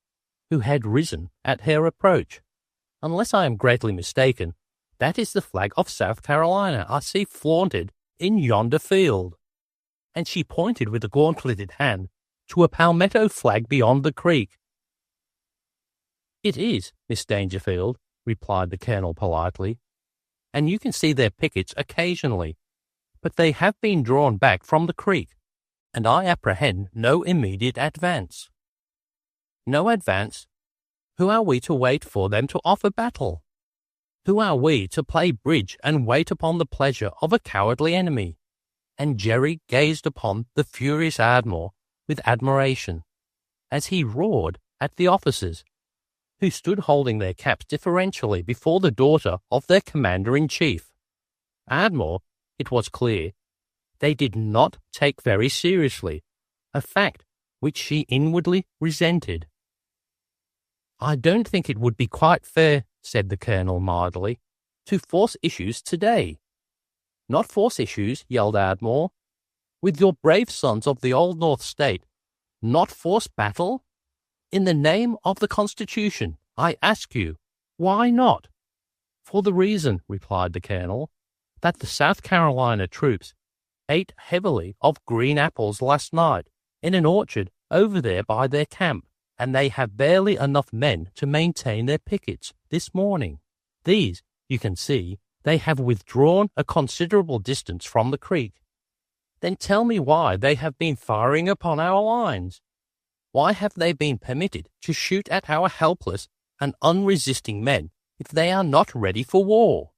who had risen at her approach. "Unless I am greatly mistaken, that is the flag of South Carolina I see flaunted in yonder field." And she pointed with a gauntleted hand to a palmetto flag beyond the creek. "It is, Miss Dangerfield," replied the colonel politely, "and you can see their pickets occasionally, but they have been drawn back from the creek, and I apprehend no immediate advance." "No advance? Who are we to wait for them to offer battle? Who are we to play bridge and wait upon the pleasure of a cowardly enemy?" And Jerry gazed upon the furious Ardmore with admiration, as he roared at the officers, who stood holding their caps deferentially before the daughter of their commander-in-chief. Ardmore, it was clear, they did not take very seriously, a fact which she inwardly resented. "I don't think it would be quite fair," said the colonel mildly, "to force issues today." "Not force issues," yelled Ardmore. "With your brave sons of the Old North State, not force battle? In the name of the Constitution, I ask you, why not?" "For the reason," replied the colonel, "that the South Carolina troops ate heavily of green apples last night in an orchard over there by their camp, and they have barely enough men to maintain their pickets this morning. These, you can see, they have withdrawn a considerable distance from the creek. Then tell me why they have been firing upon our lines. Why have they been permitted to shoot at our helpless and unresisting men if they are not ready for war?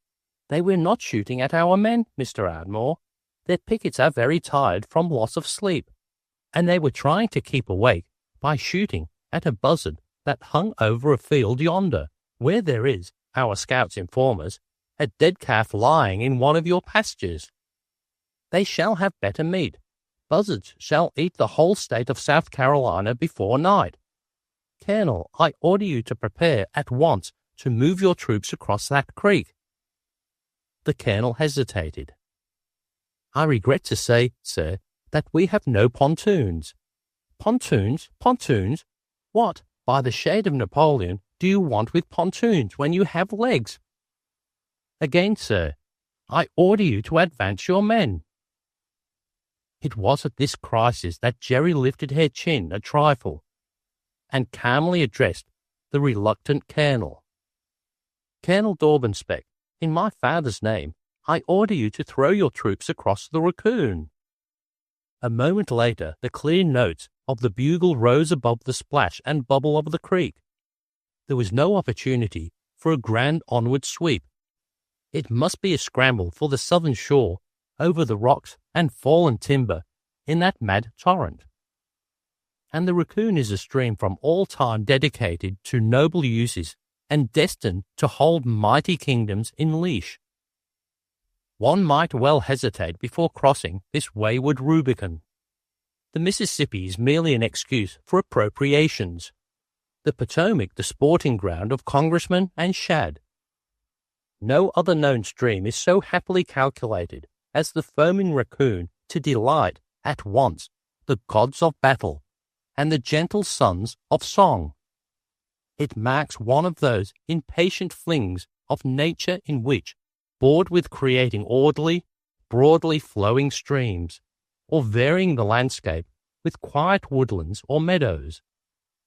They were not shooting at our men, Mr. Ardmore. Their pickets are very tired from loss of sleep, and they were trying to keep awake by shooting at a buzzard that hung over a field yonder, where there is, our scouts inform us, a dead calf lying in one of your pastures. They shall have better meat. Buzzards shall eat the whole state of South Carolina before night. Colonel, I order you to prepare at once to move your troops across that creek." The colonel hesitated. "I regret to say, sir, that we have no pontoons." "Pontoons? Pontoons? What, by the shade of Napoleon, do you want with pontoons when you have legs?" "Again, sir, I order you to advance your men." It was at this crisis that Jerry lifted her chin a trifle and calmly addressed the reluctant colonel. "Colonel Dorbenspec, in my father's name, I order you to throw your troops across the Raccoon." A moment later, the clear notes of the bugle rose above the splash and bubble of the creek. There was no opportunity for a grand onward sweep. It must be a scramble for the southern shore over the rocks and fallen timber in that mad torrent. And the Raccoon is a stream from all time dedicated to noble uses and destined to hold mighty kingdoms in leash. One might well hesitate before crossing this wayward Rubicon. The Mississippi is merely an excuse for appropriations, the Potomac the sporting ground of congressmen and shad. No other known stream is so happily calculated as the foaming Raccoon to delight at once the gods of battle and the gentle sons of song. It marks one of those impatient flings of nature in which bored with creating orderly, broadly flowing streams, or varying the landscape with quiet woodlands or meadows.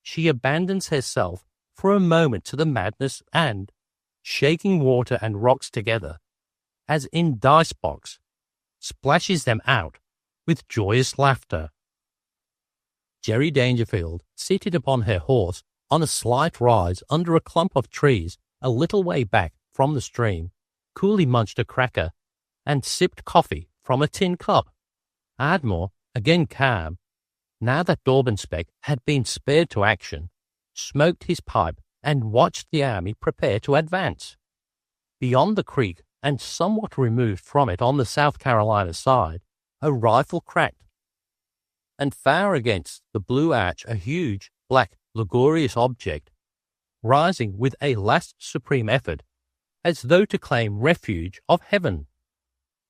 She abandons herself for a moment to the madness and, shaking water and rocks together, as in dice box, splashes them out with joyous laughter. Jerry Dangerfield, seated upon her horse on a slight rise under a clump of trees a little way back from the stream, coolly munched a cracker and sipped coffee from a tin cup. Ardmore, again calm, now that Dorbenspec had been spared to action, smoked his pipe and watched the army prepare to advance. Beyond the creek, and somewhat removed from it on the South Carolina side, a rifle cracked, and far against the blue arch a huge, black, lugubrious object, rising with a last supreme effort, as though to claim refuge of heaven,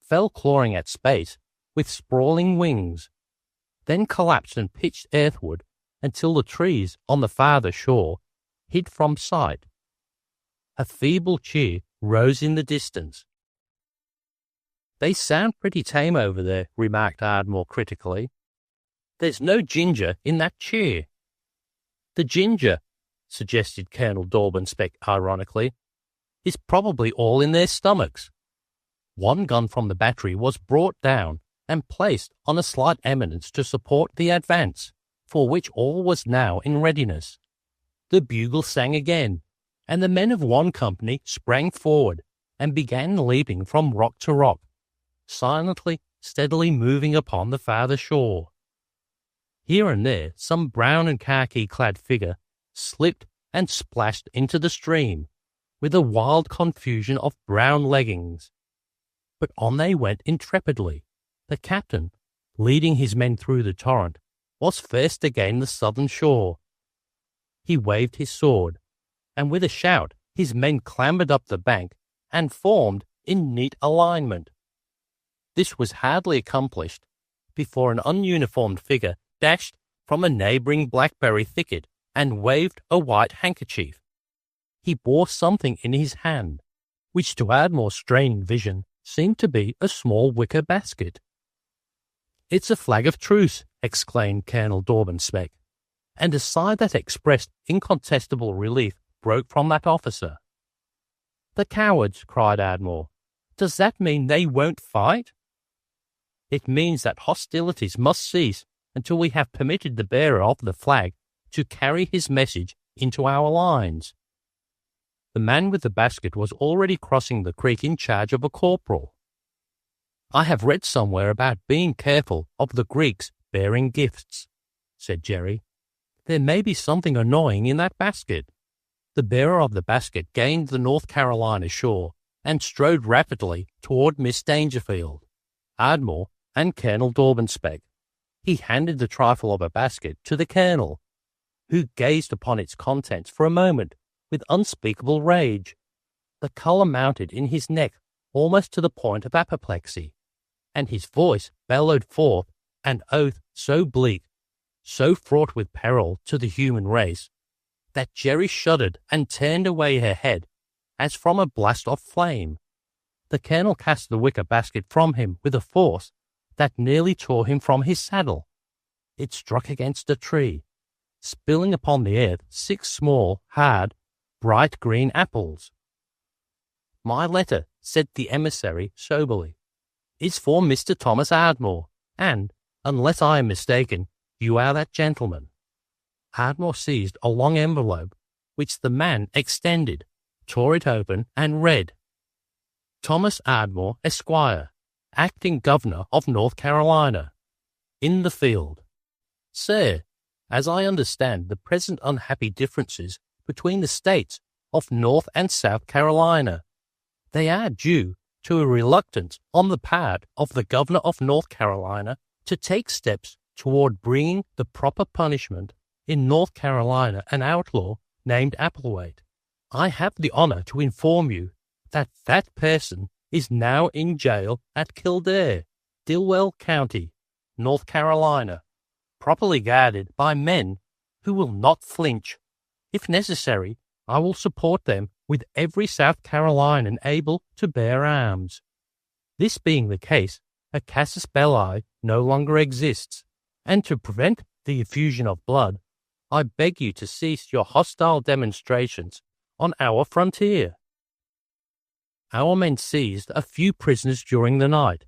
fell clawing at space with sprawling wings, then collapsed and pitched earthward until the trees on the farther shore hid from sight. A feeble cheer rose in the distance. "They sound pretty tame over there," remarked Ardmore critically. "There's no ginger in that cheer." "The ginger," suggested Colonel Dorbenspec ironically, "is probably all in their stomachs." One gun from the battery was brought down and placed on a slight eminence to support the advance, for which all was now in readiness. The bugle sang again, and the men of one company sprang forward and began leaping from rock to rock, silently, steadily moving upon the farther shore. Here and there some brown and khaki-clad figure slipped and splashed into the stream, with a wild confusion of brown leggings. But on they went intrepidly. The captain, leading his men through the torrent, was first to gain the southern shore. He waved his sword, and with a shout his men clambered up the bank and formed in neat alignment. This was hardly accomplished before an ununiformed figure dashed from a neighbouring blackberry thicket and waved a white handkerchief. He bore something in his hand, which to Ardmore's straining vision seemed to be a small wicker basket. "It's a flag of truce," exclaimed Colonel Dorbenspec, and a sigh that expressed incontestable relief broke from that officer. "The cowards!" cried Ardmore. "Does that mean they won't fight?" "It means that hostilities must cease until we have permitted the bearer of the flag to carry his message into our lines." The man with the basket was already crossing the creek in charge of a corporal. "I have read somewhere about being careful of the Greeks bearing gifts," said Jerry. "There may be something annoying in that basket." The bearer of the basket gained the North Carolina shore and strode rapidly toward Miss Dangerfield, Ardmore, and Colonel Dorbenspec. He handed the trifle of a basket to the colonel, who gazed upon its contents for a moment with unspeakable rage. The colour mounted in his neck almost to the point of apoplexy, and his voice bellowed forth an oath so bleak, so fraught with peril to the human race, that Jerry shuddered and turned away her head as from a blast of flame. The colonel cast the wicker basket from him with a force that nearly tore him from his saddle. It struck against a tree, spilling upon the earth 6 small, hard, bright green apples. "My letter," said the emissary soberly, "is for Mr. Thomas Ardmore, and, unless I am mistaken, you are that gentleman." Ardmore seized a long envelope, which the man extended, tore it open, and read, "Thomas Ardmore, Esquire, Acting Governor of North Carolina, in the field. Sir, as I understand the present unhappy differences between the states of North and South Carolina, they are due to a reluctance on the part of the Governor of North Carolina to take steps toward bringing the proper punishment in North Carolina an outlaw named Applewhite. I have the honor to inform you that that person is now in jail at Kildare, Dilwell County, North Carolina, properly guarded by men who will not flinch. If necessary, I will support them with every South Carolinian able to bear arms. This being the case, a casus belli no longer exists, and to prevent the effusion of blood, I beg you to cease your hostile demonstrations on our frontier. Our men seized a few prisoners during the night,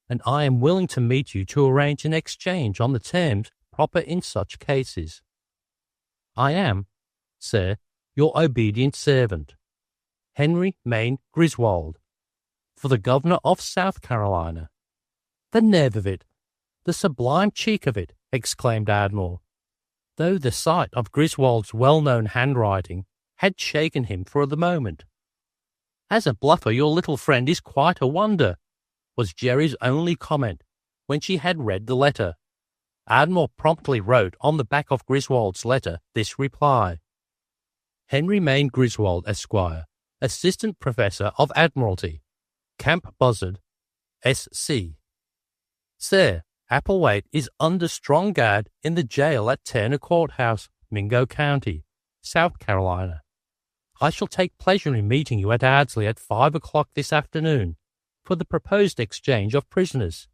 and I am willing to meet you to arrange an exchange on the terms proper in such cases. I am, sir, your obedient servant, Henry Main Griswold, for the Governor of South Carolina. The nerve of it, the sublime cheek of it, exclaimed Ardmore, though the sight of Griswold's well-known handwriting had shaken him for the moment. As a bluffer, your little friend is quite a wonder, was Jerry's only comment when she had read the letter. Ardmore promptly wrote on the back of Griswold's letter this reply: Henry Main Griswold, Esquire, Assistant Professor of Admiralty, Camp Buzzard, S.C. Sir, Applewhite is under strong guard in the jail at Turner Courthouse, Mingo County, South Carolina. I shall take pleasure in meeting you at Ardsley at 5 o'clock this afternoon for the proposed exchange of prisoners.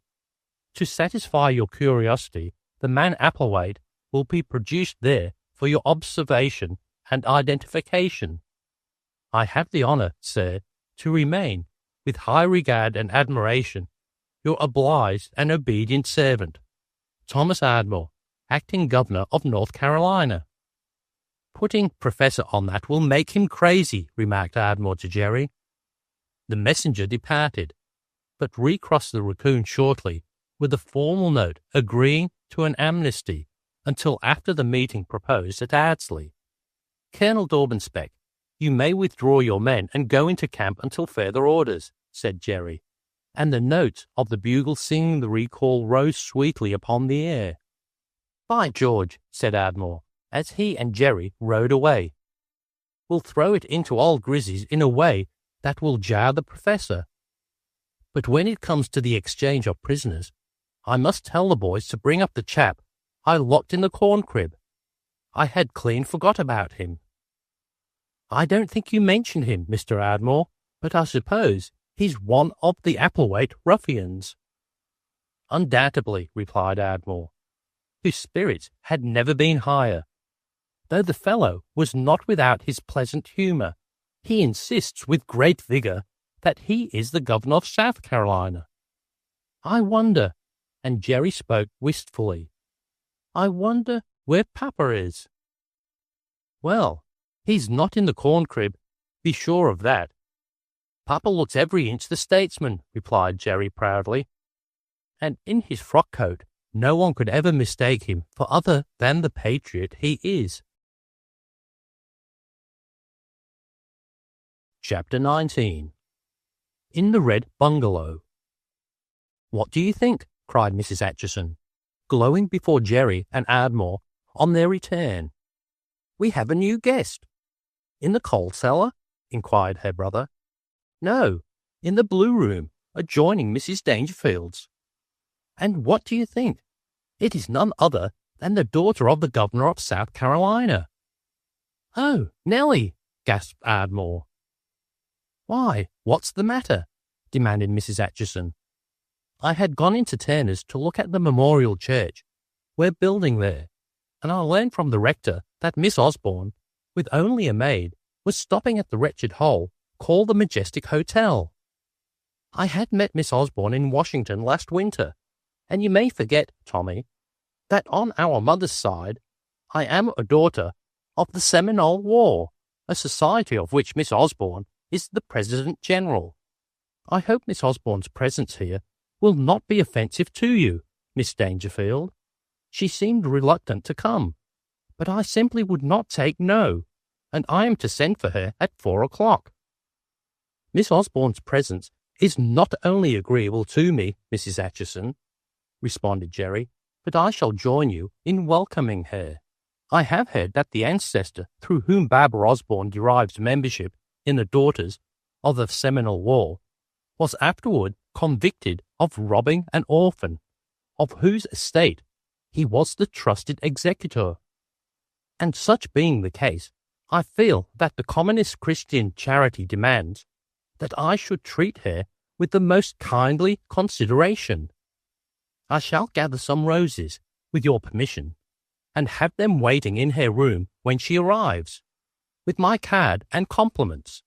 To satisfy your curiosity, the man Applewhite will be produced there for your observation and identification. I have the honour, sir, to remain, with high regard and admiration, your obliged and obedient servant, Thomas Ardmore, Acting Governor of North Carolina. Putting Professor on that will make him crazy, remarked Ardmore to Jerry. The messenger departed, but recrossed the Raccoon shortly with a formal note agreeing to an amnesty until after the meeting proposed at Ardsley. Colonel Daubenspec, you may withdraw your men and go into camp until further orders, said Jerry, and the notes of the bugle singing the recall rose sweetly upon the air. By George, said Ardmore, as he and Jerry rode away, we'll throw it into old Grizzy's in a way that will jar the Professor. But when it comes to the exchange of prisoners, I must tell the boys to bring up the chap I locked in the corn crib. I had clean forgot about him. I don't think you mentioned him, Mr. Ardmore, but I suppose he's one of the Applewhite ruffians. Undoubtedly, replied Ardmore, whose spirits had never been higher. Though the fellow was not without his pleasant humour, he insists with great vigour that he is the Governor of South Carolina. I wonder, and Jerry spoke wistfully, I wonder where Papa is. Well, he's not in the corn crib, be sure of that. Papa looks every inch the statesman, replied Jerry proudly, and in his frock coat no one could ever mistake him for other than the patriot he is. Chapter 19. In the Red Bungalow. What do you think? Cried Mrs. Acheson, glowing before Jerry and Ardmore on their return. We have a new guest. In the coal cellar? Inquired her brother. No, in the blue room, adjoining Mrs. Dangerfield's. And what do you think? It is none other than the daughter of the Governor of South Carolina. Oh, Nellie, gasped Ardmore. Why, what's the matter? Demanded Mrs. Acheson. I had gone into Turner's to look at the memorial church we're building there, and I learned from the rector that Miss Osborne, with only a maid, was stopping at the wretched hole called the Majestic Hotel. I had met Miss Osborne in Washington last winter, and you may forget, Tommy, that on our mother's side I am a daughter of the Seminole War, a society of which Miss Osborne is the President General. I hope Miss Osborne's presence here will not be offensive to you, Miss Dangerfield. She seemed reluctant to come, but I simply would not take no, and I am to send for her at 4 o'clock. Miss Osborne's presence is not only agreeable to me, Mrs. Acheson, responded Jerry, but I shall join you in welcoming her. I have heard that the ancestor through whom Barbara Osborne derives membership in the Daughters of the Seminole War was afterward convicted of robbing an orphan, of whose estate he was the trusted executor. And such being the case, I feel that the commonest Christian charity demands that I should treat her with the most kindly consideration. I shall gather some roses, with your permission, and have them waiting in her room when she arrives, with my card and compliments.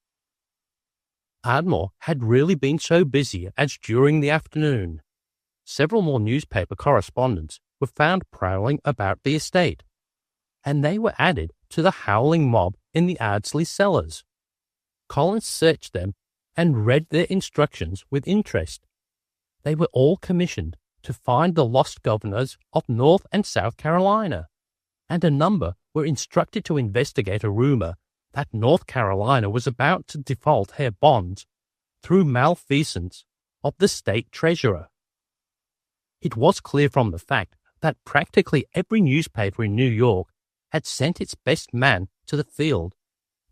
Ardmore had really been so busy as during the afternoon. Several more newspaper correspondents were found prowling about the estate, and they were added to the howling mob in the Ardsley cellars. Collins searched them and read their instructions with interest. They were all commissioned to find the lost governors of North and South Carolina, and a number were instructed to investigate a rumor that North Carolina was about to default her bonds through malfeasance of the state treasurer. It was clear from the fact that practically every newspaper in New York had sent its best man to the field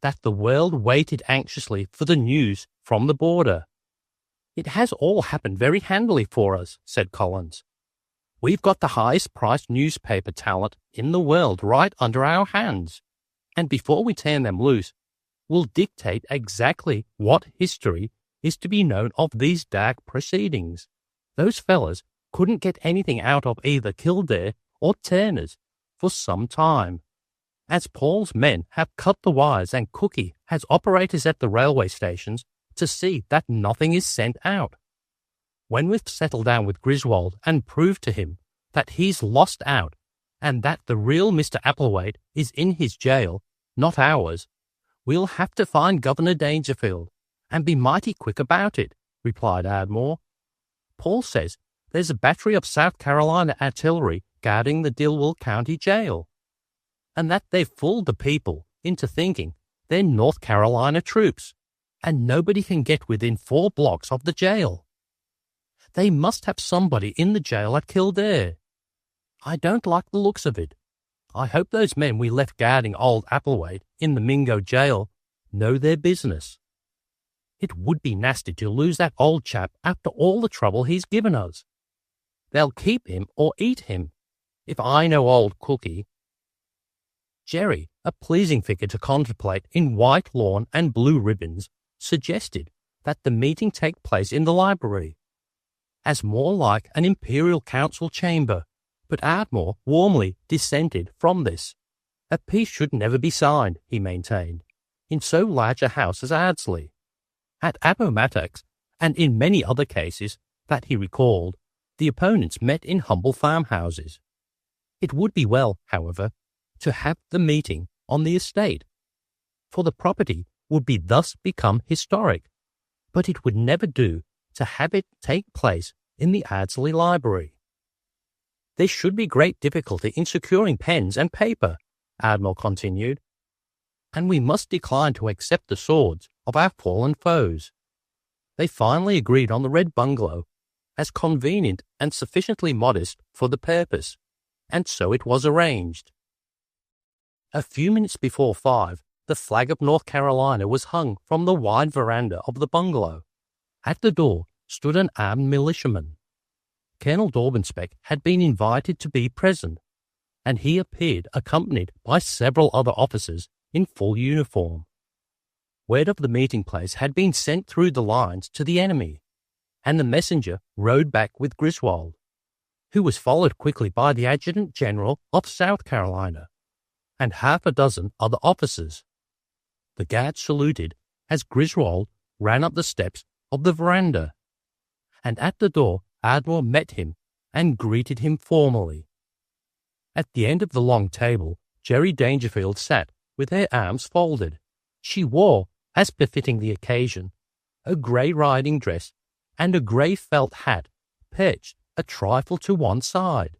that the world waited anxiously for the news from the border. "It has all happened very handily for us," said Collins. "We've got the highest-priced newspaper talent in the world right under our hands, and before we turn them loose, we'll dictate exactly what history is to be known of these dark proceedings. Those fellas couldn't get anything out of either Kildare or Turner's for some time, as Paul's men have cut the wires and Cookie has operators at the railway stations to see that nothing is sent out. When we've settled down with Griswold and proved to him that he's lost out and that the real Mr. Applewhite is in his jail, not ours, we'll have to find Governor Dangerfield and be mighty quick about it," replied Ardmore. "Paul says there's a battery of South Carolina artillery guarding the Dilwell County Jail, and that they've fooled the people into thinking they're North Carolina troops, and nobody can get within 4 blocks of the jail. They must have somebody in the jail at Kildare. I don't like the looks of it. I hope those men we left guarding old Applewhite in the Mingo jail know their business. It would be nasty to lose that old chap after all the trouble he's given us. They'll keep him or eat him, if I know old Cookie." Jerry, a pleasing figure to contemplate in white lawn and blue ribbons, suggested that the meeting take place in the library, as more like an imperial council chamber, but Ardmore warmly dissented from this. A peace should never be signed, he maintained, in so large a house as Ardsley. At Appomattox, and in many other cases that he recalled, the opponents met in humble farmhouses. It would be well, however, to have the meeting on the estate, for the property would be thus become historic, but it would never do to have it take place in the Ardsley Library. "There should be great difficulty in securing pens and paper," Ardmore continued, "and we must decline to accept the swords of our fallen foes." They finally agreed on the Red Bungalow as convenient and sufficiently modest for the purpose, and so it was arranged. A few minutes before 5, the flag of North Carolina was hung from the wide veranda of the bungalow. At the door stood an armed militiaman. Colonel Dorbenspec had been invited to be present, and he appeared accompanied by several other officers in full uniform. Word of the meeting place had been sent through the lines to the enemy, and the messenger rode back with Griswold, who was followed quickly by the Adjutant General of South Carolina and half a dozen other officers. The guard saluted as Griswold ran up the steps of the veranda, and at the door Ardmore met him and greeted him formally. At the end of the long table, Jerry Dangerfield sat with her arms folded. She wore, as befitting the occasion, a grey riding dress and a grey felt hat perched a trifle to one side.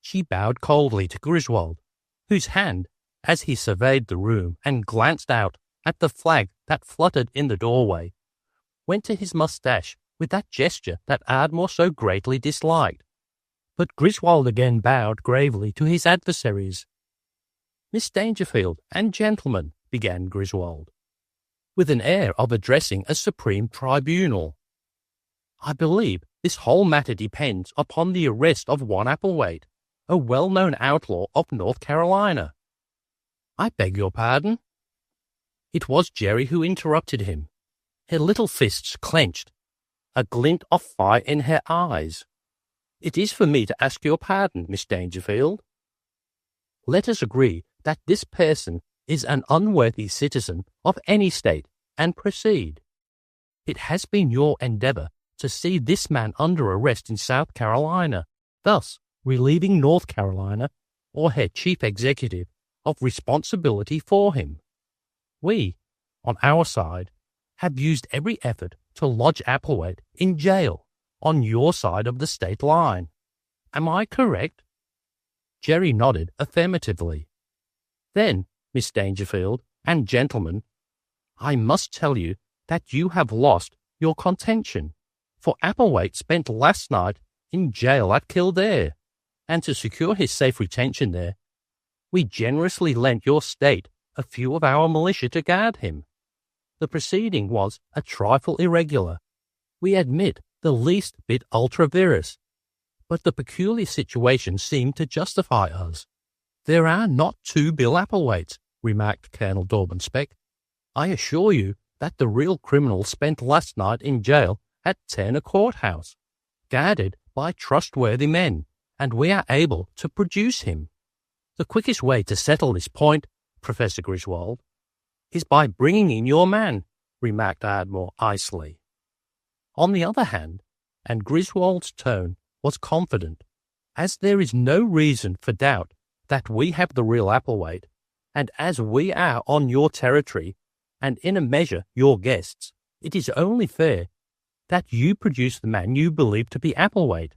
She bowed coldly to Griswold, whose hand, as he surveyed the room and glanced out at the flag that fluttered in the doorway, went to his moustache with that gesture that Ardmore so greatly disliked. But Griswold again bowed gravely to his adversaries. "Miss Dangerfield and gentlemen," began Griswold, with an air of addressing a supreme tribunal, "I believe this whole matter depends upon the arrest of one Applewhite, a well-known outlaw of North Carolina." "I beg your pardon?" It was Jerry who interrupted him, her little fists clenched, a glint of fire in her eyes. "It is for me to ask your pardon, Miss Dangerfield. Let us agree that this person is an unworthy citizen of any state, and proceed. It has been your endeavour to see this man under arrest in South Carolina, thus relieving North Carolina, or her chief executive, of responsibility for him. We, on our side, have used every effort to lodge Applewhite in jail on your side of the state line. Am I correct?" Jerry nodded affirmatively. "Then, Miss Dangerfield and gentlemen, I must tell you that you have lost your contention, for Applewhite spent last night in jail at Kildare, and to secure his safe retention there, we generously lent your state a few of our militia to guard him. The proceeding was a trifle irregular, we admit the least bit ultra vires, but the peculiar situation seemed to justify us." "There are not two Bill Applewhites," remarked Colonel Dorbenspec. "I assure you that the real criminal spent last night in jail at Turner Courthouse, guarded by trustworthy men, and we are able to produce him." "The quickest way to settle this point, Professor Griswold, is by bringing in your man," remarked Ardmore icily. On the other hand, and Griswold's tone was confident, as there is no reason for doubt that we have the real Applewhite, and as we are on your territory, and in a measure your guests, it is only fair that you produce the man you believe to be Applewhite,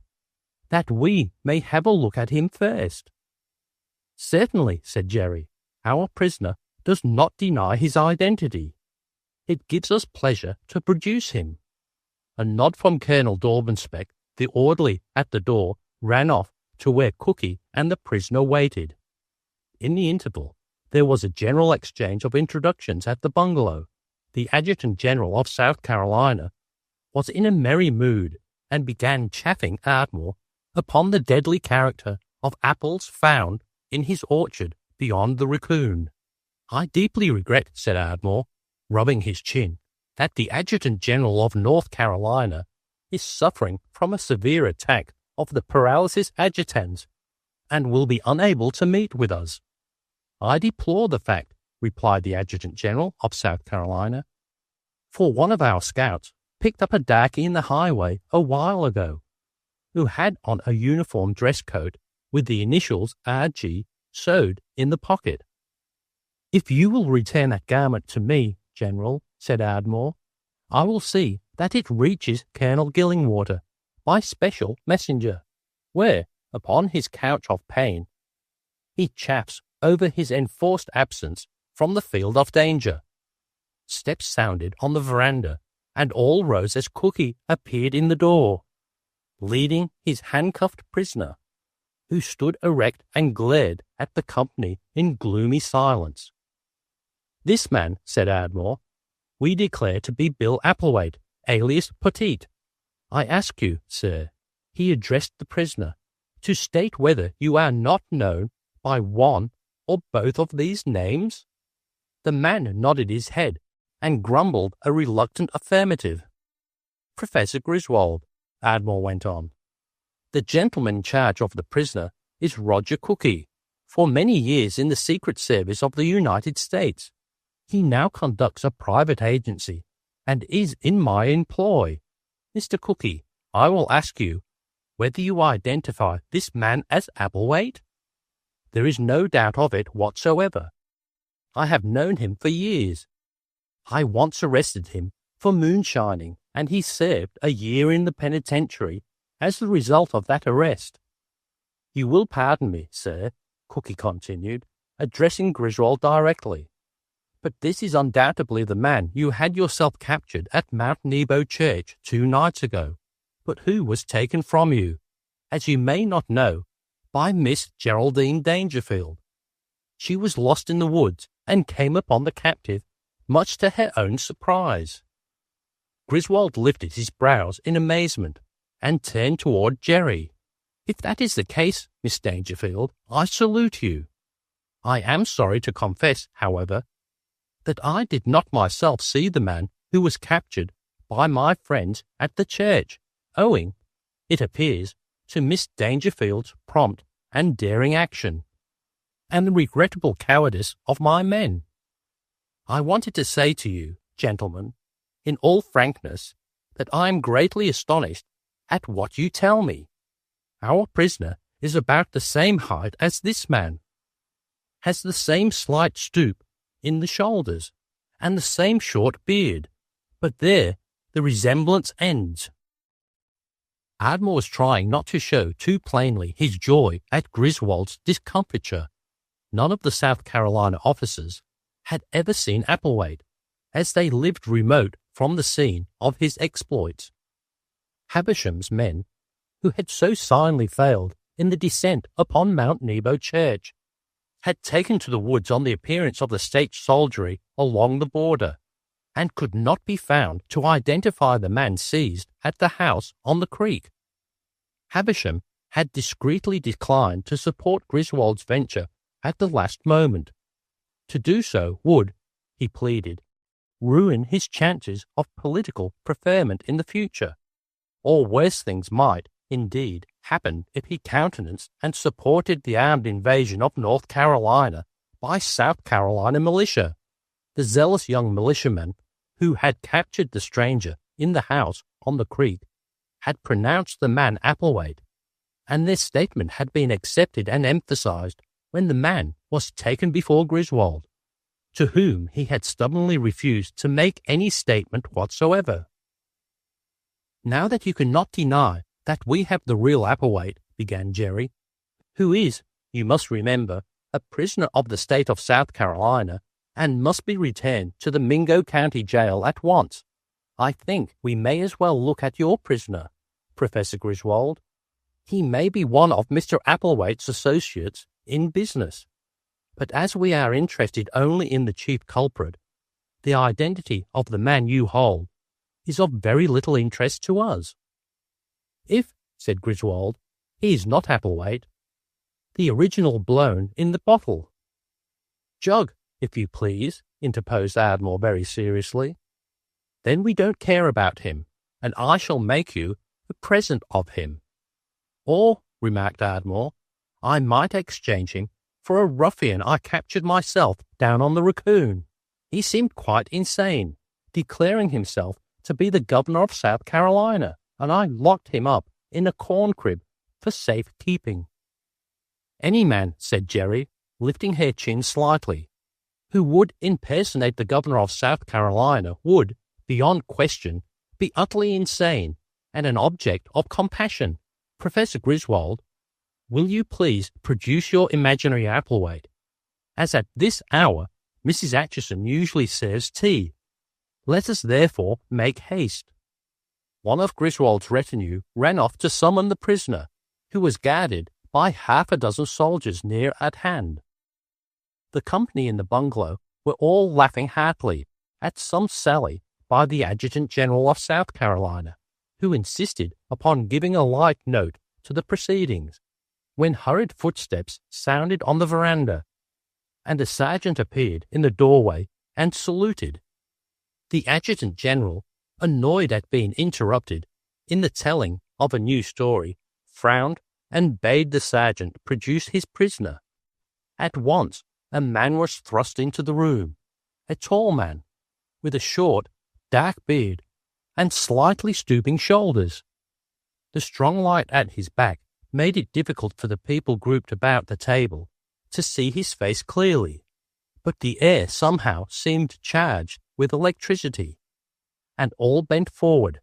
that we may have a look at him first." "Certainly," said Jerry. "Our prisoner does not deny his identity. It gives us pleasure to produce him." A nod from Colonel Dorbenspec, the orderly at the door, ran off to where Cookie and the prisoner waited. In the interval, there was a general exchange of introductions at the bungalow. The Adjutant General of South Carolina was in a merry mood and began chaffing Ardmore upon the deadly character of apples found in his orchard beyond the Raccoon. "I deeply regret," said Ardmore, rubbing his chin, "that the Adjutant General of North Carolina is suffering from a severe attack of the paralysis agitans and will be unable to meet with us." "I deplore the fact," replied the Adjutant General of South Carolina, "for one of our scouts picked up a darky in the highway a while ago, who had on a uniform dress coat with the initials R.G. sewed in the pocket." "If you will return that garment to me, General," said Ardmore, "I will see that it reaches Colonel Gillingwater by special messenger, where, upon his couch of pain, he chafes over his enforced absence from the field of danger." Steps sounded on the veranda, and all rose as Cookie appeared in the door, leading his handcuffed prisoner, who stood erect and glared at the company in gloomy silence. "This man," said Ardmore, "we declare to be Bill Applewhite, alias Petite. I ask you, sir," he addressed the prisoner, "to state whether you are not known by one or both of these names?" The man nodded his head and grumbled a reluctant affirmative. "Professor Griswold," Ardmore went on, "the gentleman in charge of the prisoner is Roger Cookie, for many years in the Secret Service of the United States. He now conducts a private agency and is in my employ. Mr. Cookie, I will ask you whether you identify this man as Applewhite?" "There is no doubt of it whatsoever. I have known him for years. I once arrested him for moonshining, and he served a year in the penitentiary as the result of that arrest. You will pardon me, sir," Cookie continued, addressing Griswold directly, "but this is undoubtedly the man you had yourself captured at Mount Nebo Church 2 nights ago, but who was taken from you, as you may not know, by Miss Geraldine Dangerfield. She was lost in the woods and came upon the captive, much to her own surprise." Griswold lifted his brows in amazement and turned toward Jerry. "If that is the case, Miss Dangerfield, I salute you. I am sorry to confess, however, that I did not myself see the man who was captured by my friends at the church, owing, it appears, to Miss Dangerfield's prompt and daring action, and the regrettable cowardice of my men. I wanted to say to you, gentlemen, in all frankness, that I am greatly astonished at what you tell me. Our prisoner is about the same height as this man, has the same slight stoop in the shoulders, and the same short beard, but there the resemblance ends. Ardmore was trying not to show too plainly his joy at Griswold's discomfiture. None of the South Carolina officers had ever seen Applewhite, as they lived remote from the scene of his exploits. Havisham's men, who had so signally failed in the descent upon Mount Nebo Church, had taken to the woods on the appearance of the state soldiery along the border, and could not be found to identify the man seized at the house on the creek. Havisham had discreetly declined to support Griswold's venture at the last moment. To do so would, he pleaded, ruin his chances of political preferment in the future, or worse things might, indeed, happen if he countenanced and supported the armed invasion of North Carolina by South Carolina militia. The zealous young militiamen who had captured the stranger in the house on the creek had pronounced the man Applewhite, and their statement had been accepted and emphasized when the man was taken before Griswold, to whom he had stubbornly refused to make any statement whatsoever. Now that you cannot deny that we have the real Applewhite, began Jerry, who is, you must remember, a prisoner of the state of South Carolina, and must be returned to the Mingo County Jail at once, I think we may as well look at your prisoner, Professor Griswold. He may be one of Mr. Applewhite's associates in business, but as we are interested only in the chief culprit, the identity of the man you hold is of very little interest to us. If, said Griswold, he is not Applewhite, the original blown in the bottle. Jug, if you please, interposed Ardmore very seriously. Then we don't care about him, and I shall make you a present of him. Or, remarked Ardmore, I might exchange him for a ruffian I captured myself down on the Raccoon. He seemed quite insane, declaring himself to be the governor of South Carolina, and I locked him up in a corn crib for safe keeping. Any man, said Jerry, lifting her chin slightly, who would impersonate the governor of South Carolina would, beyond question, be utterly insane and an object of compassion. Professor Griswold, will you please produce your imaginary Applewhite, as at this hour Mrs. Acheson usually serves tea. Let us therefore make haste. One of Griswold's retinue ran off to summon the prisoner, who was guarded by half a dozen soldiers near at hand. The company in the bungalow were all laughing heartily at some sally by the Adjutant General of South Carolina, who insisted upon giving a light note to the proceedings, when hurried footsteps sounded on the veranda, and a sergeant appeared in the doorway and saluted. The Adjutant General, annoyed at being interrupted in the telling of a new story, frowned and bade the sergeant produce his prisoner. At once a man was thrust into the room, a tall man, with a short, dark beard and slightly stooping shoulders. The strong light at his back made it difficult for the people grouped about the table to see his face clearly, but the air somehow seemed charged with electricity, and all bent forward,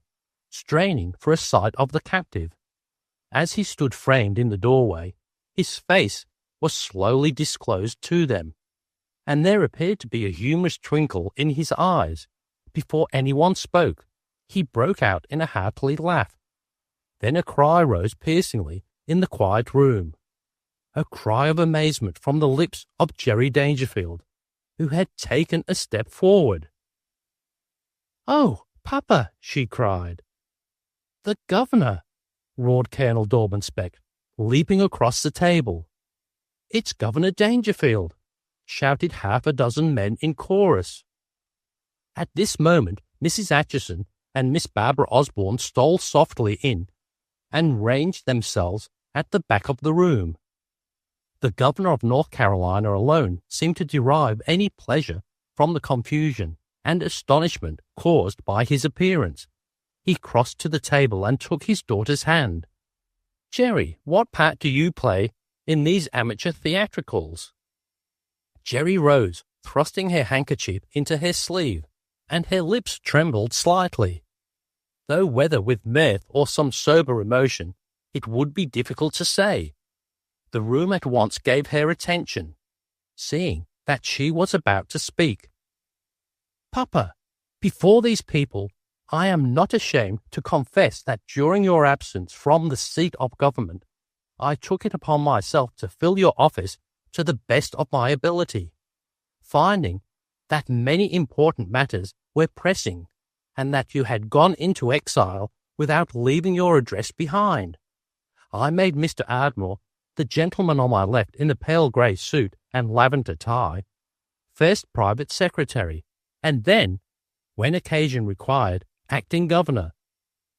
straining for a sight of the captive. As he stood framed in the doorway, his face was slowly disclosed to them, and there appeared to be a humorous twinkle in his eyes. Before anyone spoke, he broke out in a hearty laugh. Then a cry rose piercingly in the quiet room, a cry of amazement from the lips of Jerry Dangerfield, who had taken a step forward. "Oh, Papa!" she cried. "The governor!" roared Colonel Dormanspeck, leaping across the table. "It's Governor Dangerfield!" shouted half a dozen men in chorus. At this moment, Mrs. Acheson and Miss Barbara Osborne stole softly in and ranged themselves at the back of the room. The governor of North Carolina alone seemed to derive any pleasure from the confusion and astonishment caused by his appearance. He crossed to the table and took his daughter's hand. "Jerry, what part do you play in these amateur theatricals?" Jerry rose, thrusting her handkerchief into her sleeve, and her lips trembled slightly. Though whether with mirth or some sober emotion, it would be difficult to say. The room at once gave her attention, seeing that she was about to speak. "Papa, before these people, I am not ashamed to confess that during your absence from the seat of government, I took it upon myself to fill your office to the best of my ability, finding that many important matters were pressing, and that you had gone into exile without leaving your address behind. I made Mr. Ardmore, the gentleman on my left in the pale grey suit and lavender tie, first private secretary, and then, when occasion required, acting governor,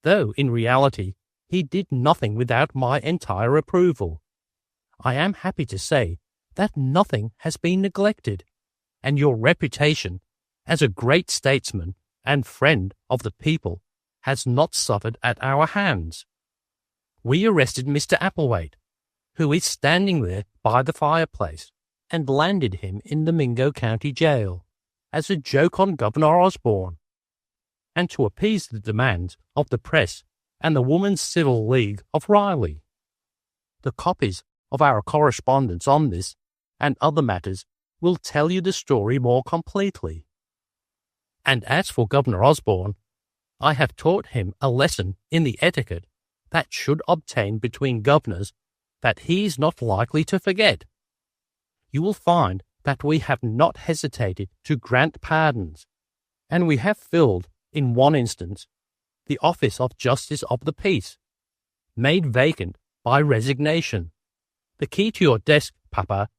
though in reality he did nothing without my entire approval. I am happy to say that nothing has been neglected, and your reputation as a great statesman and friend of the people has not suffered at our hands. We arrested Mr. Applewhite, who is standing there by the fireplace, and landed him in the Mingo County Jail as a joke on Governor Osborne, and to appease the demands of the press and the Women's Civil League of Riley. The copies of our correspondence on this and other matters will tell you the story more completely. And as for Governor Osborne, I have taught him a lesson in the etiquette that should obtain between governors that he is not likely to forget. You will find that we have not hesitated to grant pardons, and we have filled, in one instance, the office of Justice of the Peace, made vacant by resignation. The key to your desk, Papa,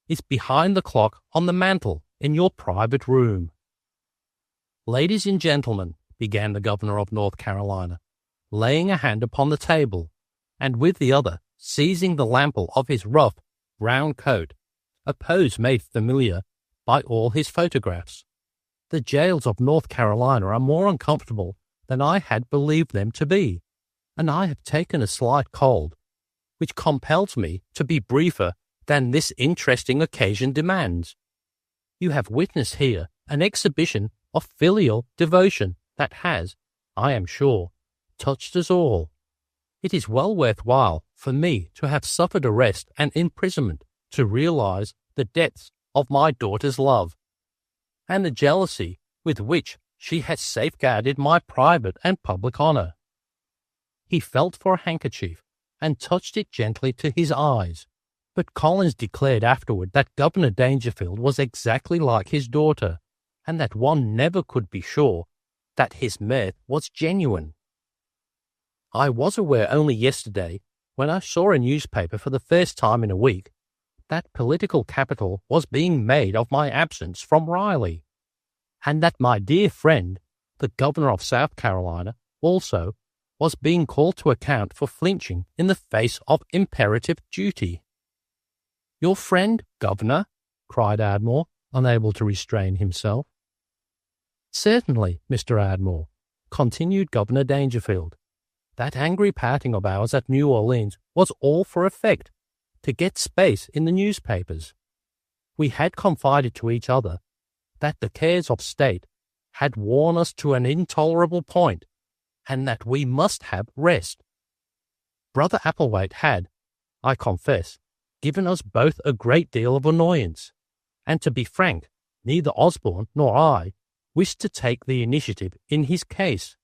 is behind the clock on the mantel in your private room. "Ladies and gentlemen," began the governor of North Carolina, laying a hand upon the table, and with the other seizing the lample of his rough, brown coat, a pose made familiar by all his photographs. "The jails of North Carolina are more uncomfortable than I had believed them to be, and I have taken a slight cold, which compels me to be briefer than this interesting occasion demands. You have witnessed here an exhibition of filial devotion that has, I am sure, touched us all. It is well worth while for me to have suffered arrest and imprisonment to realize the depths of my daughter's love, and the jealousy with which she has safeguarded my private and public honour." He felt for a handkerchief and touched it gently to his eyes, but Collins declared afterward that Governor Dangerfield was exactly like his daughter, and that one never could be sure that his mirth was genuine. I was aware only yesterday, when I saw a newspaper for the first time in a week, that political capital was being made of my absence from Riley, and that my dear friend, the governor of South Carolina, also was being called to account for flinching in the face of imperative duty. "Your friend, governor?" cried Ardmore, unable to restrain himself. "Certainly, Mr. Ardmore," continued Governor Dangerfield. "That angry parting of ours at New Orleans was all for effect, to get space in the newspapers. We had confided to each other that the cares of state had worn us to an intolerable point, and that we must have rest. Brother Applewhite had, I confess, given us both a great deal of annoyance, and to be frank, neither Osborne nor I wished to take the initiative in his case.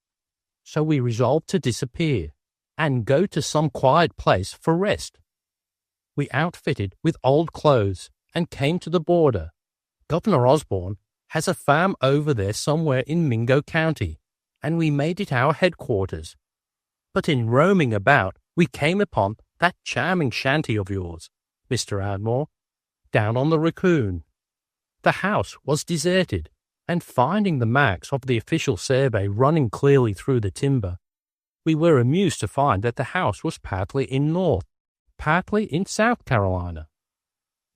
So we resolved to disappear, and go to some quiet place for rest. We outfitted with old clothes, and came to the border. Governor Osborne has a farm over there somewhere in Mingo County, and we made it our headquarters. But in roaming about, we came upon that charming shanty of yours, Mr. Ardmore, down on the Raccoon. The house was deserted, and finding the marks of the official survey running clearly through the timber, we were amused to find that the house was partly in North, partly in South Carolina.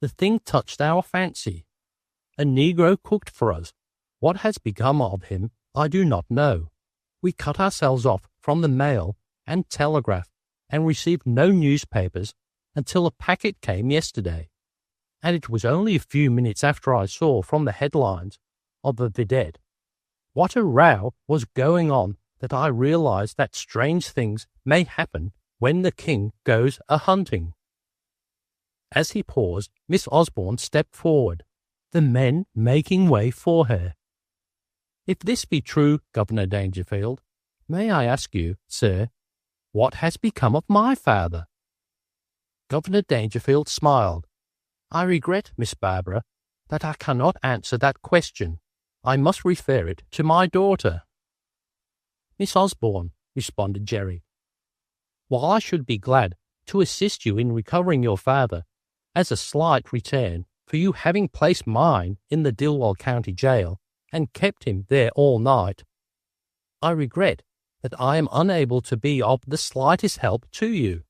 The thing touched our fancy. A Negro cooked for us. What has become of him, I do not know. We cut ourselves off from the mail and telegraph and received no newspapers until a packet came yesterday, and it was only a few minutes after I saw from the headlines of the Vidette what a row was going on that I realized that strange things may happen when the king goes a-hunting. As he paused, Miss Osborne stepped forward, the men making way for her. If this be true, Governor Dangerfield, may I ask you, sir, what has become of my father? Governor Dangerfield smiled. I regret, Miss Barbara, that I cannot answer that question. I must refer it to my daughter. Miss Osborne, responded Jerry, while I should be glad to assist you in recovering your father as a slight return for you having placed mine in the Gillingwater County Jail and kept him there all night, I regret that I am unable to be of the slightest help to you.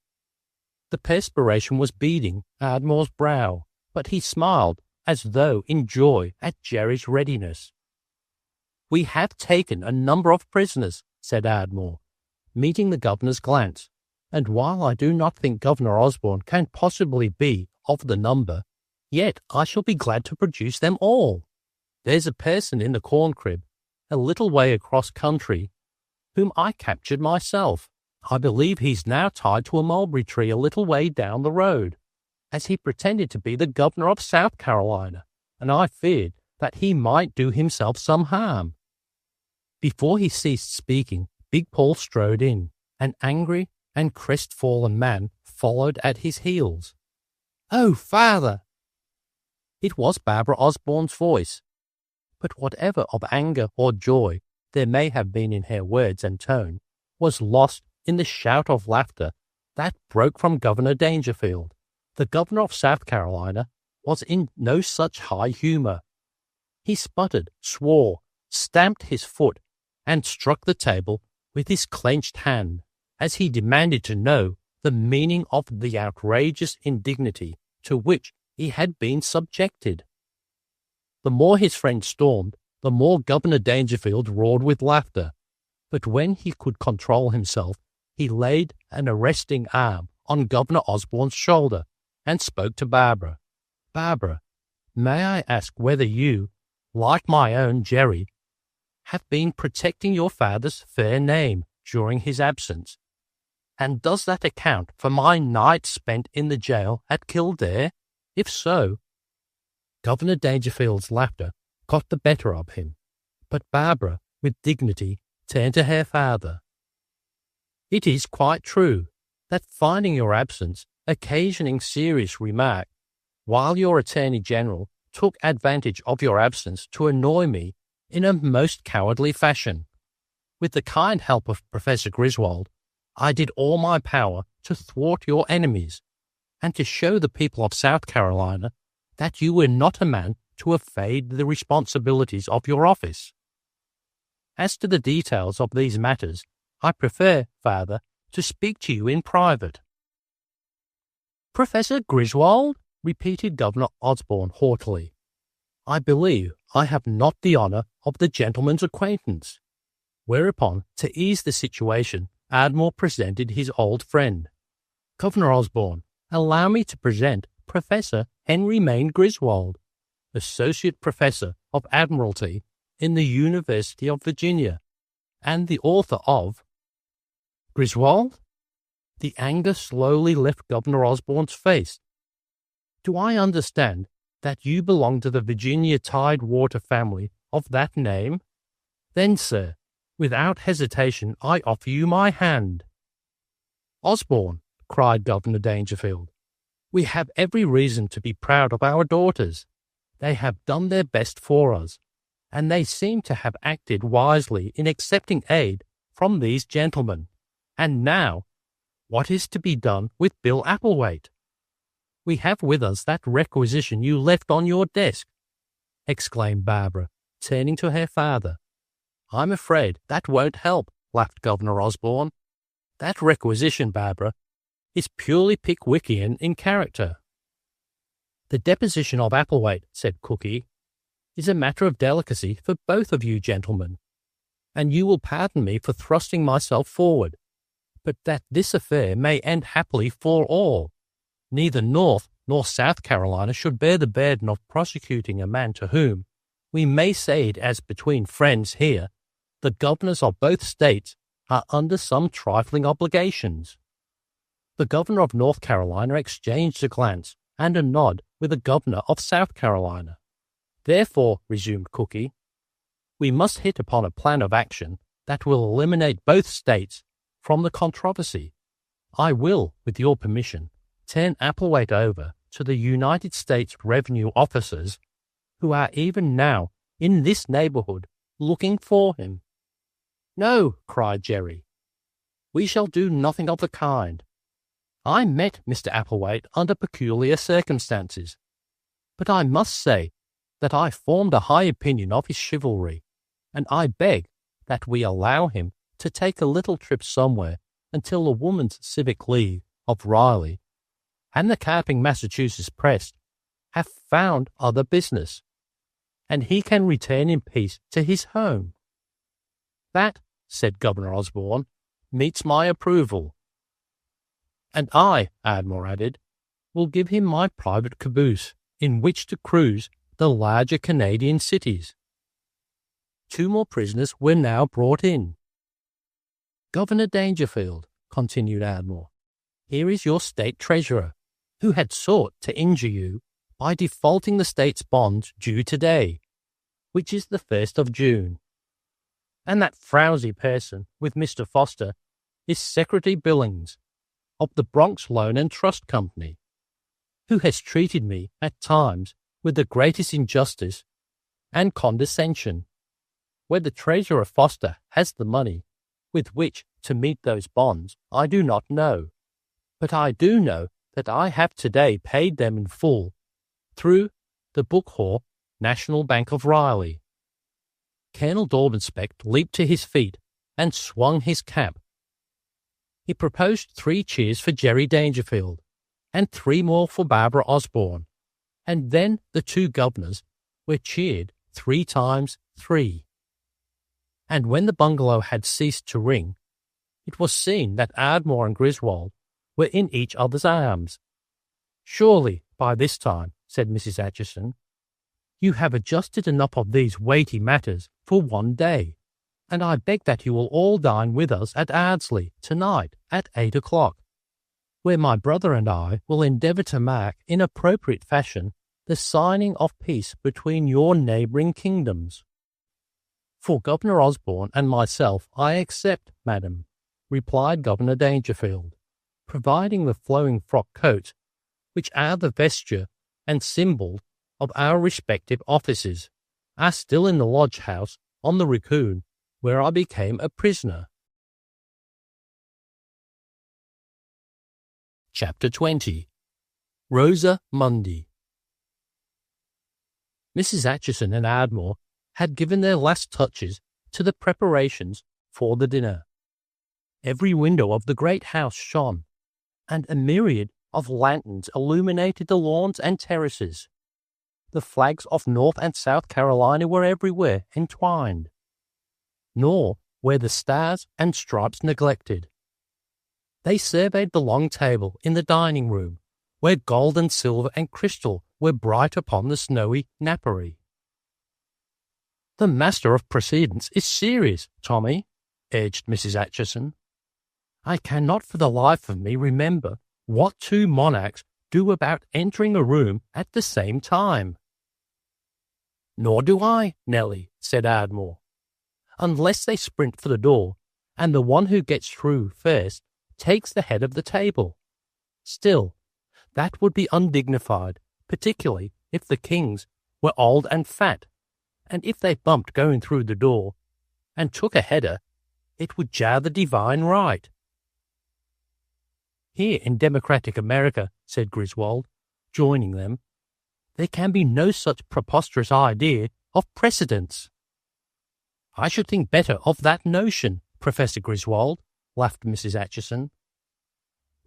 The perspiration was beading Ardmore's brow, but he smiled as though in joy at Jerry's readiness. We have taken a number of prisoners, said Ardmore, meeting the governor's glance, and while I do not think Governor Osborne can possibly be of the number, yet I shall be glad to produce them all. There's a person in the corn crib, a little way across country, whom I captured myself. I believe he's now tied to a mulberry tree a little way down the road, as he pretended to be the governor of South Carolina, and I feared that he might do himself some harm. Before he ceased speaking, Big Paul strode in. An angry and crestfallen man followed at his heels. "Oh, father!" It was Barbara Osborne's voice, but whatever of anger or joy there may have been in her words and tone was lost in the shout of laughter that broke from Governor Dangerfield. The governor of South Carolina was in no such high humour. He sputtered, swore, stamped his foot, and struck the table with his clenched hand as he demanded to know the meaning of the outrageous indignity to which he had been subjected. The more his friend stormed, the more Governor Dangerfield roared with laughter, but when he could control himself, he laid an arresting arm on Governor Osborne's shoulder and spoke to Barbara. "Barbara, may I ask whether you, like my own Jerry, have been protecting your father's fair name during his absence? And does that account for my night spent in the jail at Kildare? If so—" Governor Dangerfield's laughter got the better of him, but Barbara, with dignity, turned to her father. "It is quite true that finding your absence occasioning serious remark, while your Attorney General took advantage of your absence to annoy me in a most cowardly fashion. With the kind help of Professor Griswold, I did all my power to thwart your enemies, and to show the people of South Carolina that you were not a man to evade the responsibilities of your office. As to the details of these matters, I prefer, father, to speak to you in private." "Professor Griswold?" repeated Governor Osborne haughtily. "I believe I have not the honour of the gentleman's acquaintance." Whereupon, to ease the situation, Ardmore presented his old friend. "Governor Osborne, allow me to present Professor Henry Mayne Griswold, Associate Professor of Admiralty in the University of Virginia, and the author of—" "Griswold?" The anger slowly left Governor Osborne's face. "Do I understand that you belong to the Virginia Tidewater family of that name? Then, sir, without hesitation, I offer you my hand." "Osborne," cried Governor Dangerfield, "we have every reason to be proud of our daughters. They have done their best for us, and they seem to have acted wisely in accepting aid from these gentlemen. And now, what is to be done with Bill Applewhite?" "We have with us that requisition you left on your desk," exclaimed Barbara, turning to her father. "I'm afraid that won't help," laughed Governor Osborne. "That requisition, Barbara, is purely Pickwickian in character." "The deposition of Applewhite," said Cookie, "is a matter of delicacy for both of you gentlemen, and you will pardon me for thrusting myself forward, but that this affair may end happily for all. Neither North nor South Carolina should bear the burden of prosecuting a man to whom, we may say it as between friends here, the governors of both states are under some trifling obligations." The governor of North Carolina exchanged a glance and a nod with the governor of South Carolina. "Therefore," resumed Cookie, "we must hit upon a plan of action that will eliminate both states from the controversy. I will, with your permission, turn Applewhite over to the United States Revenue officers, who are even now in this neighborhood looking for him." "No," cried Jerry, "we shall do nothing of the kind. I met Mr. Applewhite under peculiar circumstances, but I must say that I formed a high opinion of his chivalry, and I beg that we allow him to take a little trip somewhere until the Woman's Civic League of Riley and the Carping Massachusetts Press have found other business, and he can return in peace to his home." "That," said Governor Osborne, "meets my approval." "And I," Ardmore added, "will give him my private caboose in which to cruise the larger Canadian cities." 2 more prisoners were now brought in. "Governor Dangerfield," continued Ardmore, "here is your state treasurer, who had sought to injure you by defaulting the state's bonds due today, which is the 1st of June. And that frowsy person with Mr. Foster is Secretary Billings of the Bronx Loan and Trust Company, who has treated me at times with the greatest injustice and condescension. Whether Treasurer Foster has the money with which to meet those bonds, I do not know, but I do know that I have today paid them in full through the Bookhor National Bank of Riley." Colonel Dorbenspect leaped to his feet and swung his cap. He proposed 3 cheers for Jerry Dangerfield and 3 more for Barbara Osborne, and then the 2 governors were cheered 3 times 3. And when the bungalow had ceased to ring, it was seen that Ardmore and Griswold were in each other's arms. "Surely, by this time," said Mrs. Acheson, "you have adjusted enough of these weighty matters for one day, and I beg that you will all dine with us at Ardsley tonight at 8 o'clock, where my brother and I will endeavour to mark in appropriate fashion the signing of peace between your neighbouring kingdoms." "For Governor Osborne and myself I accept, madam," replied Governor Dangerfield, "providing the flowing frock coats, which are the vesture and symbol of our respective offices, are still in the lodge house on the Raccoon, where I became a prisoner." Chapter 20. Rosa Mundi. Mrs. Acheson and Ardmore had given their last touches to the preparations for the dinner. Every window of the great house shone, and a myriad of lanterns illuminated the lawns and terraces. The flags of North and South Carolina were everywhere entwined, nor were the stars and stripes neglected. They surveyed the long table in the dining room, where gold and silver and crystal were bright upon the snowy napery. "The master of precedence is serious, Tommy," urged Mrs. Acheson. "I cannot for the life of me remember what 2 monarchs do about entering a room at the same time." "Nor do I, Nellie," said Ardmore, "unless they sprint for the door, and the one who gets through first takes the head of the table. Still, that would be undignified, particularly if the kings were old and fat, and if they bumped going through the door and took a header, it would jar the divine right." "Here in democratic America," said Griswold, joining them, "there can be no such preposterous idea of precedence." I should think better of that notion, Professor Griswold, laughed Mrs. Acheson.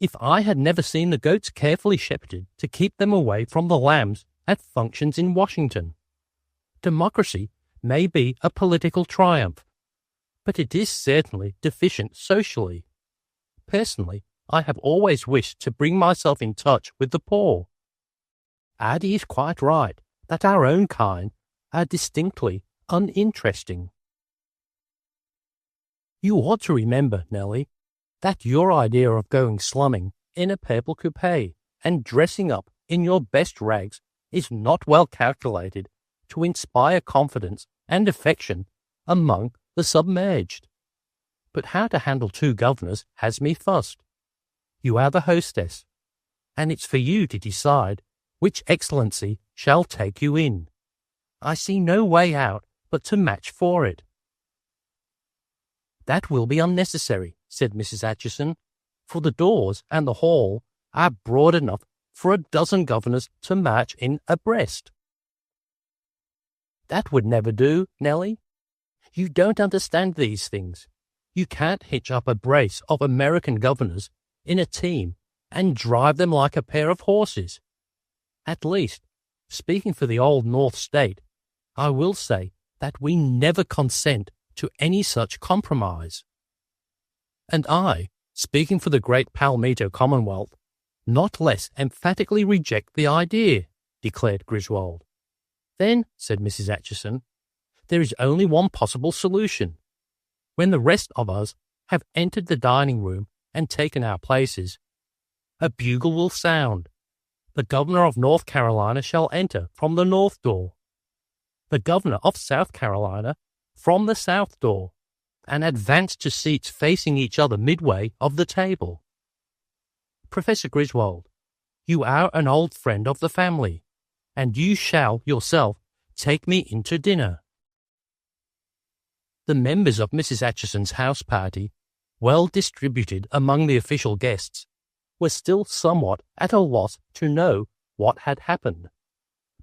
If I had never seen the goats carefully shepherded to keep them away from the lambs at functions in Washington. Democracy may be a political triumph, but it is certainly deficient socially. Personally, I have always wished to bring myself in touch with the poor. Addie is quite right that our own kind are distinctly uninteresting. You ought to remember, Nellie, that your idea of going slumming in a purple coupe and dressing up in your best rags is not well calculated to inspire confidence and affection among the submerged. But how to handle two governors has me fussed. You are the hostess, and it's for you to decide which excellency shall take you in. I see no way out but to match for it. That will be unnecessary, said Mrs. Acheson, for the doors and the hall are broad enough for a dozen governors to march in abreast. That would never do, Nellie. You don't understand these things. You can't hitch up a brace of American governors in a team and drive them like a pair of horses. At least, speaking for the old North State, I will say that we never consent to any such compromise. And I, speaking for the great Palmetto Commonwealth, not less emphatically reject the idea, declared Griswold. Then, said Mrs. Acheson, there is only one possible solution. When the rest of us have entered the dining room and taken our places, a bugle will sound. The governor of North Carolina shall enter from the north door, the governor of South Carolina from the south door, and advance to seats facing each other midway of the table. Professor Griswold, you are an old friend of the family, and you shall yourself take me into dinner. The members of Mrs. Acheson's house party, well distributed among the official guests, were still somewhat at a loss to know what had happened.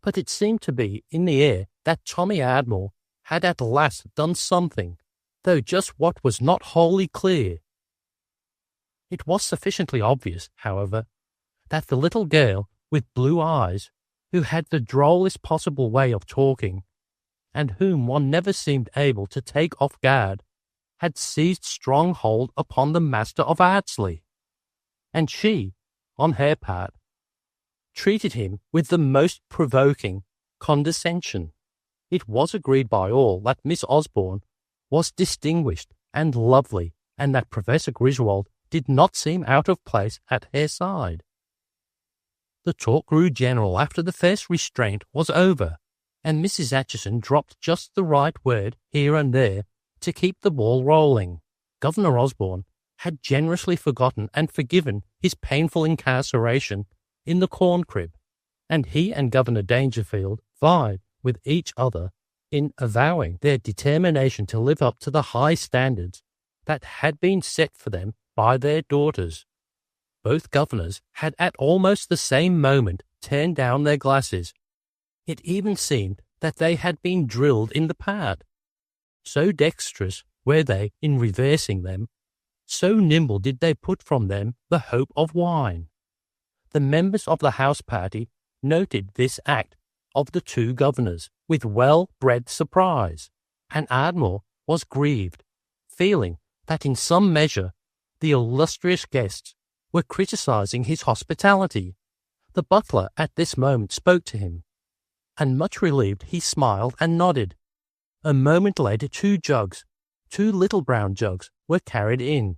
But it seemed to be in the air that Tommy Ardmore had at last done something, though just what was not wholly clear. It was sufficiently obvious, however, that the little girl with blue eyes, who had the drollest possible way of talking, and whom one never seemed able to take off guard, had seized strong hold upon the Master of Ardsley, and she, on her part, treated him with the most provoking condescension. It was agreed by all that Miss Osborne was distinguished and lovely, and that Professor Griswold did not seem out of place at her side. The talk grew general after the first restraint was over, and Mrs. Acheson dropped just the right word here and there to keep the ball rolling. Governor Osborne had generously forgotten and forgiven his painful incarceration in the corn crib, and he and Governor Dangerfield vied with each other in avowing their determination to live up to the high standards that had been set for them by their daughters. Both governors had at almost the same moment turned down their glasses. It even seemed that they had been drilled in the part. So dexterous were they in reversing them, so nimble did they put from them the hope of wine. The members of the house party noted this act of the two governors with well-bred surprise, and Ardmore was grieved, feeling that in some measure the illustrious guests were criticizing his hospitality. The butler at this moment spoke to him, and much relieved he smiled and nodded. A moment later 2 little brown jugs, were carried in,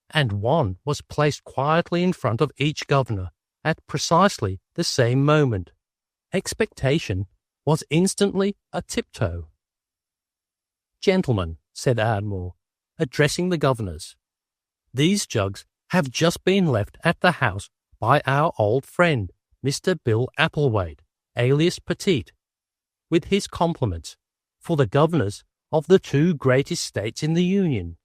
and one was placed quietly in front of each governor at precisely the same moment. Expectation was instantly a tiptoe. "Gentlemen," said Ardmore, addressing the governors, "these jugs have just been left at the house by our old friend, Mr. Bill Applewhite, alias Petite, with his compliments for the governors of the 2 greatest states in the Union.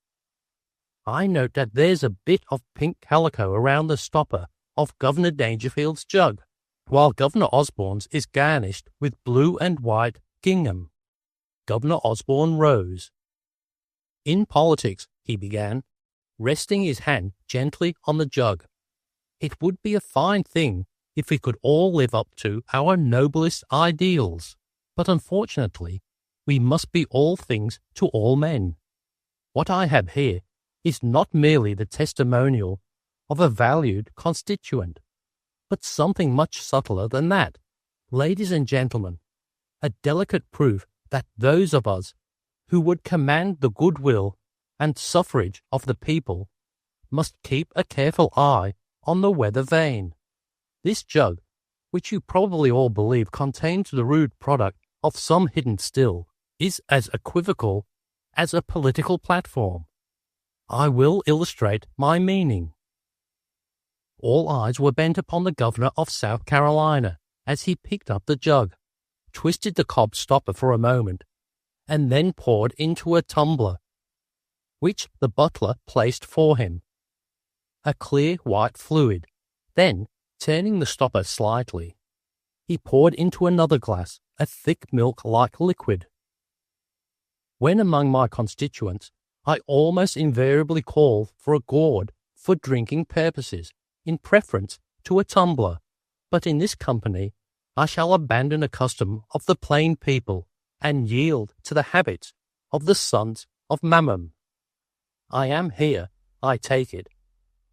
I note that there's a bit of pink calico around the stopper of Governor Dangerfield's jug, while Governor Osborne's is garnished with blue and white gingham." Governor Osborne rose. In politics, he began, resting his hand gently on the jug, it would be a fine thing if we could all live up to our noblest ideals, but unfortunately, we must be all things to all men. What I have here is not merely the testimonial of a valued constituent, but something much subtler than that. Ladies and gentlemen, a delicate proof that those of us who would command the goodwill and suffrage of the people must keep a careful eye on the weather vane. This jug, which you probably all believe contains the rude product of some hidden still, is as equivocal as a political platform. I will illustrate my meaning. All eyes were bent upon the governor of South Carolina as he picked up the jug, twisted the cob stopper for a moment, and then poured into a tumbler, which the butler placed for him. A clear white fluid. Then, turning the stopper slightly, he poured into another glass a thick milk-like liquid. When among my constituents, I almost invariably call for a gourd for drinking purposes in preference to a tumbler, but in this company I shall abandon a custom of the plain people and yield to the habits of the sons of Mammon. I am here, I take it,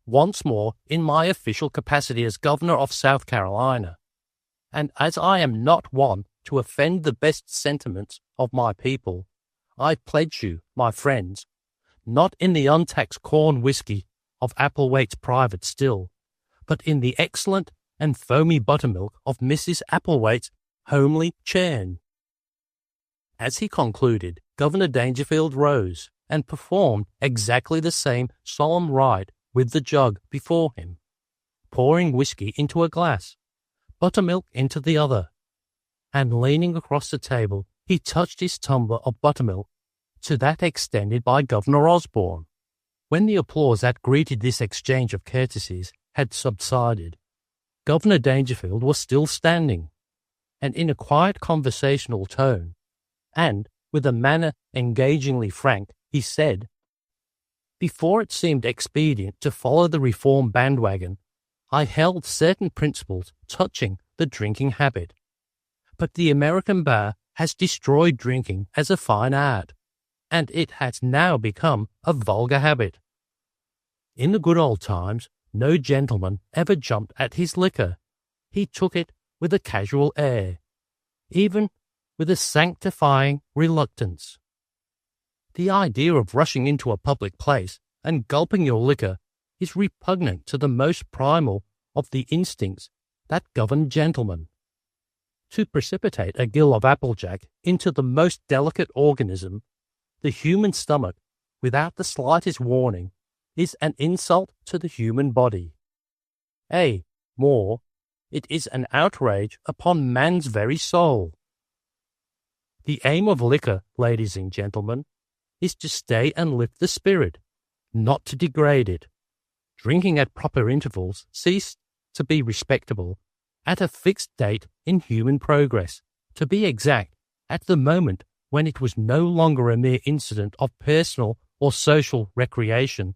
once more in my official capacity as Governor of South Carolina, and as I am not one to offend the best sentiments of my people, I pledge you, my friends, not in the untaxed corn whisky of Applewaite's private still, but in the excellent and foamy buttermilk of Mrs. Applewaite's homely churn. As he concluded, Governor Dangerfield rose and performed exactly the same solemn rite with the jug before him, pouring whisky into a glass, buttermilk into the other, and leaning across the table, he touched his tumbler of buttermilk to that extended by Governor Osborne. When the applause that greeted this exchange of courtesies had subsided, Governor Dangerfield was still standing, and in a quiet conversational tone, and with a manner engagingly frank, he said, "Before it seemed expedient to follow the reform bandwagon, I held certain principles touching the drinking habit. But the American bar has destroyed drinking as a fine art, and it has now become a vulgar habit. In the good old times, no gentleman ever jumped at his liquor. He took it with a casual air, even with a sanctifying reluctance. The idea of rushing into a public place and gulping your liquor is repugnant to the most primal of the instincts that govern gentlemen. To precipitate a gill of applejack into the most delicate organism, the human stomach, without the slightest warning, is an insult to the human body. More, it is an outrage upon man's very soul. The aim of liquor, ladies and gentlemen, is to stay and lift the spirit, not to degrade it. Drinking at proper intervals ceased to be respectable at a fixed date in human progress, to be exact, at the moment when it was no longer a mere incident of personal or social recreation,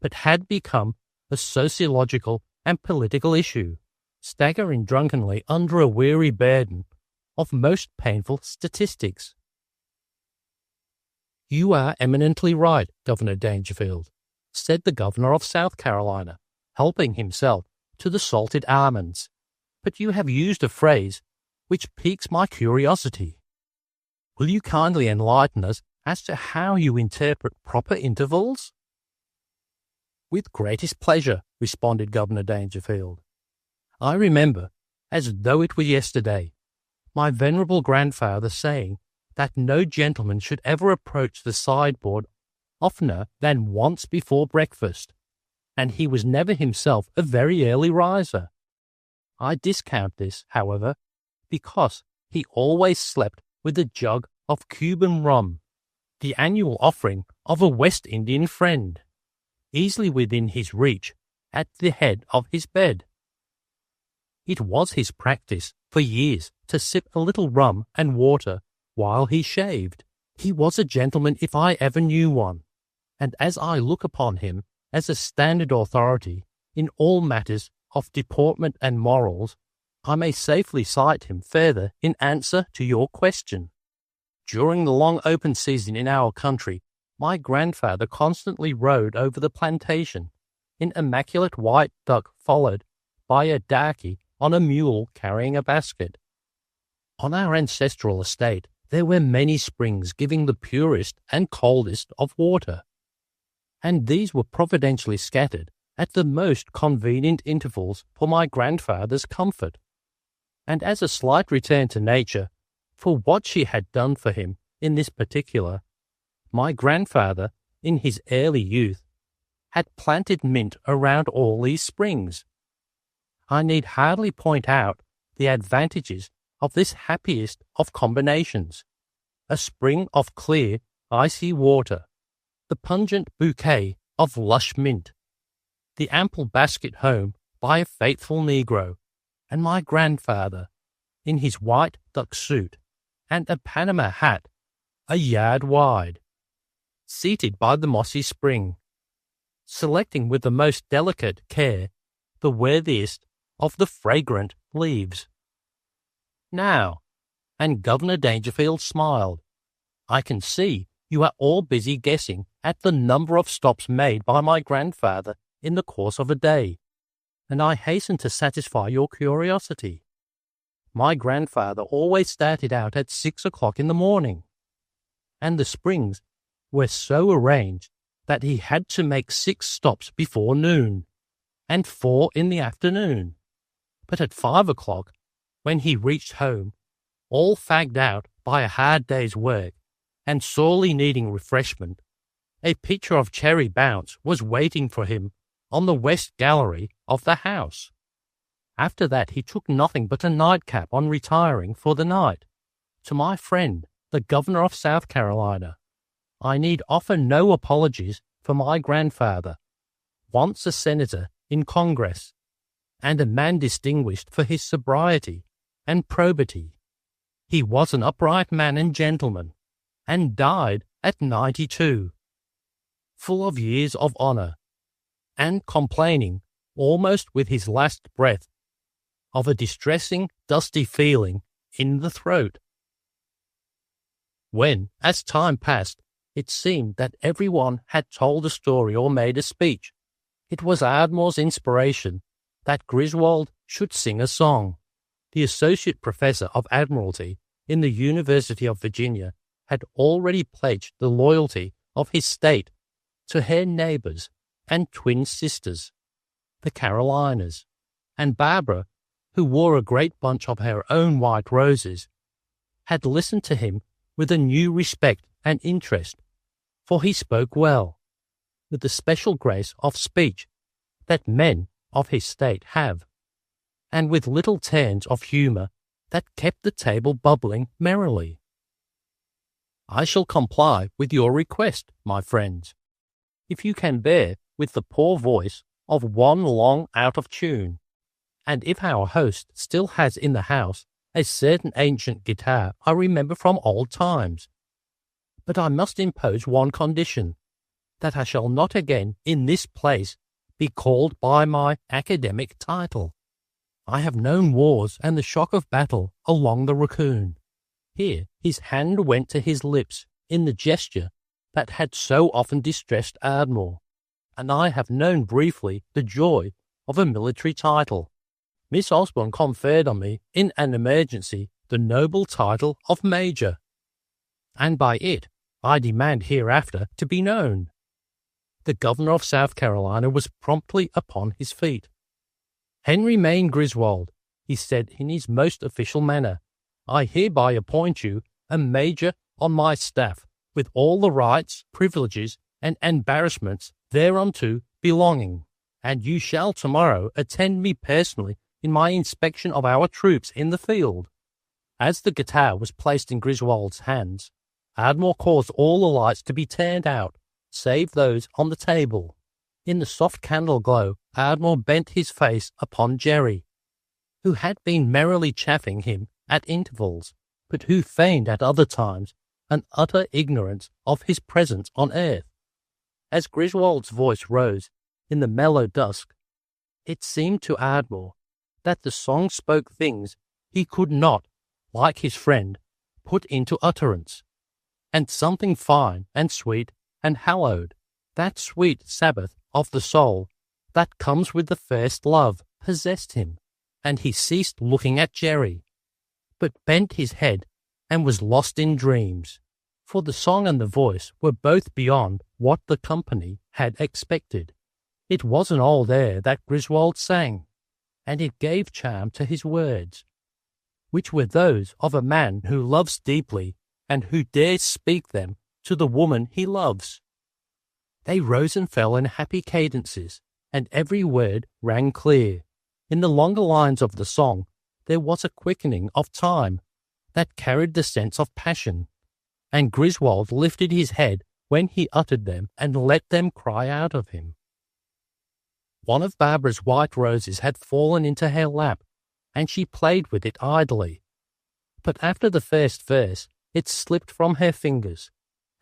but had become a sociological and political issue, staggering drunkenly under a weary burden of most painful statistics. You are eminently right, Governor Dangerfield, said the Governor of South Carolina, helping himself to the salted almonds. But you have used a phrase which piques my curiosity. Will you kindly enlighten us as to how you interpret proper intervals? With greatest pleasure, responded Governor Dangerfield. I remember, as though it were yesterday, my venerable grandfather saying that no gentleman should ever approach the sideboard oftener than once before breakfast, and he was never himself a very early riser. I discount this, however, because he always slept with a jug of Cuban rum, the annual offering of a West Indian friend, easily within his reach at the head of his bed. It was his practice for years to sip a little rum and water while he shaved. He was a gentleman if I ever knew one, and as I look upon him as a standard authority in all matters of deportment and morals, I may safely cite him further in answer to your question. During the long open season in our country, my grandfather constantly rode over the plantation in immaculate white duck, followed by a darky on a mule carrying a basket. On our ancestral estate there were many springs giving the purest and coldest of water, and these were providentially scattered at the most convenient intervals for my grandfather's comfort. And as a slight return to nature for what she had done for him in this particular, my grandfather, in his early youth, had planted mint around all these springs. I need hardly point out the advantages of this happiest of combinations: a spring of clear, icy water, the pungent bouquet of lush mint, the ample basket home by a faithful negro, and my grandfather, in his white duck suit and a Panama hat a yard wide, seated by the mossy spring, selecting with the most delicate care the worthiest of the fragrant leaves. Now, and Governor Dangerfield smiled, I can see you are all busy guessing at the number of stops made by my grandfather in the course of a day, and I hasten to satisfy your curiosity. My grandfather always started out at 6 o'clock in the morning, and the springs were so arranged that he had to make 6 stops before noon, and 4 in the afternoon. But at 5 o'clock, when he reached home, all fagged out by a hard day's work, and sorely needing refreshment, a pitcher of cherry bounce was waiting for him on the west gallery of the house. After that he took nothing but a nightcap on retiring for the night. To my friend, the Governor of South Carolina, I need offer no apologies for my grandfather, once a senator in Congress, and a man distinguished for his sobriety and probity. He was an upright man and gentleman, and died at 92, full of years of honour, and complaining, almost with his last breath, of a distressing, dusty feeling in the throat. When, as time passed, it seemed that every one had told a story or made a speech, it was Ardmore's inspiration that Griswold should sing a song. The associate professor of Admiralty in the University of Virginia had already pledged the loyalty of his state to her neighbours and twin sisters, the Carolinas, and Barbara, who wore a great bunch of her own white roses, had listened to him with a new respect and interest, for he spoke well, with the special grace of speech that men of his state have, and with little turns of humour that kept the table bubbling merrily. I shall comply with your request, my friends, if you can bear with the poor voice of one long out of tune, and if our host still has in the house a certain ancient guitar I remember from old times. But I must impose one condition, that I shall not again in this place be called by my academic title. I have known wars and the shock of battle along the Raccoon. Here his hand went to his lips in the gesture that had so often distressed Ardmore, and I have known briefly the joy of a military title. Miss Osborne conferred on me in an emergency the noble title of Major, and by it I demand hereafter to be known. The Governor of South Carolina was promptly upon his feet. Henry Maine Griswold, he said in his most official manner, I hereby appoint you a major on my staff, with all the rights, privileges, and embarrassments thereunto belonging, and you shall tomorrow attend me personally in my inspection of our troops in the field. As the guitar was placed in Griswold's hands, Ardmore caused all the lights to be turned out, save those on the table. In the soft candle glow, Ardmore bent his face upon Jerry, who had been merrily chaffing him at intervals, but who feigned at other times an utter ignorance of his presence on earth. as Griswold's voice rose in the mellow dusk, it seemed to Ardmore that the song spoke things he could not, like his friend, put into utterance, and something fine and sweet and hallowed, that sweet Sabbath of the soul that comes with the first love, possessed him, and he ceased looking at Jerry, but bent his head and was lost in dreams, for the song and the voice were both beyond what the company had expected. It was an old air that Griswold sang, and it gave charm to his words, which were those of a man who loves deeply and who dares speak them to the woman he loves. They rose and fell in happy cadences, and every word rang clear. In the longer lines of the song there was a quickening of time that carried the sense of passion, and Griswold lifted his head when he uttered them and let them cry out of him. One of Barbara's white roses had fallen into her lap, and she played with it idly. But after the first verse it slipped from her fingers,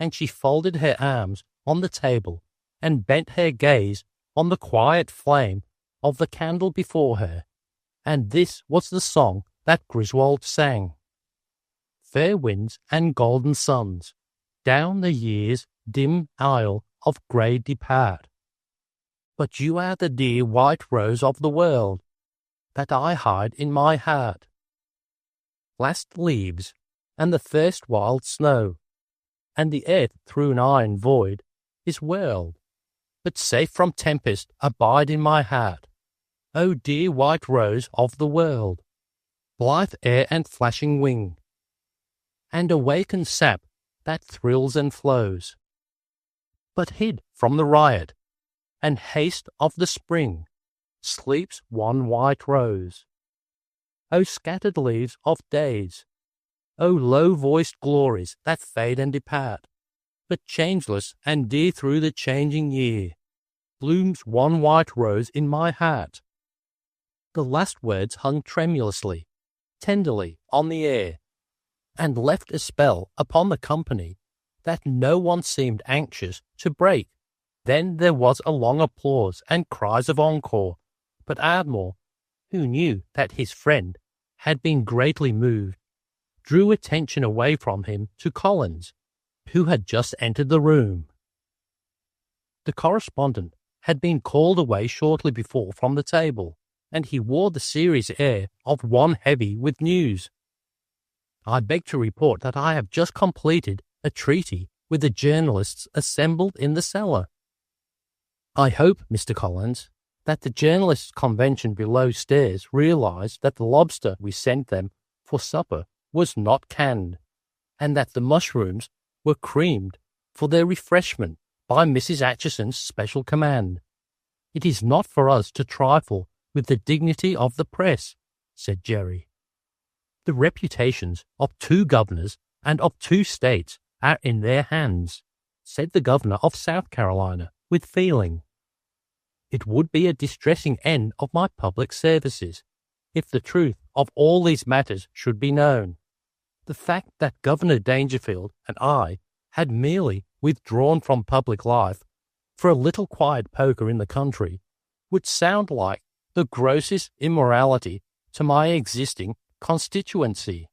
and she folded her arms on the table and bent her gaze on the quiet flame of the candle before her, and this was the song that Griswold sang. Fair winds and golden suns, down the year's dim aisle of grey depart. But you are the dear white rose of the world, that I hide in my heart. Last leaves, and the first wild snow, and the earth through an iron void is whirled, but safe from tempest abide in my heart. O dear white rose of the world, blithe air and flashing wing, and awaken sap that thrills and flows, but hid from the riot and haste of the spring, sleeps one white rose. O scattered leaves of days, O low-voiced glories that fade and depart, but changeless and dear through the changing year, blooms one white rose in my heart. The last words hung tremulously, tenderly on the air, and left a spell upon the company that no one seemed anxious to break. Then there was a long applause and cries of encore, but Ardmore, who knew that his friend had been greatly moved, drew attention away from him to Collins, who had just entered the room. The correspondent had been called away shortly before from the table, and he wore the serious air of one heavy with news. I beg to report that I have just completed a treaty with the journalists assembled in the cellar. I hope, Mr. Collins, that the journalists' convention below stairs realized that the lobster we sent them for supper was not canned, and that the mushrooms were creamed for their refreshment by Mrs. Acheson's special command. It is not for us to trifle with the dignity of the press, said Jerry. The reputations of 2 governors and of 2 states are in their hands, said the governor of South Carolina with feeling. It would be a distressing end of my public services if the truth of all these matters should be known. The fact that Governor Dangerfield and I had merely withdrawn from public life for a little quiet poker in the country would sound like the grossest immorality to my existing constituency.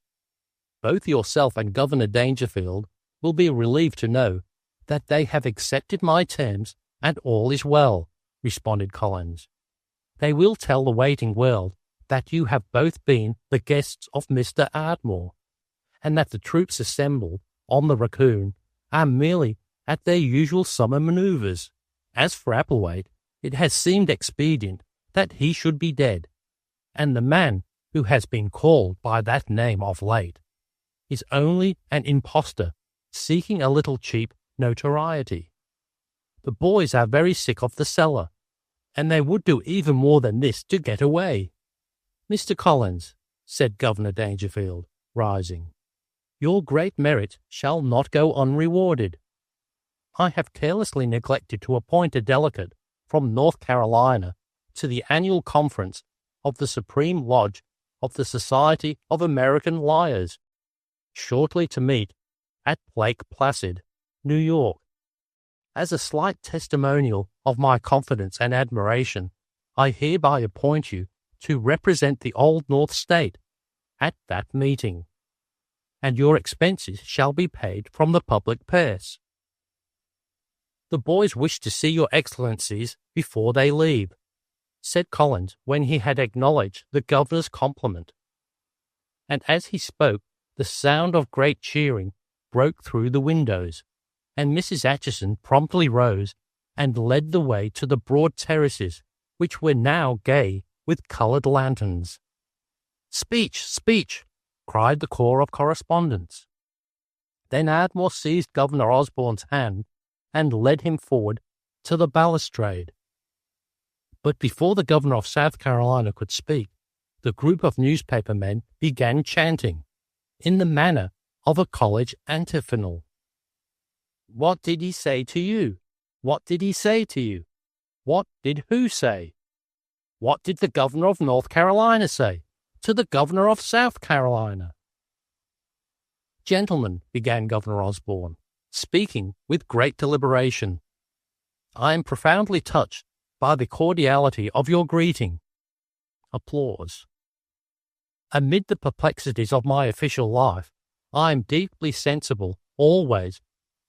Both yourself and Governor Dangerfield will be relieved to know that they have accepted my terms and all is well, responded Collins. They will tell the waiting world that you have both been the guests of Mr. Ardmore, and that the troops assembled on the Raccoon are merely at their usual summer manoeuvres. As for Applewhite, it has seemed expedient that he should be dead, and the man who has been called by that name of late is only an impostor seeking a little cheap notoriety. The boys are very sick of the cellar, and they would do even more than this to get away. Mr. Collins, said Governor Dangerfield, rising, your great merit shall not go unrewarded. I have carelessly neglected to appoint a delegate from North Carolina to the annual conference of the Supreme Lodge of the Society of American Liars, shortly to meet at Lake Placid, New York. As a slight testimonial of my confidence and admiration, I hereby appoint you to represent the Old North State at that meeting, and your expenses shall be paid from the public purse. The boys wish to see your excellencies before they leave, said Collins when he had acknowledged the governor's compliment. And as he spoke, the sound of great cheering broke through the windows, and Mrs. Acheson promptly rose and led the way to the broad terraces, which were now gay with coloured lanterns. "Speech, speech!" cried the corps of correspondents. Then Ardmore seized Governor Osborne's hand and led him forward to the balustrade. But before the governor of South Carolina could speak, the group of newspaper men began chanting, in the manner of a college antiphonal. "What did he say to you? What did he say to you? What did who say? What did the governor of North Carolina say to the governor of South Carolina?" "Gentlemen," began Governor Osborne, speaking with great deliberation, "I am profoundly touched by the cordiality of your greeting." Applause. "Amid the perplexities of my official life, I am deeply sensible always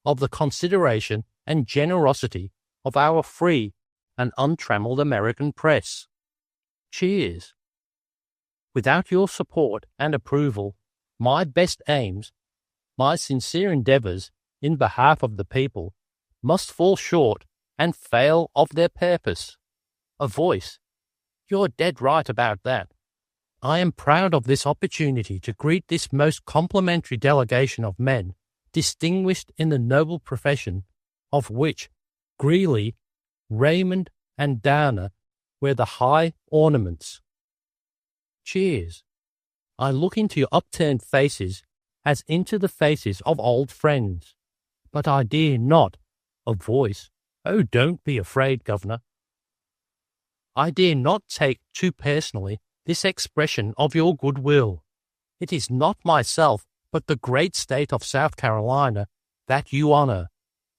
of the consideration and generosity of our free and untrammeled American press." Cheers. "Without your support and approval, my best aims, my sincere endeavours in behalf of the people, must fall short and fail of their purpose." A voice. "You're dead right about that. I am proud of this opportunity to greet this most complimentary delegation of men, distinguished in the noble profession of which Greeley, Raymond, and Downer were the high ornaments." Cheers. "I look into your upturned faces as into the faces of old friends, but I dare not." A voice. "Oh, don't be afraid, Governor. I dare not take too personally this expression of your goodwill. It is not myself, but the great state of South Carolina that you honour,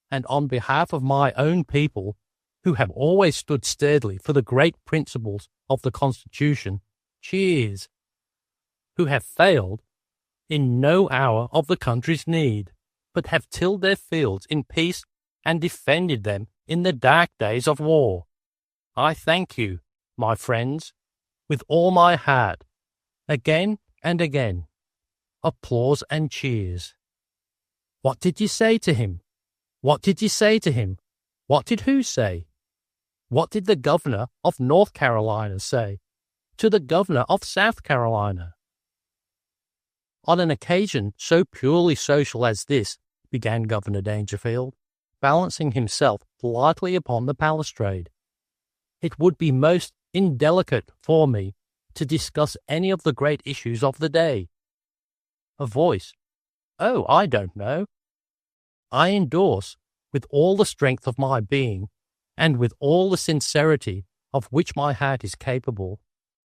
and on behalf of my own people, who have always stood sturdily for the great principles of the Constitution, cheers, who have failed in no hour of the country's need, but have tilled their fields in peace and defended them in the dark days of war. I thank you, my friends, with all my heart, again and again." Applause and cheers. "What did you say to him? What did you say to him? What did who say? What did the governor of North Carolina say to the governor of South Carolina?" "On an occasion so purely social as this," began Governor Dangerfield, balancing himself lightly upon the balustrade, "it would be most indelicate for me to discuss any of the great issues of the day." A voice. "Oh, I don't know." "I endorse, with all the strength of my being, and with all the sincerity of which my heart is capable,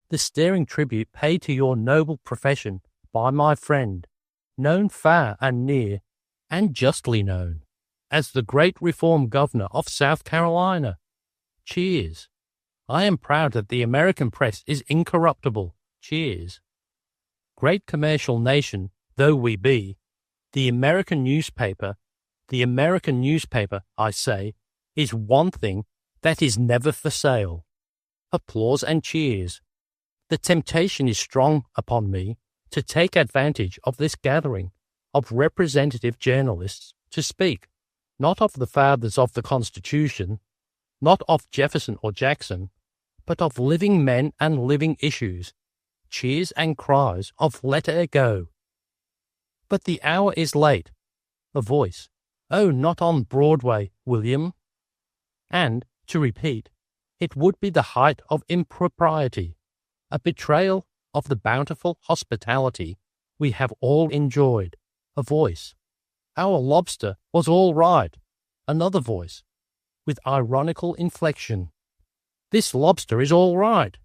the stirring tribute paid to your noble profession by my friend, known far and near, and justly known, as the great Reform Governor of South Carolina." Cheers. "I am proud that the American press is incorruptible." Cheers. "Great commercial nation though we be, the American newspaper, I say, is one thing that is never for sale." Applause and cheers. "The temptation is strong upon me to take advantage of this gathering of representative journalists to speak, not of the fathers of the Constitution, not of Jefferson or Jackson, but of living men and living issues." Cheers and cries of "Let her go." "But the hour is late." A voice. "Oh, not on Broadway, William." And, to repeat, it would be the height of impropriety, a betrayal of the bountiful hospitality we have all enjoyed. A voice. "Our lobster was all right." Another voice, with ironical inflection. "This lobster is all right."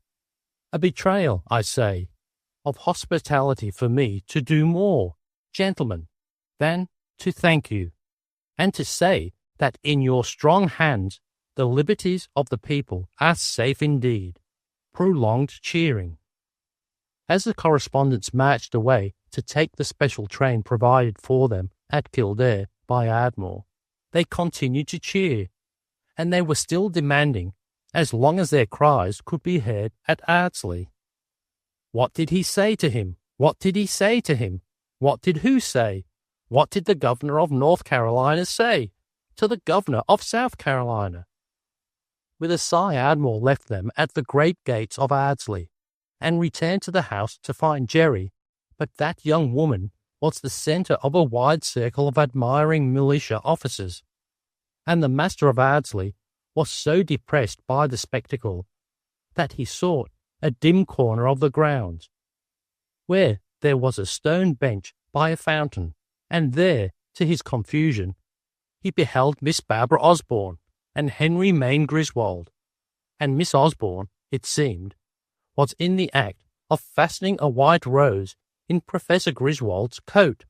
A betrayal, I say, of hospitality for me to do more, gentlemen, than to thank you, and to say that in your strong hands the liberties of the people are safe indeed. Prolonged cheering. As the correspondents marched away to take the special train provided for them at Kildare by Ardmore, they continued to cheer, and they were still demanding as long as their cries could be heard at Ardsley. What did he say to him? What did he say to him? What did who say? What did the governor of North Carolina say to the governor of South Carolina? With a sigh, Ardmore left them at the great gates of Ardsley and returned to the house to find Jerry, but that young woman was the centre of a wide circle of admiring militia officers, and the master of Ardsley was so depressed by the spectacle that he sought a dim corner of the grounds, where there was a stone bench by a fountain, and there, to his confusion, he beheld Miss Barbara Osborne and Henry Main Griswold, and Miss Osborne, it seemed, was in the act of fastening a white rose in Professor Griswold's coat.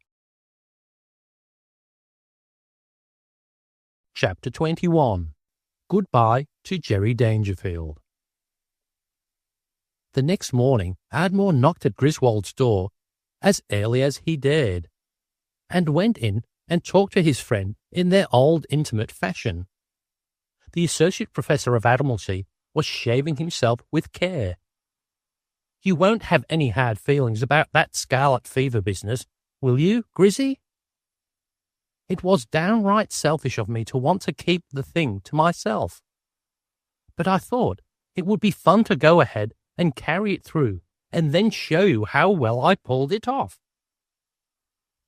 Chapter 21. Goodbye to Jerry Dangerfield. The next morning, Ardmore knocked at Griswold's door as early as he dared, and went in and talked to his friend in their old intimate fashion. The associate professor of Admiralty was shaving himself with care. "You won't have any hard feelings about that scarlet fever business, will you, Grizzy? It was downright selfish of me to want to keep the thing to myself. But I thought it would be fun to go ahead and carry it through, and then show you how well I pulled it off.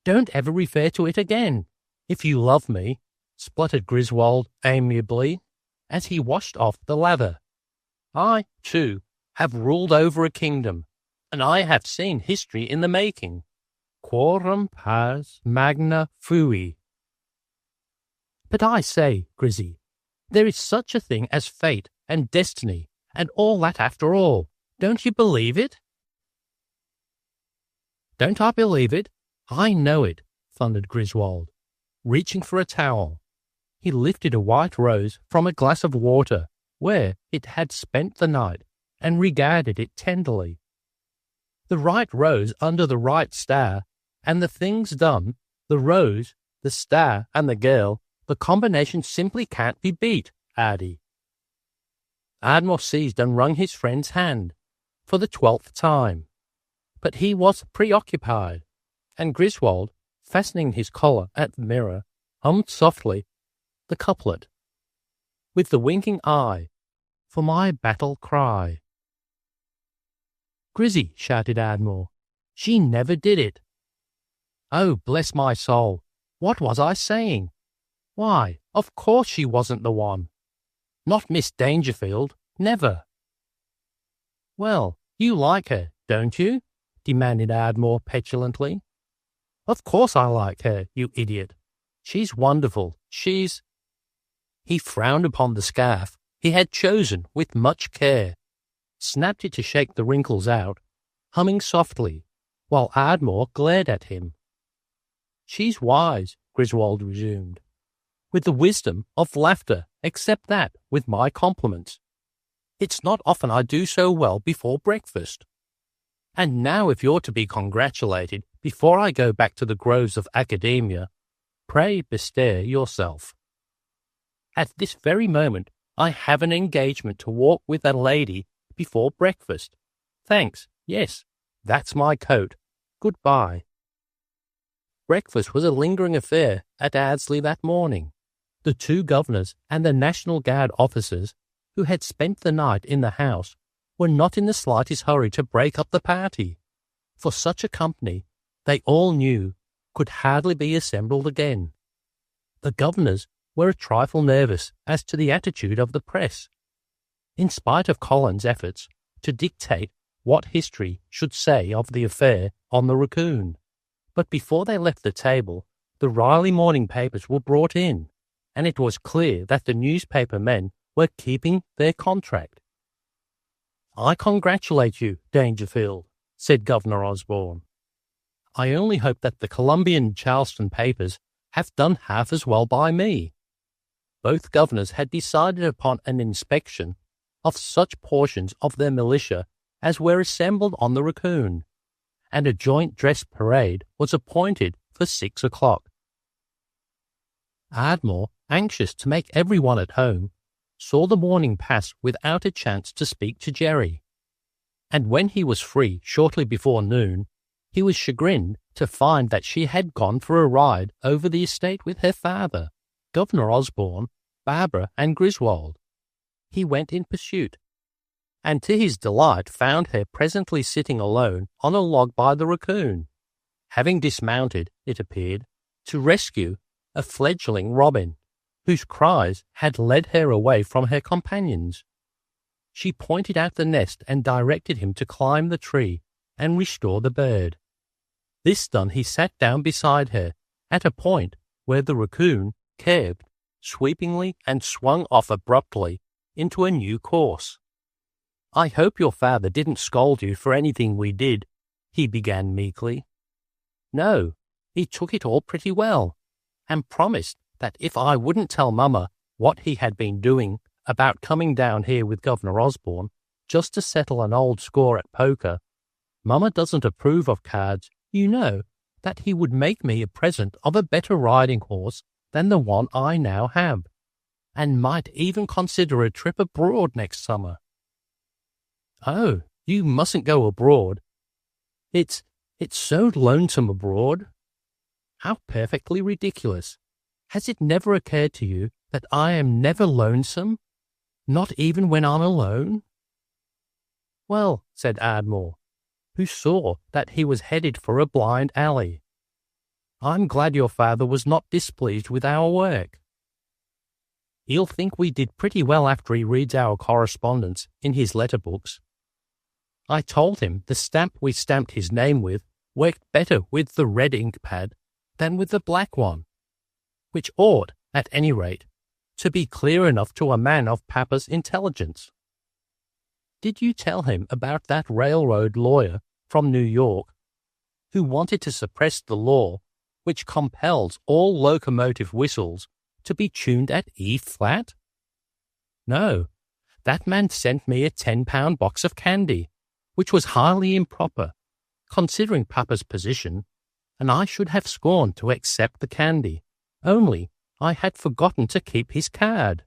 Don't ever refer to it again, if you love me," spluttered Griswold amiably, as he washed off the lather. "I, too, have ruled over a kingdom, and I have seen history in the making. Quorum pars magna fui." "But I say, Grizzy, there is such a thing as fate and destiny and all that after all. Don't you believe it?" "Don't I believe it? I know it," thundered Griswold, reaching for a towel. He lifted a white rose from a glass of water where it had spent the night and regarded it tenderly. "The right rose under the right star, and the thing's done. The rose, the star, and the girl, the combination simply can't be beat, Ardy." Ardmore seized and wrung his friend's hand for the 12th time, but he was preoccupied, and Griswold, fastening his collar at the mirror, hummed softly the couplet, "With the winking eye, for my battle cry." "Grizzy," shouted Ardmore, "she never did it." "Oh, bless my soul, what was I saying? Why, of course she wasn't the one. Not Miss Dangerfield, never." "Well, you like her, don't you?" demanded Ardmore petulantly. "Of course I like her, you idiot. She's wonderful. She's—" He frowned upon the scarf he had chosen with much care, snapped it to shake the wrinkles out, humming softly, while Ardmore glared at him. "She's wise," Griswold resumed, "with the wisdom of laughter, except that, with my compliments. It's not often I do so well before breakfast. And now if you're to be congratulated before I go back to the groves of academia, pray bestir yourself. At this very moment I have an engagement to walk with a lady before breakfast. Thanks, yes, that's my coat. Goodbye." Breakfast was a lingering affair at Ardsley that morning. The two governors and the National Guard officers who had spent the night in the house were not in the slightest hurry to break up the party, for such a company, they all knew, could hardly be assembled again. The governors were a trifle nervous as to the attitude of the press, in spite of Collins' efforts to dictate what history should say of the affair on the Raccoon. But before they left the table, the Riley morning papers were brought in, and it was clear that the newspaper men were keeping their contract. "I congratulate you, Dangerfield," said Governor Osborne. "I only hope that the Columbian Charleston papers have done half as well by me." both governors had decided upon an inspection of such portions of their militia as were assembled on the Raccoon, and a joint dress parade was appointed for 6 o'clock. Ardmore, anxious to make everyone at home, saw the morning pass without a chance to speak to Jerry, and when he was free shortly before noon, he was chagrined to find that she had gone for a ride over the estate with her father, Governor Osborne, Barbara, and Griswold. He went in pursuit, and to his delight found her presently sitting alone on a log by the Raccoon, having dismounted, it appeared, to rescue a fledgling robin, whose cries had led her away from her companions. She pointed out the nest and directed him to climb the tree and restore the bird. This done, he sat down beside her at a point where the Raccoon curved sweepingly and swung off abruptly into a new course. "I hope your father didn't scold you for anything we did," he began meekly. "No, he took it all pretty well, and promised that if I wouldn't tell Mama what he had been doing about coming down here with Governor Osborne just to settle an old score at poker, Mama doesn't approve of cards, you know, that he would make me a present of a better riding horse than the one I now have, and might even consider a trip abroad next summer." "Oh, you mustn't go abroad. It's so lonesome abroad." "How perfectly ridiculous. Has it never occurred to you that I am never lonesome? Not even when I'm alone?" "Well," said Ardmore, who saw that he was headed for a blind alley, "I'm glad your father was not displeased with our work. He'll think we did pretty well after he reads our correspondence in his letter books. I told him the stamp we stamped his name with worked better with the red ink pad than with the black one, which ought, at any rate, to be clear enough to a man of Papa's intelligence." "Did you tell him about that railroad lawyer from New York who wanted to suppress the law which compels all locomotive whistles to be tuned at E-flat?" "No, that man sent me a 10-pound box of candy, which was highly improper, considering Papa's position, and I should have scorned to accept the candy, only I had forgotten to keep his card.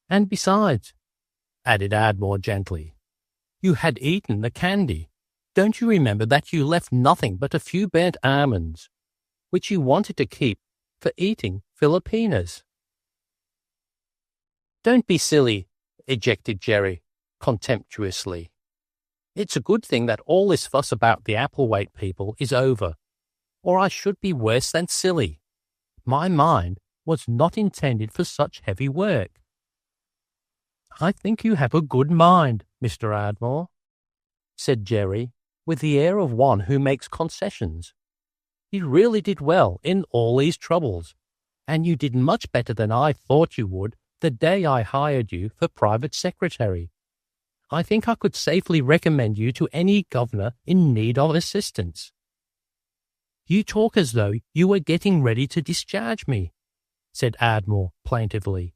And besides," added Ardmore gently, "you had eaten the candy. Don't you remember that you left nothing but a few burnt almonds, which you wanted to keep for eating Filipinas?" "Don't be silly," ejected Jerry contemptuously. "It's a good thing that all this fuss about the Applewhite people is over, or I should be worse than silly. My mind was not intended for such heavy work." "I think you have a good mind, Mr. Ardmore," said Jerry, with the air of one who makes concessions. "You really did well in all these troubles, and you did much better than I thought you would the day I hired you for private secretary. I think I could safely recommend you to any governor in need of assistance." "You talk as though you were getting ready to discharge me," said Ardmore plaintively,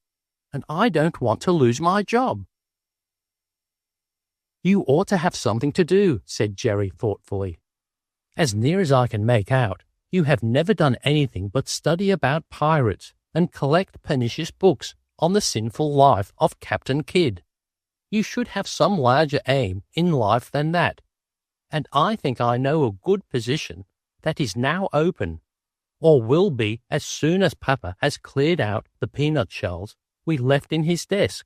"and I don't want to lose my job." "You ought to have something to do," said Jerry thoughtfully. "As near as I can make out, you have never done anything but study about pirates and collect pernicious books on the sinful life of Captain Kidd. You should have some larger aim in life than that, and I think I know a good position that is now open, or will be as soon as Papa has cleared out the peanut shells we left in his desk.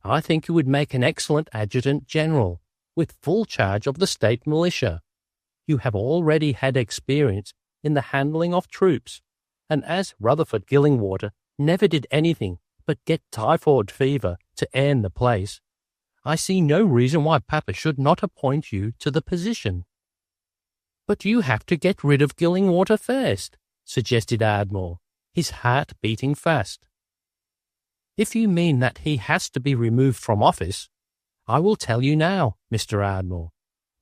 I think you would make an excellent adjutant general, with full charge of the state militia. You have already had experience in the handling of troops, and as Rutherford Gillingwater never did anything but get typhoid fever to earn the place, I see no reason why Papa should not appoint you to the position." "But you have to get rid of Gillingwater first," suggested Ardmore, his heart beating fast. "If you mean that he has to be removed from office, I will tell you now, Mr. Ardmore,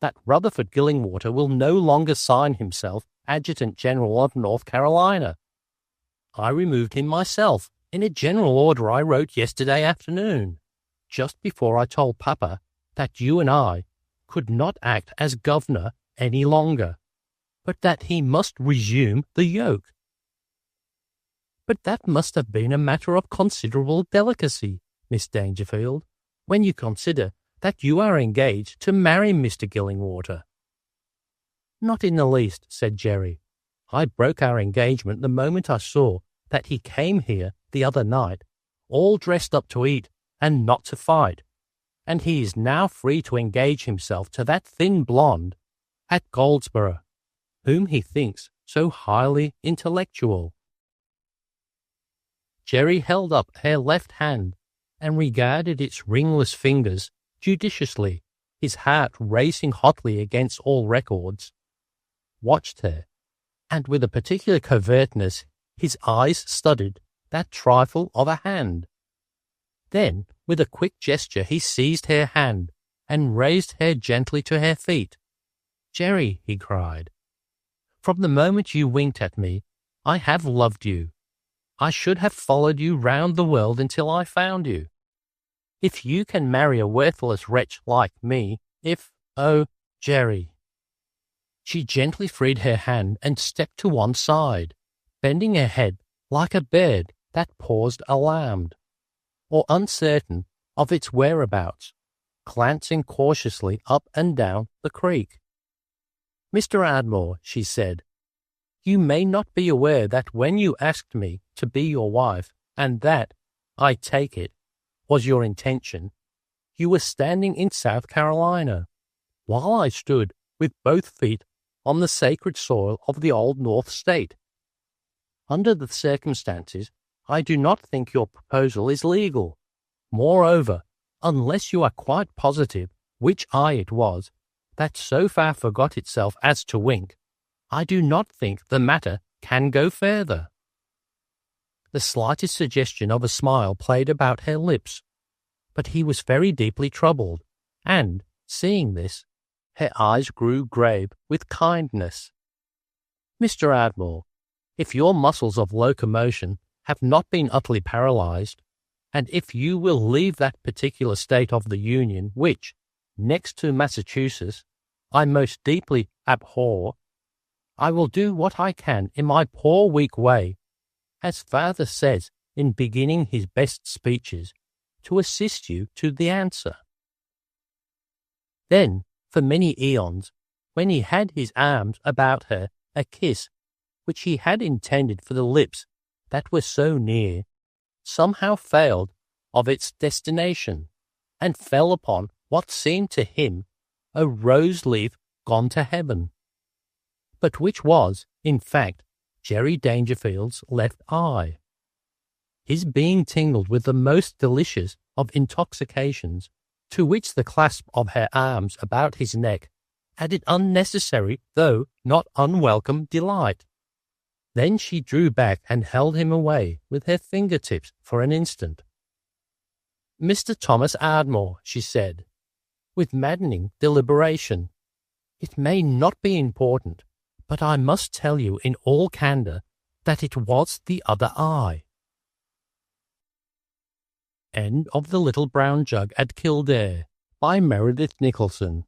that Rutherford Gillingwater will no longer sign himself Adjutant General of North Carolina. I removed him myself in a general order I wrote yesterday afternoon, just before I told Papa that you and I could not act as governor any longer, but that he must resume the yoke. But that must have been a matter of considerable delicacy, Miss Dangerfield, when you consider that you are engaged to marry Mr. Gillingwater. Not in the least, said Jerry. I broke our engagement the moment I saw that he came here the other night, all dressed up to eat and not to fight, and he is now free to engage himself to that thin blonde at Goldsborough, whom he thinks so highly intellectual. Jerry held up her left hand and regarded its ringless fingers judiciously, his heart racing hotly against all records, watched her, and with a particular covertness his eyes studied that trifle of a hand. Then, with a quick gesture, he seized her hand and raised her gently to her feet. "Jerry," he cried, "from the moment you winked at me, I have loved you. I should have followed you round the world until I found you. If you can marry a worthless wretch like me, oh, Jerry." She gently freed her hand and stepped to one side, bending her head like a bird that paused alarmed, or uncertain of its whereabouts, glancing cautiously up and down the creek. "Mr. Ardmore," she said, "you may not be aware that when you asked me to be your wife, and that, I take it, was your intention, you were standing in South Carolina, while I stood with both feet on the sacred soil of the old North State. Under the circumstances, I do not think your proposal is legal. Moreover, unless you are quite positive which eye it was that so far forgot itself as to wink, I do not think the matter can go further." The slightest suggestion of a smile played about her lips, but he was very deeply troubled, and, seeing this, her eyes grew grave with kindness. "Mr. Ardmore, if your muscles of locomotion have not been utterly paralyzed, and if you will leave that particular state of the Union which, next to Massachusetts, I most deeply abhor, I will do what I can in my poor weak way, as father says in beginning his best speeches, to assist you to the answer." Then, for many eons, when he had his arms about her, a kiss, which he had intended for the lips that were so near, somehow failed of its destination, and fell upon what seemed to him a rose-leaf gone to heaven, but which was, in fact, Jerry Dangerfield's left eye. His being tingled with the most delicious of intoxications, to which the clasp of her arms about his neck added unnecessary though not unwelcome delight. Then she drew back and held him away with her fingertips for an instant. "Mr. Thomas Ardmore," she said, with maddening deliberation, "it may not be important, but I must tell you in all candour that it was the other eye." End of The Little Brown Jug at Kildare by Meredith Nicholson.